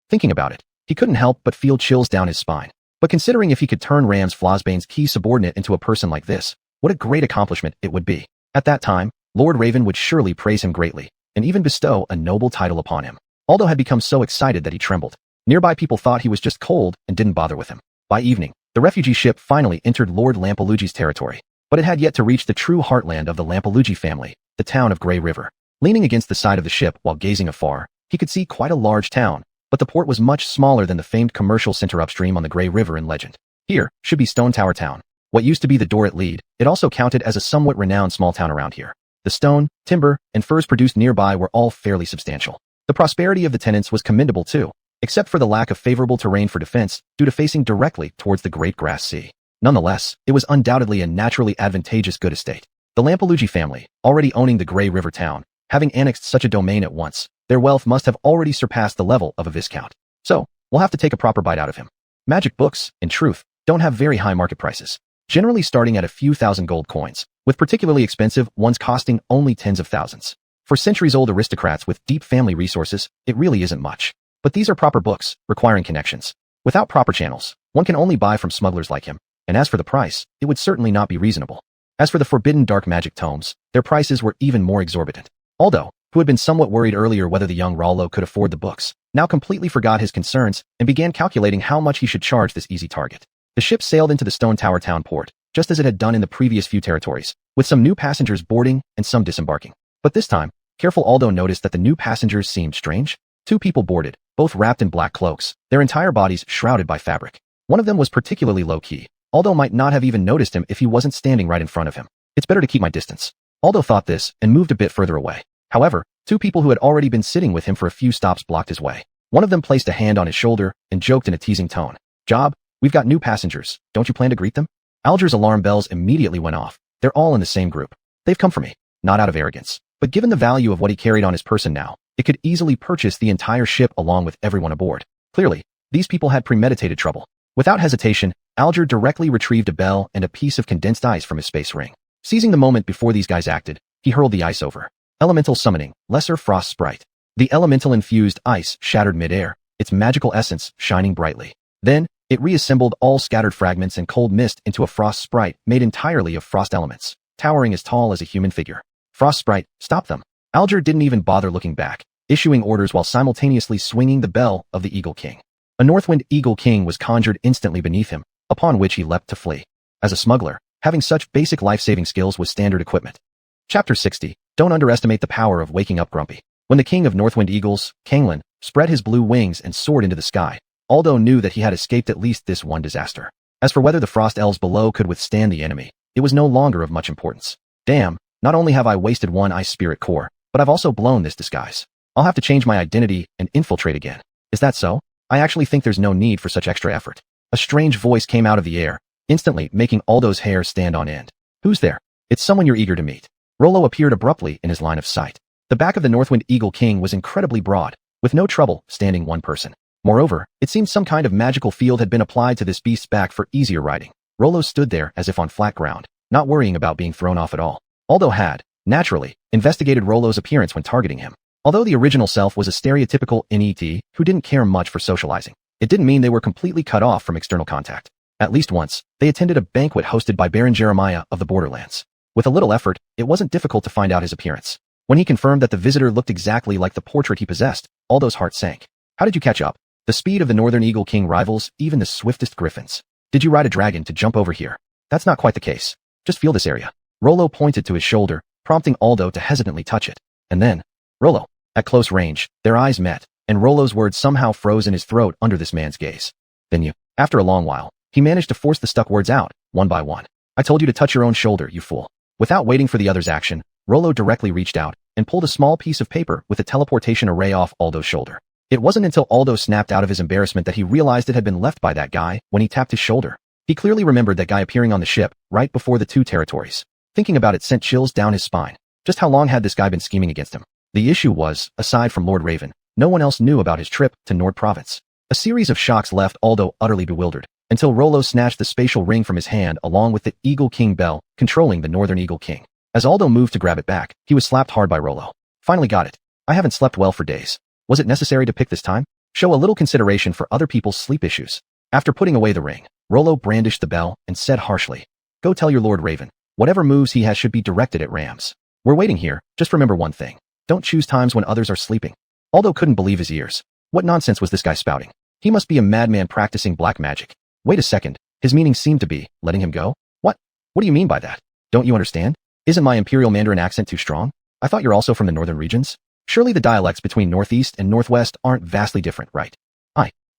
Thinking about it, he couldn't help but feel chills down his spine. But considering if he could turn Rams Flosbane's key subordinate into a person like this, what a great accomplishment it would be. At that time, Lord Raven would surely praise him greatly, and even bestow a noble title upon him. Aldo had become so excited that he trembled. Nearby people thought he was just cold and didn't bother with him. By evening, the refugee ship finally entered Lord Lampalugi's territory, but it had yet to reach the true heartland of the Lampalugi family, the town of Grey River. Leaning against the side of the ship while gazing afar, he could see quite a large town, but the port was much smaller than the famed commercial center upstream on the Grey River in legend. Here should be Stone Tower Town. What used to be the Dorit Lead, it also counted as a somewhat renowned small town around here. The stone, timber, and furs produced nearby were all fairly substantial. The prosperity of the tenants was commendable too, except for the lack of favorable terrain for defense due to facing directly towards the Great Grass Sea. Nonetheless, it was undoubtedly a naturally advantageous good estate. The Lampalugi family, already owning the Grey River town, having annexed such a domain at once, their wealth must have already surpassed the level of a viscount. So, we'll have to take a proper bite out of him. Magic books, in truth, don't have very high market prices, generally starting at a few thousand gold coins, with particularly expensive ones costing only tens of thousands. For centuries-old aristocrats with deep family resources, it really isn't much. But these are proper books, requiring connections. Without proper channels, one can only buy from smugglers like him, and as for the price, it would certainly not be reasonable. As for the forbidden dark magic tomes, their prices were even more exorbitant. Aldo, who had been somewhat worried earlier whether the young Luo Luo could afford the books, now completely forgot his concerns and began calculating how much he should charge this easy target. The ship sailed into the Stone Tower Town port, just as it had done in the previous few territories, with some new passengers boarding and some disembarking. But this time, careful Aldo noticed that the new passengers seemed strange. 2 people boarded, both wrapped in black cloaks, their entire bodies shrouded by fabric. One of them was particularly low-key. Aldo might not have even noticed him if he wasn't standing right in front of him. It's better to keep my distance. Aldo thought this and moved a bit further away. However, 2 people who had already been sitting with him for a few stops blocked his way. One of them placed a hand on his shoulder and joked in a teasing tone. "Job, we've got new passengers. Don't you plan to greet them?" Alger's alarm bells immediately went off. They're all in the same group. They've come for me. Not out of arrogance, but given the value of what he carried on his person now, it could easily purchase the entire ship along with everyone aboard. Clearly, these people had premeditated trouble. Without hesitation, Alger directly retrieved a bell and a piece of condensed ice from his space ring. Seizing the moment before these guys acted, he hurled the ice over. Elemental summoning, lesser frost sprite. The elemental-infused ice shattered mid-air, its magical essence shining brightly. Then, it reassembled all scattered fragments and cold mist into a frost sprite made entirely of frost elements, towering as tall as a human figure. Frost sprite, stop them. Alger didn't even bother looking back, issuing orders while simultaneously swinging the bell of the Eagle King. A Northwind Eagle King was conjured instantly beneath him, upon which he leapt to flee. As a smuggler, having such basic life-saving skills was standard equipment. Chapter 60. Don't underestimate the power of waking up grumpy. When the king of Northwind Eagles, Kanglin, spread his blue wings and soared into the sky, Aldo knew that he had escaped at least this one disaster. As for whether the frost elves below could withstand the enemy, it was no longer of much importance. Damn, not only have I wasted one ice spirit core, but I've also blown this disguise. I'll have to change my identity and infiltrate again. Is that so? I actually think there's no need for such extra effort. A strange voice came out of the air, instantly making Aldo's hair stand on end. Who's there? It's someone you're eager to meet. Rollo appeared abruptly in his line of sight. The back of the Northwind Eagle King was incredibly broad, with no trouble standing one person. Moreover, it seemed some kind of magical field had been applied to this beast's back for easier riding. Rollo stood there as if on flat ground, not worrying about being thrown off at all. Aldo had, naturally, investigated Rollo's appearance when targeting him. Although the original self was a stereotypical NET who didn't care much for socializing, it didn't mean they were completely cut off from external contact. At least once, they attended a banquet hosted by Baron Jeremiah of the Borderlands. With a little effort, it wasn't difficult to find out his appearance. When he confirmed that the visitor looked exactly like the portrait he possessed, Aldo's heart sank. How did you catch up? The speed of the Northern Eagle King rivals even the swiftest griffins. Did you ride a dragon to jump over here? That's not quite the case. Just feel this area. Rollo pointed to his shoulder, prompting Aldo to hesitantly touch it. And then, Rollo. At close range, their eyes met, and Rollo's words somehow froze in his throat under this man's gaze. Then you. After a long while, he managed to force the stuck words out, one by one. I told you to touch your own shoulder, you fool. Without waiting for the other's action, Rollo directly reached out and pulled a small piece of paper with a teleportation array off Aldo's shoulder. It wasn't until Aldo snapped out of his embarrassment that he realized it had been left by that guy when he tapped his shoulder. He clearly remembered that guy appearing on the ship right before the 2 territories. Thinking about it sent chills down his spine. Just how long had this guy been scheming against him? The issue was, aside from Lord Raven, no one else knew about his trip to Nord Province. A series of shocks left Aldo utterly bewildered, until Rollo snatched the spatial ring from his hand along with the Eagle King bell, controlling the Northern Eagle King. As Aldo moved to grab it back, he was slapped hard by Rollo. Finally got it. I haven't slept well for days. Was it necessary to pick this time? Show a little consideration for other people's sleep issues. After putting away the ring, Rollo brandished the bell and said harshly, Go tell your Lord Raven, whatever moves he has should be directed at Rams. We're waiting here, just remember one thing. Don't choose times when others are sleeping. Aldo couldn't believe his ears. What nonsense was this guy spouting? He must be a madman practicing black magic. Wait a second. His meaning seemed to be, letting him go? What? What do you mean by that? Don't you understand? Isn't my Imperial Mandarin accent too strong? I thought you're also from the northern regions? Surely the dialects between northeast and northwest aren't vastly different, right?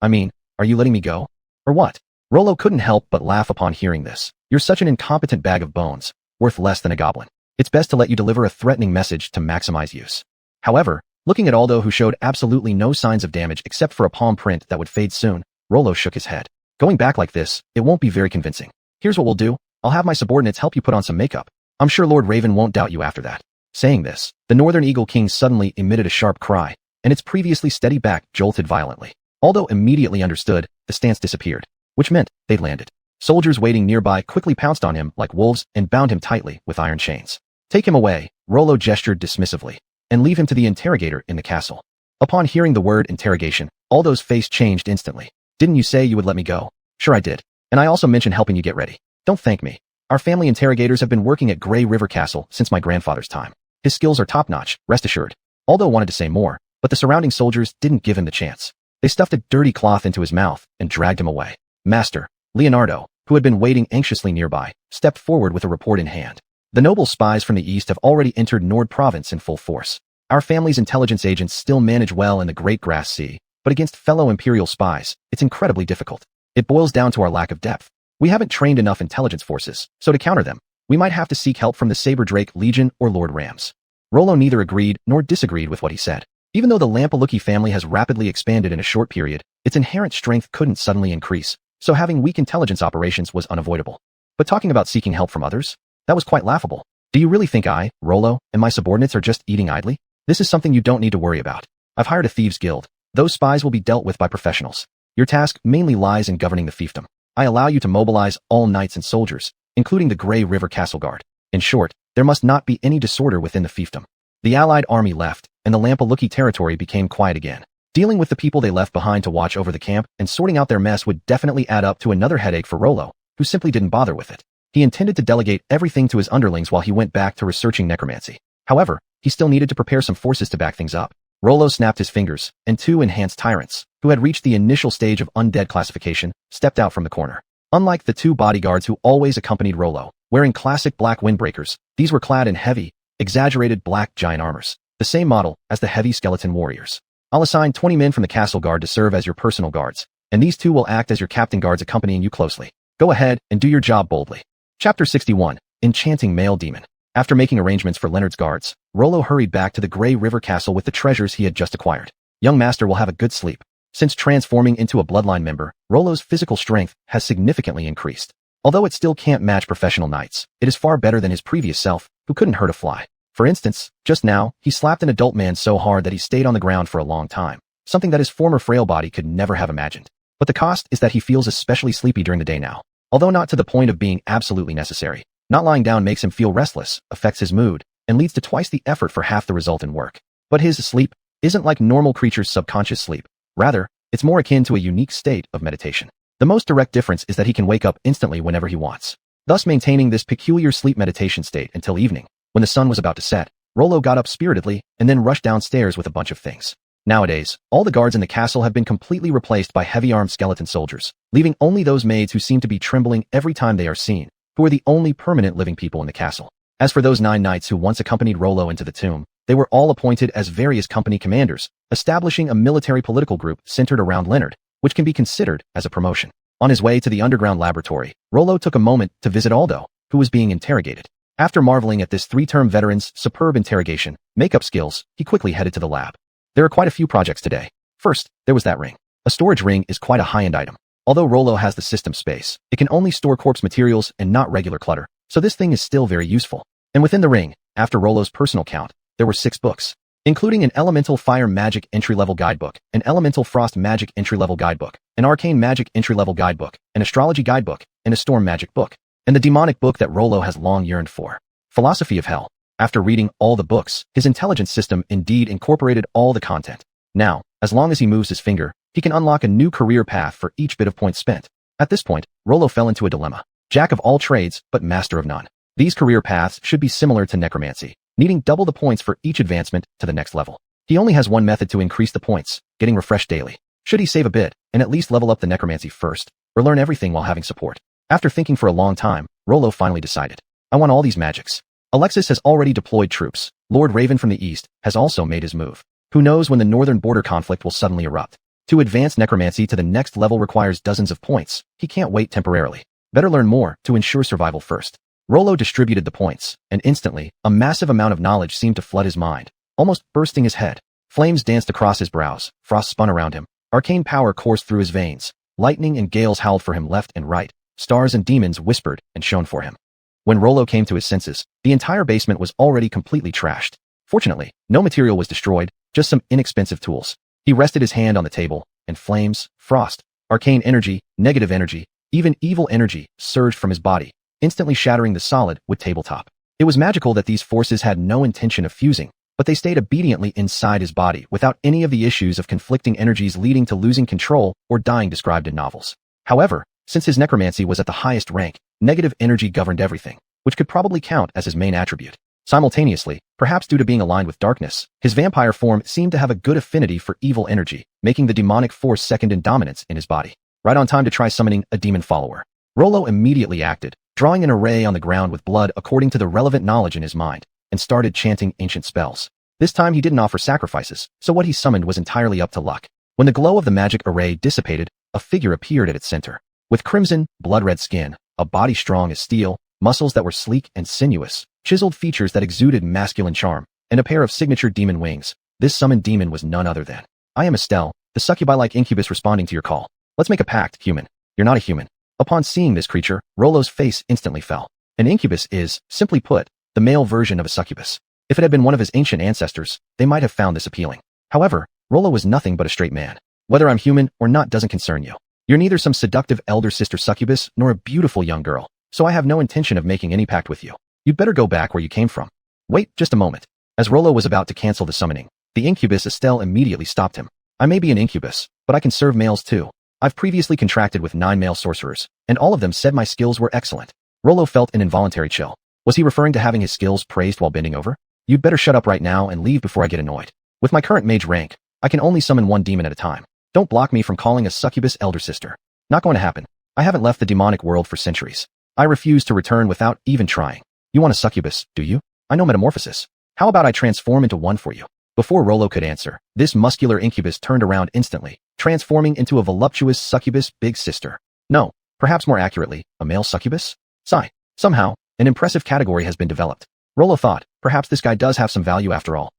I mean, are you letting me go? Or what? Rollo couldn't help but laugh upon hearing this. You're such an incompetent bag of bones, worth less than a goblin. It's best to let you deliver a threatening message to maximize use. However, looking at Aldo, who showed absolutely no signs of damage except for a palm print that would fade soon, Rollo shook his head. Going back like this, it won't be very convincing. Here's what we'll do. I'll have my subordinates help you put on some makeup. I'm sure Lord Raven won't doubt you after that. Saying this, the Northern Eagle King suddenly emitted a sharp cry, and its previously steady back jolted violently. Aldo immediately understood, the stance disappeared, which meant they'd landed. Soldiers waiting nearby quickly pounced on him like wolves and bound him tightly with iron chains. Take him away, Rollo gestured dismissively, and leave him to the interrogator in the castle. Upon hearing the word interrogation, Aldo's face changed instantly. Didn't you say you would let me go? Sure I did. And I also mentioned helping you get ready. Don't thank me. Our family interrogators have been working at Grey River Castle since my grandfather's time. His skills are top-notch, rest assured. Aldo wanted to say more, but the surrounding soldiers didn't give him the chance. They stuffed a dirty cloth into his mouth and dragged him away. Master, Leonardo, who had been waiting anxiously nearby, stepped forward with a report in hand. The noble spies from the east have already entered Nord Province in full force. Our family's intelligence agents still manage well in the Great Grass Sea, but against fellow Imperial spies, it's incredibly difficult. It boils down to our lack of depth. We haven't trained enough intelligence forces, so to counter them, we might have to seek help from the Saber Drake Legion or Lord Rams. Rollo neither agreed nor disagreed with what he said. Even though the Lampaluki family has rapidly expanded in a short period, its inherent strength couldn't suddenly increase, so having weak intelligence operations was unavoidable. But talking about seeking help from others? That was quite laughable. Do you really think I, Rollo, and my subordinates are just eating idly? This is something you don't need to worry about. I've hired a thieves' guild. Those spies will be dealt with by professionals. Your task mainly lies in governing the fiefdom. I allow you to mobilize all knights and soldiers, including the Grey River Castle Guard. In short, there must not be any disorder within the fiefdom. The allied army left, and the Lampaluki territory became quiet again. Dealing with the people they left behind to watch over the camp and sorting out their mess would definitely add up to another headache for Rollo, who simply didn't bother with it. He intended to delegate everything to his underlings while he went back to researching necromancy. However, he still needed to prepare some forces to back things up. Rollo snapped his fingers, and two enhanced tyrants, who had reached the initial stage of undead classification, stepped out from the corner. Unlike the two bodyguards who always accompanied Rollo, wearing classic black windbreakers, these were clad in heavy, exaggerated black giant armors, the same model as the heavy skeleton warriors. I'll assign 20 men from the castle guard to serve as your personal guards, and these two will act as your captain guards accompanying you closely. Go ahead and do your job boldly. Chapter 61, Enchanting Male Demon. After making arrangements for Leonard's guards, Rollo hurried back to the Grey River Castle with the treasures he had just acquired. Young master will have a good sleep. Since transforming into a bloodline member, Rollo's physical strength has significantly increased. Although it still can't match professional knights, it is far better than his previous self, who couldn't hurt a fly. For instance, just now, he slapped an adult man so hard that he stayed on the ground for a long time, something that his former frail body could never have imagined. But the cost is that he feels especially sleepy during the day now. Although not to the point of being absolutely necessary, not lying down makes him feel restless, affects his mood, and leads to twice the effort for half the result in work. But his sleep isn't like normal creatures' subconscious sleep. Rather, it's more akin to a unique state of meditation. The most direct difference is that he can wake up instantly whenever he wants, thus maintaining this peculiar sleep meditation state until evening. When the sun was about to set, Rollo got up spiritedly and then rushed downstairs with a bunch of things. Nowadays, all the guards in the castle have been completely replaced by heavy-armed skeleton soldiers, leaving only those maids who seem to be trembling every time they are seen, who are the only permanent living people in the castle. As for those 9 knights who once accompanied Rollo into the tomb, they were all appointed as various company commanders, establishing a military-political group centered around Leonard, which can be considered as a promotion. On his way to the underground laboratory, Rollo took a moment to visit Aldo, who was being interrogated. After marveling at this 3-term veteran's superb interrogation, makeup skills, he quickly headed to the lab. There are quite a few projects today. First, there was that ring. A storage ring is quite a high-end item. Although Rollo has the system space, it can only store corpse materials and not regular clutter, so this thing is still very useful. And within the ring, after Rollo's personal count, there were 6 books, including an Elemental Fire Magic Entry-Level Guidebook, an Elemental Frost Magic Entry-Level Guidebook, an Arcane Magic Entry-Level Guidebook, an Astrology Guidebook, and a Storm Magic Book, and the demonic book that Rollo has long yearned for, Philosophy of Hell. After reading all the books, his intelligence system indeed incorporated all the content. Now, as long as he moves his finger, he can unlock a new career path for each bit of points spent. At this point, Rollo fell into a dilemma. Jack of all trades, but master of none. These career paths should be similar to necromancy, needing double the points for each advancement to the next level. He only has one method to increase the points, getting refreshed daily. Should he save a bit, and at least level up the necromancy first, or learn everything while having support? After thinking for a long time, Rollo finally decided. I want all these magics. Alexis has already deployed troops. Lord Raven from the east has also made his move. Who knows when the northern border conflict will suddenly erupt? To advance necromancy to the next level requires dozens of points. He can't wait temporarily. Better learn more to ensure survival first. Rollo distributed the points, and instantly, a massive amount of knowledge seemed to flood his mind, almost bursting his head. Flames danced across his brows, frost spun around him, arcane power coursed through his veins, lightning and gales howled for him left and right, stars and demons whispered and shone for him. When Rollo came to his senses, the entire basement was already completely trashed. Fortunately, no material was destroyed, just some inexpensive tools. He rested his hand on the table, and flames, frost, arcane energy, negative energy, even evil energy surged from his body, instantly shattering the solid wood tabletop. It was magical that these forces had no intention of fusing, but they stayed obediently inside his body without any of the issues of conflicting energies leading to losing control or dying described in novels. However, since his necromancy was at the highest rank, negative energy governed everything, which could probably count as his main attribute. Simultaneously, perhaps due to being aligned with darkness, his vampire form seemed to have a good affinity for evil energy, making the demonic force second in dominance in his body. Right on time to try summoning a demon follower. Rollo immediately acted, drawing an array on the ground with blood according to the relevant knowledge in his mind, and started chanting ancient spells. This time he didn't offer sacrifices, so what he summoned was entirely up to luck. When the glow of the magic array dissipated, a figure appeared at its center. With crimson, blood-red skin, a body strong as steel, muscles that were sleek and sinuous, chiseled features that exuded masculine charm, and a pair of signature demon wings, this summoned demon was none other than, I am Estelle, the succubi-like incubus responding to your call. Let's make a pact, human. You're not a human. Upon seeing this creature, Rollo's face instantly fell. An incubus is, simply put, the male version of a succubus. If it had been one of his ancient ancestors, they might have found this appealing. However, Rollo was nothing but a straight man. Whether I'm human or not doesn't concern you. You're neither some seductive elder sister succubus nor a beautiful young girl, so I have no intention of making any pact with you. You'd better go back where you came from. Wait just a moment. As Rollo was about to cancel the summoning, the incubus Estelle immediately stopped him. I may be an incubus, but I can serve males too. I've previously contracted with 9 male sorcerers, and all of them said my skills were excellent. Rollo felt an involuntary chill. Was he referring to having his skills praised while bending over? You'd better shut up right now and leave before I get annoyed. With my current mage rank, I can only summon one demon at a time. Don't block me from calling a succubus elder sister. Not going to happen. I haven't left the demonic world for centuries. I refuse to return without even trying. You want a succubus, do you? I know metamorphosis. How about I transform into one for you? Before Rollo could answer, this muscular incubus turned around instantly, transforming into a voluptuous succubus big sister. No, perhaps more accurately, a male succubus? Sigh. Somehow, an impressive category has been developed. Rollo thought, perhaps this guy does have some value after all.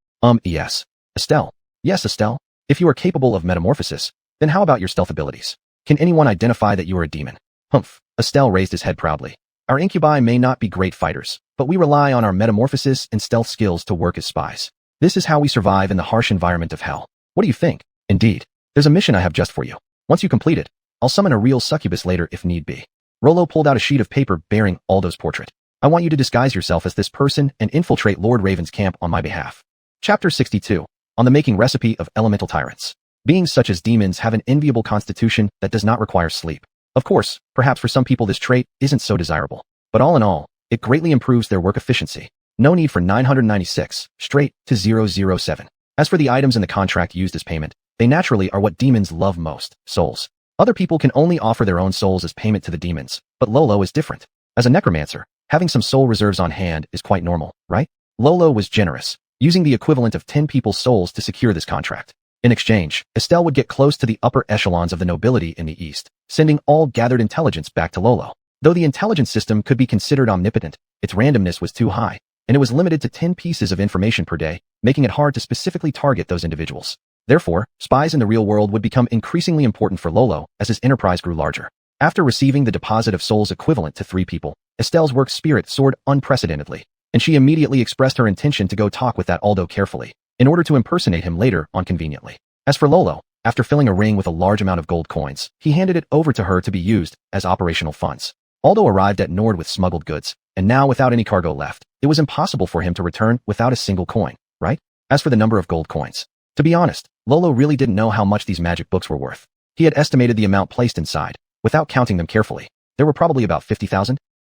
Yes. Estelle. Yes, Estelle. If you are capable of metamorphosis, then how about your stealth abilities? Can anyone identify that you are a demon? Humph. Estelle raised his head proudly. Our incubi may not be great fighters, but we rely on our metamorphosis and stealth skills to work as spies. This is how we survive in the harsh environment of hell. What do you think? Indeed. There's a mission I have just for you. Once you complete it, I'll summon a real succubus later if need be. Rollo pulled out a sheet of paper bearing Aldo's portrait. I want you to disguise yourself as this person and infiltrate Lord Raven's camp on my behalf. Chapter 62. On the making recipe of elemental tyrants. Beings such as demons have an enviable constitution that does not require sleep. Of course, perhaps for some people this trait isn't so desirable. But all in all, it greatly improves their work efficiency. No need for 996, straight to 007. As for the items in the contract used as payment, they naturally are what demons love most, souls. Other people can only offer their own souls as payment to the demons, but Lolo is different. As a necromancer, having some soul reserves on hand is quite normal, right? Lolo was generous, using the equivalent of 10 people's souls to secure this contract. In exchange, Estelle would get close to the upper echelons of the nobility in the East, sending all gathered intelligence back to Lolo. Though the intelligence system could be considered omnipotent, its randomness was too high, and it was limited to 10 pieces of information per day, making it hard to specifically target those individuals. Therefore, spies in the real world would become increasingly important for Lolo as his enterprise grew larger. After receiving the deposit of souls equivalent to 3 people, Estelle's work spirit soared unprecedentedly, and she immediately expressed her intention to go talk with that Aldo carefully, in order to impersonate him later on conveniently. As for Lolo, after filling a ring with a large amount of gold coins, he handed it over to her to be used as operational funds. Aldo arrived at Nord with smuggled goods, and now without any cargo left, it was impossible for him to return without a single coin, right? As for the number of gold coins, to be honest, Lolo really didn't know how much these magic books were worth. He had estimated the amount placed inside, without counting them carefully. There were probably about 50,000.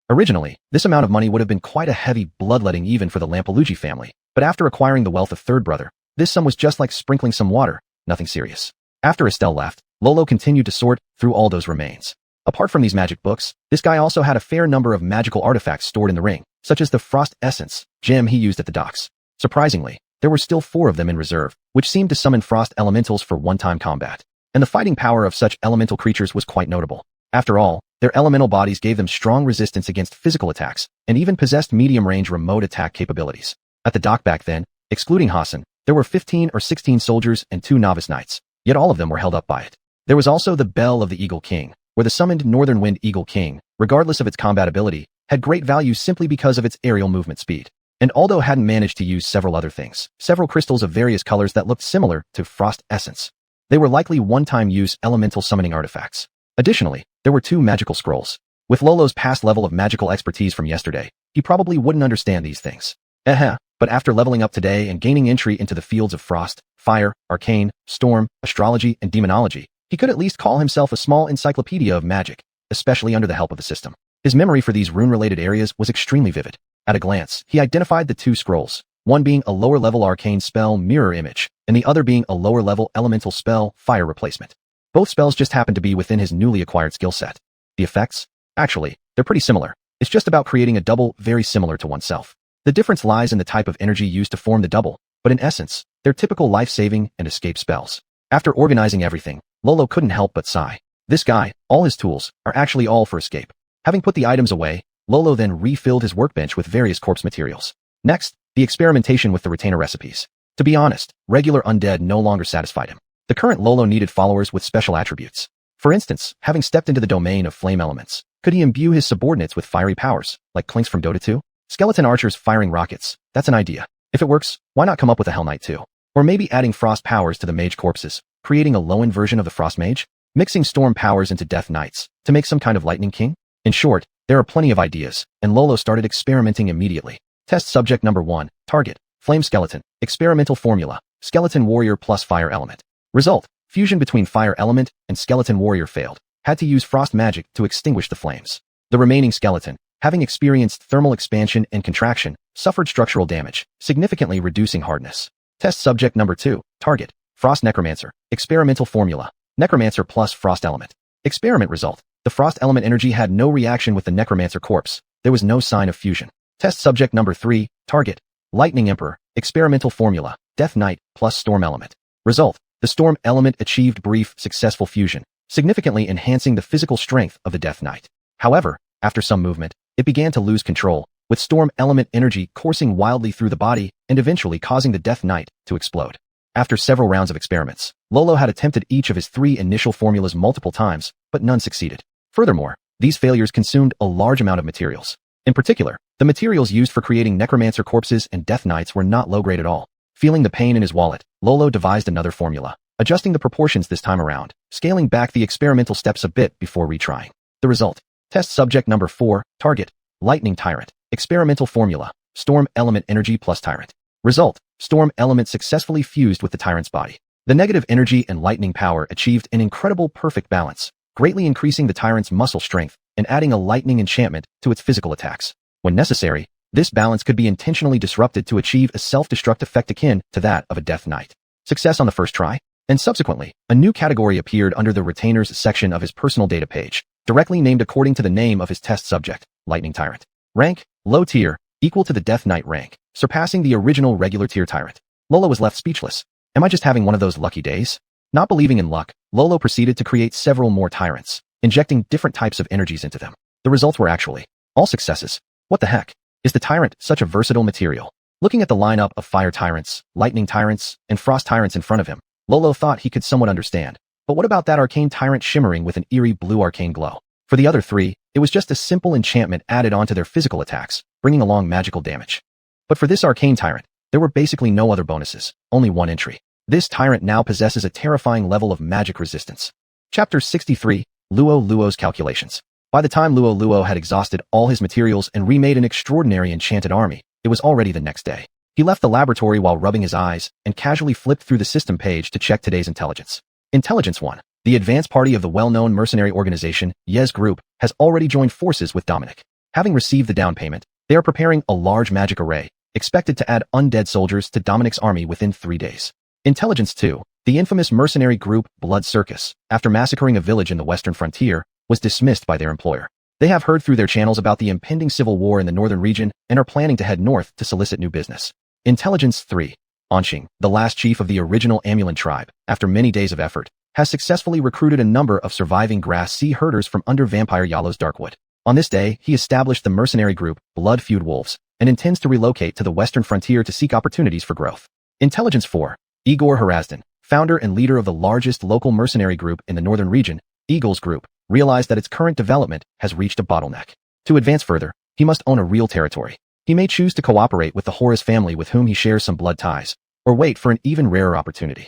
Originally, this amount of money would have been quite a heavy bloodletting even for the Lampelucci family, but after acquiring the wealth of Third Brother, This sum was just like sprinkling some water, nothing serious. After Estelle left, Lolo continued to sort through all those remains. Apart from these magic books, this guy also had a fair number of magical artifacts stored in the ring, such as the Frost Essence gem he used at the docks. Surprisingly, there were still 4 of them in reserve, which seemed to summon frost elementals for one-time combat. And the fighting power of such elemental creatures was quite notable. After all, their elemental bodies gave them strong resistance against physical attacks, and even possessed medium-range remote attack capabilities. At the dock back then, excluding Hassan, there were 15 or 16 soldiers and 2 novice knights, yet all of them were held up by it. There was also the Bell of the Eagle King, where the summoned Northern Wind Eagle King, regardless of its combat ability, had great value simply because of its aerial movement speed. And although hadn't managed to use several other things, several crystals of various colors that looked similar to Frost Essence, they were likely one-time use elemental summoning artifacts. Additionally, there were 2 magical scrolls. With Lolo's past level of magical expertise from yesterday, he probably wouldn't understand these things. But after leveling up today and gaining entry into the fields of frost, fire, arcane, storm, astrology, and demonology, he could at least call himself a small encyclopedia of magic, especially under the help of the system. His memory for these rune-related areas was extremely vivid. At a glance, he identified the 2 scrolls, one being a lower-level arcane spell Mirror Image, and the other being a lower-level elemental spell Fire Replacement. Both spells just happened to be within his newly acquired skill set. The effects? Actually, they're pretty similar. It's just about creating a double very similar to oneself. The difference lies in the type of energy used to form the double, but in essence, they're typical life-saving and escape spells. After organizing everything, Lolo couldn't help but sigh. This guy, all his tools, are actually all for escape. Having put the items away, Lolo then refilled his workbench with various corpse materials. Next, the experimentation with the retainer recipes. To be honest, regular undead no longer satisfied him. The current Lolo needed followers with special attributes. For instance, having stepped into the domain of flame elements, could he imbue his subordinates with fiery powers, like Clinks from Dota 2? Skeleton archers firing rockets, that's an idea. If it works, why not come up with a Hell Knight too? Or maybe adding frost powers to the mage corpses, creating a low-end version of the frost mage? Mixing storm powers into death knights, to make some kind of lightning king? In short, there are plenty of ideas, and Lolo started experimenting immediately. Test subject number 1, target, flame skeleton, experimental formula, skeleton warrior plus fire element. Result, fusion between fire element and skeleton warrior failed, had to use frost magic to extinguish the flames. The remaining skeleton, having experienced thermal expansion and contraction, suffered structural damage, significantly reducing hardness. Test subject number 2, target, frost necromancer, experimental formula, necromancer plus frost element. Experiment result, the frost element energy had no reaction with the necromancer corpse, there was no sign of fusion. Test subject number 3, target, lightning emperor, experimental formula, death knight plus storm element. Result, the storm element achieved brief, successful fusion, significantly enhancing the physical strength of the death knight. However, after some movement, it began to lose control, with storm element energy coursing wildly through the body and eventually causing the death knight to explode. After several rounds of experiments, Lolo had attempted each of his 3 initial formulas multiple times, but none succeeded. Furthermore, these failures consumed a large amount of materials. In particular, the materials used for creating necromancer corpses and death knights were not low-grade at all. Feeling the pain in his wallet, Lolo devised another formula, adjusting the proportions this time around, scaling back the experimental steps a bit before retrying. The result, test subject number 4, target, lightning tyrant, experimental formula, storm element energy plus tyrant. Result, storm element successfully fused with the tyrant's body. The negative energy and lightning power achieved an incredible perfect balance, greatly increasing the tyrant's muscle strength and adding a lightning enchantment to its physical attacks. When necessary, this balance could be intentionally disrupted to achieve a self-destruct effect akin to that of a death knight. Success on the first try, and subsequently, a new category appeared under the retainers section of his personal data page, directly named according to the name of his test subject, Lightning Tyrant. Rank, low tier, equal to the Death Knight rank, surpassing the original regular tier tyrant. Lolo was left speechless. Am I just having one of those lucky days? Not believing in luck, Lolo proceeded to create several more tyrants, injecting different types of energies into them. The results were actually all successes. What the heck? Is the tyrant such a versatile material? Looking at the lineup of fire tyrants, lightning tyrants, and frost tyrants in front of him, Lolo thought he could somewhat understand. But what about that arcane tyrant shimmering with an eerie blue arcane glow? For the other 3, it was just a simple enchantment added onto their physical attacks, bringing along magical damage. But for this arcane tyrant, there were basically no other bonuses, only one entry. This tyrant now possesses a terrifying level of magic resistance. Chapter 63, Luo Luo's Calculations. By the time Luo Luo had exhausted all his materials and remade an extraordinary enchanted army, it was already the next day. He left the laboratory while rubbing his eyes and casually flipped through the system page to check today's intelligence. Intelligence 1. The advance party of the well-known mercenary organization, Yes Group, has already joined forces with Dominic. Having received the down payment, they are preparing a large magic array, expected to add undead soldiers to Dominic's army within 3 days. Intelligence 2. The infamous mercenary group Blood Circus, after massacring a village in the western frontier, was dismissed by their employer. They have heard through their channels about the impending civil war in the northern region and are planning to head north to solicit new business. Intelligence 3. Anqing, the last chief of the original Amulan tribe, after many days of effort, has successfully recruited a number of surviving grass sea herders from under Vampire Yalo's Darkwood. On this day, he established the mercenary group Blood Feud Wolves and intends to relocate to the western frontier to seek opportunities for growth. Intelligence 4. Igor Hrazdan, founder and leader of the largest local mercenary group in the northern region, Eagles Group, realized that its current development has reached a bottleneck. To advance further, he must own a real territory. He may choose to cooperate with the Horus family with whom he shares some blood ties, or wait for an even rarer opportunity.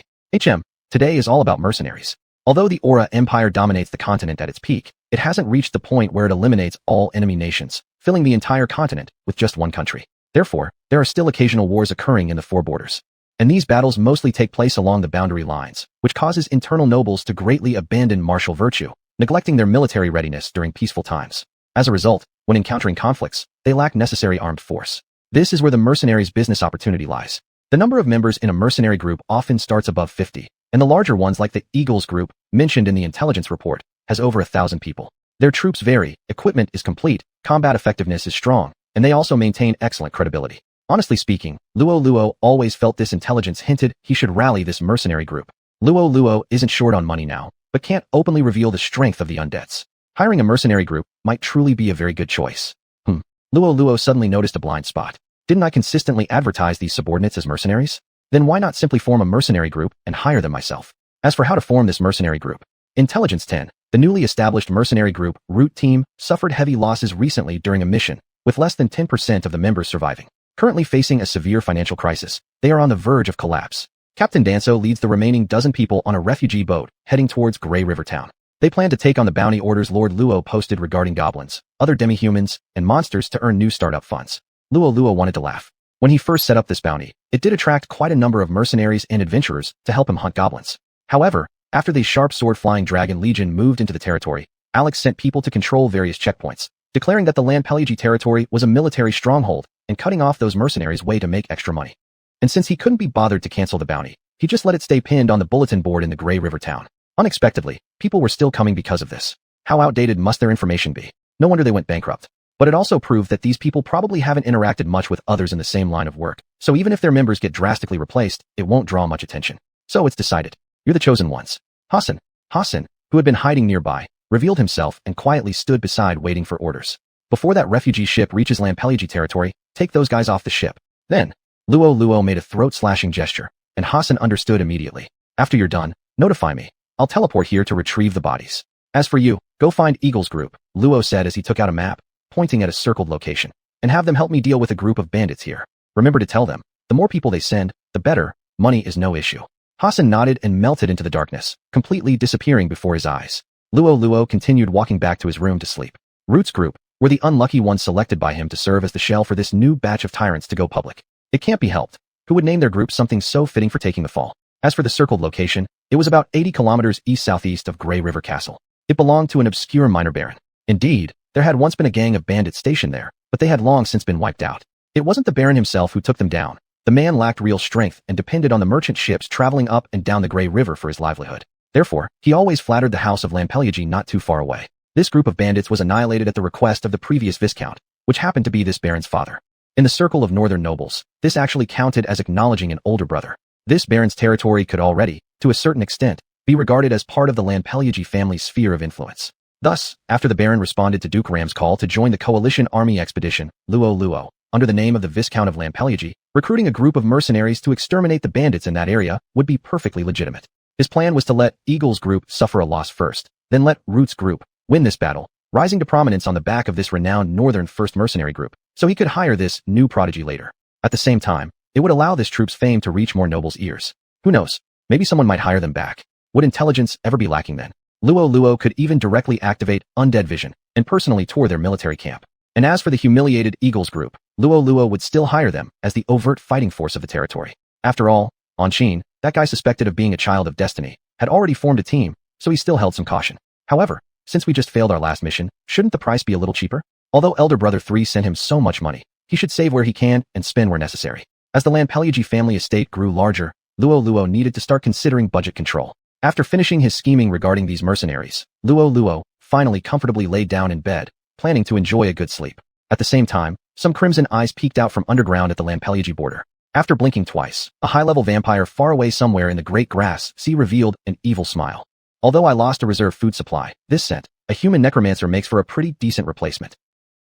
Today is all about mercenaries. Although the Aura Empire dominates the continent at its peak, it hasn't reached the point where it eliminates all enemy nations, filling the entire continent with just one country. Therefore, there are still occasional wars occurring in the four borders. And these battles mostly take place along the boundary lines, which causes internal nobles to greatly abandon martial virtue, neglecting their military readiness during peaceful times. As a result, when encountering conflicts, they lack necessary armed force. This is where the mercenaries' business opportunity lies. The number of members in a mercenary group often starts above 50, and the larger ones like the Eagles Group, mentioned in the intelligence report, has over 1,000 people. Their troops vary, equipment is complete, combat effectiveness is strong, and they also maintain excellent credibility. Honestly speaking, Luo Luo always felt this intelligence hinted he should rally this mercenary group. Luo Luo isn't short on money now, but can't openly reveal the strength of the undeads. Hiring a mercenary group might truly be a very good choice. Luo Luo suddenly noticed a blind spot. Didn't I consistently advertise these subordinates as mercenaries? Then why not simply form a mercenary group and hire them myself? As for how to form this mercenary group, Intelligence 10, the newly established mercenary group Root Team suffered heavy losses recently during a mission, with less than 10% of the members surviving. Currently facing a severe financial crisis, they are on the verge of collapse. Captain Danso leads the remaining dozen people on a refugee boat heading towards Grey River Town. They plan to take on the bounty orders Lord Luo posted regarding goblins, other demi-humans, and monsters to earn new startup funds. Luo Luo wanted to laugh. When he first set up this bounty, it did attract quite a number of mercenaries and adventurers to help him hunt goblins. However, after the sharp sword-flying dragon legion moved into the territory, Alex sent people to control various checkpoints, declaring that the Lampeligi territory was a military stronghold and cutting off those mercenaries' way to make extra money. And since he couldn't be bothered to cancel the bounty, he just let it stay pinned on the bulletin board in the Grey River Town. Unexpectedly, people were still coming because of this. How outdated must their information be? No wonder they went bankrupt. But it also proved that these people probably haven't interacted much with others in the same line of work, so even if their members get drastically replaced, it won't draw much attention. So it's decided. You're the chosen ones. Hassan, who had been hiding nearby, revealed himself and quietly stood beside waiting for orders. Before that refugee ship reaches Lampeligi territory, take those guys off the ship. Then, Luo Luo made a throat-slashing gesture, and Hassan understood immediately. After you're done, notify me. I'll teleport here to retrieve the bodies. As for you, go find Eagles Group, Luo said as he took out a map, pointing at a circled location, and have them help me deal with a group of bandits here. Remember to tell them, the more people they send, the better, money is no issue. Hassan nodded and melted into the darkness, completely disappearing before his eyes. Luo Luo continued walking back to his room to sleep. Roots Group were the unlucky ones selected by him to serve as the shell for this new batch of tyrants to go public. It can't be helped. Who would name their group something so fitting for taking the fall? As for the circled location, it was about 80 kilometers east-southeast of Grey River Castle. It belonged to an obscure minor baron. Indeed, there had once been a gang of bandits stationed there, but they had long since been wiped out. It wasn't the baron himself who took them down. The man lacked real strength and depended on the merchant ships traveling up and down the Grey River for his livelihood. Therefore, he always flattered the house of Lampeligi not too far away. This group of bandits was annihilated at the request of the previous viscount, which happened to be this baron's father. In the circle of northern nobles, this actually counted as acknowledging an older brother. This baron's territory could already, to a certain extent, be regarded as part of the Lampeligi family's sphere of influence. Thus, after the baron responded to Duke Ram's call to join the coalition army expedition, Luo Luo, under the name of the Viscount of Lampeligi, recruiting a group of mercenaries to exterminate the bandits in that area would be perfectly legitimate. His plan was to let Eagles Group suffer a loss first, then let Roots Group win this battle, rising to prominence on the back of this renowned Northern First Mercenary Group, so he could hire this new prodigy later. At the same time, it would allow this troop's fame to reach more nobles' ears. Who knows? Maybe someone might hire them back. Would intelligence ever be lacking then? Luo Luo could even directly activate Undead Vision and personally tour their military camp. And as for the humiliated Eagles Group, Luo Luo would still hire them as the overt fighting force of the territory. After all, Anqing, that guy suspected of being a child of destiny, had already formed a team, so he still held some caution. However, since we just failed our last mission, shouldn't the price be a little cheaper? Although Elder Brother 3 sent him so much money, He should save where he can and spend where necessary. As the Lampeliagi family estate grew larger, Luo Luo needed to start considering budget control. After finishing his scheming regarding these mercenaries, Luo Luo finally comfortably laid down in bed, planning to enjoy a good sleep. At the same time, some crimson eyes peeked out from underground at the Lampeliagi border. After blinking twice, a high-level vampire far away somewhere in the great grass revealed an evil smile. Although I lost a reserve food supply, this scent, a human necromancer, makes for a pretty decent replacement.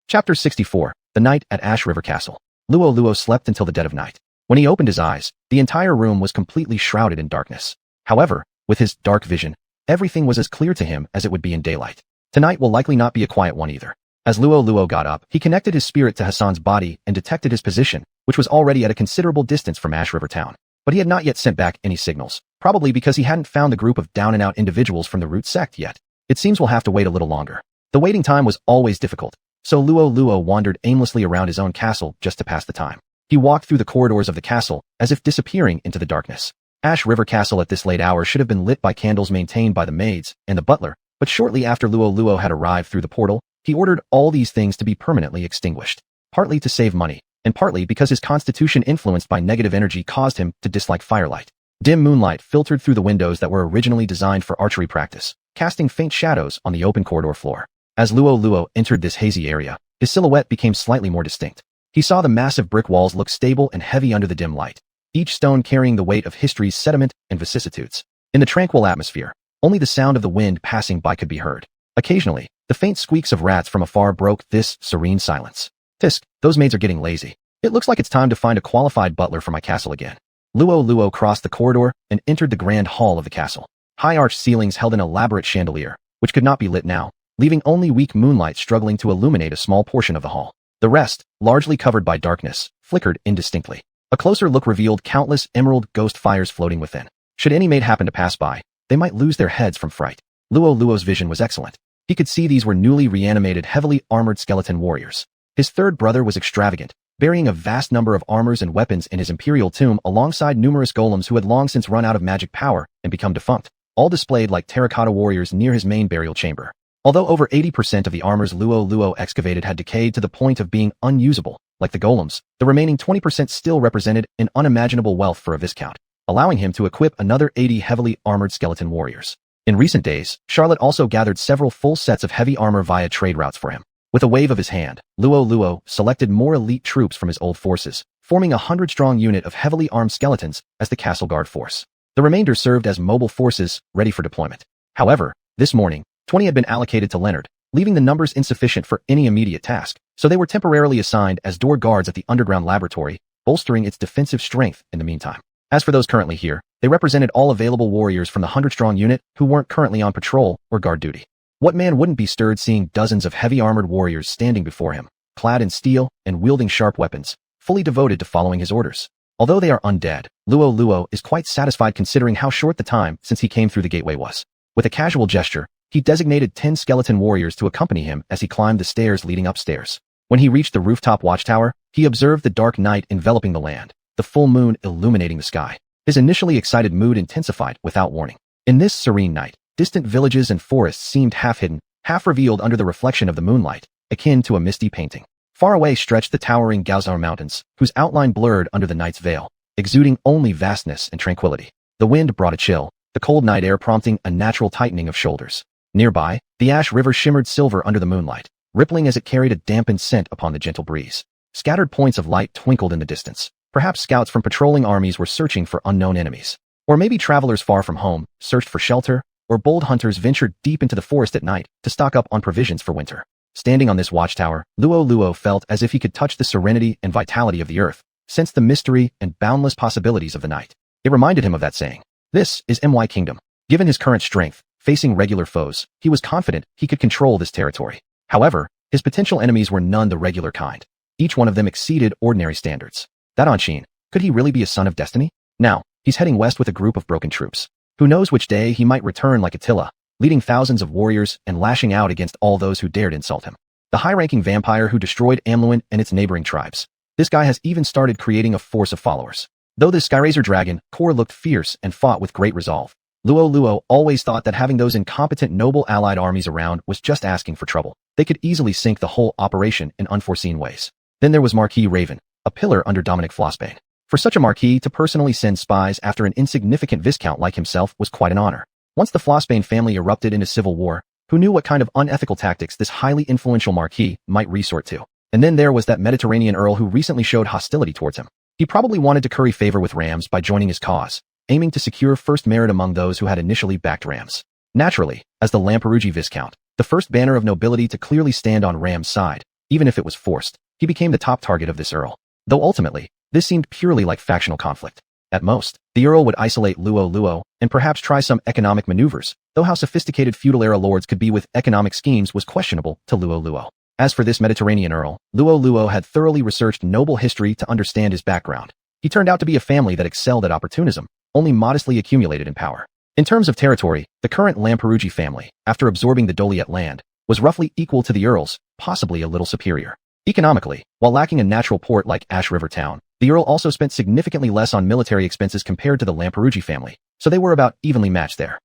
Chapter 64, The Night at Ash River Castle. Luo Luo slept until the dead of night. When he opened his eyes, the entire room was completely shrouded in darkness. However, with his dark vision, everything was as clear to him as it would be in daylight. Tonight will likely not be a quiet one either. As Luo Luo got up, he connected his spirit to Hassan's body and detected his position, which was already at a considerable distance from Ash River Town. But he had not yet sent back any signals, probably because he hadn't found the group of down-and-out individuals from the root sect yet. It seems we'll have to wait a little longer. The waiting time was always difficult, so Luo Luo wandered aimlessly around his own castle just to pass the time. He walked through the corridors of the castle, as if disappearing into the darkness. Ash River Castle at this late hour should have been lit by candles maintained by the maids and the butler, but shortly after Luo Luo had arrived through the portal, he ordered all these things to be permanently extinguished, partly to save money, and partly because his constitution influenced by negative energy caused him to dislike firelight. Dim moonlight filtered through the windows that were originally designed for archery practice, casting faint shadows on the open corridor floor. As Luo Luo entered this hazy area, his silhouette became slightly more distinct. He saw the massive brick walls look stable and heavy under the dim light, each stone carrying the weight of history's sediment and vicissitudes. In the tranquil atmosphere, only the sound of the wind passing by could be heard. Occasionally, the faint squeaks of rats from afar broke this serene silence. Tisk, those maids are getting lazy. It looks like it's time to find a qualified butler for my castle again. Luo Luo crossed the corridor and entered the grand hall of the castle. High arched ceilings held an elaborate chandelier, which could not be lit now, leaving only weak moonlight struggling to illuminate a small portion of the hall. The rest, largely covered by darkness, flickered indistinctly. A closer look revealed countless emerald ghost fires floating within. Should any maid happen to pass by, they might lose their heads from fright. Luo Luo's vision was excellent. He could see these were newly reanimated, heavily armored skeleton warriors. His third brother was extravagant, burying a vast number of armors and weapons in his imperial tomb alongside numerous golems who had long since run out of magic power and become defunct, all displayed like terracotta warriors near his main burial chamber. Although over 80% of the armors Luo Luo excavated had decayed to the point of being unusable, like the golems, the remaining 20% still represented an unimaginable wealth for a viscount, allowing him to equip another 80 heavily armored skeleton warriors. In recent days, Charlotte also gathered several full sets of heavy armor via trade routes for him. With a wave of his hand, Luo Luo selected more elite troops from his old forces, forming a 100-strong unit of heavily armed skeletons as the castle guard force. The remainder served as mobile forces, ready for deployment. However, this morning, 20 had been allocated to Leonard, leaving the numbers insufficient for any immediate task, so they were temporarily assigned as door guards at the underground laboratory, bolstering its defensive strength in the meantime. As for those currently here, they represented all available warriors from the 100-strong unit who weren't currently on patrol or guard duty. What man wouldn't be stirred seeing dozens of heavy armored warriors standing before him, clad in steel and wielding sharp weapons, fully devoted to following his orders? Although they are undead, Luo Luo is quite satisfied considering how short the time since he came through the gateway was. With a casual gesture, he designated 10 skeleton warriors to accompany him as he climbed the stairs leading upstairs. When he reached the rooftop watchtower, he observed the dark night enveloping the land, the full moon illuminating the sky. His initially excited mood intensified without warning. In this serene night, distant villages and forests seemed half-hidden, half-revealed under the reflection of the moonlight, akin to a misty painting. Far away stretched the towering Gaozar Mountains, whose outline blurred under the night's veil, exuding only vastness and tranquility. The wind brought a chill, the cold night air prompting a natural tightening of shoulders. Nearby, the Ash River shimmered silver under the moonlight, rippling as it carried a dampened scent upon the gentle breeze. Scattered points of light twinkled in the distance. Perhaps scouts from patrolling armies were searching for unknown enemies. Or maybe travelers far from home searched for shelter, or bold hunters ventured deep into the forest at night to stock up on provisions for winter. Standing on this watchtower, Luo Luo felt as if he could touch the serenity and vitality of the earth, sense the mystery and boundless possibilities of the night. It reminded him of that saying, "This is my kingdom." Given his current strength, facing regular foes, he was confident he could control this territory. However, his potential enemies were none the regular kind. Each one of them exceeded ordinary standards. That Anshin, could he really be a son of destiny? Now, he's heading west with a group of broken troops. Who knows which day he might return like Attila, leading thousands of warriors and lashing out against all those who dared insult him. The high-ranking vampire who destroyed Amluin and its neighboring tribes. This guy has even started creating a force of followers. Though this Skyrazor dragon, Kor looked fierce and fought with great resolve. Luo Luo always thought that having those incompetent noble allied armies around was just asking for trouble. They could easily sink the whole operation in unforeseen ways. Then there was Marquis Raven, a pillar under Dominic Flossbane. For such a marquis to personally send spies after an insignificant viscount like himself was quite an honor. Once the Flossbane family erupted into civil war, who knew what kind of unethical tactics this highly influential marquis might resort to? And then there was that Mediterranean earl who recently showed hostility towards him. He probably wanted to curry favor with Rams by joining his cause, aiming to secure first merit among those who had initially backed Rams. Naturally, as the Lamperougi Viscount, the first banner of nobility to clearly stand on Ram's side, even if it was forced, he became the top target of this earl. Though ultimately, this seemed purely like factional conflict. At most, the earl would isolate Luo Luo and perhaps try some economic maneuvers, though how sophisticated feudal-era lords could be with economic schemes was questionable to Luo Luo. As for this Mediterranean earl, Luo Luo had thoroughly researched noble history to understand his background. He turned out to be a family that excelled at opportunism, only modestly accumulated in power. In terms of territory, the current Lamperougi family, after absorbing the Doliet land, was roughly equal to the earls, possibly a little superior. Economically, while lacking a natural port like Ash River Town, the earl also spent significantly less on military expenses compared to the Lamperougi family, so they were about evenly matched there.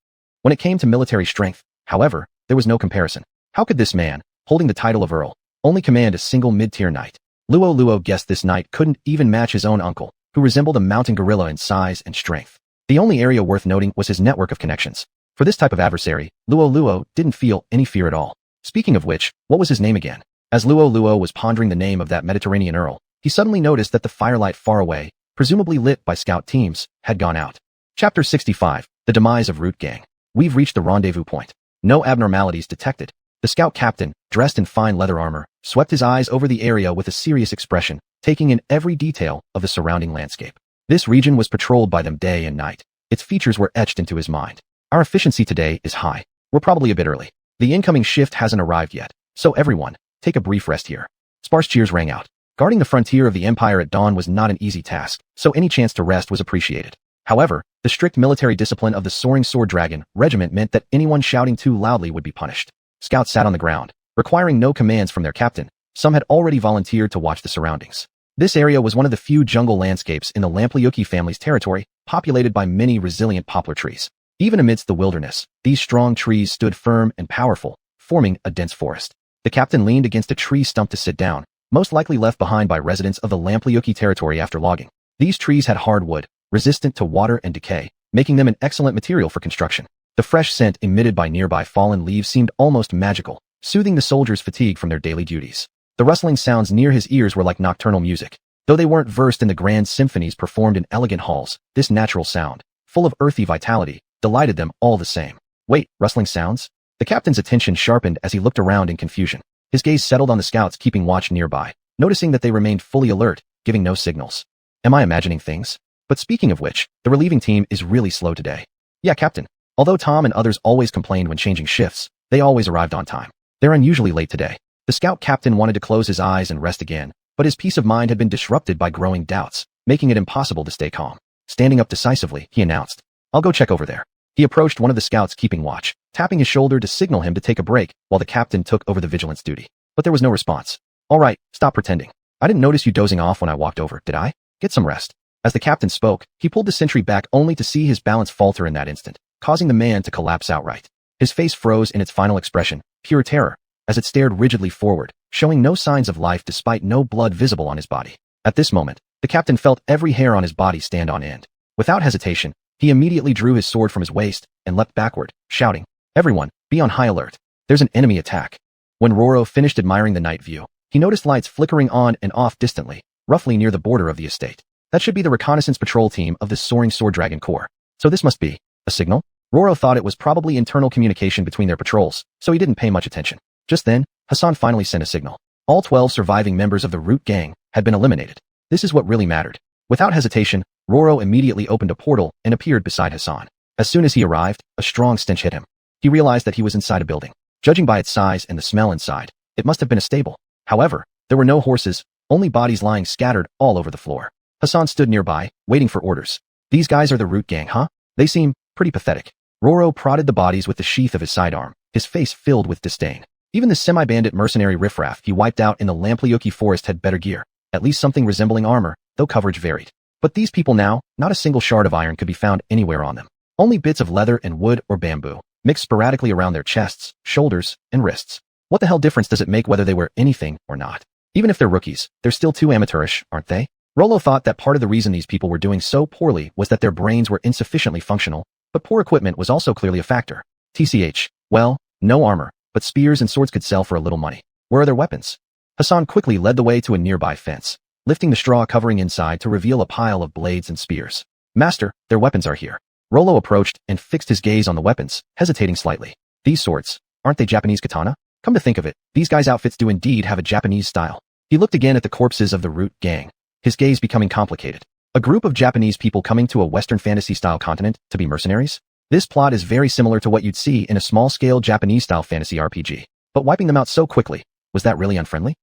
When it came to military strength, however, there was no comparison. How could this man, holding the title of earl, only command a single mid-tier knight? Luo Luo guessed this knight couldn't even match his own uncle, who resembled a mountain gorilla in size and strength. The only area worth noting was his network of connections. For this type of adversary, Luo Luo didn't feel any fear at all. Speaking of which, what was his name again? As Luo Luo was pondering the name of that Mediterranean earl, he suddenly noticed that the firelight far away, presumably lit by scout teams, had gone out. Chapter 65, The Demise of Root Gang. We've reached the rendezvous point. No abnormalities detected. The scout captain, dressed in fine leather armor, swept his eyes over the area with a serious expression, taking in every detail of the surrounding landscape. This region was patrolled by them day and night. Its features were etched into his mind. Our efficiency today is high. We're probably a bit early. The incoming shift hasn't arrived yet, so everyone, take a brief rest here. Sparse cheers rang out. Guarding the frontier of the Empire at dawn was not an easy task, so any chance to rest was appreciated. However, the strict military discipline of the Soaring Sword Dragon regiment meant that anyone shouting too loudly would be punished. Scouts sat on the ground, requiring no commands from their captain. Some had already volunteered to watch the surroundings. This area was one of the few jungle landscapes in the Lampliuki family's territory, populated by many resilient poplar trees. Even amidst the wilderness, these strong trees stood firm and powerful, forming a dense forest. The captain leaned against a tree stump to sit down, most likely left behind by residents of the Lampliuki territory after logging. These trees had hard wood, resistant to water and decay, making them an excellent material for construction. The fresh scent emitted by nearby fallen leaves seemed almost magical, soothing the soldiers' fatigue from their daily duties. The rustling sounds near his ears were like nocturnal music. Though they weren't versed in the grand symphonies performed in elegant halls, this natural sound, full of earthy vitality, delighted them all the same. Wait, rustling sounds? The captain's attention sharpened as he looked around in confusion. His gaze settled on the scouts keeping watch nearby, noticing that they remained fully alert, giving no signals. Am I imagining things? But speaking of which, the relieving team is really slow today. Yeah, Captain. Although Tom and others always complained when changing shifts, they always arrived on time. They're unusually late today. The scout captain wanted to close his eyes and rest again, but his peace of mind had been disrupted by growing doubts, making it impossible to stay calm. Standing up decisively, he announced, I'll go check over there. He approached one of the scouts keeping watch, tapping his shoulder to signal him to take a break while the captain took over the vigilance duty. But there was no response. All right, stop pretending. I didn't notice you dozing off when I walked over, did I? Get some rest. As the captain spoke, he pulled the sentry back only to see his balance falter in that instant, causing the man to collapse outright. His face froze in its final expression, pure terror, as it stared rigidly forward, showing no signs of life despite no blood visible on his body. At this moment, the captain felt every hair on his body stand on end. Without hesitation, he immediately drew his sword from his waist and leapt backward, shouting, Everyone, be on high alert. There's an enemy attack. When Roro finished admiring the night view, he noticed lights flickering on and off distantly, roughly near the border of the estate. That should be the reconnaissance patrol team of the Soaring Sword Dragon Corps. So this must be a signal? Roro thought it was probably internal communication between their patrols, so he didn't pay much attention. Just then, Hassan finally sent a signal. All 12 surviving members of the Root Gang had been eliminated. This is what really mattered. Without hesitation, Roro immediately opened a portal and appeared beside Hassan. As soon as he arrived, a strong stench hit him. He realized that he was inside a building. Judging by its size and the smell inside, it must have been a stable. However, there were no horses, only bodies lying scattered all over the floor. Hassan stood nearby, waiting for orders. These guys are the Root Gang, huh? They seem pretty pathetic. Roro prodded the bodies with the sheath of his sidearm, his face filled with disdain. Even the semi-bandit mercenary riffraff he wiped out in the Lampliuki forest had better gear, at least something resembling armor, though coverage varied. But these people now, not a single shard of iron could be found anywhere on them. Only bits of leather and wood or bamboo, mixed sporadically around their chests, shoulders, and wrists. What the hell difference does it make whether they wear anything or not? Even if they're rookies, they're still too amateurish, aren't they? Rollo thought that part of the reason these people were doing so poorly was that their brains were insufficiently functional, but poor equipment was also clearly a factor. TCH, well, no armor, but spears and swords could sell for a little money. Where are their weapons? Hassan quickly led the way to a nearby fence, lifting the straw covering inside to reveal a pile of blades and spears. Master, their weapons are here. Rollo approached and fixed his gaze on the weapons, hesitating slightly. These swords, aren't they Japanese katana? Come to think of it, these guys' outfits do indeed have a Japanese style. He looked again at the corpses of the Root gang, his gaze becoming complicated. A group of Japanese people coming to a Western fantasy-style continent to be mercenaries? This plot is very similar to what you'd see in a small-scale Japanese-style fantasy RPG. But wiping them out so quickly, was that really unfriendly?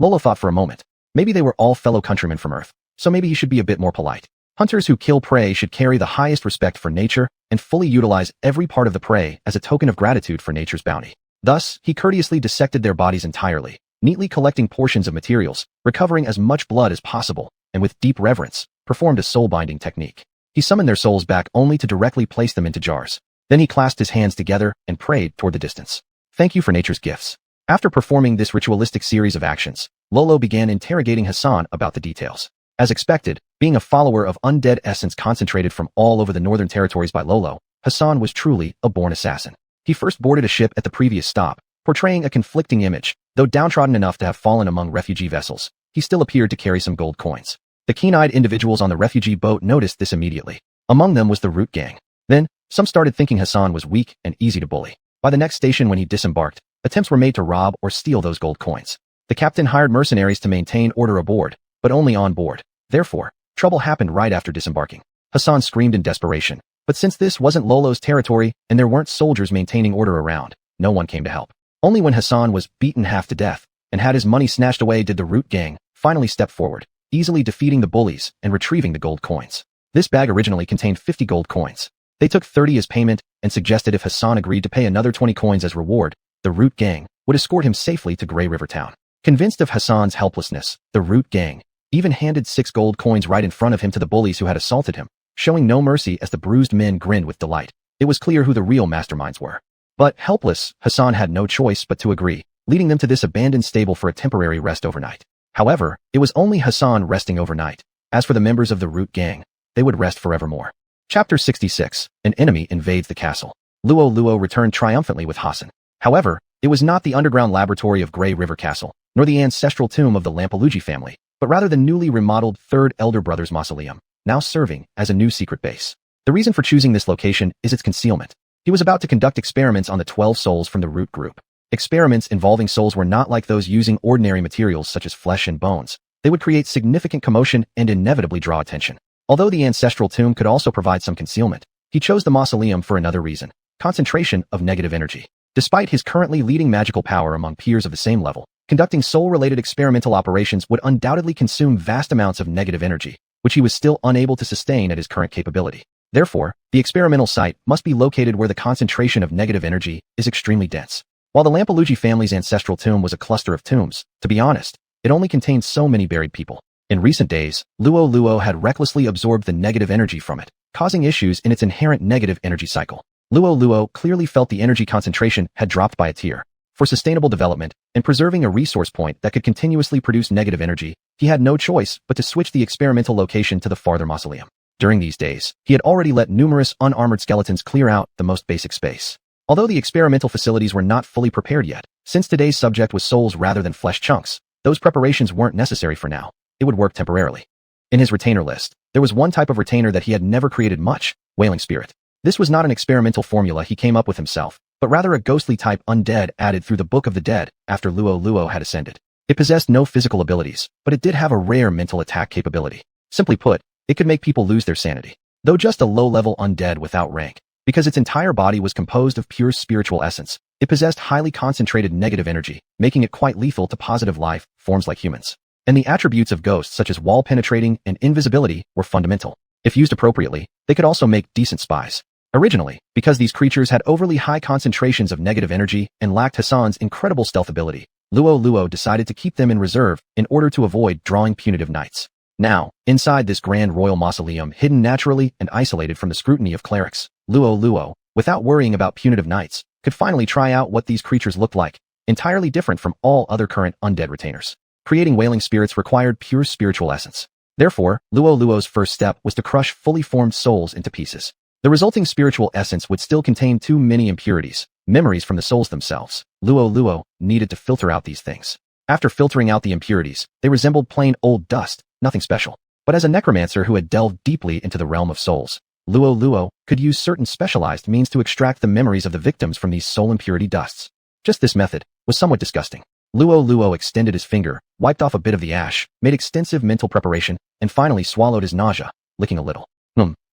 Lolo thought for a moment. Maybe they were all fellow countrymen from Earth, so maybe he should be a bit more polite. Hunters who kill prey should carry the highest respect for nature and fully utilize every part of the prey as a token of gratitude for nature's bounty. Thus, he courteously dissected their bodies entirely, neatly collecting portions of materials, recovering as much blood as possible, and with deep reverence, performed a soul-binding technique. He summoned their souls back only to directly place them into jars. Then he clasped his hands together and prayed toward the distance. Thank you for nature's gifts. After performing this ritualistic series of actions, Lolo began interrogating Hassan about the details. As expected, being a follower of undead essence concentrated from all over the northern territories by Lolo, Hassan was truly a born assassin. He first boarded a ship at the previous stop, portraying a conflicting image. Though downtrodden enough to have fallen among refugee vessels, he still appeared to carry some gold coins. The keen-eyed individuals on the refugee boat noticed this immediately. Among them was the Root gang. Then, some started thinking Hassan was weak and easy to bully. By the next station when he disembarked, attempts were made to rob or steal those gold coins. The captain hired mercenaries to maintain order aboard, but only on board. Therefore, trouble happened right after disembarking. Hassan screamed in desperation, but since this wasn't Lolo's territory and there weren't soldiers maintaining order around, no one came to help. Only when Hassan was beaten half to death and had his money snatched away did the Root gang finally step forward, easily defeating the bullies and retrieving the gold coins. This bag originally contained 50 gold coins. They took 30 as payment and suggested if Hassan agreed to pay another 20 coins as reward, the Root gang would escort him safely to Grey River Town. Convinced of Hassan's helplessness, the Root gang even handed 6 gold coins right in front of him to the bullies who had assaulted him, showing no mercy as the bruised men grinned with delight. It was clear who the real masterminds were. But, helpless, Hassan had no choice but to agree, leading them to this abandoned stable for a temporary rest overnight. However, it was only Hassan resting overnight. As for the members of the Root gang, they would rest forevermore. Chapter 66, An enemy invades the castle. Luo Luo returned triumphantly with Hassan. However, it was not the underground laboratory of Grey River Castle, nor the ancestral tomb of the Lampelugi family, but rather the newly remodeled Third Elder Brothers Mausoleum, now serving as a new secret base. The reason for choosing this location is its concealment. He was about to conduct experiments on the 12 souls from the Root group. Experiments involving souls were not like those using ordinary materials such as flesh and bones. They would create significant commotion and inevitably draw attention. Although the ancestral tomb could also provide some concealment, he chose the mausoleum for another reason: concentration of negative energy. Despite his currently leading magical power among peers of the same level, conducting soul-related experimental operations would undoubtedly consume vast amounts of negative energy, which he was still unable to sustain at his current capability. Therefore, the experimental site must be located where the concentration of negative energy is extremely dense. While the Lampelugi family's ancestral tomb was a cluster of tombs, to be honest, it only contained so many buried people. In recent days, Luo Luo had recklessly absorbed the negative energy from it, causing issues in its inherent negative energy cycle. Luo Luo clearly felt the energy concentration had dropped by a tier. For sustainable development and preserving a resource point that could continuously produce negative energy, he had no choice but to switch the experimental location to the farther mausoleum. During these days, he had already let numerous unarmored skeletons clear out the most basic space. Although the experimental facilities were not fully prepared yet, since today's subject was souls rather than flesh chunks, those preparations weren't necessary for now. It would work temporarily. In his retainer list, there was one type of retainer that he had never created much: Wailing Spirit. This was not an experimental formula he came up with himself, but rather a ghostly type undead added through the Book of the Dead after Luo Luo had ascended. It possessed no physical abilities, but it did have a rare mental attack capability. Simply put, it could make people lose their sanity. Though just a low-level undead without rank, because its entire body was composed of pure spiritual essence, it possessed highly concentrated negative energy, making it quite lethal to positive life forms like humans. And the attributes of ghosts such as wall penetrating and invisibility were fundamental. If used appropriately, they could also make decent spies. Originally, because these creatures had overly high concentrations of negative energy and lacked Hassan's incredible stealth ability, Luo Luo decided to keep them in reserve in order to avoid drawing punitive knights. Now, inside this grand royal mausoleum hidden naturally and isolated from the scrutiny of clerics, Luo Luo, without worrying about punitive knights, could finally try out what these creatures looked like, entirely different from all other current undead retainers. Creating wailing spirits required pure spiritual essence. Therefore, Luo Luo's first step was to crush fully formed souls into pieces. The resulting spiritual essence would still contain too many impurities, memories from the souls themselves. Luo Luo needed to filter out these things. After filtering out the impurities, they resembled plain old dust, nothing special. But as a necromancer who had delved deeply into the realm of souls, Luo Luo could use certain specialized means to extract the memories of the victims from these soul impurity dusts. Just this method was somewhat disgusting. Luo Luo extended his finger, wiped off a bit of the ash, made extensive mental preparation, and finally swallowed his nausea, licking a little.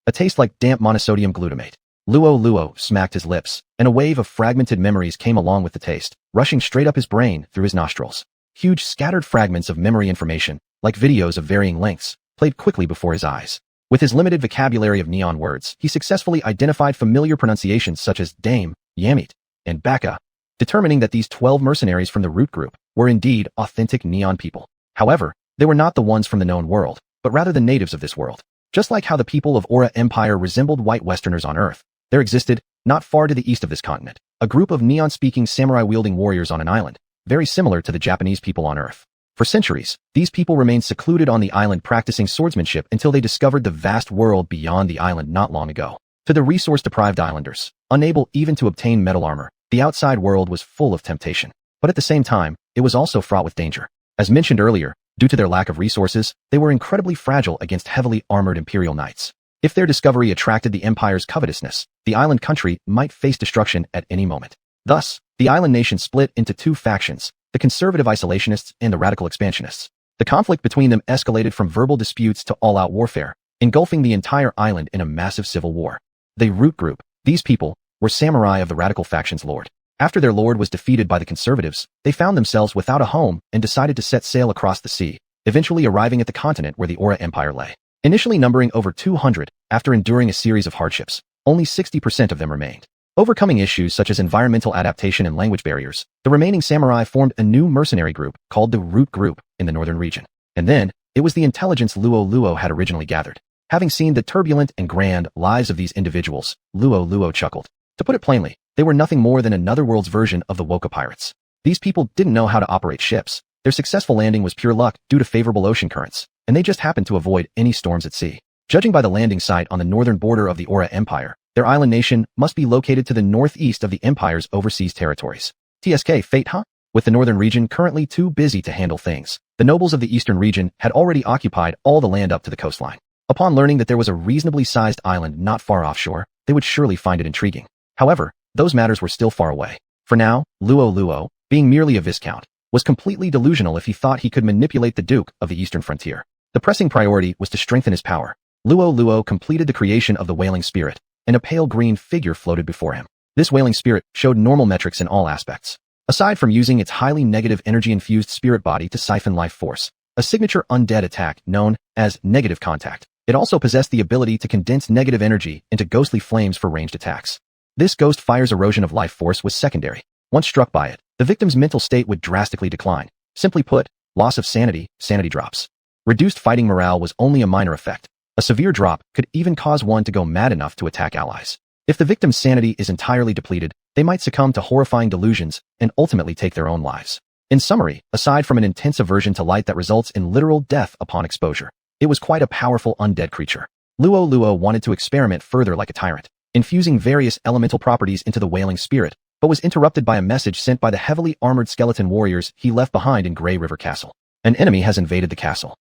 A taste like damp monosodium glutamate. Luo Luo smacked his lips, and a wave of fragmented memories came along with the taste, rushing straight up his brain through his nostrils. Huge scattered fragments of memory information, like videos of varying lengths, played quickly before his eyes. With his limited vocabulary of neon words, he successfully identified familiar pronunciations such as Dame, Yamit, and Baka, determining that these 12 mercenaries from the root group were indeed authentic neon people. However, they were not the ones from the known world, but rather the natives of this world. Just like how the people of Aura Empire resembled white Westerners on Earth, there existed, not far to the east of this continent, a group of neon-speaking samurai-wielding warriors on an island, very similar to the Japanese people on Earth. For centuries, these people remained secluded on the island practicing swordsmanship until they discovered the vast world beyond the island not long ago. To the resource-deprived islanders, unable even to obtain metal armor, the outside world was full of temptation. But at the same time, it was also fraught with danger. As mentioned earlier, due to their lack of resources, they were incredibly fragile against heavily armored imperial knights. If their discovery attracted the empire's covetousness, the island country might face destruction at any moment. Thus, the island nation split into two factions, the conservative isolationists and the radical expansionists. The conflict between them escalated from verbal disputes to all-out warfare, engulfing the entire island in a massive civil war. The root group, these people, were samurai of the radical faction's lord. After their lord was defeated by the conservatives, they found themselves without a home and decided to set sail across the sea, eventually arriving at the continent where the Aura Empire lay. Initially numbering over 200, after enduring a series of hardships, only 60% of them remained. Overcoming issues such as environmental adaptation and language barriers, the remaining samurai formed a new mercenary group called the Root Group in the northern region. And then, it was the intelligence Luo Luo had originally gathered. Having seen the turbulent and grand lives of these individuals, Luo Luo chuckled. To put it plainly, they were nothing more than another world's version of the Woka pirates. These people didn't know how to operate ships. Their successful landing was pure luck due to favorable ocean currents, and they just happened to avoid any storms at sea. Judging by the landing site on the northern border of the Aura Empire, their island nation must be located to the northeast of the Empire's overseas territories. TSK fate, huh? With the northern region currently too busy to handle things, the nobles of the eastern region had already occupied all the land up to the coastline. Upon learning that there was a reasonably sized island not far offshore, they would surely find it intriguing. However, those matters were still far away. For now, Luo Luo, being merely a viscount, was completely delusional if he thought he could manipulate the Duke of the eastern frontier. The pressing priority was to strengthen his power. Luo Luo completed the creation of the Wailing Spirit, and a pale green figure floated before him. This Wailing Spirit showed normal metrics in all aspects. Aside from using its highly negative energy-infused spirit body to siphon life force, a signature undead attack known as negative contact, it also possessed the ability to condense negative energy into ghostly flames for ranged attacks. This ghost fire's erosion of life force was secondary. Once struck by it, the victim's mental state would drastically decline. Simply put, loss of sanity, sanity drops. Reduced fighting morale was only a minor effect. A severe drop could even cause one to go mad enough to attack allies. If the victim's sanity is entirely depleted, they might succumb to horrifying delusions and ultimately take their own lives. In summary, aside from an intense aversion to light that results in literal death upon exposure, it was quite a powerful undead creature. Luo Luo wanted to experiment further like a tyrant, infusing various elemental properties into the Wailing Spirit, but was interrupted by a message sent by the heavily armored skeleton warriors he left behind in Grey River Castle. An enemy has invaded the castle.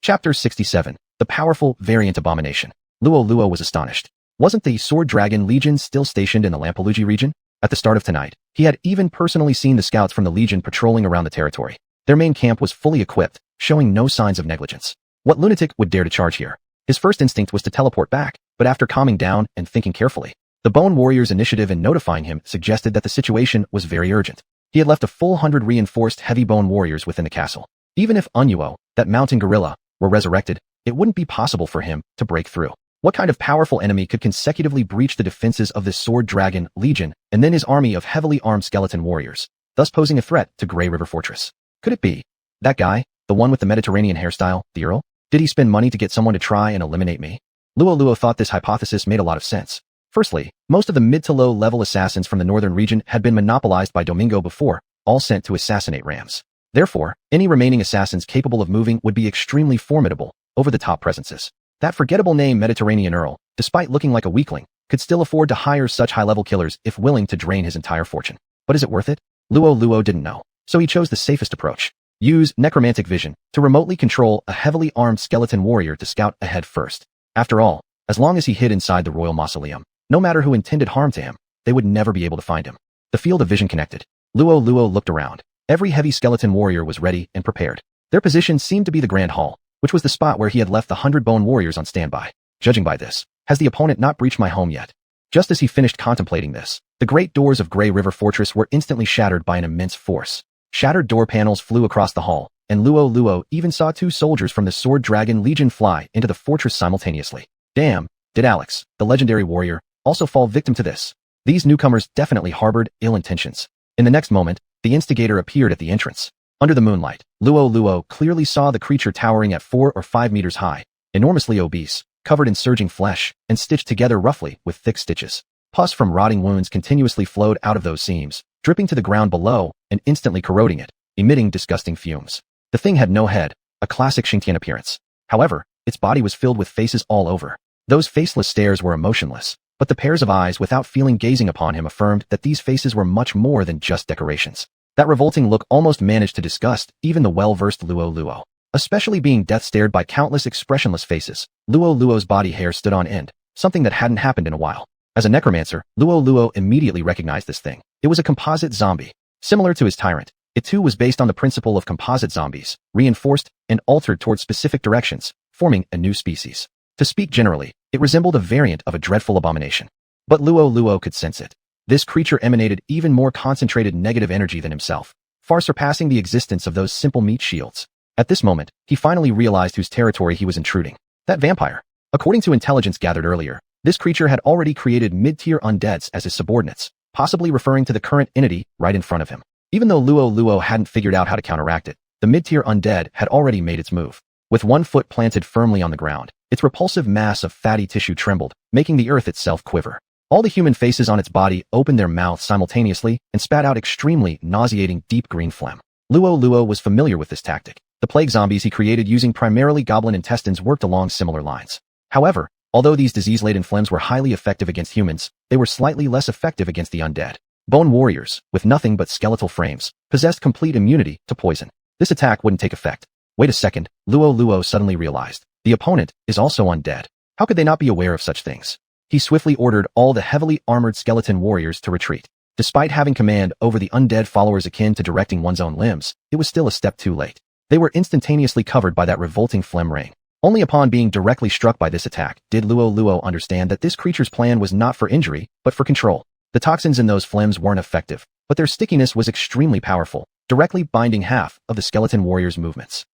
Chapter 67. The Powerful Variant Abomination. Luo Luo was astonished. Wasn't the Sword Dragon Legion still stationed in the Lampelugi region? At the start of tonight, he had even personally seen the scouts from the Legion patrolling around the territory. Their main camp was fully equipped, showing no signs of negligence. What lunatic would dare to charge here? His first instinct was to teleport back, but after calming down and thinking carefully, the Bone Warrior's initiative in notifying him suggested that the situation was very urgent. He had left a full 100 reinforced heavy bone warriors within the castle. Even if Unuo, that mountain gorilla, were resurrected, it wouldn't be possible for him to break through. What kind of powerful enemy could consecutively breach the defenses of this Sword Dragon Legion and then his army of heavily armed skeleton warriors, thus posing a threat to Grey River Fortress? Could it be that guy, the one with the Mediterranean hairstyle, the Earl? Did he spend money to get someone to try and eliminate me? Luo Luo thought this hypothesis made a lot of sense. Firstly, most of the mid to low level assassins from the northern region had been monopolized by Domingo before, all sent to assassinate Rams. Therefore, any remaining assassins capable of moving would be extremely formidable, over-the-top presences. That forgettable name Mediterranean Earl, despite looking like a weakling, could still afford to hire such high-level killers if willing to drain his entire fortune. But is it worth it? Luo Luo didn't know, so he chose the safest approach. Use necromantic vision to remotely control a heavily armed skeleton warrior to scout ahead first. After all, as long as he hid inside the royal mausoleum, no matter who intended harm to him, they would never be able to find him. The field of vision connected. Luo Luo looked around. Every heavy skeleton warrior was ready and prepared. Their position seemed to be the Grand Hall, which was the spot where he had left the 100 bone warriors on standby. Judging by this, has the opponent not breached my home yet? Just as he finished contemplating this, the great doors of Grey River Fortress were instantly shattered by an immense force. Shattered door panels flew across the hall, and Luo Luo even saw 2 soldiers from the Sword Dragon Legion fly into the fortress simultaneously. Damn, did Alex, the legendary warrior, also fall victim to this? These newcomers definitely harbored ill intentions. In the next moment, the instigator appeared at the entrance. Under the moonlight, Luo Luo clearly saw the creature towering at 4 or 5 meters high, enormously obese, covered in surging flesh, and stitched together roughly with thick stitches. Pus from rotting wounds continuously flowed out of those seams, dripping to the ground below and instantly corroding it, emitting disgusting fumes. The thing had no head, a classic Xingtian appearance. However, its body was filled with faces all over. Those faceless stares were emotionless, but the pairs of eyes without feeling gazing upon him affirmed that these faces were much more than just decorations. That revolting look almost managed to disgust even the well-versed Luo Luo. Especially being death-stared by countless expressionless faces, Luo Luo's body hair stood on end, something that hadn't happened in a while. As a necromancer, Luo Luo immediately recognized this thing. It was a composite zombie. Similar to his tyrant, it too was based on the principle of composite zombies, reinforced and altered toward specific directions, forming a new species. To speak generally, it resembled a variant of a dreadful abomination. But Luo Luo could sense it. This creature emanated even more concentrated negative energy than himself, far surpassing the existence of those simple meat shields. At this moment, he finally realized whose territory he was intruding. That vampire. According to intelligence gathered earlier, this creature had already created mid-tier undeads as his subordinates, possibly referring to the current entity right in front of him. Even though Luo Luo hadn't figured out how to counteract it, the mid-tier undead had already made its move. With one foot planted firmly on the ground, its repulsive mass of fatty tissue trembled, making the earth itself quiver. All the human faces on its body opened their mouths simultaneously and spat out extremely nauseating deep green phlegm. Luo Luo was familiar with this tactic. The plague zombies he created using primarily goblin intestines worked along similar lines. However, although these disease-laden phlegms were highly effective against humans, they were slightly less effective against the undead. Bone warriors, with nothing but skeletal frames, possessed complete immunity to poison. This attack wouldn't take effect. Wait a second, Luo Luo suddenly realized. The opponent is also undead. How could they not be aware of such things? He swiftly ordered all the heavily armored skeleton warriors to retreat. Despite having command over the undead followers akin to directing one's own limbs, it was still a step too late. They were instantaneously covered by that revolting phlegm rain. Only upon being directly struck by this attack did Luo Luo understand that this creature's plan was not for injury, but for control. The toxins in those phlegms weren't effective, but their stickiness was extremely powerful, directly binding half of the skeleton warrior's movements.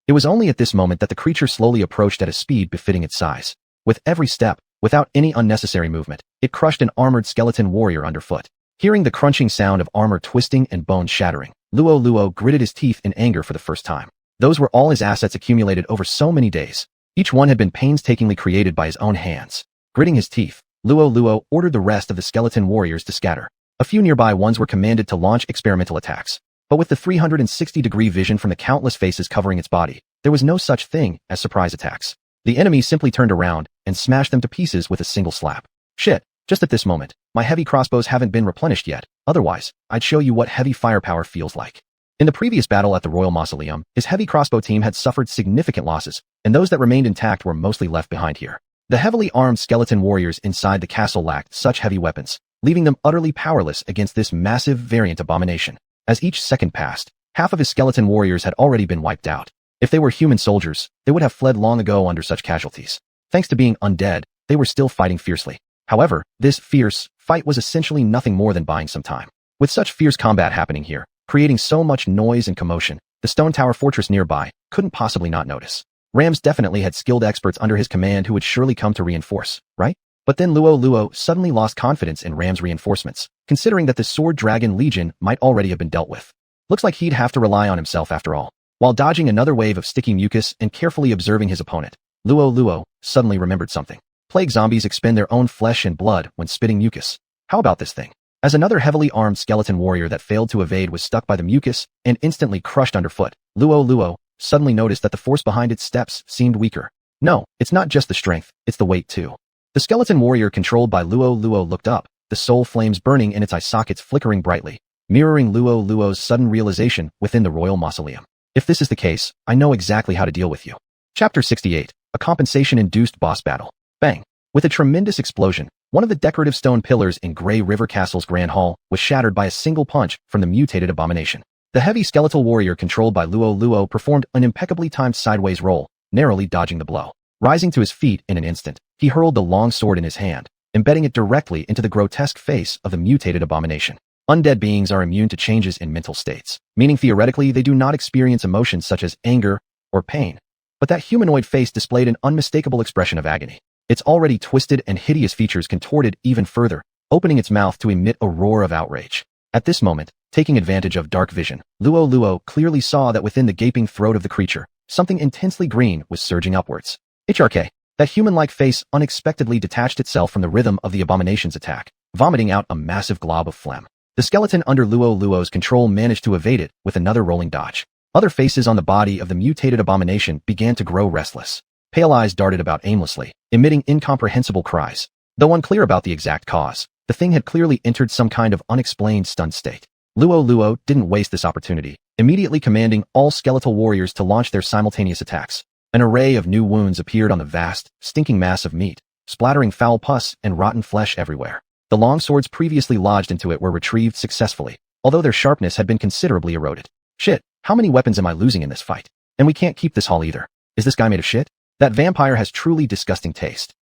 It was only at this moment that the creature slowly approached at a speed befitting its size. With every step, without any unnecessary movement, it crushed an armored skeleton warrior underfoot. Hearing the crunching sound of armor twisting and bones shattering, Luo Luo gritted his teeth in anger for the first time. Those were all his assets accumulated over so many days. Each one had been painstakingly created by his own hands. Gritting his teeth, Luo Luo ordered the rest of the skeleton warriors to scatter. A few nearby ones were commanded to launch experimental attacks. But with the 360-degree vision from the countless faces covering its body, there was no such thing as surprise attacks. The enemy simply turned around and smashed them to pieces with a single slap. Shit, just at this moment, my heavy crossbows haven't been replenished yet, otherwise, I'd show you what heavy firepower feels like. In the previous battle at the Royal Mausoleum, his heavy crossbow team had suffered significant losses, and those that remained intact were mostly left behind here. The heavily armed skeleton warriors inside the castle lacked such heavy weapons, leaving them utterly powerless against this massive variant abomination. As each second passed, half of his skeleton warriors had already been wiped out. If they were human soldiers, they would have fled long ago under such casualties. Thanks to being undead, they were still fighting fiercely. However, this fierce fight was essentially nothing more than buying some time. With such fierce combat happening here, creating so much noise and commotion, the stone tower fortress nearby couldn't possibly not notice. Rams definitely had skilled experts under his command who would surely come to reinforce, right? But then Luo Luo suddenly lost confidence in Ram's reinforcements, considering that the Sword Dragon Legion might already have been dealt with. Looks like he'd have to rely on himself after all. While dodging another wave of sticky mucus and carefully observing his opponent, Luo Luo suddenly remembered something. Plague zombies expend their own flesh and blood when spitting mucus. How about this thing? as another heavily armed skeleton warrior that failed to evade was stuck by the mucus and instantly crushed underfoot. Luo Luo suddenly noticed that the force behind its steps seemed weaker. No, it's not just the strength, it's the weight too. The skeleton warrior controlled by Luo Luo looked up, the soul flames burning in its eye sockets flickering brightly, mirroring Luo Luo's sudden realization within the royal mausoleum. If this is the case, I know exactly how to deal with you. Chapter 68, a compensation-induced boss battle. Bang! With a tremendous explosion, one of the decorative stone pillars in Grey River Castle's Grand Hall was shattered by a single punch from the mutated abomination. The heavy skeletal warrior controlled by Luo Luo performed an impeccably timed sideways roll, narrowly dodging the blow. Rising to his feet in an instant, he hurled the long sword in his hand, embedding it directly into the grotesque face of the mutated abomination. Undead beings are immune to changes in mental states, meaning theoretically they do not experience emotions such as anger or pain. But that humanoid face displayed an unmistakable expression of agony. Its already twisted and hideous features contorted even further, opening its mouth to emit a roar of outrage. At this moment, taking advantage of dark vision, Luo Luo clearly saw that within the gaping throat of the creature, something intensely green was surging upwards. HRK. That human-like face unexpectedly detached itself from the rhythm of the abomination's attack, vomiting out a massive glob of phlegm. The skeleton under Luo Luo's control managed to evade it with another rolling dodge. Other faces on the body of the mutated abomination began to grow restless. Pale eyes darted about aimlessly, emitting incomprehensible cries. Though unclear about the exact cause, the thing had clearly entered some kind of unexplained stunned state. Luo Luo didn't waste this opportunity, immediately commanding all skeletal warriors to launch their simultaneous attacks. An array of new wounds appeared on the vast, stinking mass of meat, splattering foul pus and rotten flesh everywhere. The long swords previously lodged into it were retrieved successfully, although their sharpness had been considerably eroded. Shit, how many weapons am I losing in this fight? And we can't keep this hall either. Is this guy made of shit? That vampire has truly disgusting taste.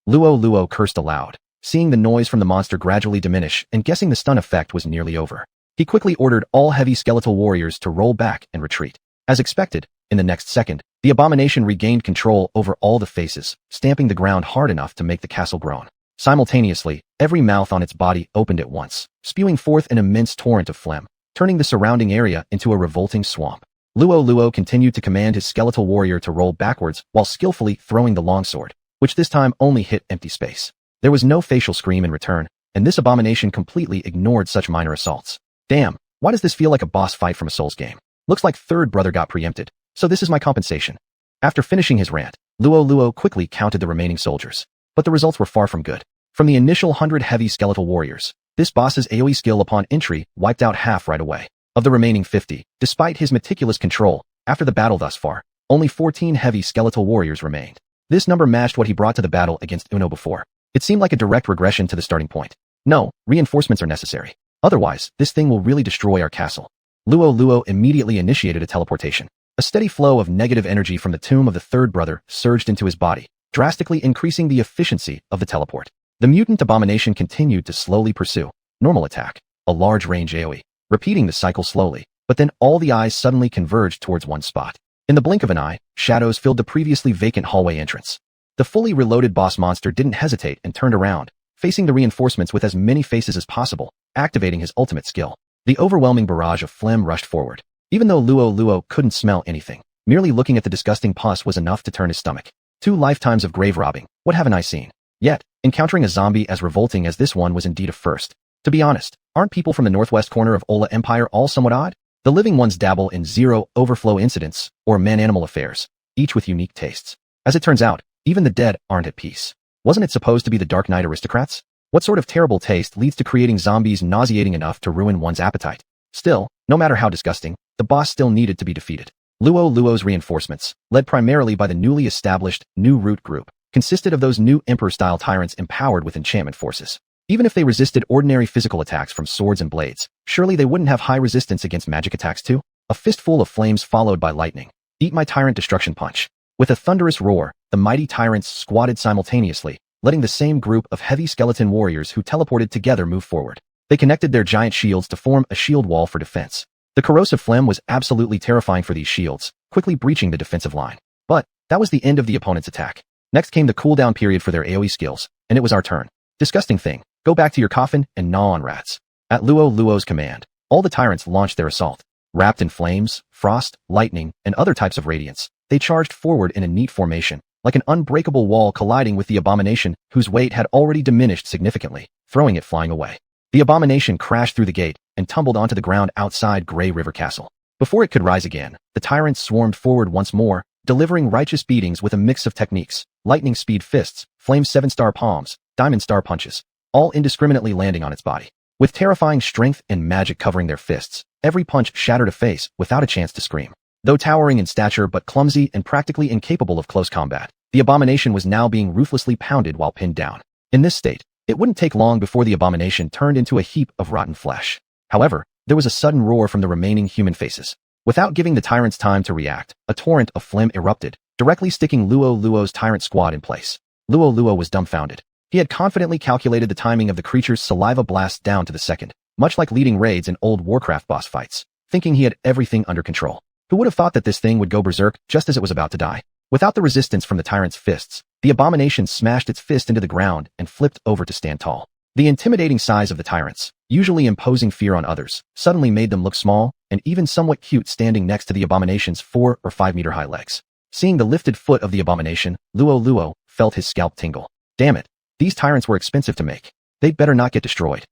Luo Luo cursed aloud, seeing the noise from the monster gradually diminish and guessing the stun effect was nearly over. He quickly ordered all heavy skeletal warriors to roll back and retreat. As expected, in the next second, the abomination regained control over all the faces, stamping the ground hard enough to make the castle groan. Simultaneously, every mouth on its body opened at once, spewing forth an immense torrent of phlegm, turning the surrounding area into a revolting swamp. Luo Luo continued to command his skeletal warrior to roll backwards while skillfully throwing the longsword, which this time only hit empty space. There was no facial scream in return, and this abomination completely ignored such minor assaults. Damn, why does this feel like a boss fight from a Souls game? Looks like third brother got preempted, so this is my compensation. After finishing his rant, Luo Luo quickly counted the remaining soldiers. But the results were far from good. From the initial 100 heavy skeletal warriors, this boss's AoE skill upon entry wiped out half right away. Of the remaining 50, despite his meticulous control, after the battle thus far, only 14 heavy skeletal warriors remained. This number matched what he brought to the battle against Uno before. It seemed like a direct regression to the starting point. No, reinforcements are necessary. Otherwise, this thing will really destroy our castle. Luo Luo immediately initiated a teleportation. A steady flow of negative energy from the tomb of the third brother surged into his body, drastically increasing the efficiency of the teleport. The mutant abomination continued to slowly pursue. Normal attack, a large range AoE, repeating the cycle slowly, but then all the eyes suddenly converged towards one spot. In the blink of an eye, shadows filled the previously vacant hallway entrance. The fully reloaded boss monster didn't hesitate and turned around, facing the reinforcements with as many faces as possible, activating his ultimate skill. The overwhelming barrage of phlegm rushed forward. Even though Luo Luo couldn't smell anything, merely looking at the disgusting pus was enough to turn his stomach. 2 lifetimes of grave robbing, what haven't I seen? Yet, encountering a zombie as revolting as this one was indeed a first. To be honest, aren't people from the northwest corner of Ola Empire all somewhat odd? The living ones dabble in zero overflow incidents or man-animal affairs, each with unique tastes. As it turns out, even the dead aren't at peace. Wasn't it supposed to be the Dark Knight aristocrats? What sort of terrible taste leads to creating zombies nauseating enough to ruin one's appetite? Still, no matter how disgusting, the boss still needed to be defeated. Luo Luo's reinforcements, led primarily by the newly established New Root Group, consisted of those new Emperor-style tyrants empowered with enchantment forces. Even if they resisted ordinary physical attacks from swords and blades, surely they wouldn't have high resistance against magic attacks too? A fistful of flames followed by lightning. Eat my tyrant destruction punch. With a thunderous roar, the mighty tyrants squatted simultaneously, letting the same group of heavy skeleton warriors who teleported together move forward. They connected their giant shields to form a shield wall for defense. The corrosive phlegm was absolutely terrifying for these shields, quickly breaching the defensive line. But that was the end of the opponent's attack. Next came the cooldown period for their AoE skills, and it was our turn. Disgusting thing. Go back to your coffin and gnaw on rats. At Luo Luo's command, all the tyrants launched their assault. Wrapped in flames, frost, lightning, and other types of radiance, they charged forward in a neat formation, like an unbreakable wall colliding with the abomination whose weight had already diminished significantly, throwing it flying away. The abomination crashed through the gate and tumbled onto the ground outside Grey River Castle. Before it could rise again, the tyrant swarmed forward once more, delivering righteous beatings with a mix of techniques: lightning speed fists, flame 7-star palms, diamond star punches, all indiscriminately landing on its body. With terrifying strength and magic covering their fists, every punch shattered a face without a chance to scream. Though towering in stature but clumsy and practically incapable of close combat, the abomination was now being ruthlessly pounded while pinned down. In this state, it wouldn't take long before the abomination turned into a heap of rotten flesh. However, there was a sudden roar from the remaining human faces. Without giving the tyrants time to react, a torrent of phlegm erupted, directly sticking Luo Luo's tyrant squad in place. Luo Luo was dumbfounded. He had confidently calculated the timing of the creature's saliva blast down to the second, much like leading raids in old Warcraft boss fights, thinking he had everything under control. Who would have thought that this thing would go berserk just as it was about to die? Without the resistance from the tyrant's fists, the abomination smashed its fist into the ground and flipped over to stand tall. The intimidating size of the tyrants, usually imposing fear on others, suddenly made them look small and even somewhat cute standing next to the abomination's 4 or 5 meter high legs. Seeing the lifted foot of the abomination, Luo Luo felt his scalp tingle. Damn it, these tyrants were expensive to make. They'd better not get destroyed.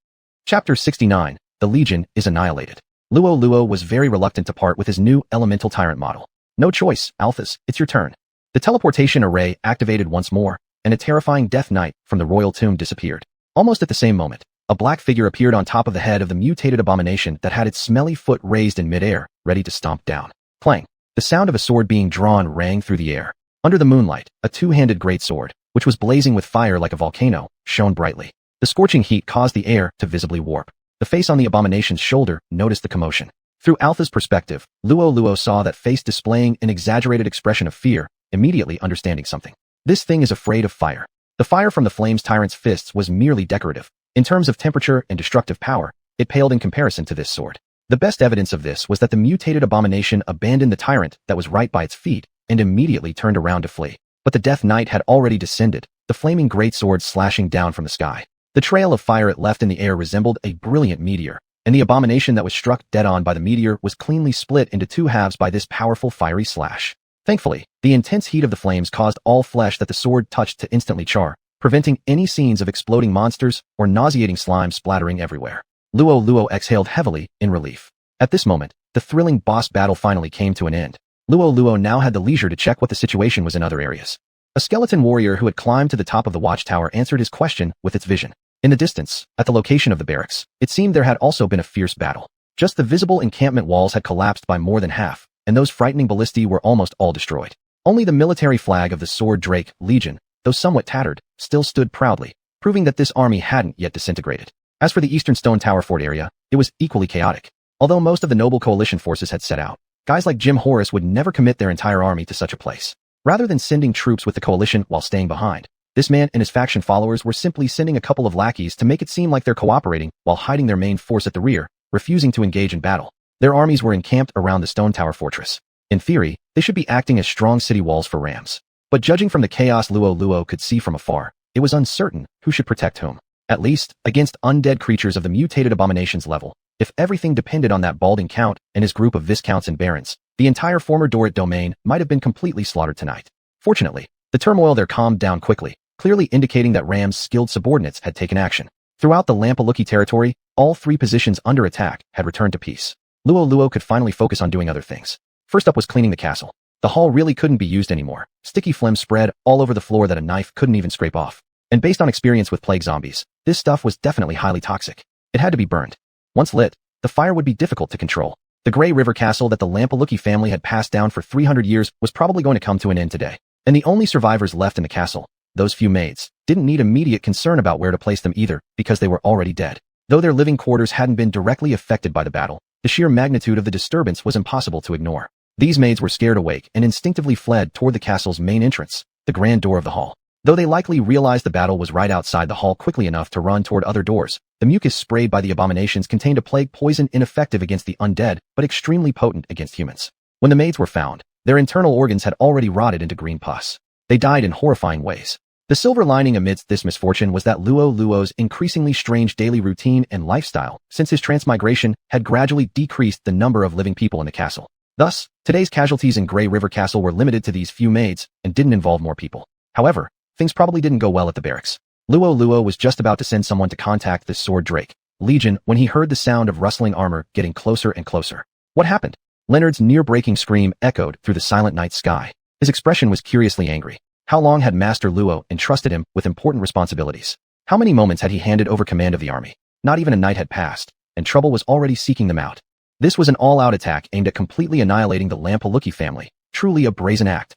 Chapter 69, The Legion is Annihilated. Luo Luo was very reluctant to part with his new elemental tyrant model. No choice, Alphas, it's your turn. The teleportation array activated once more, and a terrifying Death Knight from the royal tomb disappeared. Almost at the same moment, a black figure appeared on top of the head of the mutated abomination that had its smelly foot raised in midair, ready to stomp down. Clang! The sound of a sword being drawn rang through the air. Under the moonlight, a two-handed greatsword, which was blazing with fire like a volcano, shone brightly. The scorching heat caused the air to visibly warp. The face on the abomination's shoulder noticed the commotion. Through Alpha's perspective, Luo Luo saw that face displaying an exaggerated expression of fear, immediately understanding something. This thing is afraid of fire. The fire from the flame's tyrant's fists was merely decorative. In terms of temperature and destructive power, it paled in comparison to this sword. The best evidence of this was that the mutated abomination abandoned the tyrant that was right by its feet and immediately turned around to flee. But the Death Knight had already descended, the flaming greatsword slashing down from the sky. The trail of fire it left in the air resembled a brilliant meteor, and the abomination that was struck dead-on by the meteor was cleanly split into two halves by this powerful fiery slash. Thankfully, the intense heat of the flames caused all flesh that the sword touched to instantly char, preventing any scenes of exploding monsters or nauseating slime splattering everywhere. Luo Luo exhaled heavily in relief. At this moment, the thrilling boss battle finally came to an end. Luo Luo now had the leisure to check what the situation was in other areas. A skeleton warrior who had climbed to the top of the watchtower answered his question with its vision. In the distance, at the location of the barracks, it seemed there had also been a fierce battle. Just the visible encampment walls had collapsed by more than half, and those frightening ballistae were almost all destroyed. Only the military flag of the Sword Drake Legion, though somewhat tattered, still stood proudly, proving that this army hadn't yet disintegrated. As for the Eastern Stone Tower Fort area, it was equally chaotic. Although most of the noble coalition forces had set out, guys like Jim Horus would never commit their entire army to such a place. Rather than sending troops with the coalition while staying behind, this man and his faction followers were simply sending a couple of lackeys to make it seem like they're cooperating while hiding their main force at the rear, refusing to engage in battle. Their armies were encamped around the Stone Tower Fortress. In theory, they should be acting as strong city walls for rams. But judging from the chaos Luo Luo could see from afar, it was uncertain who should protect whom. At least, against undead creatures of the mutated abomination's level. If everything depended on that balding count and his group of viscounts and barons, the entire former Dorit domain might have been completely slaughtered tonight. Fortunately, the turmoil there calmed down quickly, clearly indicating that Ram's skilled subordinates had taken action. Throughout the Lampaluki territory, all three positions under attack had returned to peace. Luo Luo could finally focus on doing other things. First up was cleaning the castle. The hall really couldn't be used anymore. Sticky phlegm spread all over the floor that a knife couldn't even scrape off. And based on experience with plague zombies, this stuff was definitely highly toxic. It had to be burned. Once lit, the fire would be difficult to control. The Grey River Castle that the Lampaluki family had passed down for 300 years was probably going to come to an end today. And the only survivors left in the castle, those few maids, didn't need immediate concern about where to place them either, because they were already dead. Though their living quarters hadn't been directly affected by the battle, the sheer magnitude of the disturbance was impossible to ignore. These maids were scared awake and instinctively fled toward the castle's main entrance, the grand door of the hall. Though they likely realized the battle was right outside the hall quickly enough to run toward other doors, the mucus sprayed by the abominations contained a plague poison ineffective against the undead, but extremely potent against humans. When the maids were found, their internal organs had already rotted into green pus. They died in horrifying ways. The silver lining amidst this misfortune was that Luo Luo's increasingly strange daily routine and lifestyle, since his transmigration, had gradually decreased the number of living people in the castle. Thus, today's casualties in Grey River Castle were limited to these few maids and didn't involve more people. However, things probably didn't go well at the barracks. Luo Luo was just about to send someone to contact the Sword Drake Legion, when he heard the sound of rustling armor getting closer and closer. What happened? Leonard's near-breaking scream echoed through the silent night sky. His expression was curiously angry. How long had Master Luo entrusted him with important responsibilities? How many moments had he handed over command of the army? Not even a night had passed, and trouble was already seeking them out. This was an all-out attack aimed at completely annihilating the Lampaluki family, truly a brazen act.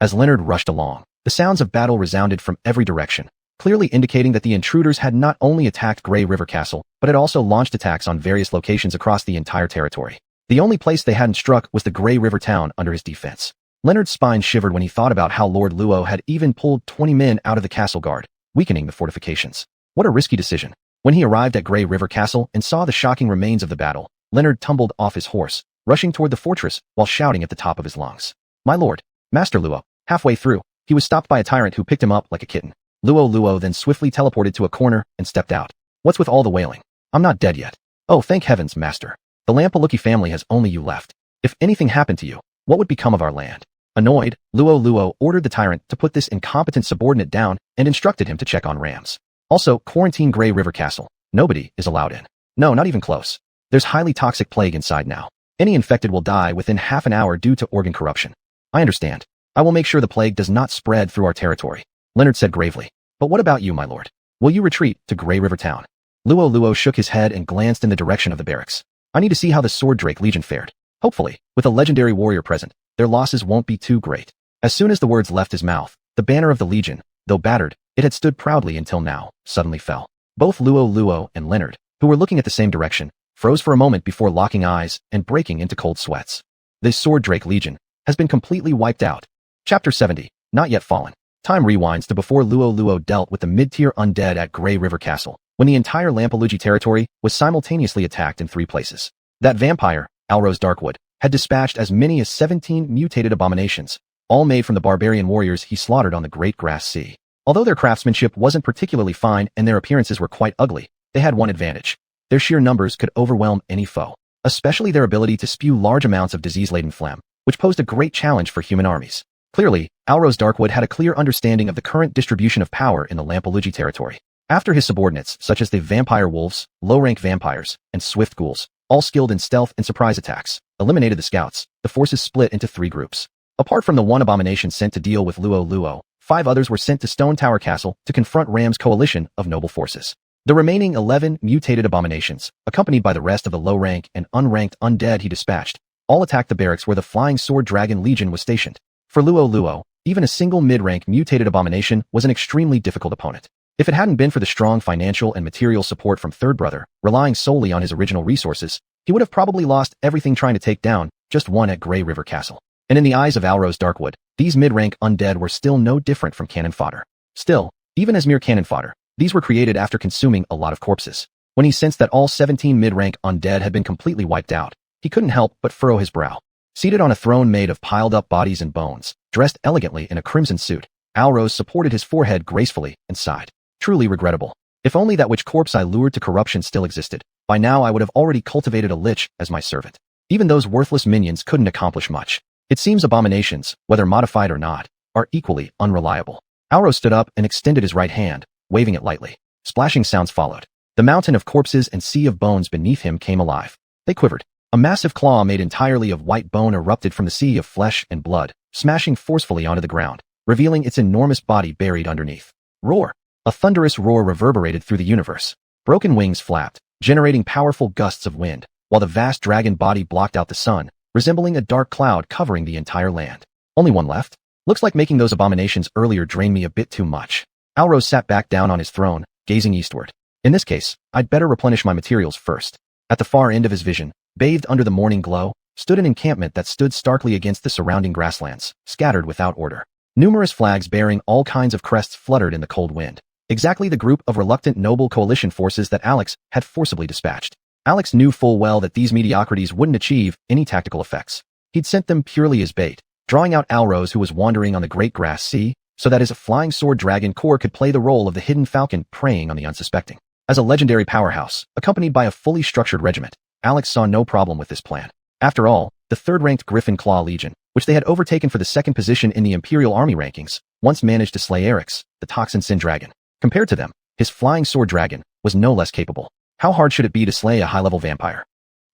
As Leonard rushed along, the sounds of battle resounded from every direction, clearly indicating that the intruders had not only attacked Grey River Castle, but had also launched attacks on various locations across the entire territory. The only place they hadn't struck was the Grey River town under his defense. Leonard's spine shivered when he thought about how Lord Luo had even pulled 20 men out of the castle guard, weakening the fortifications. What a risky decision. When he arrived at Grey River Castle and saw the shocking remains of the battle, Leonard tumbled off his horse, rushing toward the fortress while shouting at the top of his lungs. "My lord, Master Luo." Halfway through, he was stopped by a tyrant who picked him up like a kitten. Luo Luo then swiftly teleported to a corner and stepped out. "What's with all the wailing? I'm not dead yet." "Oh, thank heavens, master. The Lampaluki family has only you left. If anything happened to you, what would become of our land?" Annoyed, Luo Luo ordered the tyrant to put this incompetent subordinate down and instructed him to check on rams. Also, quarantine Grey River Castle. Nobody is allowed in. No, not even close. There's highly toxic plague inside now. Any infected will die within half an hour due to organ corruption. "I understand. I will make sure the plague does not spread through our territory," Leonard said gravely. "But what about you, my lord? Will you retreat to Grey River Town?" Luo Luo shook his head and glanced in the direction of the barracks. "I need to see how the Sword Drake Legion fared. Hopefully, with a legendary warrior present, their losses won't be too great." As soon as the words left his mouth, the banner of the Legion, though battered, it had stood proudly until now, suddenly fell. Both Luo Luo and Leonard, who were looking at the same direction, froze for a moment before locking eyes and breaking into cold sweats. The Sword Drake Legion has been completely wiped out. Chapter 70, Not Yet Fallen. Time rewinds to before Luo Luo dealt with the mid-tier undead at Grey River Castle, when the entire Lampaluki territory was simultaneously attacked in 3 places. That vampire, Alrose Darkwood, had dispatched as many as 17 mutated abominations, all made from the barbarian warriors he slaughtered on the Great Grass Sea. Although their craftsmanship wasn't particularly fine and their appearances were quite ugly, they had one advantage. Their sheer numbers could overwhelm any foe, especially their ability to spew large amounts of disease-laden phlegm, which posed a great challenge for human armies. Clearly, Alrose Darkwood had a clear understanding of the current distribution of power in the Lampaluki territory. After his subordinates, such as the vampire wolves, low-rank vampires, and swift ghouls, all skilled in stealth and surprise attacks, eliminated the scouts, the forces split into 3 groups. Apart from the one abomination sent to deal with Luo Luo, 5 others were sent to Stone Tower Castle to confront Ram's coalition of noble forces. The remaining 11 mutated abominations, accompanied by the rest of the low-rank and unranked undead he dispatched, all attacked the barracks where the Flying Sword Dragon Legion was stationed. For Luo Luo, even a single mid-rank mutated abomination was an extremely difficult opponent. If it hadn't been for the strong financial and material support from Third Brother, relying solely on his original resources, he would have probably lost everything trying to take down just one at Grey River Castle. And in the eyes of Alrose Darkwood, these mid-rank undead were still no different from cannon fodder. Still, even as mere cannon fodder, these were created after consuming a lot of corpses. When he sensed that all 17 mid-rank undead had been completely wiped out, he couldn't help but furrow his brow. Seated on a throne made of piled-up bodies and bones, dressed elegantly in a crimson suit, Alrose supported his forehead gracefully and sighed. Truly regrettable. If only that which corpse I lured to corruption still existed. By now I would have already cultivated a lich as my servant. Even those worthless minions couldn't accomplish much. It seems abominations, whether modified or not, are equally unreliable. Alrose stood up and extended his right hand, waving it lightly. Splashing sounds followed. The mountain of corpses and sea of bones beneath him came alive. They quivered. A massive claw made entirely of white bone erupted from the sea of flesh and blood, smashing forcefully onto the ground, revealing its enormous body buried underneath. Roar! A thunderous roar reverberated through the universe. Broken wings flapped, generating powerful gusts of wind, while the vast dragon body blocked out the sun, resembling a dark cloud covering the entire land. Only one left? Looks like making those abominations earlier drained me a bit too much. Alrose sat back down on his throne, gazing eastward. In this case, I'd better replenish my materials first. At the far end of his vision, bathed under the morning glow, stood an encampment that stood starkly against the surrounding grasslands, scattered without order. Numerous flags bearing all kinds of crests fluttered in the cold wind. Exactly the group of reluctant noble coalition forces that Alex had forcibly dispatched. Alex knew full well that these mediocrities wouldn't achieve any tactical effects. He'd sent them purely as bait, drawing out Alrose who was wandering on the Great Grass Sea, so that his Flying Sword Dragon Corps could play the role of the hidden falcon preying on the unsuspecting. As a legendary powerhouse, accompanied by a fully structured regiment, Alex saw no problem with this plan. After all, the third-ranked Griffin Claw Legion, which they had overtaken for the second position in the Imperial Army rankings, once managed to slay Eryx, the Toxin Sin Dragon. Compared to them, his Flying Sword Dragon was no less capable. How hard should it be to slay a high-level vampire?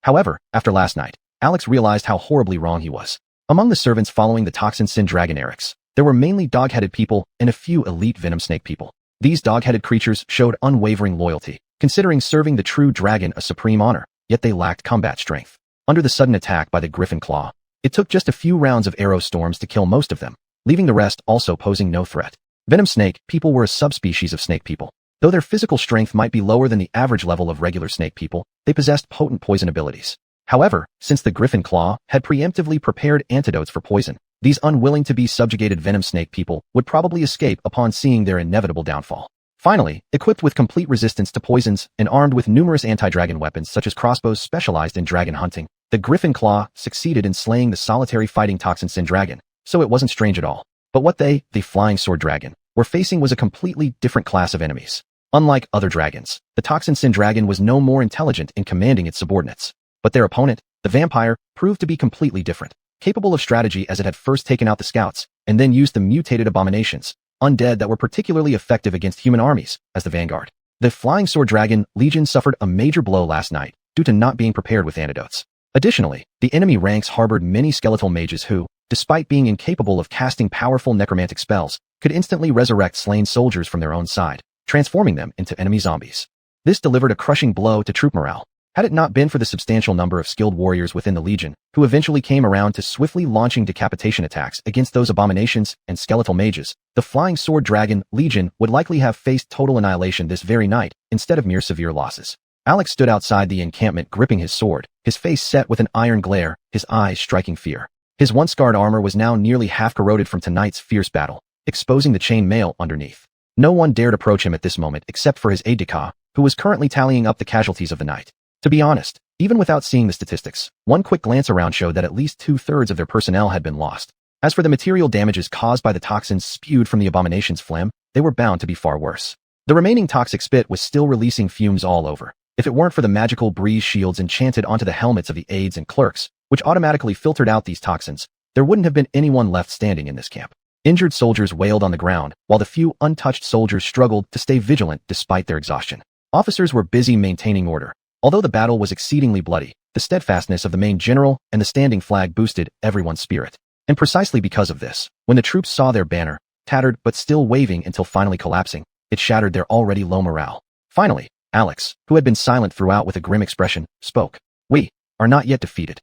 However, after last night, Alex realized how horribly wrong he was. Among the servants following the toxin sin dragon Eric's, there were mainly dog-headed people and a few elite venom snake people. These dog-headed creatures showed unwavering loyalty, considering serving the true dragon a supreme honor, yet they lacked combat strength. Under the sudden attack by the griffin claw, it took just a few rounds of arrow storms to kill most of them, leaving the rest also posing no threat. Venom snake people were a subspecies of snake people. Though their physical strength might be lower than the average level of regular snake people, they possessed potent poison abilities. However, since the griffin claw had preemptively prepared antidotes for poison, these unwilling to be subjugated venom snake people would probably escape upon seeing their inevitable downfall. Finally, equipped with complete resistance to poisons and armed with numerous anti-dragon weapons such as crossbows specialized in dragon hunting, the griffin claw succeeded in slaying the solitary fighting toxin sin dragon, so it wasn't strange at all. But what the flying sword dragon, were facing was a completely different class of enemies. Unlike other dragons, the toxin sin dragon was no more intelligent in commanding its subordinates. But their opponent, the vampire, proved to be completely different, capable of strategy as it had first taken out the scouts, and then used the mutated abominations, undead that were particularly effective against human armies, as the vanguard. The flying sword dragon, Legion, suffered a major blow last night, due to not being prepared with antidotes. Additionally, the enemy ranks harbored many skeletal mages who, despite being incapable of casting powerful necromantic spells, could instantly resurrect slain soldiers from their own side, transforming them into enemy zombies. This delivered a crushing blow to troop morale. Had it not been for the substantial number of skilled warriors within the Legion, who eventually came around to swiftly launching decapitation attacks against those abominations and skeletal mages, the flying sword dragon, Legion, would likely have faced total annihilation this very night, instead of mere severe losses. Alex stood outside the encampment gripping his sword, his face set with an iron glare, his eyes striking fear. His once scarred armor was now nearly half corroded from tonight's fierce battle, exposing the chain mail underneath. No one dared approach him at this moment except for his aide-de-camp, who was currently tallying up the casualties of the night. To be honest, even without seeing the statistics, one quick glance around showed that at least 2/3 of their personnel had been lost. As for the material damages caused by the toxins spewed from the abomination's phlegm, they were bound to be far worse. The remaining toxic spit was still releasing fumes all over. If it weren't for the magical breeze shields enchanted onto the helmets of the aides and clerks, which automatically filtered out these toxins, there wouldn't have been anyone left standing in this camp. Injured soldiers wailed on the ground, while the few untouched soldiers struggled to stay vigilant despite their exhaustion. Officers were busy maintaining order. Although the battle was exceedingly bloody, the steadfastness of the main general and the standing flag boosted everyone's spirit. And precisely because of this, when the troops saw their banner, tattered but still waving until finally collapsing, it shattered their already low morale. Finally, Alex, who had been silent throughout with a grim expression, spoke. "We are not yet defeated."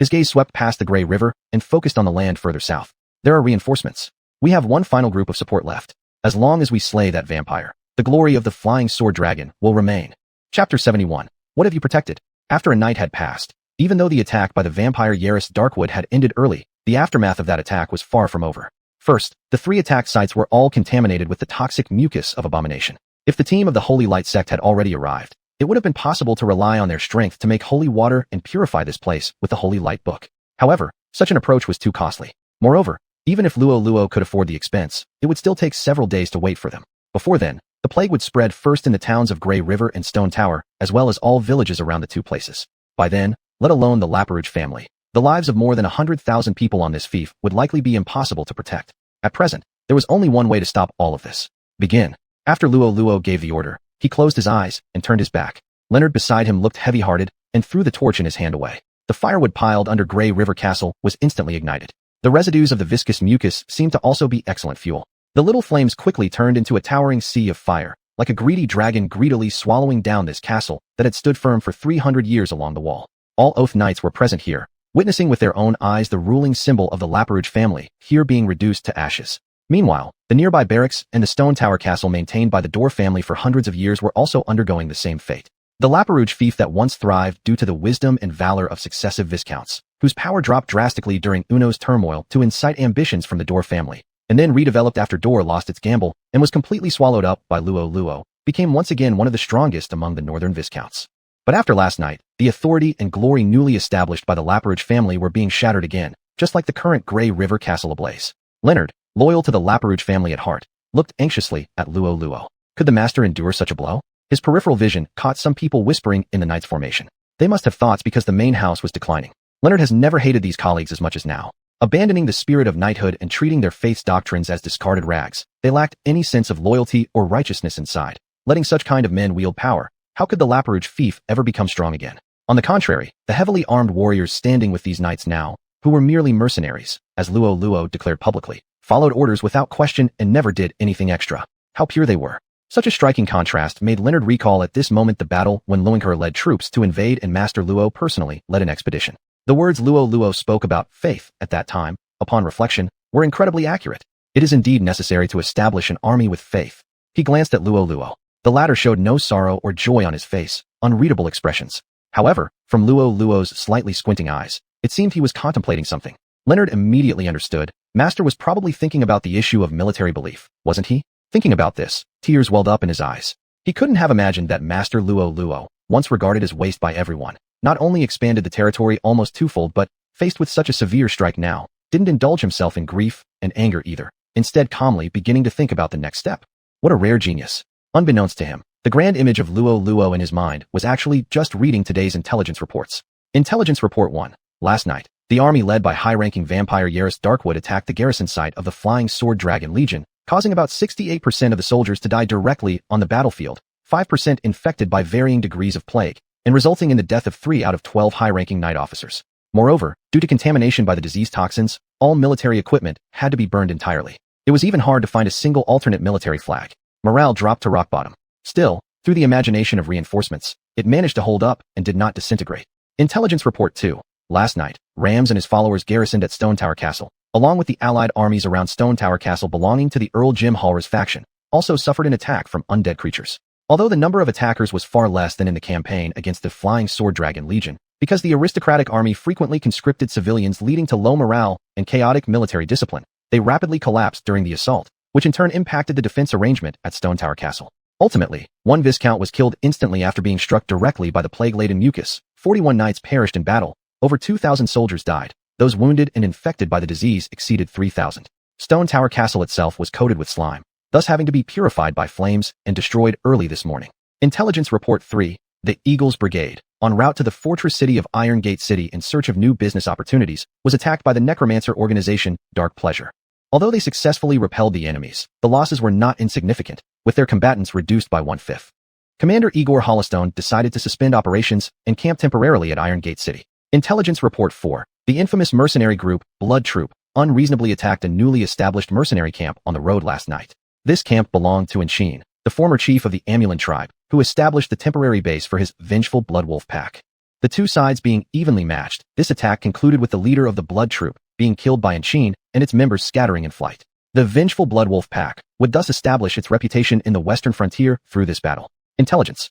His gaze swept past the Grey River and focused on the land further south. "There are reinforcements. We have one final group of support left. As long as we slay that vampire, the glory of the flying sword dragon will remain." Chapter 71. What have you protected? After a night had passed, even though the attack by the vampire Yaris Darkwood had ended early, the aftermath of that attack was far from over. First, the 3 attack sites were all contaminated with the toxic mucus of abomination. If the team of the Holy Light sect had already arrived, it would have been possible to rely on their strength to make holy water and purify this place with the Holy Light book. However, such an approach was too costly. Moreover, even if Luo Luo could afford the expense, it would still take several days to wait for them. Before then, the plague would spread first in the towns of Grey River and Stone Tower, as well as all villages around the two places. By then, let alone the Laperouge family, the lives of more than 100,000 people on this fief would likely be impossible to protect. At present, there was only one way to stop all of this. Begin. After Luo Luo gave the order, he closed his eyes and turned his back. Leonard beside him looked heavy-hearted and threw the torch in his hand away. The firewood piled under Grey River Castle was instantly ignited. The residues of the viscous mucus seemed to also be excellent fuel. The little flames quickly turned into a towering sea of fire, like a greedy dragon greedily swallowing down this castle that had stood firm for 300 years along the wall. All Oath Knights were present here, witnessing with their own eyes the ruling symbol of the Laperouge family here being reduced to ashes. Meanwhile, the nearby barracks and the Stone Tower castle maintained by the Dorr family for hundreds of years were also undergoing the same fate. The Laperouge fief that once thrived due to the wisdom and valor of successive viscounts, whose power dropped drastically during Uno's turmoil to incite ambitions from the Dorr family, and then redeveloped after Dorr lost its gamble and was completely swallowed up by Luo Luo, became once again one of the strongest among the northern viscounts. But after last night, the authority and glory newly established by the Laperouge family were being shattered again, just like the current Grey River Castle ablaze. Leonard, loyal to the Laperouge family at heart, looked anxiously at Luo Luo. Could the master endure such a blow? His peripheral vision caught some people whispering in the Knights' formation. They must have thoughts because the main house was declining. Leonard has never hated these colleagues as much as now. Abandoning the spirit of knighthood and treating their faith's doctrines as discarded rags, they lacked any sense of loyalty or righteousness inside. Letting such kind of men wield power, How could the Laperouge fief ever become strong again? On the contrary, the heavily armed warriors standing with these knights now, who were merely mercenaries, as Luo Luo declared publicly, followed orders without question and never did anything extra. How pure they were. Such a striking contrast made Leonard recall at this moment the battle when Luenker led troops to invade and Master Luo personally led an expedition. The words Luo Luo spoke about faith at that time, upon reflection, were incredibly accurate. It is indeed necessary to establish an army with faith. He glanced at Luo Luo. The latter showed no sorrow or joy on his face, unreadable expressions. However, from Luo Luo's slightly squinting eyes, it seemed he was contemplating something. Leonard immediately understood. Master was probably thinking about the issue of military belief, wasn't he? Thinking about this, tears welled up in his eyes. He couldn't have imagined that Master Luo Luo, once regarded as waste by everyone, not only expanded the territory almost twofold but, faced with such a severe strike now, didn't indulge himself in grief and anger either, instead calmly beginning to think about the next step. What a rare genius. Unbeknownst to him, the grand image of Luo Luo in his mind was actually just reading today's intelligence reports. Intelligence Report 1. Last night, the army led by high-ranking vampire Yaris Darkwood attacked the garrison site of the Flying Sword Dragon Legion, causing about 68% of the soldiers to die directly on the battlefield, 5% infected by varying degrees of plague, and resulting in the death of 3 out of 12 high-ranking knight officers. Moreover, due to contamination by the disease toxins, all military equipment had to be burned entirely. It was even hard to find a single alternate military flag. Morale dropped to rock bottom. Still, through the imagination of reinforcements, it managed to hold up and did not disintegrate. Intelligence Report 2. Last night, Rams and his followers garrisoned at Stone Tower Castle, along with the allied armies around Stone Tower Castle belonging to the Earl Jim Halra's faction, also suffered an attack from undead creatures. Although the number of attackers was far less than in the campaign against the Flying Sword Dragon Legion, because the aristocratic army frequently conscripted civilians leading to low morale and chaotic military discipline, they rapidly collapsed during the assault, which in turn impacted the defense arrangement at Stone Tower Castle. Ultimately, one Viscount was killed instantly after being struck directly by the plague-laden mucus, 41 knights perished in battle, over 2,000 soldiers died, those wounded and infected by the disease exceeded 3,000. Stone Tower Castle itself was coated with slime, thus having to be purified by flames and destroyed early this morning. Intelligence Report 3. The Eagles Brigade, en route to the fortress city of Iron Gate City in search of new business opportunities, was attacked by the Necromancer organization, Dark Pleasure. Although they successfully repelled the enemies, the losses were not insignificant, with their combatants reduced by 1/5. Commander Igor Hollowstone decided to suspend operations and camp temporarily at Iron Gate City. Intelligence Report 4. The infamous mercenary group, Blood Troop, unreasonably attacked a newly established mercenary camp on the road last night. This camp belonged to Inshin, the former chief of the Amulan tribe, who established the temporary base for his vengeful Blood Wolf pack. The two sides being evenly matched, this attack concluded with the leader of the Blood Troop being killed by Inshin and its members scattering in flight. The vengeful Blood Wolf pack would thus establish its reputation in the western frontier through this battle. Intelligence.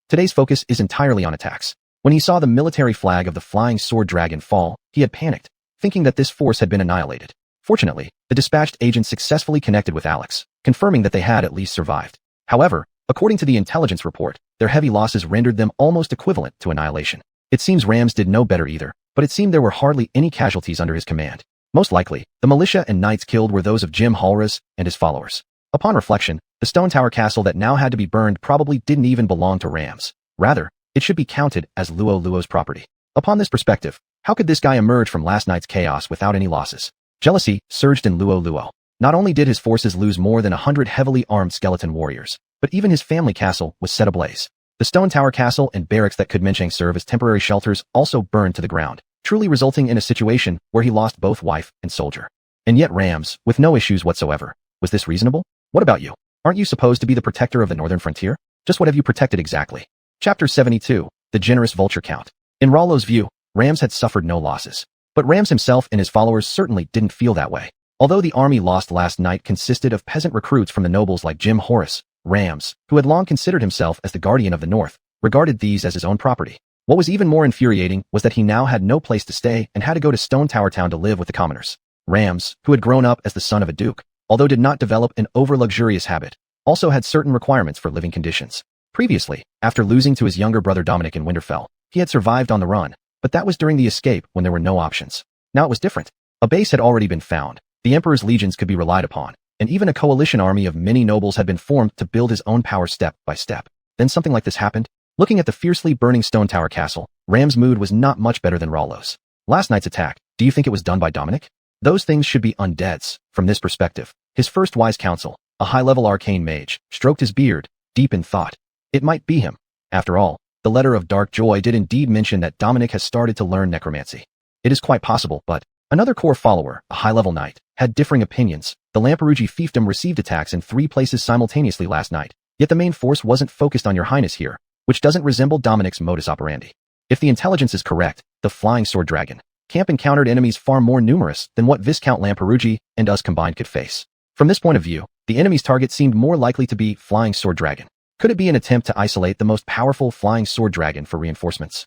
Today's focus is entirely on attacks. When he saw the military flag of the Flying Sword Dragon fall, he had panicked, thinking that this force had been annihilated. Fortunately, the dispatched agents successfully connected with Alex, confirming that they had at least survived. However, according to the intelligence report, their heavy losses rendered them almost equivalent to annihilation. It seems Rams did no better either, but it seemed there were hardly any casualties under his command. Most likely, the militia and knights killed were those of Jim Halras and his followers. Upon reflection, the Stone Tower Castle that now had to be burned probably didn't even belong to Rams. Rather, it should be counted as Luo Luo's property. Upon this perspective, how could this guy emerge from last night's chaos without any losses? Jealousy surged in Luo Luo. Not only did his forces lose more than 100 heavily armed skeleton warriors, but even his family castle was set ablaze. The Stone Tower Castle and barracks that could Mencheng serve as temporary shelters also burned to the ground, truly resulting in a situation where he lost both wife and soldier. And yet Rams, with no issues whatsoever. Was this reasonable? What about you? Aren't you supposed to be the protector of the northern frontier? Just what have you protected exactly? Chapter 72. The Generous Vulture Count. In Rollo's view, Rams had suffered no losses. But Rams himself and his followers certainly didn't feel that way. Although the army lost last night consisted of peasant recruits from the nobles like Jim Horace, Rams, who had long considered himself as the guardian of the North, regarded these as his own property. What was even more infuriating was that he now had no place to stay and had to go to Stone Tower Town to live with the commoners. Rams, who had grown up as the son of a duke, although did not develop an over-luxurious habit, also had certain requirements for living conditions. Previously, after losing to his younger brother Dominic in Winterfell, he had survived on the run, but that was during the escape when there were no options. Now it was different. A base had already been found, the Emperor's legions could be relied upon, and even a coalition army of many nobles had been formed to build his own power step by step. Then something like this happened. Looking at the fiercely burning Stone Tower Castle, Ram's mood was not much better than Rollo's. Last night's attack, do you think it was done by Dominic? Those things should be undeads. From this perspective, his first wise counsel, a high-level arcane mage, stroked his beard, deep in thought. It might be him. After all, the letter of Dark Joy did indeed mention that Dominic has started to learn necromancy. It is quite possible, but another core follower, a high-level knight, had differing opinions. The Lamperougi fiefdom received attacks in 3 places simultaneously last night, yet the main force wasn't focused on your highness here, which doesn't resemble Dominic's modus operandi. If the intelligence is correct, the Flying Sword Dragon camp encountered enemies far more numerous than what Viscount Lamperougi and us combined could face. From this point of view, the enemy's target seemed more likely to be Flying Sword Dragon. Could it be an attempt to isolate the most powerful Flying Sword Dragon for reinforcements?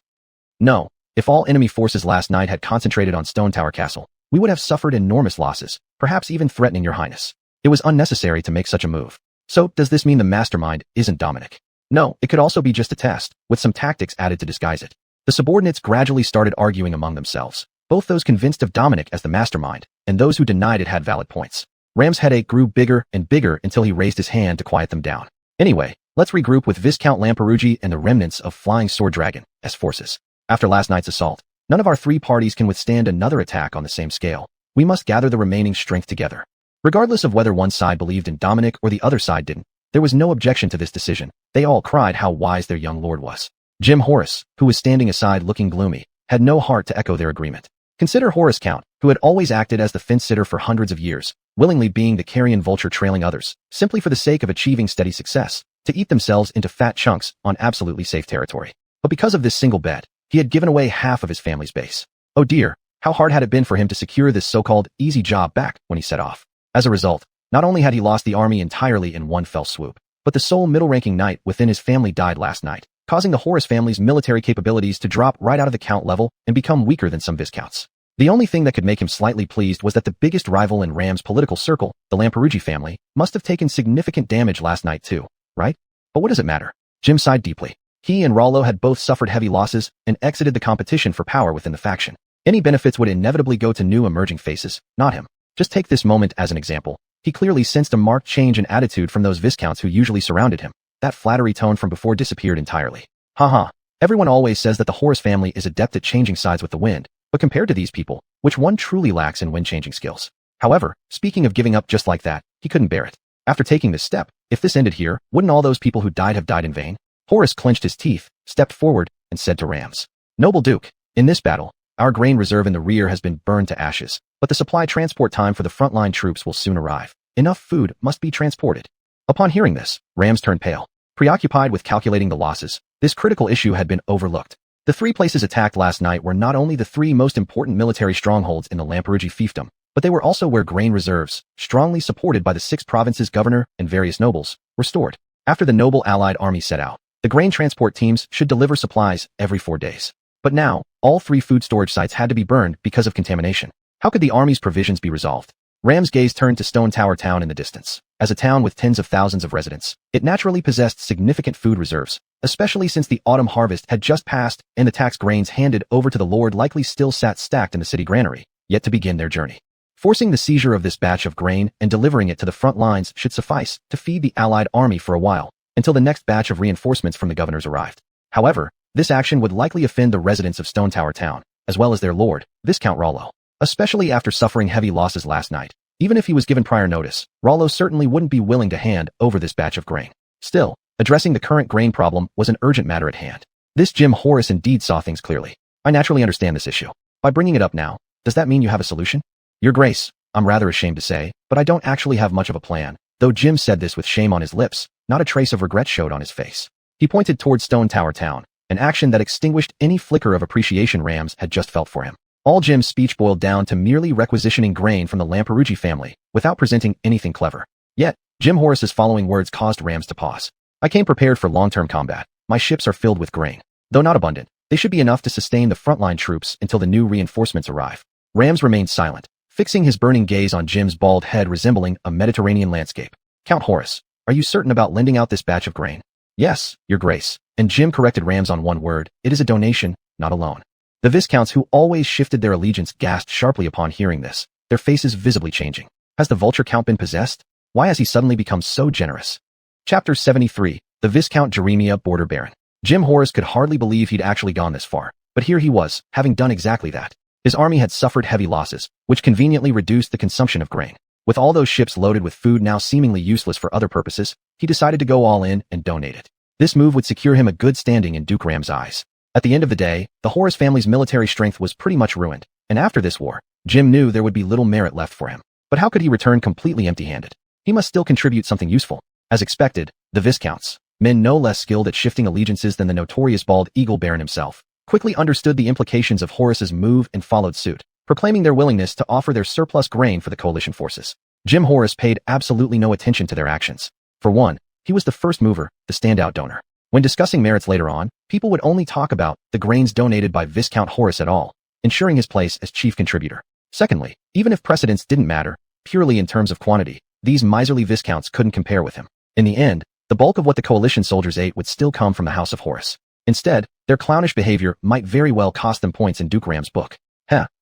No. If all enemy forces last night had concentrated on Stone Tower Castle, we would have suffered enormous losses, perhaps even threatening your highness. It was unnecessary to make such a move. So, does this mean the mastermind isn't Dominic? No, it could also be just a test, with some tactics added to disguise it. The subordinates gradually started arguing among themselves, both those convinced of Dominic as the mastermind, and those who denied it had valid points. Ram's headache grew bigger and bigger until he raised his hand to quiet them down. Anyway, let's regroup with Viscount Lamperougi and the remnants of Flying Sword Dragon as forces. After last night's assault, none of our 3 parties can withstand another attack on the same scale. We must gather the remaining strength together. Regardless of whether one side believed in Dominic or the other side didn't, there was no objection to this decision. They all cried how wise their young lord was. Jim Horace, who was standing aside looking gloomy, had no heart to echo their agreement. Consider Horace Count, who had always acted as the fence-sitter for hundreds of years, willingly being the carrion vulture trailing others, simply for the sake of achieving steady success, to eat themselves into fat chunks on absolutely safe territory. But because of this single bet, he had given away half of his family's base. Oh dear, how hard had it been for him to secure this so-called easy job back when he set off. As a result, not only had he lost the army entirely in one fell swoop, but the sole middle-ranking knight within his family died last night, causing the Horace family's military capabilities to drop right out of the count level and become weaker than some viscounts. The only thing that could make him slightly pleased was that the biggest rival in Ram's political circle, the Lamperougi family, must have taken significant damage last night too, right? But what does it matter? Jim sighed deeply. He and Rollo had both suffered heavy losses and exited the competition for power within the faction. Any benefits would inevitably go to new emerging faces, not him. Just take this moment as an example. He clearly sensed a marked change in attitude from those viscounts who usually surrounded him. That flattery tone from before disappeared entirely. Haha. Everyone always says that the Horace family is adept at changing sides with the wind, but compared to these people, which one truly lacks in wind-changing skills? However, speaking of giving up just like that, he couldn't bear it. After taking this step, if this ended here, wouldn't all those people who died have died in vain? Horace clenched his teeth, stepped forward, and said to Rams, "Noble Duke, in this battle, our grain reserve in the rear has been burned to ashes, but the supply transport time for the frontline troops will soon arrive. Enough food must be transported." Upon hearing this, Rams turned pale. Preoccupied with calculating the losses, this critical issue had been overlooked. The 3 places attacked last night were not only the 3 most important military strongholds in the Lamperougi fiefdom, but they were also where grain reserves, strongly supported by the 6 provinces' governor and various nobles, were stored. After the noble allied army set out, the grain transport teams should deliver supplies every 4 days. But now, all 3 food storage sites had to be burned because of contamination. How could the army's provisions be resolved? Ram's gaze turned to Stone Tower Town in the distance. As a town with tens of thousands of residents, it naturally possessed significant food reserves, especially since the autumn harvest had just passed and the tax grains handed over to the Lord likely still sat stacked in the city granary, yet to begin their journey. Forcing the seizure of this batch of grain and delivering it to the front lines should suffice to feed the allied army for a while, until the next batch of reinforcements from the governors arrived. However, this action would likely offend the residents of Stone Tower Town, as well as their lord, Viscount Rollo, especially after suffering heavy losses last night. Even if he was given prior notice, Rollo certainly wouldn't be willing to hand over this batch of grain. Still, addressing the current grain problem was an urgent matter at hand. This Jim Horace indeed saw things clearly. I naturally understand this issue. By bringing it up now, does that mean you have a solution? Your Grace, I'm rather ashamed to say, but I don't actually have much of a plan. Though Jim said this with shame on his lips, not a trace of regret showed on his face. He pointed towards Stone Tower Town, an action that extinguished any flicker of appreciation Rams had just felt for him. All Jim's speech boiled down to merely requisitioning grain from the Lamperougi family, without presenting anything clever. Yet, Jim Horace's following words caused Rams to pause. I came prepared for long-term combat. My ships are filled with grain. Though not abundant, they should be enough to sustain the frontline troops until the new reinforcements arrive. Rams remained silent, fixing his burning gaze on Jim's bald head resembling a Mediterranean landscape. Count Horace, are you certain about lending out this batch of grain? Yes, Your Grace. And Jim corrected Rams on one word. It is a donation, not a loan. The viscounts who always shifted their allegiance gasped sharply upon hearing this, their faces visibly changing. Has the vulture count been possessed? Why has he suddenly become so generous? Chapter 73, The Viscount Jeremia Border Baron. Jim Horace could hardly believe he'd actually gone this far, but here he was, having done exactly that. His army had suffered heavy losses, which conveniently reduced the consumption of grain. With all those ships loaded with food now seemingly useless for other purposes, he decided to go all in and donate it. This move would secure him a good standing in Duke Ram's eyes. At the end of the day, the Horus family's military strength was pretty much ruined, and after this war, Jim knew there would be little merit left for him. But how could he return completely empty-handed? He must still contribute something useful. As expected, the Viscounts, men no less skilled at shifting allegiances than the notorious bald eagle baron himself, quickly understood the implications of Horus's move and followed suit, proclaiming their willingness to offer their surplus grain for the coalition forces. Jim Horus paid absolutely no attention to their actions. For one, he was the first mover, the standout donor. When discussing merits later on, people would only talk about the grains donated by Viscount Horus at all, ensuring his place as chief contributor. Secondly, even if precedence didn't matter, purely in terms of quantity, these miserly Viscounts couldn't compare with him. In the end, the bulk of what the coalition soldiers ate would still come from the House of Horus. Instead, their clownish behavior might very well cost them points in Duke Ram's book.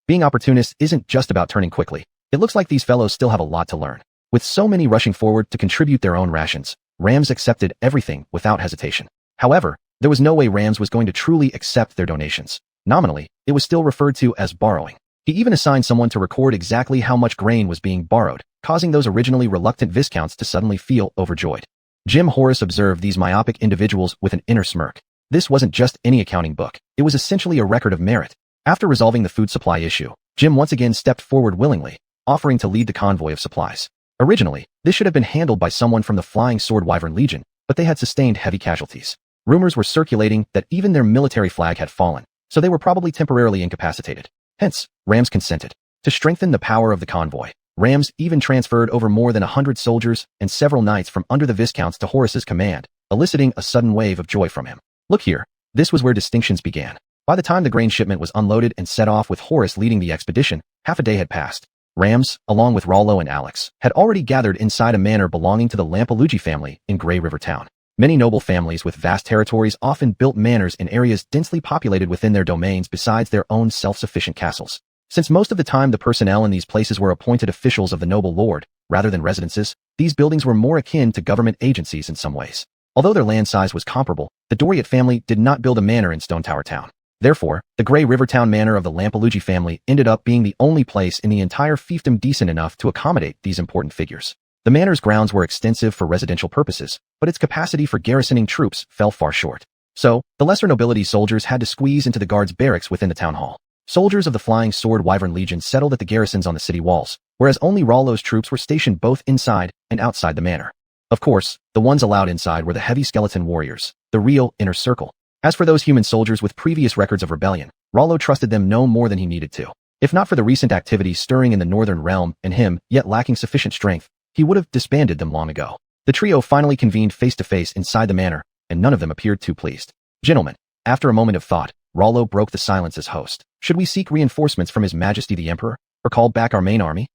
Being opportunist isn't just about turning quickly. It looks like these fellows still have a lot to learn. With so many rushing forward to contribute their own rations, Rams accepted everything without hesitation. However, there was no way Rams was going to truly accept their donations. Nominally, it was still referred to as borrowing. He even assigned someone to record exactly how much grain was being borrowed, causing those originally reluctant Viscounts to suddenly feel overjoyed. Jim Horus observed these myopic individuals with an inner smirk. This wasn't just any accounting book. It was essentially a record of merit. After resolving the food supply issue, Jim once again stepped forward willingly, offering to lead the convoy of supplies. Originally, this should have been handled by someone from the Flying Sword Wyvern Legion, but they had sustained heavy casualties. Rumors were circulating that even their military flag had fallen, so they were probably temporarily incapacitated. Hence, Rams consented. To strengthen the power of the convoy, Rams even transferred over more than 100 soldiers and several knights from under the Viscounts to Horus's command, eliciting a sudden wave of joy from him. Look here, this was where distinctions began. By the time the grain shipment was unloaded and set off with Horus leading the expedition, half a day had passed. Rams, along with Luo Luo and Alex, had already gathered inside a manor belonging to the Lampelugi family in Grey River Town. Many noble families with vast territories often built manors in areas densely populated within their domains besides their own self-sufficient castles. Since most of the time the personnel in these places were appointed officials of the noble lord, rather than residences, these buildings were more akin to government agencies in some ways. Although their land size was comparable, the Doriot family did not build a manor in Stone Tower Town. Therefore, the Grey River Town manor of the Lampelugi family ended up being the only place in the entire fiefdom decent enough to accommodate these important figures. The manor's grounds were extensive for residential purposes, but its capacity for garrisoning troops fell far short. So, the lesser nobility soldiers had to squeeze into the guards' barracks within the town hall. Soldiers of the Flying Sword Wyvern Legion settled at the garrisons on the city walls, whereas only Luo Luo's troops were stationed both inside and outside the manor. Of course, the ones allowed inside were the heavy skeleton warriors, the real inner circle. As for those human soldiers with previous records of rebellion, Luo Luo trusted them no more than he needed to. If not for the recent activities stirring in the northern realm and him, yet lacking sufficient strength, he would have disbanded them long ago. The trio finally convened face-to-face inside the manor, and none of them appeared too pleased. Gentlemen, after a moment of thought, Luo Luo broke the silence as host. Should we seek reinforcements from His Majesty the Emperor, or call back our main army?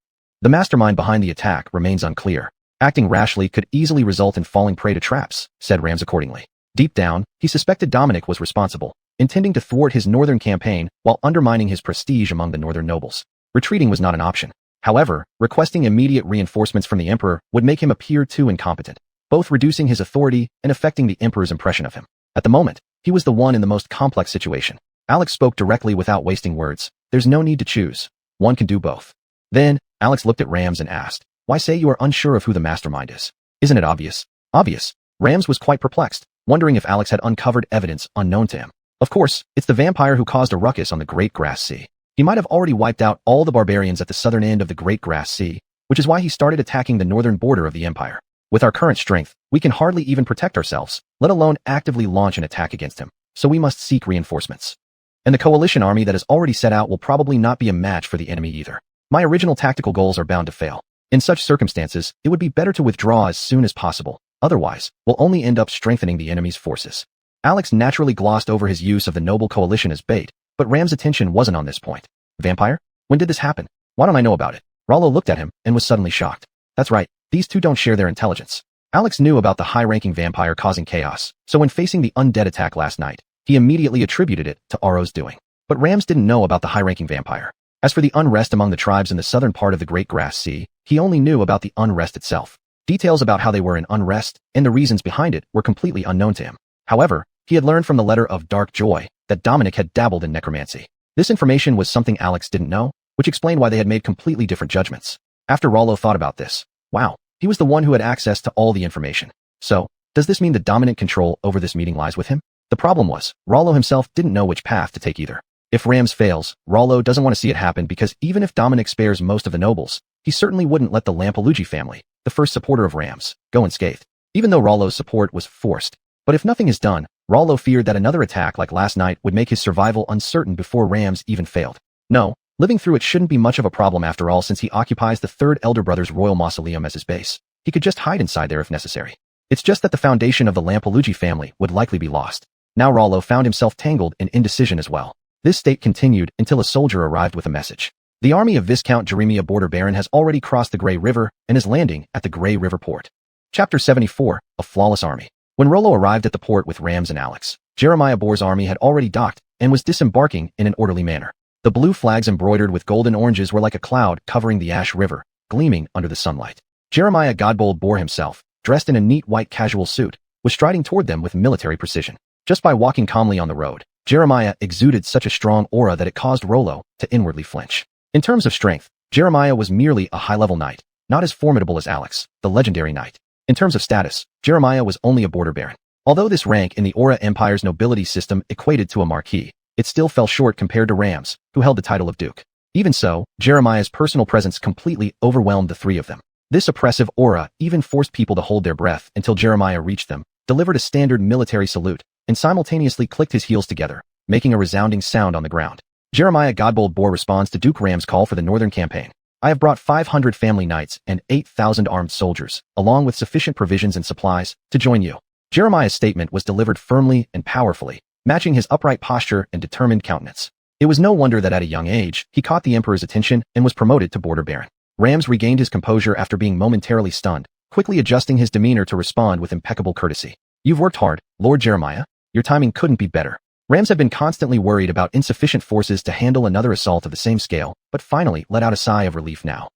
The mastermind behind the attack remains unclear. Acting rashly could easily result in falling prey to traps, said Rams accordingly. Deep down, he suspected Dominic was responsible, intending to thwart his northern campaign while undermining his prestige among the northern nobles. Retreating was not an option. However, requesting immediate reinforcements from the Emperor would make him appear too incompetent, both reducing his authority and affecting the Emperor's impression of him. At the moment, he was the one in the most complex situation. Alex spoke directly without wasting words. There's no need to choose. One can do both. Then, Alex looked at Rams and asked, why say you are unsure of who the mastermind is? Isn't it obvious? Obvious. Rams was quite perplexed, wondering if Alex had uncovered evidence unknown to him. Of course, it's the vampire who caused a ruckus on the Great Grass Sea. He might have already wiped out all the barbarians at the southern end of the Great Grass Sea, which is why he started attacking the northern border of the Empire. With our current strength, we can hardly even protect ourselves, let alone actively launch an attack against him, so we must seek reinforcements. And the coalition army that is already set out will probably not be a match for the enemy either. My original tactical goals are bound to fail. In such circumstances, it would be better to withdraw as soon as possible. Otherwise, we'll only end up strengthening the enemy's forces. Alex naturally glossed over his use of the noble coalition as bait, but Ram's attention wasn't on this point. Vampire? When did this happen? Why don't I know about it? Luo Luo looked at him and was suddenly shocked. That's right, these two don't share their intelligence. Alex knew about the high-ranking vampire causing chaos, so when facing the undead attack last night, he immediately attributed it to Aro's doing. But Rams didn't know about the high-ranking vampire. As for the unrest among the tribes in the southern part of the Great Grass Sea, he only knew about the unrest itself. Details about how they were in unrest and the reasons behind it were completely unknown to him. However, he had learned from the letter of Dark Joy that Dominic had dabbled in necromancy. This information was something Alex didn't know, which explained why they had made completely different judgments. After Luo Luo thought about this, wow, he was the one who had access to all the information. So, Does this mean the dominant control over this meeting lies with him? The problem was, Rollo himself didn't know which path to take either. If Rams fails, Rollo doesn't want to see it happen because even if Dominic spares most of the nobles, he certainly wouldn't let the Lampelugi family, the first supporter of Rams, go unscathed, even though Rollo's support was forced. But if nothing is done, Rollo feared that another attack like last night would make his survival uncertain before Rams even failed. No, living through it shouldn't be much of a problem after all since he occupies the third elder brother's royal mausoleum as his base. He could just hide inside there if necessary. It's just that the foundation of the Lampelugi family would likely be lost. Now Rollo found himself tangled in indecision as well. This state continued until a soldier arrived with a message. The army of Viscount Jeremiah Border Baron has already crossed the Grey River and is landing at the Grey River port. Chapter 74, A Flawless Army. When Rollo arrived at the port with Rams and Alex, Jeremiah Bor's army had already docked and was disembarking in an orderly manner. The blue flags embroidered with gold and oranges were like a cloud covering the Ash River, gleaming under the sunlight. Jeremiah Godbold Bor himself, dressed in a neat white casual suit, was striding toward them with military precision. Just by walking calmly on the road, Jeremiah exuded such a strong aura that it caused Rollo to inwardly flinch. In terms of strength, Jeremiah was merely a high-level knight, not as formidable as Alex, the legendary knight. In terms of status, Jeremiah was only a border baron. Although this rank in the Aura Empire's nobility system equated to a marquis, it still fell short compared to Rams, who held the title of duke. Even so, Jeremiah's personal presence completely overwhelmed the three of them. This oppressive aura even forced people to hold their breath until Jeremiah reached them, delivered a standard military salute, and simultaneously clicked his heels together, making a resounding sound on the ground. Jeremiah Godbold Bor responds to Duke Ram's call for the northern campaign. I have brought 500 family knights and 8,000 armed soldiers, along with sufficient provisions and supplies, to join you. Jeremiah's statement was delivered firmly and powerfully, matching his upright posture and determined countenance. It was no wonder that at a young age, he caught the emperor's attention and was promoted to border baron. Rams regained his composure after being momentarily stunned, quickly adjusting his demeanor to respond with impeccable courtesy. You've worked hard, Lord Jeremiah. Your timing couldn't be better. Rams had been constantly worried about insufficient forces to handle another assault of the same scale, but finally let out a sigh of relief now.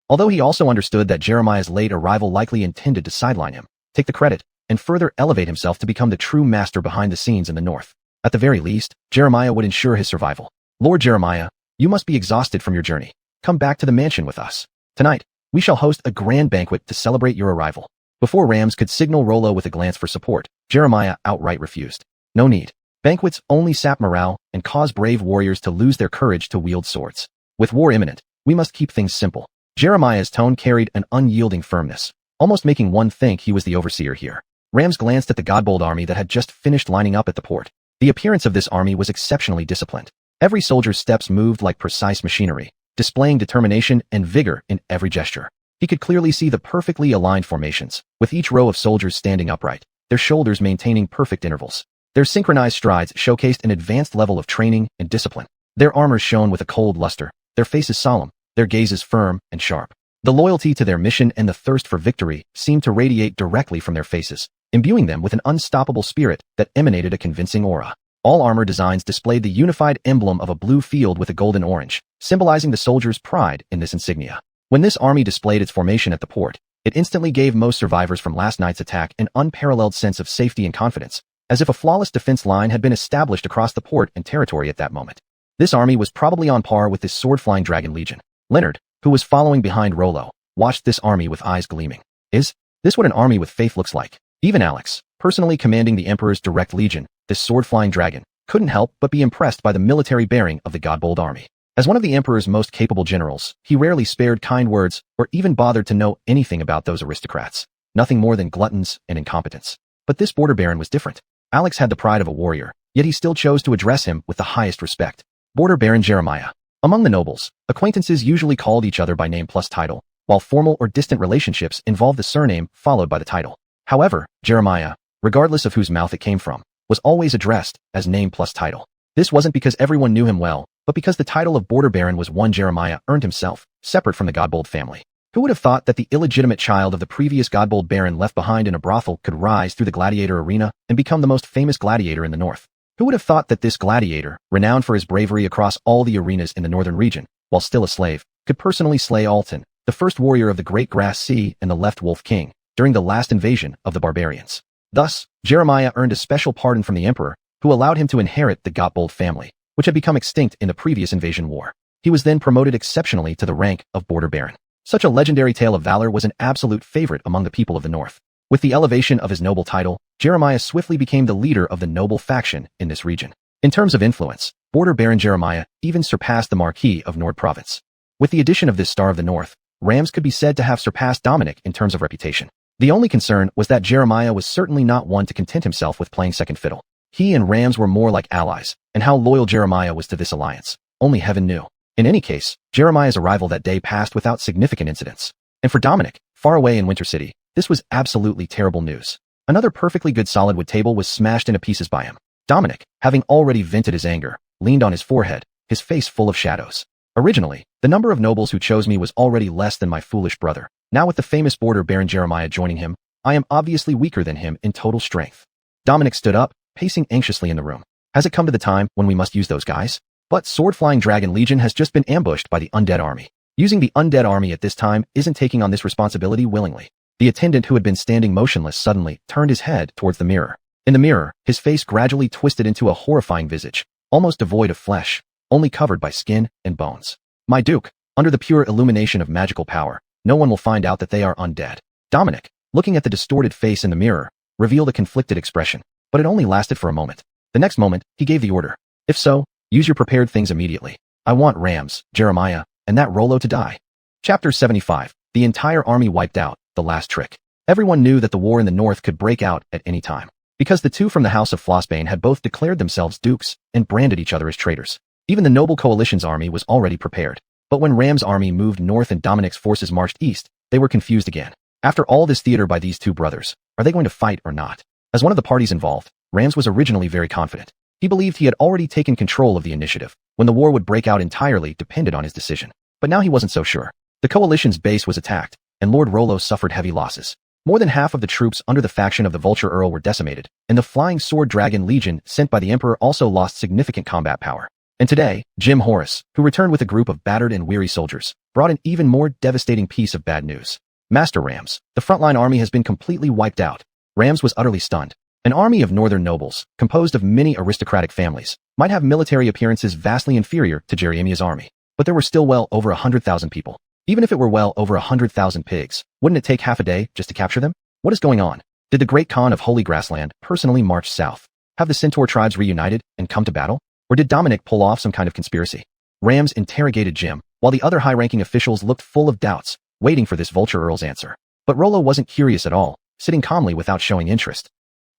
Although he also understood that Jeremiah's late arrival likely intended to sideline him, take the credit, and further elevate himself to become the true master behind the scenes in the north. At the very least, Jeremiah would ensure his survival. Lord Jeremiah, you must be exhausted from your journey. Come back to the mansion with us. Tonight, we shall host a grand banquet to celebrate your arrival. Before Rams could signal Rollo with a glance for support, Jeremiah outright refused. No need. Banquets only sap morale and cause brave warriors to lose their courage to wield swords. With war imminent, we must keep things simple. Jeremiah's tone carried an unyielding firmness, almost making one think he was the overseer here. Rams glanced at the Godbold army that had just finished lining up at the port. The appearance of this army was exceptionally disciplined. Every soldier's steps moved like precise machinery, displaying determination and vigor in every gesture. He could clearly see the perfectly aligned formations, with each row of soldiers standing upright, their shoulders maintaining perfect intervals. Their synchronized strides showcased an advanced level of training and discipline. Their armor shone with a cold luster, their faces solemn, their gazes firm and sharp. The loyalty to their mission and the thirst for victory seemed to radiate directly from their faces, imbuing them with an unstoppable spirit that emanated a convincing aura. All armor designs displayed the unified emblem of a blue field with a golden orange, symbolizing the soldiers' pride in this insignia. When this army displayed its formation at the port, it instantly gave most survivors from last night's attack an unparalleled sense of safety and confidence, as if a flawless defense line had been established across the port and territory at that moment. This army was probably on par with this sword-flying dragon legion. Leonard, who was following behind Rollo, watched this army with eyes gleaming. Is this what an army with faith looks like? Even Alex, personally commanding the Emperor's direct legion, this sword-flying dragon, couldn't help but be impressed by the military bearing of the Godbold army. As one of the Emperor's most capable generals, he rarely spared kind words or even bothered to know anything about those aristocrats. Nothing more than gluttons and incompetents. But this border baron was different. Alex had the pride of a warrior, yet he still chose to address him with the highest respect. Border Baron Jeremiah. Among the nobles, acquaintances usually called each other by name plus title, while formal or distant relationships involved the surname followed by the title. However, Jeremiah, regardless of whose mouth it came from, was always addressed as name plus title. This wasn't because everyone knew him well, but because the title of Border Baron was one Jeremiah earned himself, separate from the Godbold family. Who would have thought that the illegitimate child of the previous Godbold Baron left behind in a brothel could rise through the gladiator arena and become the most famous gladiator in the north? Who would have thought that this gladiator, renowned for his bravery across all the arenas in the northern region, while still a slave, could personally slay Alton, the first warrior of the Great Grass Sea and the Left Wolf King, during the last invasion of the barbarians? Thus, Jeremiah earned a special pardon from the emperor, who allowed him to inherit the Godbold family, which had become extinct in the previous invasion war. He was then promoted exceptionally to the rank of Border Baron. Such a legendary tale of valor was an absolute favorite among the people of the north. With the elevation of his noble title, Jeremiah swiftly became the leader of the noble faction in this region. In terms of influence, Border Baron Jeremiah even surpassed the Marquis of Nord Province. With the addition of this Star of the North, Rams could be said to have surpassed Dominic in terms of reputation. The only concern was that Jeremiah was certainly not one to content himself with playing second fiddle. He and Rams were more like allies, and how loyal Jeremiah was to this alliance, only heaven knew. In any case, Jeremiah's arrival that day passed without significant incidents. And for Dominic, far away in Winter City, this was absolutely terrible news. Another perfectly good solid wood table was smashed into pieces by him. Dominic, having already vented his anger, leaned on his forehead, his face full of shadows. Originally, the number of nobles who chose me was already less than my foolish brother. Now with the famous Border Baron Jeremiah joining him, I am obviously weaker than him in total strength. Dominic stood up, pacing anxiously in the room. Has it come to the time when we must use those guys? But Sword-Flying Dragon Legion has just been ambushed by the undead army. Using the undead army at this time isn't taking on this responsibility willingly. The attendant who had been standing motionless suddenly turned his head towards the mirror. In the mirror, his face gradually twisted into a horrifying visage, almost devoid of flesh, only covered by skin and bones. My Duke, under the pure illumination of magical power, no one will find out that they are undead. Dominic, looking at the distorted face in the mirror, revealed a conflicted expression, but it only lasted for a moment. The next moment, he gave the order. If so, use your prepared things immediately. I want Rams, Jeremiah, and that Rollo to die. Chapter 75. The entire army wiped out, the last trick. Everyone knew that the war in the north could break out at any time, because the two from the House of Flossbane had both declared themselves dukes and branded each other as traitors. Even the noble coalition's army was already prepared. But when Ram's army moved north and Dominic's forces marched east, they were confused again. After all this theater by these two brothers, are they going to fight or not? As one of the parties involved, Rams was originally very confident. He believed he had already taken control of the initiative. When the war would break out entirely depended on his decision. But now he wasn't so sure. The coalition's base was attacked, and Lord Rollo suffered heavy losses. More than half of the troops under the faction of the Vulture Earl were decimated, and the Flying Sword Dragon Legion sent by the Emperor also lost significant combat power. And today, Jim Horace, who returned with a group of battered and weary soldiers, brought an even more devastating piece of bad news. Master Rams, the frontline army has been completely wiped out. Rams was utterly stunned. An army of northern nobles, composed of many aristocratic families, might have military appearances vastly inferior to Jeremiah's army, but there were still well over 100,000 people. Even if it were well over 100,000 pigs, wouldn't it take half a day just to capture them? What is going on? Did the great Khan of Holy Grassland personally march south? Have the Centaur tribes reunited and come to battle? Or did Dominic pull off some kind of conspiracy? Rams interrogated Jim, while the other high-ranking officials looked full of doubts, waiting for this Vulture Earl's answer. But Rollo wasn't curious at all, sitting calmly without showing interest.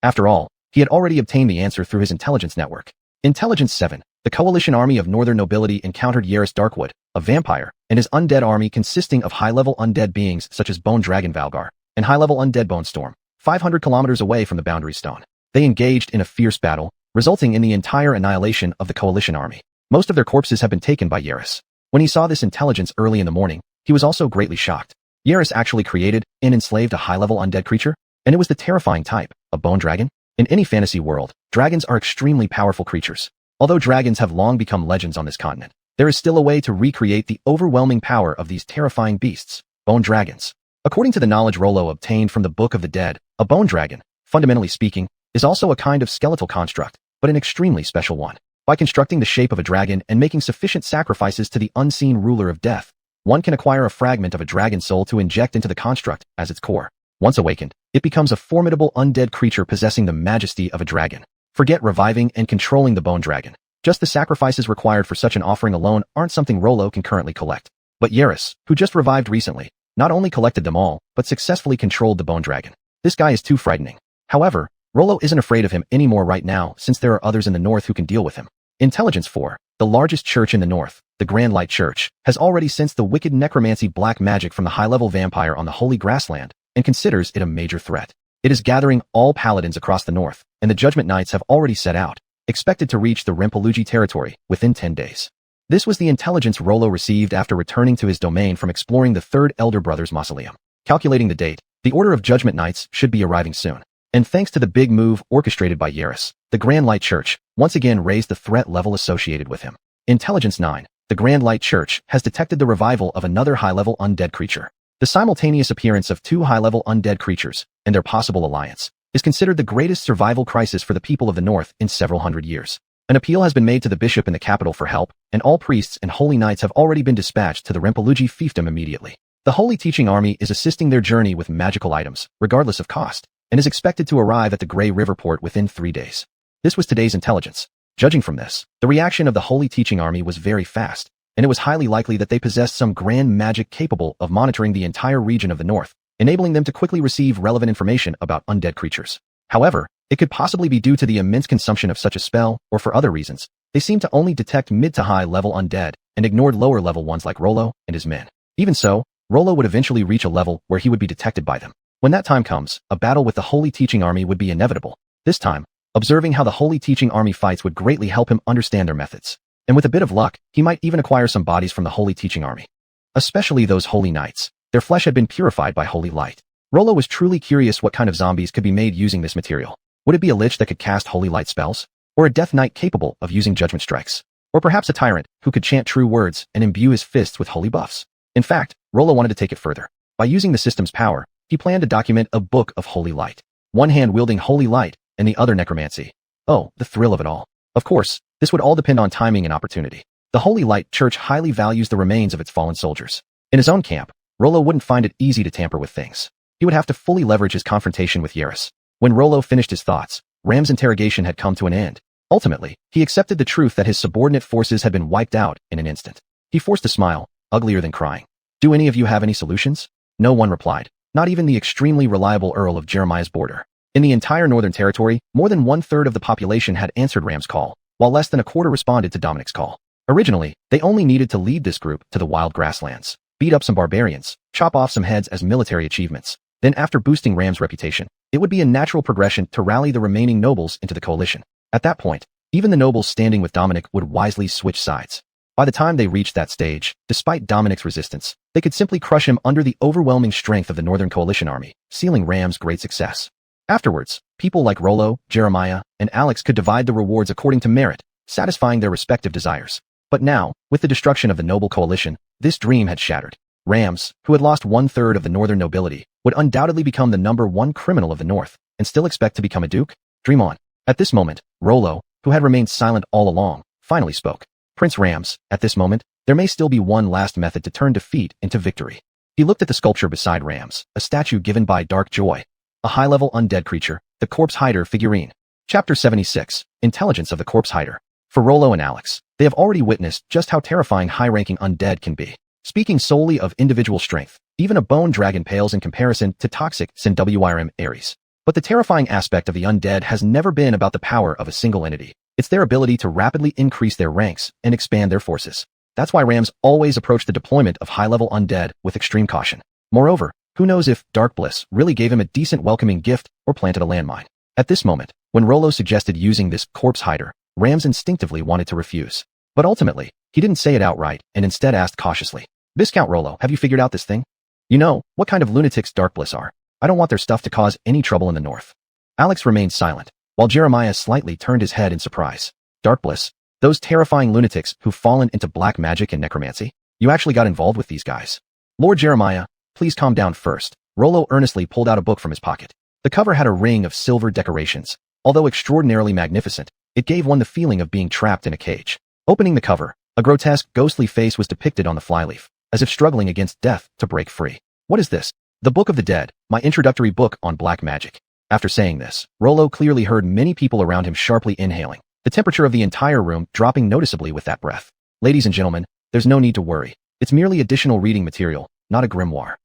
After all, he had already obtained the answer through his intelligence network. Intelligence 7. The coalition army of northern nobility encountered Yaris Darkwood, a vampire, and his undead army consisting of high-level undead beings such as Bone Dragon Valgar and high-level undead Bone Storm, 500 kilometers away from the Boundary Stone. They engaged in a fierce battle, resulting in the entire annihilation of the coalition army. Most of their corpses have been taken by Yaris. When he saw this intelligence early in the morning, he was also greatly shocked. Yaris actually created and enslaved a high-level undead creature, and it was the terrifying type, a bone dragon. In any fantasy world, dragons are extremely powerful creatures. Although dragons have long become legends on this continent, there is still a way to recreate the overwhelming power of these terrifying beasts, bone dragons. According to the knowledge Rollo obtained from the Book of the Dead, a bone dragon, fundamentally speaking, is also a kind of skeletal construct, but an extremely special one. By constructing the shape of a dragon and making sufficient sacrifices to the unseen ruler of death, one can acquire a fragment of a dragon soul to inject into the construct as its core. Once awakened, it becomes a formidable undead creature possessing the majesty of a dragon. Forget reviving and controlling the bone dragon. Just the sacrifices required for such an offering alone aren't something Rollo can currently collect. But Yaris, who just revived recently, not only collected them all, but successfully controlled the bone dragon. This guy is too frightening. However, Rollo isn't afraid of him anymore right now since there are others in the north who can deal with him. Intelligence 4. The largest church in the north, the Grand Light Church, has already sensed the wicked necromancy black magic from the high-level vampire on the Holy Grassland and considers it a major threat. It is gathering all paladins across the north, and the Judgment Knights have already set out, expected to reach the Rempaloogi territory within 10 days. This was the intelligence Rollo received after returning to his domain from exploring the Third Elder Brothers Mausoleum. Calculating the date, the Order of Judgment Knights should be arriving soon. And thanks to the big move orchestrated by Yaris, the Grand Light Church once again raised the threat level associated with him. Intelligence 9. The Grand Light Church has detected the revival of another high-level undead creature. The simultaneous appearance of two high-level undead creatures and their possible alliance is considered the greatest survival crisis for the people of the North in several hundred years. An appeal has been made to the bishop in the capital for help, and all priests and holy knights have already been dispatched to the Rempaloogi fiefdom immediately. The Holy Teaching Army is assisting their journey with magical items, regardless of cost, and is expected to arrive at the Grey River port within 3 days. This was today's intelligence. Judging from this, the reaction of the Holy Teaching Army was very fast, and it was highly likely that they possessed some grand magic capable of monitoring the entire region of the north, enabling them to quickly receive relevant information about undead creatures. However, it could possibly be due to the immense consumption of such a spell, or for other reasons. They seemed to only detect mid to high level undead, and ignored lower level ones like Rollo and his men. Even so, Rollo would eventually reach a level where he would be detected by them. When that time comes, a battle with the Holy Teaching Army would be inevitable. This time, observing how the Holy Teaching Army fights would greatly help him understand their methods. And with a bit of luck, he might even acquire some bodies from the Holy Teaching Army. Especially those holy knights. Their flesh had been purified by holy light. Rollo was truly curious what kind of zombies could be made using this material. Would it be a lich that could cast holy light spells? Or a death knight capable of using judgment strikes? Or perhaps a tyrant who could chant true words and imbue his fists with holy buffs? In fact, Rollo wanted to take it further. By using the system's power, he planned to document a book of holy light. One hand wielding holy light, and the other necromancy. Oh, the thrill of it all. Of course, this would all depend on timing and opportunity. The Holy Light Church highly values the remains of its fallen soldiers. In his own camp, Rollo wouldn't find it easy to tamper with things. He would have to fully leverage his confrontation with Yaris. When Rollo finished his thoughts, Ram's interrogation had come to an end. Ultimately, he accepted the truth that his subordinate forces had been wiped out in an instant. He forced a smile, uglier than crying. Do any of you have any solutions? No one replied, not even the extremely reliable Earl of Jeremiah's border. In the entire Northern Territory, more than 1/3 of the population had answered Ram's call, while less than a quarter responded to Dominic's call. Originally, they only needed to lead this group to the wild grasslands, beat up some barbarians, chop off some heads as military achievements. Then after boosting Ram's reputation, it would be a natural progression to rally the remaining nobles into the coalition. At that point, even the nobles standing with Dominic would wisely switch sides. By the time they reached that stage, despite Dominic's resistance, they could simply crush him under the overwhelming strength of the Northern Coalition army, sealing Ram's great success. Afterwards, people like Rollo, Jeremiah, and Alex could divide the rewards according to merit, satisfying their respective desires. But now, with the destruction of the noble coalition, this dream had shattered. Rams, who had lost 1/3 of the northern nobility, would undoubtedly become the #1 criminal of the north, and still expect to become a duke? Dream on. At this moment, Rollo, who had remained silent all along, finally spoke. Prince Rams, at this moment, there may still be one last method to turn defeat into victory. He looked at the sculpture beside Rams, a statue given by Dark Joy, a high-level undead creature, the Corpse Hider figurine. Chapter 76, Intelligence of the Corpse Hider. For Rollo and Alex, they have already witnessed just how terrifying high-ranking undead can be. Speaking solely of individual strength, even a bone dragon pales in comparison to toxic Sin-Wyrm Ares. But the terrifying aspect of the undead has never been about the power of a single entity. It's their ability to rapidly increase their ranks and expand their forces. That's why Rams always approach the deployment of high-level undead with extreme caution. Moreover, who knows if Dark Bliss really gave him a decent welcoming gift or planted a landmine. At this moment, when Rollo suggested using this corpse hider, Rams instinctively wanted to refuse. But ultimately, he didn't say it outright and instead asked cautiously, Viscount Rollo, have you figured out this thing? You know, what kind of lunatics Dark Bliss are. I don't want their stuff to cause any trouble in the north. Alex remained silent, while Jeremiah slightly turned his head in surprise. Dark Bliss? Those terrifying lunatics who've fallen into black magic and necromancy? You actually got involved with these guys? Lord Jeremiah, please calm down first. Rollo earnestly pulled out a book from his pocket. The cover had a ring of silver decorations. Although extraordinarily magnificent, it gave one the feeling of being trapped in a cage. Opening the cover, a grotesque, ghostly face was depicted on the flyleaf, as if struggling against death to break free. What is this? The Book of the Dead, my introductory book on black magic. After saying this, Rollo clearly heard many people around him sharply inhaling, the temperature of the entire room dropping noticeably with that breath. Ladies and gentlemen, there's no need to worry. It's merely additional reading material, not a grimoire.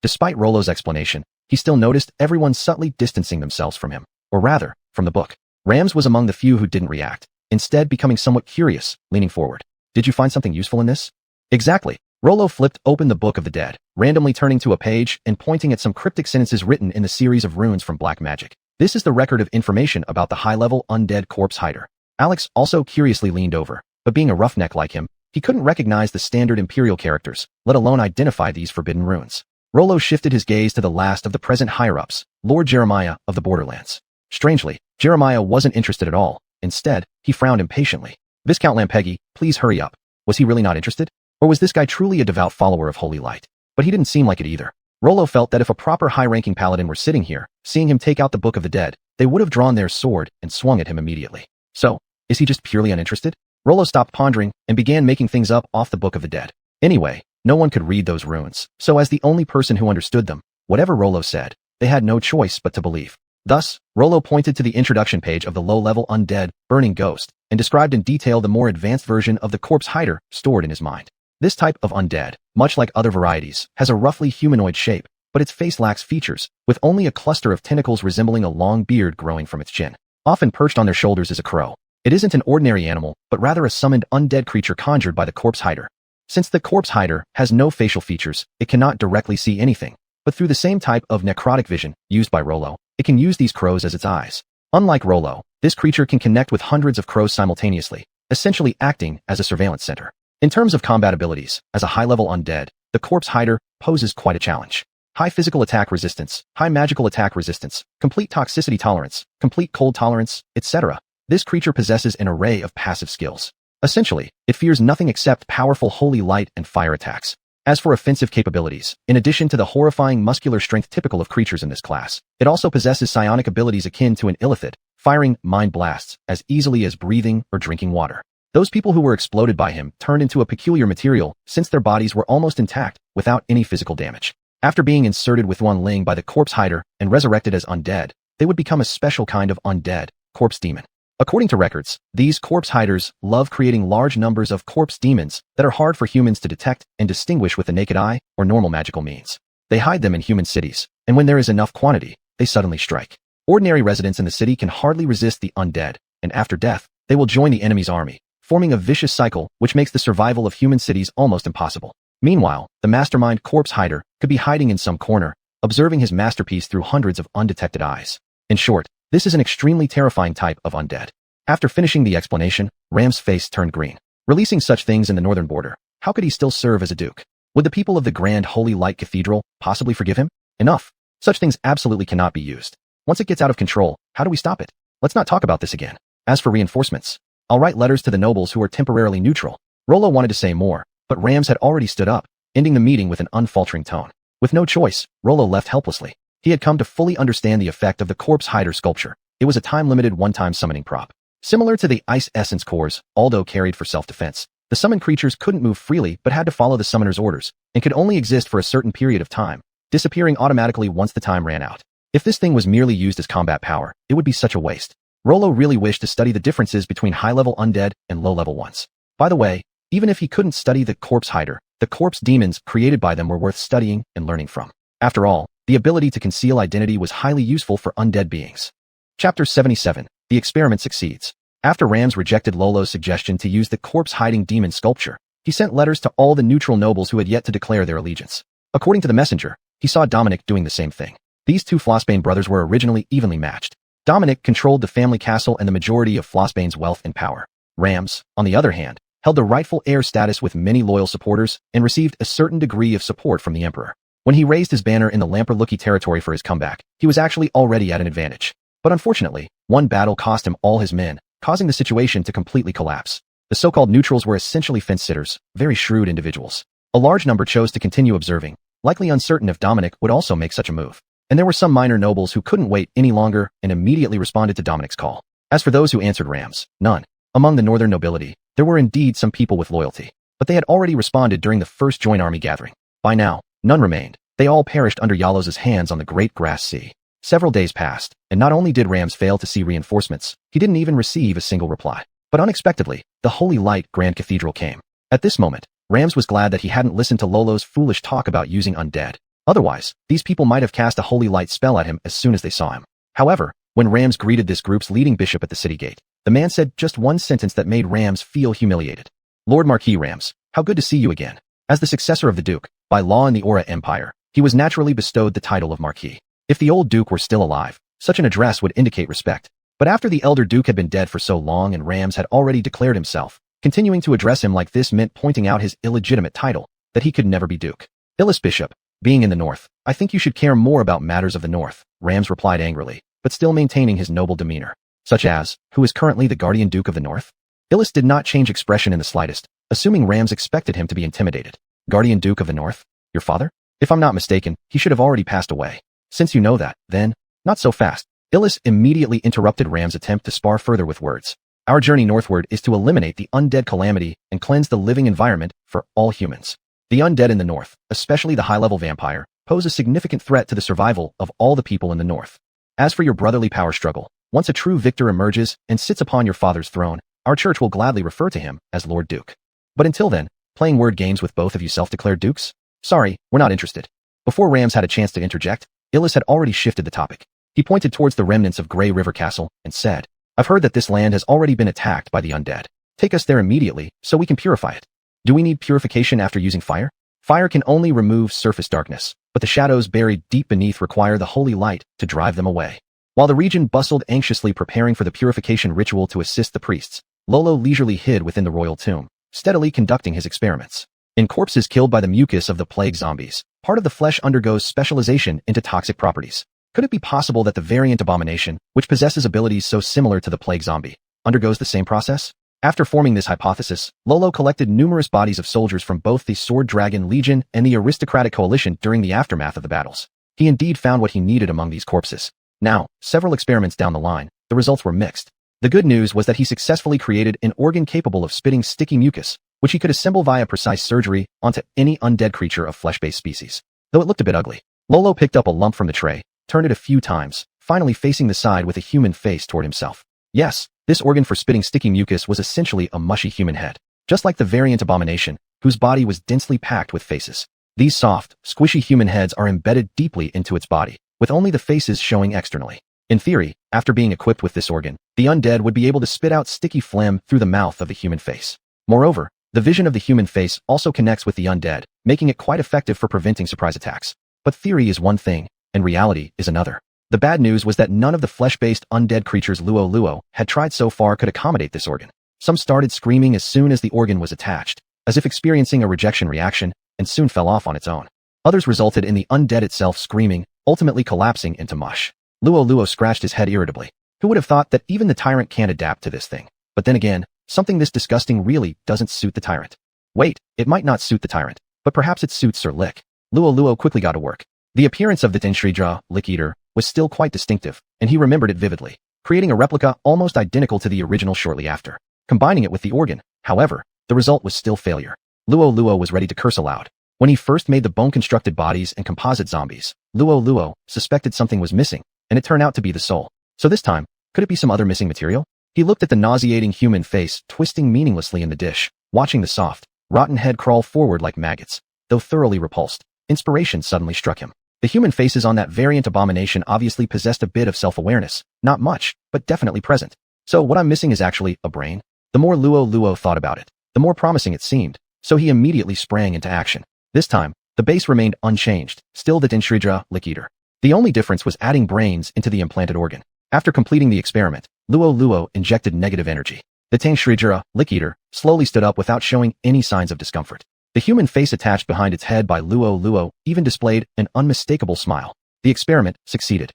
Despite Rollo's explanation, he still noticed everyone subtly distancing themselves from him, or rather, from the book. Rams was among the few who didn't react, instead becoming somewhat curious, leaning forward. Did you find something useful in this? Exactly. Rollo flipped open the Book of the Dead, randomly turning to a page and pointing at some cryptic sentences written in the series of runes from black magic. This is the record of information about the high-level undead corpse hider. Alex also curiously leaned over, but being a roughneck like him, he couldn't recognize the standard imperial characters, let alone identify these forbidden runes. Rollo shifted his gaze to the last of the present higher-ups, Lord Jeremiah of the Borderlands. Strangely, Jeremiah wasn't interested at all. Instead, he frowned impatiently. Viscount Lampeggy, please hurry up. Was he really not interested? Or was this guy truly a devout follower of Holy Light? But he didn't seem like it either. Rollo felt that if a proper high-ranking paladin were sitting here, seeing him take out the Book of the Dead, they would have drawn their sword and swung at him immediately. So, is he just purely uninterested? Rollo stopped pondering and began making things up off the Book of the Dead. Anyway, No one could read those runes, so as the only person who understood them, whatever Rollo said, they had no choice but to believe. Thus, Rollo pointed to the introduction page of the low-level undead, burning ghost, and described in detail the more advanced version of the corpse hider stored in his mind. This type of undead, much like other varieties, has a roughly humanoid shape, but its face lacks features, with only a cluster of tentacles resembling a long beard growing from its chin. Often perched on their shoulders is a crow. It isn't an ordinary animal, but rather a summoned undead creature conjured by the corpse hider. Since the corpse hider has no facial features, it cannot directly see anything, but through the same type of necrotic vision used by Rollo, it can use these crows as its eyes. Unlike Rollo, this creature can connect with hundreds of crows simultaneously, essentially acting as a surveillance center. In terms of combat abilities, as a high-level undead, the corpse hider poses quite a challenge. High physical attack resistance, high magical attack resistance, complete toxicity tolerance, complete cold tolerance, etc. This creature possesses an array of passive skills. Essentially, it fears nothing except powerful holy light and fire attacks. As for offensive capabilities, in addition to the horrifying muscular strength typical of creatures in this class, it also possesses psionic abilities akin to an illithid, firing mind blasts as easily as breathing or drinking water. Those people who were exploded by him turned into a peculiar material since their bodies were almost intact without any physical damage. After being inserted with one ling by the corpse hider and resurrected as undead, they would become a special kind of undead, corpse demon. According to records, these corpse hiders love creating large numbers of corpse demons that are hard for humans to detect and distinguish with the naked eye or normal magical means. They hide them in human cities, and when there is enough quantity, they suddenly strike. Ordinary residents in the city can hardly resist the undead, and after death, they will join the enemy's army, forming a vicious cycle which makes the survival of human cities almost impossible. Meanwhile, the mastermind corpse hider could be hiding in some corner, observing his masterpiece through hundreds of undetected eyes. In short, this is an extremely terrifying type of undead. After finishing the explanation, Ram's face turned green. Releasing such things in the northern border, how could he still serve as a duke? Would the people of the Grand Holy Light Cathedral possibly forgive him? Enough. Such things absolutely cannot be used. Once it gets out of control, how do we stop it? Let's not talk about this again. As for reinforcements, I'll write letters to the nobles who are temporarily neutral. Rollo wanted to say more, but Rams had already stood up, ending the meeting with an unfaltering tone. With no choice, Rollo left helplessly. He had come to fully understand the effect of the corpse hider sculpture. It was a time-limited one-time summoning prop. Similar to the ice essence cores Aldo carried for self-defense, the summoned creatures couldn't move freely but had to follow the summoner's orders, and could only exist for a certain period of time, disappearing automatically once the time ran out. If this thing was merely used as combat power, it would be such a waste. Rollo really wished to study the differences between high-level undead and low-level ones. By the way, even if he couldn't study the corpse hider, the corpse demons created by them were worth studying and learning from. After all, the ability to conceal identity was highly useful for undead beings. Chapter 77. The experiment succeeds. After Rams rejected Lolo's suggestion to use the corpse-hiding demon sculpture, he sent letters to all the neutral nobles who had yet to declare their allegiance. According to the messenger, he saw Dominic doing the same thing. These two Flossbane brothers were originally evenly matched. Dominic controlled the family castle and the majority of Flossbane's wealth and power. Rams, on the other hand, held the rightful heir status with many loyal supporters and received a certain degree of support from the emperor. When he raised his banner in the Lamperlucky territory for his comeback, he was actually already at an advantage. But unfortunately, one battle cost him all his men, causing the situation to completely collapse. The so-called neutrals were essentially fence-sitters, very shrewd individuals. A large number chose to continue observing, likely uncertain if Dominic would also make such a move. And there were some minor nobles who couldn't wait any longer and immediately responded to Dominic's call. As for those who answered Rams, none. Among the northern nobility, there were indeed some people with loyalty, but they had already responded during the first joint army gathering. By now, none remained. They all perished under Yalos's hands on the Great Grass Sea. Several days passed, and not only did Rams fail to see reinforcements, he didn't even receive a single reply. But unexpectedly, the Holy Light Grand Cathedral came. At this moment, Rams was glad that he hadn't listened to Lolo's foolish talk about using undead. Otherwise, these people might have cast a holy light spell at him as soon as they saw him. However, when Rams greeted this group's leading bishop at the city gate, the man said just one sentence that made Rams feel humiliated. Lord Marquis Rams, how good to see you again. As the successor of the Duke, by law in the Aura Empire, he was naturally bestowed the title of Marquis. If the old Duke were still alive, such an address would indicate respect. But after the elder Duke had been dead for so long and Rams had already declared himself, continuing to address him like this meant pointing out his illegitimate title, that he could never be Duke. Illis Bishop, being in the north, I think you should care more about matters of the north, Rams replied angrily, but still maintaining his noble demeanor. Such as, who is currently the Guardian Duke of the North? Illis did not change expression in the slightest, assuming Rams expected him to be intimidated. Guardian Duke of the North? Your father? If I'm not mistaken, he should have already passed away. Since you know that, then, not so fast. Illis immediately interrupted Ram's attempt to spar further with words. Our journey northward is to eliminate the undead calamity and cleanse the living environment for all humans. The undead in the north, especially the high-level vampire, pose a significant threat to the survival of all the people in the north. As for your brotherly power struggle, once a true victor emerges and sits upon your father's throne, our church will gladly refer to him as Lord Duke. But until then, playing word games with both of you self-declared dukes? Sorry, we're not interested. Before Rams had a chance to interject, Illis had already shifted the topic. He pointed towards the remnants of Grey River Castle and said, I've heard that this land has already been attacked by the undead. Take us there immediately so we can purify it. Do we need purification after using fire? Fire can only remove surface darkness, but the shadows buried deep beneath require the holy light to drive them away. While the region bustled anxiously preparing for the purification ritual to assist the priests, Lolo leisurely hid within the royal tomb, steadily conducting his experiments. In corpses killed by the mucus of the plague zombies, part of the flesh undergoes specialization into toxic properties. Could it be possible that the variant abomination, which possesses abilities so similar to the plague zombie, undergoes the same process? After forming this hypothesis, Lolo collected numerous bodies of soldiers from both the Sword Dragon Legion and the Aristocratic Coalition during the aftermath of the battles. He indeed found what he needed among these corpses. Now, several experiments down the line, the results were mixed. The good news was that he successfully created an organ capable of spitting sticky mucus, which he could assemble via precise surgery onto any undead creature of flesh-based species. Though it looked a bit ugly, Lolo picked up a lump from the tray, turned it a few times, finally facing the side with a human face toward himself. Yes, this organ for spitting sticky mucus was essentially a mushy human head, just like the variant abomination, whose body was densely packed with faces. These soft, squishy human heads are embedded deeply into its body, with only the faces showing externally. In theory, after being equipped with this organ, the undead would be able to spit out sticky phlegm through the mouth of the human face. Moreover, the vision of the human face also connects with the undead, making it quite effective for preventing surprise attacks. But theory is one thing, and reality is another. The bad news was that none of the flesh-based undead creatures Luo Luo had tried so far could accommodate this organ. Some started screaming as soon as the organ was attached, as if experiencing a rejection reaction, and soon fell off on its own. Others resulted in the undead itself screaming, ultimately collapsing into mush. Luo Luo scratched his head irritably. Who would have thought that even the tyrant can't adapt to this thing? But then again, something this disgusting really doesn't suit the tyrant. Wait, it might not suit the tyrant, but perhaps it suits Sir Lich. Luo Luo quickly got to work. The appearance of the Tenshridra, Lich Eater, was still quite distinctive, and he remembered it vividly, creating a replica almost identical to the original shortly after. Combining it with the organ, however, the result was still failure. Luo Luo was ready to curse aloud. When he first made the bone-constructed bodies and composite zombies, Luo Luo suspected something was missing, and it turned out to be the soul. So this time, could it be some other missing material? He looked at the nauseating human face twisting meaninglessly in the dish, watching the soft, rotten head crawl forward like maggots. Though thoroughly repulsed, inspiration suddenly struck him. The human faces on that variant abomination obviously possessed a bit of self-awareness, not much, but definitely present. So what I'm missing is actually a brain? The more Luo Luo thought about it, the more promising it seemed, so he immediately sprang into action. This time, the base remained unchanged, still the Tenshridra, Lich Eater. The only difference was adding brains into the implanted organ. After completing the experiment, Luo Luo injected negative energy. The Tenshridra, Lich Eater, slowly stood up without showing any signs of discomfort. The human face attached behind its head by Luo Luo even displayed an unmistakable smile. The experiment succeeded.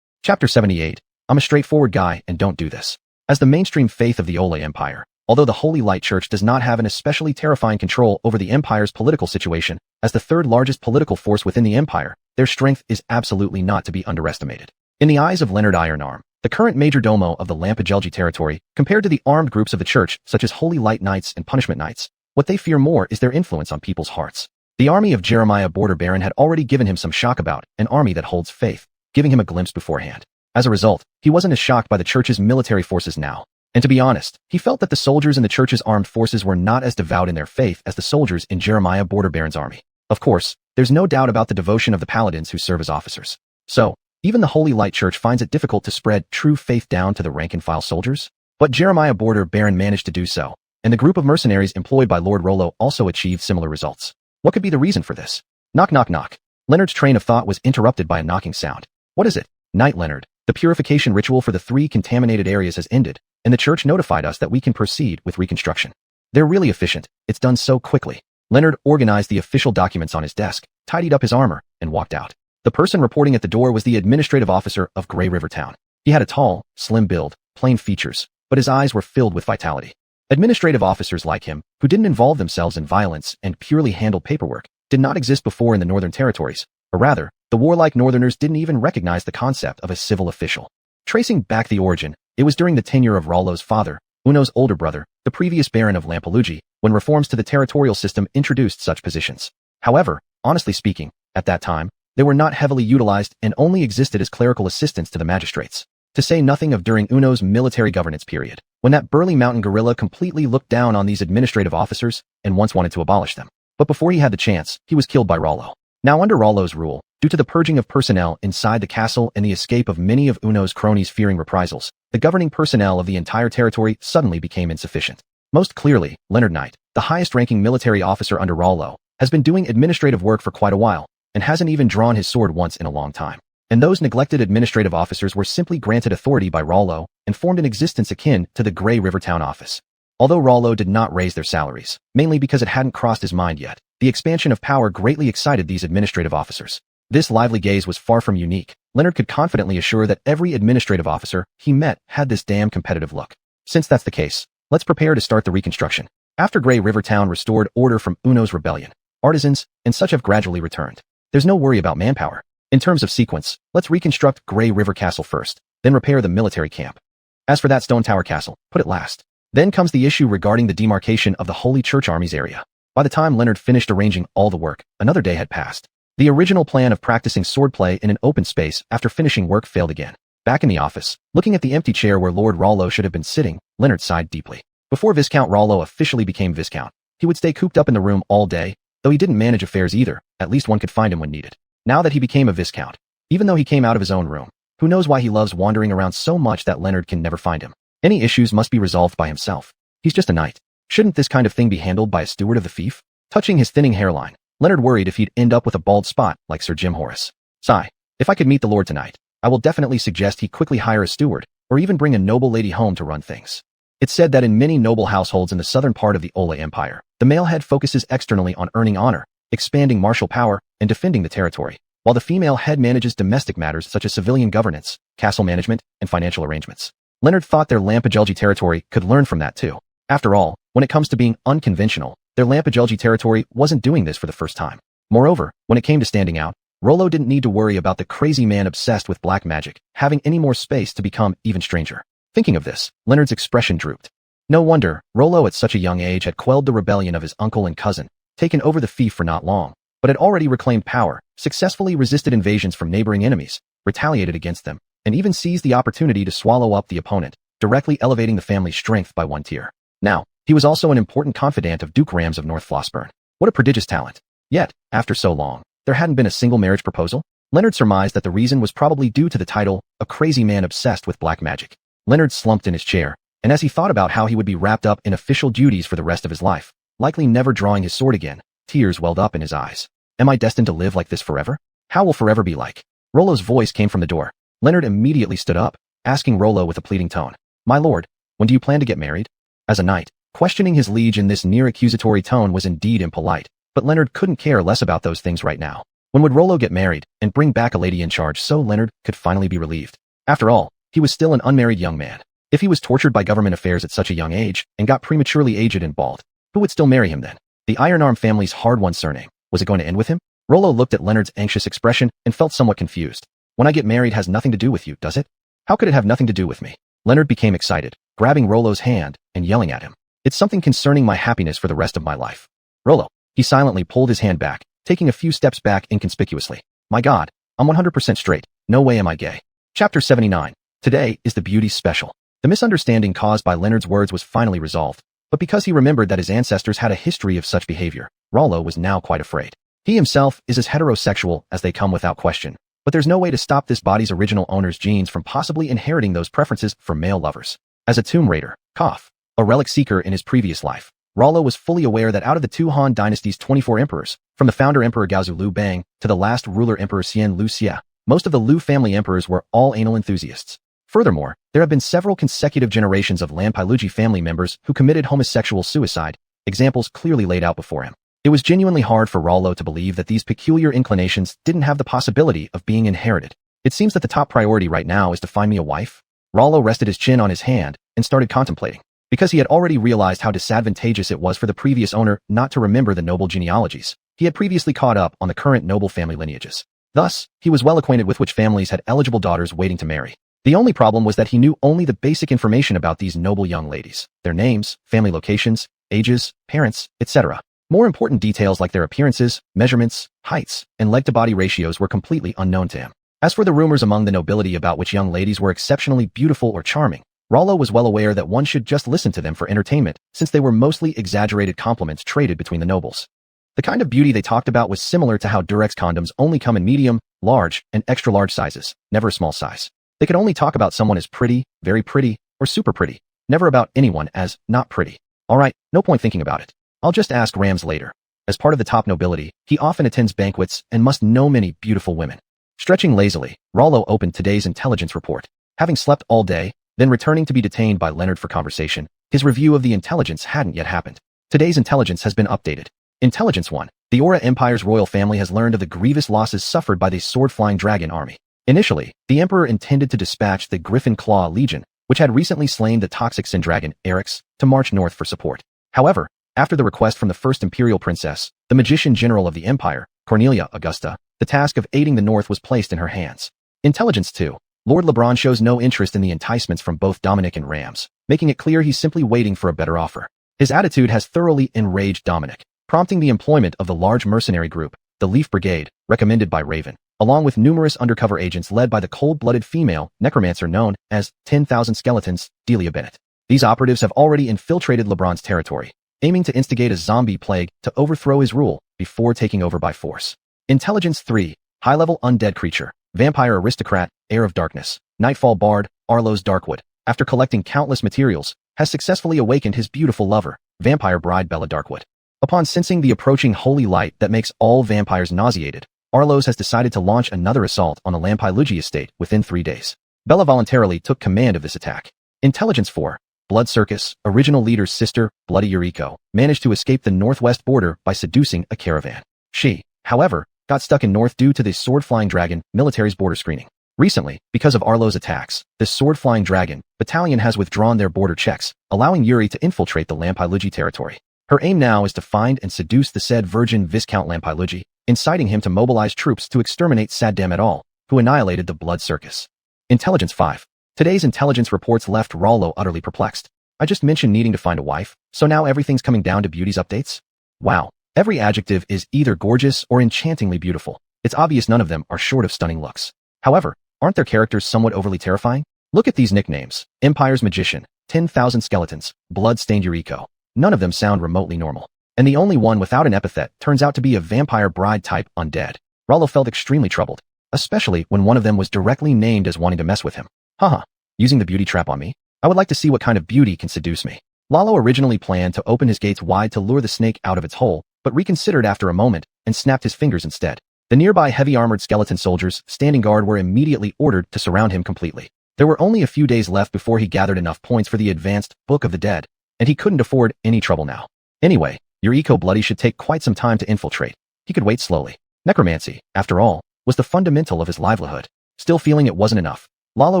Chapter 78. I'm a straightforward guy and don't do this. As the mainstream faith of the Ole Empire, although the Holy Light Church does not have an especially terrifying control over the Empire's political situation, as the third largest political force within the Empire, their strength is absolutely not to be underestimated. In the eyes of Leonard Ironarm, the current major domo of the Lampagelgi territory, compared to the armed groups of the Church, such as Holy Light Knights and Punishment Knights, what they fear more is their influence on people's hearts. The army of Jeremiah Border Baron had already given him some shock about an army that holds faith, giving him a glimpse beforehand. As a result, he wasn't as shocked by the Church's military forces now. And to be honest, he felt that the soldiers in the Church's armed forces were not as devout in their faith as the soldiers in Jeremiah Border Baron's army. Of course, there's no doubt about the devotion of the paladins who serve as officers. So, even the Holy Light Church finds it difficult to spread true faith down to the rank-and-file soldiers. But Jeremiah Border Baron managed to do so, and the group of mercenaries employed by Lord Rollo also achieved similar results. What could be the reason for this? Knock knock knock. Leonard's train of thought was interrupted by a knocking sound. What is it? Knight Leonard. The purification ritual for the 3 contaminated areas has ended, and the church notified us that we can proceed with reconstruction. They're really efficient. It's done so quickly. Leonard organized the official documents on his desk, tidied up his armor, and walked out. The person reporting at the door was the administrative officer of Grey River Town. He had a tall, slim build, plain features, but his eyes were filled with vitality. Administrative officers like him, who didn't involve themselves in violence and purely handled paperwork, did not exist before in the Northern Territories, or rather, the warlike Northerners didn't even recognize the concept of a civil official. Tracing back the origin, it was during the tenure of Rollo's father, Uno's older brother, the previous Baron of Lampalugi, when reforms to the territorial system introduced such positions. However, honestly speaking, at that time, they were not heavily utilized and only existed as clerical assistants to the magistrates. To say nothing of during Uno's military governance period, when that burly mountain gorilla completely looked down on these administrative officers and once wanted to abolish them. But before he had the chance, he was killed by Rollo. Now under Rollo's rule, due to the purging of personnel inside the castle and the escape of many of Uno's cronies fearing reprisals, the governing personnel of the entire territory suddenly became insufficient. Most clearly, Leonard Knight, the highest-ranking military officer under Rollo, has been doing administrative work for quite a while, and hasn't even drawn his sword once in a long time. And those neglected administrative officers were simply granted authority by Rollo and formed an existence akin to the Grey River Town office. Although Rollo did not raise their salaries, mainly because it hadn't crossed his mind yet, the expansion of power greatly excited these administrative officers. This lively gaze was far from unique. Leonard could confidently assure that every administrative officer he met had this damn competitive look. Since that's the case, let's prepare to start the reconstruction. After Grey River Town restored order from Uno's rebellion, artisans and such have gradually returned. There's no worry about manpower. In terms of sequence, let's reconstruct Grey River Castle first, then repair the military camp. As for that Stone Tower Castle, put it last. Then comes the issue regarding the demarcation of the Holy Church Army's area. By the time Leonard finished arranging all the work, another day had passed. The original plan of practicing swordplay in an open space after finishing work failed again. Back in the office, looking at the empty chair where Lord Rollo should have been sitting, Leonard sighed deeply. Before Viscount Rollo officially became Viscount, he would stay cooped up in the room all day, though he didn't manage affairs either, at least one could find him when needed. Now that he became a Viscount, even though he came out of his own room, who knows why he loves wandering around so much that Leonard can never find him. Any issues must be resolved by himself. He's just a knight. Shouldn't this kind of thing be handled by a steward of the fief? Touching his thinning hairline, Leonard worried if he'd end up with a bald spot like Sir Jim Horace. Sigh. If I could meet the Lord tonight, I will definitely suggest he quickly hire a steward, or even bring a noble lady home to run things. It's said that in many noble households in the southern part of the Ola Empire, the male head focuses externally on earning honor, expanding martial power, and defending the territory, while the female head manages domestic matters such as civilian governance, castle management, and financial arrangements. Leonard thought their Lampajulgi territory could learn from that too. After all, when it comes to being unconventional, their Lampajulgi territory wasn't doing this for the first time. Moreover, when it came to standing out, Rollo didn't need to worry about the crazy man obsessed with black magic having any more space to become even stranger. Thinking of this, Leonard's expression drooped. No wonder, Rollo at such a young age had quelled the rebellion of his uncle and cousin, taken over the fief for not long, but had already reclaimed power, successfully resisted invasions from neighboring enemies, retaliated against them, and even seized the opportunity to swallow up the opponent, directly elevating the family's strength by one tier. Now, he was also an important confidant of Duke Rams of North Flossburn. What a prodigious talent. Yet, after so long, there hadn't been a single marriage proposal? Leonard surmised that the reason was probably due to the title, A Crazy Man Obsessed with Black Magic. Leonard slumped in his chair, and as he thought about how he would be wrapped up in official duties for the rest of his life, likely never drawing his sword again, tears welled up in his eyes. Am I destined to live like this forever? How will forever be like? Rollo's voice came from the door. Leonard immediately stood up, asking Rollo with a pleading tone, My lord, when do you plan to get married? As a knight, questioning his liege in this near-accusatory tone was indeed impolite, but Leonard couldn't care less about those things right now. When would Rollo get married and bring back a lady in charge so Leonard could finally be relieved? After all, he was still an unmarried young man. If he was tortured by government affairs at such a young age and got prematurely aged and bald, who would still marry him then? The Ironarm family's hard-won surname. Was it going to end with him? Rollo looked at Leonard's anxious expression and felt somewhat confused. When I get married has nothing to do with you, does it? How could it have nothing to do with me? Leonard became excited, grabbing Rollo's hand and yelling at him. It's something concerning my happiness for the rest of my life. Rollo. He silently pulled his hand back, taking a few steps back inconspicuously. My God, I'm 100% straight. No way am I gay. Chapter 79. Today is the beauty special. The misunderstanding caused by Leonard's words was finally resolved, but because he remembered that his ancestors had a history of such behavior, Rollo was now quite afraid. He himself is as heterosexual as they come without question, but there's no way to stop this body's original owner's genes from possibly inheriting those preferences for male lovers. As a tomb raider, a relic seeker in his previous life, Rollo was fully aware that out of the two Han dynasty's 24 emperors, from the founder Emperor Gaozu Lu Bang to the last ruler Emperor Xian Lu Xia, most of the Lu family emperors were all anal enthusiasts. Furthermore, there have been several consecutive generations of Lanpailuji family members who committed homosexual suicide, examples clearly laid out before him. It was genuinely hard for Rollo to believe that these peculiar inclinations didn't have the possibility of being inherited. It seems that the top priority right now is to find me a wife. Rollo rested his chin on his hand and started contemplating. Because he had already realized how disadvantageous it was for the previous owner not to remember the noble genealogies, he had previously caught up on the current noble family lineages. Thus, he was well acquainted with which families had eligible daughters waiting to marry. The only problem was that he knew only the basic information about these noble young ladies, their names, family locations, ages, parents, etc. More important details like their appearances, measurements, heights, and leg-to-body ratios were completely unknown to him. As for the rumors among the nobility about which young ladies were exceptionally beautiful or charming, Rollo was well aware that one should just listen to them for entertainment, since they were mostly exaggerated compliments traded between the nobles. The kind of beauty they talked about was similar to how Durex condoms only come in medium, large, and extra-large sizes, never a small size. They could only talk about someone as pretty, very pretty, or super pretty, never about anyone as not pretty. Alright, no point thinking about it. I'll just ask Rams later. As part of the top nobility, he often attends banquets and must know many beautiful women. Stretching lazily, Rollo opened today's intelligence report. Having slept all day, then returning to be detained by Leonard for conversation, his review of the intelligence hadn't yet happened. Today's intelligence has been updated. Intelligence 1. The Aura Empire's royal family has learned of the grievous losses suffered by the sword-flying dragon army. Initially, the Emperor intended to dispatch the Griffin Claw Legion, which had recently slain the toxic Sin Dragon, Eryx, to march north for support. However, after the request from the first Imperial Princess, the Magician General of the Empire, Cornelia Augusta, the task of aiding the North was placed in her hands. Intelligence 2. Lord LeBron shows no interest in the enticements from both Dominic and Rams, making it clear he's simply waiting for a better offer. His attitude has thoroughly enraged Dominic, prompting the employment of the large mercenary group, the Leaf Brigade, recommended by Raven, along with numerous undercover agents led by the cold-blooded female necromancer known as 10,000 Skeletons, Delia Bennett. These operatives have already infiltrated LeBron's territory, aiming to instigate a zombie plague to overthrow his rule before taking over by force. Intelligence 3. High-level undead creature, vampire aristocrat, heir of darkness, Nightfall Bard, Arlos Darkwood, after collecting countless materials, has successfully awakened his beautiful lover, vampire bride Bella Darkwood. Upon sensing the approaching holy light that makes all vampires nauseated, Arlos has decided to launch another assault on the Lampailugi estate within 3 days. Bella voluntarily took command of this attack. Intelligence 4. Blood Circus, original leader's sister, Bloody Yuriko, managed to escape the northwest border by seducing a caravan. She, however, got stuck in north due to the sword-flying dragon military's border screening. Recently, because of Arlo's attacks, the sword-flying dragon battalion has withdrawn their border checks, allowing Yuri to infiltrate the Lampailugi territory. Her aim now is to find and seduce the said Virgin Viscount Lampailugi, inciting him to mobilize troops to exterminate Saddam et al., who annihilated the Blood Circus. Intelligence 5. Today's intelligence reports left Rollo utterly perplexed. I just mentioned needing to find a wife, so now everything's coming down to beauty's updates? Wow. Every adjective is either gorgeous or enchantingly beautiful. It's obvious none of them are short of stunning looks. However, aren't their characters somewhat overly terrifying? Look at these nicknames. Empire's Magician, 10,000 Skeletons, Blood-stained Yuriko. None of them sound remotely normal. And the only one without an epithet turns out to be a vampire bride type undead. Rollo felt extremely troubled, especially when one of them was directly named as wanting to mess with him. Haha, using the beauty trap on me? I would like to see what kind of beauty can seduce me. Lalo originally planned to open his gates wide to lure the snake out of its hole, but reconsidered after a moment and snapped his fingers instead. The nearby heavy-armored skeleton soldiers standing guard were immediately ordered to surround him completely. There were only a few days left before he gathered enough points for the advanced Book of the Dead, and he couldn't afford any trouble now. Anyway, Yuriko Bloody should take quite some time to infiltrate. He could wait slowly. Necromancy, after all, was the fundamental of his livelihood. Still feeling it wasn't enough, Lalo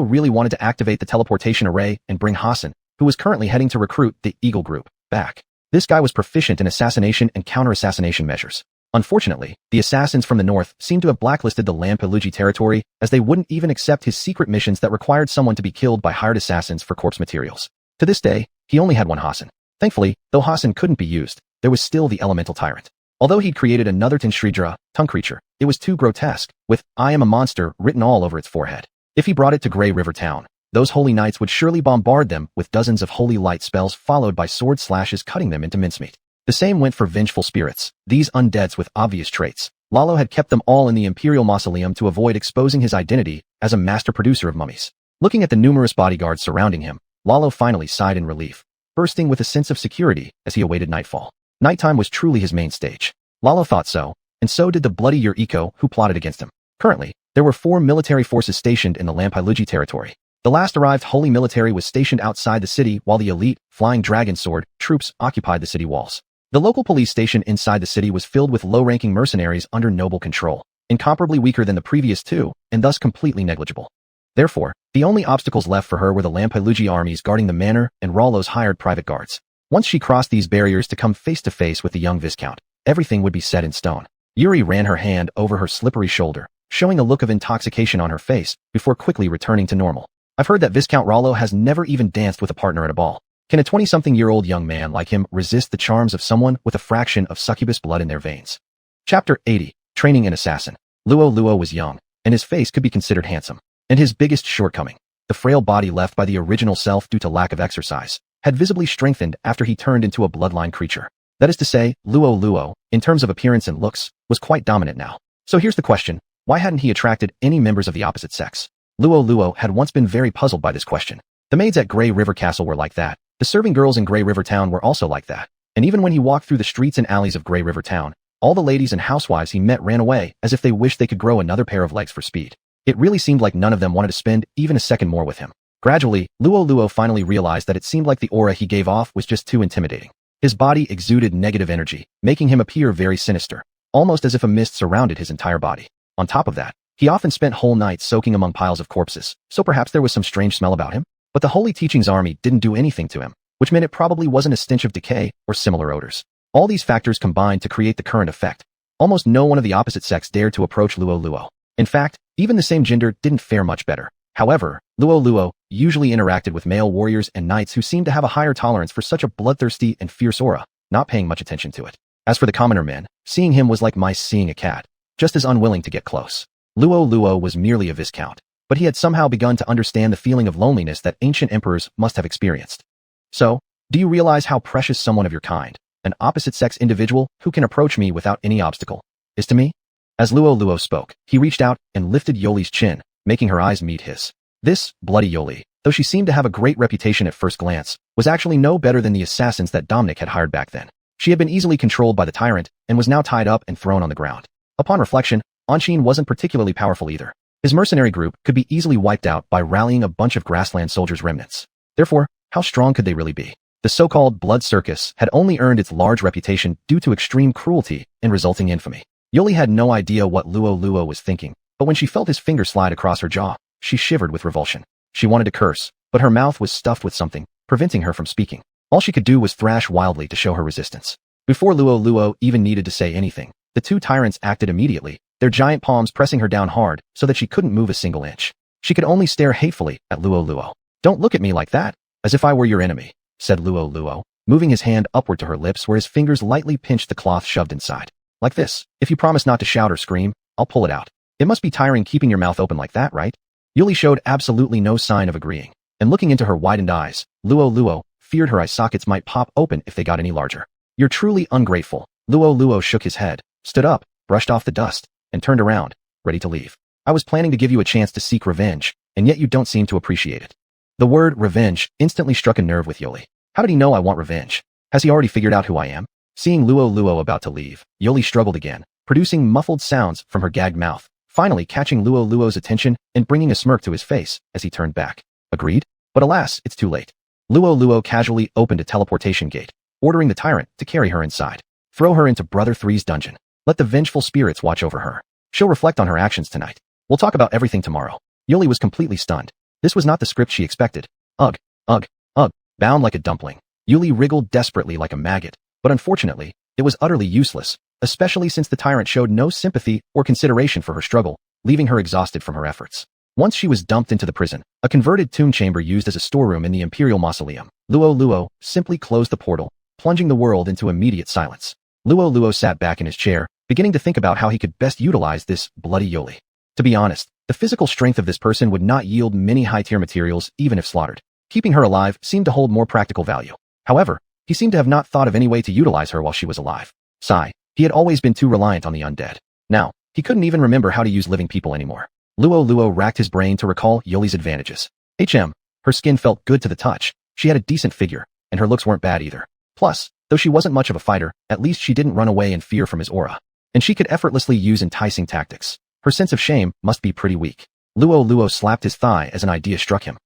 really wanted to activate the teleportation array and bring Hassan, who was currently heading to recruit the Eagle Group, back. This guy was proficient in assassination and counter-assassination measures. Unfortunately, the assassins from the north seemed to have blacklisted the Lampailugi territory, as they wouldn't even accept his secret missions that required someone to be killed by hired assassins for corpse materials. To this day, he only had one Hassan. Thankfully, though Hassan couldn't be used, there was still the elemental tyrant. Although he'd created another Tinshridra, tongue creature, it was too grotesque, with "I am a monster" written all over its forehead. If he brought it to Grey River Town, those holy knights would surely bombard them with dozens of holy light spells followed by sword slashes cutting them into mincemeat. The same went for vengeful spirits, these undeads with obvious traits. Lalo had kept them all in the Imperial Mausoleum to avoid exposing his identity as a master producer of mummies. Looking at the numerous bodyguards surrounding him, Lalo finally sighed in relief, bursting with a sense of security as he awaited nightfall. Nighttime was truly his main stage. Lalo thought so, and so did the bloody Yuriko who plotted against him. Currently, there were 4 military forces stationed in the Lampailugi territory. The last arrived holy military was stationed outside the city while the elite, flying dragon sword, troops occupied the city walls. The local police station inside the city was filled with low-ranking mercenaries under noble control, incomparably weaker than the previous 2, and thus completely negligible. Therefore, the only obstacles left for her were the Lampailugi armies guarding the manor and Rollo's hired private guards. Once she crossed these barriers to come face-to-face with the young Viscount, everything would be set in stone. Yuri ran her hand over her slippery shoulder, showing a look of intoxication on her face before quickly returning to normal. I've heard that Viscount Rollo has never even danced with a partner at a ball. Can a 20-something-year-old young man like him resist the charms of someone with a fraction of succubus blood in their veins? Chapter 80. Training an Assassin. Luo Luo was young, and his face could be considered handsome. And his biggest shortcoming, the frail body left by the original self due to lack of exercise, had visibly strengthened after he turned into a bloodline creature. That is to say, Luo Luo, in terms of appearance and looks, was quite dominant now. So here's the question, why hadn't he attracted any members of the opposite sex? Luo Luo had once been very puzzled by this question. The maids at Grey River Castle were like that. The serving girls in Grey River Town were also like that. And even when he walked through the streets and alleys of Grey River Town, all the ladies and housewives he met ran away as if they wished they could grow another pair of legs for speed. It really seemed like none of them wanted to spend even a second more with him. Gradually, Luo Luo finally realized that it seemed like the aura he gave off was just too intimidating. His body exuded negative energy, making him appear very sinister, almost as if a mist surrounded his entire body. On top of that, he often spent whole nights soaking among piles of corpses, so perhaps there was some strange smell about him? But the Holy Teachings Army didn't do anything to him, which meant it probably wasn't a stench of decay or similar odors. All these factors combined to create the current effect. Almost no one of the opposite sex dared to approach Luo Luo. In fact, even the same gender didn't fare much better. However, Luo Luo usually interacted with male warriors and knights who seemed to have a higher tolerance for such a bloodthirsty and fierce aura, not paying much attention to it. As for the commoner men, seeing him was like mice seeing a cat, just as unwilling to get close. Luo Luo was merely a viscount, but he had somehow begun to understand the feeling of loneliness that ancient emperors must have experienced. So, do you realize how precious someone of your kind, an opposite-sex individual who can approach me without any obstacle, is to me? As Luo Luo spoke, he reached out and lifted Yoli's chin, making her eyes meet his. This, bloody Yoli, though she seemed to have a great reputation at first glance, was actually no better than the assassins that Dominic had hired back then. She had been easily controlled by the tyrant and was now tied up and thrown on the ground. Upon reflection, Anshin wasn't particularly powerful either. His mercenary group could be easily wiped out by rallying a bunch of grassland soldiers' remnants. Therefore, how strong could they really be? The so-called blood circus had only earned its large reputation due to extreme cruelty and resulting infamy. Yoli had no idea what Luo Luo was thinking, but when she felt his finger slide across her jaw, she shivered with revulsion. She wanted to curse, but her mouth was stuffed with something, preventing her from speaking. All she could do was thrash wildly to show her resistance. Before Luo Luo even needed to say anything, the two tyrants acted immediately, their giant palms pressing her down hard so that she couldn't move a single inch. She could only stare hatefully at Luo Luo. "Don't look at me like that, as if I were your enemy," said Luo Luo, moving his hand upward to her lips where his fingers lightly pinched the cloth shoved inside. "Like this, if you promise not to shout or scream, I'll pull it out. It must be tiring keeping your mouth open like that, right?" Yuli showed absolutely no sign of agreeing, and looking into her widened eyes, Luo Luo feared her eye sockets might pop open if they got any larger. "You're truly ungrateful." Luo Luo shook his head, stood up, brushed off the dust, and turned around, ready to leave. "I was planning to give you a chance to seek revenge, and yet you don't seem to appreciate it." The word revenge instantly struck a nerve with Yoli. How did he know I want revenge? Has he already figured out who I am? Seeing Luo Luo about to leave, Yoli struggled again, producing muffled sounds from her gagged mouth, finally catching Luo Luo's attention and bringing a smirk to his face as he turned back. Agreed? But alas, it's too late. Luo Luo casually opened a teleportation gate, ordering the tyrant to carry her inside. "Throw her into Brother Three's dungeon. Let the vengeful spirits watch over her. She'll reflect on her actions tonight. We'll talk about everything tomorrow." Yoli was completely stunned. This was not the script she expected. Ugh, ugh, ugh, bound like a dumpling. Yuli wriggled desperately like a maggot, but unfortunately, it was utterly useless, especially since the tyrant showed no sympathy or consideration for her struggle, leaving her exhausted from her efforts. Once she was dumped into the prison, a converted tomb chamber used as a storeroom in the Imperial Mausoleum, Luo Luo simply closed the portal, plunging the world into immediate silence. Luo Luo sat back in his chair, beginning to think about how he could best utilize this bloody Yoli. To be honest, the physical strength of this person would not yield many high-tier materials even if slaughtered. Keeping her alive seemed to hold more practical value. However, he seemed to have not thought of any way to utilize her while she was alive. Sigh, he had always been too reliant on the undead. Now, he couldn't even remember how to use living people anymore. Luo Luo racked his brain to recall Yoli's advantages. Her skin felt good to the touch, she had a decent figure, and her looks weren't bad either. Plus, though she wasn't much of a fighter, at least she didn't run away in fear from his aura. And she could effortlessly use enticing tactics. Her sense of shame must be pretty weak. Luo Luo slapped his thigh as an idea struck him.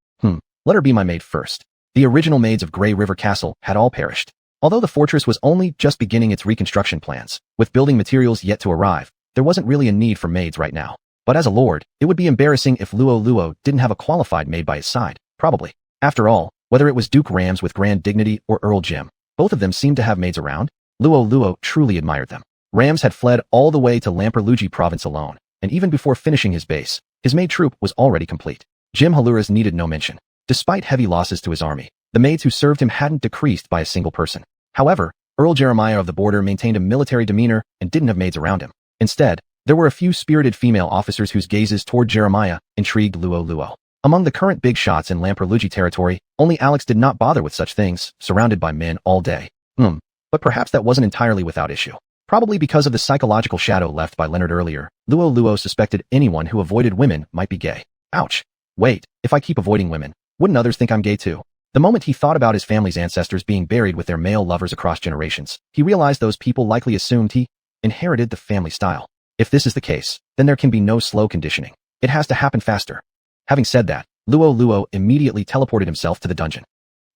Let her be my maid first. The original maids of Grey River Castle had all perished. Although the fortress was only just beginning its reconstruction plans, with building materials yet to arrive, there wasn't really a need for maids right now. But as a lord, it would be embarrassing if Luo Luo didn't have a qualified maid by his side, probably. After all, whether it was Duke Rams with grand dignity or Earl Jim, both of them seemed to have maids around. Luo Luo truly admired them. Rams had fled all the way to Lamperlugi province alone, and even before finishing his base, his maid troop was already complete. Jim Haluras needed no mention. Despite heavy losses to his army, The maids who served him hadn't decreased by a single person. However, Earl Jeremiah of the Border maintained a military demeanor and didn't have maids around him. Instead, there were a few spirited female officers whose gazes toward Jeremiah intrigued Luo Luo. Among the current big shots in Lamperlugi territory, only Alex did not bother with such things, surrounded by men all day. But perhaps that wasn't entirely without issue. Probably because of the psychological shadow left by Leonard earlier, Luo Luo suspected anyone who avoided women might be gay. Ouch. Wait, if I keep avoiding women, wouldn't others think I'm gay too? The moment he thought about his family's ancestors being buried with their male lovers across generations, he realized those people likely assumed he inherited the family style. If this is the case, then there can be no slow conditioning. It has to happen faster. Having said that, Luo Luo immediately teleported himself to the dungeon.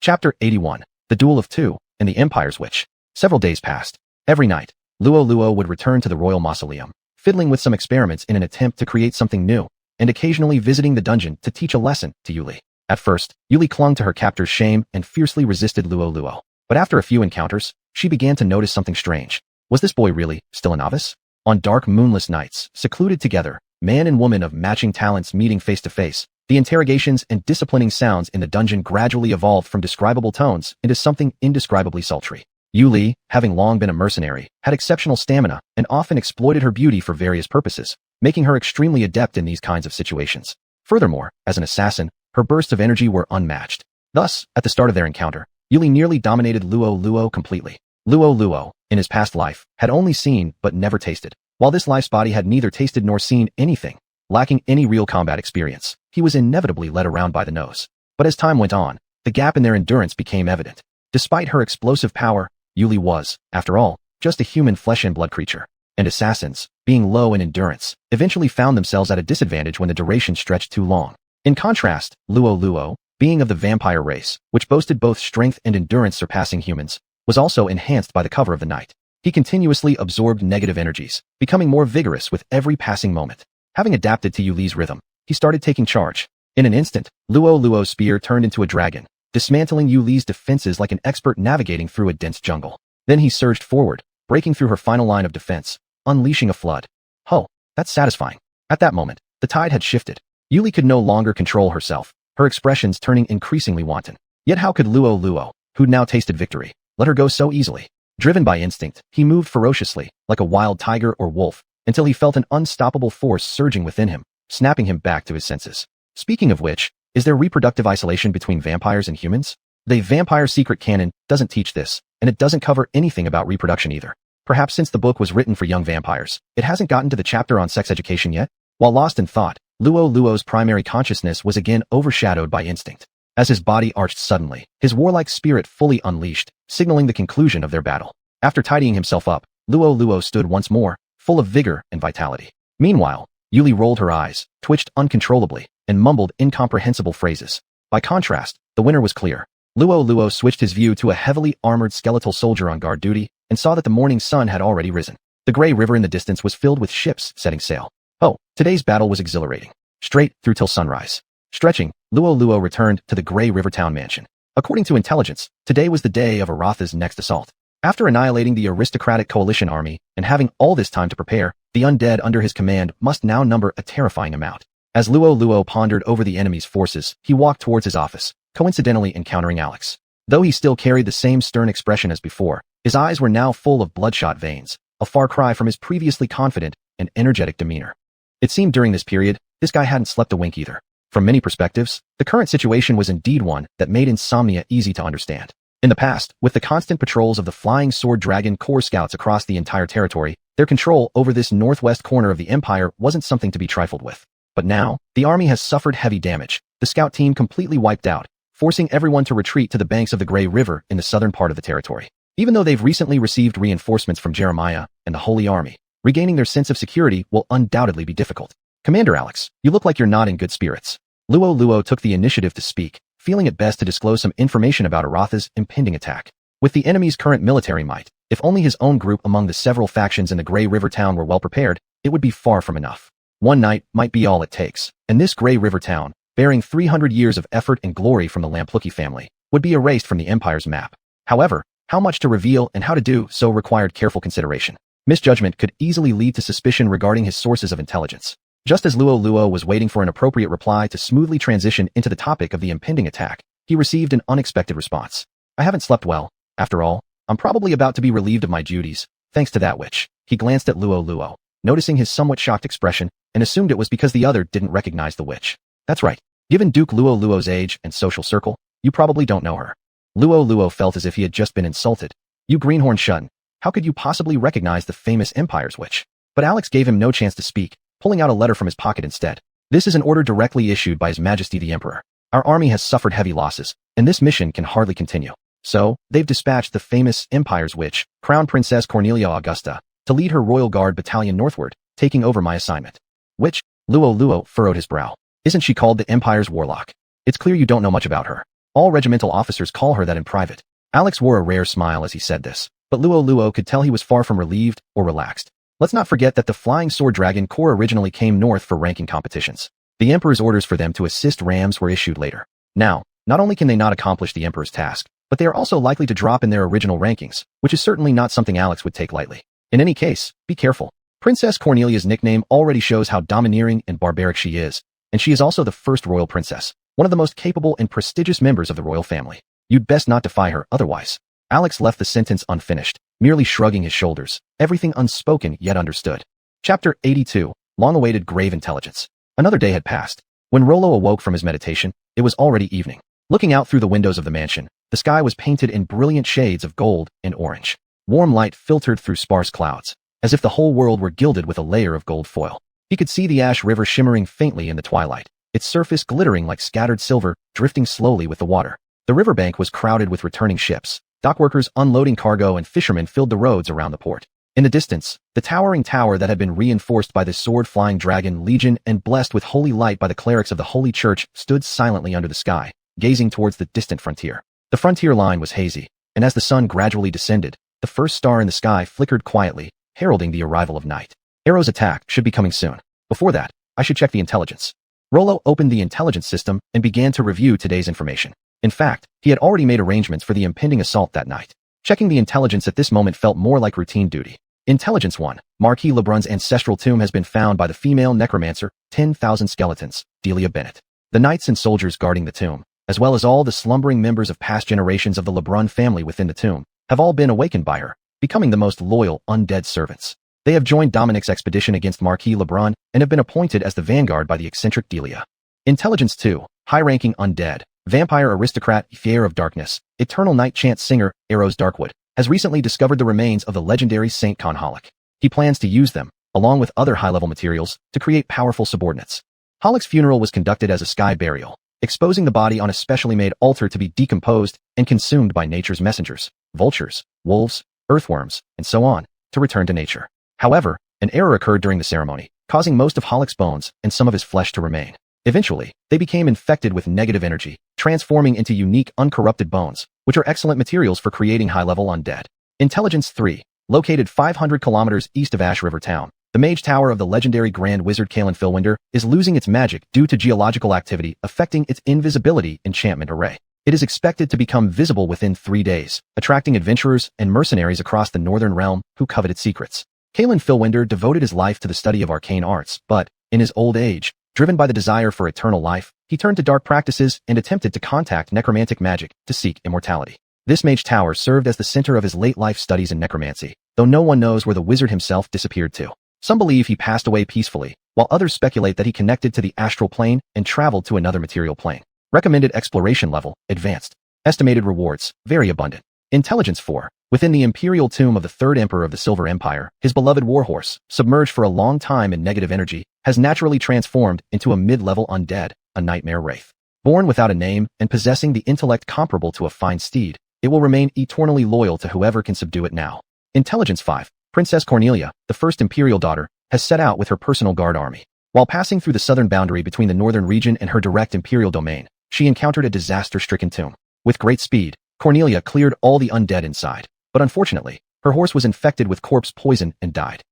Chapter 81. The Duel of Two and the Empire's Witch. Several days passed. Every night, Luo Luo would return to the royal mausoleum, fiddling with some experiments in an attempt to create something new, and occasionally visiting the dungeon to teach a lesson to Yuli. At first, Yuli clung to her captor's shame and fiercely resisted Luo Luo. But after a few encounters, she began to notice something strange. Was this boy really still a novice? On dark moonless nights, secluded together, man and woman of matching talents meeting face to face, the interrogations and disciplining sounds in the dungeon gradually evolved from describable tones into something indescribably sultry. Yuli, having long been a mercenary, had exceptional stamina and often exploited her beauty for various purposes, making her extremely adept in these kinds of situations. Furthermore, as an assassin, her bursts of energy were unmatched. Thus, at the start of their encounter, Yuli nearly dominated Luo Luo completely. Luo Luo, in his past life, had only seen but never tasted, while this life's body had neither tasted nor seen anything. Lacking any real combat experience, he was inevitably led around by the nose. But as time went on, the gap in their endurance became evident. Despite her explosive power, Yuli was, after all, just a human flesh and blood creature. And assassins, being low in endurance, eventually found themselves at a disadvantage when the duration stretched too long. In contrast, Luo Luo, being of the vampire race, which boasted both strength and endurance surpassing humans, was also enhanced by the cover of the night. He continuously absorbed negative energies, becoming more vigorous with every passing moment. Having adapted to Yuli's rhythm, he started taking charge. In an instant, Luo Luo's spear turned into a dragon, dismantling Yuli's defenses like an expert navigating through a dense jungle. Then he surged forward, breaking through her final line of defense, unleashing a flood. Oh, that's satisfying. At that moment, the tide had shifted. Yuli could no longer control herself, her expressions turning increasingly wanton. Yet how could Luo Luo, who'd now tasted victory, let her go so easily? Driven by instinct, he moved ferociously, like a wild tiger or wolf, until he felt an unstoppable force surging within him, snapping him back to his senses. Speaking of which, is there reproductive isolation between vampires and humans? The vampire secret canon doesn't teach this, and it doesn't cover anything about reproduction either. Perhaps since the book was written for young vampires, it hasn't gotten to the chapter on sex education yet? While lost in thought, Luo Luo's primary consciousness was again overshadowed by instinct. As his body arched suddenly, his warlike spirit fully unleashed, signaling the conclusion of their battle. After tidying himself up, Luo Luo stood once more, full of vigor and vitality. Meanwhile, Yuli rolled her eyes, twitched uncontrollably, and mumbled incomprehensible phrases. By contrast, the winner was clear. Luo Luo switched his view to a heavily armored skeletal soldier on guard duty, and saw that the morning sun had already risen. The gray river in the distance was filled with ships setting sail. Oh, today's battle was exhilarating. Straight through till sunrise. Stretching, Luo Luo returned to the Grey River Town mansion. According to intelligence, today was the day of Aratha's next assault. After annihilating the aristocratic coalition army and having all this time to prepare, the undead under his command must now number a terrifying amount. As Luo Luo pondered over the enemy's forces, he walked towards his office, coincidentally encountering Alex. Though he still carried the same stern expression as before, his eyes were now full of bloodshot veins, a far cry from his previously confident and energetic demeanor. It seemed during this period, this guy hadn't slept a wink either. From many perspectives, the current situation was indeed one that made insomnia easy to understand. In the past, with the constant patrols of the Flying Sword Dragon Corps scouts across the entire territory, their control over this northwest corner of the Empire wasn't something to be trifled with. But now, the army has suffered heavy damage, the scout team completely wiped out, forcing everyone to retreat to the banks of the Grey River in the southern part of the territory. Even though they've recently received reinforcements from Jeremiah and the Holy Army, regaining their sense of security will undoubtedly be difficult. Commander Alex, you look like you're not in good spirits. Luo Luo took the initiative to speak, feeling it best to disclose some information about Aratha's impending attack. With the enemy's current military might, if only his own group among the several factions in the Grey River town were well prepared, it would be far from enough. One night might be all it takes, and this Grey River town, bearing 300 years of effort and glory from the Lamperlugi family, would be erased from the Empire's map. However, how much to reveal and how to do so required careful consideration. Misjudgment could easily lead to suspicion regarding his sources of intelligence. Just as Luo Luo was waiting for an appropriate reply to smoothly transition into the topic of the impending attack, he received an unexpected response. I haven't slept well. After all, I'm probably about to be relieved of my duties, thanks to that witch. He glanced at Luo Luo, noticing his somewhat shocked expression, and assumed it was because the other didn't recognize the witch. That's right. Given Duke Luo Luo's age and social circle, you probably don't know her. Luo Luo felt as if he had just been insulted. You greenhorn shun. How could you possibly recognize the famous Empire's witch? But Alex gave him no chance to speak, pulling out a letter from his pocket instead. This is an order directly issued by His Majesty the Emperor. Our army has suffered heavy losses, and this mission can hardly continue. So, they've dispatched the famous Empire's witch, Crown Princess Cornelia Augusta, to lead her Royal Guard battalion northward, taking over my assignment. Which? Luo Luo furrowed his brow. Isn't she called the Empire's warlock? It's clear you don't know much about her. All regimental officers call her that in private. Alex wore a rare smile as he said this, but Luo Luo could tell he was far from relieved or relaxed. Let's not forget that the Flying Sword Dragon Corps originally came north for ranking competitions. The Emperor's orders for them to assist rams were issued later. Now, not only can they not accomplish the Emperor's task, but they are also likely to drop in their original rankings, which is certainly not something Alex would take lightly. In any case, be careful. Princess Cornelia's nickname already shows how domineering and barbaric she is, and she is also the first royal princess, one of the most capable and prestigious members of the royal family. You'd best not defy her otherwise. Alex left the sentence unfinished, merely shrugging his shoulders, everything unspoken yet understood. Chapter 82, Long-awaited grave intelligence. Another day had passed. When Rollo awoke from his meditation, it was already evening. Looking out through the windows of the mansion, the sky was painted in brilliant shades of gold and orange. Warm light filtered through sparse clouds, as if the whole world were gilded with a layer of gold foil. He could see the Ash River shimmering faintly in the twilight, its surface glittering like scattered silver, drifting slowly with the water. The riverbank was crowded with returning ships. Dockworkers unloading cargo and fishermen filled the roads around the port. In the distance, the towering tower that had been reinforced by the sword-flying dragon Legion and blessed with holy light by the clerics of the Holy Church stood silently under the sky, gazing towards the distant frontier. The frontier line was hazy, and as the sun gradually descended, the first star in the sky flickered quietly, heralding the arrival of night. Arrow's attack should be coming soon. Before that, I should check the intelligence. Rollo opened the intelligence system and began to review today's information. In fact, he had already made arrangements for the impending assault that night. Checking the intelligence at this moment felt more like routine duty. Intelligence 1. Marquis Lebrun's ancestral tomb has been found by the female necromancer, 10,000 skeletons, Delia Bennett. The knights and soldiers guarding the tomb, as well as all the slumbering members of past generations of the Lebrun family within the tomb, have all been awakened by her, becoming the most loyal undead servants. They have joined Dominic's expedition against Marquis Lebrun and have been appointed as the vanguard by the eccentric Delia. Intelligence 2. High-ranking undead, vampire aristocrat Fier of Darkness, eternal night chant singer Eros Darkwood, has recently discovered the remains of the legendary Saint Conholic. He plans to use them, along with other high-level materials, to create powerful subordinates. Holic's funeral was conducted as a sky burial, exposing the body on a specially made altar to be decomposed and consumed by nature's messengers, vultures, wolves, earthworms, and so on, to return to nature. However, an error occurred during the ceremony, causing most of Holic's bones and some of his flesh to remain. Eventually, they became infected with negative energy, transforming into unique uncorrupted bones, which are excellent materials for creating high-level undead. Intelligence 3. Located 500 kilometers east of Ash River Town, the mage tower of the legendary Grand Wizard Kalen Filwinder is losing its magic due to geological activity affecting its invisibility enchantment array. It is expected to become visible within 3 days, attracting adventurers and mercenaries across the northern realm who covet its secrets. Kalen Filwinder devoted his life to the study of arcane arts, but, in his old age, driven by the desire for eternal life, he turned to dark practices and attempted to contact necromantic magic to seek immortality. This mage tower served as the center of his late-life studies in necromancy, though no one knows where the wizard himself disappeared to. Some believe he passed away peacefully, while others speculate that he connected to the astral plane and traveled to another material plane. Recommended exploration level, advanced. Estimated rewards, very abundant. Intelligence 4. Within the imperial tomb of the third emperor of the Silver Empire, his beloved warhorse, submerged for a long time in negative energy, has naturally transformed into a mid-level undead, a nightmare wraith. Born without a name and possessing the intellect comparable to a fine steed, it will remain eternally loyal to whoever can subdue it now. Intelligence 5. Princess Cornelia, the first imperial daughter, has set out with her personal guard army. While passing through the southern boundary between the northern region and her direct imperial domain, she encountered a disaster-stricken tomb. With great speed, Cornelia cleared all the undead inside, but unfortunately, her horse was infected with corpse poison and died.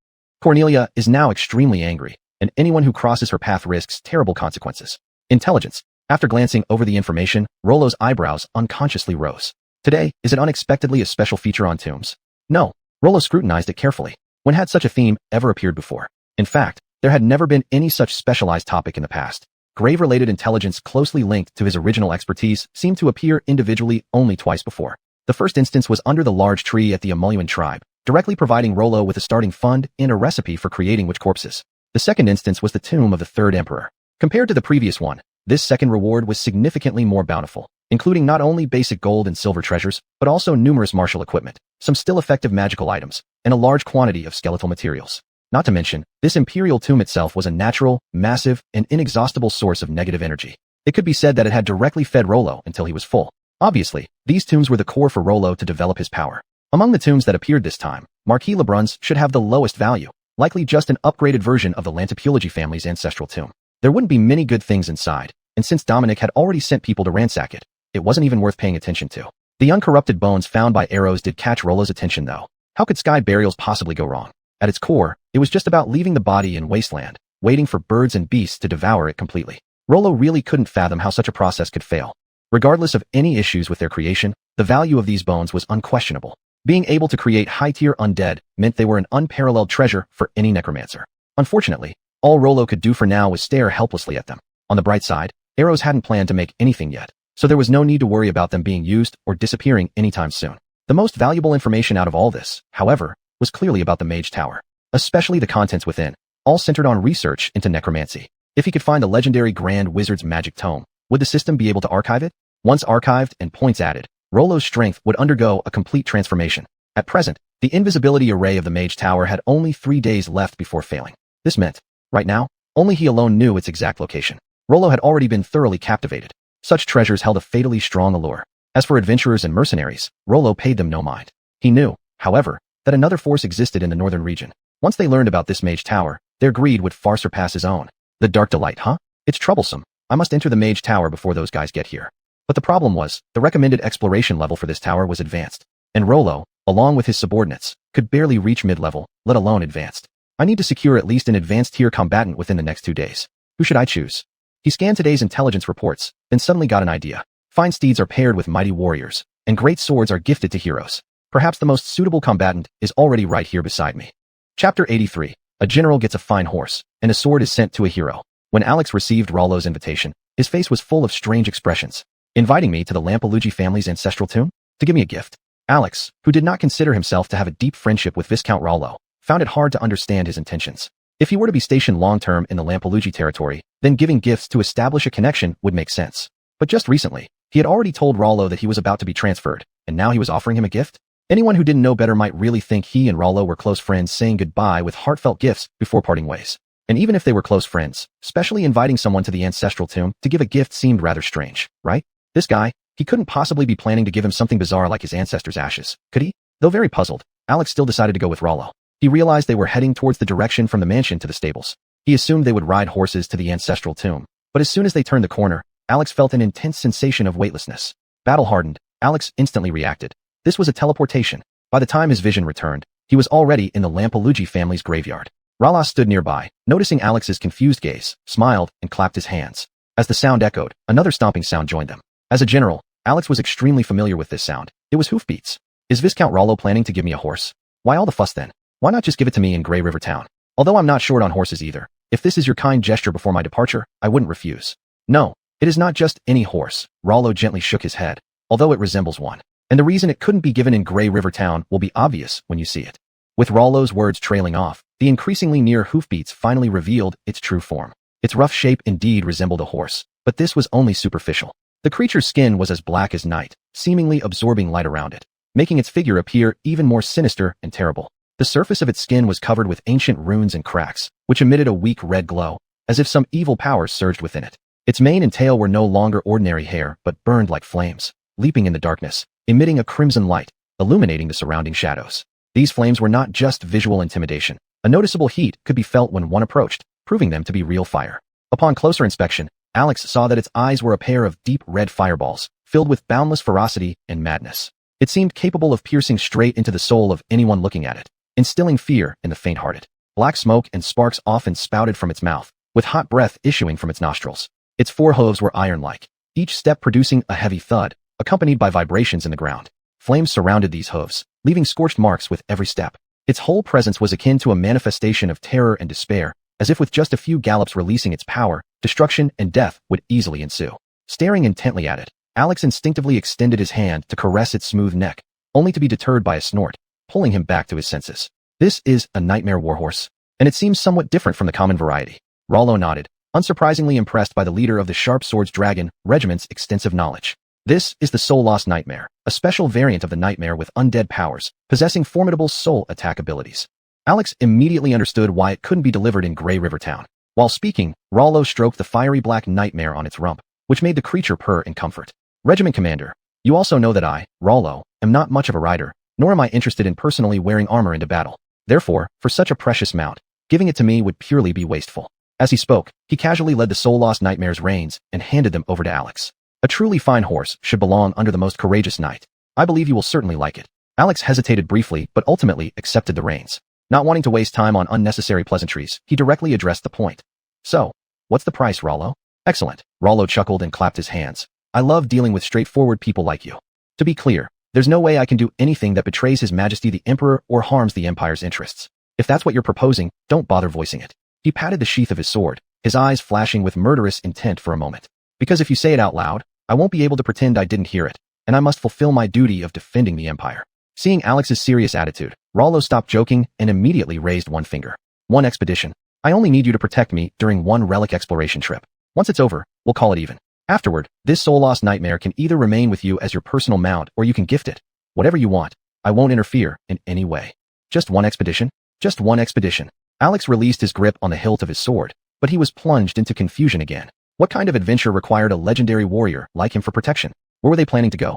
Cornelia is now extremely angry, and anyone who crosses her path risks terrible consequences. Intelligence. After glancing over the information, Rollo's eyebrows unconsciously rose. Today, is it unexpectedly a special feature on tombs? No. Rollo scrutinized it carefully. When had such a theme ever appeared before? In fact, there had never been any such specialized topic in the past. grave-related intelligence closely linked to his original expertise seemed to appear individually only twice before. The first instance was under the large tree at the Emoluan tribe, directly providing Rollo with a starting fund and a recipe for creating witch corpses. The second instance was the tomb of the third emperor. Compared to the previous one, this second reward was significantly more bountiful, including not only basic gold and silver treasures, but also numerous martial equipment, some still effective magical items, and a large quantity of skeletal materials. Not to mention, this imperial tomb itself was a natural, massive, and inexhaustible source of negative energy. It could be said that it had directly fed Rollo until he was full. Obviously, these tombs were the core for Rollo to develop his power. Among the tombs that appeared this time, Marquis Lebrun's should have the lowest value, likely just an upgraded version of the Lantipology family's ancestral tomb. There wouldn't be many good things inside, and since Dominic had already sent people to ransack it, it wasn't even worth paying attention to. The uncorrupted bones found by arrows did catch Rollo's attention though. How could sky burials possibly go wrong? At its core, it was just about leaving the body in wasteland, waiting for birds and beasts to devour it completely. Rollo really couldn't fathom how such a process could fail. Regardless of any issues with their creation, the value of these bones was unquestionable. Being able to create high-tier undead meant they were an unparalleled treasure for any necromancer. Unfortunately, all Rollo could do for now was stare helplessly at them. On the bright side, arrows hadn't planned to make anything yet, so there was no need to worry about them being used or disappearing anytime soon. The most valuable information out of all this, however, was clearly about the Mage Tower, especially the contents within, all centered on research into necromancy. If he could find the legendary Grand Wizard's magic tome, would the system be able to archive it? Once archived and points added, Rollo's strength would undergo a complete transformation. At present, the invisibility array of the Mage Tower had only 3 days left before failing. This meant, right now, only he alone knew its exact location. Rollo had already been thoroughly captivated. Such treasures held a fatally strong allure. As for adventurers and mercenaries, Rollo paid them no mind. He knew, however, that another force existed in the northern region. Once they learned about this Mage Tower, their greed would far surpass his own. The Dark Delight, huh? It's troublesome. I must enter the Mage Tower before those guys get here. But the problem was, the recommended exploration level for this tower was advanced, and Rollo, along with his subordinates, could barely reach mid-level, let alone advanced. I need to secure at least an advanced tier combatant within the next 2 days. Who should I choose? He scanned today's intelligence reports, then suddenly got an idea. Fine steeds are paired with mighty warriors, and great swords are gifted to heroes. Perhaps the most suitable combatant is already right here beside me. Chapter 83. A general gets a fine horse, and a sword is sent to a hero. When Alex received Rollo's invitation, his face was full of strange expressions. Inviting me to the Lantipology family's ancestral tomb? To give me a gift? Alex, who did not consider himself to have a deep friendship with Viscount Rollo, found it hard to understand his intentions. If he were to be stationed long-term in the Lantipology territory, then giving gifts to establish a connection would make sense. But just recently, he had already told Rollo that he was about to be transferred, and now he was offering him a gift? Anyone who didn't know better might really think he and Rollo were close friends saying goodbye with heartfelt gifts before parting ways. And even if they were close friends, especially inviting someone to the ancestral tomb to give a gift seemed rather strange, right? This guy, he couldn't possibly be planning to give him something bizarre like his ancestors' ashes, could he? Though very puzzled, Alex still decided to go with Rollo. He realized they were heading towards the direction from the mansion to the stables. He assumed they would ride horses to the ancestral tomb, but as soon as they turned the corner, Alex felt an intense sensation of weightlessness. Battle-hardened, Alex instantly reacted. This was a teleportation. By the time his vision returned, he was already in the Lantipology family's graveyard. Rala stood nearby, noticing Alex's confused gaze, smiled, and clapped his hands. As the sound echoed, another stomping sound joined them. As a general, Alex was extremely familiar with this sound. It was hoofbeats. Is Viscount Rollo planning to give me a horse? Why all the fuss then? Why not just give it to me in Grey River Town? Although I'm not short on horses either, if this is your kind gesture before my departure, I wouldn't refuse. No, it is not just any horse. Rollo gently shook his head, although it resembles one. And the reason it couldn't be given in Grey River Town will be obvious when you see it. With Rollo's words trailing off, the increasingly near hoofbeats finally revealed its true form. Its rough shape indeed resembled a horse, but this was only superficial. The creature's skin was as black as night, seemingly absorbing light around it, making its figure appear even more sinister and terrible. The surface of its skin was covered with ancient runes and cracks, which emitted a weak red glow, as if some evil power surged within it. Its mane and tail were no longer ordinary hair, but burned like flames, leaping in the darkness, emitting a crimson light, illuminating the surrounding shadows. These flames were not just visual intimidation. A noticeable heat could be felt when one approached, proving them to be real fire. Upon closer inspection, Alex saw that its eyes were a pair of deep red fireballs, filled with boundless ferocity and madness. It seemed capable of piercing straight into the soul of anyone looking at it, instilling fear in the faint-hearted. Black smoke and sparks often spouted from its mouth, with hot breath issuing from its nostrils. Its forehooves were iron-like, each step producing a heavy thud, accompanied by vibrations in the ground. Flames surrounded these hooves, leaving scorched marks with every step. Its whole presence was akin to a manifestation of terror and despair, as if with just a few gallops releasing its power, destruction and death would easily ensue. Staring intently at it, Alex instinctively extended his hand to caress its smooth neck, only to be deterred by a snort, pulling him back to his senses. This is a nightmare warhorse, and it seems somewhat different from the common variety. Rollo nodded, unsurprisingly impressed by the leader of the Sharp Swords Dragon Regiment's extensive knowledge. This is the Soul Lost Nightmare, a special variant of the nightmare with undead powers, possessing formidable soul attack abilities. Alex immediately understood why it couldn't be delivered in Grey River Town. While speaking, Rollo stroked the fiery black nightmare on its rump, which made the creature purr in comfort. Regiment Commander, you also know that I, Rollo, am not much of a rider, nor am I interested in personally wearing armor into battle. Therefore, for such a precious mount, giving it to me would purely be wasteful. As he spoke, he casually led the Soul Lost Nightmare's reins and handed them over to Alex. A truly fine horse should belong under the most courageous knight. I believe you will certainly like it. Alex hesitated briefly but ultimately accepted the reins. Not wanting to waste time on unnecessary pleasantries, he directly addressed the point. So, what's the price, Rollo? Excellent. Rollo chuckled and clapped his hands. I love dealing with straightforward people like you. To be clear, there's no way I can do anything that betrays His Majesty the Emperor or harms the Empire's interests. If that's what you're proposing, don't bother voicing it. He patted the sheath of his sword, his eyes flashing with murderous intent for a moment. Because if you say it out loud, I won't be able to pretend I didn't hear it, and I must fulfill my duty of defending the Empire. Seeing Alex's serious attitude, Rollo stopped joking and immediately raised one finger. One expedition. I only need you to protect me during one relic exploration trip. Once it's over, we'll call it even. Afterward, this Soul Lost Nightmare can either remain with you as your personal mount or you can gift it. Whatever you want. I won't interfere in any way. Just one expedition? Just one expedition. Alex released his grip on the hilt of his sword, but he was plunged into confusion again. What kind of adventure required a legendary warrior like him for protection? Where were they planning to go?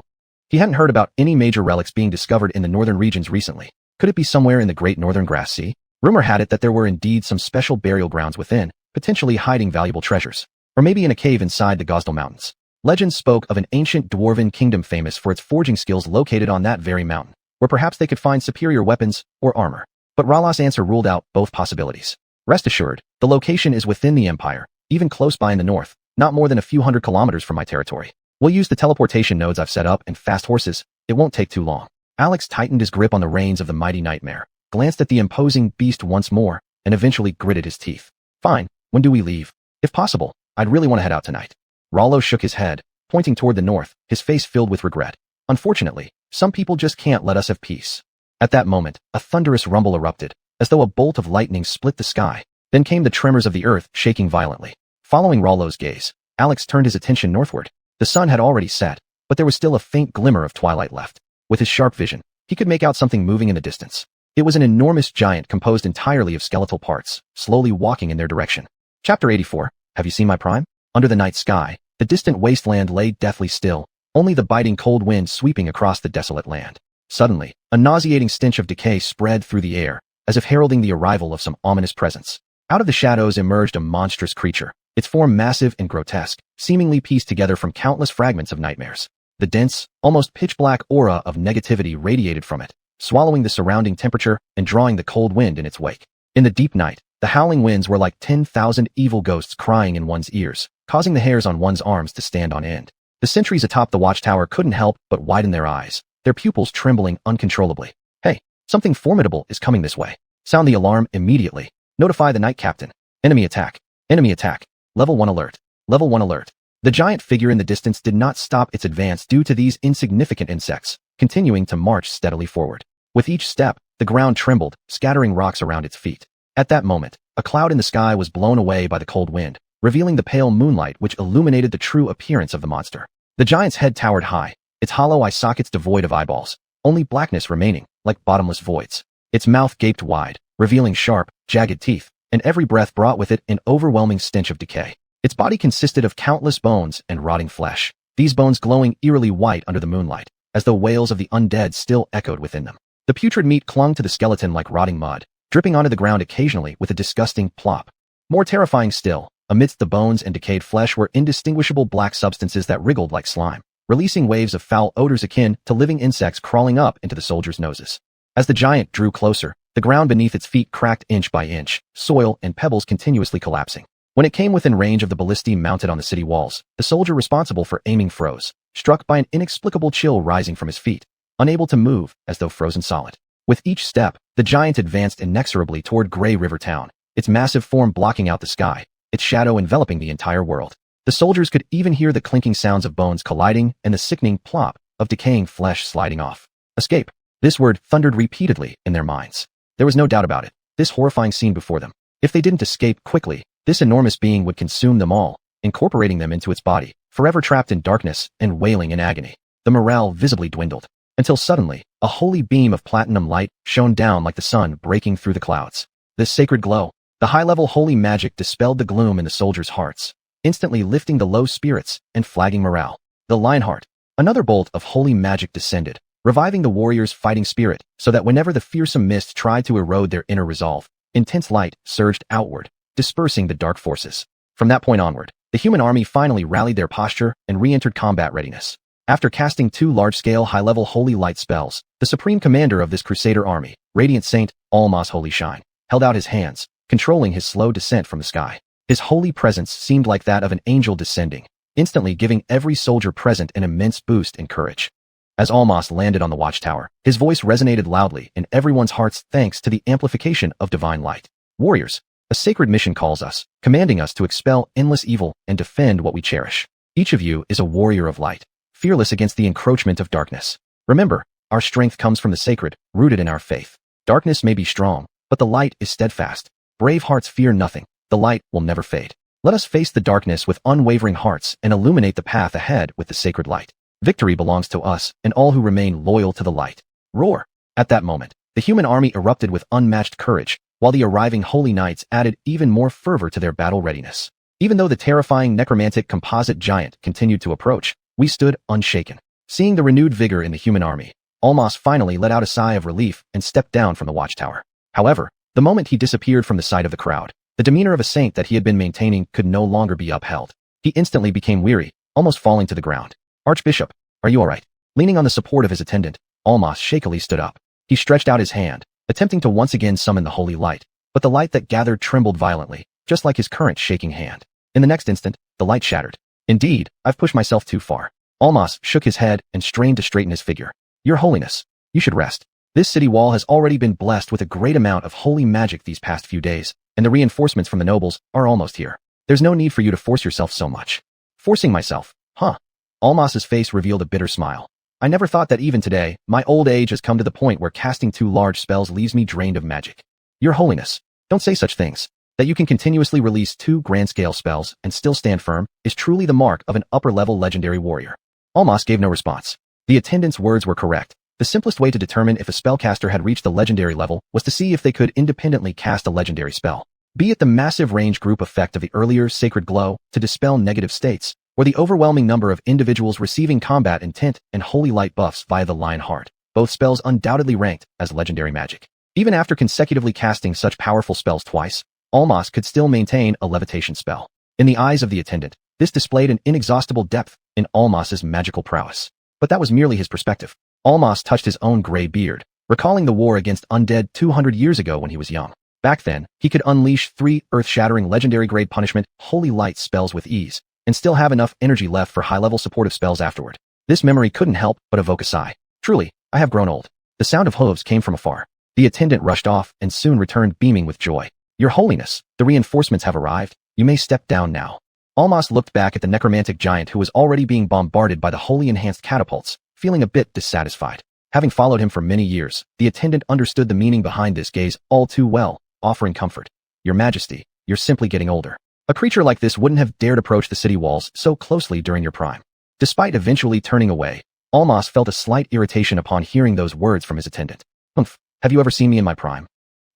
He hadn't heard about any major relics being discovered in the northern regions recently. Could it be somewhere in the Great Northern Grass Sea? Rumor had it that there were indeed some special burial grounds within, potentially hiding valuable treasures. Or maybe in a cave inside the Gosdal Mountains. Legends spoke of an ancient dwarven kingdom famous for its forging skills located on that very mountain, where perhaps they could find superior weapons or armor. But Rala's answer ruled out both possibilities. Rest assured, the location is within the Empire, even close by in the north, not more than a few hundred kilometers from my territory. We'll use the teleportation nodes I've set up and fast horses. It won't take too long. Alex tightened his grip on the reins of the mighty nightmare, glanced at the imposing beast once more, and eventually gritted his teeth. Fine, when do we leave? If possible, I'd really want to head out tonight. Rollo shook his head, pointing toward the north, his face filled with regret. Unfortunately, some people just can't let us have peace. At that moment, a thunderous rumble erupted, as though a bolt of lightning split the sky. Then came the tremors of the earth shaking violently. Following Rollo's gaze, Alex turned his attention northward. The sun had already set, but there was still a faint glimmer of twilight left. With his sharp vision, he could make out something moving in the distance. It was an enormous giant composed entirely of skeletal parts, slowly walking in their direction. Chapter 84. Have you seen my prime? Under the night sky, the distant wasteland lay deathly still, only the biting cold wind sweeping across the desolate land. Suddenly, a nauseating stench of decay spread through the air, as if heralding the arrival of some ominous presence. Out of the shadows emerged a monstrous creature, its form massive and grotesque, seemingly pieced together from countless fragments of nightmares. The dense, almost pitch-black aura of negativity radiated from it, swallowing the surrounding temperature and drawing the cold wind in its wake. In the deep night, the howling winds were like 10,000 evil ghosts crying in one's ears, causing the hairs on one's arms to stand on end. The sentries atop the watchtower couldn't help but widen their eyes, their pupils trembling uncontrollably. Hey, something formidable is coming this way. Sound the alarm immediately. Notify the night captain. Enemy attack. Enemy attack. Level 1 alert. Level 1 alert. The giant figure in the distance did not stop its advance due to these insignificant insects, continuing to march steadily forward. With each step, the ground trembled, scattering rocks around its feet. At that moment, a cloud in the sky was blown away by the cold wind, revealing the pale moonlight which illuminated the true appearance of the monster. The giant's head towered high, its hollow eye sockets devoid of eyeballs, only blackness remaining, like bottomless voids. Its mouth gaped wide, revealing sharp, jagged teeth, and every breath brought with it an overwhelming stench of decay. Its body consisted of countless bones and rotting flesh, these bones glowing eerily white under the moonlight, as though wails of the undead still echoed within them. The putrid meat clung to the skeleton like rotting mud, dripping onto the ground occasionally with a disgusting plop. More terrifying still, amidst the bones and decayed flesh were indistinguishable black substances that wriggled like slime, releasing waves of foul odors akin to living insects crawling up into the soldiers' noses. As the giant drew closer, the ground beneath its feet cracked inch by inch, soil and pebbles continuously collapsing. When it came within range of the ballista mounted on the city walls, the soldier responsible for aiming froze, struck by an inexplicable chill rising from his feet, unable to move as though frozen solid. With each step, the giant advanced inexorably toward Grey River Town, its massive form blocking out the sky, its shadow enveloping the entire world. The soldiers could even hear the clinking sounds of bones colliding and the sickening plop of decaying flesh sliding off. Escape. This word thundered repeatedly in their minds. There was no doubt about it. This horrifying scene before them. If they didn't escape quickly, this enormous being would consume them all, incorporating them into its body, forever trapped in darkness and wailing in agony. The morale visibly dwindled, until suddenly, a holy beam of platinum light shone down like the sun breaking through the clouds. This sacred glow, the high-level holy magic dispelled the gloom in the soldiers' hearts, instantly lifting the low spirits and flagging morale. The Lionheart. Another bolt of holy magic descended, reviving the warriors' fighting spirit so that whenever the fearsome mist tried to erode their inner resolve, intense light surged outward, dispersing the dark forces. From that point onward, the human army finally rallied their posture and re-entered combat readiness. After casting 2 large-scale high-level holy light spells, the supreme commander of this crusader army, Radiant Saint Almas Holy Shine, held out his hands, controlling his slow descent from the sky. His holy presence seemed like that of an angel descending, instantly giving every soldier present an immense boost in courage. As Almas landed on the watchtower, his voice resonated loudly in everyone's hearts thanks to the amplification of divine light. Warriors, a sacred mission calls us, commanding us to expel endless evil and defend what we cherish. Each of you is a warrior of light, fearless against the encroachment of darkness. Remember, our strength comes from the sacred, rooted in our faith. Darkness may be strong, but the light is steadfast. Brave hearts fear nothing. The light will never fade. Let us face the darkness with unwavering hearts and illuminate the path ahead with the sacred light. Victory belongs to us and all who remain loyal to the light. Roar! At that moment, the human army erupted with unmatched courage, while the arriving holy knights added even more fervor to their battle readiness. Even though the terrifying necromantic composite giant continued to approach, we stood unshaken. Seeing the renewed vigor in the human army, Almas finally let out a sigh of relief and stepped down from the watchtower. However, the moment he disappeared from the sight of the crowd, the demeanor of a saint that he had been maintaining could no longer be upheld. He instantly became weary, almost falling to the ground. Archbishop, are you all right? Leaning on the support of his attendant, Almas shakily stood up. He stretched out his hand, attempting to once again summon the holy light, but the light that gathered trembled violently, just like his current shaking hand. In the next instant, the light shattered. Indeed, I've pushed myself too far. Almas shook his head and strained to straighten his figure. Your Holiness, you should rest. This city wall has already been blessed with a great amount of holy magic these past few days, and the reinforcements from the nobles are almost here. There's no need for you to force yourself so much. Forcing myself, huh? Almas's face revealed a bitter smile. I never thought that even today, my old age has come to the point where casting 2 large spells leaves me drained of magic. Your Holiness, don't say such things. That you can continuously release 2 grand-scale spells and still stand firm is truly the mark of an upper-level legendary warrior. Almas gave no response. The attendant's words were correct. The simplest way to determine if a spellcaster had reached the legendary level was to see if they could independently cast a legendary spell. Be it the massive range group effect of the earlier sacred glow to dispel negative states, or the overwhelming number of individuals receiving combat intent and holy light buffs via the Lionheart. Both spells undoubtedly ranked as legendary magic. Even after consecutively casting such powerful spells twice, Almas could still maintain a levitation spell. In the eyes of the attendant, this displayed an inexhaustible depth in Almas's magical prowess. But that was merely his perspective. Almas touched his own gray beard, recalling the war against undead 200 years ago when he was young. Back then, he could unleash 3 earth-shattering legendary-grade punishment holy light spells with ease, and still have enough energy left for high-level supportive spells afterward. This memory couldn't help but evoke a sigh. Truly, I have grown old. The sound of hooves came from afar. The attendant rushed off and soon returned beaming with joy. Your Holiness, the reinforcements have arrived. You may step down now. Almas looked back at the necromantic giant who was already being bombarded by the holy enhanced catapults, feeling a bit dissatisfied. Having followed him for many years, the attendant understood the meaning behind this gaze all too well, offering comfort. Your Majesty, you're simply getting older. A creature like this wouldn't have dared approach the city walls so closely during your prime. Despite eventually turning away, Almas felt a slight irritation upon hearing those words from his attendant. Humph, have you ever seen me in my prime?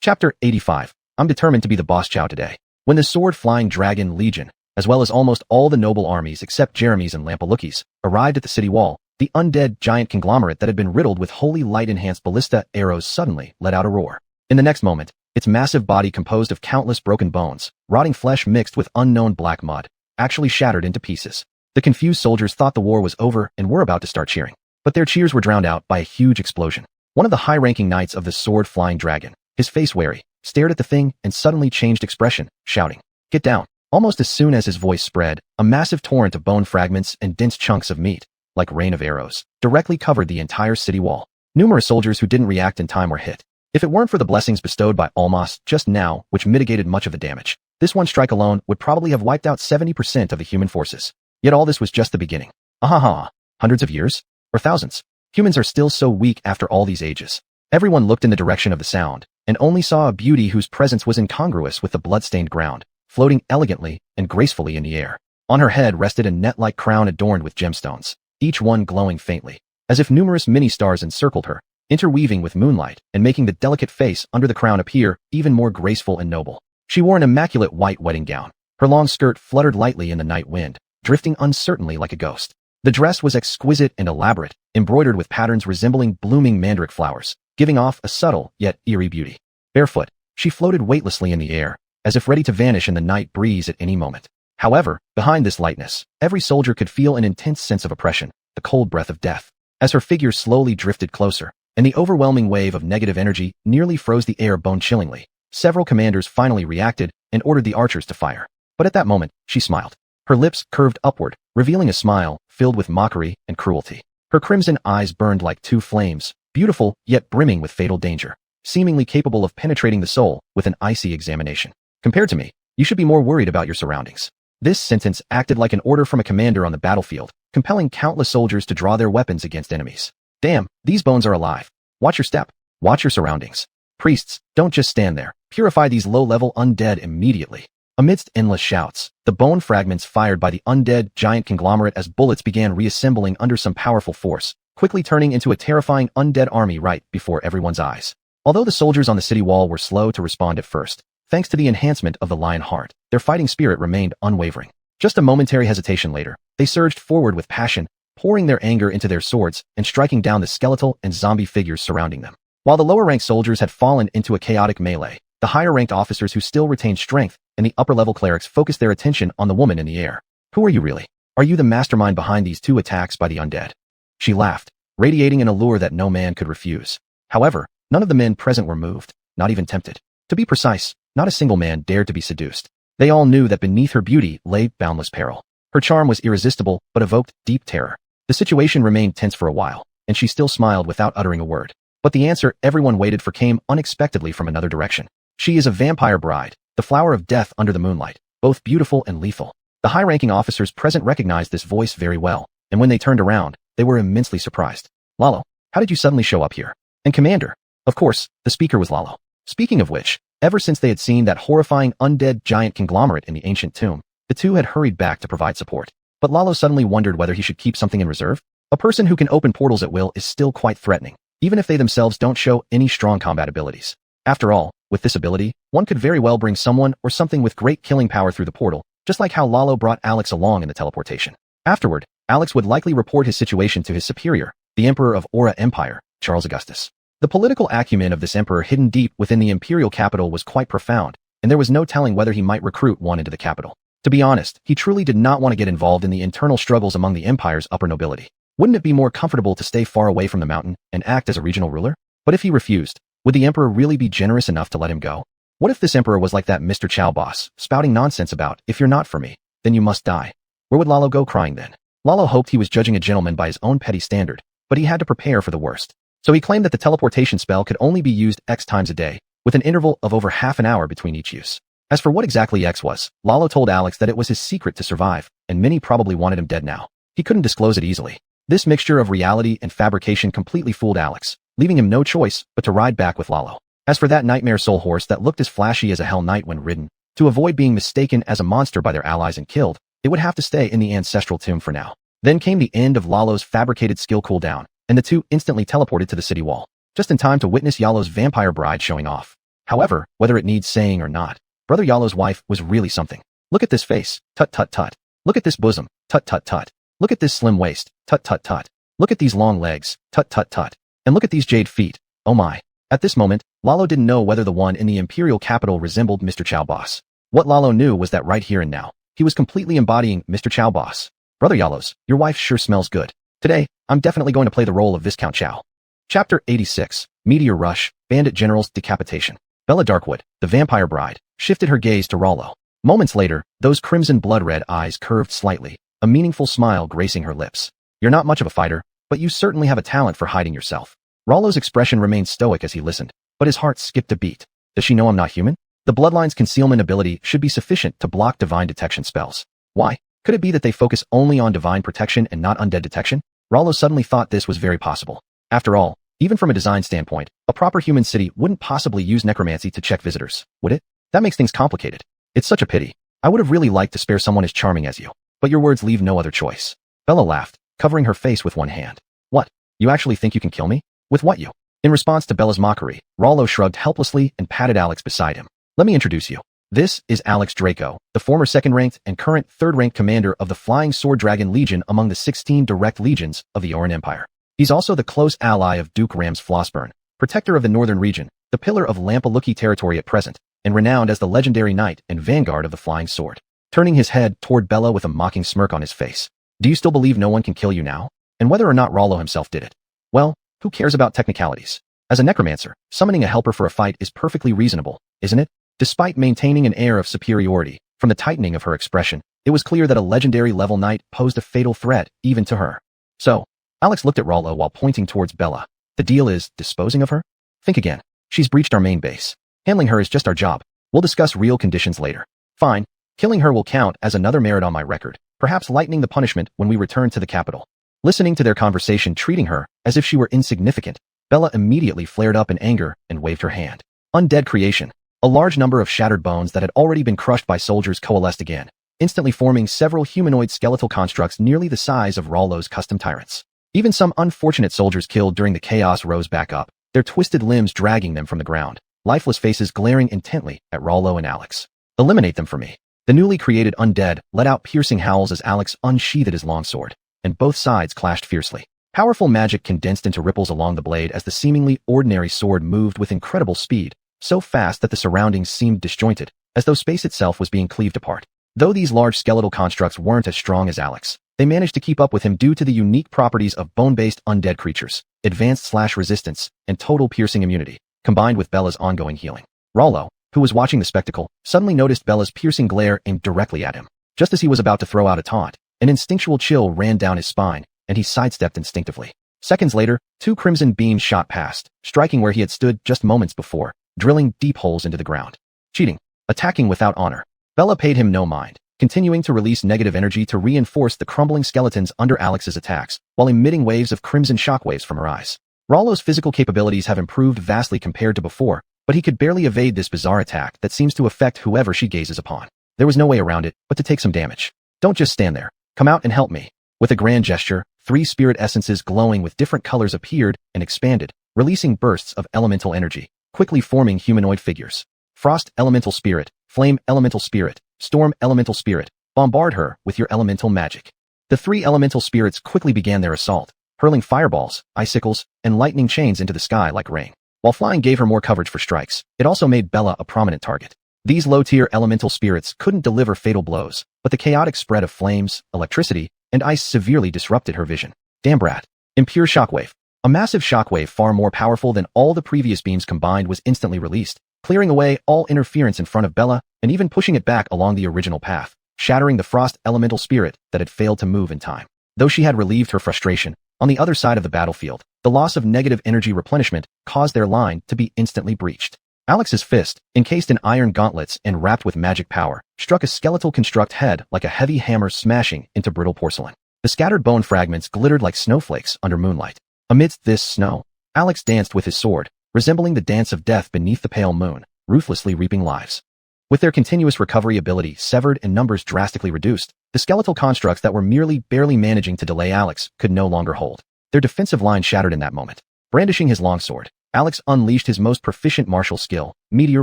Chapter 85. I'm determined to be the boss chow today. When the sword-flying dragon legion, as well as almost all the noble armies except Jeremy's and Lampalukis, arrived at the city wall, the undead giant conglomerate that had been riddled with holy light-enhanced ballista arrows suddenly let out a roar. In the next moment, its massive body composed of countless broken bones, rotting flesh mixed with unknown black mud, actually shattered into pieces. The confused soldiers thought the war was over and were about to start cheering. But their cheers were drowned out by a huge explosion. One of the high-ranking knights of the sword-flying dragon, his face wary, stared at the thing and suddenly changed expression, shouting, "Get down!" Almost as soon as his voice spread, a massive torrent of bone fragments and dense chunks of meat, like rain of arrows, directly covered the entire city wall. Numerous soldiers who didn't react in time were hit. If it weren't for the blessings bestowed by Almas just now, which mitigated much of the damage, This one strike alone would probably have wiped out 70% of the human forces. Yet all this was just the beginning. Ahaha. Hundreds of years? Or thousands? Humans are still so weak after all these ages. Everyone looked in the direction of the sound, and only saw a beauty whose presence was incongruous with the blood-stained ground, floating elegantly and gracefully in the air. On her head rested a net-like crown adorned with gemstones, each one glowing faintly, as if numerous mini-stars encircled her, interweaving with moonlight and making the delicate face under the crown appear even more graceful and noble. She wore an immaculate white wedding gown. Her long skirt fluttered lightly in the night wind, drifting uncertainly like a ghost. The dress was exquisite and elaborate, embroidered with patterns resembling blooming mandrake flowers, giving off a subtle yet eerie beauty. Barefoot, she floated weightlessly in the air, as if ready to vanish in the night breeze at any moment. However, behind this lightness, every soldier could feel an intense sense of oppression, the cold breath of death. As her figure slowly drifted closer, and the overwhelming wave of negative energy nearly froze the air bone-chillingly, several commanders finally reacted and ordered the archers to fire. But at that moment, she smiled. Her lips curved upward, revealing a smile filled with mockery and cruelty. Her crimson eyes burned like two flames, beautiful yet brimming with fatal danger, seemingly capable of penetrating the soul with an icy examination. Compared to me, you should be more worried about your surroundings. This sentence acted like an order from a commander on the battlefield, compelling countless soldiers to draw their weapons against enemies. Damn, these bones are alive. Watch your step. Watch your surroundings. Priests, don't just stand there. Purify these low-level undead immediately. Amidst endless shouts, the bone fragments fired by the undead giant conglomerate as bullets began reassembling under some powerful force, quickly turning into a terrifying undead army right before everyone's eyes. Although the soldiers on the city wall were slow to respond at first, thanks to the enhancement of the lion heart, their fighting spirit remained unwavering. Just a momentary hesitation later, they surged forward with passion, pouring their anger into their swords and striking down the skeletal and zombie figures surrounding them. While the lower-ranked soldiers had fallen into a chaotic melee, the higher-ranked officers who still retained strength and the upper-level clerics focused their attention on the woman in the air. Who are you really? Are you the mastermind behind these two attacks by the undead? She laughed, radiating an allure that no man could refuse. However, none of the men present were moved, not even tempted. To be precise, not a single man dared to be seduced. They all knew that beneath her beauty lay boundless peril. Her charm was irresistible but evoked deep terror. The situation remained tense for a while, and she still smiled without uttering a word. But the answer everyone waited for came unexpectedly from another direction. She is a vampire bride, the flower of death under the moonlight, both beautiful and lethal. The high-ranking officers present recognized this voice very well, and when they turned around, they were immensely surprised. Lalo, how did you suddenly show up here? And Commander? Of course, the speaker was Lalo. Speaking of which, ever since they had seen that horrifying undead giant conglomerate in the ancient tomb, the two had hurried back to provide support. But Lalo suddenly wondered whether he should keep something in reserve. A person who can open portals at will is still quite threatening, even if they themselves don't show any strong combat abilities. After all, with this ability, one could very well bring someone or something with great killing power through the portal, just like how Lalo brought Alex along in the teleportation. Afterward, Alex would likely report his situation to his superior, the Emperor of Aura Empire, Charles Augustus. The political acumen of this emperor hidden deep within the imperial capital was quite profound, and there was no telling whether he might recruit one into the capital. To be honest, he truly did not want to get involved in the internal struggles among the empire's upper nobility. Wouldn't it be more comfortable to stay far away from the mountain and act as a regional ruler? But if he refused, would the emperor really be generous enough to let him go? What if this emperor was like that Mr. Chow boss, spouting nonsense about, if you're not for me, then you must die? Where would Lalo go crying then? Lalo hoped he was judging a gentleman by his own petty standard, but he had to prepare for the worst. So he claimed that the teleportation spell could only be used X times a day, with an interval of over half an hour between each use. As for what exactly X was, Lalo told Alex that it was his secret to survive, and many probably wanted him dead now. He couldn't disclose it easily. This mixture of reality and fabrication completely fooled Alex, leaving him no choice but to ride back with Lalo. As for that nightmare soul horse that looked as flashy as a hell knight when ridden, to avoid being mistaken as a monster by their allies and killed, it would have to stay in the ancestral tomb for now. Then came the end of Lalo's fabricated skill cooldown, and the two instantly teleported to the city wall, just in time to witness Yalo's vampire bride showing off. However, whether it needs saying or not, Brother Yalo's wife was really something. Look at this face, tut tut tut. Look at this bosom, tut tut tut. Look at this slim waist, tut tut tut. Look at these long legs, tut tut tut. And look at these jade feet, oh my. At this moment, Lalo didn't know whether the one in the imperial capital resembled Mr. Chow Boss. What Lalo knew was that right here and now, he was completely embodying Mr. Chow Boss. Brother Yalos, your wife sure smells good. Today, I'm definitely going to play the role of Viscount Chow. Chapter 86, Meteor Rush, Bandit General's Decapitation. Bella Darkwood, the vampire bride, shifted her gaze to Rollo. Moments later, those crimson blood-red eyes curved slightly, a meaningful smile gracing her lips. You're not much of a fighter, but you certainly have a talent for hiding yourself. Rollo's expression remained stoic as he listened, but his heart skipped a beat. Does she know I'm not human? The bloodline's concealment ability should be sufficient to block divine detection spells. Why? Could it be that they focus only on divine protection and not undead detection? Rollo suddenly thought this was very possible. After all, even from a design standpoint, a proper human city wouldn't possibly use necromancy to check visitors, would it? That makes things complicated. It's such a pity. I would have really liked to spare someone as charming as you, but your words leave no other choice. Bella laughed, covering her face with one hand. What? You actually think you can kill me? With what you? In response to Bella's mockery, Rollo shrugged helplessly and patted Alex beside him. Let me introduce you. This is Alex Draco, the former second-ranked and current third-ranked commander of the Flying Sword Dragon Legion among the 16 direct legions of the Oran Empire. He's also the close ally of Duke Rams Flossburn, protector of the northern region, the pillar of Lampaluki territory at present, and renowned as the legendary knight and vanguard of the Flying Sword. Turning his head toward Bella with a mocking smirk on his face. Do you still believe no one can kill you now? And whether or not Rollo himself did it? Well, who cares about technicalities? As a necromancer, summoning a helper for a fight is perfectly reasonable, isn't it? Despite maintaining an air of superiority, from the tightening of her expression, it was clear that a legendary level knight posed a fatal threat even to her. So, Alex looked at Rollo while pointing towards Bella. The deal is disposing of her? Think again. She's breached our main base. Handling her is just our job. We'll discuss real conditions later. Fine. Killing her will count as another merit on my record, perhaps lightening the punishment when we return to the capital. Listening to their conversation treating her as if she were insignificant, Bella immediately flared up in anger and waved her hand. Undead creation. A large number of shattered bones that had already been crushed by soldiers coalesced again, instantly forming several humanoid skeletal constructs nearly the size of Rollo's custom tyrants. Even some unfortunate soldiers killed during the chaos rose back up, their twisted limbs dragging them from the ground, lifeless faces glaring intently at Rollo and Alex. Eliminate them for me. The newly created undead let out piercing howls as Alex unsheathed his longsword, and both sides clashed fiercely. Powerful magic condensed into ripples along the blade as the seemingly ordinary sword moved with incredible speed, so fast that the surroundings seemed disjointed, as though space itself was being cleaved apart. Though these large skeletal constructs weren't as strong as Alex, they managed to keep up with him due to the unique properties of bone-based undead creatures, advanced slash resistance, and total piercing immunity, combined with Bella's ongoing healing. Rollo, who was watching the spectacle, suddenly noticed Bella's piercing glare aimed directly at him. Just as he was about to throw out a taunt, an instinctual chill ran down his spine, and he sidestepped instinctively. Seconds later, two crimson beams shot past, striking where he had stood just moments before, drilling deep holes into the ground. Cheating. Attacking without honor. Bella paid him no mind, continuing to release negative energy to reinforce the crumbling skeletons under Alex's attacks, while emitting waves of crimson shockwaves from her eyes. Rollo's physical capabilities have improved vastly compared to before, but he could barely evade this bizarre attack that seems to affect whoever she gazes upon. There was no way around it but to take some damage. Don't just stand there. Come out and help me. With a grand gesture, 3 spirit essences glowing with different colors appeared and expanded, releasing bursts of elemental energy, quickly forming humanoid figures. Frost elemental spirit, flame elemental spirit, storm elemental spirit, bombard her with your elemental magic. The 3 elemental spirits quickly began their assault, hurling fireballs, icicles, and lightning chains into the sky like rain. While flying gave her more coverage for strikes, it also made Bella a prominent target. These low-tier elemental spirits couldn't deliver fatal blows, but the chaotic spread of flames, electricity, and ice severely disrupted her vision. Damn brat. Impure shockwave. A massive shockwave far more powerful than all the previous beams combined was instantly released, clearing away all interference in front of Bella and even pushing it back along the original path, shattering the frost elemental spirit that had failed to move in time. Though she had relieved her frustration, on the other side of the battlefield, the loss of negative energy replenishment caused their line to be instantly breached. Alex's fist, encased in iron gauntlets and wrapped with magic power, struck a skeletal construct head like a heavy hammer smashing into brittle porcelain. The scattered bone fragments glittered like snowflakes under moonlight. Amidst this snow, Alex danced with his sword, resembling the dance of death beneath the pale moon, ruthlessly reaping lives. With their continuous recovery ability severed and numbers drastically reduced, the skeletal constructs that were barely managing to delay Alex could no longer hold. Their defensive line shattered in that moment. Brandishing his longsword, Alex unleashed his most proficient martial skill, Meteor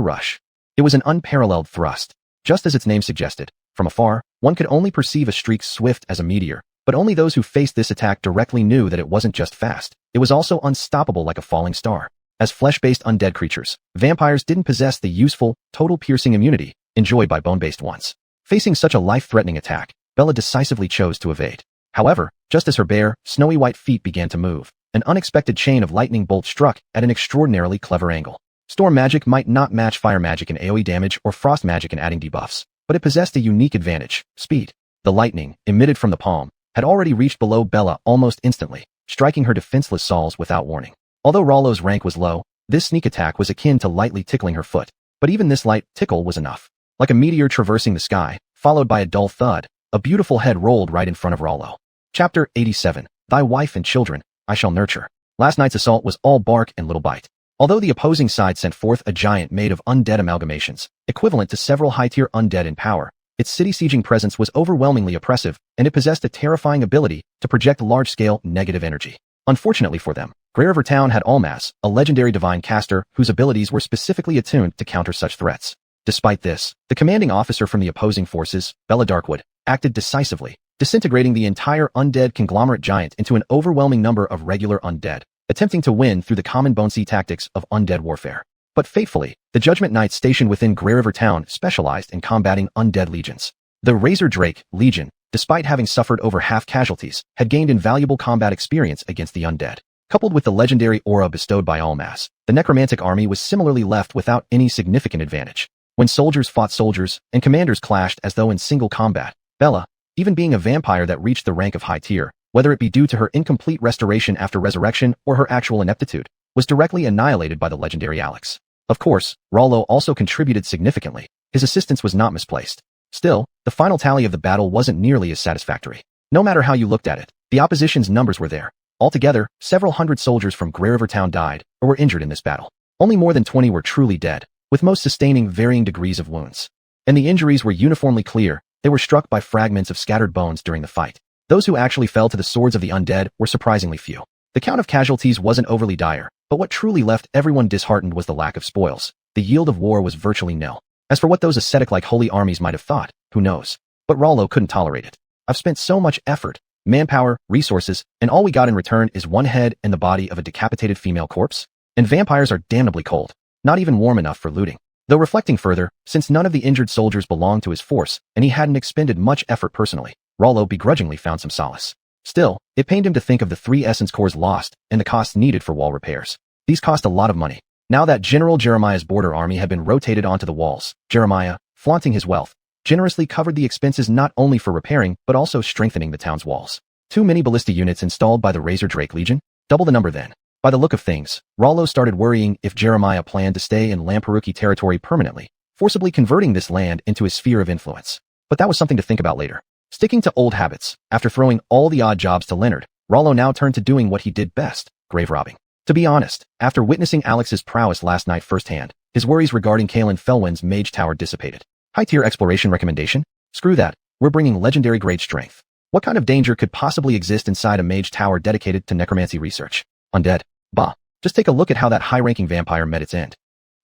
Rush. It was an unparalleled thrust. Just as its name suggested, from afar, one could only perceive a streak swift as a meteor, but only those who faced this attack directly knew that it wasn't just fast, it was also unstoppable like a falling star. As flesh-based undead creatures, vampires didn't possess the useful, total piercing immunity enjoyed by bone-based ones. Facing such a life-threatening attack, Bella decisively chose to evade. However, just as her bare, snowy white feet began to move, an unexpected chain of lightning bolts struck at an extraordinarily clever angle. Storm magic might not match fire magic in AoE damage or frost magic in adding debuffs, but it possessed a unique advantage: speed. The lightning, emitted from the palm, had already reached below Bella almost instantly, striking her defenseless soles without warning. Although Rollo's rank was low, this sneak attack was akin to lightly tickling her foot. But even this light tickle was enough. Like a meteor traversing the sky, followed by a dull thud, a beautiful head rolled right in front of Rollo. Chapter 87. Thy wife and children, I shall nurture. Last night's assault was all bark and little bite. Although the opposing side sent forth a giant made of undead amalgamations, equivalent to several high-tier undead in power, its city-sieging presence was overwhelmingly oppressive, and it possessed a terrifying ability to project large-scale negative energy. Unfortunately for them, Grey River Town had Almas, a legendary divine caster whose abilities were specifically attuned to counter such threats. Despite this, the commanding officer from the opposing forces, Bella Darkwood, acted decisively, disintegrating the entire undead conglomerate giant into an overwhelming number of regular undead, attempting to win through the common bonesy tactics of undead warfare. But fatefully, the Judgment Knights stationed within Grey River Town specialized in combating undead legions. The Razor Drake Legion, despite having suffered over half casualties, had gained invaluable combat experience against the undead. Coupled with the legendary aura bestowed by Almas, the necromantic army was similarly left without any significant advantage. When soldiers fought soldiers and commanders clashed as though in single combat, Bella, even being a vampire that reached the rank of high tier, whether it be due to her incomplete restoration after resurrection or her actual ineptitude, was directly annihilated by the legendary Alex. Of course, Rollo also contributed significantly. His assistance was not misplaced. Still, the final tally of the battle wasn't nearly as satisfactory. No matter how you looked at it, the opposition's numbers were there. Altogether, several hundred soldiers from Grey River Town died or were injured in this battle. Only more than 20 were truly dead, with most sustaining varying degrees of wounds. And the injuries were uniformly clear. They were struck by fragments of scattered bones during the fight. Those who actually fell to the swords of the undead were surprisingly few. The count of casualties wasn't overly dire, but what truly left everyone disheartened was the lack of spoils. The yield of war was virtually nil. As for what those ascetic-like holy armies might have thought, who knows? But Rollo couldn't tolerate it. I've spent so much effort, manpower, resources, and all we got in return is one head and the body of a decapitated female corpse? And vampires are damnably cold, not even warm enough for looting. Though reflecting further, since none of the injured soldiers belonged to his force, and he hadn't expended much effort personally, Rollo begrudgingly found some solace. Still, it pained him to think of the 3 essence cores lost and the costs needed for wall repairs. These cost a lot of money. Now that General Jeremiah's border army had been rotated onto the walls, Jeremiah, flaunting his wealth, generously covered the expenses not only for repairing but also strengthening the town's walls. 2 mini ballista units installed by the Razor Drake Legion? Double the number then. By the look of things, Rollo started worrying if Jeremiah planned to stay in Lamperuki territory permanently, forcibly converting this land into his sphere of influence. But that was something to think about later. Sticking to old habits, after throwing all the odd jobs to Leonard, Rollo now turned to doing what he did best, grave robbing. To be honest, after witnessing Alex's prowess last night firsthand, his worries regarding Kalen Felwyn's mage tower dissipated. High-tier exploration recommendation? Screw that, we're bringing legendary grade strength. What kind of danger could possibly exist inside a mage tower dedicated to necromancy research? Undead? Bah. Just take a look at how that high-ranking vampire met its end.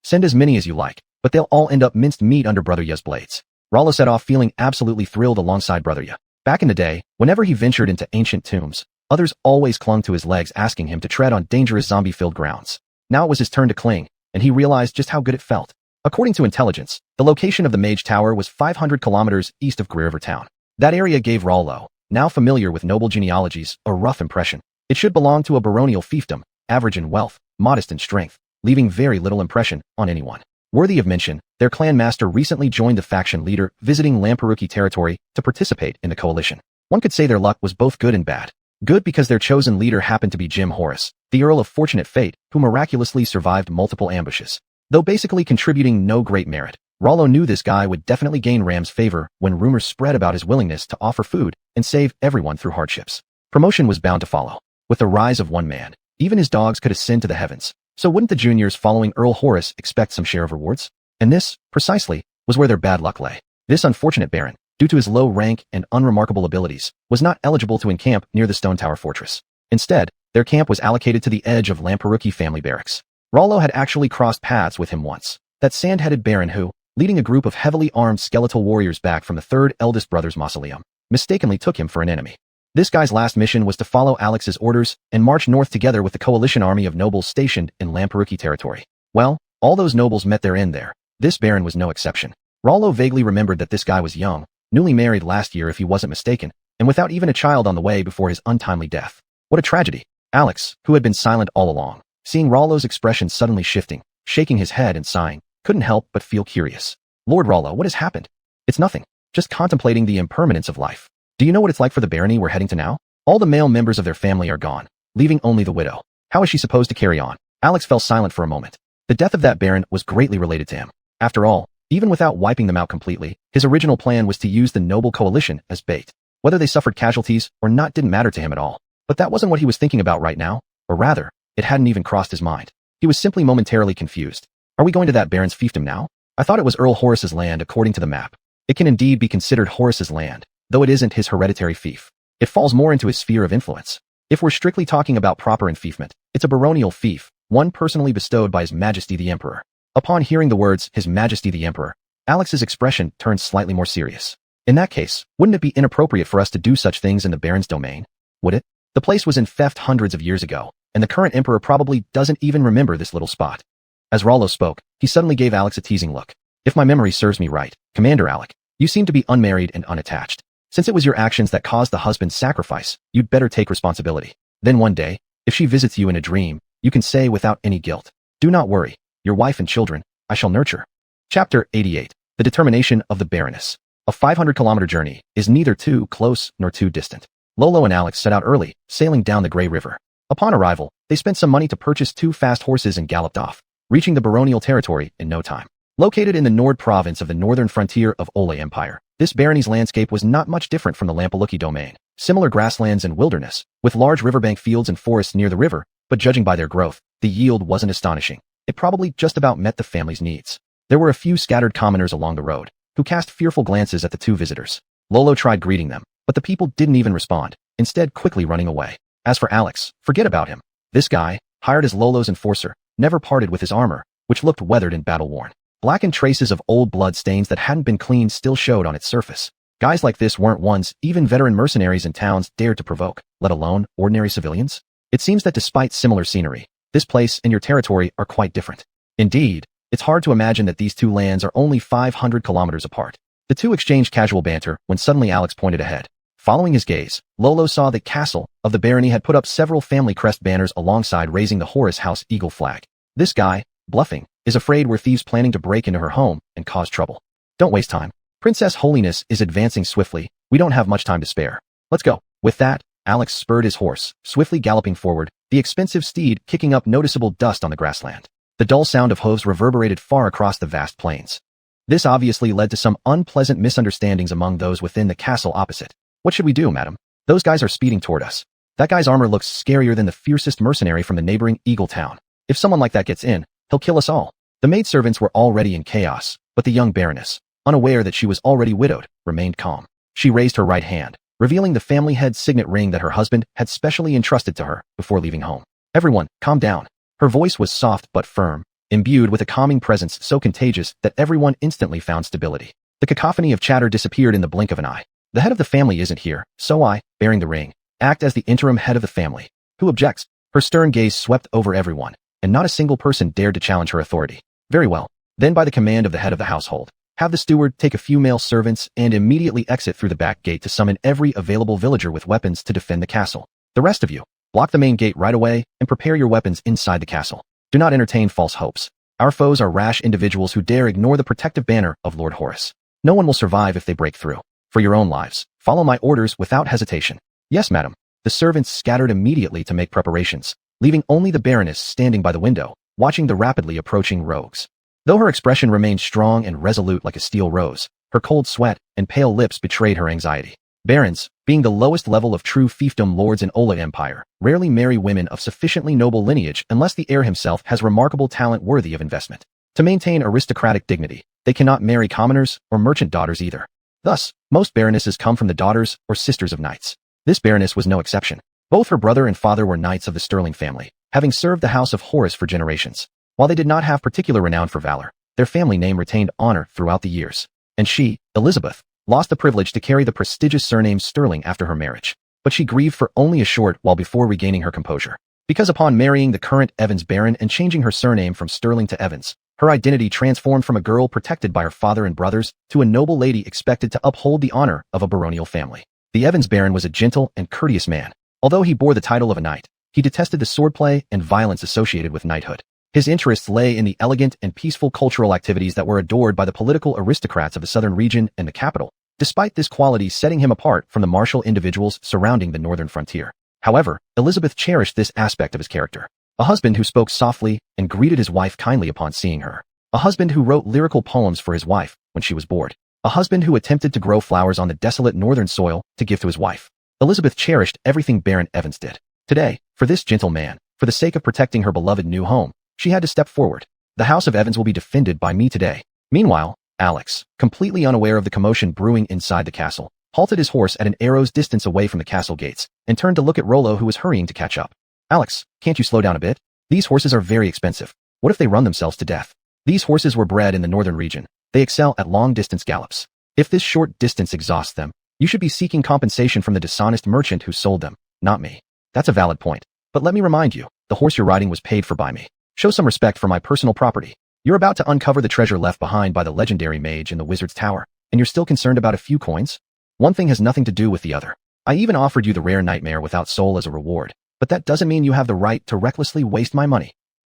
Send as many as you like, but they'll all end up minced meat under Brother Ya's blades. Rollo set off feeling absolutely thrilled alongside Brother Ya. Back in the day, whenever he ventured into ancient tombs, others always clung to his legs asking him to tread on dangerous zombie-filled grounds. Now it was his turn to cling, and he realized just how good it felt. According to intelligence, the location of the Mage Tower was 500 kilometers east of Grey River Town. That area gave Rollo, now familiar with noble genealogies, a rough impression. It should belong to a baronial fiefdom, average in wealth, modest in strength, leaving very little impression on anyone. Worthy of mention, their clan master recently joined the faction leader visiting Lamperuki territory to participate in the coalition. One could say their luck was both good and bad. Good because their chosen leader happened to be Jim Horace, the Earl of Fortunate Fate, who miraculously survived multiple ambushes. Though basically contributing no great merit, Rollo knew this guy would definitely gain Ram's favor when rumors spread about his willingness to offer food and save everyone through hardships. Promotion was bound to follow. With the rise of one man, even his dogs could ascend to the heavens. So wouldn't the juniors following Earl Horace expect some share of rewards? And this, precisely, was where their bad luck lay. This unfortunate baron, due to his low rank and unremarkable abilities, was not eligible to encamp near the Stone Tower Fortress. Instead, their camp was allocated to the edge of Lamperuki family barracks. Rollo had actually crossed paths with him once. That sand-headed baron who, leading a group of heavily armed skeletal warriors back from the third eldest brother's mausoleum, mistakenly took him for an enemy. This guy's last mission was to follow Alex's orders and march north together with the coalition army of nobles stationed in Lamperuki territory. Well, all those nobles met their end there. This baron was no exception. Rollo vaguely remembered that this guy was young, newly married last year if he wasn't mistaken, and without even a child on the way before his untimely death. What a tragedy. Alex, who had been silent all along, seeing Rollo's expression suddenly shifting, shaking his head and sighing, couldn't help but feel curious. Lord Rollo, what has happened? It's nothing. Just contemplating the impermanence of life. Do you know what it's like for the barony we're heading to now? All the male members of their family are gone, leaving only the widow. How is she supposed to carry on? Alex fell silent for a moment. The death of that baron was greatly related to him. After all, even without wiping them out completely, his original plan was to use the noble coalition as bait. Whether they suffered casualties or not didn't matter to him at all. But that wasn't what he was thinking about right now, or rather, it hadn't even crossed his mind. He was simply momentarily confused. Are we going to that Baron's fiefdom now? I thought it was Earl Horace's land according to the map. It can indeed be considered Horace's land, though it isn't his hereditary fief. It falls more into his sphere of influence. If we're strictly talking about proper enfeefment, it's a baronial fief, one personally bestowed by His Majesty the Emperor. Upon hearing the words, His Majesty the Emperor, Alex's expression turned slightly more serious. In that case, wouldn't it be inappropriate for us to do such things in the Baron's domain? Would it? The place was in theft hundreds of years ago, and the current emperor probably doesn't even remember this little spot. As Rollo spoke, he suddenly gave Alex a teasing look. If my memory serves me right, Commander Alec, you seem to be unmarried and unattached. Since it was your actions that caused the husband's sacrifice, you'd better take responsibility. Then one day, if she visits you in a dream, you can say without any guilt, do not worry, your wife and children, I shall nurture. Chapter 88. The Determination of the Baroness. A 500-kilometer journey is neither too close nor too distant. Lolo and Alex set out early, sailing down the Grey River. Upon arrival, they spent some money to purchase 2 fast horses and galloped off, reaching the baronial territory in no time. Located in the Nord province of the northern frontier of Ole Empire, this barony's landscape was not much different from the Lampaluki domain. Similar grasslands and wilderness, with large riverbank fields and forests near the river, but judging by their growth, the yield wasn't astonishing. It probably just about met the family's needs. There were a few scattered commoners along the road, who cast fearful glances at the 2 visitors. Lolo tried greeting them, but the people didn't even respond, instead quickly running away. As for Alex, forget about him. This guy, hired as Lolo's enforcer, never parted with his armor, which looked weathered and battle-worn. Blackened traces of old blood stains that hadn't been cleaned still showed on its surface. Guys like this weren't ones even veteran mercenaries in towns dared to provoke, let alone ordinary civilians. It seems that despite similar scenery, this place and your territory are quite different. Indeed, it's hard to imagine that these 2 lands are only 500 kilometers apart. The 2 exchanged casual banter when suddenly Alex pointed ahead. Following his gaze, Lolo saw the castle of the barony had put up several family crest banners alongside raising the Horace House Eagle flag. This guy, bluffing, is afraid we're thieves planning to break into her home and cause trouble. Don't waste time. Princess Holiness is advancing swiftly. We don't have much time to spare. Let's go. With that, Alex spurred his horse, swiftly galloping forward, the expensive steed kicking up noticeable dust on the grassland. The dull sound of hooves reverberated far across the vast plains. This obviously led to some unpleasant misunderstandings among those within the castle opposite. What should we do, madam? Those guys are speeding toward us. That guy's armor looks scarier than the fiercest mercenary from the neighboring Eagle Town. If someone like that gets in, he'll kill us all. The maidservants were already in chaos, but the young baroness, unaware that she was already widowed, remained calm. She raised her right hand, revealing the family head signet ring that her husband had specially entrusted to her before leaving home. Everyone, calm down. Her voice was soft but firm, imbued with a calming presence so contagious that everyone instantly found stability. The cacophony of chatter disappeared in the blink of an eye. The head of the family isn't here, so I, bearing the ring, act as the interim head of the family. Who objects? Her stern gaze swept over everyone, and not a single person dared to challenge her authority. Very well. Then by the command of the head of the household, have the steward take a few male servants and immediately exit through the back gate to summon every available villager with weapons to defend the castle. The rest of you, block the main gate right away and prepare your weapons inside the castle. Do not entertain false hopes. Our foes are rash individuals who dare ignore the protective banner of Lord Horace. No one will survive if they break through. For your own lives, follow my orders without hesitation. Yes, madam. The servants scattered immediately to make preparations, leaving only the Baroness standing by the window, watching the rapidly approaching rogues. Though her expression remained strong and resolute like a steel rose, her cold sweat and pale lips betrayed her anxiety. Barons, being the lowest level of true fiefdom lords in Ola Empire, rarely marry women of sufficiently noble lineage unless the heir himself has remarkable talent worthy of investment. To maintain aristocratic dignity, they cannot marry commoners or merchant daughters either. Thus, most baronesses come from the daughters or sisters of knights. This baroness was no exception. Both her brother and father were knights of the Sterling family, having served the house of Horace for generations. While they did not have particular renown for valor, their family name retained honor throughout the years. And she, Elizabeth, lost the privilege to carry the prestigious surname Sterling after her marriage. But she grieved for only a short while before regaining her composure. Because upon marrying the current Evans Baron and changing her surname from Sterling to Evans, her identity transformed from a girl protected by her father and brothers to a noble lady expected to uphold the honor of a baronial family. The Evans Baron was a gentle and courteous man. Although he bore the title of a knight, he detested the swordplay and violence associated with knighthood. His interests lay in the elegant and peaceful cultural activities that were adored by the political aristocrats of the southern region and the capital, despite this quality setting him apart from the martial individuals surrounding the northern frontier. However, Elizabeth cherished this aspect of his character. A husband who spoke softly and greeted his wife kindly upon seeing her. A husband who wrote lyrical poems for his wife when she was bored. A husband who attempted to grow flowers on the desolate northern soil to give to his wife. Elizabeth cherished everything Baron Evans did. Today, for this gentle man, for the sake of protecting her beloved new home, she had to step forward. The house of Evans will be defended by me today. Meanwhile, Alex, completely unaware of the commotion brewing inside the castle, halted his horse at an arrow's distance away from the castle gates, and turned to look at Rollo, who was hurrying to catch up. Alex, can't you slow down a bit? These horses are very expensive. What if they run themselves to death? These horses were bred in the northern region. They excel at long-distance gallops. If this short distance exhausts them, you should be seeking compensation from the dishonest merchant who sold them, not me. That's a valid point. But let me remind you, the horse you're riding was paid for by me. Show some respect for my personal property. You're about to uncover the treasure left behind by the legendary mage in the wizard's tower, and you're still concerned about a few coins? One thing has nothing to do with the other. I even offered you the rare nightmare without soul as a reward, but that doesn't mean you have the right to recklessly waste my money.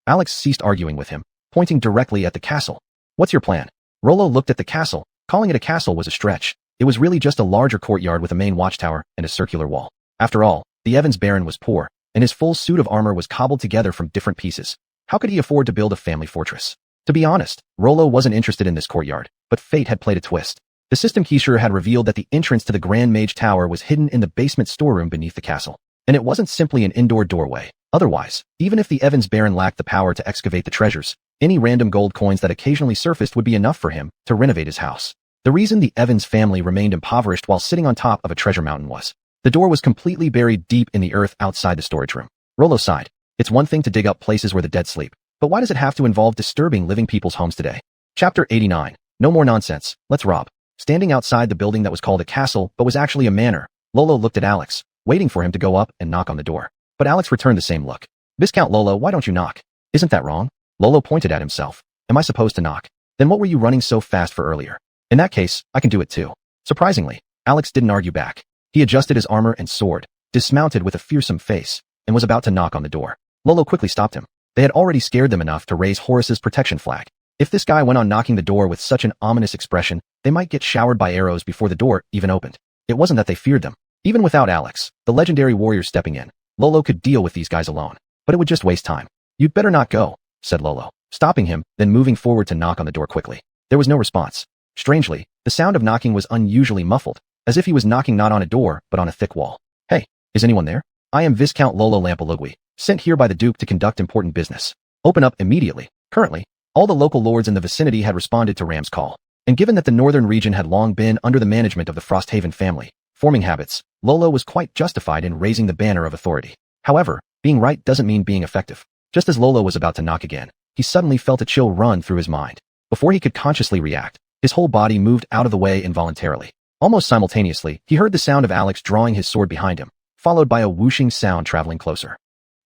Alex ceased arguing with him, pointing directly at the castle. What's your plan? Rollo looked at the castle. Calling it a castle was a stretch. It was really just a larger courtyard with a main watchtower and a circular wall. After all, the Evans Baron was poor, and his full suit of armor was cobbled together from different pieces. How could he afford to build a family fortress? To be honest, Rollo wasn't interested in this courtyard, but fate had played a twist. The system keysure had revealed that the entrance to the Grand Mage Tower was hidden in the basement storeroom beneath the castle. And it wasn't simply an indoor doorway. Otherwise, even if the Evans Baron lacked the power to excavate the treasures, any random gold coins that occasionally surfaced would be enough for him to renovate his house. The reason the Evans family remained impoverished while sitting on top of a treasure mountain was the door was completely buried deep in the earth outside the storage room. Rollo sighed. It's one thing to dig up places where the dead sleep, but why does it have to involve disturbing living people's homes today? Chapter 89. No more nonsense. Let's rob. Standing outside the building that was called a castle but was actually a manor, Lolo looked at Alex, waiting for him to go up and knock on the door. But Alex returned the same look. Viscount Lolo, why don't you knock? Isn't that wrong? Lolo pointed at himself. Am I supposed to knock? Then what were you running so fast for earlier? In that case, I can do it too. Surprisingly, Alex didn't argue back. He adjusted his armor and sword, dismounted with a fearsome face, and was about to knock on the door. Lolo quickly stopped him. They had already scared them enough to raise Horus's protection flag. If this guy went on knocking the door with such an ominous expression, they might get showered by arrows before the door even opened. It wasn't that they feared them. Even without Alex, the legendary warrior stepping in, Lolo could deal with these guys alone. But it would just waste time. You'd better not go, said Lolo, stopping him, then moving forward to knock on the door quickly. There was no response. Strangely, the sound of knocking was unusually muffled, as if he was knocking not on a door, but on a thick wall. Hey, is anyone there? I am Viscount Lolo Lampalugui, sent here by the Duke to conduct important business. Open up immediately. Currently, all the local lords in the vicinity had responded to Ram's call, and given that the northern region had long been under the management of the Frosthaven family, forming habits, Lolo was quite justified in raising the banner of authority. However, being right doesn't mean being effective. Just as Lolo was about to knock again, he suddenly felt a chill run through his mind. Before he could consciously react, his whole body moved out of the way involuntarily. Almost simultaneously, he heard the sound of Alex drawing his sword behind him, followed by a whooshing sound traveling closer.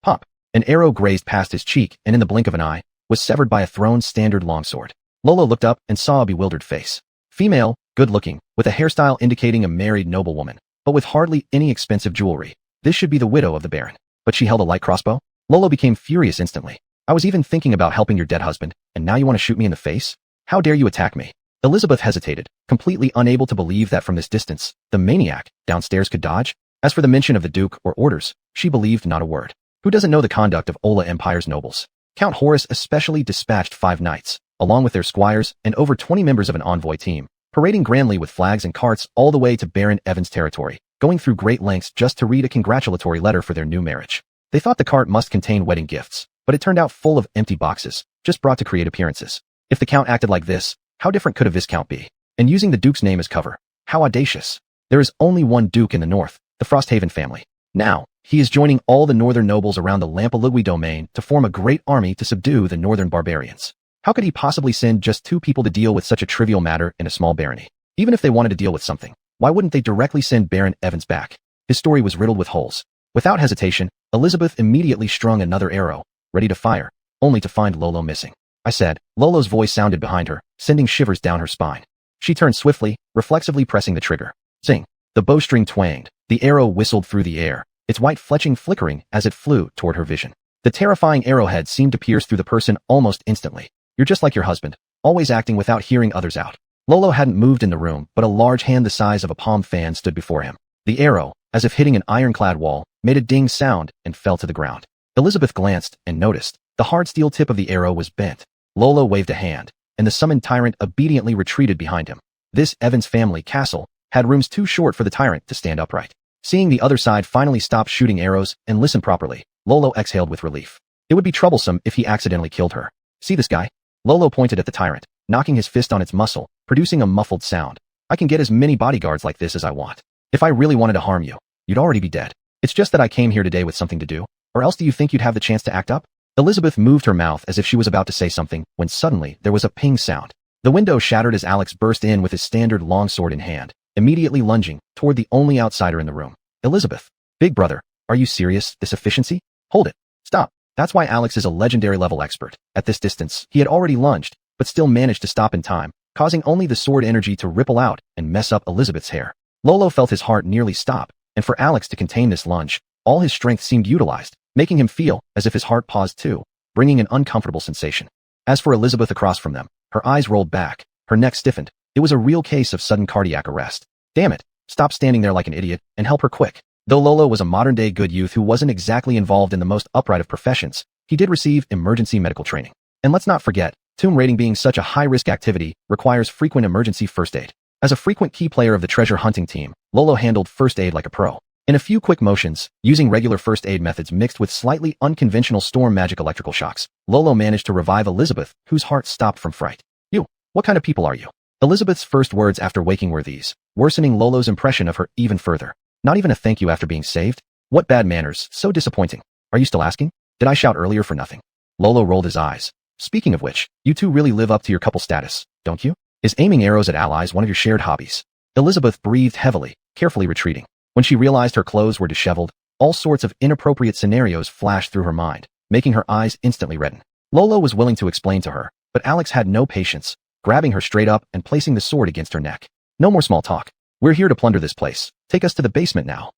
Pop! An arrow grazed past his cheek and in the blink of an eye, was severed by a thrown standard longsword. Lolo looked up and saw a bewildered face. Female, good-looking, with a hairstyle indicating a married noblewoman, but with hardly any expensive jewelry. This should be the widow of the Baron. But she held a light crossbow? Lolo became furious instantly. I was even thinking about helping your dead husband, and now you want to shoot me in the face? How dare you attack me? Elizabeth hesitated, completely unable to believe that from this distance, the maniac downstairs could dodge. As for the mention of the Duke or orders, she believed not a word. Who doesn't know the conduct of Ola Empire's nobles? Count Horus especially dispatched 5 knights, along with their squires and over 20 members of an envoy team, parading grandly with flags and carts all the way to Baron Evans' territory, going through great lengths just to read a congratulatory letter for their new marriage. They thought the cart must contain wedding gifts, but it turned out full of empty boxes, just brought to create appearances. If the Count acted like this, how different could a Viscount be? And using the Duke's name as cover, how audacious. There is only one Duke in the north, the Frosthaven family. Now, he is joining all the northern nobles around the Lampalugui domain to form a great army to subdue the northern barbarians. How could he possibly send just 2 people to deal with such a trivial matter in a small barony? Even if they wanted to deal with something, why wouldn't they directly send Baron Evans back? His story was riddled with holes. Without hesitation, Elizabeth immediately strung another arrow, ready to fire, only to find Lolo missing. I said. Lolo's voice sounded behind her, sending shivers down her spine. She turned swiftly, reflexively pressing the trigger. Zing! The bowstring twanged. The arrow whistled through the air, its white fletching flickering as it flew toward her vision. The terrifying arrowhead seemed to pierce through the person almost instantly. You're just like your husband, always acting without hearing others out. Lolo hadn't moved in the room, but a large hand the size of a palm fan stood before him. The arrow, as if hitting an ironclad wall, made a ding sound and fell to the ground. Elizabeth glanced and noticed the hard steel tip of the arrow was bent. Lolo waved a hand, and the summoned tyrant obediently retreated behind him. This Evans family castle had rooms too short for the tyrant to stand upright. Seeing the other side finally stop shooting arrows and listen properly, Luo Luo exhaled with relief. It would be troublesome if he accidentally killed her. See this guy? Luo Luo pointed at the tyrant, knocking his fist on its muscle, producing a muffled sound. I can get as many bodyguards like this as I want. If I really wanted to harm you, you'd already be dead. It's just that I came here today with something to do, or else do you think you'd have the chance to act up? Elizabeth moved her mouth as if she was about to say something, when suddenly there was a ping sound. The window shattered as Alex burst in with his standard longsword in hand, immediately lunging toward the only outsider in the room. Elizabeth. Big brother, are you serious? This efficiency? Hold it. Stop. That's why Alex is a legendary level expert. At this distance, he had already lunged, but still managed to stop in time, causing only the sword energy to ripple out and mess up Elizabeth's hair. Luo Luo felt his heart nearly stop, and for Alex to contain this lunge, all his strength seemed utilized, making him feel as if his heart paused too, bringing an uncomfortable sensation. As for Elizabeth across from them, her eyes rolled back, her neck stiffened. It was a real case of sudden cardiac arrest. Damn it, stop standing there like an idiot, and help her quick. Though Luo Luo was a modern-day good youth who wasn't exactly involved in the most upright of professions, he did receive emergency medical training. And let's not forget, tomb raiding being such a high-risk activity requires frequent emergency first aid. As a frequent key player of the treasure hunting team, Luo Luo handled first aid like a pro. In a few quick motions, using regular first aid methods mixed with slightly unconventional storm magic electrical shocks, Luo Luo managed to revive Elizabeth, whose heart stopped from fright. You, what kind of people are you? Elizabeth's first words after waking were these, worsening Luo Luo's impression of her even further. Not even a thank you after being saved? What bad manners, so disappointing. Are you still asking? Did I shout earlier for nothing? Luo Luo rolled his eyes. Speaking of which, you two really live up to your couple status, don't you? Is aiming arrows at allies one of your shared hobbies? Elizabeth breathed heavily, carefully retreating. When she realized her clothes were disheveled, all sorts of inappropriate scenarios flashed through her mind, making her eyes instantly redden. Luo Luo was willing to explain to her, but Alex had no patience, grabbing her straight up and placing the sword against her neck. No more small talk. We're here to plunder this place. Take us to the basement now.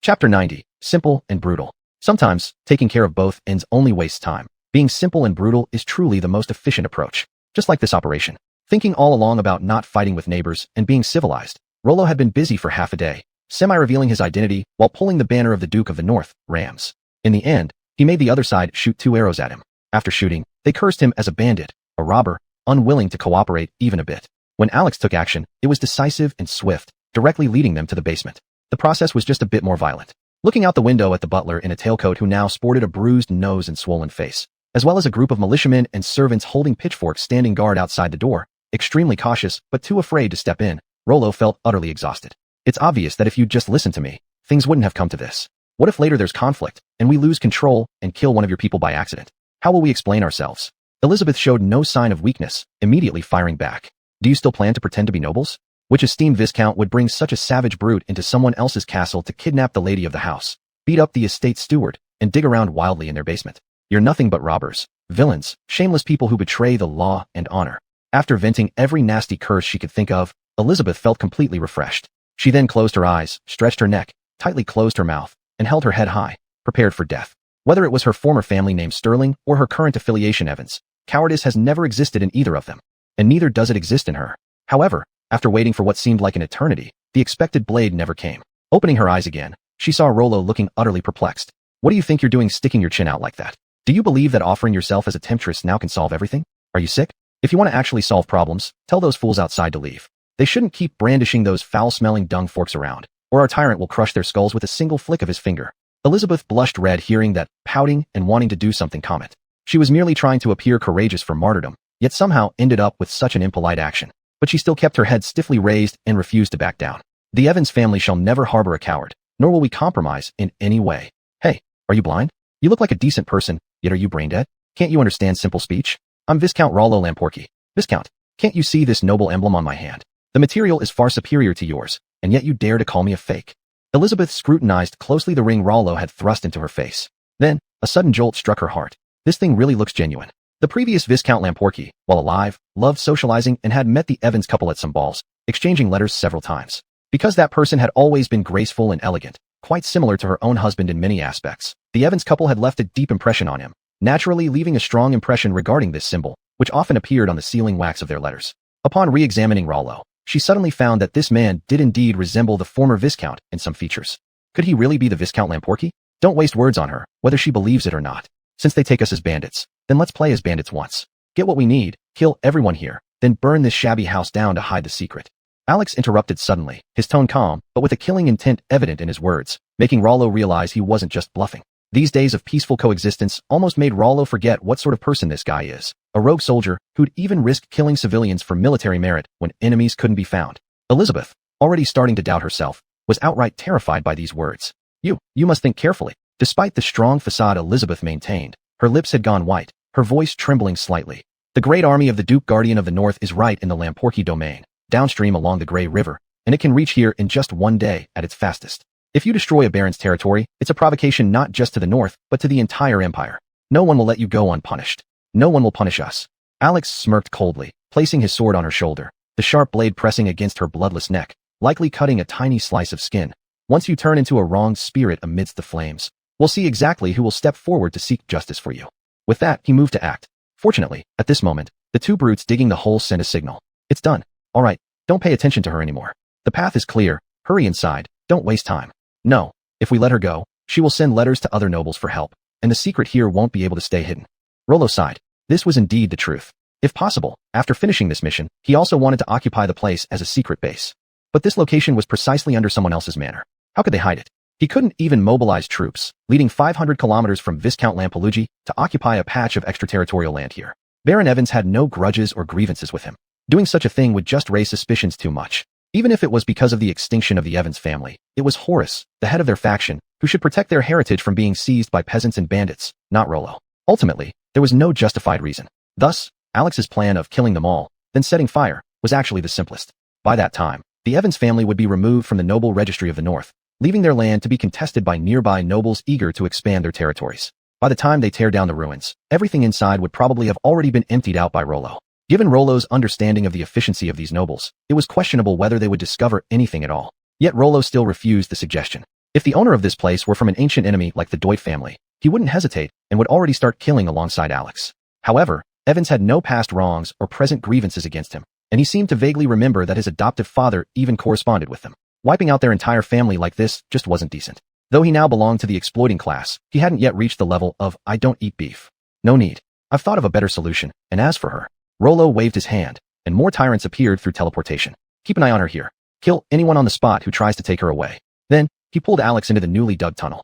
Chapter 90. Simple and brutal. Sometimes, taking care of both ends only wastes time. Being simple and brutal is truly the most efficient approach. Just like this operation. Thinking all along about not fighting with neighbors and being civilized, Luo Luo had been busy for half a day, semi-revealing his identity while pulling the banner of the Duke of the North, Rams. In the end, he made the other side shoot 2 arrows at him. After shooting, they cursed him as a bandit, a robber, unwilling to cooperate even a bit. When Alex took action, it was decisive and swift, directly leading them to the basement. The process was just a bit more violent. Looking out the window at the butler in a tailcoat who now sported a bruised nose and swollen face, as well as a group of militiamen and servants holding pitchforks standing guard outside the door, extremely cautious but too afraid to step in, Luo Luo felt utterly exhausted. It's obvious that if you'd just listened to me, things wouldn't have come to this. What if later there's conflict, and we lose control and kill one of your people by accident? How will we explain ourselves? Elizabeth showed no sign of weakness, immediately firing back. Do you still plan to pretend to be nobles? Which esteemed viscount would bring such a savage brute into someone else's castle to kidnap the lady of the house, beat up the estate steward, and dig around wildly in their basement? You're nothing but robbers, villains, shameless people who betray the law and honor. After venting every nasty curse she could think of, Elizabeth felt completely refreshed. She then closed her eyes, stretched her neck, tightly closed her mouth, and held her head high, prepared for death. Whether it was her former family name Sterling or her current affiliation Evans, cowardice has never existed in either of them, and neither does it exist in her. However, after waiting for what seemed like an eternity, the expected blade never came. Opening her eyes again, she saw Luo Luo looking utterly perplexed. What do you think you're doing sticking your chin out like that? Do you believe that offering yourself as a temptress now can solve everything? Are you sick? If you want to actually solve problems, tell those fools outside to leave. They shouldn't keep brandishing those foul-smelling dung forks around, or our tyrant will crush their skulls with a single flick of his finger. Elizabeth blushed red hearing that, pouting and wanting to do something comment. She was merely trying to appear courageous for martyrdom, yet somehow ended up with such an impolite action. But she still kept her head stiffly raised and refused to back down. The Evans family shall never harbor a coward, nor will we compromise in any way. Hey, are you blind? You look like a decent person, yet are you brain dead? Can't you understand simple speech? I'm Viscount Luo Luo Lamporky. Viscount, can't you see this noble emblem on my hand? The material is far superior to yours, and yet you dare to call me a fake. Elizabeth scrutinized closely the ring Luo Luo had thrust into her face. Then, a sudden jolt struck her heart. This thing really looks genuine. The previous Viscount Lamporky, while alive, loved socializing and had met the Evans couple at some balls, exchanging letters several times. Because that person had always been graceful and elegant, quite similar to her own husband in many aspects, the Evans couple had left a deep impression on him, naturally leaving a strong impression regarding this symbol, which often appeared on the sealing wax of their letters. Upon re-examining Luo Luo, she suddenly found that this man did indeed resemble the former Viscount in some features. Could he really be the Viscount Lamporky? Don't waste words on her, whether she believes it or not. Since they take us as bandits, then let's play as bandits once. Get what we need, kill everyone here, then burn this shabby house down to hide the secret. Alex interrupted suddenly, his tone calm, but with a killing intent evident in his words, making Rollo realize he wasn't just bluffing. These days of peaceful coexistence almost made Rollo forget what sort of person this guy is. A rogue soldier who'd even risked killing civilians for military merit when enemies couldn't be found. Elizabeth, already starting to doubt herself, was outright terrified by these words. You must think carefully. Despite the strong facade Elizabeth maintained, her lips had gone white, her voice trembling slightly. The great army of the Duke Guardian of the North is right in the Lamporki domain, downstream along the Grey River, and it can reach here in just one day at its fastest. If you destroy a baron's territory, it's a provocation not just to the north, but to the entire empire. No one will let you go unpunished. No one will punish us. Alex smirked coldly, placing his sword on her shoulder, the sharp blade pressing against her bloodless neck, likely cutting a tiny slice of skin. Once you turn into a wronged spirit amidst the flames, we'll see exactly who will step forward to seek justice for you. With that, he moved to act. Fortunately, at this moment, the two brutes digging the hole sent a signal. It's done. All right, don't pay attention to her anymore. The path is clear. Hurry inside. Don't waste time. No, if we let her go, she will send letters to other nobles for help, and the secret here won't be able to stay hidden. Rollo sighed. This was indeed the truth. If possible, after finishing this mission, he also wanted to occupy the place as a secret base. But this location was precisely under someone else's manor. How could they hide it? He couldn't even mobilize troops, leading 500 kilometers from Viscount Lampelugi to occupy a patch of extraterritorial land here. Baron Evans had no grudges or grievances with him. Doing such a thing would just raise suspicions too much. Even if it was because of the extinction of the Evans family, it was Horace, the head of their faction, who should protect their heritage from being seized by peasants and bandits, not Rollo. Ultimately, there was no justified reason. Thus, Alex's plan of killing them all, then setting fire, was actually the simplest. By that time, the Evans family would be removed from the noble registry of the North, leaving their land to be contested by nearby nobles eager to expand their territories. By the time they tear down the ruins, everything inside would probably have already been emptied out by Rollo. Given Rollo's understanding of the efficiency of these nobles, it was questionable whether they would discover anything at all. Yet Rollo still refused the suggestion. If the owner of this place were from an ancient enemy like the Deutsch family, he wouldn't hesitate and would already start killing alongside Alex. However, Evans had no past wrongs or present grievances against him, and he seemed to vaguely remember that his adoptive father even corresponded with them. Wiping out their entire family like this just wasn't decent. Though he now belonged to the exploiting class, he hadn't yet reached the level of, I don't eat beef. No need. I've thought of a better solution, and as for her, Rollo waved his hand, and more tyrants appeared through teleportation. Keep an eye on her here. Kill anyone on the spot who tries to take her away. Then, he pulled Alex into the newly dug tunnel.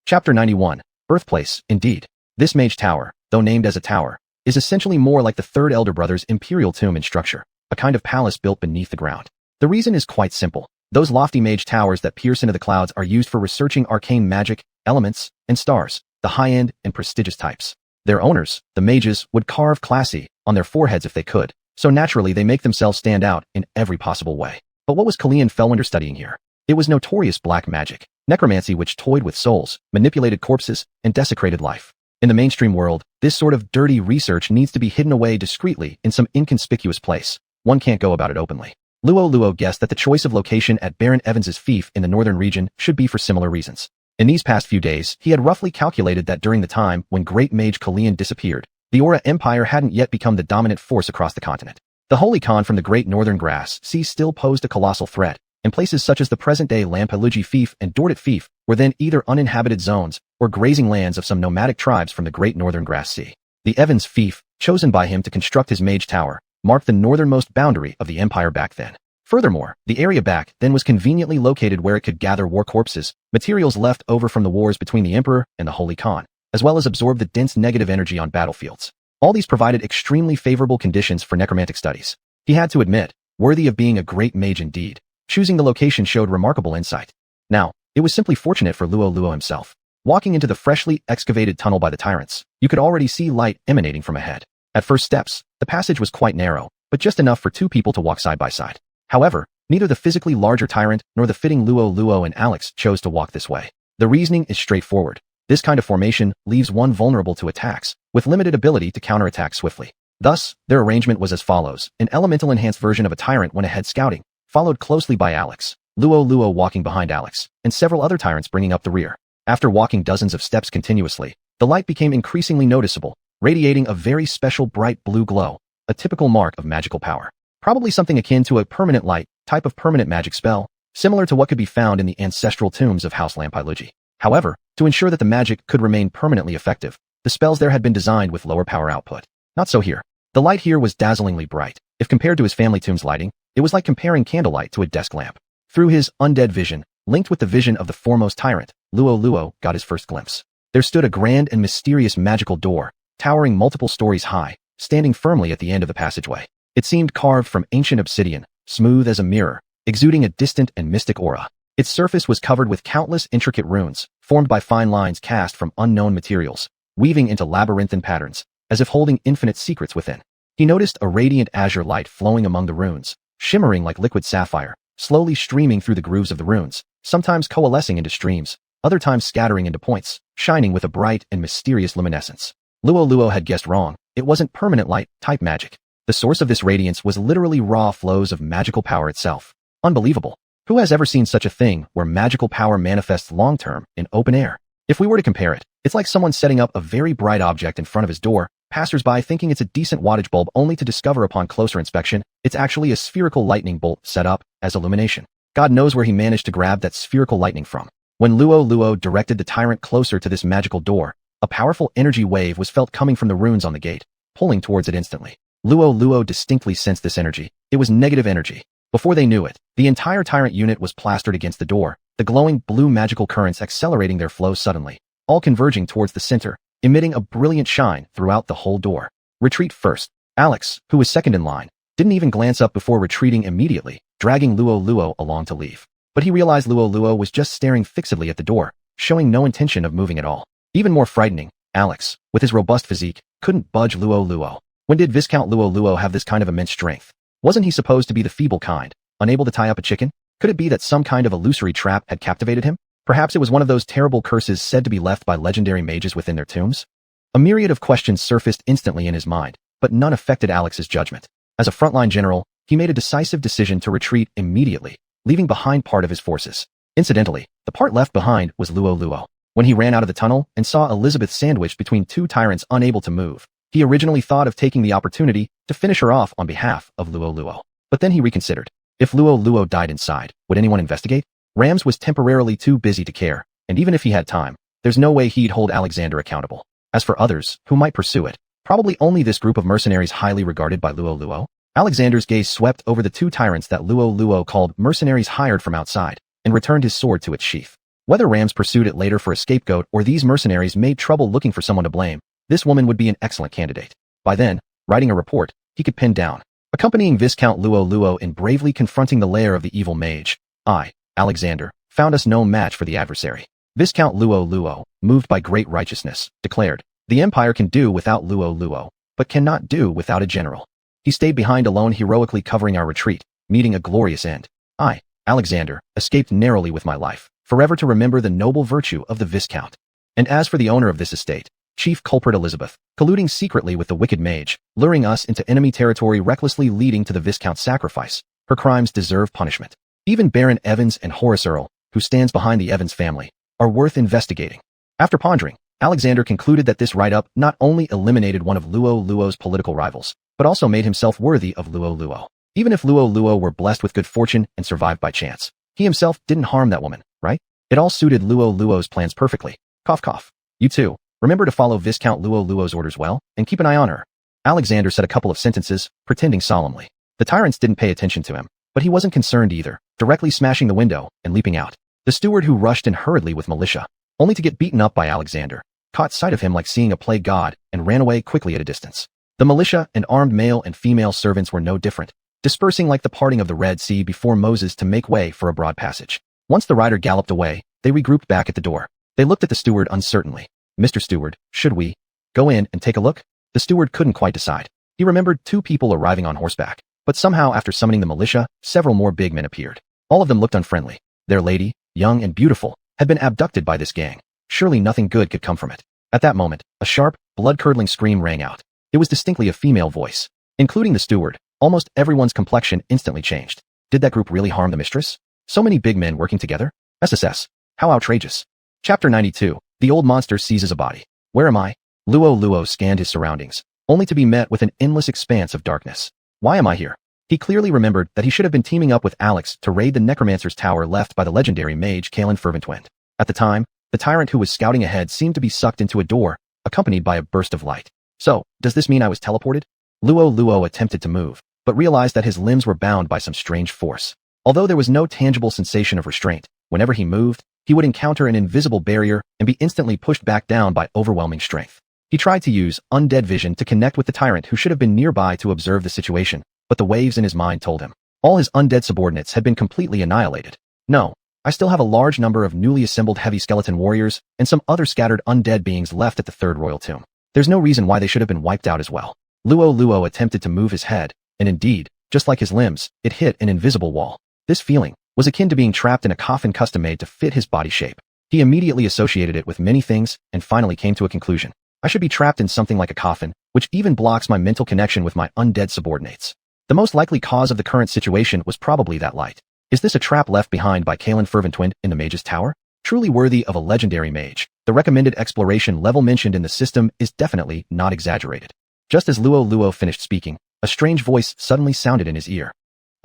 Chapter 91. Birthplace, indeed. This mage tower, though named as a tower, is essentially more like the third elder brother's imperial tomb in structure, a kind of palace built beneath the ground. The reason is quite simple. Those lofty mage towers that pierce into the clouds are used for researching arcane magic, elements, and stars, the high-end and prestigious types. Their owners, the mages, would carve classy on their foreheads if they could, so naturally they make themselves stand out in every possible way. But what was Kalian Fellwinder studying here? It was notorious black magic, necromancy which toyed with souls, manipulated corpses, and desecrated life. In the mainstream world, this sort of dirty research needs to be hidden away discreetly in some inconspicuous place. One can't go about it openly. Luo Luo guessed that the choice of location at Baron Evans's fief in the northern region should be for similar reasons. In these past few days, he had roughly calculated that during the time when Great Mage Kalian disappeared, the Aura Empire hadn't yet become the dominant force across the continent. The Holy Khan from the Great Northern Grass Sea still posed a colossal threat, and places such as the present-day Lampelugi fief and Dordet fief were then either uninhabited zones or grazing lands of some nomadic tribes from the Great Northern Grass Sea. The Evans fief, chosen by him to construct his mage tower, marked the northernmost boundary of the empire back then. Furthermore, the area back then was conveniently located where it could gather war corpses, materials left over from the wars between the Emperor and the Holy Khan, as well as absorb the dense negative energy on battlefields. All these provided extremely favorable conditions for necromantic studies. He had to admit, worthy of being a great mage indeed. Choosing the location showed remarkable insight. Now, it was simply fortunate for Luo Luo himself. Walking into the freshly excavated tunnel by the tyrants, you could already see light emanating from ahead. At first steps, the passage was quite narrow, but just enough for two people to walk side by side. However, neither the physically larger tyrant nor the fitting Luo Luo and Alex chose to walk this way. The reasoning is straightforward. This kind of formation leaves one vulnerable to attacks, with limited ability to counterattack swiftly. Thus, their arrangement was as follows. An elemental enhanced version of a tyrant went ahead scouting, followed closely by Alex, Luo Luo walking behind Alex, and several other tyrants bringing up the rear. After walking dozens of steps continuously, the light became increasingly noticeable, radiating a very special bright blue glow, a typical mark of magical power. Probably something akin to a permanent light, type of permanent magic spell, similar to what could be found in the ancestral tombs of House Lampelugi. However, to ensure that the magic could remain permanently effective, the spells there had been designed with lower power output. Not so here. The light here was dazzlingly bright. If compared to his family tomb's lighting, it was like comparing candlelight to a desk lamp. Through his undead vision, linked with the vision of the foremost tyrant, Luo Luo got his first glimpse. There stood a grand and mysterious magical door, towering multiple stories high, standing firmly at the end of the passageway. It seemed carved from ancient obsidian, smooth as a mirror, exuding a distant and mystic aura. Its surface was covered with countless intricate runes, formed by fine lines cast from unknown materials, weaving into labyrinthine patterns, as if holding infinite secrets within. He noticed a radiant azure light flowing among the runes, shimmering like liquid sapphire, slowly streaming through the grooves of the runes, sometimes coalescing into streams, other times scattering into points, shining with a bright and mysterious luminescence. Luo Luo had guessed wrong. It wasn't permanent light type magic. The source of this radiance was literally raw flows of magical power itself. Unbelievable. Who has ever seen such a thing where magical power manifests long-term in open air? If we were to compare it, it's like someone setting up a very bright object in front of his door, passers-by thinking it's a decent wattage bulb only to discover upon closer inspection, it's actually a spherical lightning bolt set up as illumination. God knows where he managed to grab that spherical lightning from. When Luo Luo directed the tyrant closer to this magical door, a powerful energy wave was felt coming from the runes on the gate, pulling towards it instantly. Luo Luo distinctly sensed this energy. It was negative energy. Before they knew it, the entire tyrant unit was plastered against the door, the glowing blue magical currents accelerating their flow suddenly, all converging towards the center, emitting a brilliant shine throughout the whole door. Retreat first. Alex, who was second in line, didn't even glance up before retreating immediately, dragging Luo Luo along to leave. But he realized Luo Luo was just staring fixedly at the door, showing no intention of moving at all. Even more frightening, Alex, with his robust physique, couldn't budge Luo Luo. When did Viscount Luo Luo have this kind of immense strength? Wasn't he supposed to be the feeble kind, unable to tie up a chicken? Could it be that some kind of illusory trap had captivated him? Perhaps it was one of those terrible curses said to be left by legendary mages within their tombs? A myriad of questions surfaced instantly in his mind, but none affected Alex's judgment. As a frontline general, he made a decisive decision to retreat immediately, leaving behind part of his forces. Incidentally, the part left behind was Luo Luo. When he ran out of the tunnel and saw Elizabeth sandwiched between two tyrants unable to move, he originally thought of taking the opportunity to finish her off on behalf of Luo Luo. But then he reconsidered. If Luo Luo died inside, would anyone investigate? Rams was temporarily too busy to care, and even if he had time, there's no way he'd hold Alexander accountable. As for others, who might pursue it, probably only this group of mercenaries highly regarded by Luo Luo. Alexander's gaze swept over the two tyrants that Luo Luo called mercenaries hired from outside, and returned his sword to its sheath. Whether Rams pursued it later for a scapegoat or these mercenaries made trouble looking for someone to blame, this woman would be an excellent candidate. By then, writing a report, he could pin down, accompanying Viscount Luo Luo in bravely confronting the lair of the evil mage. I, Alexander, found us no match for the adversary. Viscount Luo Luo, moved by great righteousness, declared, the Empire can do without Luo Luo, but cannot do without a general. He stayed behind alone, heroically covering our retreat, meeting a glorious end. I, Alexander, escaped narrowly with my life, forever to remember the noble virtue of the Viscount. And as for the owner of this estate, chief culprit Elizabeth, colluding secretly with the wicked mage, luring us into enemy territory, recklessly leading to the Viscount's sacrifice, her crimes deserve punishment. Even Baron Evans and Horace Earl, who stands behind the Evans family, are worth investigating. After pondering, Alexander concluded that this write-up not only eliminated one of Luo Luo's political rivals, but also made himself worthy of Luo Luo. Even if Luo Luo were blessed with good fortune and survived by chance, he himself didn't harm that woman, right? It all suited Luo Luo's plans perfectly. Cough cough. You too. Remember to follow Viscount Luo Luo's orders well, and keep an eye on her. Alexander said a couple of sentences, pretending solemnly. The tyrants didn't pay attention to him, but he wasn't concerned either, directly smashing the window and leaping out. The steward, who rushed in hurriedly with militia, only to get beaten up by Alexander, caught sight of him like seeing a plague god and ran away quickly at a distance. The militia and armed male and female servants were no different, dispersing like the parting of the Red Sea before Moses to make way for a broad passage. Once the rider galloped away, they regrouped back at the door. They looked at the steward uncertainly. Mr. Steward, should we go in and take a look? The steward couldn't quite decide. He remembered two people arriving on horseback, but somehow after summoning the militia, several more big men appeared. All of them looked unfriendly. Their lady, young and beautiful, had been abducted by this gang. Surely nothing good could come from it. At that moment, a sharp, blood-curdling scream rang out. It was distinctly a female voice. Including the steward, almost everyone's complexion instantly changed. Did that group really harm the mistress? So many big men working together? SSS. How outrageous. Chapter 92. The old monster seizes a body. Where am I? Luo Luo scanned his surroundings, only to be met with an endless expanse of darkness. Why am I here? He clearly remembered that he should have been teaming up with Alex to raid the Necromancer's tower left by the legendary mage Kalen Ferventwind. At the time, the tyrant who was scouting ahead seemed to be sucked into a door, accompanied by a burst of light. So, does this mean I was teleported? Luo Luo attempted to move, but realized that his limbs were bound by some strange force. Although there was no tangible sensation of restraint, whenever he moved, he would encounter an invisible barrier and be instantly pushed back down by overwhelming strength. He tried to use undead vision to connect with the tyrant who should have been nearby to observe the situation, but the waves in his mind told him. All his undead subordinates had been completely annihilated. No, I still have a large number of newly assembled heavy skeleton warriors and some other scattered undead beings left at the third royal tomb. There's no reason why they should have been wiped out as well. Luo Luo attempted to move his head, and indeed, just like his limbs, it hit an invisible wall. This feeling was akin to being trapped in a coffin custom-made to fit his body shape. He immediately associated it with many things and finally came to a conclusion. I should be trapped in something like a coffin, which even blocks my mental connection with my undead subordinates. The most likely cause of the current situation was probably that light. Is this a trap left behind by Kalen Ferventwind in the Mage's Tower? Truly worthy of a legendary mage, the recommended exploration level mentioned in the system is definitely not exaggerated. Just as Luo Luo finished speaking, a strange voice suddenly sounded in his ear.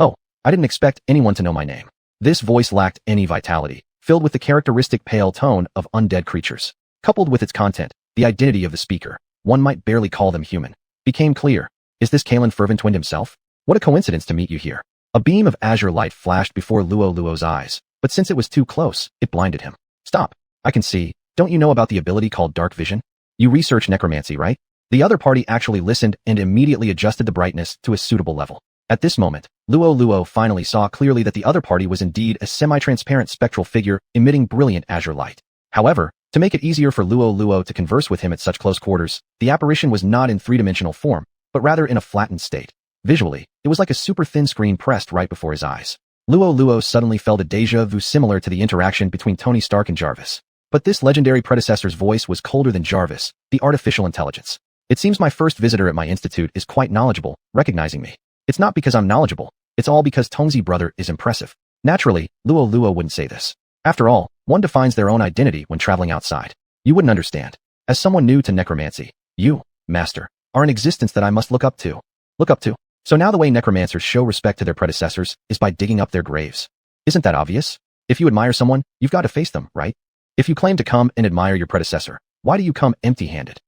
Oh, I didn't expect anyone to know my name. This voice lacked any vitality, filled with the characteristic pale tone of undead creatures. Coupled with its content, the identity of the speaker, one might barely call them human, became clear. Is this Kalen Ferventwind himself? What a coincidence to meet you here. A beam of azure light flashed before Luo Luo's eyes, but since it was too close, it blinded him. Stop. I can see. Don't you know about the ability called dark vision? You research necromancy, right? The other party actually listened and immediately adjusted the brightness to a suitable level. At this moment, Luo Luo finally saw clearly that the other party was indeed a semi-transparent spectral figure emitting brilliant azure light. However, to make it easier for Luo Luo to converse with him at such close quarters, the apparition was not in three-dimensional form, but rather in a flattened state. Visually, it was like a super thin screen pressed right before his eyes. Luo Luo suddenly felt a déjà vu similar to the interaction between Tony Stark and Jarvis. But this legendary predecessor's voice was colder than Jarvis, the artificial intelligence. It seems my first visitor at my institute is quite knowledgeable, recognizing me. It's not because I'm knowledgeable, it's all because Tongzi brother is impressive. Naturally, Luo Luo wouldn't say this. After all, one defines their own identity when traveling outside. You wouldn't understand. As someone new to necromancy, you, master, are an existence that I must look up to. Look up to? So now the way necromancers show respect to their predecessors is by digging up their graves. Isn't that obvious? If you admire someone, you've got to face them, right? If you claim to come and admire your predecessor, why do you come empty-handed?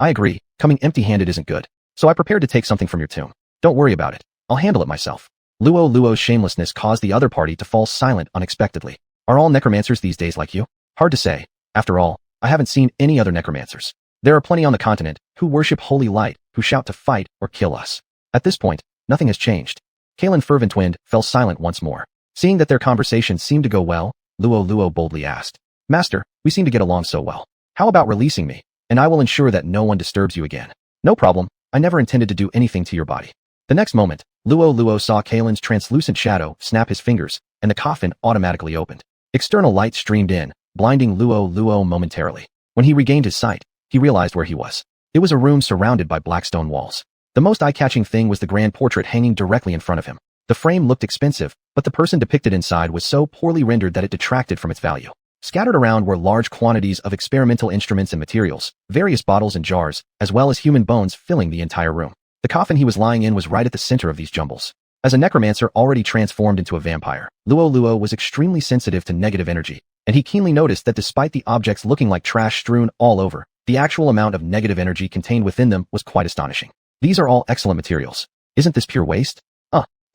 I agree, coming empty-handed isn't good. So I prepared to take something from your tomb. Don't worry about it. I'll handle it myself. Luo Luo's shamelessness caused the other party to fall silent unexpectedly. Are all necromancers these days like you? Hard to say. After all, I haven't seen any other necromancers. There are plenty on the continent who worship holy light, who shout to fight or kill us. At this point, nothing has changed. Kalen Ferventwind fell silent once more. Seeing that their conversation seemed to go well, Luo Luo boldly asked, Master, we seem to get along so well. How about releasing me, and I will ensure that no one disturbs you again. No problem, I never intended to do anything to your body. The next moment, Luo Luo saw Kalen's translucent shadow snap his fingers, and the coffin automatically opened. External light streamed in, blinding Luo Luo momentarily. When he regained his sight, he realized where he was. It was a room surrounded by black stone walls. The most eye-catching thing was the grand portrait hanging directly in front of him. The frame looked expensive, but the person depicted inside was so poorly rendered that it detracted from its value. Scattered around were large quantities of experimental instruments and materials, various bottles and jars, as well as human bones filling the entire room. The coffin he was lying in was right at the center of these jumbles. As a necromancer already transformed into a vampire, Luo Luo was extremely sensitive to negative energy, and he keenly noticed that despite the objects looking like trash strewn all over, the actual amount of negative energy contained within them was quite astonishing. These are all excellent materials. Isn't this pure waste?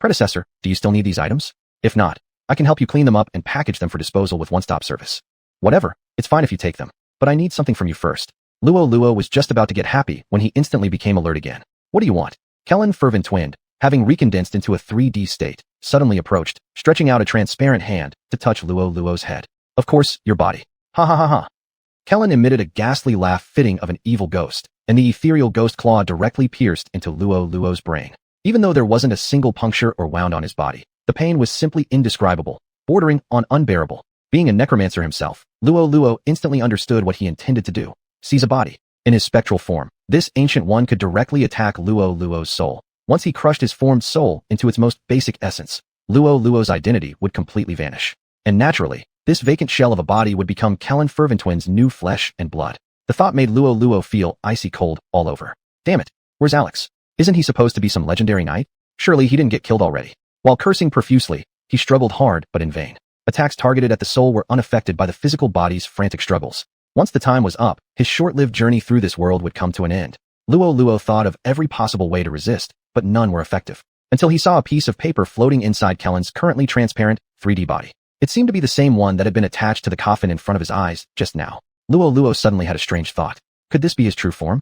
Predecessor, do you still need these items? If not, I can help you clean them up and package them for disposal with one-stop service. Whatever, it's fine if you take them, but I need something from you first. Luo Luo was just about to get happy when he instantly became alert again. What do you want? Kalen Ferventwind, having recondensed into a 3D state, suddenly approached, stretching out a transparent hand to touch Luo Luo's head. Of course, your body. Ha ha ha ha. Kellen emitted a ghastly laugh fitting of an evil ghost, and the ethereal ghost claw directly pierced into Luo Luo's brain. Even though there wasn't a single puncture or wound on his body, the pain was simply indescribable, bordering on unbearable. Being a necromancer himself, Luo Luo instantly understood what he intended to do. Seize a body. In his spectral form, this ancient one could directly attack Luo Luo's soul. Once he crushed his formed soul into its most basic essence, Luo Luo's identity would completely vanish. And naturally, this vacant shell of a body would become Kalen Ferventwind's new flesh and blood. The thought made Luo Luo feel icy cold all over. Damn it, where's Alex? Isn't he supposed to be some legendary knight? Surely he didn't get killed already. While cursing profusely, he struggled hard but in vain. Attacks targeted at the soul were unaffected by the physical body's frantic struggles. Once the time was up, his short-lived journey through this world would come to an end. Luo Luo thought of every possible way to resist, but none were effective. Until he saw a piece of paper floating inside Kellen's currently transparent 3D body. It seemed to be the same one that had been attached to the coffin in front of his eyes just now. Luo Luo suddenly had a strange thought. Could this be his true form?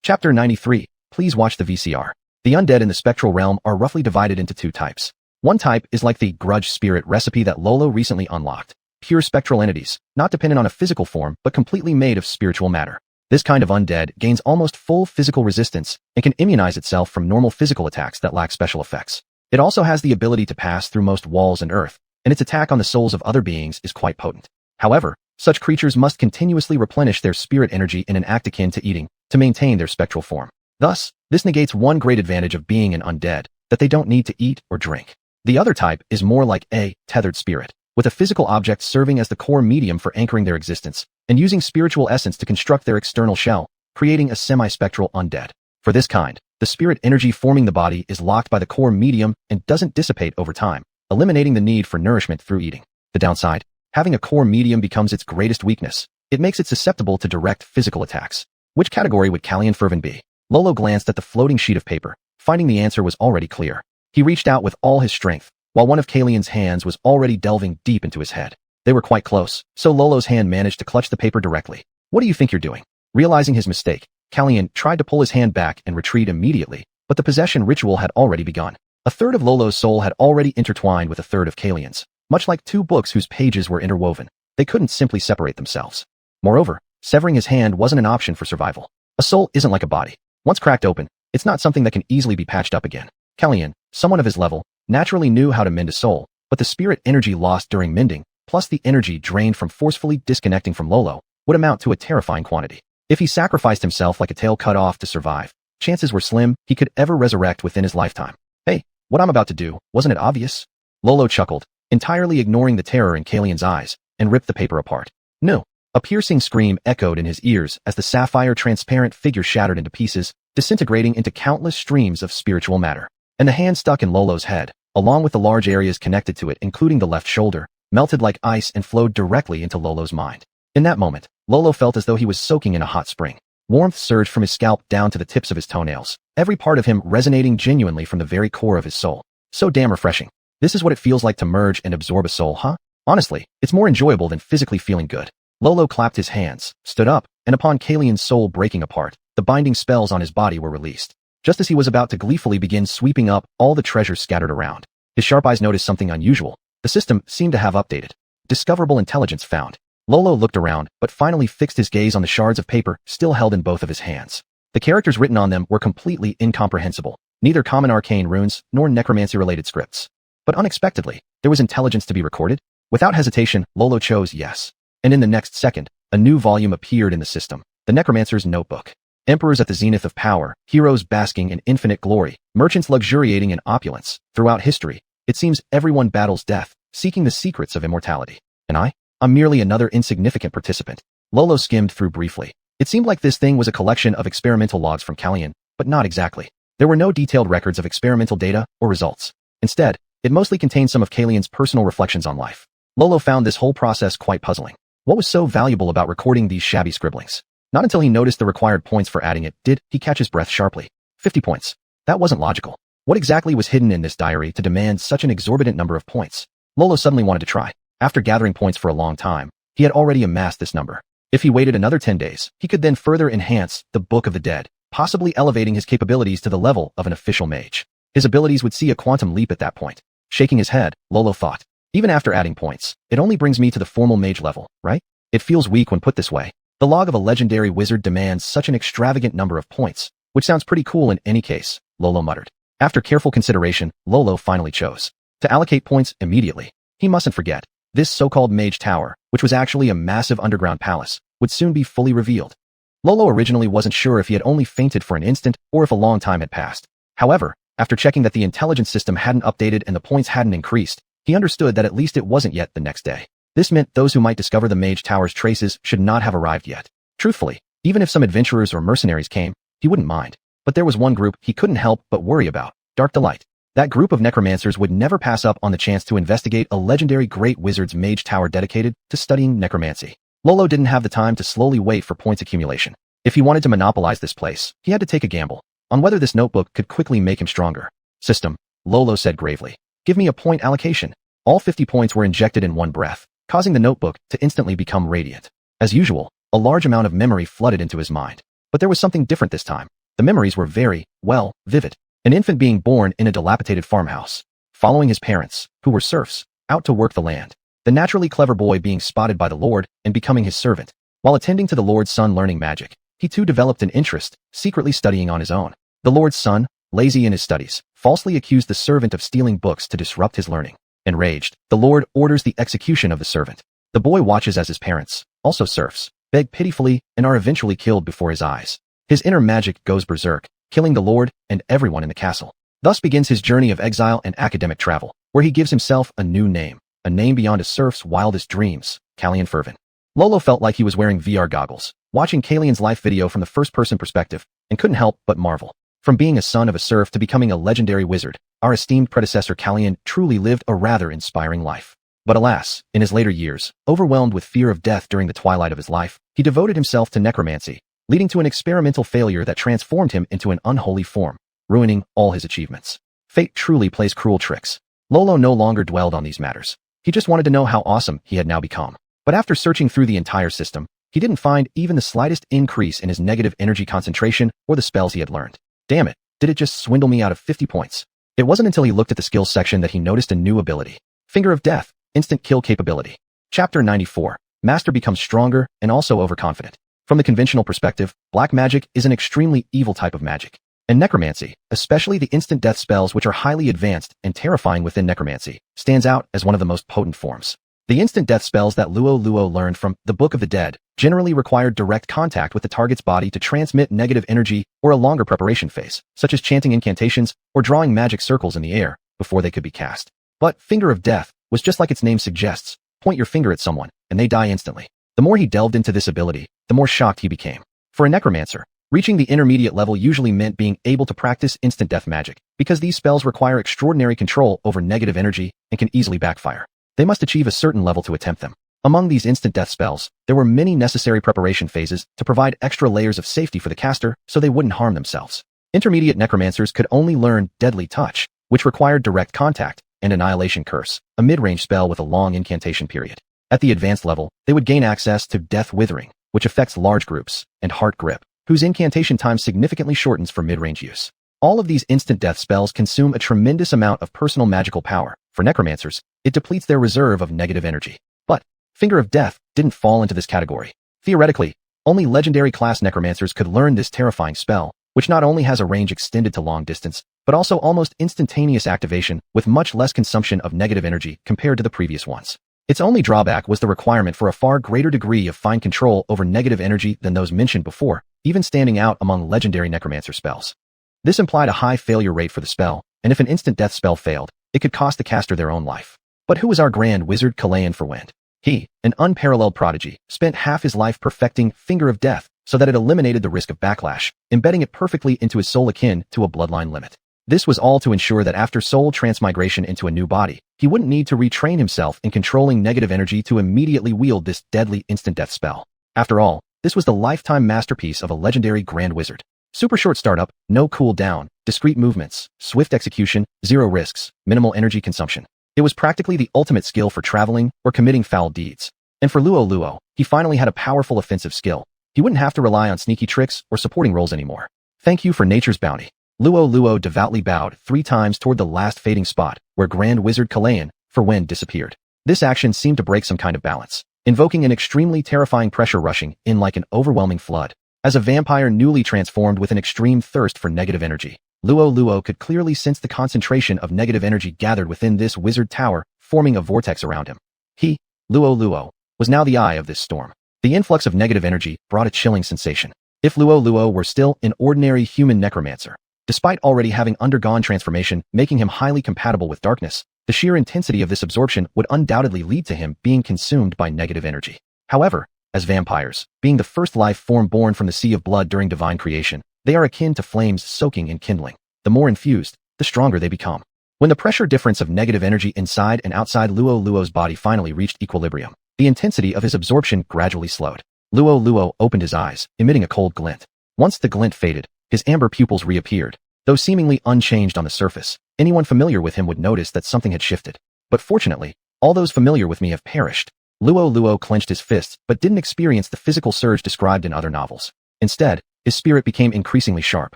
Chapter 93. Please watch the VCR. The undead in the spectral realm are roughly divided into two types. One type is like the grudge spirit recipe that Lolo recently unlocked. Pure spectral entities, not dependent on a physical form, but completely made of spiritual matter. This kind of undead gains almost full physical resistance and can immunize itself from normal physical attacks that lack special effects. It also has the ability to pass through most walls and earth, and its attack on the souls of other beings is quite potent. However, such creatures must continuously replenish their spirit energy in an act akin to eating to maintain their spectral form. Thus, this negates one great advantage of being an undead, that they don't need to eat or drink. The other type is more like a tethered spirit, with a physical object serving as the core medium for anchoring their existence, and using spiritual essence to construct their external shell, creating a semi-spectral undead. For this kind, the spirit energy forming the body is locked by the core medium and doesn't dissipate over time, eliminating the need for nourishment through eating. The downside? Having a core medium becomes its greatest weakness. It makes it susceptible to direct physical attacks. Which category would Callian Fervin be? Lolo glanced at the floating sheet of paper, finding the answer was already clear. He reached out with all his strength, while one of Callian's hands was already delving deep into his head. They were quite close, so Lolo's hand managed to clutch the paper directly. What do you think you're doing? Realizing his mistake, Callian tried to pull his hand back and retreat immediately, but the possession ritual had already begun. A third of Lolo's soul had already intertwined with a third of Callian's. Much like two books whose pages were interwoven, they couldn't simply separate themselves. Moreover, severing his hand wasn't an option for survival. A soul isn't like a body. Once cracked open, it's not something that can easily be patched up again. Callian, someone of his level, naturally knew how to mend a soul, but the spirit energy lost during mending, plus the energy drained from forcefully disconnecting from Lolo, would amount to a terrifying quantity. If he sacrificed himself like a tail cut off to survive, chances were slim he could ever resurrect within his lifetime. Hey, what I'm about to do, wasn't it obvious? Lolo chuckled, entirely ignoring the terror in Callian's eyes, and ripped the paper apart. No. A piercing scream echoed in his ears as the sapphire transparent figure shattered into pieces, disintegrating into countless streams of spiritual matter. And the hand stuck in Lolo's head, along with the large areas connected to it including the left shoulder, melted like ice and flowed directly into Lolo's mind. In that moment, Lolo felt as though he was soaking in a hot spring. Warmth surged from his scalp down to the tips of his toenails, every part of him resonating genuinely from the very core of his soul. So damn refreshing. This is what it feels like to merge and absorb a soul, huh? Honestly, it's more enjoyable than physically feeling good. Lolo clapped his hands, stood up, and upon Callian's soul breaking apart, the binding spells on his body were released. Just as he was about to gleefully begin sweeping up all the treasures scattered around, his sharp eyes noticed something unusual. The system seemed to have updated. Discoverable intelligence found. Lolo looked around, but finally fixed his gaze on the shards of paper still held in both of his hands. The characters written on them were completely incomprehensible, neither common arcane runes nor necromancy-related scripts. But unexpectedly, there was intelligence to be recorded. Without hesitation, Lolo chose yes. And in the next second, a new volume appeared in the system, the Necromancer's Notebook. Emperors at the zenith of power, heroes basking in infinite glory, merchants luxuriating in opulence. Throughout history, it seems everyone battles death, seeking the secrets of immortality. And I'm merely another insignificant participant. Lolo skimmed through briefly. It seemed like this thing was a collection of experimental logs from Callian, but not exactly. There were no detailed records of experimental data or results. Instead, it mostly contained some of Callian's personal reflections on life. Lolo found this whole process quite puzzling. What was so valuable about recording these shabby scribblings? Not until he noticed the required points for adding it did he catch his breath sharply. 50 points. That wasn't logical. What exactly was hidden in this diary to demand such an exorbitant number of points? Lolo suddenly wanted to try. After gathering points for a long time, he had already amassed this number. If he waited another 10 days, he could then further enhance the Book of the Dead, possibly elevating his capabilities to the level of an official mage. His abilities would see a quantum leap at that point. Shaking his head, Lolo thought. Even after adding points, it only brings me to the formal mage level, right? It feels weak when put this way. The log of a legendary wizard demands such an extravagant number of points, which sounds pretty cool in any case, Lolo muttered. After careful consideration, Lolo finally chose to allocate points immediately. He mustn't forget, this so-called mage tower, which was actually a massive underground palace, would soon be fully revealed. Lolo originally wasn't sure if he had only fainted for an instant or if a long time had passed. However, after checking that the intelligence system hadn't updated and the points hadn't increased, he understood that at least it wasn't yet the next day. This meant those who might discover the mage tower's traces should not have arrived yet. Truthfully, even if some adventurers or mercenaries came, he wouldn't mind. But there was one group he couldn't help but worry about, Dark Delight. That group of necromancers would never pass up on the chance to investigate a legendary great wizard's mage tower dedicated to studying necromancy. Lolo didn't have the time to slowly wait for points accumulation. If he wanted to monopolize this place, he had to take a gamble on whether this notebook could quickly make him stronger. System, Luo Luo said gravely. Give me a point allocation. All 50 points were injected in one breath, causing the notebook to instantly become radiant. As usual, a large amount of memory flooded into his mind. But there was something different this time. The memories were very, well, vivid. An infant being born in a dilapidated farmhouse, following his parents, who were serfs, out to work the land. The naturally clever boy being spotted by the Lord and becoming his servant. While attending to the Lord's son learning magic, he too developed an interest, secretly studying on his own. The Lord's son, lazy in his studies, falsely accused the servant of stealing books to disrupt his learning. Enraged, the Lord orders the execution of the servant. The boy watches as his parents, also serfs, beg pitifully and are eventually killed before his eyes. His inner magic goes berserk, killing the Lord and everyone in the castle. Thus begins his journey of exile and academic travel, where he gives himself a new name, a name beyond a serf's wildest dreams, Kalian Fervin. Luo Luo felt like he was wearing VR goggles, watching Kalian's life video from the first-person perspective, and couldn't help but marvel. From being a son of a serf to becoming a legendary wizard, our esteemed predecessor Kalian truly lived a rather inspiring life. But alas, in his later years, overwhelmed with fear of death during the twilight of his life, he devoted himself to necromancy, leading to an experimental failure that transformed him into an unholy form, ruining all his achievements. Fate truly plays cruel tricks. Luo Luo no longer dwelled on these matters. He just wanted to know how awesome he had now become. But after searching through the entire system, he didn't find even the slightest increase in his negative energy concentration or the spells he had learned. Damn it, did it just swindle me out of 50 points? It wasn't until he looked at the skills section that he noticed a new ability. Finger of Death, instant kill capability. Chapter 94. Master becomes stronger and also overconfident. From the conventional perspective, black magic is an extremely evil type of magic. And necromancy, especially the instant death spells which are highly advanced and terrifying within necromancy, stands out as one of the most potent forms. The instant death spells that Luo Luo learned from the Book of the Dead generally required direct contact with the target's body to transmit negative energy or a longer preparation phase, such as chanting incantations or drawing magic circles in the air before they could be cast. But Finger of Death was just like its name suggests, point your finger at someone and they die instantly. The more he delved into this ability, the more shocked he became. For a necromancer, reaching the intermediate level usually meant being able to practice instant death magic, because these spells require extraordinary control over negative energy and can easily backfire. They must achieve a certain level to attempt them. Among these instant death spells, there were many necessary preparation phases to provide extra layers of safety for the caster so they wouldn't harm themselves. Intermediate necromancers could only learn Deadly Touch, which required direct contact, and Annihilation Curse, a mid-range spell with a long incantation period. At the advanced level, they would gain access to Death Withering, which affects large groups, and Heart Grip, whose incantation time significantly shortens for mid-range use. All of these instant death spells consume a tremendous amount of personal magical power. For necromancers, it depletes their reserve of negative energy. But Finger of Death didn't fall into this category. Theoretically, only legendary class necromancers could learn this terrifying spell, which not only has a range extended to long distance, but also almost instantaneous activation with much less consumption of negative energy compared to the previous ones. Its only drawback was the requirement for a far greater degree of fine control over negative energy than those mentioned before, even standing out among legendary necromancer spells. This implied a high failure rate for the spell, and if an instant death spell failed, it could cost the caster their own life. But who was our grand wizard Kalayan Ferwend? He, an unparalleled prodigy, spent half his life perfecting Finger of Death so that it eliminated the risk of backlash, embedding it perfectly into his soul akin to a bloodline limit. This was all to ensure that after soul transmigration into a new body, he wouldn't need to retrain himself in controlling negative energy to immediately wield this deadly instant death spell. After all, this was the lifetime masterpiece of a legendary grand wizard. Super short startup, no cooldown, discrete movements, swift execution, zero risks, minimal energy consumption. It was practically the ultimate skill for traveling or committing foul deeds. And for Luo Luo, he finally had a powerful offensive skill. He wouldn't have to rely on sneaky tricks or supporting roles anymore. Thank you for nature's bounty. Luo Luo devoutly bowed 3 times toward the last fading spot where Grand Wizard Kalayan Ferwend disappeared. This action seemed to break some kind of balance, invoking an extremely terrifying pressure rushing in like an overwhelming flood. As a vampire newly transformed with an extreme thirst for negative energy, Luo Luo could clearly sense the concentration of negative energy gathered within this wizard tower, forming a vortex around him. He, Luo Luo, was now the eye of this storm. The influx of negative energy brought a chilling sensation. If Luo Luo were still an ordinary human necromancer, despite already having undergone transformation, making him highly compatible with darkness, the sheer intensity of this absorption would undoubtedly lead to him being consumed by negative energy. However, as vampires, being the first life form born from the sea of blood during divine creation, they are akin to flames soaking in kindling. The more infused, the stronger they become. When the pressure difference of negative energy inside and outside Luo Luo's body finally reached equilibrium, the intensity of his absorption gradually slowed. Luo Luo opened his eyes, emitting a cold glint. Once the glint faded, his amber pupils reappeared. Though seemingly unchanged on the surface, anyone familiar with him would notice that something had shifted. But fortunately, all those familiar with me have perished. Luo Luo clenched his fists but didn't experience the physical surge described in other novels. Instead, his spirit became increasingly sharp.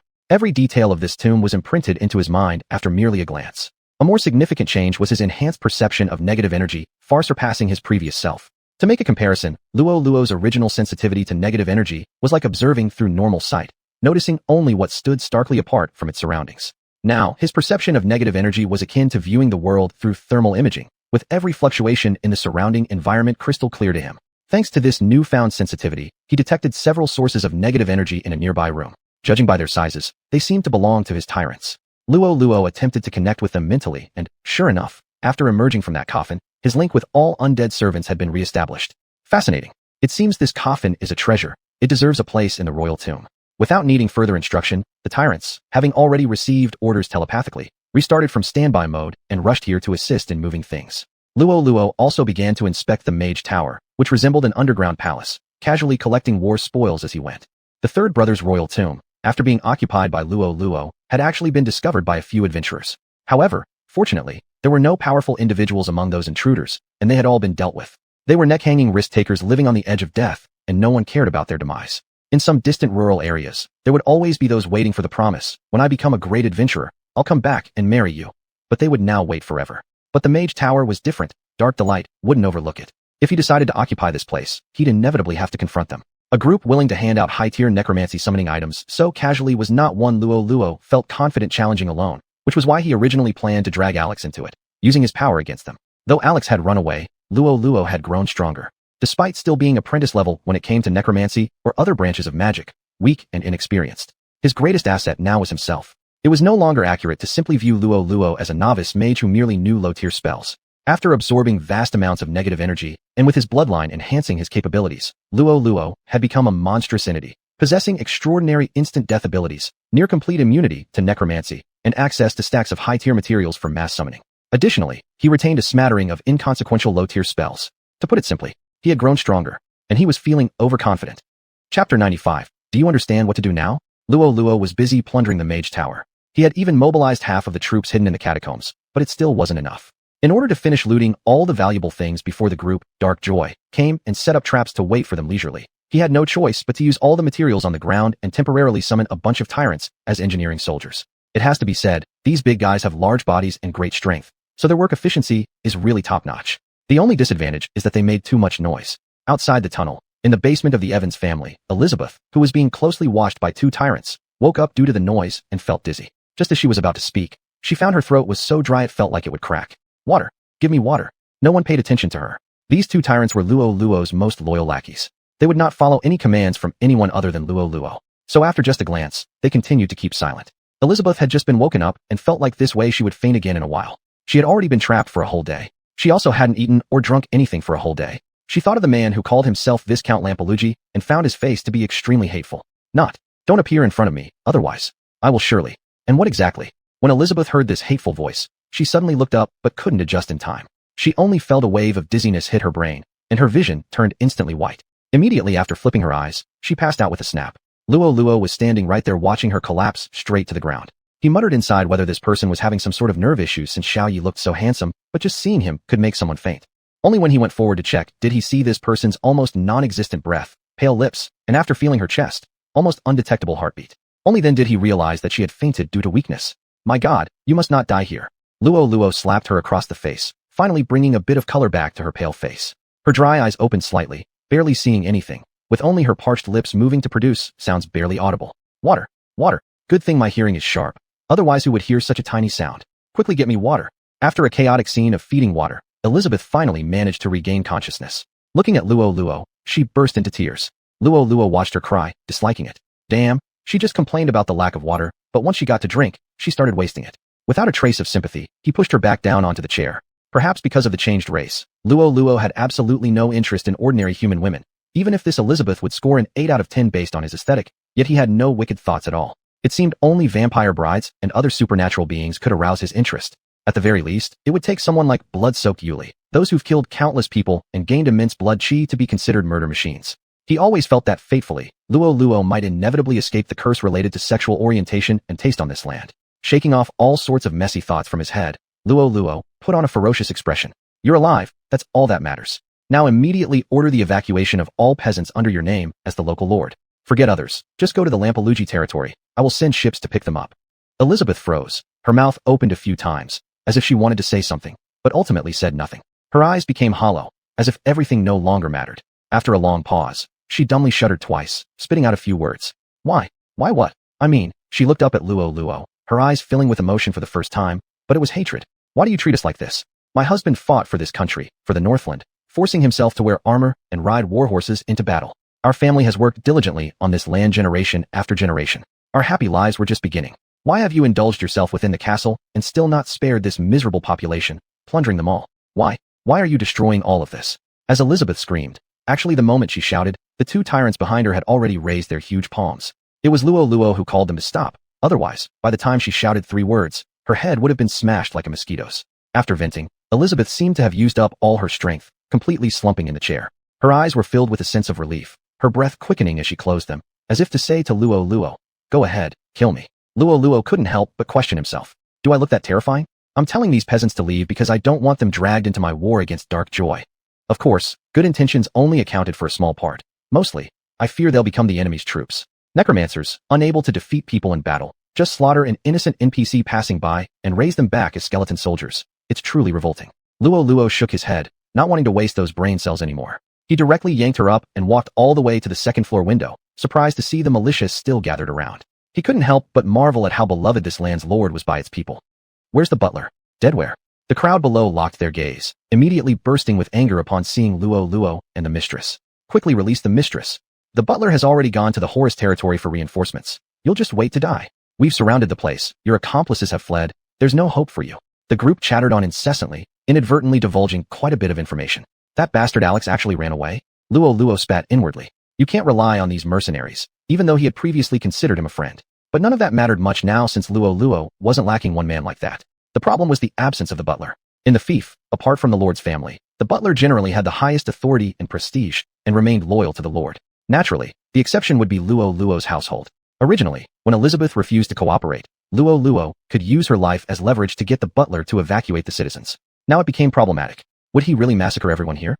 Every detail of this tomb was imprinted into his mind after merely a glance. A more significant change was his enhanced perception of negative energy, far surpassing his previous self. To make a comparison, Luo Luo's original sensitivity to negative energy was like observing through normal sight, noticing only what stood starkly apart from its surroundings. Now, his perception of negative energy was akin to viewing the world through thermal imaging, with every fluctuation in the surrounding environment crystal clear to him. Thanks to this newfound sensitivity, he detected several sources of negative energy in a nearby room. Judging by their sizes, they seemed to belong to his tyrants. Luo Luo attempted to connect with them mentally, and, sure enough, after emerging from that coffin, his link with all undead servants had been reestablished. Fascinating. It seems this coffin is a treasure. It deserves a place in the royal tomb. Without needing further instruction, the tyrants, having already received orders telepathically, restarted from standby mode and rushed here to assist in moving things. Luo Luo also began to inspect the Mage Tower, which resembled an underground palace, casually collecting war spoils as he went. The third brother's royal tomb, after being occupied by Luo Luo, had actually been discovered by a few adventurers. However, fortunately, there were no powerful individuals among those intruders, and they had all been dealt with. They were neck-hanging risk-takers living on the edge of death, and no one cared about their demise. In some distant rural areas, there would always be those waiting for the promise, when I become a great adventurer, I'll come back and marry you. But they would now wait forever. But the Mage Tower was different. Dark Delight wouldn't overlook it. If he decided to occupy this place, he'd inevitably have to confront them. A group willing to hand out high-tier necromancy summoning items so casually was not one Luo Luo felt confident challenging alone, which was why he originally planned to drag Alex into it, using his power against them. Though Alex had run away, Luo Luo had grown stronger. Despite still being apprentice level when it came to necromancy or other branches of magic, weak and inexperienced. His greatest asset now was himself. It was no longer accurate to simply view Luo Luo as a novice mage who merely knew low-tier spells. After absorbing vast amounts of negative energy, and with his bloodline enhancing his capabilities, Luo Luo had become a monstrous entity, possessing extraordinary instant death abilities, near-complete immunity to necromancy, and access to stacks of high-tier materials for mass summoning. Additionally, he retained a smattering of inconsequential low-tier spells. To put it simply, he had grown stronger, and he was feeling overconfident. Chapter 95. Do you understand what to do now? Luo Luo was busy plundering the Mage Tower. He had even mobilized half of the troops hidden in the catacombs, but it still wasn't enough. In order to finish looting all the valuable things before the group, Dark Joy, came and set up traps to wait for them leisurely, he had no choice but to use all the materials on the ground and temporarily summon a bunch of tyrants as engineering soldiers. It has to be said, these big guys have large bodies and great strength, so their work efficiency is really top-notch. The only disadvantage is that they made too much noise. Outside the tunnel, in the basement of the Evans family, Elizabeth, who was being closely watched by two tyrants, woke up due to the noise and felt dizzy. Just as she was about to speak, she found her throat was so dry it felt like it would crack. Water. Give me water. No one paid attention to her. These two tyrants were Luo Luo's most loyal lackeys. They would not follow any commands from anyone other than Luo Luo. So after just a glance, they continued to keep silent. Elizabeth had just been woken up and felt like this way she would faint again in a while. She had already been trapped for a whole day. She also hadn't eaten or drunk anything for a whole day. She thought of the man who called himself Viscount Lampelugi and found his face to be extremely hateful. Don't appear in front of me, otherwise, I will surely. And what exactly? When Elizabeth heard this hateful voice, she suddenly looked up but couldn't adjust in time. She only felt a wave of dizziness hit her brain, and her vision turned instantly white. Immediately after flipping her eyes, she passed out with a snap. Luo Luo was standing right there watching her collapse straight to the ground. He muttered inside whether this person was having some sort of nerve issue since Xiaoyi looked so handsome, but just seeing him could make someone faint. Only when he went forward to check did he see this person's almost non-existent breath, pale lips, and after feeling her chest, almost undetectable heartbeat. Only then did he realize that she had fainted due to weakness. My God, you must not die here. Luo Luo slapped her across the face, finally bringing a bit of color back to her pale face. Her dry eyes opened slightly, barely seeing anything, with only her parched lips moving to produce sounds barely audible. Water. Water. Good thing my hearing is sharp. Otherwise who would hear such a tiny sound? Quickly get me water. After a chaotic scene of feeding water, Elizabeth finally managed to regain consciousness. Looking at Luo Luo, she burst into tears. Luo Luo watched her cry, disliking it. Damn, she just complained about the lack of water, but once she got to drink, she started wasting it. Without a trace of sympathy, he pushed her back down onto the chair. Perhaps because of the changed race, Luo Luo had absolutely no interest in ordinary human women. Even if this Elizabeth would score an 8 out of 10 based on his aesthetic, yet he had no wicked thoughts at all. It seemed only vampire brides and other supernatural beings could arouse his interest. At the very least, it would take someone like blood-soaked Yuli, those who've killed countless people and gained immense blood chi to be considered murder machines. He always felt that fatefully, Luo Luo might inevitably escape the curse related to sexual orientation and taste on this land. Shaking off all sorts of messy thoughts from his head, Luo Luo put on a ferocious expression. You're alive, that's all that matters. Now immediately order the evacuation of all peasants under your name as the local lord. Forget others, just go to the Lampalugi territory, I will send ships to pick them up. Elizabeth froze, her mouth opened a few times, as if she wanted to say something, but ultimately said nothing. Her eyes became hollow, as if everything no longer mattered. After a long pause, she dumbly shuddered twice, spitting out a few words. Why? Why what? I mean, she looked up at Luo Luo, her eyes filling with emotion for the first time, but it was hatred. Why do you treat us like this? My husband fought for this country, for the Northland, forcing himself to wear armor and ride war horses into battle. Our family has worked diligently on this land generation after generation. Our happy lives were just beginning. Why have you indulged yourself within the castle and still not spared this miserable population, plundering them all? Why? Why are you destroying all of this? As Elizabeth screamed, actually the moment she shouted, the two tyrants behind her had already raised their huge palms. It was Luo Luo who called them to stop. Otherwise, by the time she shouted 3 words, her head would have been smashed like a mosquito's. After venting, Elizabeth seemed to have used up all her strength, completely slumping in the chair. Her eyes were filled with a sense of relief, her breath quickening as she closed them, as if to say to Luo Luo, go ahead, kill me. Luo Luo couldn't help but question himself. Do I look that terrifying? I'm telling these peasants to leave because I don't want them dragged into my war against dark joy. Of course, good intentions only accounted for a small part. Mostly, I fear they'll become the enemy's troops. Necromancers, unable to defeat people in battle, just slaughter an innocent NPC passing by and raise them back as skeleton soldiers. It's truly revolting. Luo Luo shook his head, not wanting to waste those brain cells anymore. He directly yanked her up and walked all the way to the second-floor window, surprised to see the malicious still gathered around. He couldn't help but marvel at how beloved this land's lord was by its people. Where's the butler? Dead where? The crowd below locked their gaze, immediately bursting with anger upon seeing Luo Luo and the mistress. Quickly release the mistress. The butler has already gone to the Horus territory for reinforcements. You'll just wait to die. We've surrounded the place. Your accomplices have fled. There's no hope for you. The group chattered on incessantly, inadvertently divulging quite a bit of information. That bastard Alex actually ran away? Luo Luo spat inwardly. You can't rely on these mercenaries, even though he had previously considered him a friend. But none of that mattered much now since Luo Luo wasn't lacking one man like that. The problem was the absence of the butler. In the fief, apart from the lord's family, the butler generally had the highest authority and prestige, and remained loyal to the lord. Naturally, the exception would be Luo Luo's household. Originally, when Elizabeth refused to cooperate, Luo Luo could use her life as leverage to get the butler to evacuate the citizens. Now it became problematic. Would he really massacre everyone here?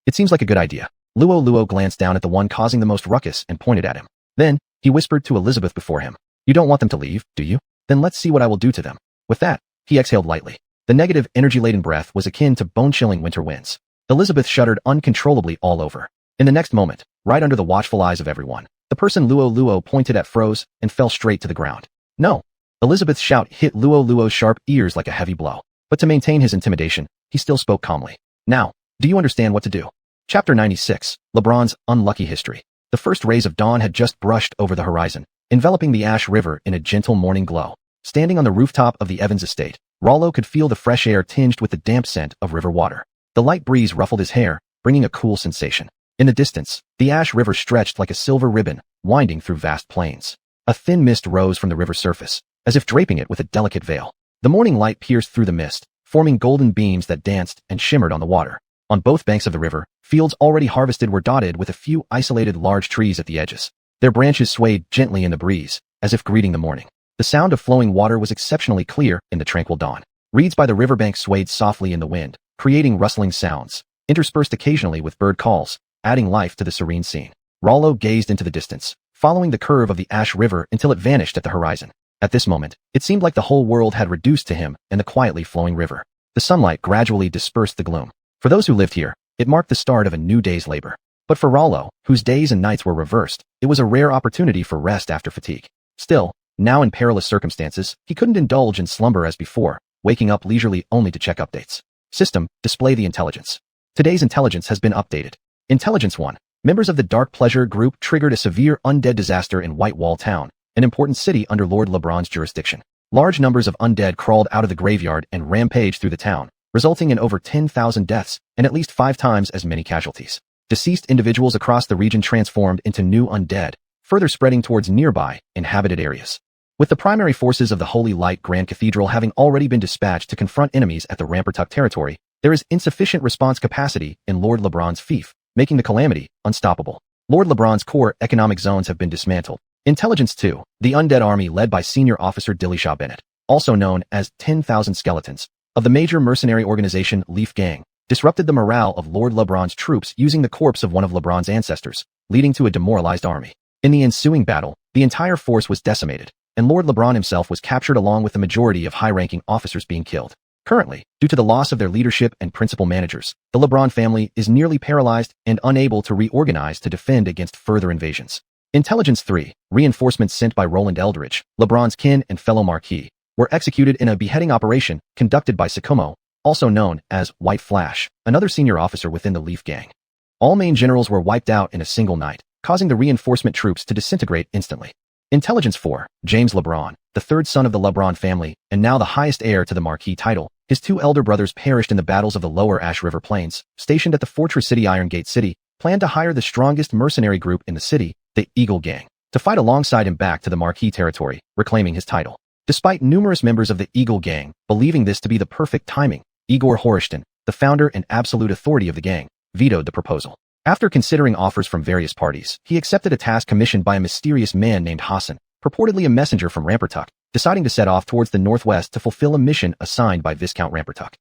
It seems like a good idea. Luo Luo glanced down at the one causing the most ruckus and pointed at him. Then, he whispered to Elizabeth before him. You don't want them to leave, do you? Then let's see what I will do to them. With that, he exhaled lightly. The negative, energy-laden breath was akin to bone-chilling winter winds. Elizabeth shuddered uncontrollably all over. In the next moment, right under the watchful eyes of everyone, the person Luo Luo pointed at froze and fell straight to the ground. No! Elizabeth's shout hit Luo Luo's sharp ears like a heavy blow. But to maintain his intimidation, he still spoke calmly. Now, do you understand what to do? Chapter 96, LeBron's Unlucky History. The first rays of dawn had just brushed over the horizon, enveloping the Ash River in a gentle morning glow. Standing on the rooftop of the Evans estate, Rollo could feel the fresh air tinged with the damp scent of river water. The light breeze ruffled his hair, bringing a cool sensation. In the distance, the Ash River stretched like a silver ribbon, winding through vast plains. A thin mist rose from the river's surface, as if draping it with a delicate veil. The morning light pierced through the mist, forming golden beams that danced and shimmered on the water. On both banks of the river, fields already harvested were dotted with a few isolated large trees at the edges. Their branches swayed gently in the breeze, as if greeting the morning. The sound of flowing water was exceptionally clear in the tranquil dawn. Reeds by the riverbank swayed softly in the wind, creating rustling sounds, interspersed occasionally with bird calls, adding life to the serene scene. Rollo gazed into the distance, following the curve of the Ash River until it vanished at the horizon. At this moment, it seemed like the whole world had reduced to him and the quietly flowing river. The sunlight gradually dispersed the gloom. For those who lived here, it marked the start of a new day's labor. But for Rollo, whose days and nights were reversed, it was a rare opportunity for rest after fatigue. Still, now in perilous circumstances, he couldn't indulge in slumber as before, waking up leisurely only to check updates. System, display the intelligence. Today's intelligence has been updated. Intelligence 1. Members of the Dark Pleasure Group triggered a severe undead disaster in White Wall Town, an important city under Lord LeBron's jurisdiction. Large numbers of undead crawled out of the graveyard and rampaged through the town, resulting in over 10,000 deaths and at least 5 times as many casualties. Deceased individuals across the region transformed into new undead, further spreading towards nearby, inhabited areas. With the primary forces of the Holy Light Grand Cathedral having already been dispatched to confront enemies at the Rampertuck territory, there is insufficient response capacity in Lord LeBron's fief, making the calamity unstoppable. Lord LeBron's core economic zones have been dismantled. Intelligence 2. The undead army led by Senior Officer Dillashaw Bennett, also known as 10,000 Skeletons, of the major mercenary organization Leaf Gang, disrupted the morale of Lord LeBron's troops using the corpse of one of LeBron's ancestors, leading to a demoralized army. In the ensuing battle, the entire force was decimated, and Lord LeBron himself was captured along with the majority of high-ranking officers being killed. Currently, due to the loss of their leadership and principal managers, the LeBron family is nearly paralyzed and unable to reorganize to defend against further invasions. Intelligence 3. Reinforcements sent by Roland Eldridge, LeBron's kin and fellow Marquis, were executed in a beheading operation conducted by Sikomo, also known as White Flash, another senior officer within the Leaf Gang. All main generals were wiped out in a single night, causing the reinforcement troops to disintegrate instantly. Intelligence 4. James LeBron, the third son of the LeBron family and now the highest heir to the Marquis title, his two elder brothers perished in the battles of the lower Ash River Plains, stationed at the fortress city Iron Gate City, planned to hire the strongest mercenary group in the city, the Eagle Gang, to fight alongside him back to the Marquis territory, reclaiming his title. Despite numerous members of the Eagle Gang believing this to be the perfect timing, Igor Horiston, the founder and absolute authority of the gang, vetoed the proposal. After considering offers from various parties, he accepted a task commissioned by a mysterious man named Hassan, purportedly a messenger from Rampertuck, deciding to set off towards the northwest to fulfill a mission assigned by Viscount Rampertuck.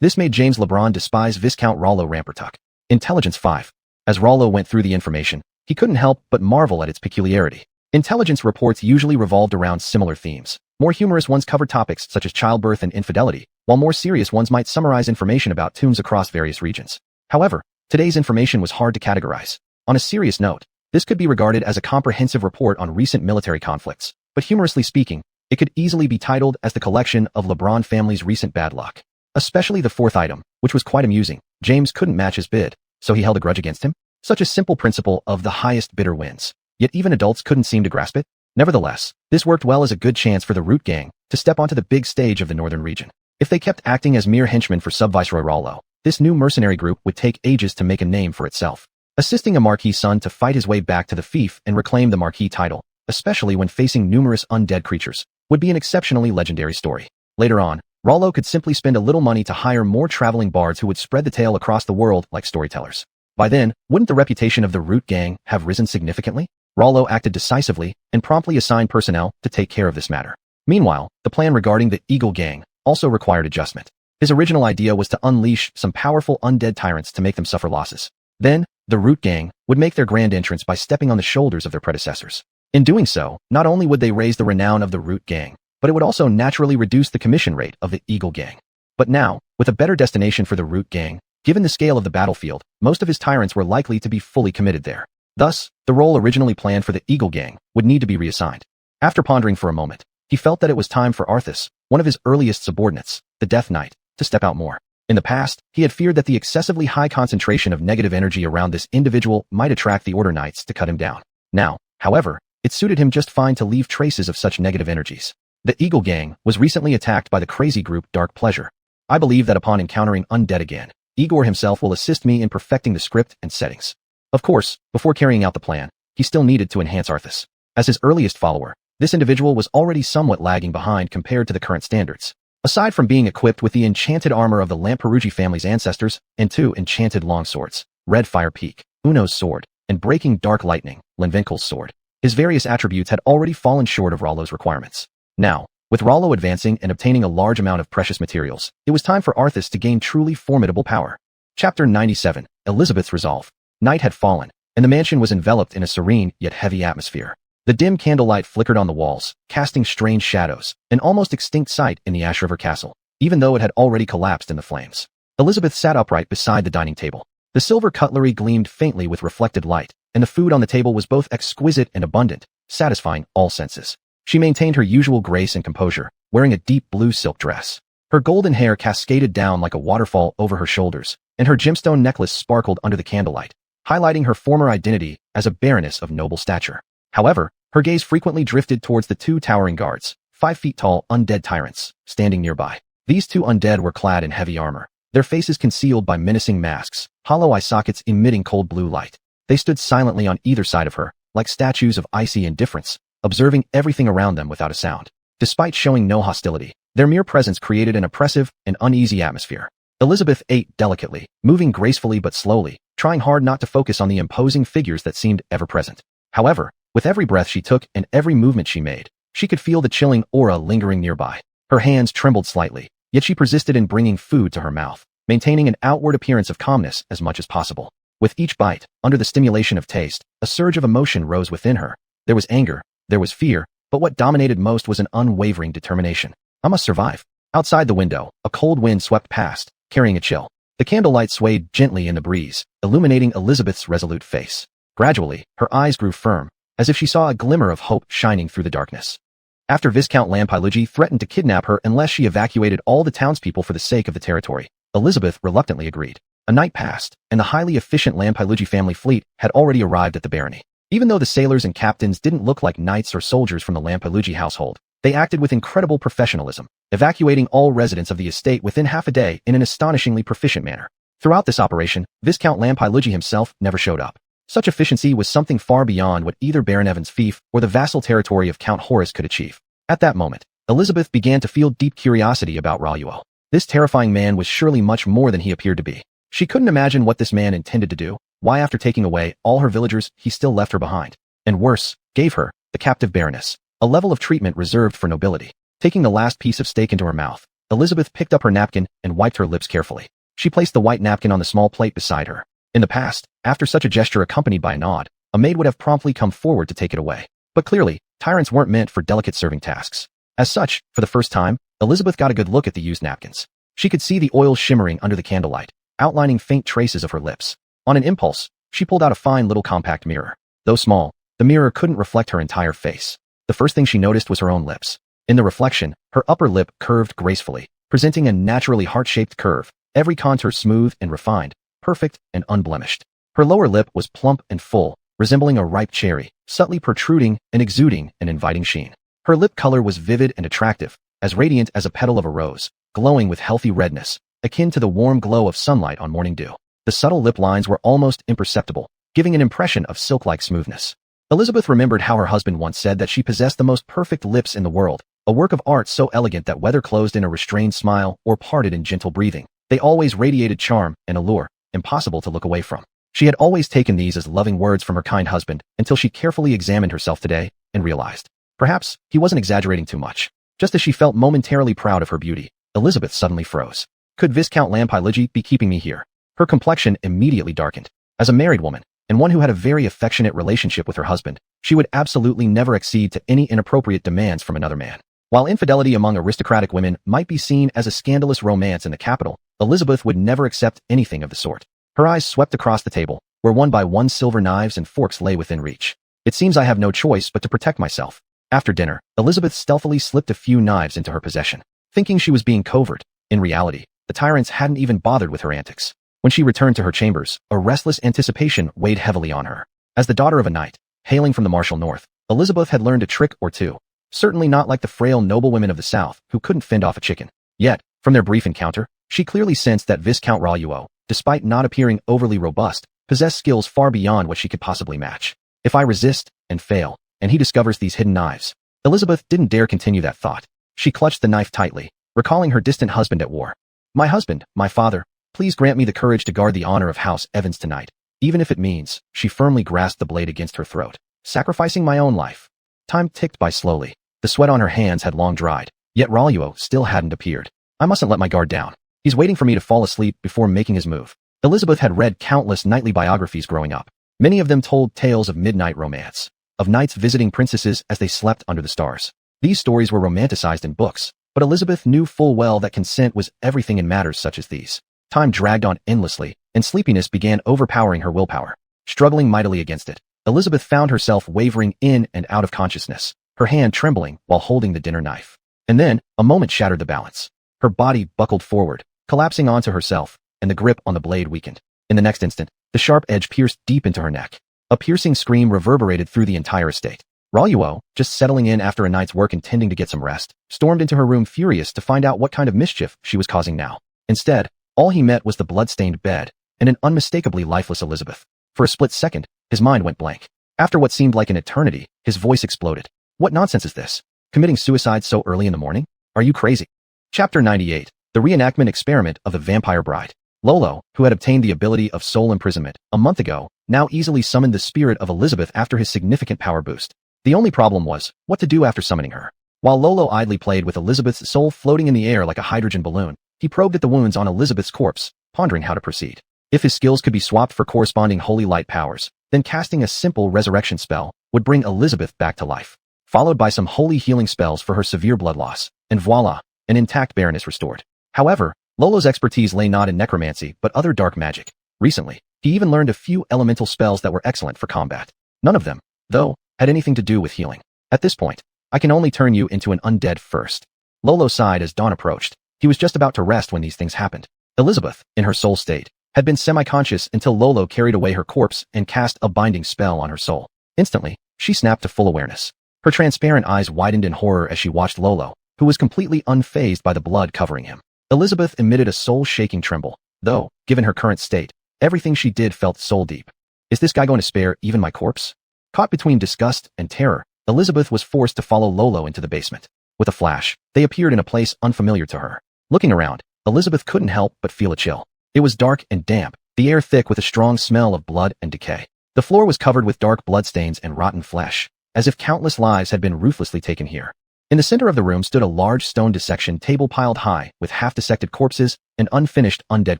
This made James LeBron despise Viscount Rollo Rampertuck. Intelligence 5. As Rollo went through the information, he couldn't help but marvel at its peculiarity. Intelligence reports usually revolved around similar themes. More humorous ones covered topics such as childbirth and infidelity, while more serious ones might summarize information about tombs across various regions. However, today's information was hard to categorize. On a serious note, this could be regarded as a comprehensive report on recent military conflicts, but humorously speaking, it could easily be titled as the collection of LeBron family's recent bad luck. Especially the fourth item, which was quite amusing. James couldn't match his bid, so he held a grudge against him? Such a simple principle of the highest bidder wins. Yet even adults couldn't seem to grasp it. Nevertheless, this worked well as a good chance for the Root Gang to step onto the big stage of the northern region. If they kept acting as mere henchmen for Sub-Viceroy Rollo, this new mercenary group would take ages to make a name for itself. Assisting a Marquis son to fight his way back to the fief and reclaim the Marquis title, especially when facing numerous undead creatures, would be an exceptionally legendary story. Later on, Rollo could simply spend a little money to hire more traveling bards who would spread the tale across the world like storytellers. By then, wouldn't the reputation of the Root Gang have risen significantly? Rollo acted decisively and promptly assigned personnel to take care of this matter. Meanwhile, the plan regarding the Eagle Gang also required adjustment. His original idea was to unleash some powerful undead tyrants to make them suffer losses. Then, the Root Gang would make their grand entrance by stepping on the shoulders of their predecessors. In doing so, not only would they raise the renown of the Root Gang, but it would also naturally reduce the commission rate of the Eagle Gang. But now, with a better destination for the Root Gang, given the scale of the battlefield, most of his tyrants were likely to be fully committed there. Thus, the role originally planned for the Eagle Gang would need to be reassigned. After pondering for a moment, he felt that it was time for Arthas, one of his earliest subordinates, the Death Knight, to step out more. In the past, he had feared that the excessively high concentration of negative energy around this individual might attract the Order Knights to cut him down. Now, however, it suited him just fine to leave traces of such negative energies. The Eagle Gang was recently attacked by the crazy group Dark Pleasure. I believe that upon encountering undead again, Igor himself will assist me in perfecting the script and settings. Of course, before carrying out the plan, he still needed to enhance Arthas. As his earliest follower, this individual was already somewhat lagging behind compared to the current standards. Aside from being equipped with the enchanted armor of the Lamperugi family's ancestors and two enchanted longswords, Red Fire Peak, Uno's sword, and Breaking Dark Lightning, Lenvinkel's sword, his various attributes had already fallen short of Rollo's requirements. Now, with Rollo advancing and obtaining a large amount of precious materials, it was time for Arthas to gain truly formidable power. Chapter 97, Elizabeth's Resolve. Night had fallen, and the mansion was enveloped in a serene yet heavy atmosphere. The dim candlelight flickered on the walls, casting strange shadows, an almost extinct sight in the Ash River Castle, even though it had already collapsed in the flames. Elizabeth sat upright beside the dining table. The silver cutlery gleamed faintly with reflected light, and the food on the table was both exquisite and abundant, satisfying all senses. She maintained her usual grace and composure, wearing a deep blue silk dress. Her golden hair cascaded down like a waterfall over her shoulders, and her gemstone necklace sparkled under the candlelight, highlighting her former identity as a baroness of noble stature. However, her gaze frequently drifted towards the two towering guards, 5 feet tall undead tyrants, standing nearby. These two undead were clad in heavy armor, their faces concealed by menacing masks, hollow eye sockets emitting cold blue light. They stood silently on either side of her, like statues of icy indifference, observing everything around them without a sound. Despite showing no hostility, their mere presence created an oppressive and uneasy atmosphere. Elizabeth ate delicately, moving gracefully but slowly, trying hard not to focus on the imposing figures that seemed ever present. However, with every breath she took and every movement she made, she could feel the chilling aura lingering nearby. Her hands trembled slightly, yet she persisted in bringing food to her mouth, maintaining an outward appearance of calmness as much as possible. With each bite, under the stimulation of taste, a surge of emotion rose within her. There was anger, there was fear, but what dominated most was an unwavering determination. I must survive. Outside the window, a cold wind swept past, carrying a chill. The candlelight swayed gently in the breeze, illuminating Elizabeth's resolute face. Gradually, her eyes grew firm, as if she saw a glimmer of hope shining through the darkness. After Viscount Lampilugi threatened to kidnap her unless she evacuated all the townspeople for the sake of the territory, Elizabeth reluctantly agreed. A night passed, and the highly efficient Lampilugi family fleet had already arrived at the barony. Even though the sailors and captains didn't look like knights or soldiers from the Lampilugi household, they acted with incredible professionalism, evacuating all residents of the estate within half a day in an astonishingly proficient manner. Throughout this operation, Viscount Lampilugi himself never showed up. Such efficiency was something far beyond what either Baron Evan's fief or the vassal territory of Count Horace could achieve. At that moment, Elizabeth began to feel deep curiosity about Luo Luo. This terrifying man was surely much more than he appeared to be. She couldn't imagine what this man intended to do, why after taking away all her villagers he still left her behind. And worse, gave her, the captive baroness, a level of treatment reserved for nobility. Taking the last piece of steak into her mouth, Elizabeth picked up her napkin and wiped her lips carefully. She placed the white napkin on the small plate beside her. In the past, after such a gesture accompanied by a nod, a maid would have promptly come forward to take it away. But clearly, tyrants weren't meant for delicate serving tasks. As such, for the first time, Elizabeth got a good look at the used napkins. She could see the oil shimmering under the candlelight, outlining faint traces of her lips. On an impulse, she pulled out a fine little compact mirror. Though small, the mirror couldn't reflect her entire face. The first thing she noticed was her own lips. In the reflection, her upper lip curved gracefully, presenting a naturally heart-shaped curve, every contour smooth and refined, perfect and unblemished. Her lower lip was plump and full, resembling a ripe cherry, subtly protruding and exuding an inviting sheen. Her lip color was vivid and attractive, as radiant as a petal of a rose, glowing with healthy redness, akin to the warm glow of sunlight on morning dew. The subtle lip lines were almost imperceptible, giving an impression of silk-like smoothness. Elizabeth remembered how her husband once said that she possessed the most perfect lips in the world, a work of art so elegant that whether closed in a restrained smile or parted in gentle breathing, they always radiated charm and allure, impossible to look away from. She had always taken these as loving words from her kind husband until she carefully examined herself today and realized, perhaps, he wasn't exaggerating too much. Just as she felt momentarily proud of her beauty, Elizabeth suddenly froze. Could Viscount Lampilugi be keeping me here? Her complexion immediately darkened. As a married woman, and one who had a very affectionate relationship with her husband, she would absolutely never accede to any inappropriate demands from another man. While infidelity among aristocratic women might be seen as a scandalous romance in the capital, Elizabeth would never accept anything of the sort. Her eyes swept across the table, where one by one silver knives and forks lay within reach. It seems I have no choice but to protect myself. After dinner, Elizabeth stealthily slipped a few knives into her possession, thinking she was being covert. In reality, the tyrants hadn't even bothered with her antics. When she returned to her chambers, a restless anticipation weighed heavily on her. As the daughter of a knight, hailing from the martial north, Elizabeth had learned a trick or two. Certainly not like the frail noblewomen of the south who couldn't fend off a chicken. Yet, from their brief encounter, she clearly sensed that Viscount Luo Luo, despite not appearing overly robust, possessed skills far beyond what she could possibly match. If I resist and fail, and he discovers these hidden knives, Elizabeth didn't dare continue that thought. She clutched the knife tightly, recalling her distant husband at war. My husband, my father, please grant me the courage to guard the honor of House Evans tonight, even if it means, she firmly grasped the blade against her throat, sacrificing my own life. Time ticked by slowly. The sweat on her hands had long dried, yet Luo Luo still hadn't appeared. I mustn't let my guard down. He's waiting for me to fall asleep before making his move. Elizabeth had read countless knightly biographies growing up. Many of them told tales of midnight romance, of knights visiting princesses as they slept under the stars. These stories were romanticized in books, but Elizabeth knew full well that consent was everything in matters such as these. Time dragged on endlessly, and sleepiness began overpowering her willpower. Struggling mightily against it, Elizabeth found herself wavering in and out of consciousness, her hand trembling while holding the dinner knife. And then, a moment shattered the balance. Her body buckled forward, collapsing onto herself, and the grip on the blade weakened. In the next instant, the sharp edge pierced deep into her neck. A piercing scream reverberated through the entire estate. Luo Luo, just settling in after a night's work intending to get some rest, stormed into her room furious to find out what kind of mischief she was causing now. Instead, all he met was the blood-stained bed and an unmistakably lifeless Elizabeth. For a split second, his mind went blank. After what seemed like an eternity, his voice exploded. What nonsense is this? Committing suicide so early in the morning? Are you crazy? Chapter 98. The Reenactment Experiment of the Vampire Bride. Lolo, who had obtained the ability of soul imprisonment a month ago, now easily summoned the spirit of Elizabeth after his significant power boost. The only problem was what to do after summoning her. While Lolo idly played with Elizabeth's soul floating in the air like a hydrogen balloon, he probed at the wounds on Elizabeth's corpse, pondering how to proceed. If his skills could be swapped for corresponding holy light powers, then casting a simple resurrection spell would bring Elizabeth back to life, followed by some holy healing spells for her severe blood loss, and voila, an intact Baron is restored. However, Lolo's expertise lay not in necromancy but other dark magic. Recently, he even learned a few elemental spells that were excellent for combat. None of them, though, had anything to do with healing. At this point, I can only turn you into an undead first. Lolo sighed as dawn approached. He was just about to rest when these things happened. Elizabeth, in her soul state, had been semi-conscious until Lolo carried away her corpse and cast a binding spell on her soul. Instantly, she snapped to full awareness. Her transparent eyes widened in horror as she watched Lolo, who was completely unfazed by the blood covering him. Elizabeth emitted a soul-shaking tremble, though, given her current state, everything she did felt soul-deep. Is this guy going to spare even my corpse? Caught between disgust and terror, Elizabeth was forced to follow Lolo into the basement. With a flash, they appeared in a place unfamiliar to her. Looking around, Elizabeth couldn't help but feel a chill. It was dark and damp, the air thick with a strong smell of blood and decay. The floor was covered with dark bloodstains and rotten flesh, as if countless lives had been ruthlessly taken here. In the center of the room stood a large stone dissection table piled high with half-dissected corpses and unfinished undead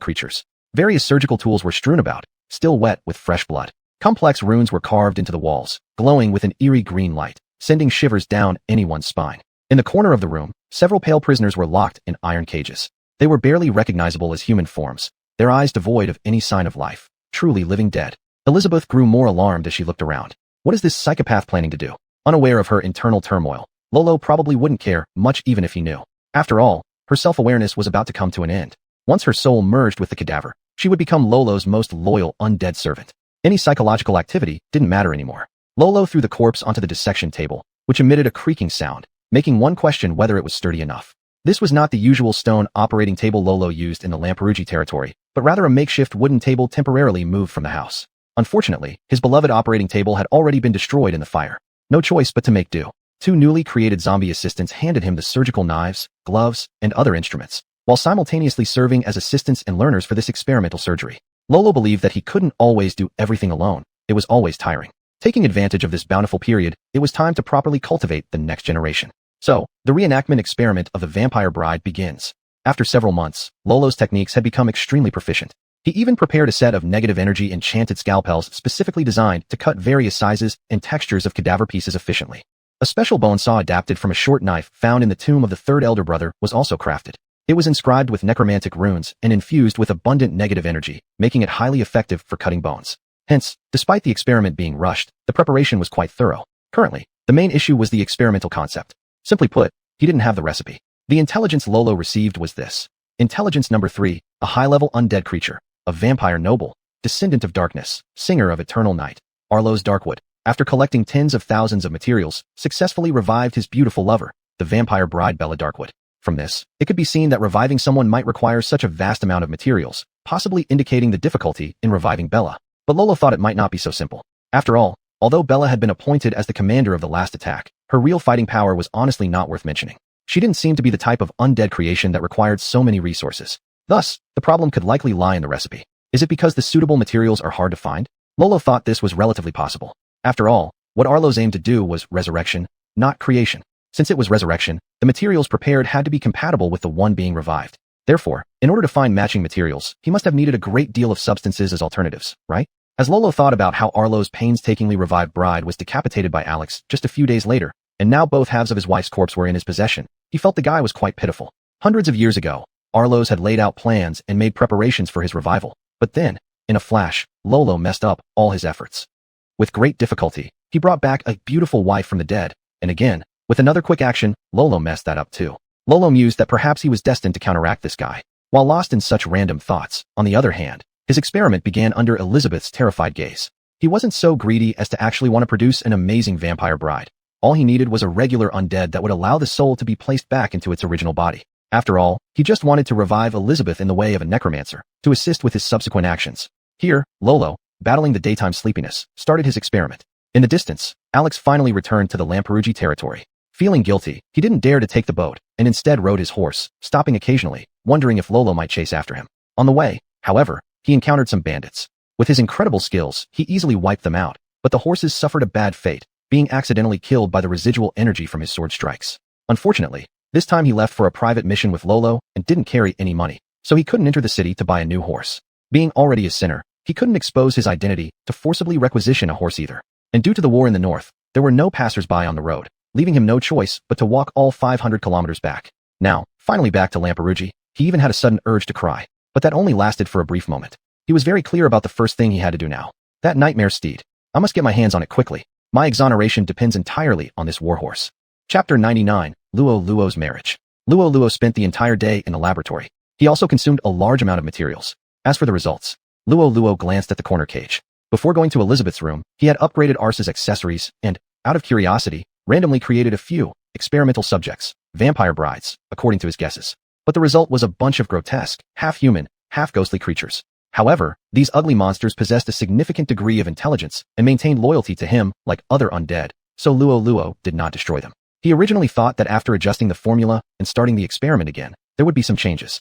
creatures. Various surgical tools were strewn about, still wet with fresh blood. Complex runes were carved into the walls, glowing with an eerie green light, sending shivers down anyone's spine. In the corner of the room, several pale prisoners were locked in iron cages. They were barely recognizable as human forms, their eyes devoid of any sign of life, truly living dead. Elizabeth grew more alarmed as she looked around. What is this psychopath planning to do? Unaware of her internal turmoil, Lolo probably wouldn't care much even if he knew. After all, her self-awareness was about to come to an end. Once her soul merged with the cadaver, she would become Lolo's most loyal undead servant. Any psychological activity didn't matter anymore. Lolo threw the corpse onto the dissection table, which emitted a creaking sound, making one question whether it was sturdy enough. This was not the usual stone operating table Lolo used in the Lamperugi territory, but rather a makeshift wooden table temporarily moved from the house. Unfortunately, his beloved operating table had already been destroyed in the fire. No choice but to make do. Two newly created zombie assistants handed him the surgical knives, gloves, and other instruments, while simultaneously serving as assistants and learners for this experimental surgery. Lolo believed that he couldn't always do everything alone. It was always tiring. Taking advantage of this bountiful period, it was time to properly cultivate the next generation. So, the reenactment experiment of the vampire bride begins. After several months, Lolo's techniques had become extremely proficient. He even prepared a set of negative energy enchanted scalpels specifically designed to cut various sizes and textures of cadaver pieces efficiently. A special bone saw adapted from a short knife found in the tomb of the third elder brother was also crafted. It was inscribed with necromantic runes and infused with abundant negative energy, making it highly effective for cutting bones. Hence, despite the experiment being rushed, the preparation was quite thorough. Currently, the main issue was the experimental concept. Simply put, he didn't have the recipe. The intelligence Lolo received was this. Intelligence number 3, a high-level undead creature, a vampire noble, descendant of darkness, singer of eternal night. Arlo's Darkwood, after collecting tens of thousands of materials, successfully revived his beautiful lover, the vampire bride Bella Darkwood. From this, it could be seen that reviving someone might require such a vast amount of materials, possibly indicating the difficulty in reviving Bella. But Lolo thought it might not be so simple. After all, although Bella had been appointed as the commander of the last attack, her real fighting power was honestly not worth mentioning. She didn't seem to be the type of undead creation that required so many resources. Thus, the problem could likely lie in the recipe. Is it because the suitable materials are hard to find? Lolo thought this was relatively possible. After all, what Arlo's aimed to do was resurrection, not creation. Since it was resurrection, the materials prepared had to be compatible with the one being revived. Therefore, in order to find matching materials, he must have needed a great deal of substances as alternatives, right? As Lolo thought about how Arlo's painstakingly revived bride was decapitated by Alex just a few days later, and now both halves of his wife's corpse were in his possession, he felt the guy was quite pitiful. Hundreds of years ago, Arlo's had laid out plans and made preparations for his revival. But then, in a flash, Lolo messed up all his efforts. With great difficulty, he brought back a beautiful wife from the dead, and again, with another quick action, Lolo messed that up too. Lolo mused that perhaps he was destined to counteract this guy. While lost in such random thoughts, on the other hand, his experiment began under Elizabeth's terrified gaze. He wasn't so greedy as to actually want to produce an amazing vampire bride. All he needed was a regular undead that would allow the soul to be placed back into its original body. After all, he just wanted to revive Elizabeth in the way of a necromancer, to assist with his subsequent actions. Here, Lolo, battling the daytime sleepiness, started his experiment. In the distance, Alex finally returned to the Lamperugi territory. Feeling guilty, he didn't dare to take the boat, and instead rode his horse, stopping occasionally, wondering if Lolo might chase after him. On the way, However, he encountered some bandits. With his incredible skills, he easily wiped them out, but the horses suffered a bad fate, being accidentally killed by the residual energy from his sword strikes. Unfortunately, this time he left for a private mission with Luo Luo and didn't carry any money, so he couldn't enter the city to buy a new horse. Being already a sinner, he couldn't expose his identity to forcibly requisition a horse either. And due to the war in the north, there were no passers-by on the road, leaving him no choice but to walk all 500 kilometers back. Now, finally back to Lamperugi, he even had a sudden urge to cry, but that only lasted for a brief moment. He was very clear about the first thing he had to do now. That nightmare steed. I must get my hands on it quickly. My exoneration depends entirely on this warhorse. Chapter 99, Luo Luo's marriage. Luo Luo spent the entire day in the laboratory. He also consumed a large amount of materials. As for the results, Luo Luo glanced at the corner cage. Before going to Elizabeth's room, he had upgraded Arce's accessories and, out of curiosity, randomly created a few experimental subjects, vampire brides, according to his guesses. But the result was a bunch of grotesque, half-human, half-ghostly creatures. However, these ugly monsters possessed a significant degree of intelligence and maintained loyalty to him like other undead, so Luo Luo did not destroy them. He originally thought that after adjusting the formula and starting the experiment again, there would be some changes.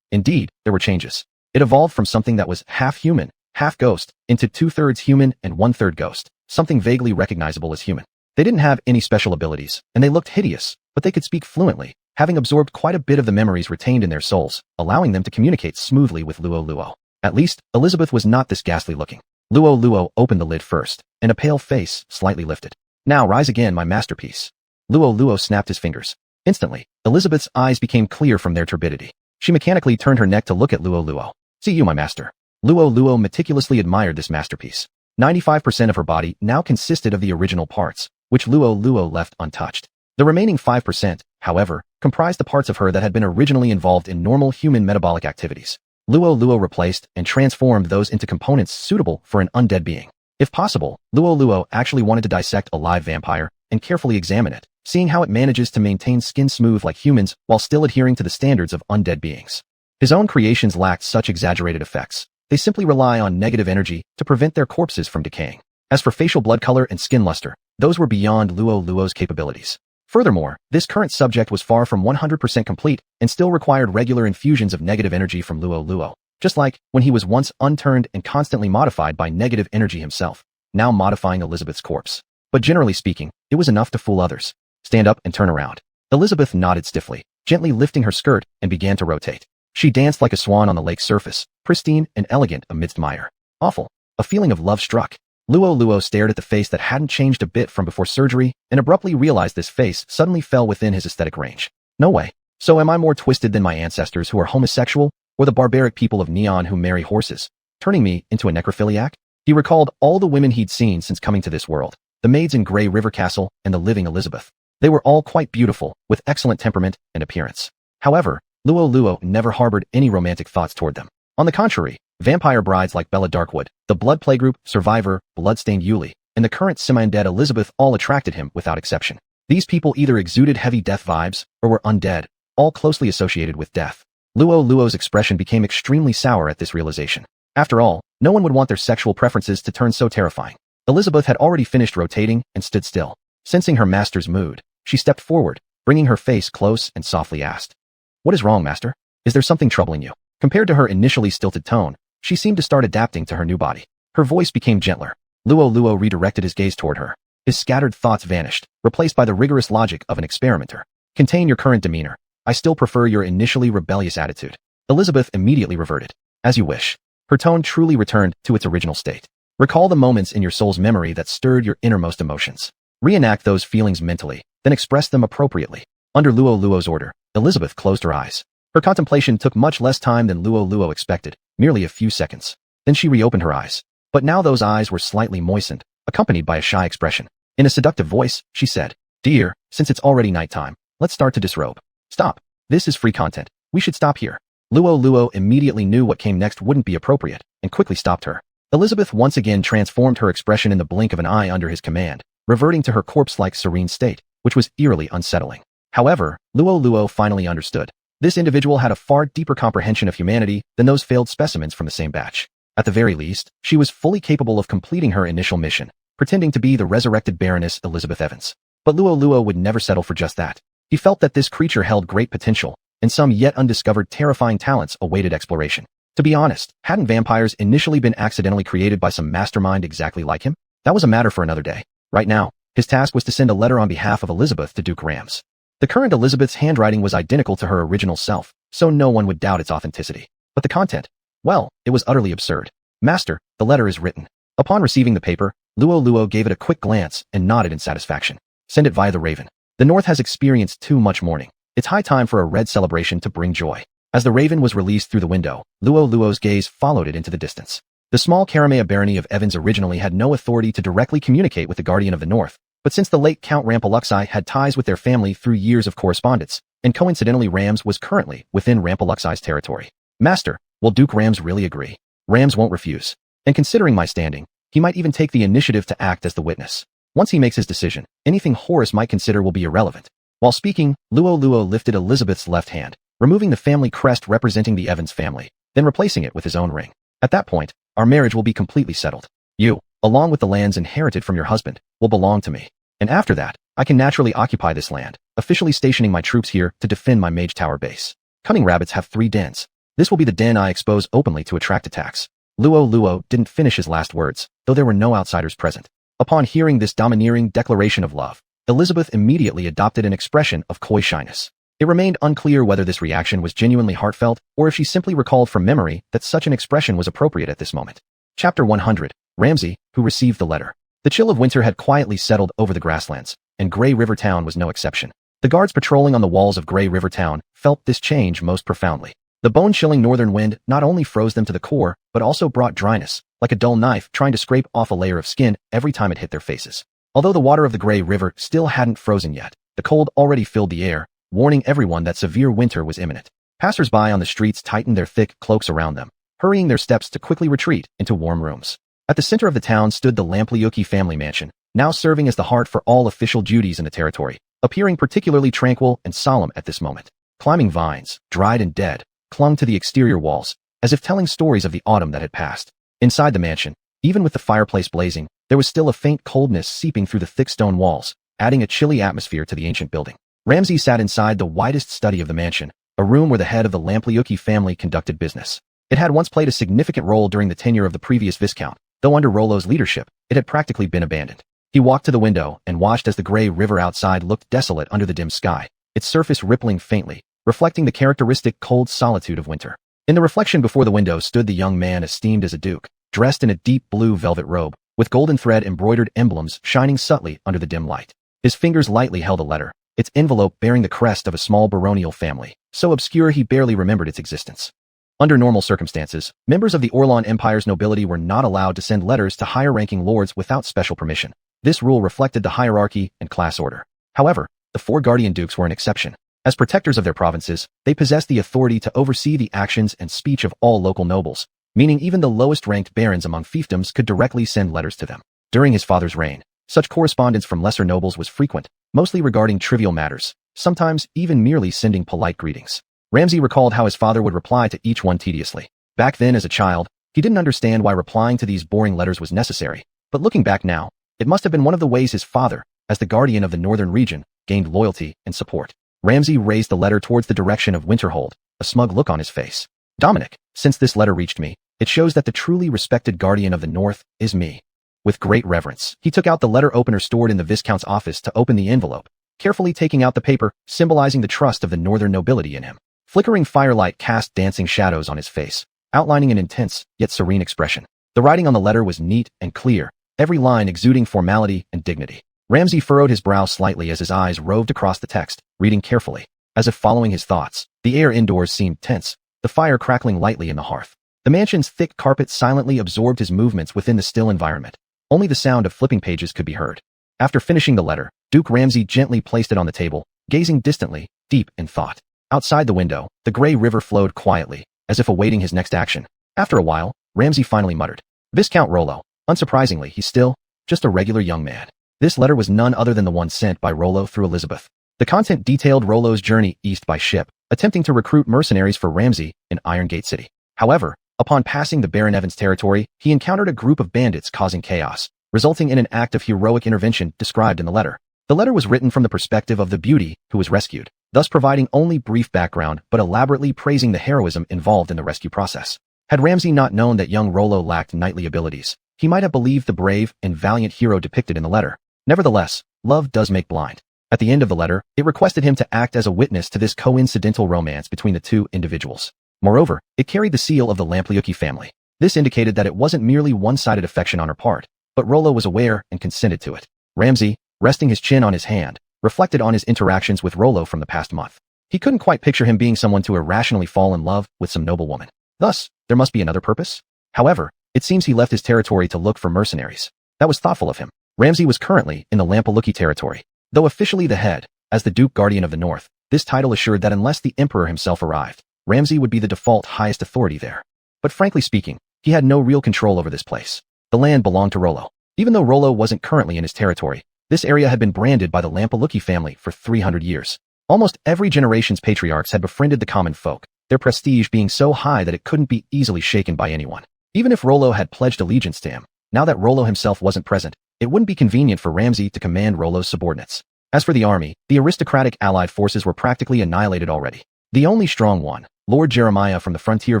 Indeed, there were changes. It evolved from something that was half-human, half-ghost, into 2/3 human and 1/3 ghost, something vaguely recognizable as human. They didn't have any special abilities, and they looked hideous, but they could speak fluently, having absorbed quite a bit of the memories retained in their souls, allowing them to communicate smoothly with Luo Luo. At least, Elizabeth was not this ghastly looking. Luo Luo opened the lid first, and a pale face slightly lifted. Now rise again, my masterpiece. Luo Luo snapped his fingers. Instantly, Elizabeth's eyes became clear from their turbidity. She mechanically turned her neck to look at Luo Luo. See you, my master. Luo Luo meticulously admired this masterpiece. 95% of her body now consisted of the original parts, which Luo Luo left untouched. The remaining 5%, however, comprised the parts of her that had been originally involved in normal human metabolic activities. Luo Luo replaced and transformed those into components suitable for an undead being. If possible, Luo Luo actually wanted to dissect a live vampire and carefully examine it, seeing how it manages to maintain skin smooth like humans while still adhering to the standards of undead beings. His own creations lacked such exaggerated effects. They simply rely on negative energy to prevent their corpses from decaying. As for facial blood color and skin luster, those were beyond Luo Luo's capabilities. Furthermore, this current subject was far from 100% complete and still required regular infusions of negative energy from Luo Luo, just like when he was once unturned and constantly modified by negative energy himself, now modifying Elizabeth's corpse. But generally speaking, it was enough to fool others. Stand up and turn around. Elizabeth nodded stiffly, gently lifting her skirt and began to rotate. She danced like a swan on the lake's surface, pristine and elegant amidst mire. Awful. A feeling of love struck. Luo Luo stared at the face that hadn't changed a bit from before surgery and abruptly realized this face suddenly fell within his aesthetic range. No way. So am I more twisted than my ancestors who are homosexual, or the barbaric people of Neon who marry horses, turning me into a necrophiliac? He recalled all the women he'd seen since coming to this world, the maids in Grey River Castle and the living Elizabeth. They were all quite beautiful, with excellent temperament and appearance. However, Luo Luo never harbored any romantic thoughts toward them. On the contrary, vampire brides like Bella Darkwood, the Blood Playgroup, Survivor, Bloodstained Yuli, and the current semi-undead Elizabeth all attracted him without exception. These people either exuded heavy death vibes or were undead, all closely associated with death. Luo Luo's expression became extremely sour at this realization. After all, no one would want their sexual preferences to turn so terrifying. Elizabeth had already finished rotating and stood still. Sensing her master's mood, she stepped forward, bringing her face close and softly asked, "What is wrong, master? Is there something troubling you?" Compared to her initially stilted tone, she seemed to start adapting to her new body. Her voice became gentler. Luo Luo redirected his gaze toward her. His scattered thoughts vanished, replaced by the rigorous logic of an experimenter. Contain your current demeanor. I still prefer your initially rebellious attitude. Elizabeth immediately reverted. As you wish. Her tone truly returned to its original state. Recall the moments in your soul's memory that stirred your innermost emotions. Reenact those feelings mentally, then express them appropriately. Under Luo Luo's order, Elizabeth closed her eyes. Her contemplation took much less time than Luo Luo expected, merely a few seconds. Then she reopened her eyes. But now those eyes were slightly moistened, accompanied by a shy expression. In a seductive voice, she said, "Dear, since it's already nighttime, let's start to disrobe." "Stop. This is free content. We should stop here." Luo Luo immediately knew what came next wouldn't be appropriate, and quickly stopped her. Elizabeth once again transformed her expression in the blink of an eye under his command, reverting to her corpse-like serene state, which was eerily unsettling. However, Luo Luo finally understood. This individual had a far deeper comprehension of humanity than those failed specimens from the same batch. At the very least, she was fully capable of completing her initial mission, pretending to be the resurrected Baroness Elizabeth Evans. But Luo Luo would never settle for just that. He felt that this creature held great potential, and some yet undiscovered terrifying talents awaited exploration. To be honest, hadn't vampires initially been accidentally created by some mastermind exactly like him? That was a matter for another day. Right now, his task was to send a letter on behalf of Elizabeth to Duke Rams. The current Elizabeth's handwriting was identical to her original self, so no one would doubt its authenticity. But the content? Well, it was utterly absurd. Master, the letter is written. Upon receiving the paper, Luo Luo gave it a quick glance and nodded in satisfaction. Send it via the Raven. The North has experienced too much mourning. It's high time for a red celebration to bring joy. As the Raven was released through the window, Luo Luo's gaze followed it into the distance. The small Karamea barony of Evans originally had no authority to directly communicate with the Guardian of the North, but since the late Count Rampeluxi had ties with their family through years of correspondence, and coincidentally Rams was currently within Rampeluxi's territory. Master, will Duke Rams really agree? Rams won't refuse. And considering my standing, he might even take the initiative to act as the witness. Once he makes his decision, anything Horace might consider will be irrelevant. While speaking, Luo Luo lifted Elizabeth's left hand, removing the family crest representing the Evans family, then replacing it with his own ring. At that point, our marriage will be completely settled. You, along with the lands inherited from your husband, will belong to me. And after that, I can naturally occupy this land, officially stationing my troops here to defend my Mage Tower base. Cunning rabbits have 3 dens. This will be the den I expose openly to attract attacks. Luo Luo didn't finish his last words, though there were no outsiders present. Upon hearing this domineering declaration of love, Elizabeth immediately adopted an expression of coy shyness. It remained unclear whether this reaction was genuinely heartfelt or if she simply recalled from memory that such an expression was appropriate at this moment. Chapter 100. Ramsay, who received the letter. The chill of winter had quietly settled over the grasslands, and Grey River Town was no exception. The guards patrolling on the walls of Grey River Town felt this change most profoundly. The bone-chilling northern wind not only froze them to the core, but also brought dryness, like a dull knife trying to scrape off a layer of skin every time it hit their faces. Although the water of the Grey River still hadn't frozen yet, the cold already filled the air, warning everyone that severe winter was imminent. Passers-by on the streets tightened their thick cloaks around them, hurrying their steps to quickly retreat into warm rooms. At the center of the town stood the Lampliuki family mansion, now serving as the heart for all official duties in the territory, appearing particularly tranquil and solemn at this moment. Climbing vines, dried and dead, clung to the exterior walls, as if telling stories of the autumn that had passed. Inside the mansion, even with the fireplace blazing, there was still a faint coldness seeping through the thick stone walls, adding a chilly atmosphere to the ancient building. Ramsay sat inside the widest study of the mansion, a room where the head of the Lampliuki family conducted business. It had once played a significant role during the tenure of the previous Viscount, though under Rollo's leadership, it had practically been abandoned. He walked to the window and watched as the Grey River outside looked desolate under the dim sky, its surface rippling faintly, reflecting the characteristic cold solitude of winter. In the reflection before the window stood the young man esteemed as a duke, dressed in a deep blue velvet robe, with golden thread embroidered emblems shining subtly under the dim light. His fingers lightly held a letter, its envelope bearing the crest of a small baronial family, so obscure he barely remembered its existence. Under normal circumstances, members of the Orlon Empire's nobility were not allowed to send letters to higher-ranking lords without special permission. This rule reflected the hierarchy and class order. However, the 4 guardian dukes were an exception. As protectors of their provinces, they possessed the authority to oversee the actions and speech of all local nobles, meaning even the lowest-ranked barons among fiefdoms could directly send letters to them. During his father's reign, such correspondence from lesser nobles was frequent, mostly regarding trivial matters, sometimes even merely sending polite greetings. Ramsay recalled how his father would reply to each one tediously. Back then as a child, he didn't understand why replying to these boring letters was necessary, but looking back now, it must have been one of the ways his father, as the guardian of the northern region, gained loyalty and support. Ramsay raised the letter towards the direction of Winterhold, a smug look on his face. Dominic, since this letter reached me, it shows that the truly respected guardian of the North is me. With great reverence, he took out the letter opener stored in the Viscount's office to open the envelope, carefully taking out the paper, symbolizing the trust of the northern nobility in him. Flickering firelight cast dancing shadows on his face, outlining an intense, yet serene expression. The writing on the letter was neat and clear, every line exuding formality and dignity. Ramsay furrowed his brow slightly as his eyes roved across the text, reading carefully. As if following his thoughts, the air indoors seemed tense, the fire crackling lightly in the hearth. The mansion's thick carpet silently absorbed his movements within the still environment. Only the sound of flipping pages could be heard. After finishing the letter, Duke Ramsay gently placed it on the table, gazing distantly, deep in thought. Outside the window, the Grey River flowed quietly, as if awaiting his next action. After a while, Ramsay finally muttered, "Viscount Rollo." Unsurprisingly, he's still just a regular young man. This letter was none other than the one sent by Rollo through Elizabeth. The content detailed Rollo's journey east by ship, attempting to recruit mercenaries for Ramsay in Iron Gate City. However, upon passing the Baron Evans territory, he encountered a group of bandits causing chaos, resulting in an act of heroic intervention described in the letter. The letter was written from the perspective of the beauty who was rescued, thus providing only brief background but elaborately praising the heroism involved in the rescue process. Had Ramsay not known that young Rollo lacked knightly abilities, he might have believed the brave and valiant hero depicted in the letter. Nevertheless, love does make blind. At the end of the letter, it requested him to act as a witness to this coincidental romance between the two individuals. Moreover, it carried the seal of the Lampliuki family. This indicated that it wasn't merely one-sided affection on her part, but Rollo was aware and consented to it. Ramsay, resting his chin on his hand, reflected on his interactions with Rollo from the past month. He couldn't quite picture him being someone to irrationally fall in love with some noble woman. Thus, there must be another purpose? However, it seems he left his territory to look for mercenaries. That was thoughtful of him. Ramsay was currently in the Lampliuki territory. Though officially the head, as the Duke Guardian of the North, this title assured that unless the Emperor himself arrived, Ramsay would be the default highest authority there. But frankly speaking, he had no real control over this place. The land belonged to Rollo. Even though Rollo wasn't currently in his territory, this area had been branded by the Lampliuki family for 300 years. Almost every generation's patriarchs had befriended the common folk, their prestige being so high that it couldn't be easily shaken by anyone. Even if Rollo had pledged allegiance to him, now that Rollo himself wasn't present, it wouldn't be convenient for Ramsay to command Rollo's subordinates. As for the army, the aristocratic allied forces were practically annihilated already. The only strong one, Lord Jeremiah from the Frontier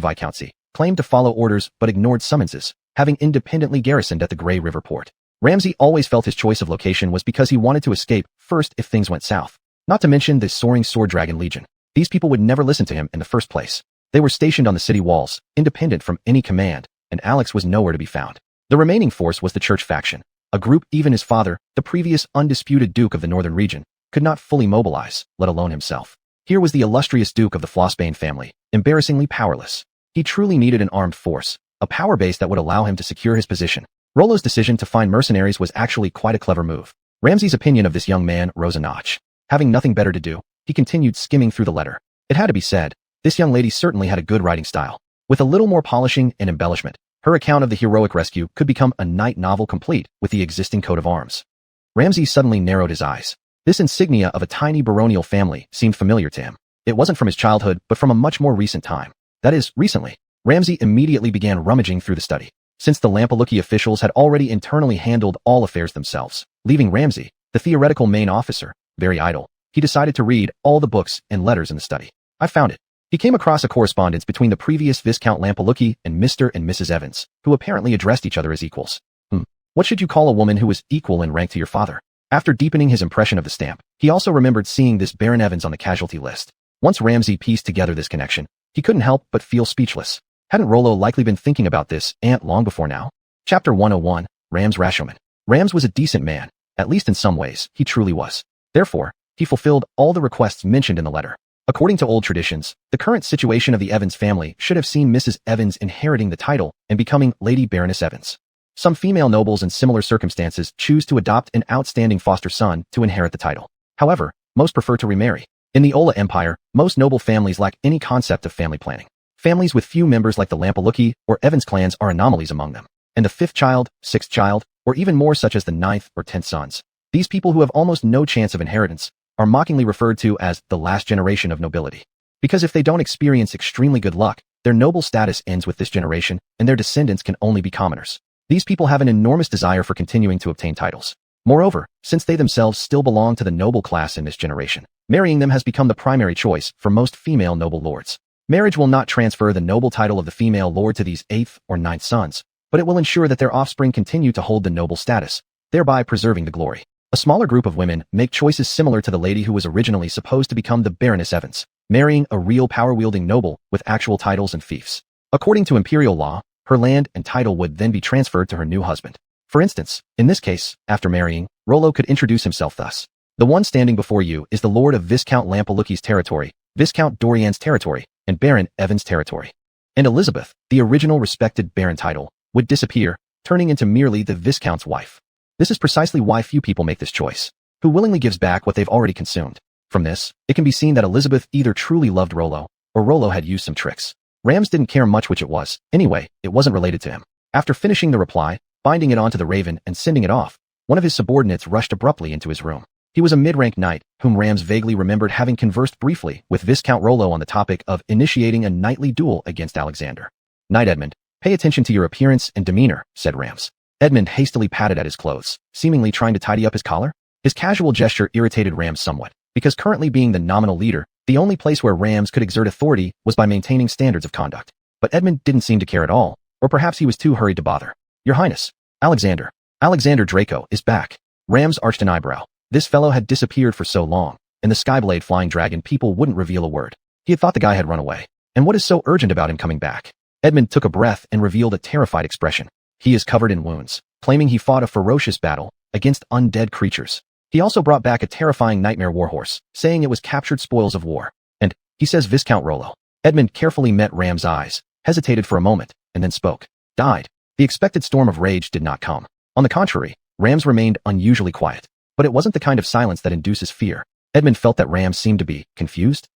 Viscountcy, claimed to follow orders but ignored summonses, having independently garrisoned at the Grey River port. Ramsay always felt his choice of location was because he wanted to escape first if things went south. Not to mention the soaring Sword Dragon Legion. These people would never listen to him in the first place. They were stationed on the city walls, independent from any command, and Alex was nowhere to be found. The remaining force was the church faction, a group even his father, the previous undisputed Duke of the Northern region, could not fully mobilize, let alone himself. Here was the illustrious Duke of the Flossbane family, embarrassingly powerless. He truly needed an armed force, a power base that would allow him to secure his position. Rollo's decision to find mercenaries was actually quite a clever move. Ramsay's opinion of this young man rose a notch. Having nothing better to do, he continued skimming through the letter. It had to be said, this young lady certainly had a good writing style. With a little more polishing and embellishment, her account of the heroic rescue could become a knight novel complete with the existing coat of arms. Ramsay suddenly narrowed his eyes. This insignia of a tiny baronial family seemed familiar to him. It wasn't from his childhood, but from a much more recent time. That is, recently. Ramsay immediately began rummaging through the study. Since the Lampliuki officials had already internally handled all affairs themselves, leaving Ramsay, the theoretical main officer, very idle, he decided to read all the books and letters in the study. I found it. He came across a correspondence between the previous Viscount Lampliuki and Mr. and Mrs. Evans, who apparently addressed each other as equals. What should you call a woman who was equal in rank to your father? After deepening his impression of the stamp, he also remembered seeing this Baron Evans on the casualty list. Once Ramsay pieced together this connection, he couldn't help but feel speechless. Hadn't Rollo likely been thinking about this aunt long before now? Chapter 101, Rams Rashomon. Rams was a decent man, at least in some ways, he truly was. Therefore, he fulfilled all the requests mentioned in the letter. According to old traditions, the current situation of the Evans family should have seen Mrs. Evans inheriting the title and becoming Lady Baroness Evans. Some female nobles in similar circumstances choose to adopt an outstanding foster son to inherit the title. However, most prefer to remarry. In the Ola Empire, most noble families lack any concept of family planning. Families with few members like the Lampliuki or Evans clans are anomalies among them. And the 5th child, 6th child, or even more such as the 9th or 10th sons. These people who have almost no chance of inheritance are mockingly referred to as the last generation of nobility. Because if they don't experience extremely good luck, their noble status ends with this generation, and their descendants can only be commoners. These people have an enormous desire for continuing to obtain titles. Moreover, since they themselves still belong to the noble class in this generation, marrying them has become the primary choice for most female noble lords. Marriage will not transfer the noble title of the female lord to these 8th or 9th sons, but it will ensure that their offspring continue to hold the noble status, thereby preserving the glory. A smaller group of women make choices similar to the lady who was originally supposed to become the Baroness Evans, marrying a real power-wielding noble with actual titles and fiefs. According to imperial law, her land and title would then be transferred to her new husband. For instance, in this case, after marrying, Rollo could introduce himself thus. The one standing before you is the Lord of Viscount Lampliuki's territory, Viscount Dorian's territory, and Baron Evans' territory. And Elizabeth, the original respected Baron title, would disappear, turning into merely the Viscount's wife. This is precisely why few people make this choice. Who willingly gives back what they've already consumed? From this, it can be seen that Elizabeth either truly loved Rollo, or Rollo had used some tricks. Rams didn't care much which it was. Anyway, it wasn't related to him. After finishing the reply, binding it onto the raven and sending it off, one of his subordinates rushed abruptly into his room. He was a mid-rank knight, whom Rams vaguely remembered having conversed briefly with Viscount Rollo on the topic of initiating a knightly duel against Alexander. "Knight Edmund, pay attention to your appearance and demeanor," said Rams. Edmund hastily patted at his clothes, seemingly trying to tidy up his collar. His casual gesture irritated Rams somewhat, because currently being the nominal leader, the only place where Rams could exert authority was by maintaining standards of conduct. But Edmund didn't seem to care at all, or perhaps he was too hurried to bother. Your Highness, Alexander. Alexander Draco is back. Rams arched an eyebrow. This fellow had disappeared for so long, and the Skyblade flying dragon people wouldn't reveal a word. He had thought the guy had run away. And what is so urgent about him coming back? Edmund took a breath and revealed a terrified expression. He is covered in wounds, claiming he fought a ferocious battle against undead creatures. He also brought back a terrifying nightmare warhorse, saying it was captured spoils of war. And, he says Viscount Rollo. Edmund carefully met Ram's eyes, hesitated for a moment, and then spoke. Died. The expected storm of rage did not come. On the contrary, Rams remained unusually quiet. But it wasn't the kind of silence that induces fear. Edmund felt that Rams seemed to be confused.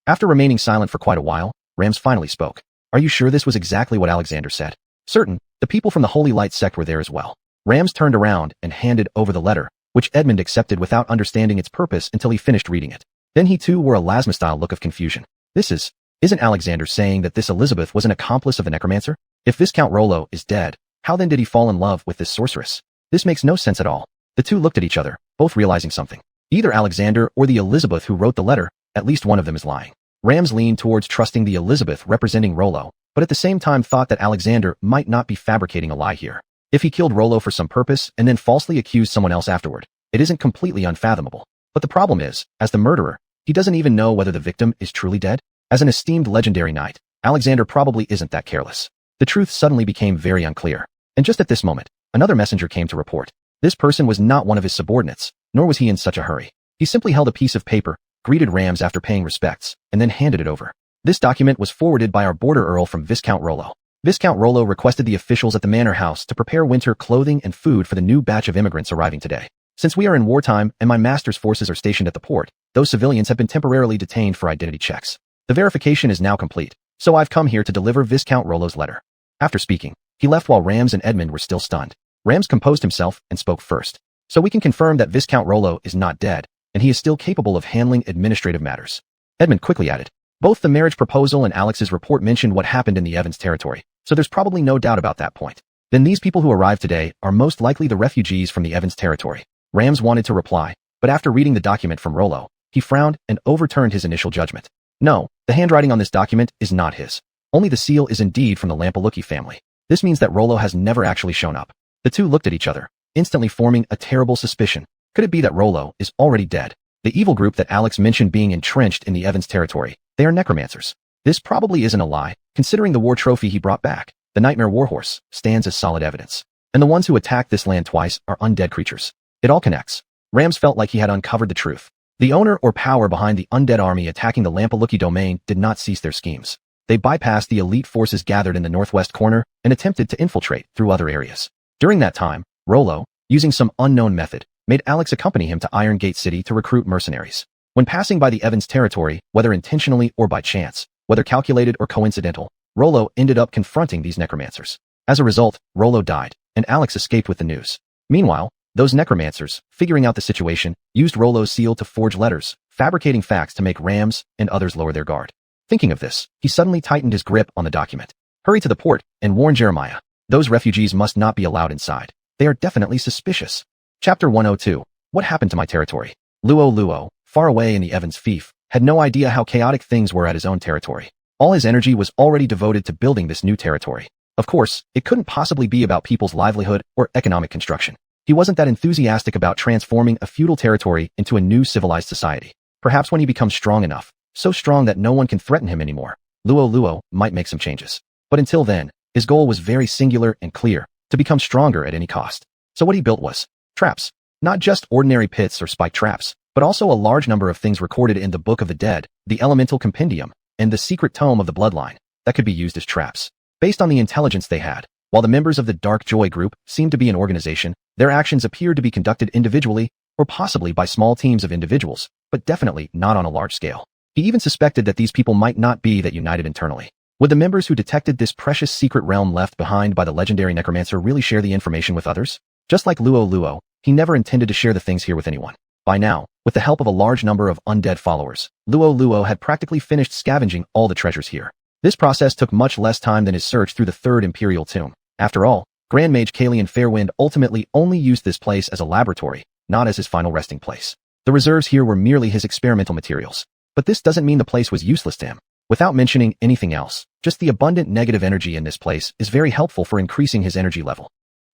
After remaining silent for quite a while, Rams finally spoke. Are you sure this was exactly what Alexander said? Certain. The people from the Holy Light sect were there as well. Rams turned around and handed over the letter, which Edmund accepted without understanding its purpose until he finished reading it. Then he too wore a Lasma-style look of confusion. Isn't Alexander saying that this Elizabeth was an accomplice of the Necromancer? If Viscount Rollo is dead, how then did he fall in love with this sorceress? This makes no sense at all. The two looked at each other, both realizing something. Either Alexander or the Elizabeth who wrote the letter, at least one of them is lying. Rams leaned towards trusting the Elizabeth representing Rollo, but at the same time thought that Alexander might not be fabricating a lie here. If he killed Rollo for some purpose and then falsely accused someone else afterward, it isn't completely unfathomable. But the problem is, as the murderer, he doesn't even know whether the victim is truly dead. As an esteemed legendary knight, Alexander probably isn't that careless. The truth suddenly became very unclear. And just at this moment, another messenger came to report. This person was not one of his subordinates, nor was he in such a hurry. He simply held a piece of paper, greeted Rams after paying respects, and then handed it over. This document was forwarded by our border earl from Viscount Rollo. Viscount Rollo requested the officials at the manor house to prepare winter clothing and food for the new batch of immigrants arriving today. Since we are in wartime and my master's forces are stationed at the port, those civilians have been temporarily detained for identity checks. The verification is now complete, so I've come here to deliver Viscount Rollo's letter. After speaking, he left while Rams and Edmund were still stunned. Rams composed himself and spoke first. So we can confirm that Viscount Rollo is not dead, and he is still capable of handling administrative matters. Edmund quickly added. Both the marriage proposal and Alex's report mentioned what happened in the Evans territory, so there's probably no doubt about that point. Then these people who arrived today are most likely the refugees from the Evans territory. Rams wanted to reply, but after reading the document from Rollo, he frowned and overturned his initial judgment. No, the handwriting on this document is not his. Only the seal is indeed from the Lampalucci family. This means that Rollo has never actually shown up. The two looked at each other, instantly forming a terrible suspicion. Could it be that Rollo is already dead? The evil group that Alex mentioned being entrenched in the Evans territory, they are necromancers. This probably isn't a lie, considering the war trophy he brought back, the Nightmare Warhorse, stands as solid evidence. And the ones who attacked this land twice are undead creatures. It all connects. Rams felt like he had uncovered the truth. The owner or power behind the undead army attacking the Lampalucci domain did not cease their schemes. They bypassed the elite forces gathered in the northwest corner and attempted to infiltrate through other areas. During that time, Rollo, using some unknown method, made Alex accompany him to Iron Gate City to recruit mercenaries. When passing by the Evans territory, whether intentionally or by chance, whether calculated or coincidental, Rollo ended up confronting these necromancers. As a result, Rollo died, and Alex escaped with the news. Meanwhile, those necromancers, figuring out the situation, used Rollo's seal to forge letters, fabricating facts to make Rams and others lower their guard. Thinking of this, he suddenly tightened his grip on the document. Hurry to the port and warn Jeremiah. Those refugees must not be allowed inside. They are definitely suspicious. Chapter 102. What happened to my territory? Luo Luo, far away in the Evans fief, had no idea how chaotic things were at his own territory. All his energy was already devoted to building this new territory. Of course, it couldn't possibly be about people's livelihood or economic construction. He wasn't that enthusiastic about transforming a feudal territory into a new civilized society. Perhaps when he becomes strong enough, so strong that no one can threaten him anymore, Luo Luo might make some changes. But until then, his goal was very singular and clear, to become stronger at any cost. So what he built was traps. Not just ordinary pits or spike traps, but also a large number of things recorded in the Book of the Dead, the Elemental Compendium, and the Secret Tome of the Bloodline, that could be used as traps. Based on the intelligence they had, while the members of the Dark Joy group seemed to be an organization, their actions appeared to be conducted individually, or possibly by small teams of individuals, but definitely not on a large scale. He even suspected that these people might not be that united internally. Would the members who detected this precious secret realm left behind by the legendary necromancer really share the information with others? Just like Luo Luo, he never intended to share the things here with anyone. By now, with the help of a large number of undead followers, Luo Luo had practically finished scavenging all the treasures here. This process took much less time than his search through the Third Imperial Tomb. After all, Grand Mage Kalian Fairwind ultimately only used this place as a laboratory, not as his final resting place. The reserves here were merely his experimental materials. But this doesn't mean the place was useless to him. Without mentioning anything else, Just the abundant negative energy in this place is very helpful for increasing his energy level.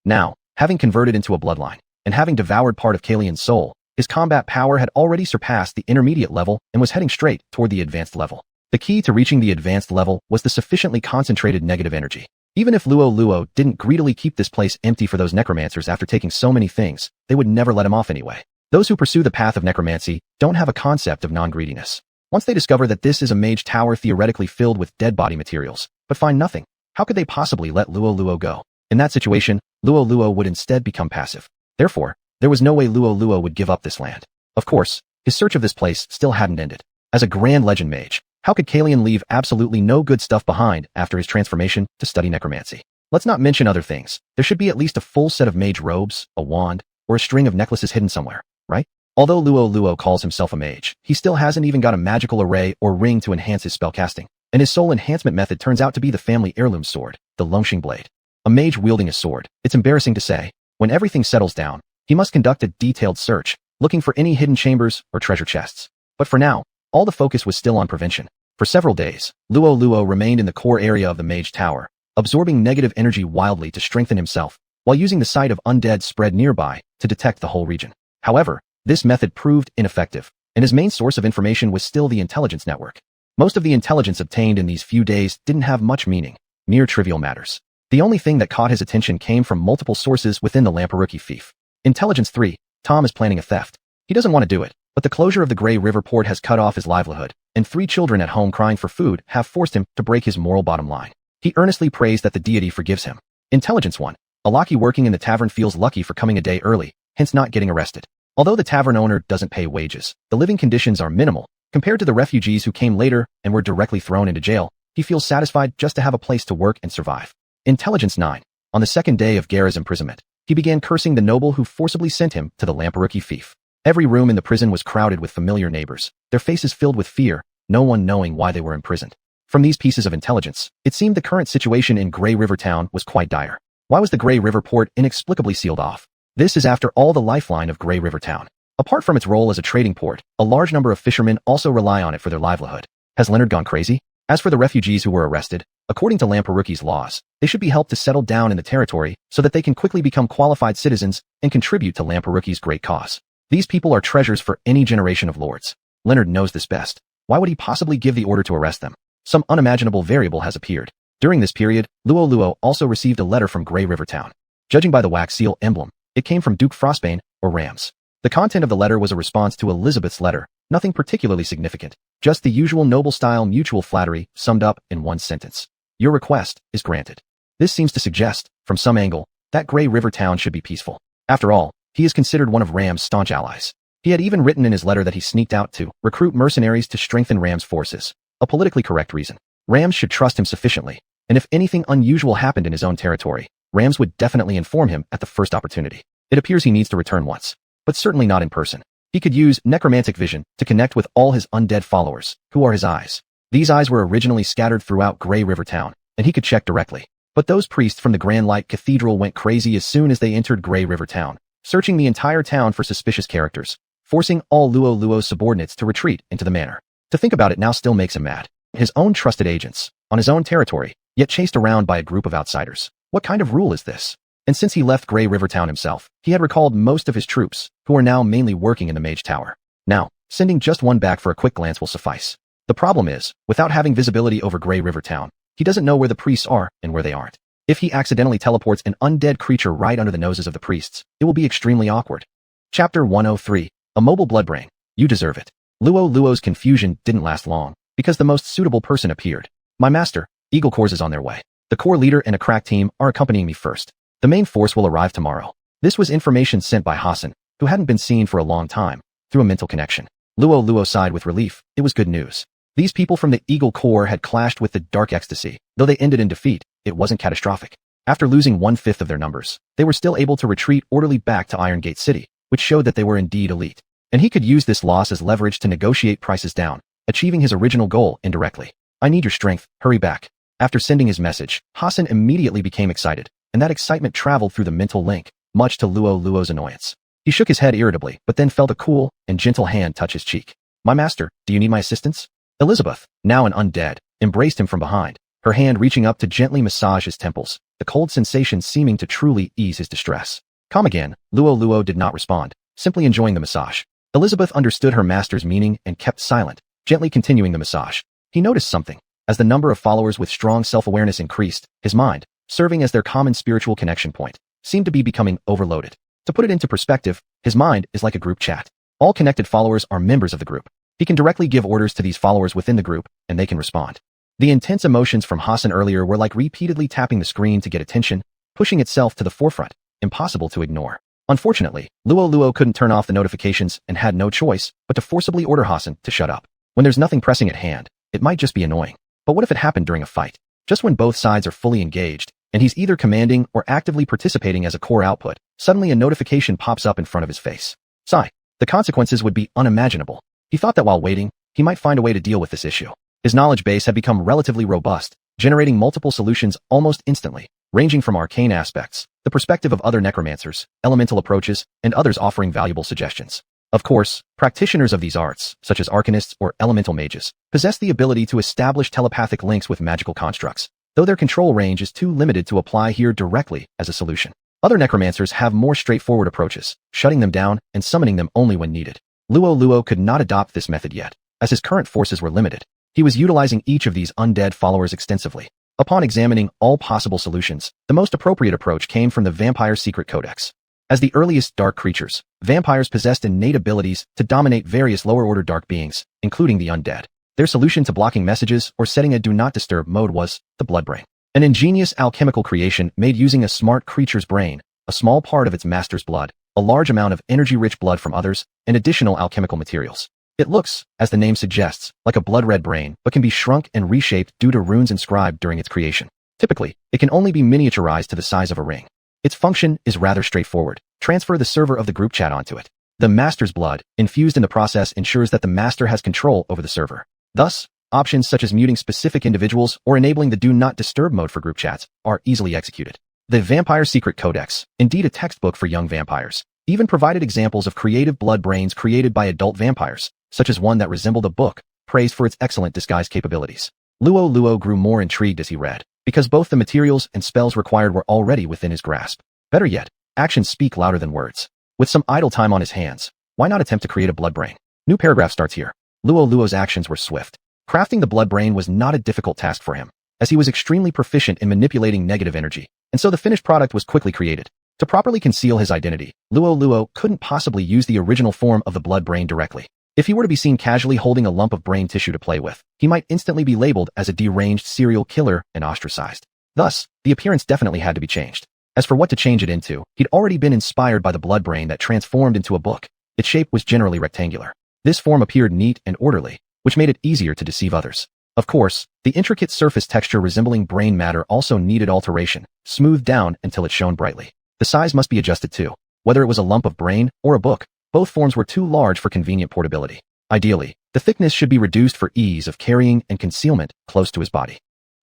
Now, having converted into a bloodline, and having devoured part of Kalian's soul, his combat power had already surpassed the intermediate level and was heading straight toward the advanced level. The key to reaching the advanced level was the sufficiently concentrated negative energy. Even if Luo Luo didn't greedily keep this place empty for those necromancers after taking so many things, they would never let him off anyway. Those who pursue the path of necromancy don't have a concept of non-greediness. Once they discover that this is a mage tower theoretically filled with dead body materials, but find nothing, how could they possibly let Luo Luo go? In that situation, Luo Luo would instead become passive. Therefore, there was no way Luo Luo would give up this land. Of course, his search of this place still hadn't ended. As a Grand Legend mage, how could Kalian leave absolutely no good stuff behind after his transformation to study necromancy? Let's not mention other things. There should be at least a full set of mage robes, a wand, or a string of necklaces hidden somewhere, right? Although Luo Luo calls himself a mage, he still hasn't even got a magical array or ring to enhance his spellcasting, and his soul enhancement method turns out to be the family heirloom sword, the Longxing blade. A mage wielding a sword, it's embarrassing to say. When everything settles down, he must conduct a detailed search, looking for any hidden chambers or treasure chests. But for now, all the focus was still on prevention. For several days, Luo Luo remained in the core area of the mage tower, absorbing negative energy wildly to strengthen himself, while using the sight of undead spread nearby to detect the whole region. However, this method proved ineffective, and his main source of information was still the intelligence network. Most of the intelligence obtained in these few days didn't have much meaning, mere trivial matters. The only thing that caught his attention came from multiple sources within the Lamperuki fief. Intelligence 3, Tom is planning a theft. He doesn't want to do it, but the closure of the Grey River port has cut off his livelihood, and 3 children at home crying for food have forced him to break his moral bottom line. He earnestly prays that the deity forgives him. Intelligence 1, a lackey working in the tavern feels lucky for coming a day early, hence not getting arrested. Although the tavern owner doesn't pay wages, the living conditions are minimal. Compared to the refugees who came later and were directly thrown into jail, he feels satisfied just to have a place to work and survive. Intelligence 9, on the second day of Gera's imprisonment, he began cursing the noble who forcibly sent him to the Lamperuki fief. Every room in the prison was crowded with familiar neighbors, their faces filled with fear, no one knowing why they were imprisoned. From these pieces of intelligence, it seemed the current situation in Grey River Town was quite dire. Why was the Grey River port inexplicably sealed off? This is after all the lifeline of Grey River Town. Apart from its role as a trading port, a large number of fishermen also rely on it for their livelihood. Has Leonard gone crazy? As for the refugees who were arrested, according to Lamperuki's laws, they should be helped to settle down in the territory so that they can quickly become qualified citizens and contribute to Lamperuki's great cause. These people are treasures for any generation of lords. Leonard knows this best. Why would he possibly give the order to arrest them? Some unimaginable variable has appeared. During this period, Luo Luo also received a letter from Grey River Town. Judging by the wax seal emblem, it came from Duke Frostbane, or Rams. The content of the letter was a response to Elizabeth's letter, nothing particularly significant, just the usual noble-style mutual flattery summed up in one sentence. Your request is granted. This seems to suggest, from some angle, that Grey River Town should be peaceful. After all, he is considered one of Ram's staunch allies. He had even written in his letter that he sneaked out to recruit mercenaries to strengthen Ram's forces, a politically correct reason. Rams should trust him sufficiently, and if anything unusual happened in his own territory, Rams would definitely inform him at the first opportunity. It appears he needs to return once, but certainly not in person. He could use necromantic vision to connect with all his undead followers, who are his eyes. These eyes were originally scattered throughout Grey River Town, and he could check directly. But those priests from the Grand Light Cathedral went crazy as soon as they entered Grey River Town, searching the entire town for suspicious characters, forcing all Luo Luo's subordinates to retreat into the manor. To think about it now still makes him mad. His own trusted agents, on his own territory, yet chased around by a group of outsiders. What kind of rule is this? And since he left Grey River Town himself, he had recalled most of his troops, who are now mainly working in the Mage Tower. Now, sending just one back for a quick glance will suffice. The problem is, without having visibility over Grey River Town, he doesn't know where the priests are and where they aren't. If he accidentally teleports an undead creature right under the noses of the priests, it will be extremely awkward. Chapter 103, a mobile bloodbrain. You deserve it. Luo Luo's confusion didn't last long, because the most suitable person appeared. My master, Eagle Corps is on their way. The core leader and a crack team are accompanying me first. The main force will arrive tomorrow. This was information sent by Hassan, who hadn't been seen for a long time, through a mental connection. Luo Luo sighed with relief. It was good news. These people from the Eagle Corps had clashed with the Dark Ecstasy. Though they ended in defeat, it wasn't catastrophic. After losing 1/5 of their numbers, they were still able to retreat orderly back to Iron Gate City, which showed that they were indeed elite. And he could use this loss as leverage to negotiate prices down, achieving his original goal indirectly. I need your strength, hurry back. After sending his message, Hassan immediately became excited, and that excitement traveled through the mental link, much to Luo Luo's annoyance. He shook his head irritably, but then felt a cool and gentle hand touch his cheek. My master, do you need my assistance? Elizabeth, now an undead, embraced him from behind, her hand reaching up to gently massage his temples, the cold sensation seeming to truly ease his distress. Come again, Luo Luo did not respond, simply enjoying the massage. Elizabeth understood her master's meaning and kept silent, gently continuing the massage. He noticed something. As the number of followers with strong self-awareness increased, his mind, serving as their common spiritual connection point, seemed to be becoming overloaded. To put it into perspective, his mind is like a group chat. All connected followers are members of the group. He can directly give orders to these followers within the group, and they can respond. The intense emotions from Hassan earlier were like repeatedly tapping the screen to get attention, pushing itself to the forefront, impossible to ignore. Unfortunately, Luo Luo couldn't turn off the notifications and had no choice but to forcibly order Hassan to shut up. When there's nothing pressing at hand, it might just be annoying. But what if it happened during a fight? Just when both sides are fully engaged, and he's either commanding or actively participating as a core output, suddenly a notification pops up in front of his face. Sigh. The consequences would be unimaginable. He thought that while waiting, he might find a way to deal with this issue. His knowledge base had become relatively robust, generating multiple solutions almost instantly, ranging from arcane aspects, the perspective of other necromancers, elemental approaches, and others offering valuable suggestions. Of course, practitioners of these arts, such as arcanists or elemental mages, possess the ability to establish telepathic links with magical constructs, though their control range is too limited to apply here directly as a solution. Other necromancers have more straightforward approaches, shutting them down and summoning them only when needed. Luo Luo could not adopt this method yet, as his current forces were limited. He was utilizing each of these undead followers extensively. Upon examining all possible solutions, the most appropriate approach came from the Vampire Secret Codex. As the earliest dark creatures, vampires possessed innate abilities to dominate various lower-order dark beings, including the undead. Their solution to blocking messages or setting a do not disturb mode was the bloodbrain. An ingenious alchemical creation made using a smart creature's brain, a small part of its master's blood, a large amount of energy-rich blood from others, and additional alchemical materials. It looks, as the name suggests, like a blood-red brain, but can be shrunk and reshaped due to runes inscribed during its creation. Typically, it can only be miniaturized to the size of a ring. Its function is rather straightforward. Transfer the server of the group chat onto it. The master's blood, infused in the process, ensures that the master has control over the server. Thus, options such as muting specific individuals or enabling the do not disturb mode for group chats are easily executed. The Vampire Secret Codex, indeed a textbook for young vampires, even provided examples of creative blood brains created by adult vampires, such as one that resembled a book, praised for its excellent disguise capabilities. Luo Luo grew more intrigued as he read, because both the materials and spells required were already within his grasp. Better yet, actions speak louder than words. With some idle time on his hands, why not attempt to create a blood brain? New paragraph starts here. Luo Luo's actions were swift. Crafting the blood brain was not a difficult task for him, as he was extremely proficient in manipulating negative energy, and so the finished product was quickly created. To properly conceal his identity, Luo Luo couldn't possibly use the original form of the blood brain directly. If he were to be seen casually holding a lump of brain tissue to play with, he might instantly be labeled as a deranged serial killer and ostracized. Thus, the appearance definitely had to be changed. As for what to change it into, he'd already been inspired by the blood brain that transformed into a book. Its shape was generally rectangular. This form appeared neat and orderly, which made it easier to deceive others. Of course, the intricate surface texture resembling brain matter also needed alteration, smoothed down until it shone brightly. The size must be adjusted too. Whether it was a lump of brain or a book, both forms were too large for convenient portability. Ideally, the thickness should be reduced for ease of carrying and concealment close to his body.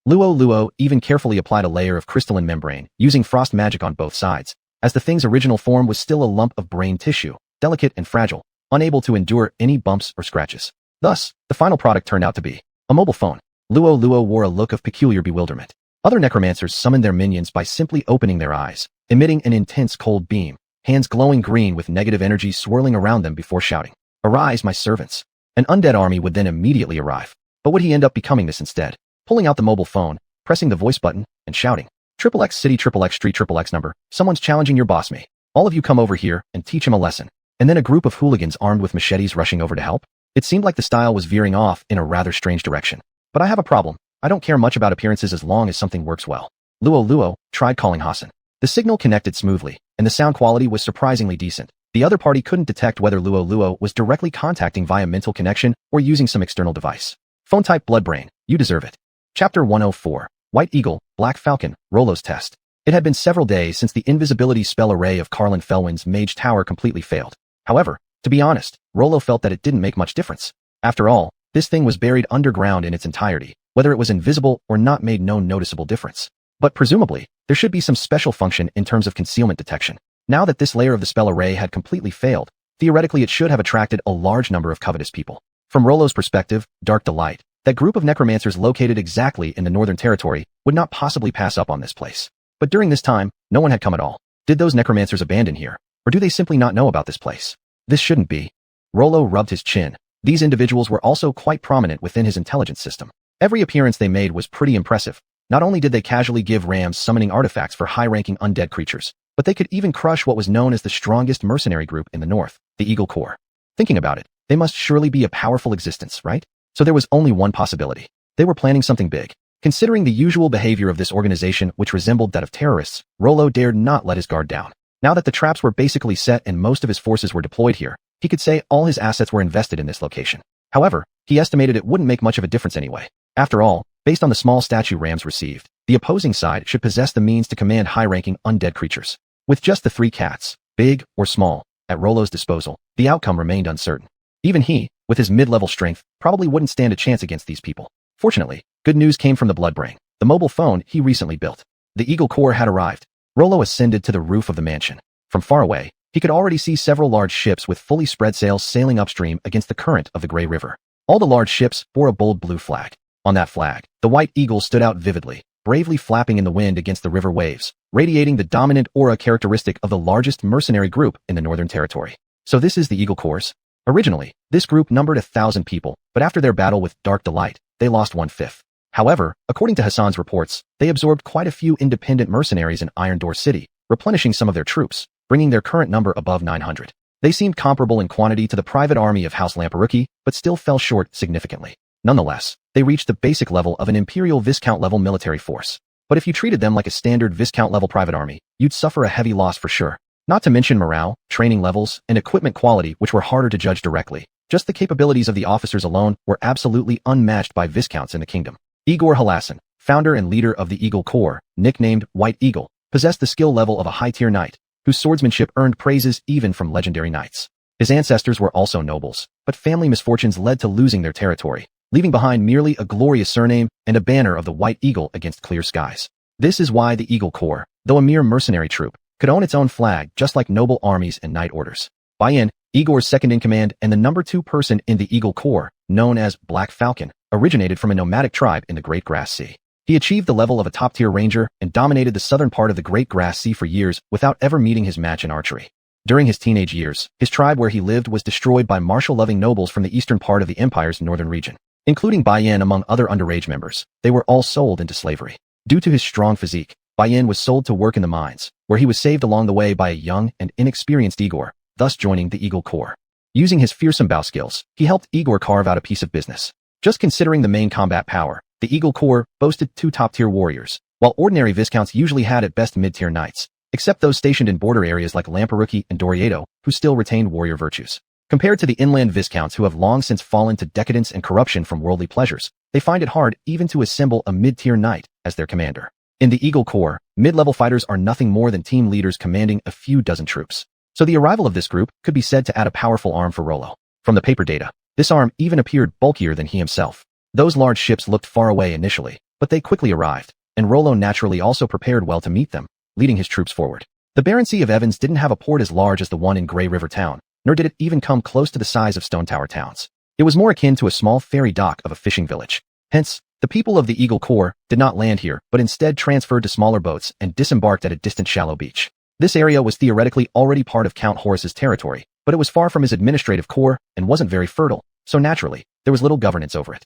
Luo Luo even carefully applied a layer of crystalline membrane, using frost magic on both sides, as the thing's original form was still a lump of brain tissue, delicate and fragile, unable to endure any bumps or scratches. Thus, the final product turned out to be a mobile phone. Luo Luo wore a look of peculiar bewilderment. Other necromancers summoned their minions by simply opening their eyes, emitting an intense cold beam, hands glowing green with negative energy swirling around them before shouting, "Arise, my servants." An undead army would then immediately arrive. But would he end up becoming this instead? Pulling out the mobile phone, pressing the voice button, and shouting, "XXX city, XXX street, XXX number, someone's challenging your boss me. All of you come over here and teach him a lesson." And then a group of hooligans armed with machetes rushing over to help? It seemed like the style was veering off in a rather strange direction. But I have a problem. I don't care much about appearances as long as something works well. Luo Luo tried calling Hassan. The signal connected smoothly, and the sound quality was surprisingly decent. The other party couldn't detect whether Luo Luo was directly contacting via mental connection or using some external device. Phone type blood brain, you deserve it. Chapter 104, White Eagle, Black Falcon, Rollo's Test. It had been several days since the invisibility spell array of Carlin Felwyn's Mage Tower completely failed. However, to be honest, Rollo felt that it didn't make much difference. After all, this thing was buried underground in its entirety. Whether it was invisible or not made no noticeable difference. But presumably, there should be some special function in terms of concealment detection. Now that this layer of the spell array had completely failed, theoretically it should have attracted a large number of covetous people. From Rollo's perspective, Dark Delight, That group of necromancers located exactly in the Northern Territory would not possibly pass up on this place. But during this time, no one had come at all. Did those necromancers abandon here? Or do they simply not know about this place? This shouldn't be. Rollo rubbed his chin. These individuals were also quite prominent within his intelligence system. Every appearance they made was pretty impressive. Not only did they casually give rams summoning artifacts for high-ranking undead creatures, but they could even crush what was known as the strongest mercenary group in the north, the Eagle Corps. Thinking about it, they must surely be a powerful existence, right? So there was only one possibility. They were planning something big. Considering the usual behavior of this organization, which resembled that of terrorists, Rollo dared not let his guard down. Now that the traps were basically set and most of his forces were deployed here, he could say all his assets were invested in this location. However, he estimated it wouldn't make much of a difference anyway. After all, based on the small statue rams received, the opposing side should possess the means to command high-ranking undead creatures. With just the 3 cats, big or small, at Rollo's disposal, the outcome remained uncertain. Even he, with his mid-level strength, probably wouldn't stand a chance against these people. Fortunately, good news came from the Bloodbrain, the mobile phone he recently built. The Eagle Corps had arrived. Rollo ascended to the roof of the mansion. From far away, he could already see several large ships with fully spread sails sailing upstream against the current of the Grey River. All the large ships bore a bold blue flag. On that flag, the white eagle stood out vividly, bravely flapping in the wind against the river waves, radiating the dominant aura characteristic of the largest mercenary group in the Northern Territory. So this is the Eagle Corps? Originally, this group numbered 1,000 people, but after their battle with Dark Delight, they lost 1/5. However, according to Hassan's reports, they absorbed quite a few independent mercenaries in Iron Door City, replenishing some of their troops, bringing their current number above 900. They seemed comparable in quantity to the private army of House Lamparuki, but still fell short significantly. Nonetheless, they reached the basic level of an Imperial Viscount-level military force. But if you treated them like a standard Viscount-level private army, you'd suffer a heavy loss for sure. Not to mention morale, training levels, and equipment quality which were harder to judge directly. Just the capabilities of the officers alone were absolutely unmatched by Viscounts in the kingdom. Igor Halassan, founder and leader of the Eagle Corps, nicknamed White Eagle, possessed the skill level of a high-tier knight, whose swordsmanship earned praises even from legendary knights. His ancestors were also nobles, but family misfortunes led to losing their territory, leaving behind merely a glorious surname and a banner of the White Eagle against clear skies. This is why the Eagle Corps, though a mere mercenary troop, could own its own flag just like noble armies and knight orders. Bayan, Igor's second-in-command and the number 2 person in the Eagle Corps, known as Black Falcon, originated from a nomadic tribe in the Great Grass Sea. He achieved the level of a top-tier ranger and dominated the southern part of the Great Grass Sea for years without ever meeting his match in archery. During his teenage years, his tribe where he lived was destroyed by martial-loving nobles from the eastern part of the empire's northern region. Including Bayan among other underage members, they were all sold into slavery. Due to his strong physique, Bayan was sold to work in the mines, where he was saved along the way by a young and inexperienced Igor, thus joining the Eagle Corps. Using his fearsome bow skills, he helped Igor carve out a piece of business. Just considering the main combat power, the Eagle Corps boasted 2 top-tier warriors, while ordinary Viscounts usually had at best mid-tier knights, except those stationed in border areas like Lamparuki and Doriedo, who still retained warrior virtues. Compared to the inland Viscounts who have long since fallen to decadence and corruption from worldly pleasures, they find it hard even to assemble a mid-tier knight as their commander. In the Eagle Corps, mid-level fighters are nothing more than team leaders commanding a few dozen troops. So the arrival of this group could be said to add a powerful arm for Rollo. From the paper data, this arm even appeared bulkier than he himself. Those large ships looked far away initially, but they quickly arrived, and Rollo naturally also prepared well to meet them, leading his troops forward. The Baroncy of Evans didn't have a port as large as the one in Grey River Town, nor did it even come close to the size of Stone Tower towns. It was more akin to a small ferry dock of a fishing village. Hence, the people of the Eagle Corps did not land here, but instead transferred to smaller boats and disembarked at a distant shallow beach. This area was theoretically already part of Count Horace's territory, but it was far from his administrative core and wasn't very fertile, so naturally, there was little governance over it.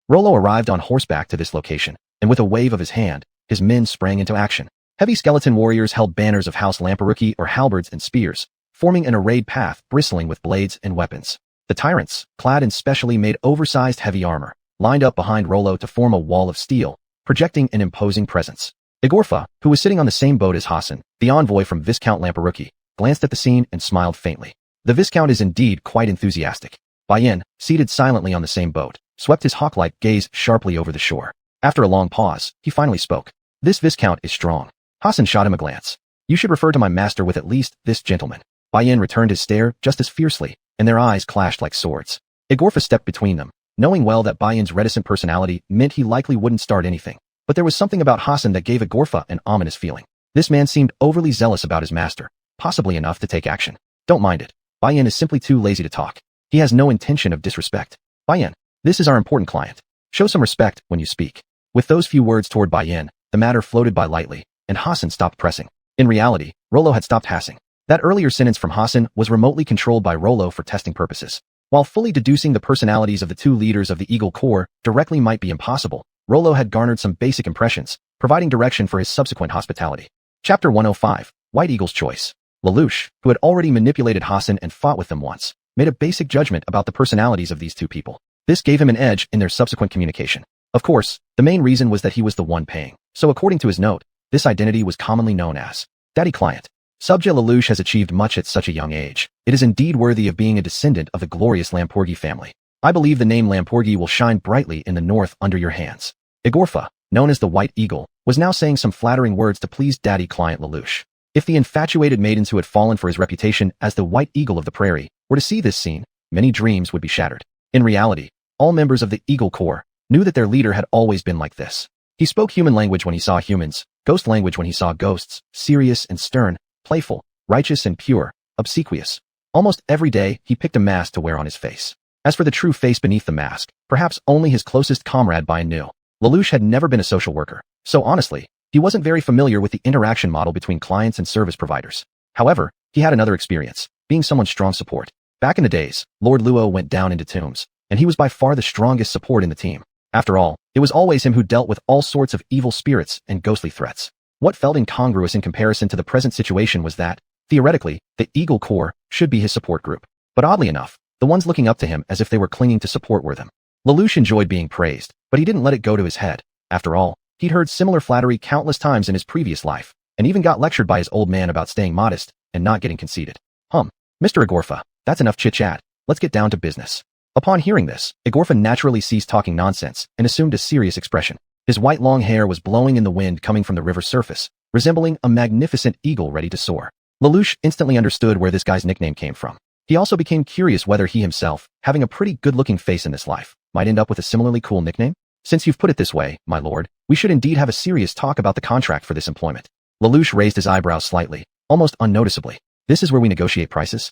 Rollo arrived on horseback to this location, and with a wave of his hand, his men sprang into action. Heavy skeleton warriors held banners of House Lamparuki or halberds and spears, forming an arrayed path bristling with blades and weapons. The tyrants, clad in specially made oversized heavy armor, lined up behind Rollo to form a wall of steel, projecting an imposing presence. Igorfa, who was sitting on the same boat as Hassan, the envoy from Viscount Lamparuki, glanced at the scene and smiled faintly. The Viscount is indeed quite enthusiastic. Bayan, seated silently on the same boat, swept his hawk-like gaze sharply over the shore. After a long pause, he finally spoke. This Viscount is strong. Hassan shot him a glance. You should refer to my master with at least this gentleman. Bayan returned his stare just as fiercely, and their eyes clashed like swords. Igorfa stepped between them, knowing well that Bayan's reticent personality meant he likely wouldn't start anything. But there was something about Hassan that gave Igorfa an ominous feeling. This man seemed overly zealous about his master, possibly enough to take action. Don't mind it. Bayan is simply too lazy to talk. He has no intention of disrespect. Bayan, this is our important client. Show some respect when you speak. With those few words toward Bai Yin, the matter floated by lightly, and Hassan stopped pressing. In reality, Rollo had stopped hassing. That earlier sentence from Hassan was remotely controlled by Rollo for testing purposes. While fully deducing the personalities of the two leaders of the Eagle Corps directly might be impossible, Rollo had garnered some basic impressions, providing direction for his subsequent hospitality. Chapter 105, White Eagle's Choice. Lelouch, who had already manipulated Hassan and fought with them once, made a basic judgment about the personalities of these two people. This gave him an edge in their subsequent communication. Of course, the main reason was that he was the one paying, so according to his note, this identity was commonly known as Daddy Client. Subja Lelouch has achieved much at such a young age. It is indeed worthy of being a descendant of the glorious Lamporgi family. I believe the name Lamporgi will shine brightly in the north under your hands. Igorfa, known as the White Eagle, was now saying some flattering words to please Daddy Client Lelouch. If the infatuated maidens who had fallen for his reputation as the White Eagle of the Prairie were to see this scene, many dreams would be shattered. In reality, all members of the Eagle Corps knew that their leader had always been like this. He spoke human language when he saw humans, ghost language when he saw ghosts, serious and stern, playful, righteous and pure, obsequious. Almost every day, he picked a mask to wear on his face. As for the true face beneath the mask, perhaps only his closest comrade Bai knew. Lelouch had never been a social worker, so honestly, he wasn't very familiar with the interaction model between clients and service providers. However, he had another experience, being someone's strong support. Back in the days, Lord Luo went down into tombs, and he was by far the strongest support in the team. After all, it was always him who dealt with all sorts of evil spirits and ghostly threats. What felt incongruous in comparison to the present situation was that, theoretically, the Eagle Corps should be his support group. But oddly enough, the ones looking up to him as if they were clinging to support were them. Lelouch enjoyed being praised, but he didn't let it go to his head. After all, he'd heard similar flattery countless times in his previous life, and even got lectured by his old man about staying modest and not getting conceited. Mr. Igorfa, that's enough chit-chat. Let's get down to business. Upon hearing this, Igorfa naturally ceased talking nonsense and assumed a serious expression. His white long hair was blowing in the wind coming from the river's surface, resembling a magnificent eagle ready to soar. Lelouch instantly understood where this guy's nickname came from. He also became curious whether he himself, having a pretty good-looking face in this life, might end up with a similarly cool nickname. Since you've put it this way, my lord, we should indeed have a serious talk about the contract for this employment. Lelouch raised his eyebrows slightly, almost unnoticeably. This is where we negotiate prices?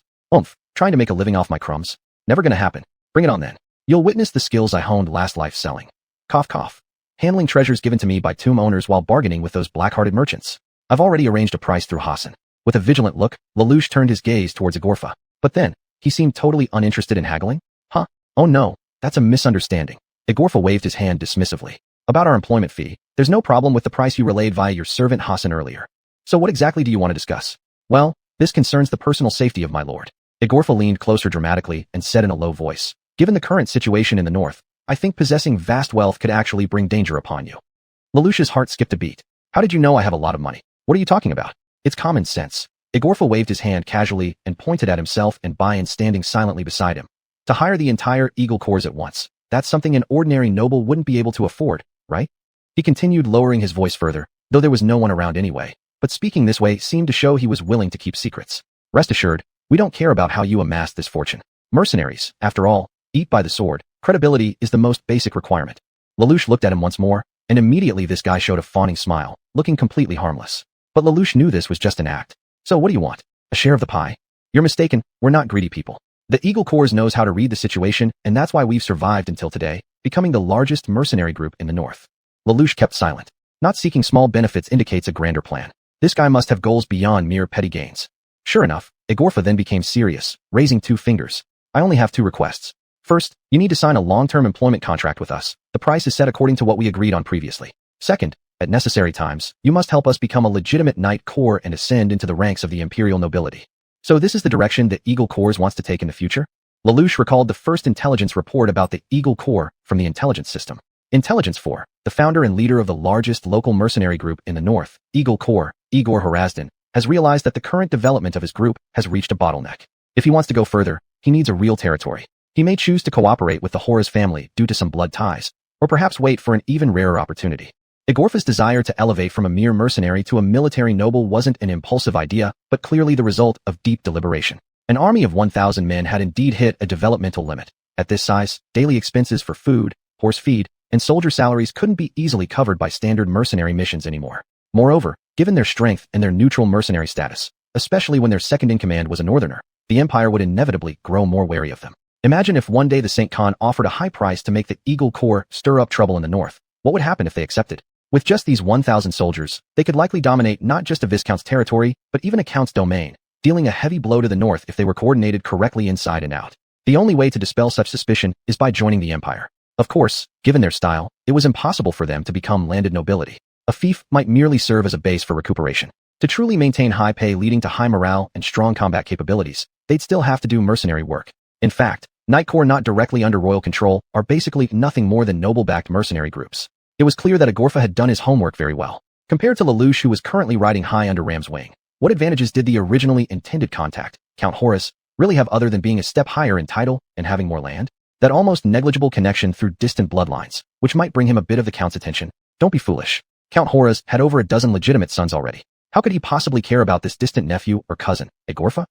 Trying to make a living off my crumbs? Never gonna happen. Bring it on then. You'll witness the skills I honed last life selling. Cough cough. Handling treasures given to me by tomb owners while bargaining with those black-hearted merchants. I've already arranged a price through Hassan. With a vigilant look, Lelouch turned his gaze towards Igorfa. But then, he seemed totally uninterested in haggling? Oh no, that's a misunderstanding. Igorfa waved his hand dismissively. About our employment fee, there's no problem with the price you relayed via your servant Hassan earlier. So what exactly do you want to discuss? Well, this concerns the personal safety of my lord. Igorfa leaned closer dramatically and said in a low voice, given the current situation in the north, I think possessing vast wealth could actually bring danger upon you. Lelouch's heart skipped a beat. How did you know I have a lot of money? What are you talking about? It's common sense. Igorfa waved his hand casually and pointed at himself and Bayan standing silently beside him. To hire the entire Eagle Corps at once, that's something an ordinary noble wouldn't be able to afford, right? He continued lowering his voice further, though there was no one around anyway, but speaking this way seemed to show he was willing to keep secrets. Rest assured, we don't care about how you amassed this fortune. Mercenaries, after all, eat by the sword. Credibility is the most basic requirement. Lelouch looked at him once more, and immediately this guy showed a fawning smile, looking completely harmless. But Lelouch knew this was just an act. So what do you want? A share of the pie? You're mistaken, we're not greedy people. The Eagle Corps knows how to read the situation, and that's why we've survived until today, becoming the largest mercenary group in the north. Lelouch kept silent. Not seeking small benefits indicates a grander plan. This guy must have goals beyond mere petty gains. Sure enough, Igorfa then became serious, raising 2 fingers. I only have 2 requests. First, you need to sign a long-term employment contract with us. The price is set according to what we agreed on previously. Second, at necessary times, you must help us become a legitimate knight corps and ascend into the ranks of the imperial nobility. So this is the direction that Eagle Corps wants to take in the future? Lelouch recalled the first intelligence report about the Eagle Corps from the intelligence system. Intelligence 4, the founder and leader of the largest local mercenary group in the north, Eagle Corps, Igor Hrazdan, has realized that the current development of his group has reached a bottleneck. If he wants to go further, he needs a real territory. He may choose to cooperate with the Horace family due to some blood ties, or perhaps wait for an even rarer opportunity. Igorfa's desire to elevate from a mere mercenary to a military noble wasn't an impulsive idea, but clearly the result of deep deliberation. An army of 1,000 men had indeed hit a developmental limit. At this size, daily expenses for food, horse feed, and soldier salaries couldn't be easily covered by standard mercenary missions anymore. Moreover, given their strength and their neutral mercenary status, especially when their second-in-command was a northerner, the empire would inevitably grow more wary of them. Imagine if one day the Saint Khan offered a high price to make the Eagle Corps stir up trouble in the north. What would happen if they accepted? With just these 1,000 soldiers, they could likely dominate not just a Viscount's territory, but even a Count's domain, dealing a heavy blow to the north if they were coordinated correctly inside and out. The only way to dispel such suspicion is by joining the empire. Of course, given their style, it was impossible for them to become landed nobility. A fief might merely serve as a base for recuperation. To truly maintain high pay leading to high morale and strong combat capabilities, they'd still have to do mercenary work. In fact, Knight Corps not directly under royal control are basically nothing more than noble-backed mercenary groups. It was clear that Agorpha had done his homework very well. Compared to Lelouch, who was currently riding high under Ram's wing, what advantages did the originally intended contact, Count Horace, really have other than being a step higher in title and having more land? That almost negligible connection through distant bloodlines, which might bring him a bit of the Count's attention. Don't be foolish. Count Horace had over a dozen legitimate sons already. How could he possibly care about this distant nephew or cousin, Agorpha?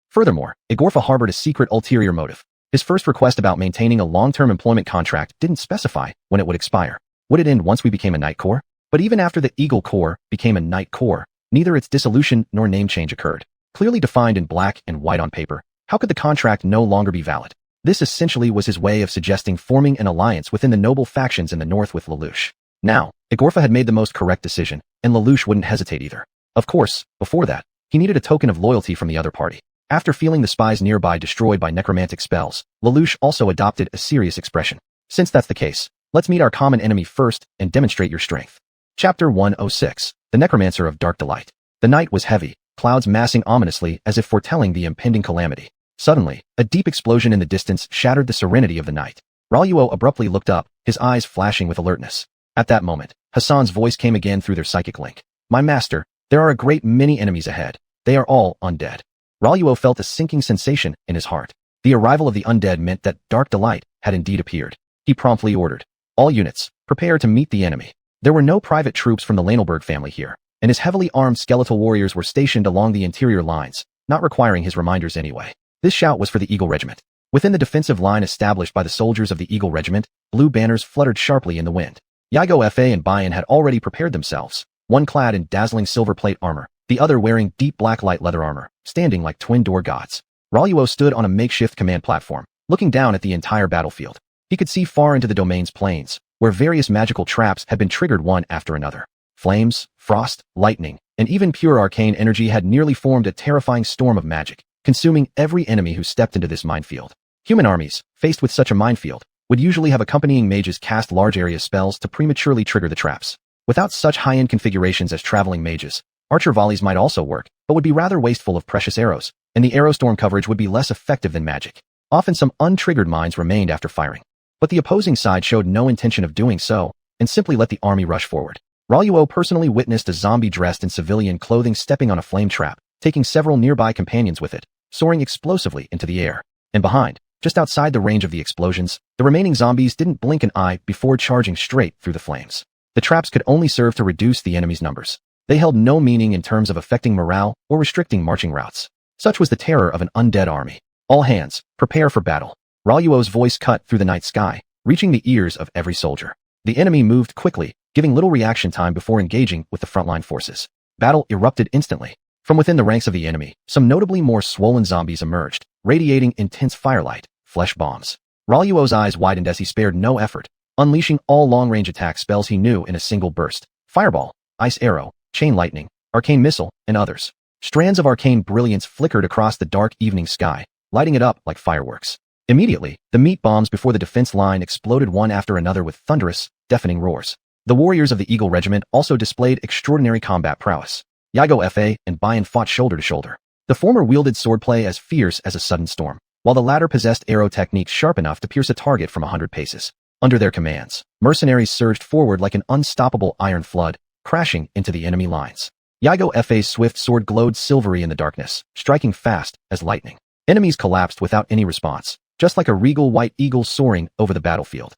Furthermore, Agorpha harbored a secret ulterior motive. His first request about maintaining a long-term employment contract didn't specify when it would expire. Would it end once we became a Knight Corps? But even after the Eagle Corps became a Knight Corps, neither its dissolution nor name change occurred. Clearly defined in black and white on paper, how could the contract no longer be valid? This essentially was his way of suggesting forming an alliance within the noble factions in the north with Lelouch. Now, Agorpha had made the most correct decision, and Lelouch wouldn't hesitate either. Of course, before that, he needed a token of loyalty from the other party. After feeling the spies nearby destroyed by necromantic spells, Lelouch also adopted a serious expression. Since that's the case, let's meet our common enemy first and demonstrate your strength. Chapter 106, The Necromancer of Dark Delight. The night was heavy, clouds massing ominously as if foretelling the impending calamity. Suddenly, a deep explosion in the distance shattered the serenity of the night. Luo abruptly looked up, his eyes flashing with alertness. At that moment, Hassan's voice came again through their psychic link. My master, there are a great many enemies ahead. They are all undead. Luo felt a sinking sensation in his heart. The arrival of the undead meant that Dark Delight had indeed appeared. He promptly ordered, all units, prepare to meet the enemy. There were no private troops from the Lanelberg family here, and his heavily armed skeletal warriors were stationed along the interior lines, not requiring his reminders anyway. This shout was for the Eagle Regiment. Within the defensive line established by the soldiers of the Eagle Regiment, blue banners fluttered sharply in the wind. Yago Fa and Bayan had already prepared themselves, one clad in dazzling silver plate armor, the other wearing deep black light leather armor, standing like twin-door gods. Luo stood on a makeshift command platform, looking down at the entire battlefield. He could see far into the domain's plains, where various magical traps had been triggered one after another. Flames, frost, lightning, and even pure arcane energy had nearly formed a terrifying storm of magic, consuming every enemy who stepped into this minefield. Human armies, faced with such a minefield, would usually have accompanying mages cast large area spells to prematurely trigger the traps. Without such high-end configurations as traveling mages, archer volleys might also work, but would be rather wasteful of precious arrows, and the arrow storm coverage would be less effective than magic. Often some untriggered mines remained after firing. But the opposing side showed no intention of doing so, and simply let the army rush forward. Luo personally witnessed a zombie dressed in civilian clothing stepping on a flame trap, taking several nearby companions with it, soaring explosively into the air. And behind, just outside the range of the explosions, the remaining zombies didn't blink an eye before charging straight through the flames. The traps could only serve to reduce the enemy's numbers. They held no meaning in terms of affecting morale or restricting marching routes. Such was the terror of an undead army. All hands, prepare for battle. Luo's voice cut through the night sky, reaching the ears of every soldier. The enemy moved quickly, giving little reaction time before engaging with the frontline forces. Battle erupted instantly. From within the ranks of the enemy, some notably more swollen zombies emerged, radiating intense firelight, flesh bombs. Luo's eyes widened as he spared no effort, unleashing all long-range attack spells he knew in a single burst. Fireball, ice arrow, chain lightning, arcane missile, and others. Strands of arcane brilliance flickered across the dark evening sky, lighting it up like fireworks. Immediately, the meat bombs before the defense line exploded one after another with thunderous, deafening roars. The warriors of the Eagle Regiment also displayed extraordinary combat prowess. Yago Fa and Bayan fought shoulder to shoulder. The former wielded swordplay as fierce as a sudden storm, while the latter possessed arrow techniques sharp enough to pierce a target from 100 paces. Under their commands, mercenaries surged forward like an unstoppable iron flood, crashing into the enemy lines. Yago Fa's swift sword glowed silvery in the darkness, striking fast as lightning. Enemies collapsed without any response, just like a regal white eagle soaring over the battlefield.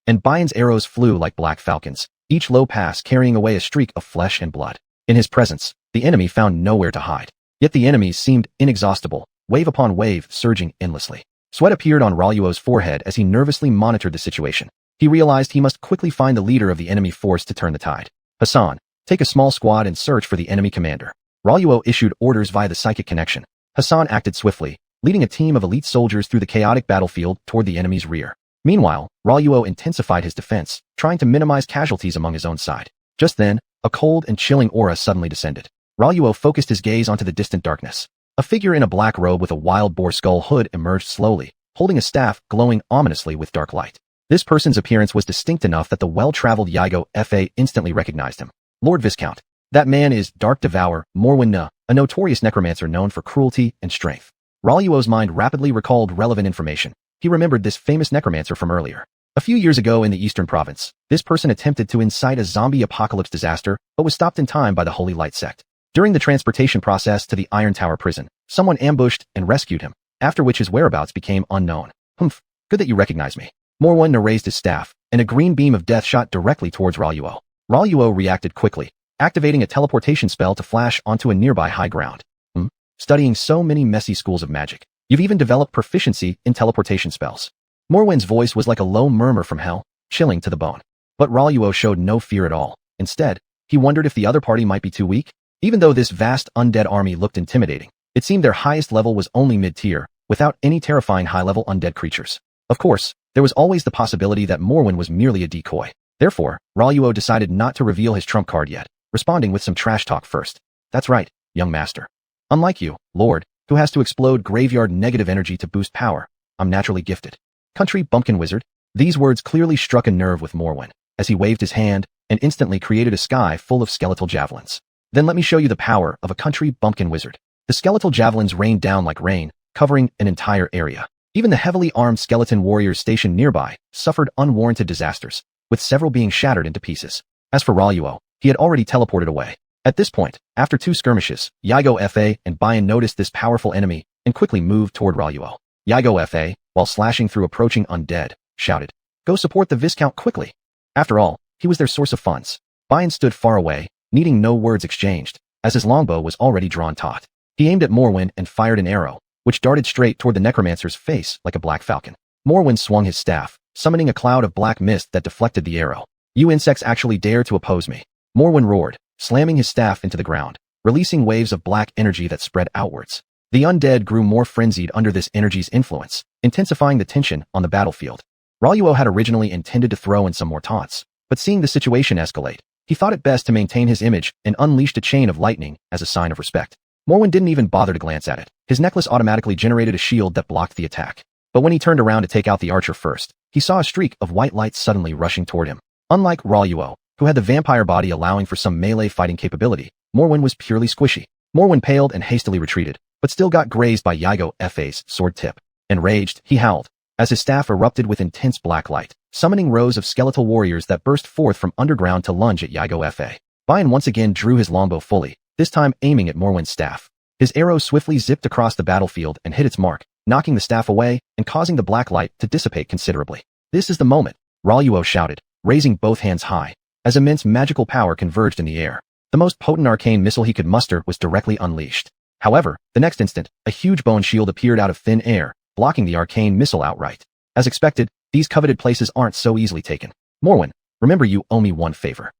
And Bayan's arrows flew like black falcons, each low pass carrying away a streak of flesh and blood. In his presence, the enemy found nowhere to hide. Yet the enemies seemed inexhaustible, wave upon wave surging endlessly. Sweat appeared on Luo's forehead as he nervously monitored the situation. He realized he must quickly find the leader of the enemy force to turn the tide. Hassan, take a small squad and search for the enemy commander. Luo issued orders via the psychic connection. Hassan acted swiftly, leading a team of elite soldiers through the chaotic battlefield toward the enemy's rear. Meanwhile, Luo intensified his defense, trying to minimize casualties among his own side. Just then, a cold and chilling aura suddenly descended. Luo focused his gaze onto the distant darkness. A figure in a black robe with a wild boar skull hood emerged slowly, holding a staff glowing ominously with dark light. This person's appearance was distinct enough that the well-traveled Yigo Fa instantly recognized him. Lord Viscount. That man is Dark Devourer, Morwen Na, a notorious necromancer known for cruelty and strength. Luo's mind rapidly recalled relevant information. He remembered this famous necromancer from earlier. A few years ago in the Eastern Province, this person attempted to incite a zombie apocalypse disaster, but was stopped in time by the Holy Light sect. During the transportation process to the Iron Tower prison, someone ambushed and rescued him, after which his whereabouts became unknown. Humph, good that you recognize me. Morwen Na raised his staff, and a green beam of death shot directly towards Luo. Luo reacted quickly, activating a teleportation spell to flash onto a nearby high ground. Studying so many messy schools of magic, you've even developed proficiency in teleportation spells. Morwen's voice was like a low murmur from hell, chilling to the bone. But Luo showed no fear at all. Instead, he wondered if the other party might be too weak. Even though this vast undead army looked intimidating, it seemed their highest level was only mid-tier, without any terrifying high-level undead creatures. Of course, there was always the possibility that Morwen was merely a decoy. Therefore, Luo decided not to reveal his trump card yet, responding with some trash talk first. That's right, young master. Unlike you, Lord, who has to explode graveyard negative energy to boost power, I'm naturally gifted. Country bumpkin wizard. These words clearly struck a nerve with Morwen, as he waved his hand and instantly created a sky full of skeletal javelins. Then let me show you the power of a country bumpkin wizard. The skeletal javelins rained down like rain, covering an entire area. Even the heavily armed skeleton warriors stationed nearby suffered unwarranted disasters, with several being shattered into pieces. As for Luo, he had already teleported away. At this point, after 2 skirmishes, Yigo Fa and Bayan noticed this powerful enemy and quickly moved toward Luo. Yigo Fa, while slashing through approaching undead, shouted, "Go support the Viscount quickly." After all, he was their source of funds. Bayan stood far away, needing no words exchanged, as his longbow was already drawn taut. He aimed at Morwen and fired an arrow, which darted straight toward the necromancer's face like a black falcon. Morwen swung his staff, summoning a cloud of black mist that deflected the arrow. "You insects actually dare to oppose me." Morwen roared, slamming his staff into the ground, releasing waves of black energy that spread outwards. The undead grew more frenzied under this energy's influence, intensifying the tension on the battlefield. Luo had originally intended to throw in some more taunts, but seeing the situation escalate, he thought it best to maintain his image and unleashed a chain of lightning as a sign of respect. Morwen didn't even bother to glance at it. His necklace automatically generated a shield that blocked the attack. But when he turned around to take out the archer first, he saw a streak of white light suddenly rushing toward him. Unlike Luo, who had the vampire body allowing for some melee fighting capability, Morwen was purely squishy. Morwen paled and hastily retreated, but still got grazed by Yigo Fa's sword tip. Enraged, he howled, as his staff erupted with intense black light, summoning rows of skeletal warriors that burst forth from underground to lunge at Yigo Fa. Bayan once again drew his longbow fully, this time aiming at Morwen's staff. His arrow swiftly zipped across the battlefield and hit its mark, knocking the staff away and causing the black light to dissipate considerably. "This is the moment," Luo shouted, raising both hands high, as immense magical power converged in the air. The most potent arcane missile he could muster was directly unleashed. However, the next instant, a huge bone shield appeared out of thin air, blocking the arcane missile outright. As expected, these coveted places aren't so easily taken. "Morwen, remember you owe me one favor."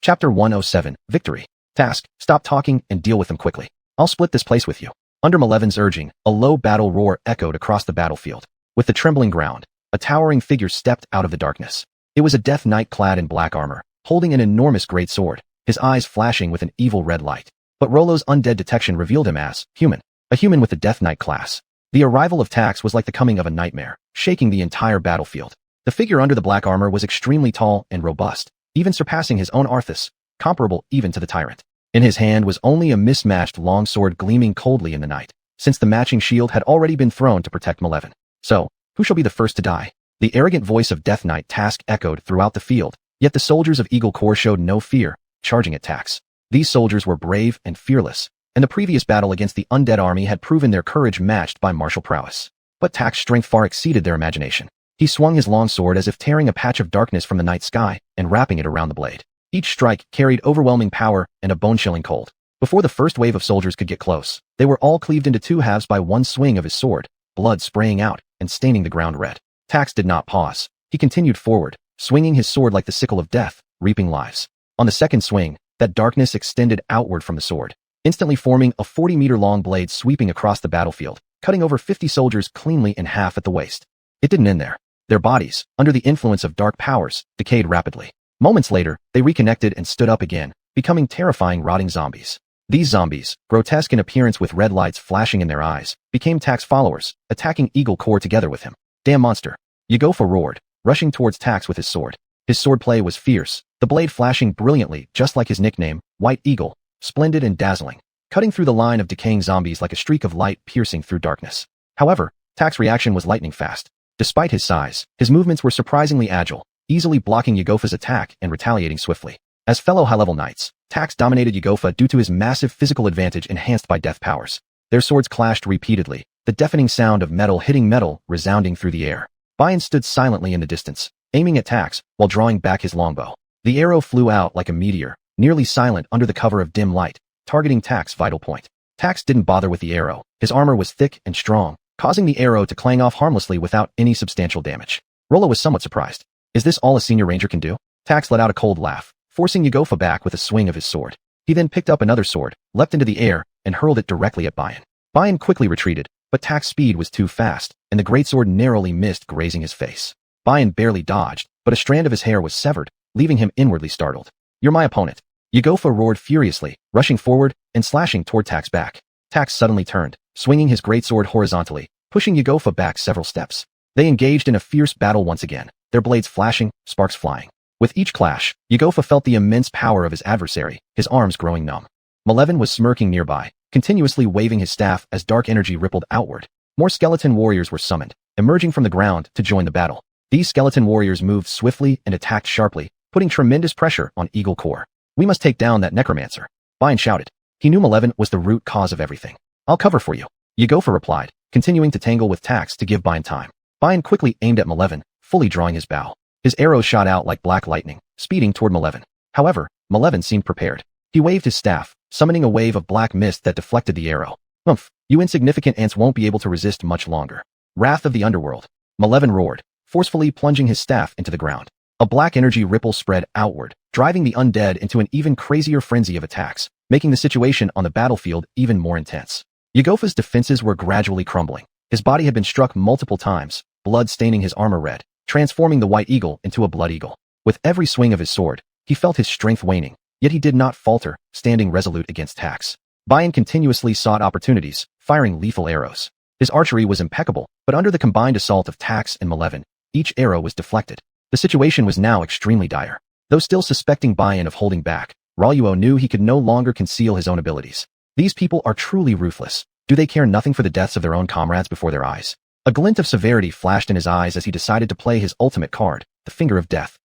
Chapter 107, Victory. Task, stop talking and deal with them quickly. I'll split this place with you. Under Malevin's urging, a low battle roar echoed across the battlefield. With the trembling ground, a towering figure stepped out of the darkness. It was a death knight clad in black armor, holding an enormous great sword, his eyes flashing with an evil red light. But Rollo's undead detection revealed him as human, a human with the death knight class. The arrival of Tax was like the coming of a nightmare, shaking the entire battlefield. The figure under the black armor was extremely tall and robust, even surpassing his own Arthas, comparable even to the tyrant. In his hand was only a mismatched longsword gleaming coldly in the night, since the matching shield had already been thrown to protect Malevin. "So, who shall be the first to die?" The arrogant voice of Death Knight Task echoed throughout the field, yet the soldiers of Eagle Corps showed no fear, charging at Tax. These soldiers were brave and fearless, and the previous battle against the undead army had proven their courage matched by martial prowess. But Tax's strength far exceeded their imagination. He swung his longsword as if tearing a patch of darkness from the night sky and wrapping it around the blade. Each strike carried overwhelming power and a bone-chilling cold. Before the first wave of soldiers could get close, they were all cleaved into 2 halves by one swing of his sword, blood spraying out and staining the ground red. Tax did not pause. He continued forward, swinging his sword like the sickle of death, reaping lives. On the second swing, that darkness extended outward from the sword, instantly forming a 40-meter-long blade sweeping across the battlefield, cutting over 50 soldiers cleanly in half at the waist. It didn't end there. Their bodies, under the influence of dark powers, decayed rapidly. Moments later, they reconnected and stood up again, becoming terrifying rotting zombies. These zombies, grotesque in appearance with red lights flashing in their eyes, became Tax followers, attacking Eagle Core together with him. Damn monster. Yagofa roared, rushing towards Tax with his sword. His swordplay was fierce, the blade flashing brilliantly just like his nickname, White Eagle, splendid and dazzling, cutting through the line of decaying zombies like a streak of light piercing through darkness. However, Tax's reaction was lightning fast. Despite his size, his movements were surprisingly agile, easily blocking Yagofa's attack and retaliating swiftly. As fellow high-level knights, Tax dominated Yagofa due to his massive physical advantage enhanced by death powers. Their swords clashed repeatedly, the deafening sound of metal hitting metal resounding through the air. Bayan stood silently in the distance, aiming at Tax while drawing back his longbow. The arrow flew out like a meteor, nearly silent under the cover of dim light, targeting Tax's vital point. Tax didn't bother with the arrow. His armor was thick and strong, causing the arrow to clang off harmlessly without any substantial damage. Rollo was somewhat surprised. Is this all a senior ranger can do? Tax let out a cold laugh, forcing Yagofa back with a swing of his sword. He then picked up another sword, leapt into the air, and hurled it directly at Bayan. Bayan quickly retreated, but Tax's speed was too fast, and the greatsword narrowly missed grazing his face. Bayan barely dodged, but a strand of his hair was severed, leaving him inwardly startled. You're my opponent. Yagofa roared furiously, rushing forward and slashing toward Tax's back. Tax suddenly turned, swinging his greatsword horizontally, pushing Yagofa back several steps. They engaged in a fierce battle once again, their blades flashing, sparks flying. With each clash, Yagofa felt the immense power of his adversary, his arms growing numb. Maleven was smirking nearby, continuously waving his staff as dark energy rippled outward. More skeleton warriors were summoned, emerging from the ground to join the battle. These skeleton warriors moved swiftly and attacked sharply, putting tremendous pressure on Eagle Core. We must take down that necromancer. Bayan shouted. He knew Maleven was the root cause of everything. I'll cover for you. Yagofa replied, continuing to tangle with Tax to give Bayan time. Bayan quickly aimed at Maleven, fully drawing his bow. His arrow shot out like black lightning, speeding toward Maleven. However, Maleven seemed prepared. He waved his staff, summoning a wave of black mist that deflected the arrow. Umph, you insignificant ants won't be able to resist much longer. Wrath of the underworld. Maleven roared, forcefully plunging his staff into the ground. A black energy ripple spread outward, driving the undead into an even crazier frenzy of attacks, making the situation on the battlefield even more intense. Yagofa's defenses were gradually crumbling. His body had been struck multiple times, blood staining his armor red, transforming the White Eagle into a blood eagle. With every swing of his sword, he felt his strength waning, yet he did not falter, standing resolute against Tax. Bayan continuously sought opportunities, firing lethal arrows. His archery was impeccable, but under the combined assault of Tax and Maleven, each arrow was deflected. The situation was now extremely dire. Though still suspecting Bayan of holding back, Luo knew he could no longer conceal his own abilities. These people are truly ruthless. Do they care nothing for the deaths of their own comrades before their eyes? A glint of severity flashed in his eyes as he decided to play his ultimate card, the Finger of Death.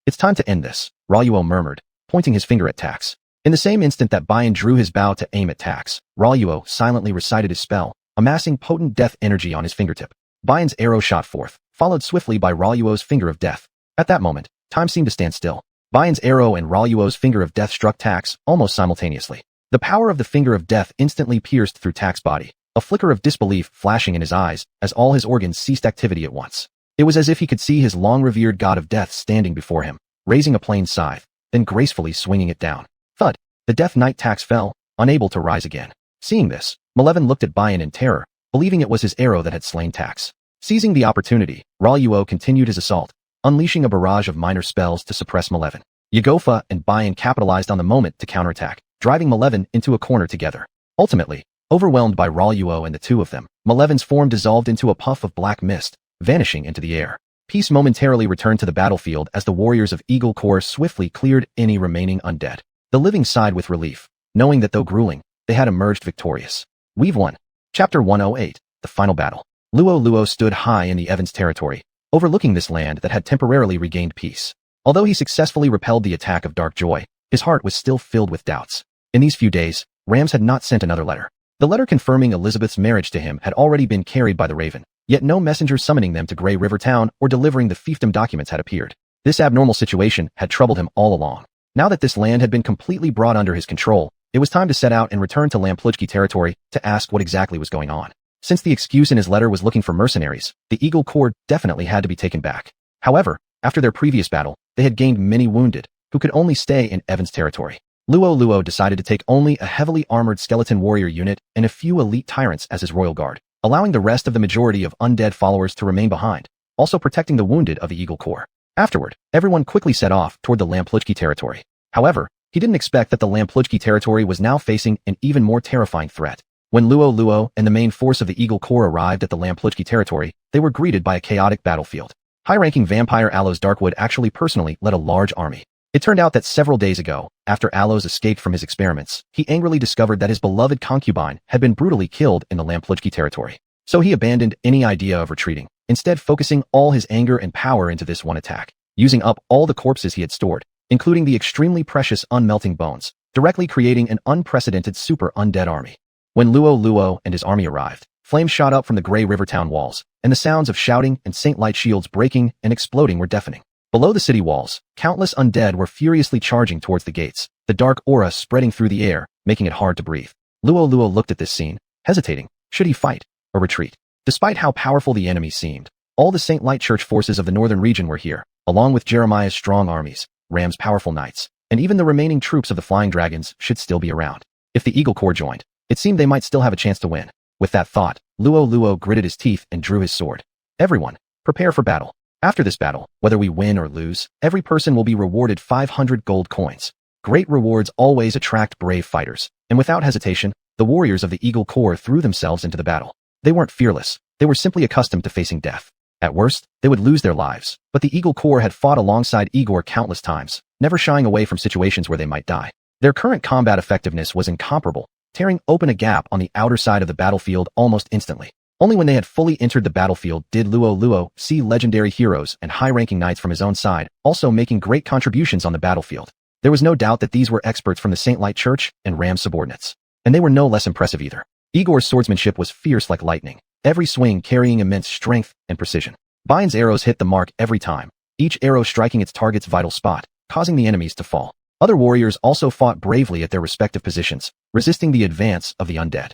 It's time to end this, Luo murmured, pointing his finger at Tax. In the same instant that Bayan drew his bow to aim at Tax, Luo silently recited his spell, amassing potent death energy on his fingertip. Bayan's arrow shot forth, followed swiftly by Luo's Finger of Death. At that moment, time seemed to stand still. Bayan's arrow and Luo's Finger of Death struck Tax almost simultaneously. The power of the Finger of Death instantly pierced through Tax's body, a flicker of disbelief flashing in his eyes as all his organs ceased activity at once. It was as if he could see his long-revered god of death standing before him, raising a plain scythe, then gracefully swinging it down. Thud! The Death Knight Tax fell, unable to rise again. Seeing this, Maleven looked at Bayan in terror, believing it was his arrow that had slain Tax. Seizing the opportunity, Luo continued his assault, unleashing a barrage of minor spells to suppress Maleven. Yagofa and Bayan capitalized on the moment to counterattack, driving Maleven into a corner together. Ultimately, overwhelmed by Luo and the two of them, Maleven's form dissolved into a puff of black mist, vanishing into the air. Peace momentarily returned to the battlefield as the warriors of Eagle Core swiftly cleared any remaining undead. The living sighed with relief, knowing that though grueling, they had emerged victorious. We've won. Chapter 108, The Final Battle. Luo Luo stood high in the Evans territory, overlooking this land that had temporarily regained peace. Although he successfully repelled the attack of Dark Joy, his heart was still filled with doubts. In these few days, Rams had not sent another letter. The letter confirming Elizabeth's marriage to him had already been carried by the Raven, yet no messenger summoning them to Grey River Town or delivering the fiefdom documents had appeared. This abnormal situation had troubled him all along. Now that this land had been completely brought under his control, it was time to set out and return to Lamplujki territory to ask what exactly was going on. Since the excuse in his letter was looking for mercenaries, the Eagle Corps definitely had to be taken back. However, after their previous battle, they had gained many wounded, who could only stay in Evans territory. Luo decided to take only a heavily armored skeleton warrior unit and a few elite tyrants as his royal guard. allowing the rest of the majority of undead followers to remain behind, also protecting the wounded of the Eagle Corps. Afterward, everyone quickly set off toward the Lamplujki territory. However, he didn't expect that the Lamplujki territory was now facing an even more terrifying threat. When Luo Luo and the main force of the Eagle Corps arrived at the Lamplujki territory, they were greeted by a chaotic battlefield. High-ranking vampire Aloes Darkwood actually personally led a large army. It turned out that several days ago, after Aloes escaped from his experiments, he angrily discovered that his beloved concubine had been brutally killed in the Lamplujki territory. So he abandoned any idea of retreating, instead focusing all his anger and power into this one attack, using up all the corpses he had stored, including the extremely precious unmelting bones, directly creating an unprecedented super undead army. When Luo Luo and his army arrived, flames shot up from the Grey River town walls, and the sounds of shouting and Saint Light shields breaking and exploding were deafening. Below the city walls, countless undead were furiously charging towards the gates, the dark aura spreading through the air, making it hard to breathe. Luo Luo looked at this scene, hesitating. Should he fight or retreat? Despite how powerful the enemy seemed, all the Saint Light Church forces of the northern region were here, along with Jeremiah's strong armies, Ram's powerful knights, and even the remaining troops of the Flying Dragons should still be around. If the Eagle Corps joined, it seemed they might still have a chance to win. With that thought, Luo Luo gritted his teeth and drew his sword. Everyone, prepare for battle. After this battle, whether we win or lose, every person will be rewarded 500 gold coins. Great rewards always attract brave fighters, and without hesitation, the warriors of the Eagle Corps threw themselves into the battle. They weren't fearless, they were simply accustomed to facing death. At worst, they would lose their lives, but the Eagle Corps had fought alongside Igor countless times, never shying away from situations where they might die. Their current combat effectiveness was incomparable, tearing open a gap on the outer side of the battlefield almost instantly. Only when they had fully entered the battlefield did Luo Luo see legendary heroes and high-ranking knights from his own side, also making great contributions on the battlefield. There was no doubt that these were experts from the Saint Light Church and Ram's subordinates. And they were no less impressive either. Igor's swordsmanship was fierce like lightning, every swing carrying immense strength and precision. Bayan's arrows hit the mark every time, each arrow striking its target's vital spot, causing the enemies to fall. Other warriors also fought bravely at their respective positions, resisting the advance of the undead.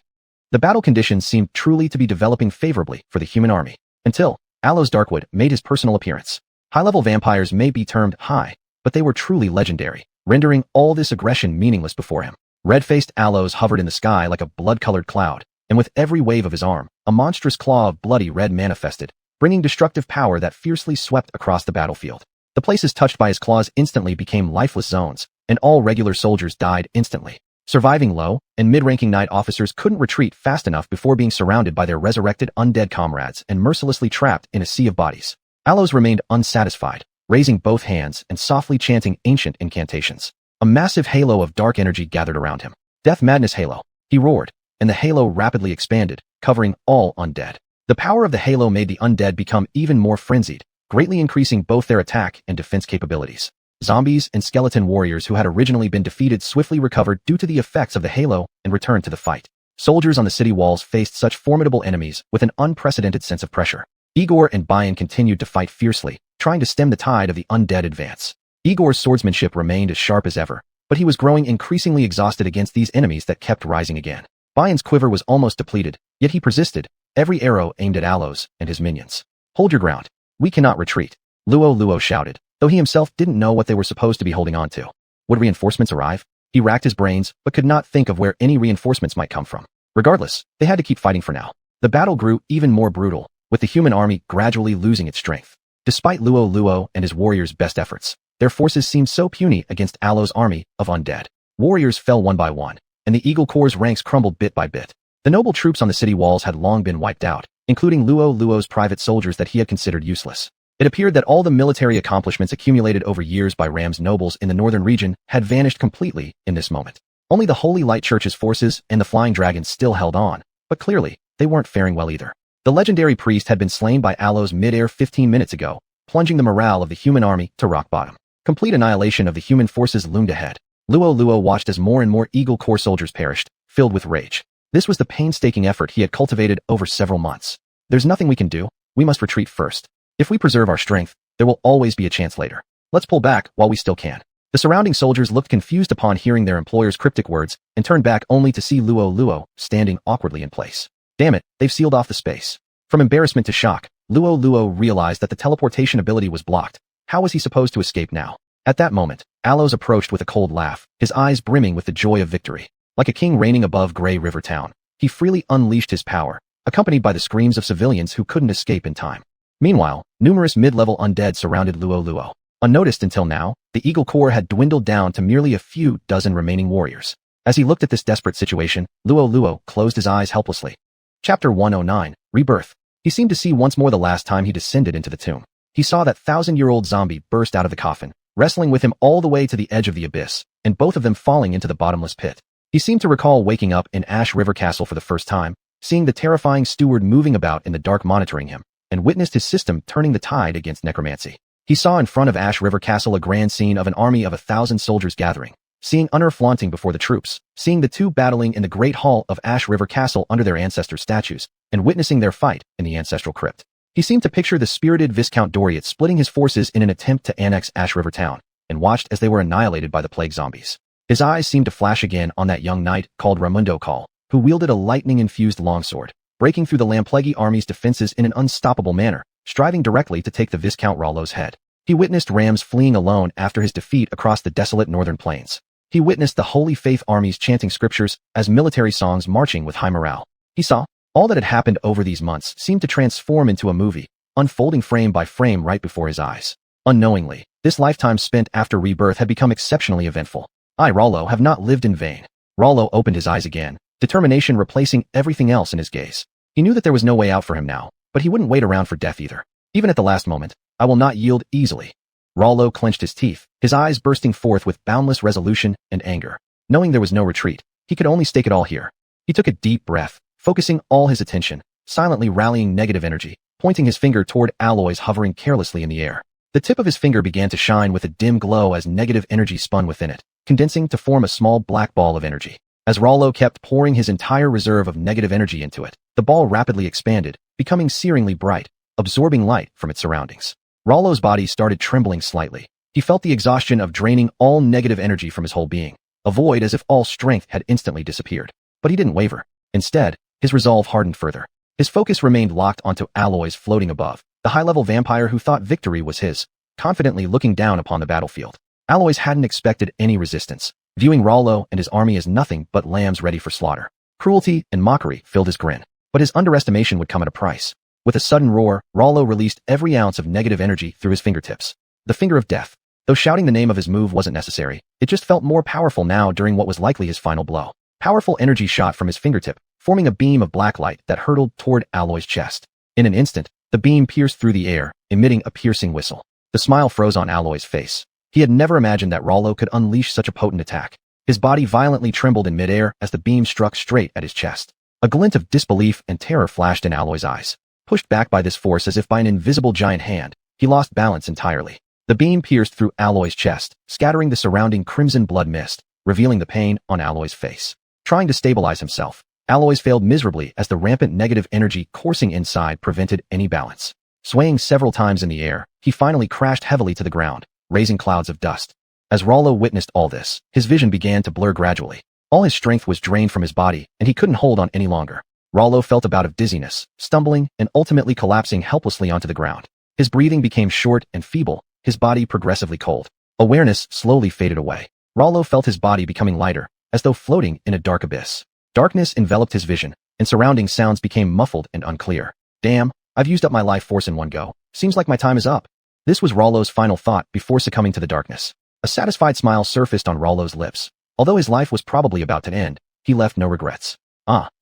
The battle conditions seemed truly to be developing favorably for the human army, until Aloes Darkwood made his personal appearance. High-level vampires may be termed high, but they were truly legendary, rendering all this aggression meaningless before him. Red-faced Aloes hovered in the sky like a blood-colored cloud, and with every wave of his arm, a monstrous claw of bloody red manifested, bringing destructive power that fiercely swept across the battlefield. The places touched by his claws instantly became lifeless zones, and all regular soldiers died instantly. Surviving low and mid-ranking knight officers couldn't retreat fast enough before being surrounded by their resurrected undead comrades and mercilessly trapped in a sea of bodies. Aloes remained unsatisfied, raising both hands and softly chanting ancient incantations. A massive halo of dark energy gathered around him. Death Madness Halo, he roared, and the halo rapidly expanded, covering all undead. The power of the halo made the undead become even more frenzied, greatly increasing both their attack and defense capabilities. Zombies and skeleton warriors who had originally been defeated swiftly recovered due to the effects of the halo and returned to the fight. Soldiers on the city walls faced such formidable enemies with an unprecedented sense of pressure. Igor and Bayan continued to fight fiercely, trying to stem the tide of the undead advance. Igor's swordsmanship remained as sharp as ever, but he was growing increasingly exhausted against these enemies that kept rising again. Bayan's quiver was almost depleted, yet he persisted, every arrow aimed at Aloes and his minions. Hold your ground. We cannot retreat, Luo Luo shouted, though he himself didn't know what they were supposed to be holding on to. Would reinforcements arrive? He racked his brains, but could not think of where any reinforcements might come from. Regardless, they had to keep fighting for now. The battle grew even more brutal, with the human army gradually losing its strength. Despite Luo Luo and his warriors' best efforts, their forces seemed so puny against Aloes' army of undead. Warriors fell one by one, and the Eagle Corps' ranks crumbled bit by bit. The noble troops on the city walls had long been wiped out, including Luo Luo's private soldiers that he had considered useless. It appeared that all the military accomplishments accumulated over years by Ram's nobles in the northern region had vanished completely in this moment. Only the Holy Light Church's forces and the Flying Dragons still held on, but clearly, they weren't faring well either. The legendary priest had been slain by Aloes mid-air 15 minutes ago, plunging the morale of the human army to rock bottom. Complete annihilation of the human forces loomed ahead. Luo Luo watched as more and more Eagle Corps soldiers perished, filled with rage. This was the painstaking effort he had cultivated over several months. There's nothing we can do, we must retreat first. If we preserve our strength, there will always be a chance later. Let's pull back while we still can. The surrounding soldiers looked confused upon hearing their employer's cryptic words and turned back only to see Luo Luo standing awkwardly in place. Damn it, they've sealed off the space. From embarrassment to shock, Luo Luo realized that the teleportation ability was blocked. How was he supposed to escape now? At that moment, Aloes approached with a cold laugh, his eyes brimming with the joy of victory. Like a king reigning above Grey River Town, he freely unleashed his power, accompanied by the screams of civilians who couldn't escape in time. Meanwhile, numerous mid-level undead surrounded Luo Luo. Unnoticed until now, the Eagle Corps had dwindled down to merely a few dozen remaining warriors. As he looked at this desperate situation, Luo Luo closed his eyes helplessly. Chapter 109, Rebirth. He seemed to see once more the last time he descended into the tomb. He saw that 1,000-year-old zombie burst out of the coffin, wrestling with him all the way to the edge of the abyss, and both of them falling into the bottomless pit. He seemed to recall waking up in Ash River Castle for the first time, seeing the terrifying steward moving about in the dark monitoring him, and witnessed his system turning the tide against necromancy. He saw in front of Ash River Castle a grand scene of an army of 1,000 soldiers gathering, seeing Unner flaunting before the troops, seeing the two battling in the great hall of Ash River Castle under their ancestor statues, and witnessing their fight in the ancestral crypt. He seemed to picture the spirited Viscount Doriot splitting his forces in an attempt to annex Ash River Town, and watched as they were annihilated by the plague zombies. His eyes seemed to flash again on that young knight called Raimundo Call, who wielded a lightning-infused longsword, breaking through the Lamplegi army's defenses in an unstoppable manner, striving directly to take the Viscount Rollo's head. He witnessed Rams fleeing alone after his defeat across the desolate northern plains. He witnessed the Holy Faith armies chanting scriptures as military songs marching with high morale. He saw all that had happened over these months seemed to transform into a movie, unfolding frame by frame right before his eyes. Unknowingly, this lifetime spent after rebirth had become exceptionally eventful. I, Rollo, have not lived in vain. Rollo opened his eyes again, determination replacing everything else in his gaze. He knew that there was no way out for him now, but he wouldn't wait around for death either. Even at the last moment, I will not yield easily. Rollo clenched his teeth, his eyes bursting forth with boundless resolution and anger. Knowing there was no retreat, he could only stake it all here. He took a deep breath, focusing all his attention, silently rallying negative energy, pointing his finger toward alloys hovering carelessly in the air. The tip of his finger began to shine with a dim glow as negative energy spun within it, condensing to form a small black ball of energy. As Rollo kept pouring his entire reserve of negative energy into it, the ball rapidly expanded, becoming searingly bright, absorbing light from its surroundings. Rollo's body started trembling slightly. He felt the exhaustion of draining all negative energy from his whole being, a void as if all strength had instantly disappeared. But he didn't waver. Instead, his resolve hardened further. His focus remained locked onto alloys floating above, the high-level vampire who thought victory was his, confidently looking down upon the battlefield. Alloys hadn't expected any resistance, viewing Rollo and his army as nothing but lambs ready for slaughter. Cruelty and mockery filled his grin, but his underestimation would come at a price. With a sudden roar, Rollo released every ounce of negative energy through his fingertips. The finger of death. Though shouting the name of his move wasn't necessary, it just felt more powerful now during what was likely his final blow. Powerful energy shot from his fingertip, forming a beam of black light that hurtled toward Alloy's chest. In an instant, the beam pierced through the air, emitting a piercing whistle. The smile froze on Alloy's face. He had never imagined that Rollo could unleash such a potent attack. His body violently trembled in midair as the beam struck straight at his chest. A glint of disbelief and terror flashed in Alloy's eyes. Pushed back by this force as if by an invisible giant hand, he lost balance entirely. The beam pierced through Alloy's chest, scattering the surrounding crimson blood mist, revealing the pain on Alloy's face. Trying to stabilize himself, Alloys failed miserably as the rampant negative energy coursing inside prevented any balance. Swaying several times in the air, he finally crashed heavily to the ground, raising clouds of dust. As Rollo witnessed all this, his vision began to blur gradually. All his strength was drained from his body, and he couldn't hold on any longer. Rollo felt a bout of dizziness, stumbling, and ultimately collapsing helplessly onto the ground. His breathing became short and feeble, his body progressively cold. Awareness slowly faded away. Rollo felt his body becoming lighter, as though floating in a dark abyss. Darkness enveloped his vision, and surrounding sounds became muffled and unclear. Damn, I've used up my life force in one go. Seems like my time is up. This was Rollo's final thought before succumbing to the darkness. A satisfied smile surfaced on Rollo's lips. Although his life was probably about to end, he left no regrets.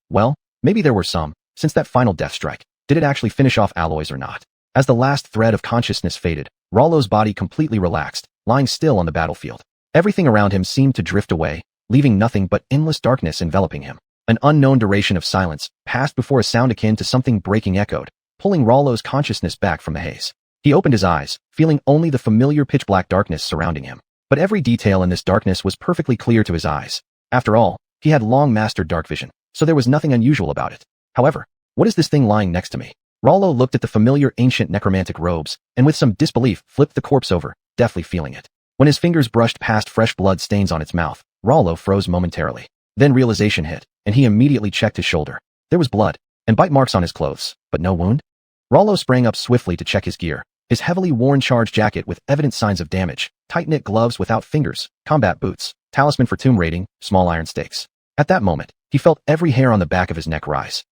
Well, maybe there were some, since that final death strike. Did it actually finish off Alloys or not? As the last thread of consciousness faded, Rollo's body completely relaxed, lying still on the battlefield. Everything around him seemed to drift away, leaving nothing but endless darkness enveloping him. An unknown duration of silence passed before a sound akin to something breaking echoed, pulling Rollo's consciousness back from the haze. He opened his eyes, feeling only the familiar pitch-black darkness surrounding him. But every detail in this darkness was perfectly clear to his eyes. After all, he had long mastered dark vision, so there was nothing unusual about it. However, what is this thing lying next to me? Rollo looked at the familiar ancient necromantic robes, and with some disbelief flipped the corpse over, deftly feeling it. When his fingers brushed past fresh blood stains on its mouth, Rollo froze momentarily. Then realization hit, and he immediately checked his shoulder. There was blood, and bite marks on his clothes, but no wound. Rollo sprang up swiftly to check his gear. His heavily worn charge jacket with evident signs of damage, tight-knit gloves without fingers, combat boots, talisman for tomb raiding, small iron stakes. At that moment, he felt every hair on the back of his neck rise.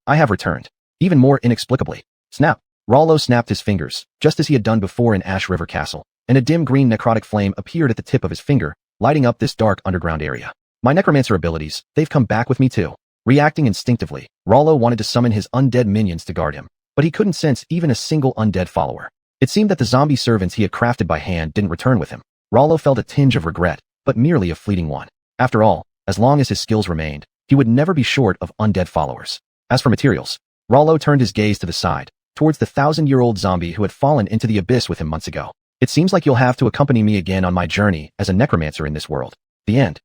I have returned. Even more inexplicably. Snap. Rollo snapped his fingers, just as he had done before in Ash River Castle, and a dim green necrotic flame appeared at the tip of his finger, lighting up this dark underground area. My necromancer abilities, they've come back with me too. Reacting instinctively, Rollo wanted to summon his undead minions to guard him, but he couldn't sense even a single undead follower. It seemed that the zombie servants he had crafted by hand didn't return with him. Rollo felt a tinge of regret, but merely a fleeting one. After all, as long as his skills remained, he would never be short of undead followers. As for materials, Rollo turned his gaze to the side, towards the 1,000-year-old zombie who had fallen into the abyss with him months ago. It seems like you'll have to accompany me again on my journey as a necromancer in this world. The end.